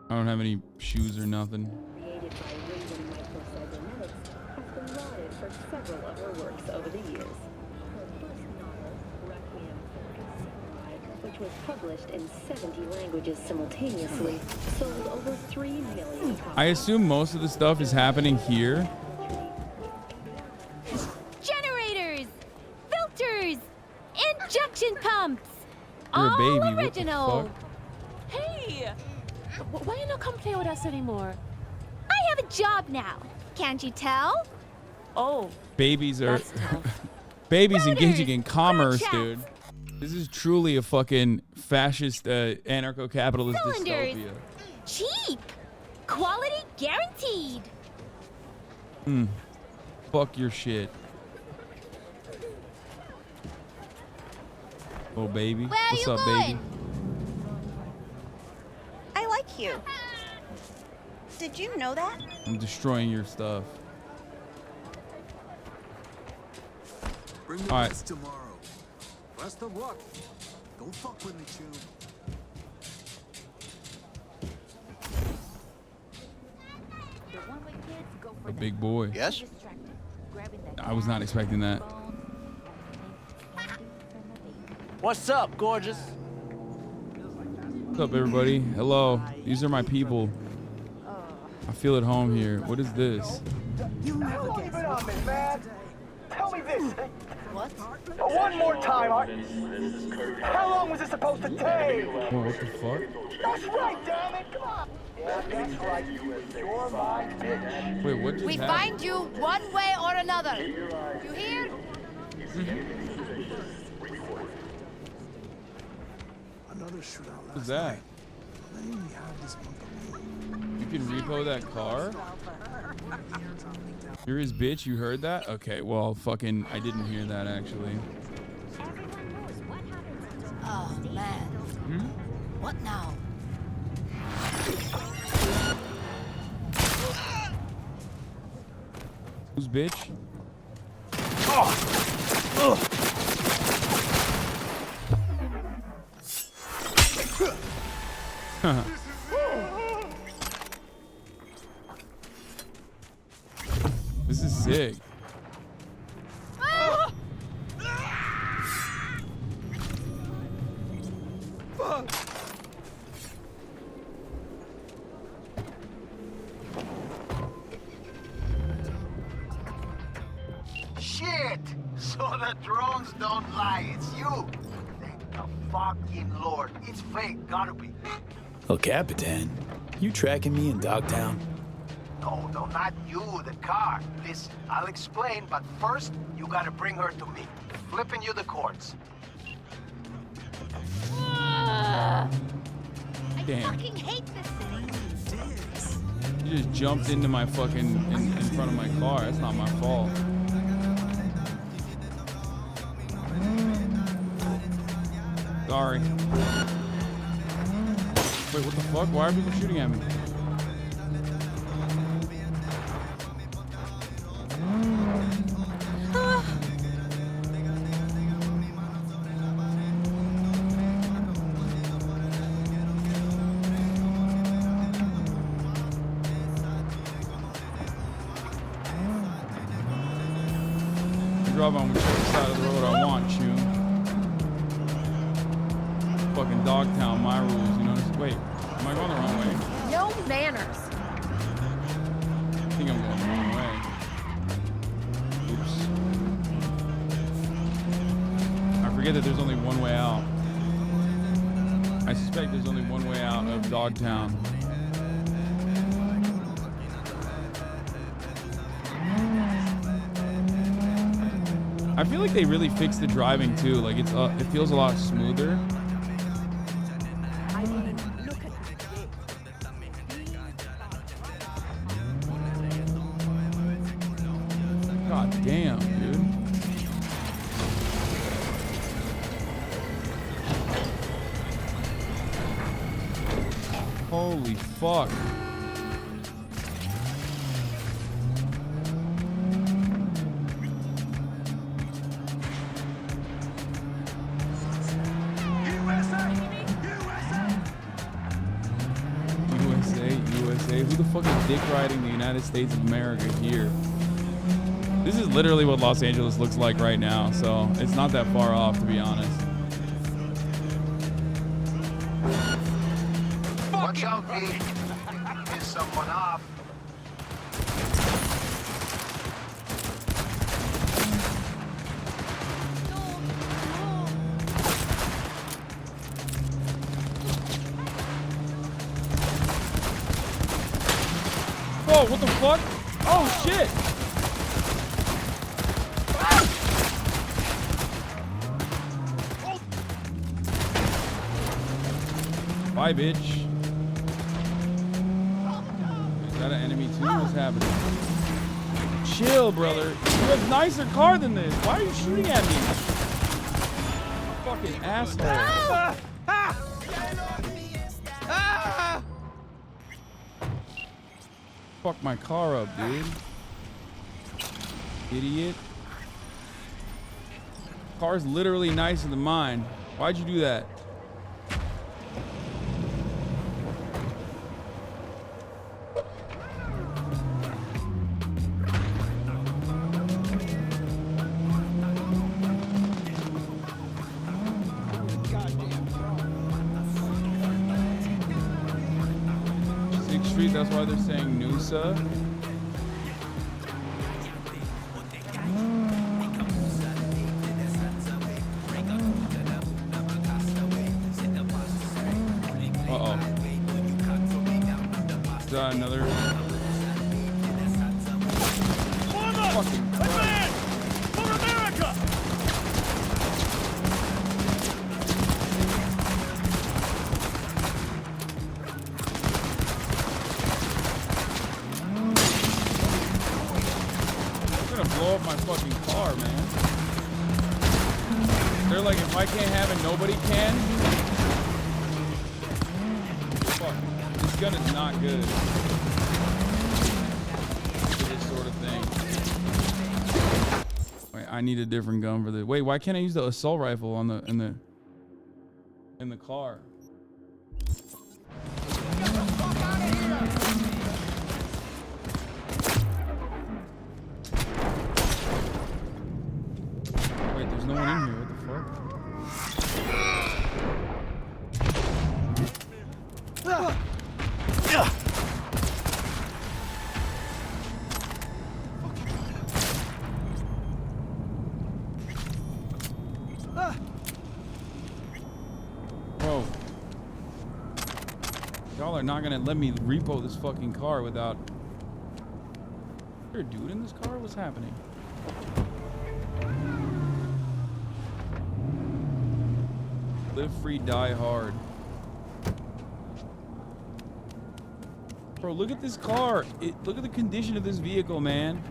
I don't have any shoes or nothing. Created by Raven Microcybernetics, has been lauded for several of her works over the years. Her first novel, Requiem for a which was published in 70 languages simultaneously, sold over 3 million copies. I assume most of the stuff is happening here. Generators, filters, injection pumps. You're a baby. All original. What the fuck? Hey, why you not come play with us anymore? I have a job now. Can't you tell? Oh. Babies are babies engaging in commerce, dude. This is truly a fucking fascist, anarcho-capitalist Cylinders. dystopia. Cheap. Quality guaranteed. Fuck your shit. Oh, baby. Where What's you up, going? baby? I like you. Did you know that? I'm destroying your stuff. Bring me All right. this tomorrow. Best of luck. Don't fuck with me, Chew. A big boy. Yes? I was not expecting that. What's up, gorgeous? What's up, everybody? Hello. These are my people. I feel at home here. What is this? You never How long you been on me, man? Tell me this. What? One more time. How long was this supposed to take? Whoa, what the fuck? That's right, damn it. Come on. Yeah, that's right. You're my bitch. Wait, what just We happened? find you one way or another. You hear? Another shootout. What's that? I only have this month of May. You can repo that car? You're his bitch. You heard that? Okay. Well, fucking, I didn't hear that actually. Oh man. What now? Who's bitch? This is sick. Shit! So the drones don't lie, it's you! Thank the fucking Lord. It's fake, gotta be. El Capitan, you tracking me in Dogtown? No, not you, the car. Listen, I'll explain, but first, you gotta bring her to me. Flipping you the cords. Damn. I fucking hate this city. You just jumped into my fucking, in front of my car. That's not my fault. Sorry. Wait, what the fuck? Why are people shooting at me? Drive on whichever side of the road I want you. Fucking Dogtown, my rules, you know? Wait, am I going the wrong way? No manners. I think I'm going the wrong way. Oops. I forget that there's only one way out. I suspect there's only one way out of Dogtown. I feel like they really fixed the driving too. Like it feels a lot smoother. God damn, dude. Holy fuck. Who the fuck is dick riding the United States of America here? This is literally what Los Angeles looks like right now, so it's not that far off, to be honest. Watch out, B. Piss someone off. Oh, what the fuck? Oh, shit! Bye, bitch. Is that an enemy too? What's happening? Chill, brother. You have a nicer car than this. Why are you shooting at me? Fucking asshole. Fuck my car up, dude. Idiot. Car's literally nicer than mine. Why'd you do that? That's why they're saying Noosa. Uh-oh. Is that another? Fucking Christ. For America! gonna blow up my fucking car, man. They're like, if I can't have it, nobody can. Fuck. This gun is not good for this sort of thing. Wait, I need a different gun for this. Wait, why can't I use the assault rifle on the in the car? Wait, there's no one in here. What the fuck? Whoa. Y'all are not gonna let me repo this fucking car without... Is there a dude in this car? What's happening? Live free, die hard. Bro, look at this car. Look at the condition of this vehicle, man.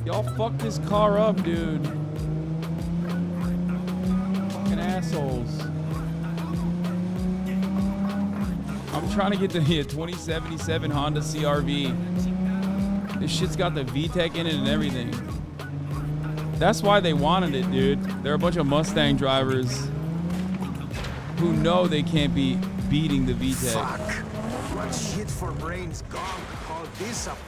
Y'all fucked this car up, dude. Fucking assholes. I'm trying to get the 2077 Honda CR-V. This shit's got the VTEC in it and everything. That's why they wanted it, dude. They're a bunch of Mustang drivers who know they can't be beating the VTEC. Fuck. What shit for brains gone call this up?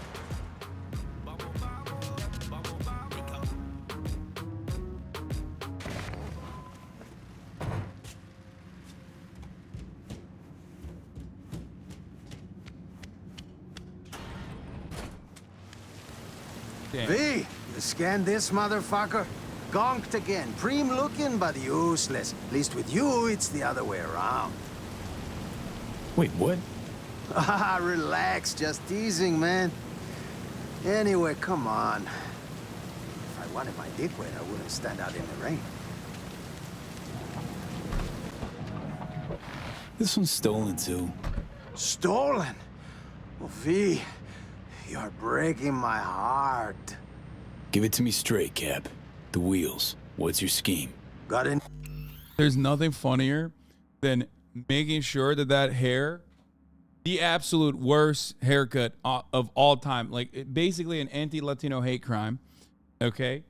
V, you scan this motherfucker? Gonked again. Preem looking, but useless. At least with you, it's the other way around. Wait, what? Ah, relax. Just teasing, man. Anyway, come on. If I wanted my dick wet, I wouldn't stand out in the rain. This one's stolen, too. Stolen? Well, V, you're breaking my heart. Give it to me straight, Cap. The wheels. What's your scheme? Got it. There's nothing funnier than making sure that that hair, the absolute worst haircut of all time, like basically an anti-Latino hate crime, okay?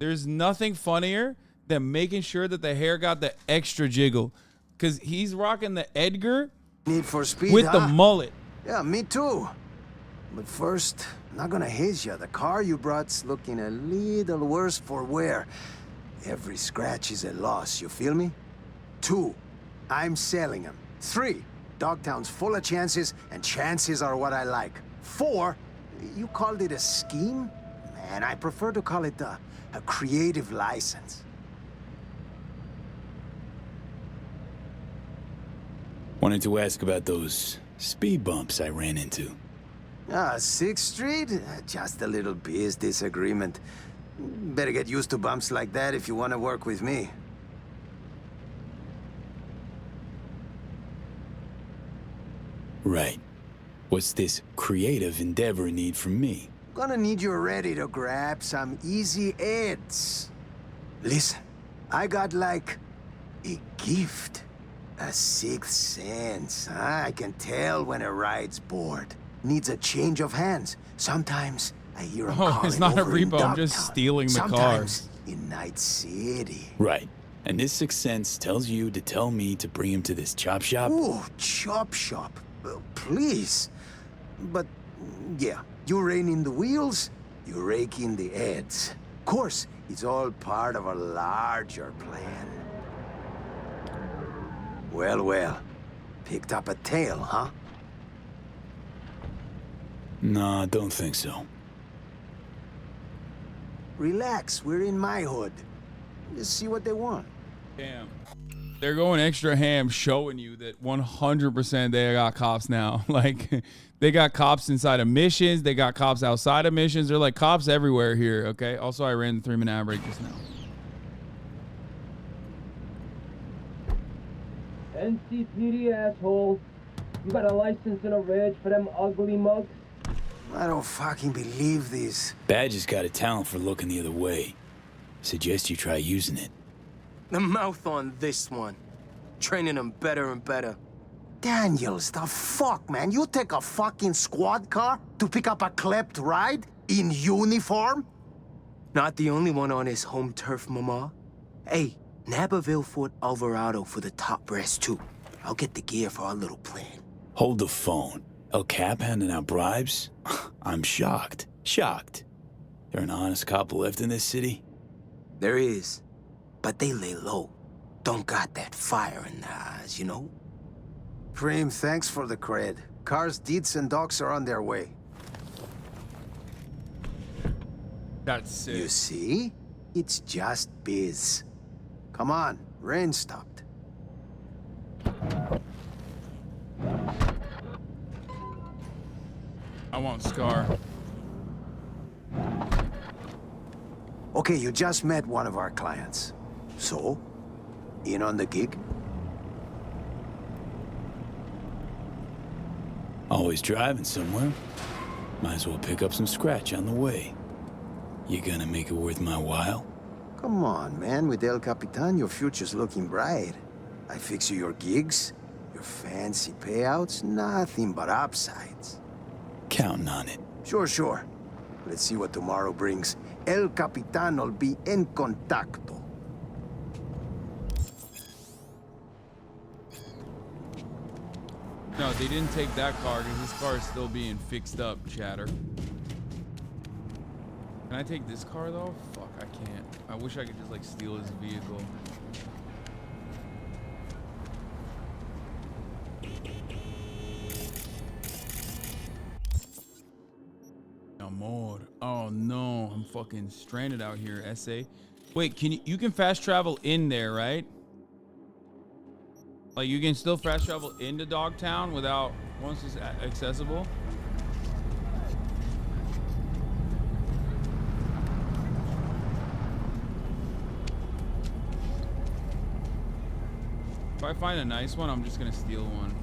There's nothing funnier than making sure that the hair got the extra jiggle, because he's rocking the Edgar Need for speed, with the mullet. Yeah, me too. But first, not gonna haze you. The car you brought's looking a little worse for wear. Every scratch is a loss, you feel me? 2, I'm selling them. 3, Dogtown's full of chances, and chances are what I like. 4, you called it a scheme? Man, I prefer to call it a creative license. Wanted to ask about those speed bumps I ran into. 6th Street? Just a little biz disagreement. Better get used to bumps like that if you want to work with me. Right. What's this creative endeavor need from me? Gonna need you ready to grab some easy ads. Listen, I got like a gift. A 6th sense. I can tell when a ride's bored. Needs a change of hands. Sometimes I hear him calling it's not a over in repo. I'm just Dogtown. stealing the Sometimes cars. in Night City. Right. And this 6th sense tells you to tell me to bring him to this chop shop? Ooh, chop shop. Please. But, yeah, you rein in the wheels, you rake in the ads. Of course, it's all part of a larger plan. Well, well. Picked up a tail, huh? Nah, don't think so. Relax, we're in my hood. Just see what they want. Damn. They're going extra ham, showing you that 100% they got cops now. Like, they got cops inside of missions. They got cops outside of missions. They're like cops everywhere here, okay? Also, I ran the 3-minute ad break just now. NCPD, asshole. You got a license and a reg for them ugly mugs? I don't fucking believe this. Badge has got a talent for looking the other way. Suggest you try using it. The mouth on this one. Training him better and better. Daniels, the fuck, man? You take a fucking squad car to pick up a klept ride in uniform? Not the only one on his home turf, mama. Hey, Naperville Fort Alvarado for the top brass, too. I'll get the gear for our little plan. Hold the phone. El Cap handing out bribes? I'm shocked. Shocked. There an honest couple left in this city? There is. But they lay low. Don't got that fire in their eyes, you know? Prim, thanks for the cred. Cars, deeds, and docs are on their way. That's sick. You see? It's just biz. Come on, rain stopped. I want Scar. Okay, you just met one of our clients. So, in on the gig? Always driving somewhere. Might as well pick up some scratch on the way. You gonna make it worth my while? Come on, man. With El Capitan, your future's looking bright. I fix you your gigs, your fancy payouts, nothing but upsides. Counting on it. Sure. Let's see what tomorrow brings. El Capitan will be en contacto. No, they didn't take that car because this car is still being fixed up, chatter. Can I take this car though? Fuck, I can't. I wish I could just like steal his vehicle. Amor. Oh no, I'm fucking stranded out here, SA. Wait, you can fast travel in there, right? Like you can still fast travel into Dogtown without once it's accessible. If I find a nice one, I'm just gonna steal one.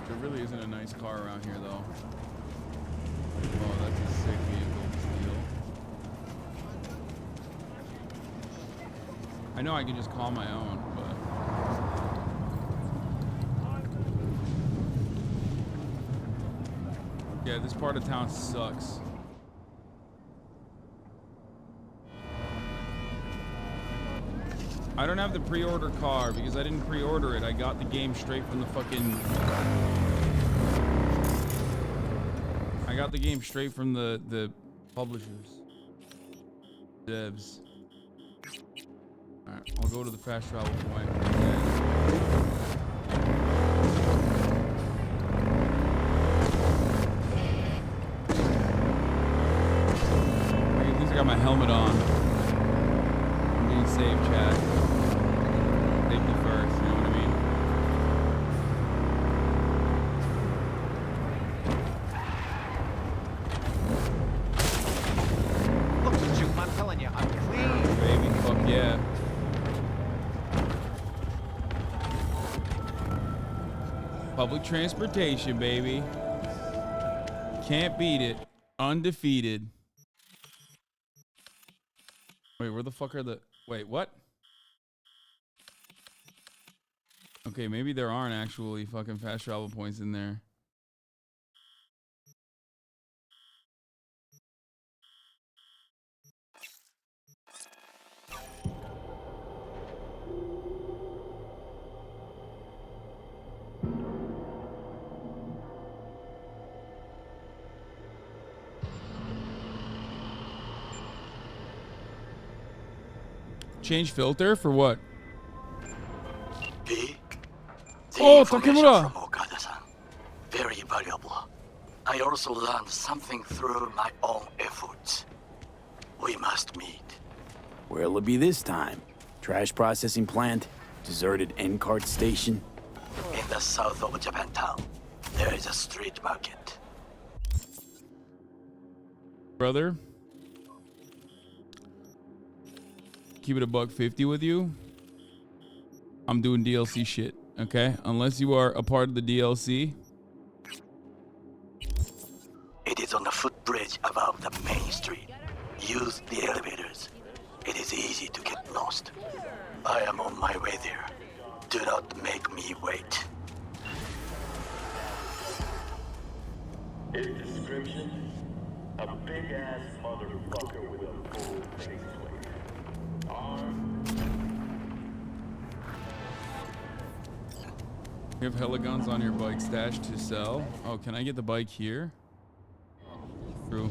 There really isn't a nice car around here though. Oh, that's a sick vehicle to steal. I know I can just call my own, but yeah, this part of town sucks. I don't have the pre-order car because I didn't pre-order it. I got the game straight from the fucking... I got the game straight from the publishers. Devs. Alright, I'll go to the fast travel point. At least I got my helmet on. I'm being safe, chat. Safety first, you know what I mean? Look at you, I'm telling you, I'm clean. Baby, fuck yeah. Public transportation, baby. Can't beat it. Undefeated. Wait, where the fuck are the... Wait, what? Okay, maybe there aren't actually fucking fast travel points in there. Change filter for what? Oh, Takemura! Very valuable. I also learned something through my own efforts. We must meet. Where'll it be this time? Trash processing plant? Deserted N-cart station? In the south of Japantown, there is a street market. Brother, keep it $150 with you. I'm doing DLC shit, okay? Unless you are a part of the DLC, It is on the footbridge above the main street. Use the elevators. It is easy to get lost. I am on my way there. Do not make me wait. His description? A big-ass motherfucker with a full faceplate. Armed. You have hella guns on your bike stashed to sell. Oh, can I get the bike here? True.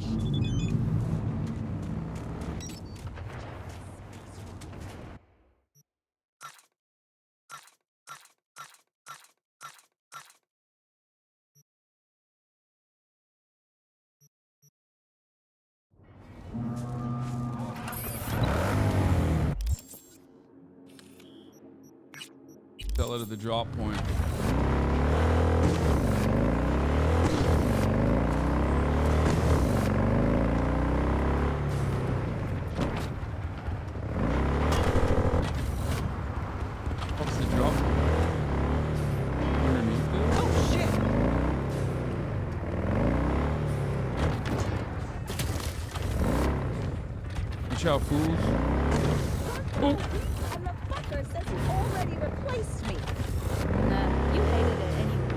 Sell it at the drop point. What's the drop? Underneath it? Oh shit! Watch out, fools. Oh. And the fucker says he already replaced me. Nah, you hated it anyway.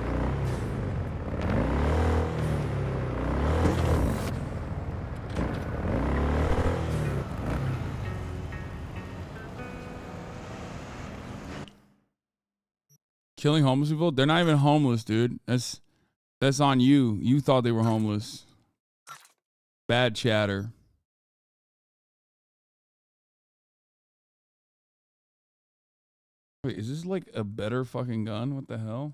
Killing homeless people? They're not even homeless, dude. That's on you. You thought they were homeless. Bad chatter. Wait, is this like a better fucking gun? What the hell?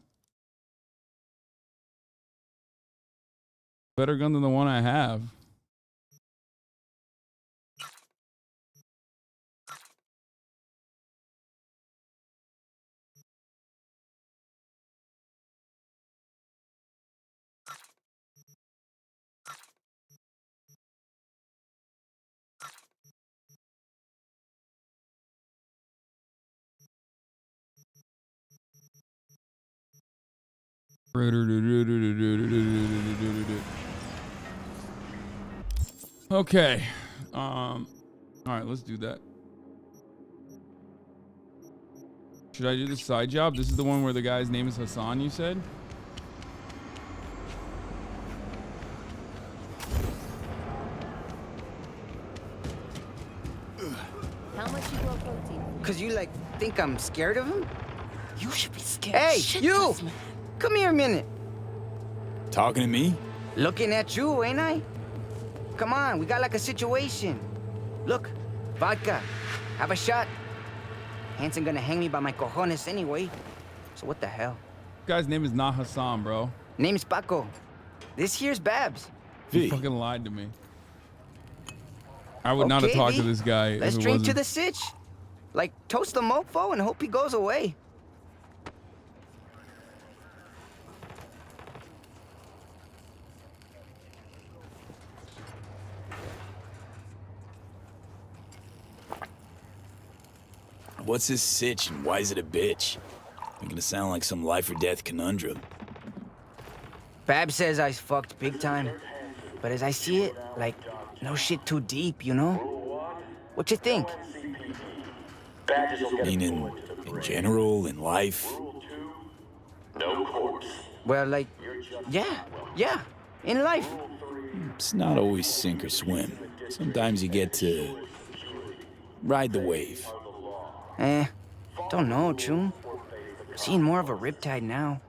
Better gun than the one I have. Okay. All right, let's do that. Should I do the side job? This is the one where the guy's name is Hasan, you said? How much you grow protein? Cause you like think I'm scared of him? You should be scared. Hey, shitless, you! man. Come here a minute. Talking to me? Looking at you, ain't I? Come on, we got like a situation. Look, vodka. Have a shot. Hanson gonna hang me by my cojones anyway. So what the hell? Guy's name is not Hasan, bro. Name's Paco. This here's Babs. He fucking lied to me. I would not have Okay, talked to V. this guy. Let's if it drink to wasn't. the sitch. Like, toast the mofo and hope he goes away. What's this sitch and why is it a bitch? I'm gonna sound like some life or death conundrum. Babs says I fucked big time. But as I see it, like, no shit too deep, you know? What you think? Meaning, in general, in life? No corpse. Well, like, yeah, in life. It's not always sink or swim. Sometimes you get to ride the wave. Don't know, Chum. Seeing more of a riptide now.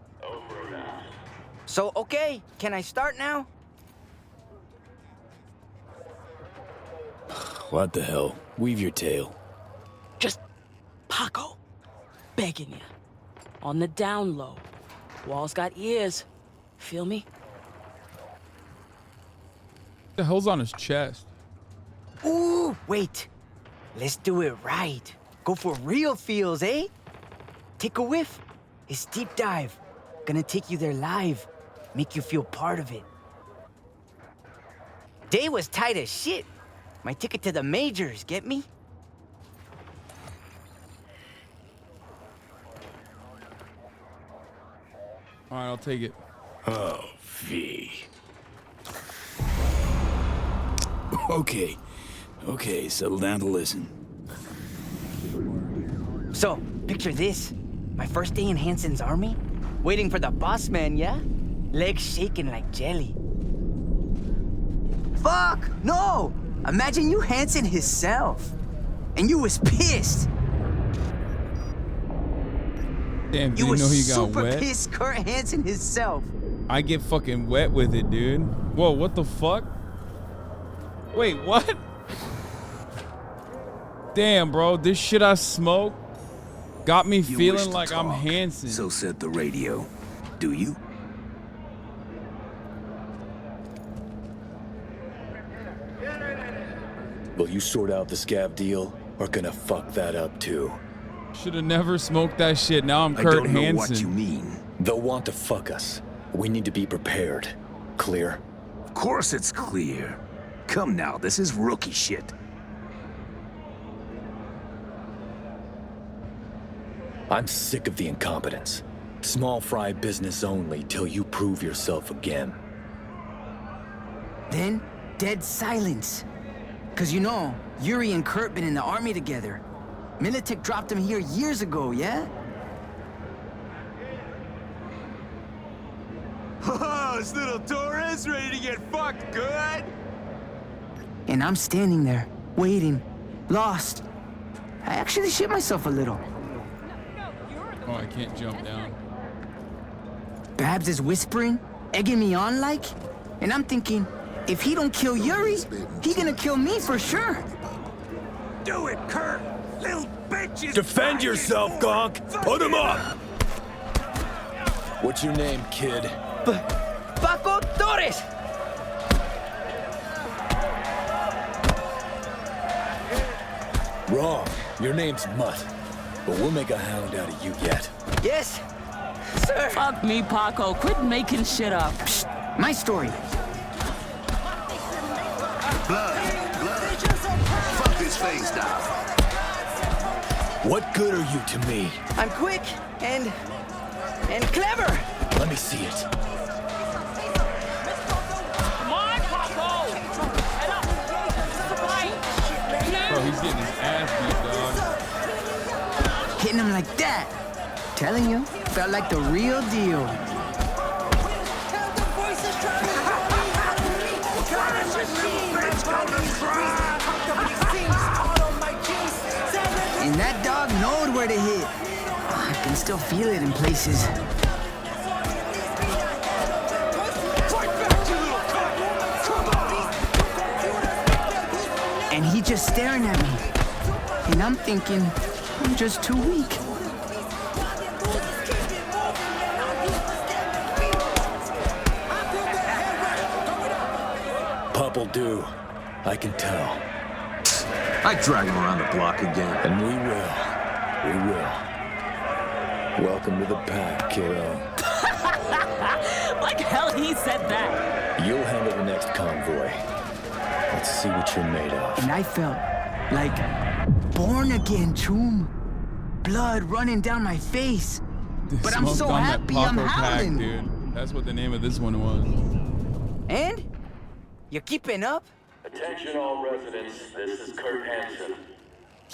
So, okay, can I start now? What the hell? Weave your tale. Just Paco, begging you. On the down low. Walls got ears. Feel me? What the hell's on his chest? Ooh, wait. Let's do it right. Go for real feels, eh? Take a whiff. It's deep dive. Gonna take you there live. Make you feel part of it. Day was tight as shit. My ticket to the majors, get me? All right, I'll take it. Oh, V. Okay. Okay, settle down to listen. So, picture this. My first day in Hansen's army, waiting for the boss man, yeah? Legs shaking like jelly. Fuck! No! Imagine you Hansen himself. And you was pissed. Damn, You you was know he got super wet? pissed Kurt Hansen himself. I get fucking wet with it, dude. Whoa, what the fuck? Wait, what? Damn, bro, this shit I smoke got me You wish feeling to like I'm talk, Hansen. So said the radio. Do you? Will you sort out the scab deal, or gonna fuck that up too? Should have never smoked that shit. Now I'm I Kurt don't know Hansen. what you mean. They'll want to fuck us. We need to be prepared. Clear? Of course it's clear. Come now, this is rookie shit. I'm sick of the incompetence. Small fry business only till you prove yourself again. Then, dead silence. Cause you know, Yuri and Kurt been in the army together. Militech dropped him here years ago, yeah? Oh, this little Torres ready to get fucked good? And I'm standing there, waiting, lost. I actually shit myself a little. Oh, I can't jump down. Babs is whispering, egging me on like, and I'm thinking, if he don't kill Yuri, he gonna kill me for sure. Do it, Kurt! Little bitches! Defend yourself, Gonk! Put him up! What's your name, kid? Paco Torres! Wrong. Your name's Mutt. But we'll make a hound out of you yet. Yes, sir. Fuck me, Paco. Quit making shit up. Psst, my story. Blood. Fuck this face down. What good are you to me? I'm quick and clever. Let me see it. Come on, Paco! Head up! This is a fight! Bro, he's getting his ass beat, dog. Hitting him like that. Telling you, felt like the real deal. And that dog knowed where to hit. I can still feel it in places. And he just staring at me. And I'm thinking, I'm just too weak. Pup'll do. I can tell. I'd drag him around the block again. And we will. We will. Welcome to the pack, kiddo. Like hell he said that. You'll handle the next convoy. Let's see what you're made of. And I felt like born again, Choom. Blood running down my face. But I'm Smoked so on that happy I'm Paco pack, howling. dude. That's what the name of this one was. And? You keeping up? Attention all residents, this is Kurt Hansen.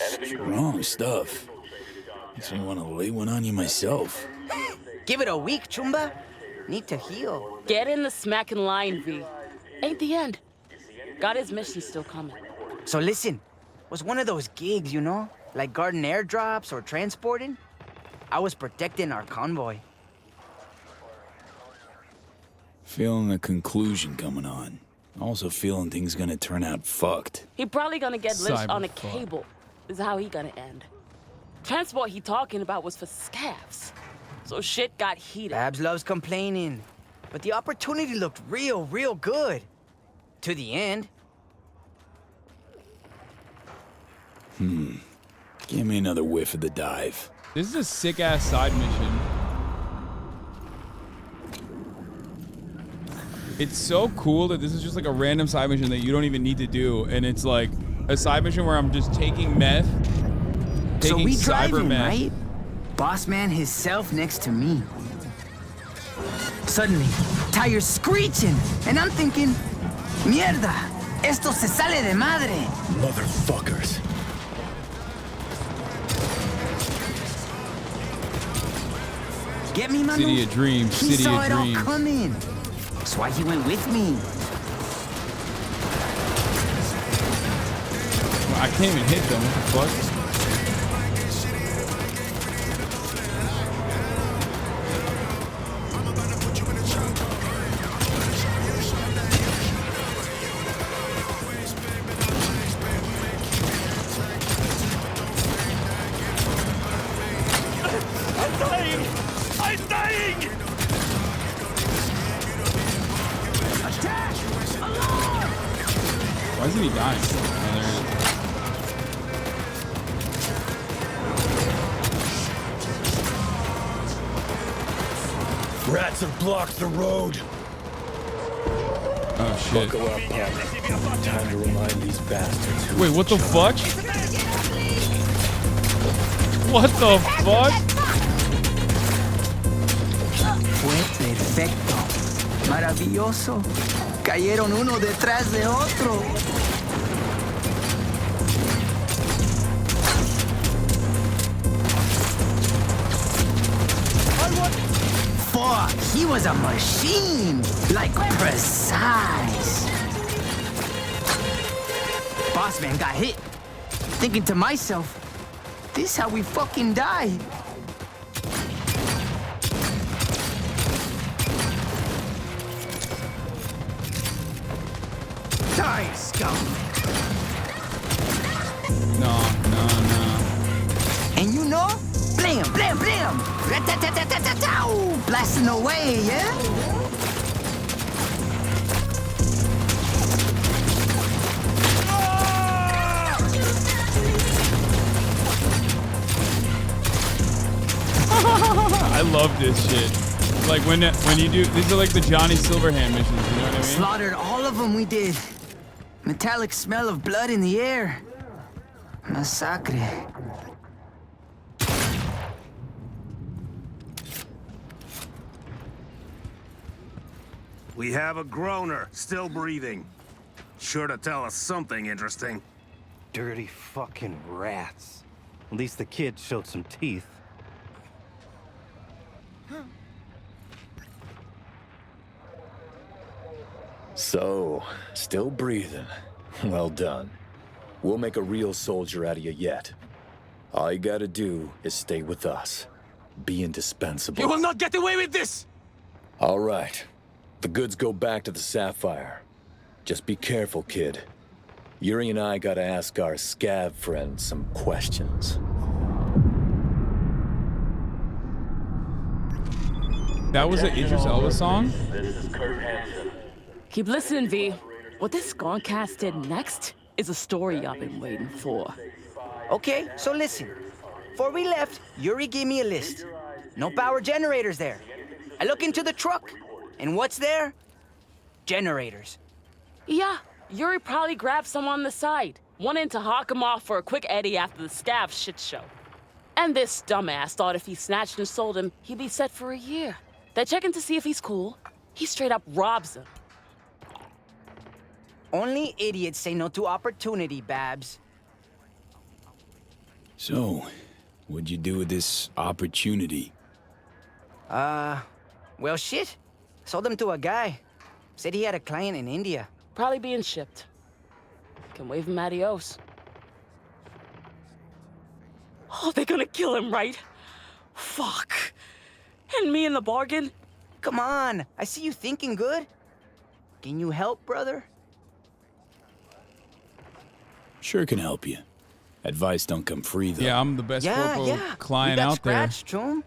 Enemy Wrong stuff. Makes me want to lay one on you myself. Give it a week, Chumba. Need to heal. Get in the smacking line, V. Ain't the end. Got his mission still coming. So listen, was one of those gigs, you know? Like guarding airdrops or transporting? I was protecting our convoy. Feeling a conclusion coming on. Also feeling things gonna turn out fucked. He probably gonna get lynched on a Cyberpunk. cable. Is how he gonna end. Transport he talking about was for scavs. So shit got heated. Babs loves complaining. But the opportunity looked real good. To the end. Give me another whiff of the dive. This is a sick ass side mission. It's so cool that this is just like a random side mission that you don't even need to do, and it's like a side mission where I'm just taking meth, So taking we cyber driving, meth. right? Boss man himself next to me. Suddenly, tires screeching, and I'm thinking, mierda, Esto se sale de madre. Motherfuckers. Get me, Manu? City of Dreams. He City saw of it all Dreams. coming. That's why he went with me. I can't even hit them. What the fuck? I'm dying! I'm dying! Attack! Alarm! Why isn't he dying? Oh, there he is. Rats have blocked the road. Oh shit. Buckle up, partner. Time to remind these bastards who. Wait, what the fuck? What the fuck? Fue perfecto. Maravilloso. Cayeron uno detrás de otro. Fuck, he was a machine. Like precise. Boss man got hit. Thinking to myself, this how we fucking die. Die, scum. No. And you know, blam, blam, blam. Rat-tat-tat-tat-tat-tow. Blasting away, yeah? I love this shit. Like when you do, these are like the Johnny Silverhand missions, you know what I mean? Slaughtered all of them, we did. Metallic smell of blood in the air. Massacre. We have a groaner, still breathing. Sure to tell us something interesting. Dirty fucking rats. At least the kid showed some teeth. So, still breathing. Well done. We'll make a real soldier out of you yet. All you gotta do is stay with us. Be indispensable. You will not get away with this! All right. The goods go back to the Sapphire. Just be careful, kid. Yuri and I gotta ask our scav friend some questions. That was an Idris Elba song? Keep listening, V. What this Sconcast did next is a story I've been waiting for. Okay, so listen. Before we left, Yuri gave me a list. No power generators there. I look into the truck, and what's there? Generators. Yeah, Yuri probably grabbed some on the side, wanting to hawk him off for a quick eddy after the scav shit show. And this dumbass thought if he snatched and sold him, he'd be set for a year. They're checking to see if he's cool. He straight up robs him. Only idiots say no to opportunity, Babs. So, what'd you do with this opportunity? Well, shit. Sold them to a guy. Said he had a client in India. Probably being shipped. Can wave him adios. Oh, they're gonna kill him, right? Fuck. And me in the bargain? Come on, I see you thinking good. Can you help, brother? Sure can help you. Advice don't come free, though. Yeah, I'm the best corpo client you got out there. scratched, Chum.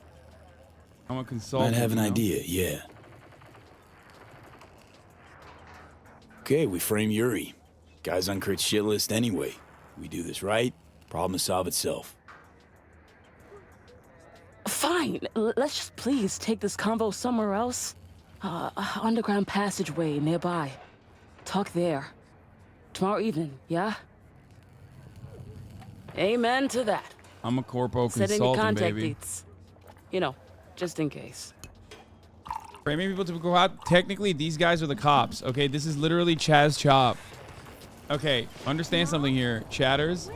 I'm a consultant. Might have an you know? idea, yeah. Okay, we frame Yuri. Guy's on Kurt's shit list anyway. We do this right, problem will solve itself. Fine. Let's just please take this convo somewhere else. Underground passageway nearby. Talk there. Tomorrow evening, yeah? Amen to that. I'm a corpo Set in your consultant, contact baby. dates. You know, just in case. Framing people to go out. Technically, these guys are the cops. Okay, this is literally Chaz Chop. Okay, understand something here, chatters.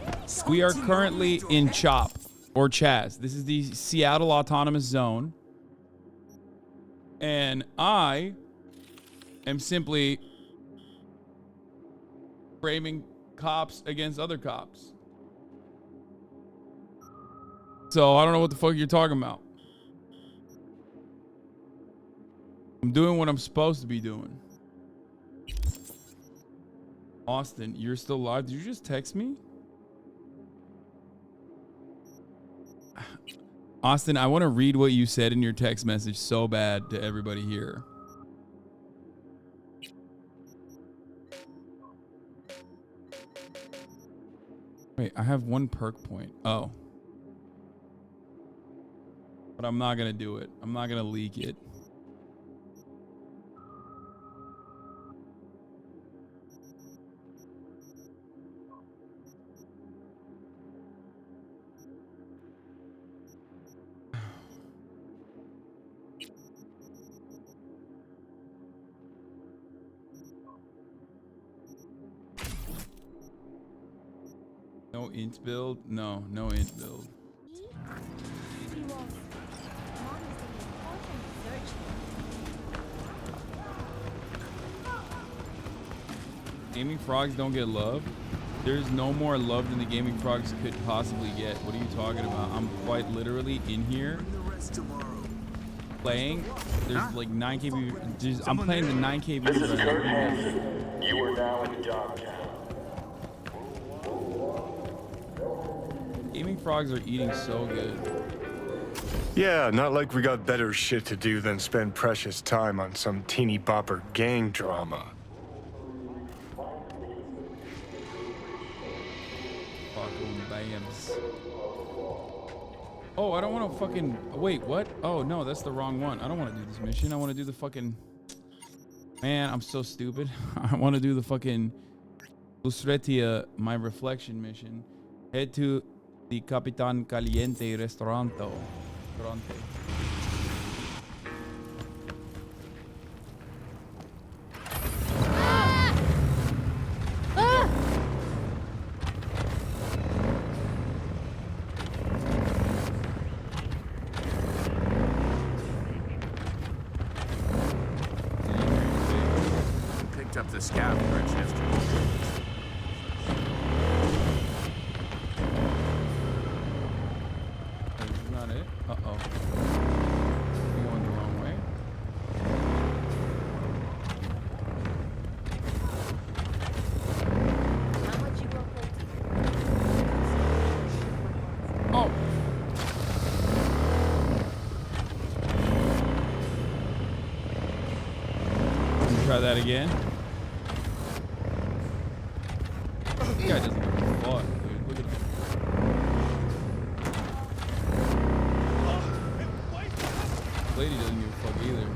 We are currently in CHOP, or Chaz. This is the Seattle Autonomous Zone. And I am simply framing cops against other cops. So I don't know what the fuck you're talking about. I'm doing what I'm supposed to be doing. Austin, you're still live? Did you just text me? Austin, I want to read what you said in your text message so bad to everybody here. Wait, I have one perk point. Oh. But I'm not going to do it. I'm not going to leak it. No int build? No, no int build. Gaming frogs don't get love? There's no more love than the gaming frogs could possibly get. What are you talking about? I'm quite literally in here playing. There's like 9KB. I'm playing the 9KB. This is Kurt Hansen. You are now in Dogtown. Gaming frogs are eating so good. Yeah, not like we got better shit to do than spend precious time on some teeny bopper gang drama. Fucking bams. Oh, I don't want to fucking... Wait, what? Oh, no, that's the wrong one. I don't want to do this mission. I want to do the fucking... Man, I'm so stupid. I want to do the fucking... Lustretia, my reflection mission. Head to the Capitan Caliente Restaurante. Picked up the scout bridge yesterday. That's not it. Uh-oh. I'm going the wrong way. Oh. Let me try that again. This guy doesn't give a fuck, dude. Look at him. Lady doesn't give a fuck either.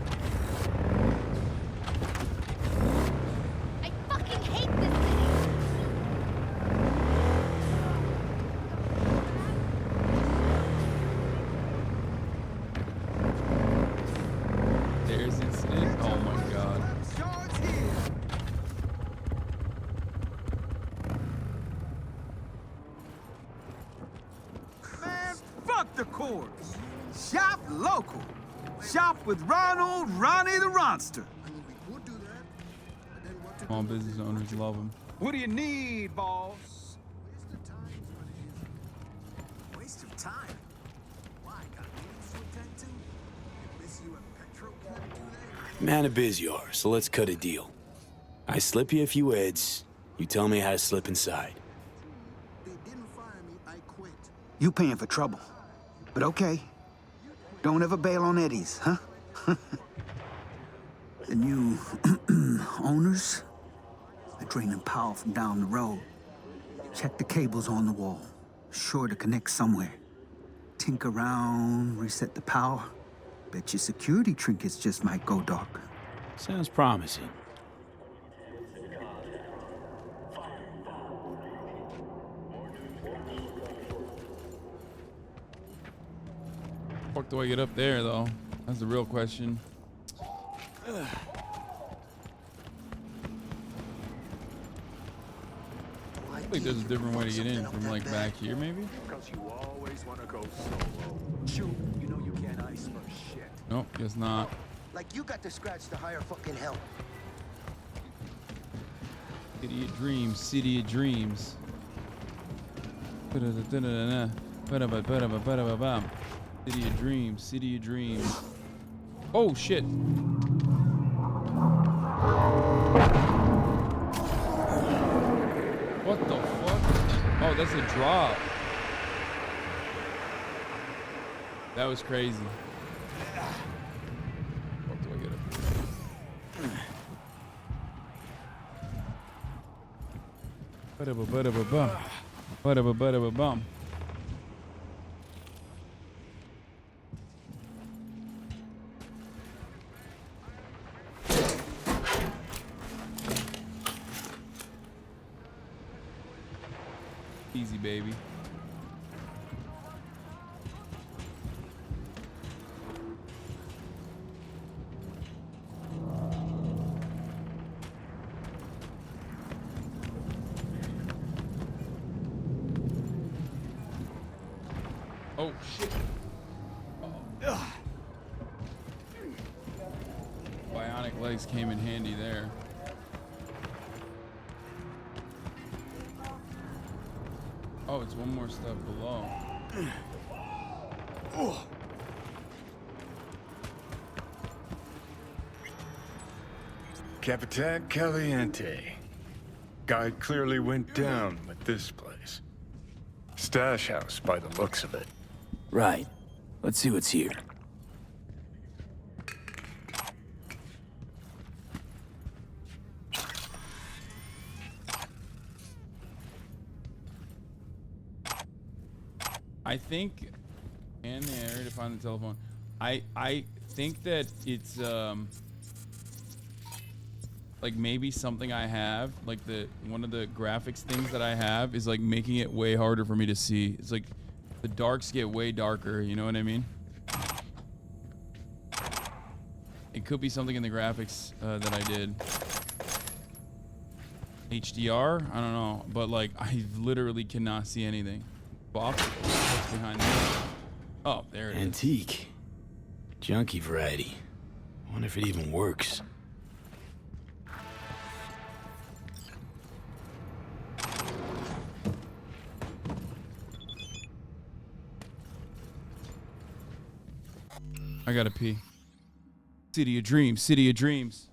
I fucking hate this city. There's incident. Oh my god. Man, fuck the courts. Shop local. Shop with Ronald Ronnie the Ronster. Small business owners love him. What do you need, boss? Waste of time. Why? Got meetings to attend to? Miss you at Petro Can't do that? Man of biz you are, so let's cut a deal. I slip you a few heads, you tell me how to slip inside. You paying for trouble. But okay. Don't ever bail on Eddies, huh? The new owners, they're draining power from down the road. Check the cables on the wall. Sure to connect somewhere. Tinker around, reset the power. Bet your security trinkets just might go dark. Sounds promising. Fuck do I get up there though? That's the real question. like there's a different way to get in from like back here, maybe? Because you always want to go solo. Shoot, you know you can't ice for shit. Nope, guess not. Like you got to scratch to hire fucking help. City of dreams, city of dreams. City of dreams, city of dreams. Oh shit. What the fuck? Oh, that's a drop. That was crazy. What do I get up here? Ba-da-ba-ba-da-ba-bum. Easy, baby. Oh, shit. Uh-oh. Bionic legs came in handy there. Oh, it's one more step below. Capitan Caliente. Guy clearly went down with this place. Stash house by the looks of it. Right. Let's see what's here. I think, and yeah, I already found the telephone. I think that it's like maybe something I have, like one of the graphics things that I have is like making it way harder for me to see. It's like the darks get way darker, you know what I mean? It could be something in the graphics that I did. HDR? I don't know, but like I literally cannot see anything. Box? What's behind there? Oh, there it is. Antique. Junky variety. Wonder if it even works. I gotta pee. City of dreams, city of dreams.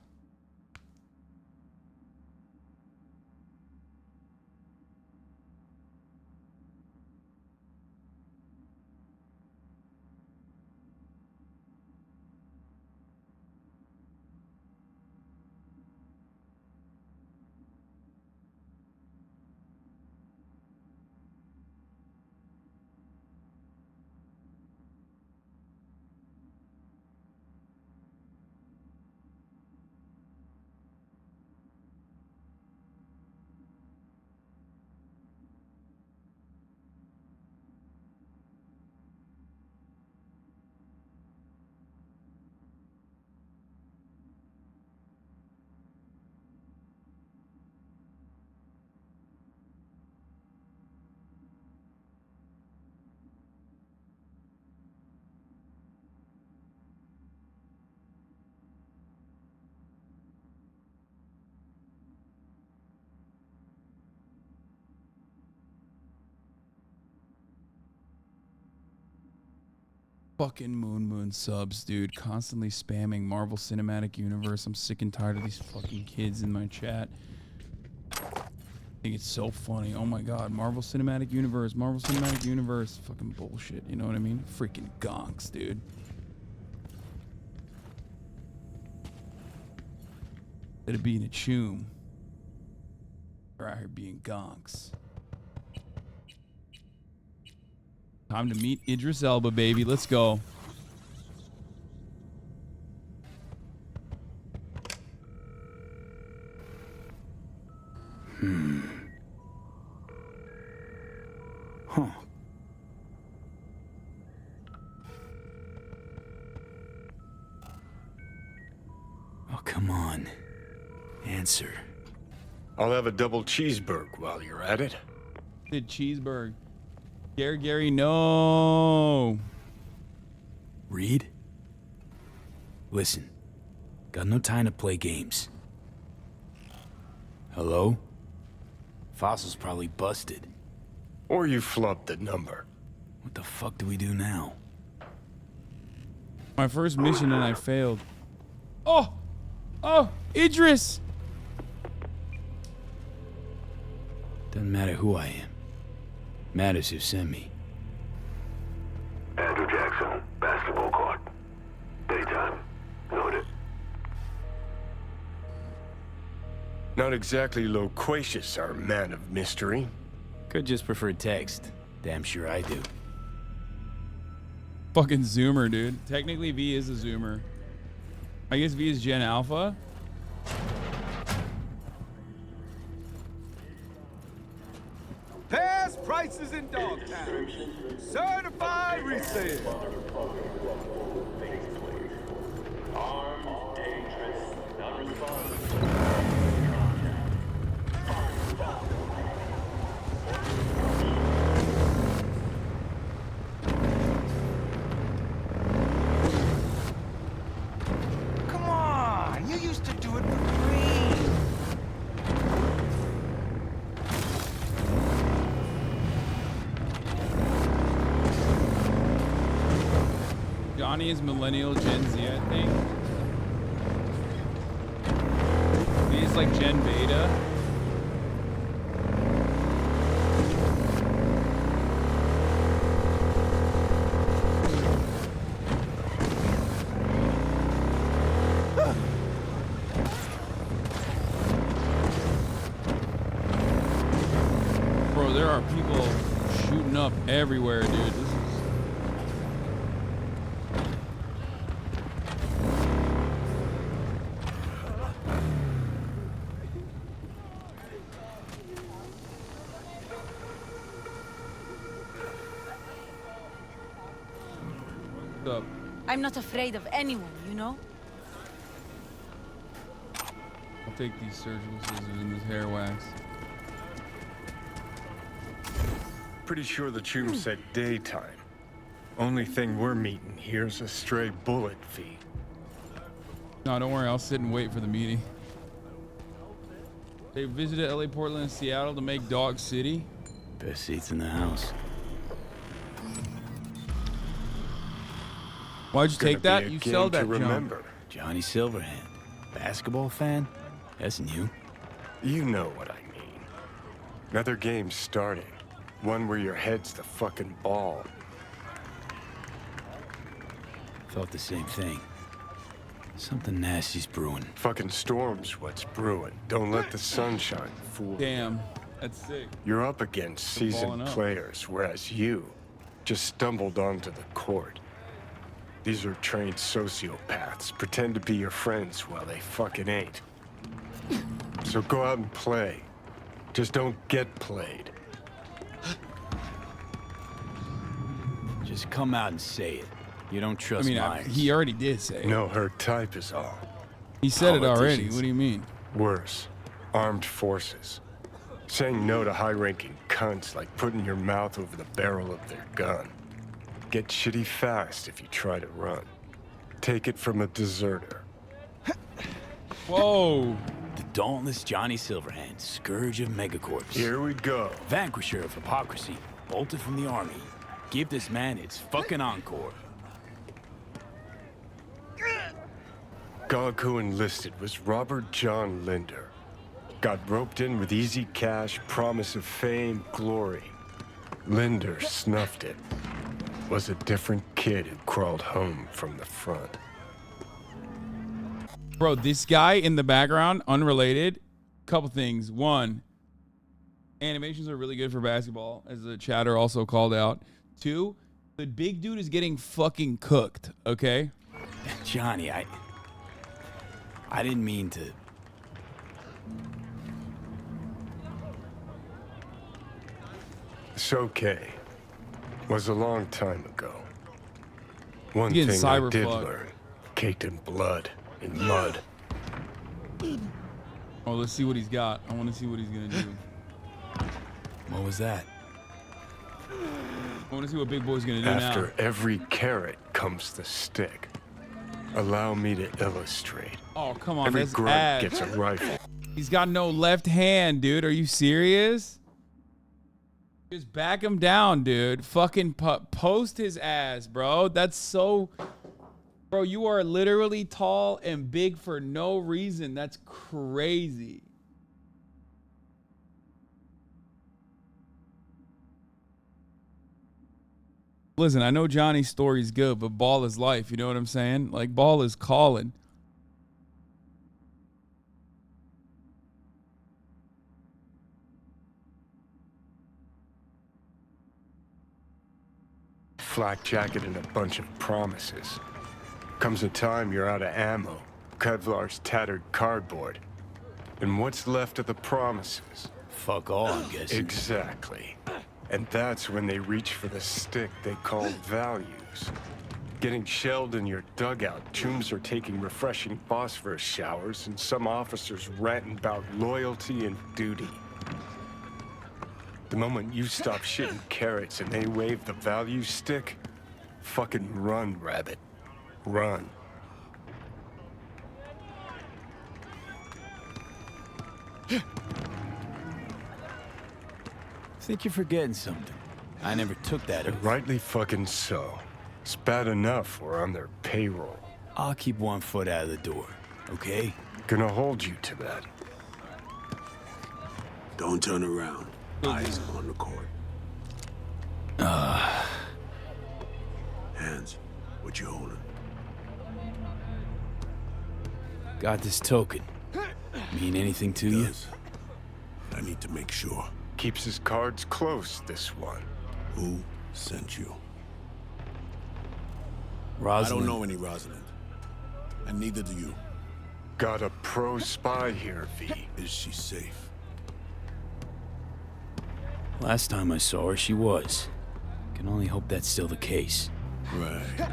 Fucking Moon subs, dude. Constantly spamming Marvel Cinematic Universe. I'm sick and tired of these fucking kids in my chat. I think it's so funny. Oh my god, Marvel Cinematic Universe, Marvel Cinematic Universe. Fucking bullshit, you know what I mean? Freaking gonks, dude. Instead of being a choom, they're out here being gonks. Time to meet Idris Elba, baby. Let's go. Huh. Oh, come on. Answer. I'll have a double cheeseburger while you're at it. The cheeseburger. Gary, no. Reed? Listen, got no time to play games. Hello? Fossil's probably busted. Or you flubbed the number. What the fuck do we do now? My first mission and I failed. Oh, Idris. Doesn't matter who I am. Matters who sent me. Andrew Jackson, basketball court. Daytime. Noted. Not exactly loquacious, our man of mystery. Could just prefer text. Damn sure I do. Fucking Zoomer, dude. Technically, V is a Zoomer. I guess V is Gen Alpha. Past prices in Dogtown. Certified resale. Armed, dangerous, non-responsive. Come on, you used to do it for free. Johnny is millennial Gen Z, I think. He's like Gen Beta. Bro, there are people shooting up everywhere, dude. This is... up. I'm not afraid of anyone, you know? I'll take these surgical scissors and this hair wax. Pretty sure the tube said daytime. Only thing we're meeting here's a stray bullet fee. No, don't worry. I'll sit and wait for the meeting. They visited LA, Portland, and Seattle to make Dog City. Best seats in the house. Why'd you take that? You sold that, remember. Johnny Silverhand. Basketball fan? That's new. You know what I mean. Another game starting. One where your head's the fucking ball. Felt the same thing. Something nasty's brewing. Fucking storm's what's brewing. Don't let the sunshine fool you. Damn, that's sick. You're up against seasoned up. players, whereas you just stumbled onto the court. These are trained sociopaths. Pretend to be your friends while they fucking ain't. So go out and play. Just don't get played. Just come out and say it. You don't trust Myers. He already did say it. No, her type is all. He said it already. What do you mean? Worse. Armed forces. Saying no to high-ranking cunts like putting your mouth over the barrel of their gun. Get shitty fast if you try to run. Take it from a deserter. Whoa. The dauntless Johnny Silverhand, scourge of megacorps. Here we go. Vanquisher of hypocrisy, bolted from the army. Give this man its fucking encore. Gog who enlisted was Robert John Linder. Got roped in with easy cash, promise of fame, glory. Linder snuffed it. Was a different kid who crawled home from the front. Bro, this guy in the background, unrelated, couple things. One, animations are really good for basketball, as the chatter also called out. Two, the big dude is getting fucking cooked, okay? Johnny, I didn't mean to. It's okay. Was a long time ago. One Getting thing I did Cyberpunk. learn, caked in blood and mud. Oh, let's see what he's got. I want to see what he's gonna do. What was that? I want to see what Big Boy's gonna do After now. every carrot comes the stick. Allow me to illustrate. Oh, come on, Every that's grunt ass. gets a rifle. He's got no left hand, dude. Are you serious? Just back him down, dude. Fucking post his ass, bro. That's so... Bro, you are literally tall and big for no reason. That's crazy. Listen, I know Johnny's story's good, but ball is life. You know what I'm saying? Like, ball is calling. Flak jacket and a bunch of promises. Comes a time you're out of ammo. Kevlar's tattered cardboard. And what's left of the promises? Fuck all, I'm guessing. Exactly. And that's when they reach for the stick they call values. Getting shelled in your dugout, chooms are taking refreshing phosphorus showers, and some officers ranting about loyalty and duty. The moment you stop shitting carrots and they wave the value stick, fucking run, rabbit. Run. Think you're forgetting something. I never took that. And rightly fucking so. It's bad enough we're on their payroll. I'll keep one foot out of the door, okay? Gonna hold you to that. Don't turn around. Eyes on the court. Hands. What you holding? Got this token. Mean anything to you? I need to make sure. Keeps his cards close, this one. Who sent you? Rosalind. I don't know any Rosalind. And neither do you. Got a pro spy here, V. Is she safe? Last time I saw her, she was. Can only hope that's still the case. Right.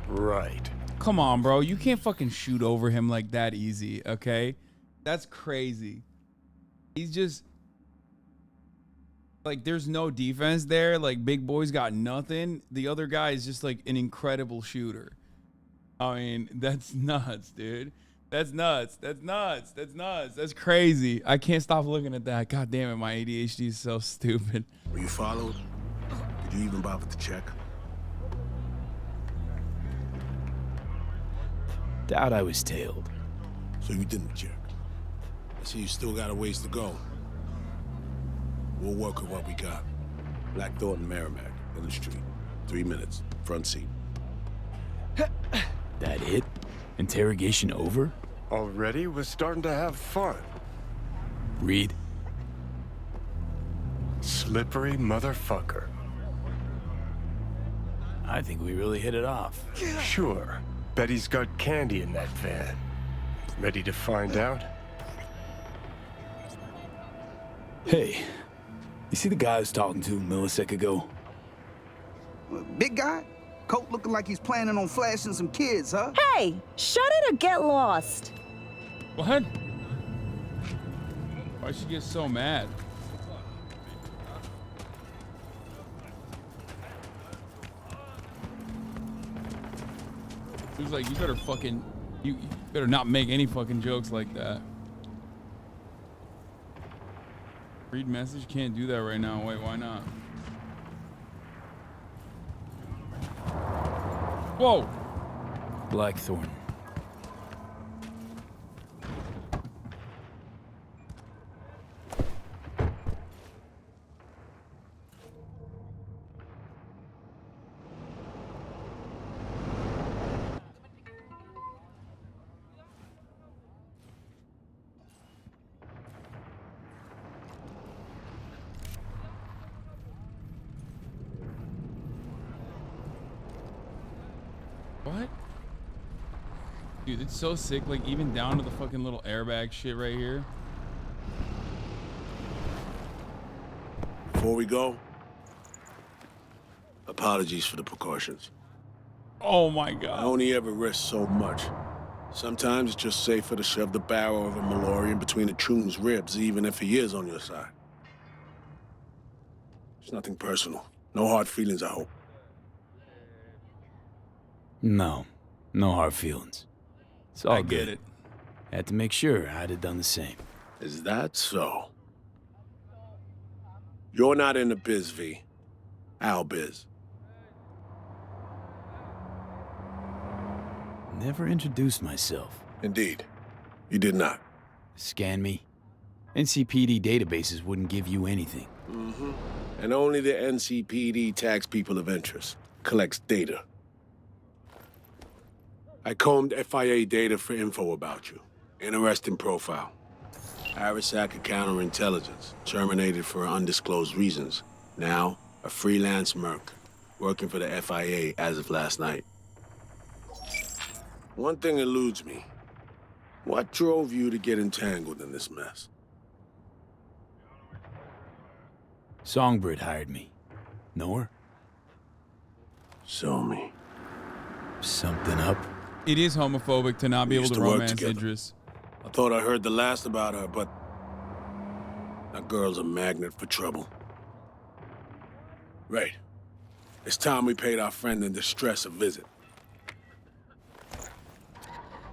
Right. Come on, bro. You can't fucking shoot over him like that easy, okay? That's crazy. He's just... Like, there's no defense there. Like, Big Boy's got nothing. The other guy is just, like, an incredible shooter. I mean, that's nuts, dude. That's nuts. That's nuts. That's nuts. That's crazy. I can't stop looking at that. God damn it, my ADHD is so stupid. Were you followed? Did you even bother to check? Doubt I was tailed. So you didn't check. I see you still got a ways to go. We'll work with what we got. Black Thornton Merrimack, in the street. 3 minutes, front seat. That it? Interrogation over? Already? We're starting to have fun. Read. Slippery motherfucker. I think we really hit it off. Sure. Bet he's got candy in that van. Ready to find out? Hey, you see the guy I was talking to a millisecond ago? Big guy? Coat looking like he's planning on flashing some kids, huh? Hey, shut it or get lost. What? Why'd she get so mad? He was like, you better fucking... You better not make any fucking jokes like that. Read message? Can't do that right now. Wait, why not? Whoa! Blackthorn. What? Dude, it's so sick. Like, even down to the fucking little airbag shit right here. Before we go, apologies for the precautions. Oh my god. I only ever risk so much. Sometimes it's just safer to shove the barrel of a Malorian between a Choom's ribs, even if he is on your side. It's nothing personal. No hard feelings, I hope. No. No hard feelings. It's all I good. get it. Had to make sure I'd have done the same. Is that so? You're not in the biz, V. Our biz. Never introduced myself. Indeed. You did not. Scan me. NCPD databases wouldn't give you anything. Mm-hmm. And only the NCPD tags people of interest, collects data. I combed FIA data for info about you. Interesting profile. Arasaka counterintelligence, terminated for undisclosed reasons. Now, a freelance merc, working for the FIA as of last night. One thing eludes me. What drove you to get entangled in this mess? Songbird hired me. Know her? Show me. Something up? It is homophobic to not be able used to to work romance together. Idris. I thought I heard the last about her, but that girl's a magnet for trouble. Right. It's time we paid our friend in distress a visit.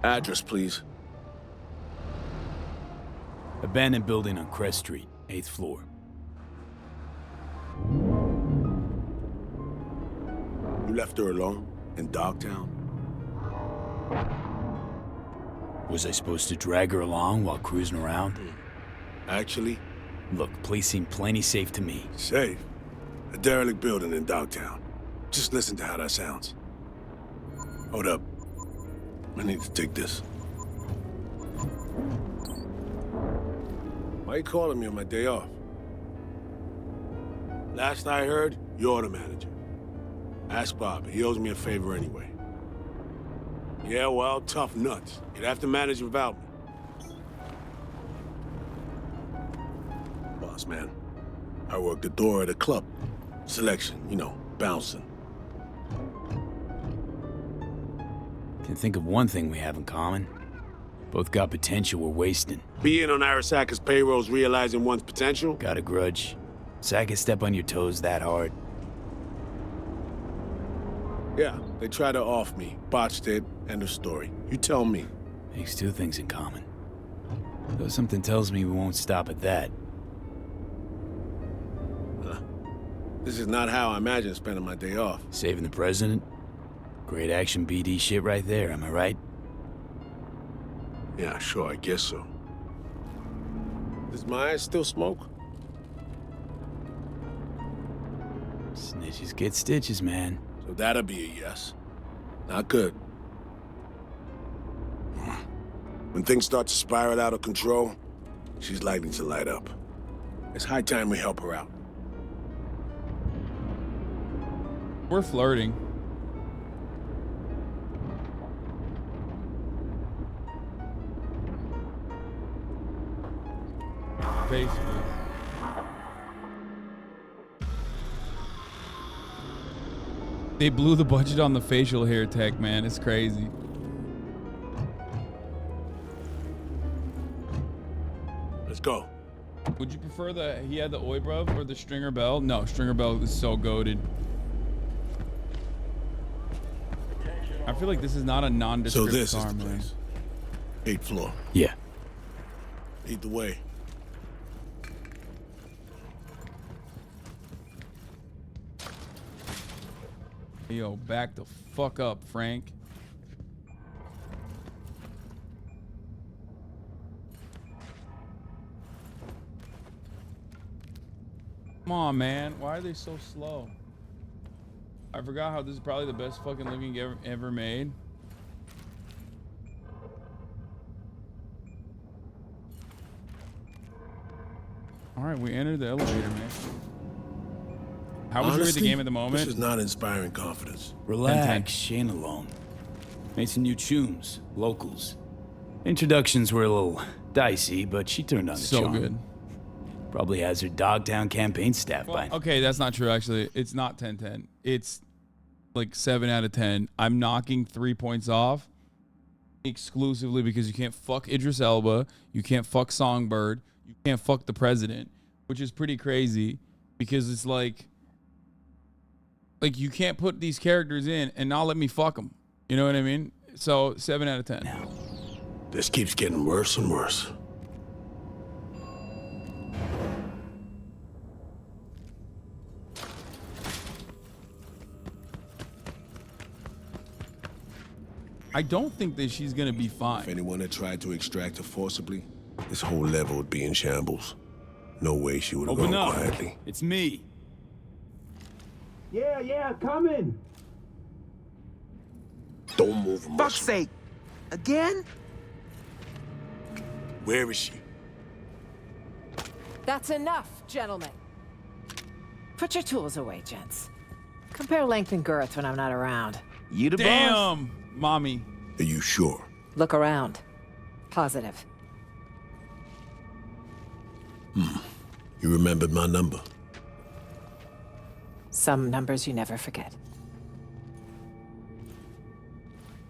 Address, please. Abandoned building on Crest Street, 8th floor. You left her alone in Dogtown? Was I supposed to drag her along while cruising around? Actually? Look, place seemed plenty safe to me. Safe? A derelict building in Dogtown. Just listen to how that sounds. Hold up. I need to take this. Why you calling me on my day off? Last I heard, you're the manager. Ask Bob. He owes me a favor anyway. Yeah, well, tough nuts. You'd have to manage without me. Boss man, I work the door at a club. Selection, you know, bouncing. Can think of one thing we have in common. Both got potential we're wasting. Being on Arasaka's payroll's realizing one's potential? Got a grudge. Saka step on your toes that hard. Yeah, they tried to off me, botched it, end of story. You tell me. Makes two things in common. Though something tells me we won't stop at that. This is not how I imagine spending my day off. Saving the president? Great action BD shit right there, am I right? Yeah, sure, I guess so. Does my eyes still smoke? Snitches get stitches, man. So that'll be a yes. Not good. When things start to spiral out of control, she's likely to light up. It's high time we help her out. We're flirting. Basically. They blew the budget on the facial hair tech, man. It's crazy. Let's go. Would you prefer he had the oi bruv or the stringer bell? No, stringer bell is so goated. I feel like this is not a nondescript So this car, is the man. place. 8th floor. Yeah. Lead the way. Yo, back the fuck up, Frank. Come on, man. Why are they so slow? I forgot how this is probably the best fucking looking ever made. All right, we entered the elevator, man. How would you rate the game at the moment? This is not inspiring confidence. Relax, she ain't alone. Made some new tunes, locals. Introductions were a little dicey, but she turned on the So charm. good. Probably has her Dogtown campaign staff by now. Okay, that's not true, actually. It's not 10-10. It's like 7 out of 10. I'm knocking 3 points off exclusively because you can't fuck Idris Elba, you can't fuck Songbird, you can't fuck the president, which is pretty crazy because it's like Like, you can't put these characters in and not let me fuck them. You know what I mean? So 7 out of 10. This keeps getting worse and worse. I don't think that she's gonna be fine. If anyone had tried to extract her forcibly, this whole level would be in shambles. No way she would have gone quietly. It's me. Yeah, coming. Don't move a muscle. Fuck's sake. Again? Where is she? That's enough, gentlemen. Put your tools away, gents. Compare length and girth when I'm not around. You the boss? Damn, mommy. Are you sure? Look around. Positive. You remembered my number. Some numbers you never forget.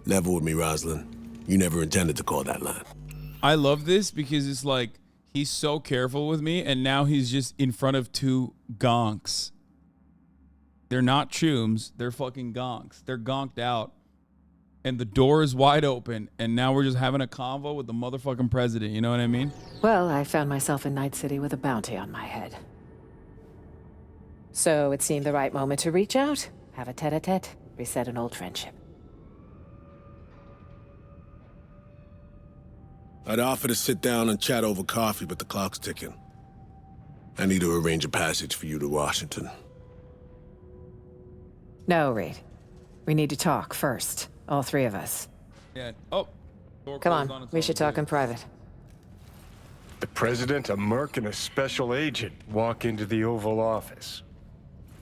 Level with me, Rosalind. You never intended to call that line. I love this because it's like he's so careful with me, and now he's just in front of 2 gonks. They're not chooms, they're fucking gonks. They're gonked out. And the door is wide open, and now we're just having a convo with the motherfucking president, you know what I mean? Well, I found myself in Night City with a bounty on my head. So it seemed the right moment to reach out, have a tete-a-tete, reset an old friendship. I'd offer to sit down and chat over coffee, but the clock's ticking. I need to arrange a passage for you to Washington. No, Reed. We need to talk first. All 3 of us. Yeah. Oh. Come on, we should talk in private. The president, a merc, and a special agent walk into the Oval Office.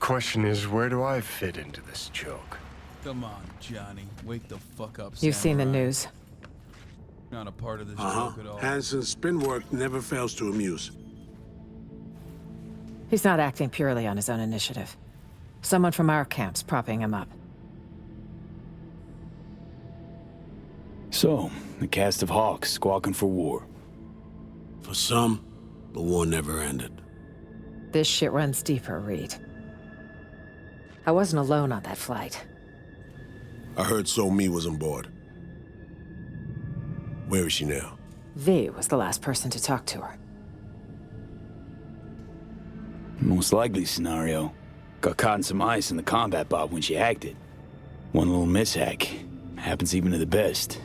Question is, where do I fit into this joke? Come on, Johnny. Wake the fuck up, You've seen the samurai. news. Not a part of this joke at all. Hanson's spin work never fails to amuse. He's not acting purely on his own initiative. Someone from our camp's propping him up. So, the cast of hawks squawking for war. For some, the war never ended. This shit runs deeper, Reed. I wasn't alone on that flight. I heard So-Mi was on board. Where is she now? V was the last person to talk to her. Most likely scenario. Got caught in some ice in the combat bob when she acted. One little mishack. Happens even to the best.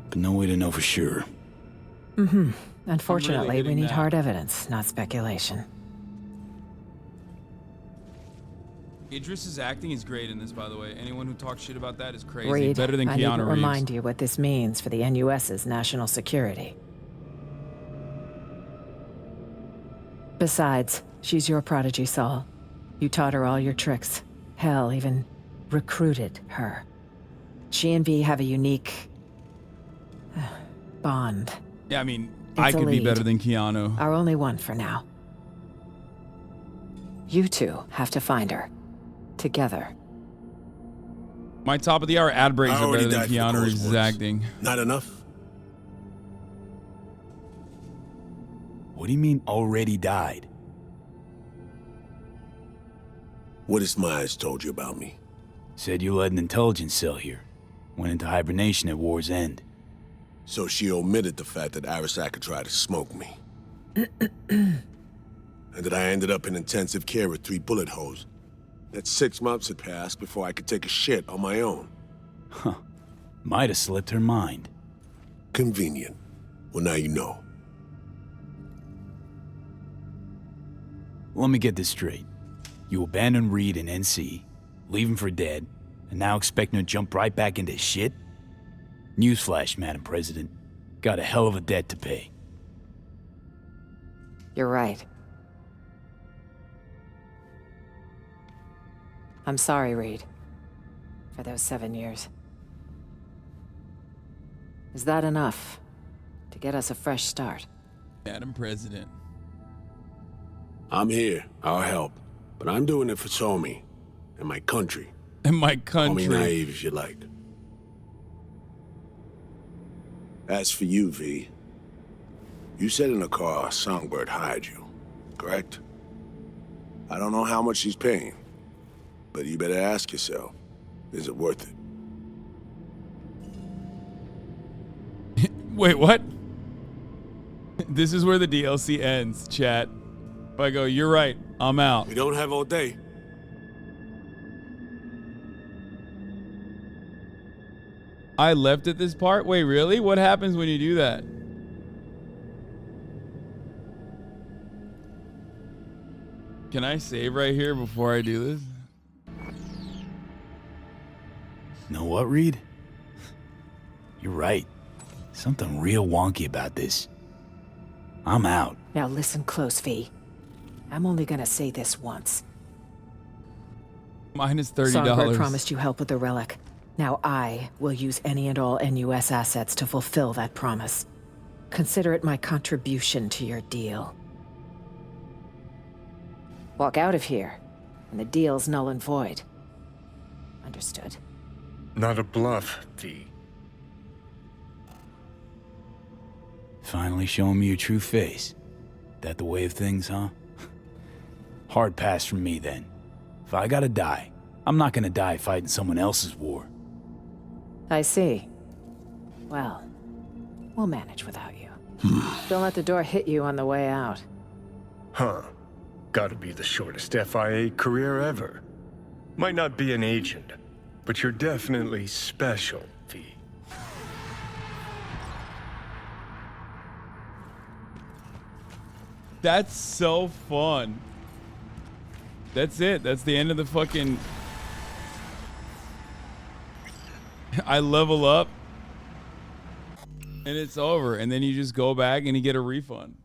But no way to know for sure. Mm-hmm. Unfortunately, we hitting need that. hard evidence, not speculation. Idris's acting is great in this, by the way. Anyone who talks shit about that is crazy. Reed, Better than I Keanu needn't Reeves. remind you what this means for the NUS's national security. Besides, she's your prodigy, Saul. You taught her all your tricks. Hell, even recruited her. She and V have a unique bond. Yeah, I mean, It's I a could be lead. better than Keanu. Our only one for now. You two have to find her. Together. My top of the hour ad breaks I are already better than died for the Keanu cause Reeves' once. acting. Not enough? What do you mean, already died? What has Myers told you about me? Said you led an intelligence cell here. Went into hibernation at war's end. So she omitted the fact that Arasaka tried to smoke me. And that I ended up in intensive care with 3 bullet holes. That 6 months had passed before I could take a shit on my own. Huh. Might have slipped her mind. Convenient. Well, now you know. Let me get this straight. You abandoned Reed and NC, leave him for dead, and now expecting to jump right back into shit? Newsflash, Madam President. Got a hell of a debt to pay. You're right. I'm sorry, Reed. For those 7 years. Is that enough to get us a fresh start? Madam President. I'm here. I'll help. But I'm doing it for So-Mi. And my country. And my Call me country. naive if you like. As for you, V, you said in the car Songbird hired you, correct? I don't know how much she's paying, But you better ask yourself, is it worth it? Wait, what? This is where the DLC ends, chat. If I go, you're right, I'm out. We don't have all day. I left at this part? Wait, really? What happens when you do that? Can I save right here before I do this? Know what, Reed? You're right. Something real wonky about this. I'm out. Now listen close, V. I'm only gonna say this once. Minus $30. Songbird promised you help with the relic. Now I will use any and all NUS assets to fulfill that promise. Consider it my contribution to your deal. Walk out of here, and the deal's null and void. Understood? Not a bluff, V. Finally showing me your true face. That the way of things, huh? Hard pass from me, then. If I gotta die, I'm not gonna die fighting someone else's war. I see. Well, we'll manage without you. Don't let the door hit you on the way out. Huh. Gotta be the shortest FIA career ever. Might not be an agent, but you're definitely special, V. That's so fun. That's it. That's the end of the fucking... I level up and it's over, and then you just go back and you get a refund.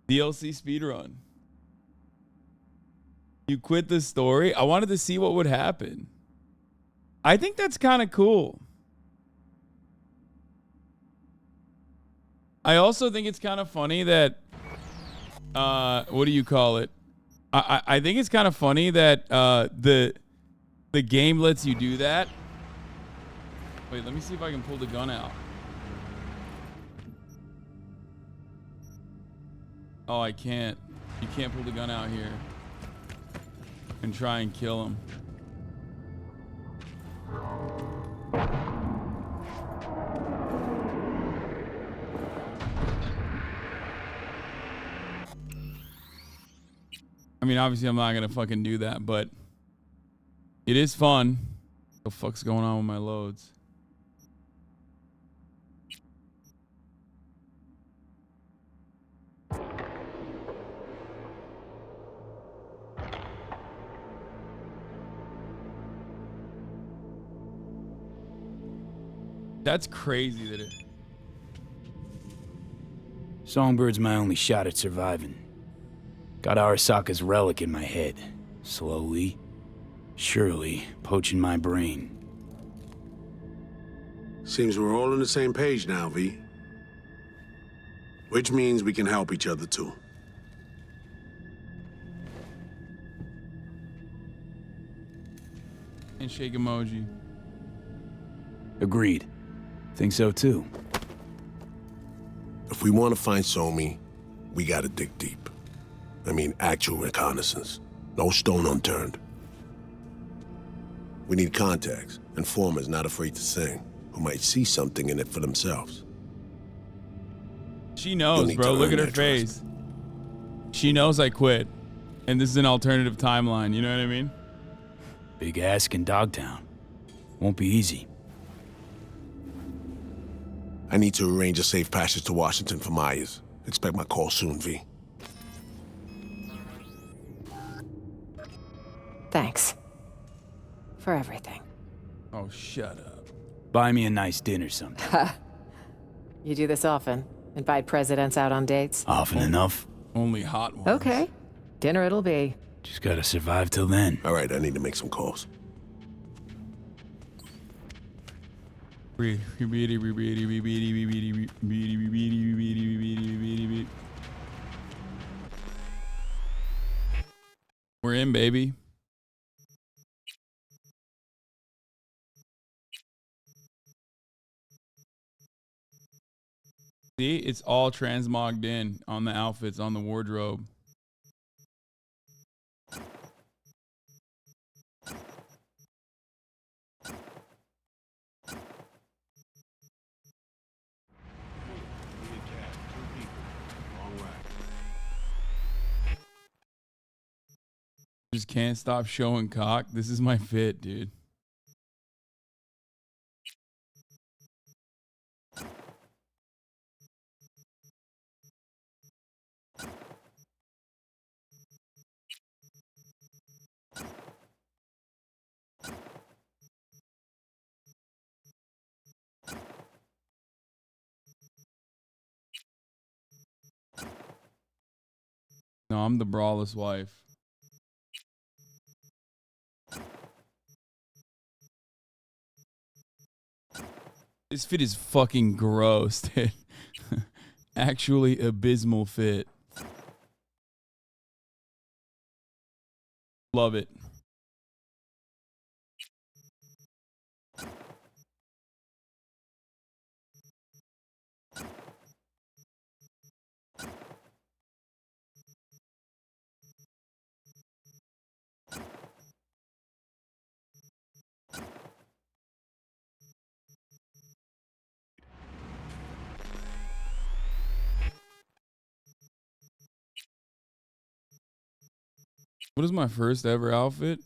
DLC speedrun. You quit the story. I wanted to see what would happen. I think that's kind of cool. I also think it's kind of funny that what do you call it? I think it's kind of funny that the game lets you do that. Wait, let me see if I can pull the gun out. Oh, I can't. You can't pull the gun out here and try and kill him. I mean, obviously I'm not gonna fucking do that, but it is fun. What the fuck's going on with my loads? That's crazy that it... Songbird's my only shot at surviving. Got Arasaka's relic in my head. Slowly, surely, poaching my brain. Seems we're all on the same page now, V. Which means we can help each other, too. Handshake emoji. Agreed. Think so, too. If we want to find Somi, we gotta dig deep. I mean, actual reconnaissance. No stone unturned. We need contacts, informers not afraid to sing, who might see something in it for themselves. She knows, bro. Look at her face. She knows I quit. And this is an alternative timeline, you know what I mean? Big ask in Dogtown. Won't be easy. I need to arrange a safe passage to Washington for Myers. Expect my call soon, V. Thanks. For everything. Oh, shut up. Buy me a nice dinner sometime. You do this often? Invite presidents out on dates? Often enough. Only hot ones. Okay. Dinner it'll be. Just gotta survive till then. All right, I need to make some calls. We're in, baby. See, it's all transmogged in on the outfits, on the wardrobe. Just can't stop showing cock. This is my fit, dude. No, I'm the brawless wife. This fit is fucking gross, dude. Actually abysmal fit. Love it. What is my first ever outfit?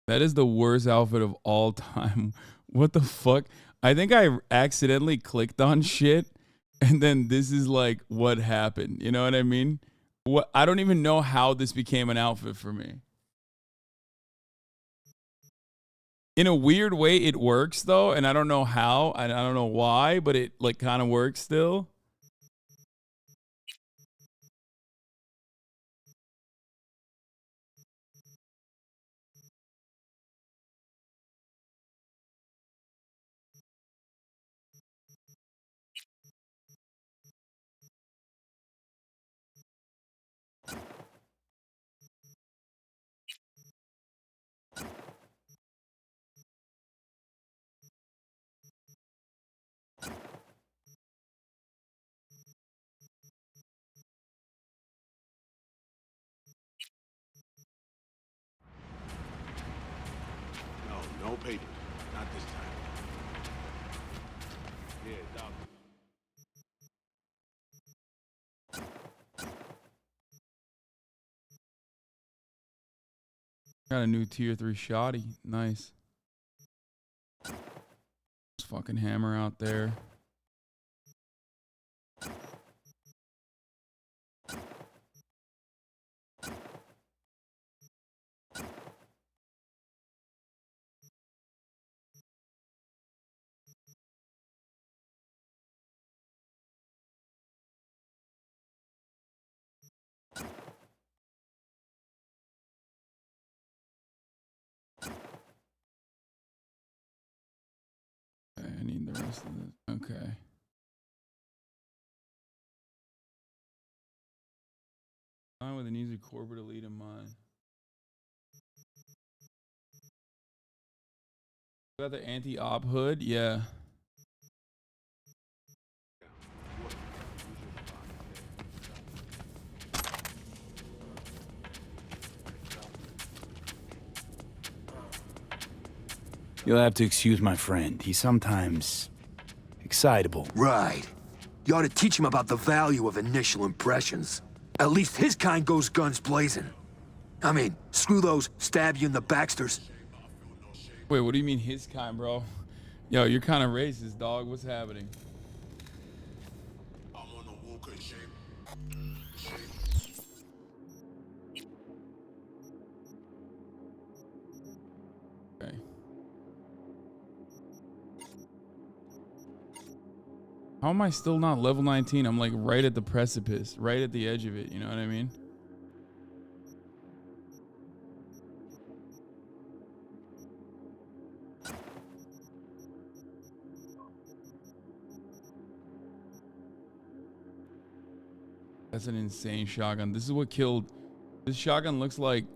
That is the worst outfit of all time. What the fuck? I think I accidentally clicked on shit and then this is like what happened. You know what I mean? What, I don't even know how this became an outfit for me. In a weird way it works though, and I don't know how, and I don't know why, but it like kind of works still. No papers. Not this time. Yeah, doctor. Got a new tier 3 shoddy. Nice. Fucking hammer out there. I need the rest of this. Okay. Fine with an easy corporate elite in mind. Got the anti-op hood? Yeah. You'll have to excuse my friend. He's sometimes excitable. Right. You ought to teach him about the value of initial impressions. At least his kind goes guns blazing. I mean, screw those stab you in the backsters. Wait, what do you mean his kind, bro? Yo, you're kind of racist, dog. What's happening? Okay. How am I still not level 19? I'm like right at the precipice, right at the edge of it. You know what I mean? That's an insane shotgun. This is what killed. This shotgun looks like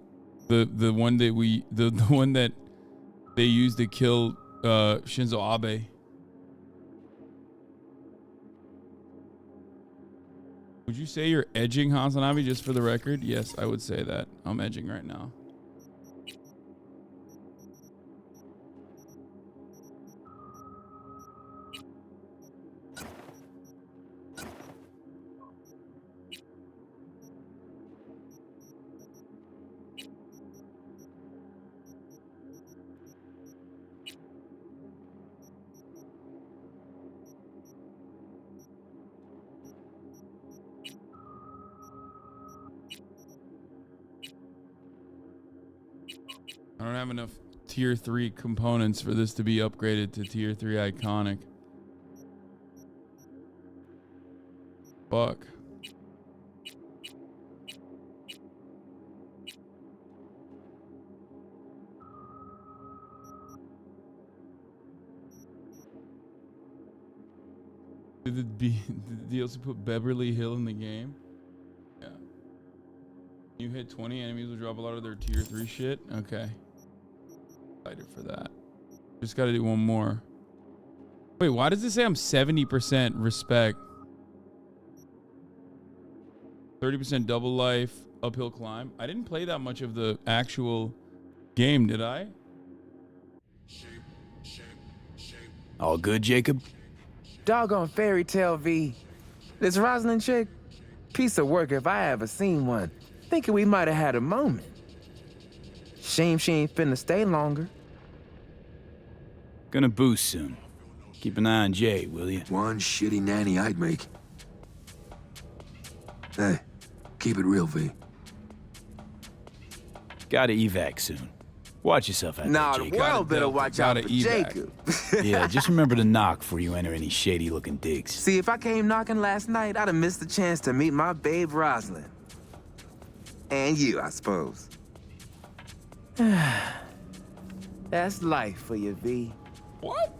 the one that the one that they used to kill Shinzo Abe. Would you say you're edging HasanAbi just for the record? Yes, I would say that. I'm edging right now. I don't have enough tier 3 components for this to be upgraded to tier 3 iconic. Fuck. Did the DLC put Beverly Hill in the game? Yeah. You hit 20 enemies will drop a lot of their tier 3 shit. Okay. Excited for that. Just gotta do one more. Wait, why does it say I'm 70% respect? 30% double life, uphill climb. I didn't play that much of the actual game, did I? All good, Jacob? Doggone fairy tale V. This Rosalind chick, piece of work if I ever seen one. Thinking we might have had a moment. Shame she ain't finna stay longer. Gonna boost soon. Keep an eye on Jay, will you? One shitty nanny I'd make. Hey, keep it real, V. Gotta evac soon. Watch yourself out Nah, there, the Jacob. world better watch out for Jacob. Yeah, just remember to knock before you enter any shady-looking digs. See, if I came knocking last night, I'd have missed the chance to meet my babe Rosalind. And you, I suppose. That's life for you, V. What?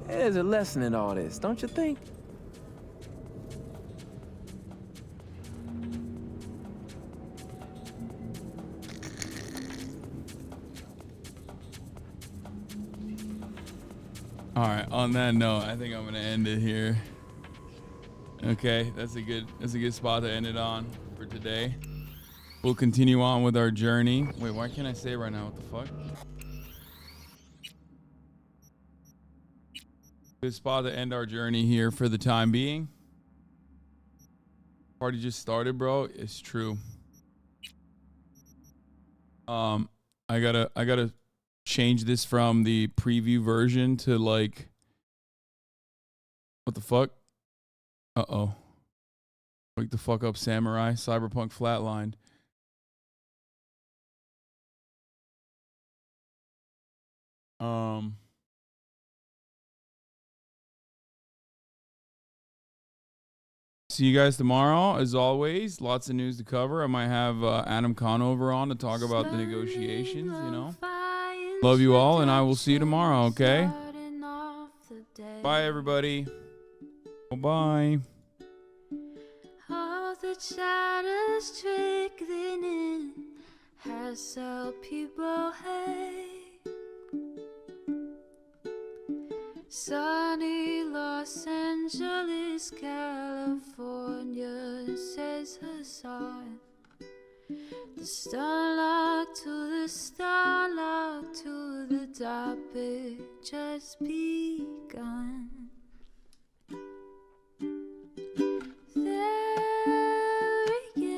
There's a lesson in all this, don't you think? All right, on that note, I think I'm gonna end it here. Okay, that's a good spot to end it on for today. We'll continue on with our journey. Wait, why can't I say right now? What the fuck? Good spot to end our journey here for the time being. Party just started, bro. It's true. I gotta change this from the preview version to like, what the fuck? Uh-oh. Wake the fuck up, Samurai. Cyberpunk flatlined. See you guys tomorrow. As always, lots of news to cover. I might have Adam Conover on to talk about the negotiations, you know. Love you all, and I will see you tomorrow, okay? Bye, everybody. Bye-bye. All the shadows trickling in has helped people hate. Sunny Los Angeles, California, says Hasan. The Stunlock to the Stunlock to the topic just begun. There he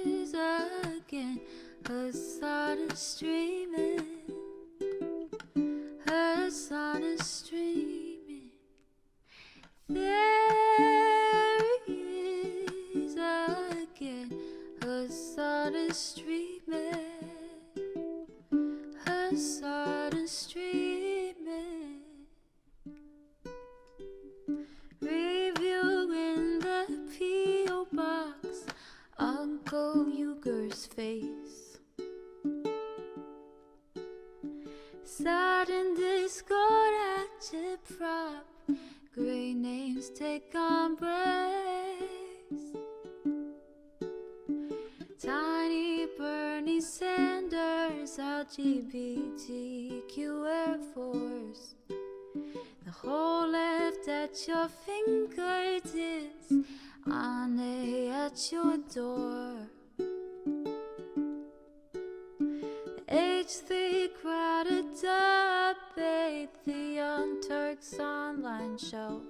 is again, Hasan is streaming. Hasan is streaming. There he is again, Hasan is streaming. Hasan is streaming. Reviewing the P.O. box, Uncle Uger's face. Sudden Discord agitprop, great names take embrace. Tiny Bernie Sanders, LGBTQ Air Force. The whole left at your fingertips, on at your door. H3 crowded debate, the Young Turks online show.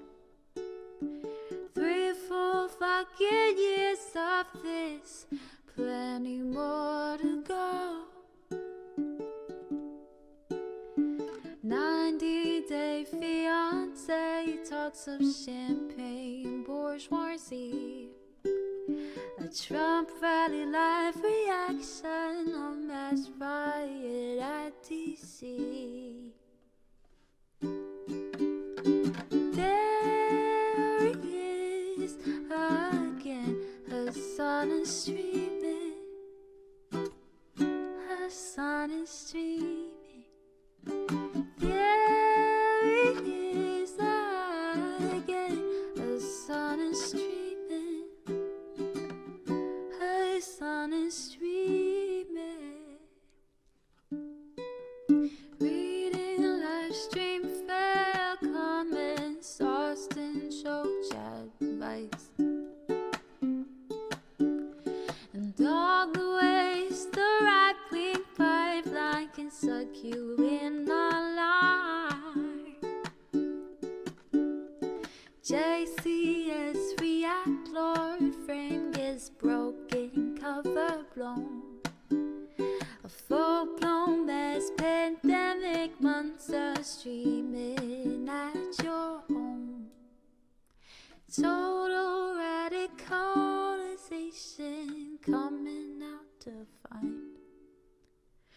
3 full fucking years of this, plenty more to go. 90-day fiance talks of champagne bourgeoisie. A Trump rally live reaction, a mass riot at DC. There he is again, Hasan is streaming. Hasan is streaming. There he is again, Hasan is streaming. Hasan is streaming. Reading a live stream, fair comments, Austin show chat advice, and all the ways the right-wing pipeline can suck you in a lie. JCS react, Lord frame gets broken, cover blown. A full-blown mass pandemic, monster streaming at your home. Total radicalization coming out to find.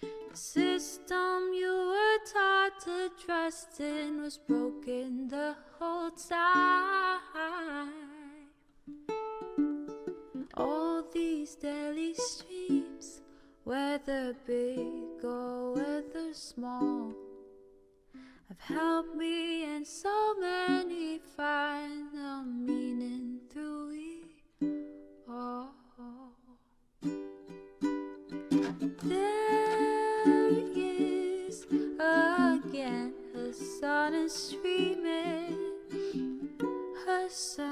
The system you were taught to trust in was broken the whole time. All these daily streams, whether big or whether small, have helped me and so many find the meaning through it all. There he is again, Hasan is streaming. Hasan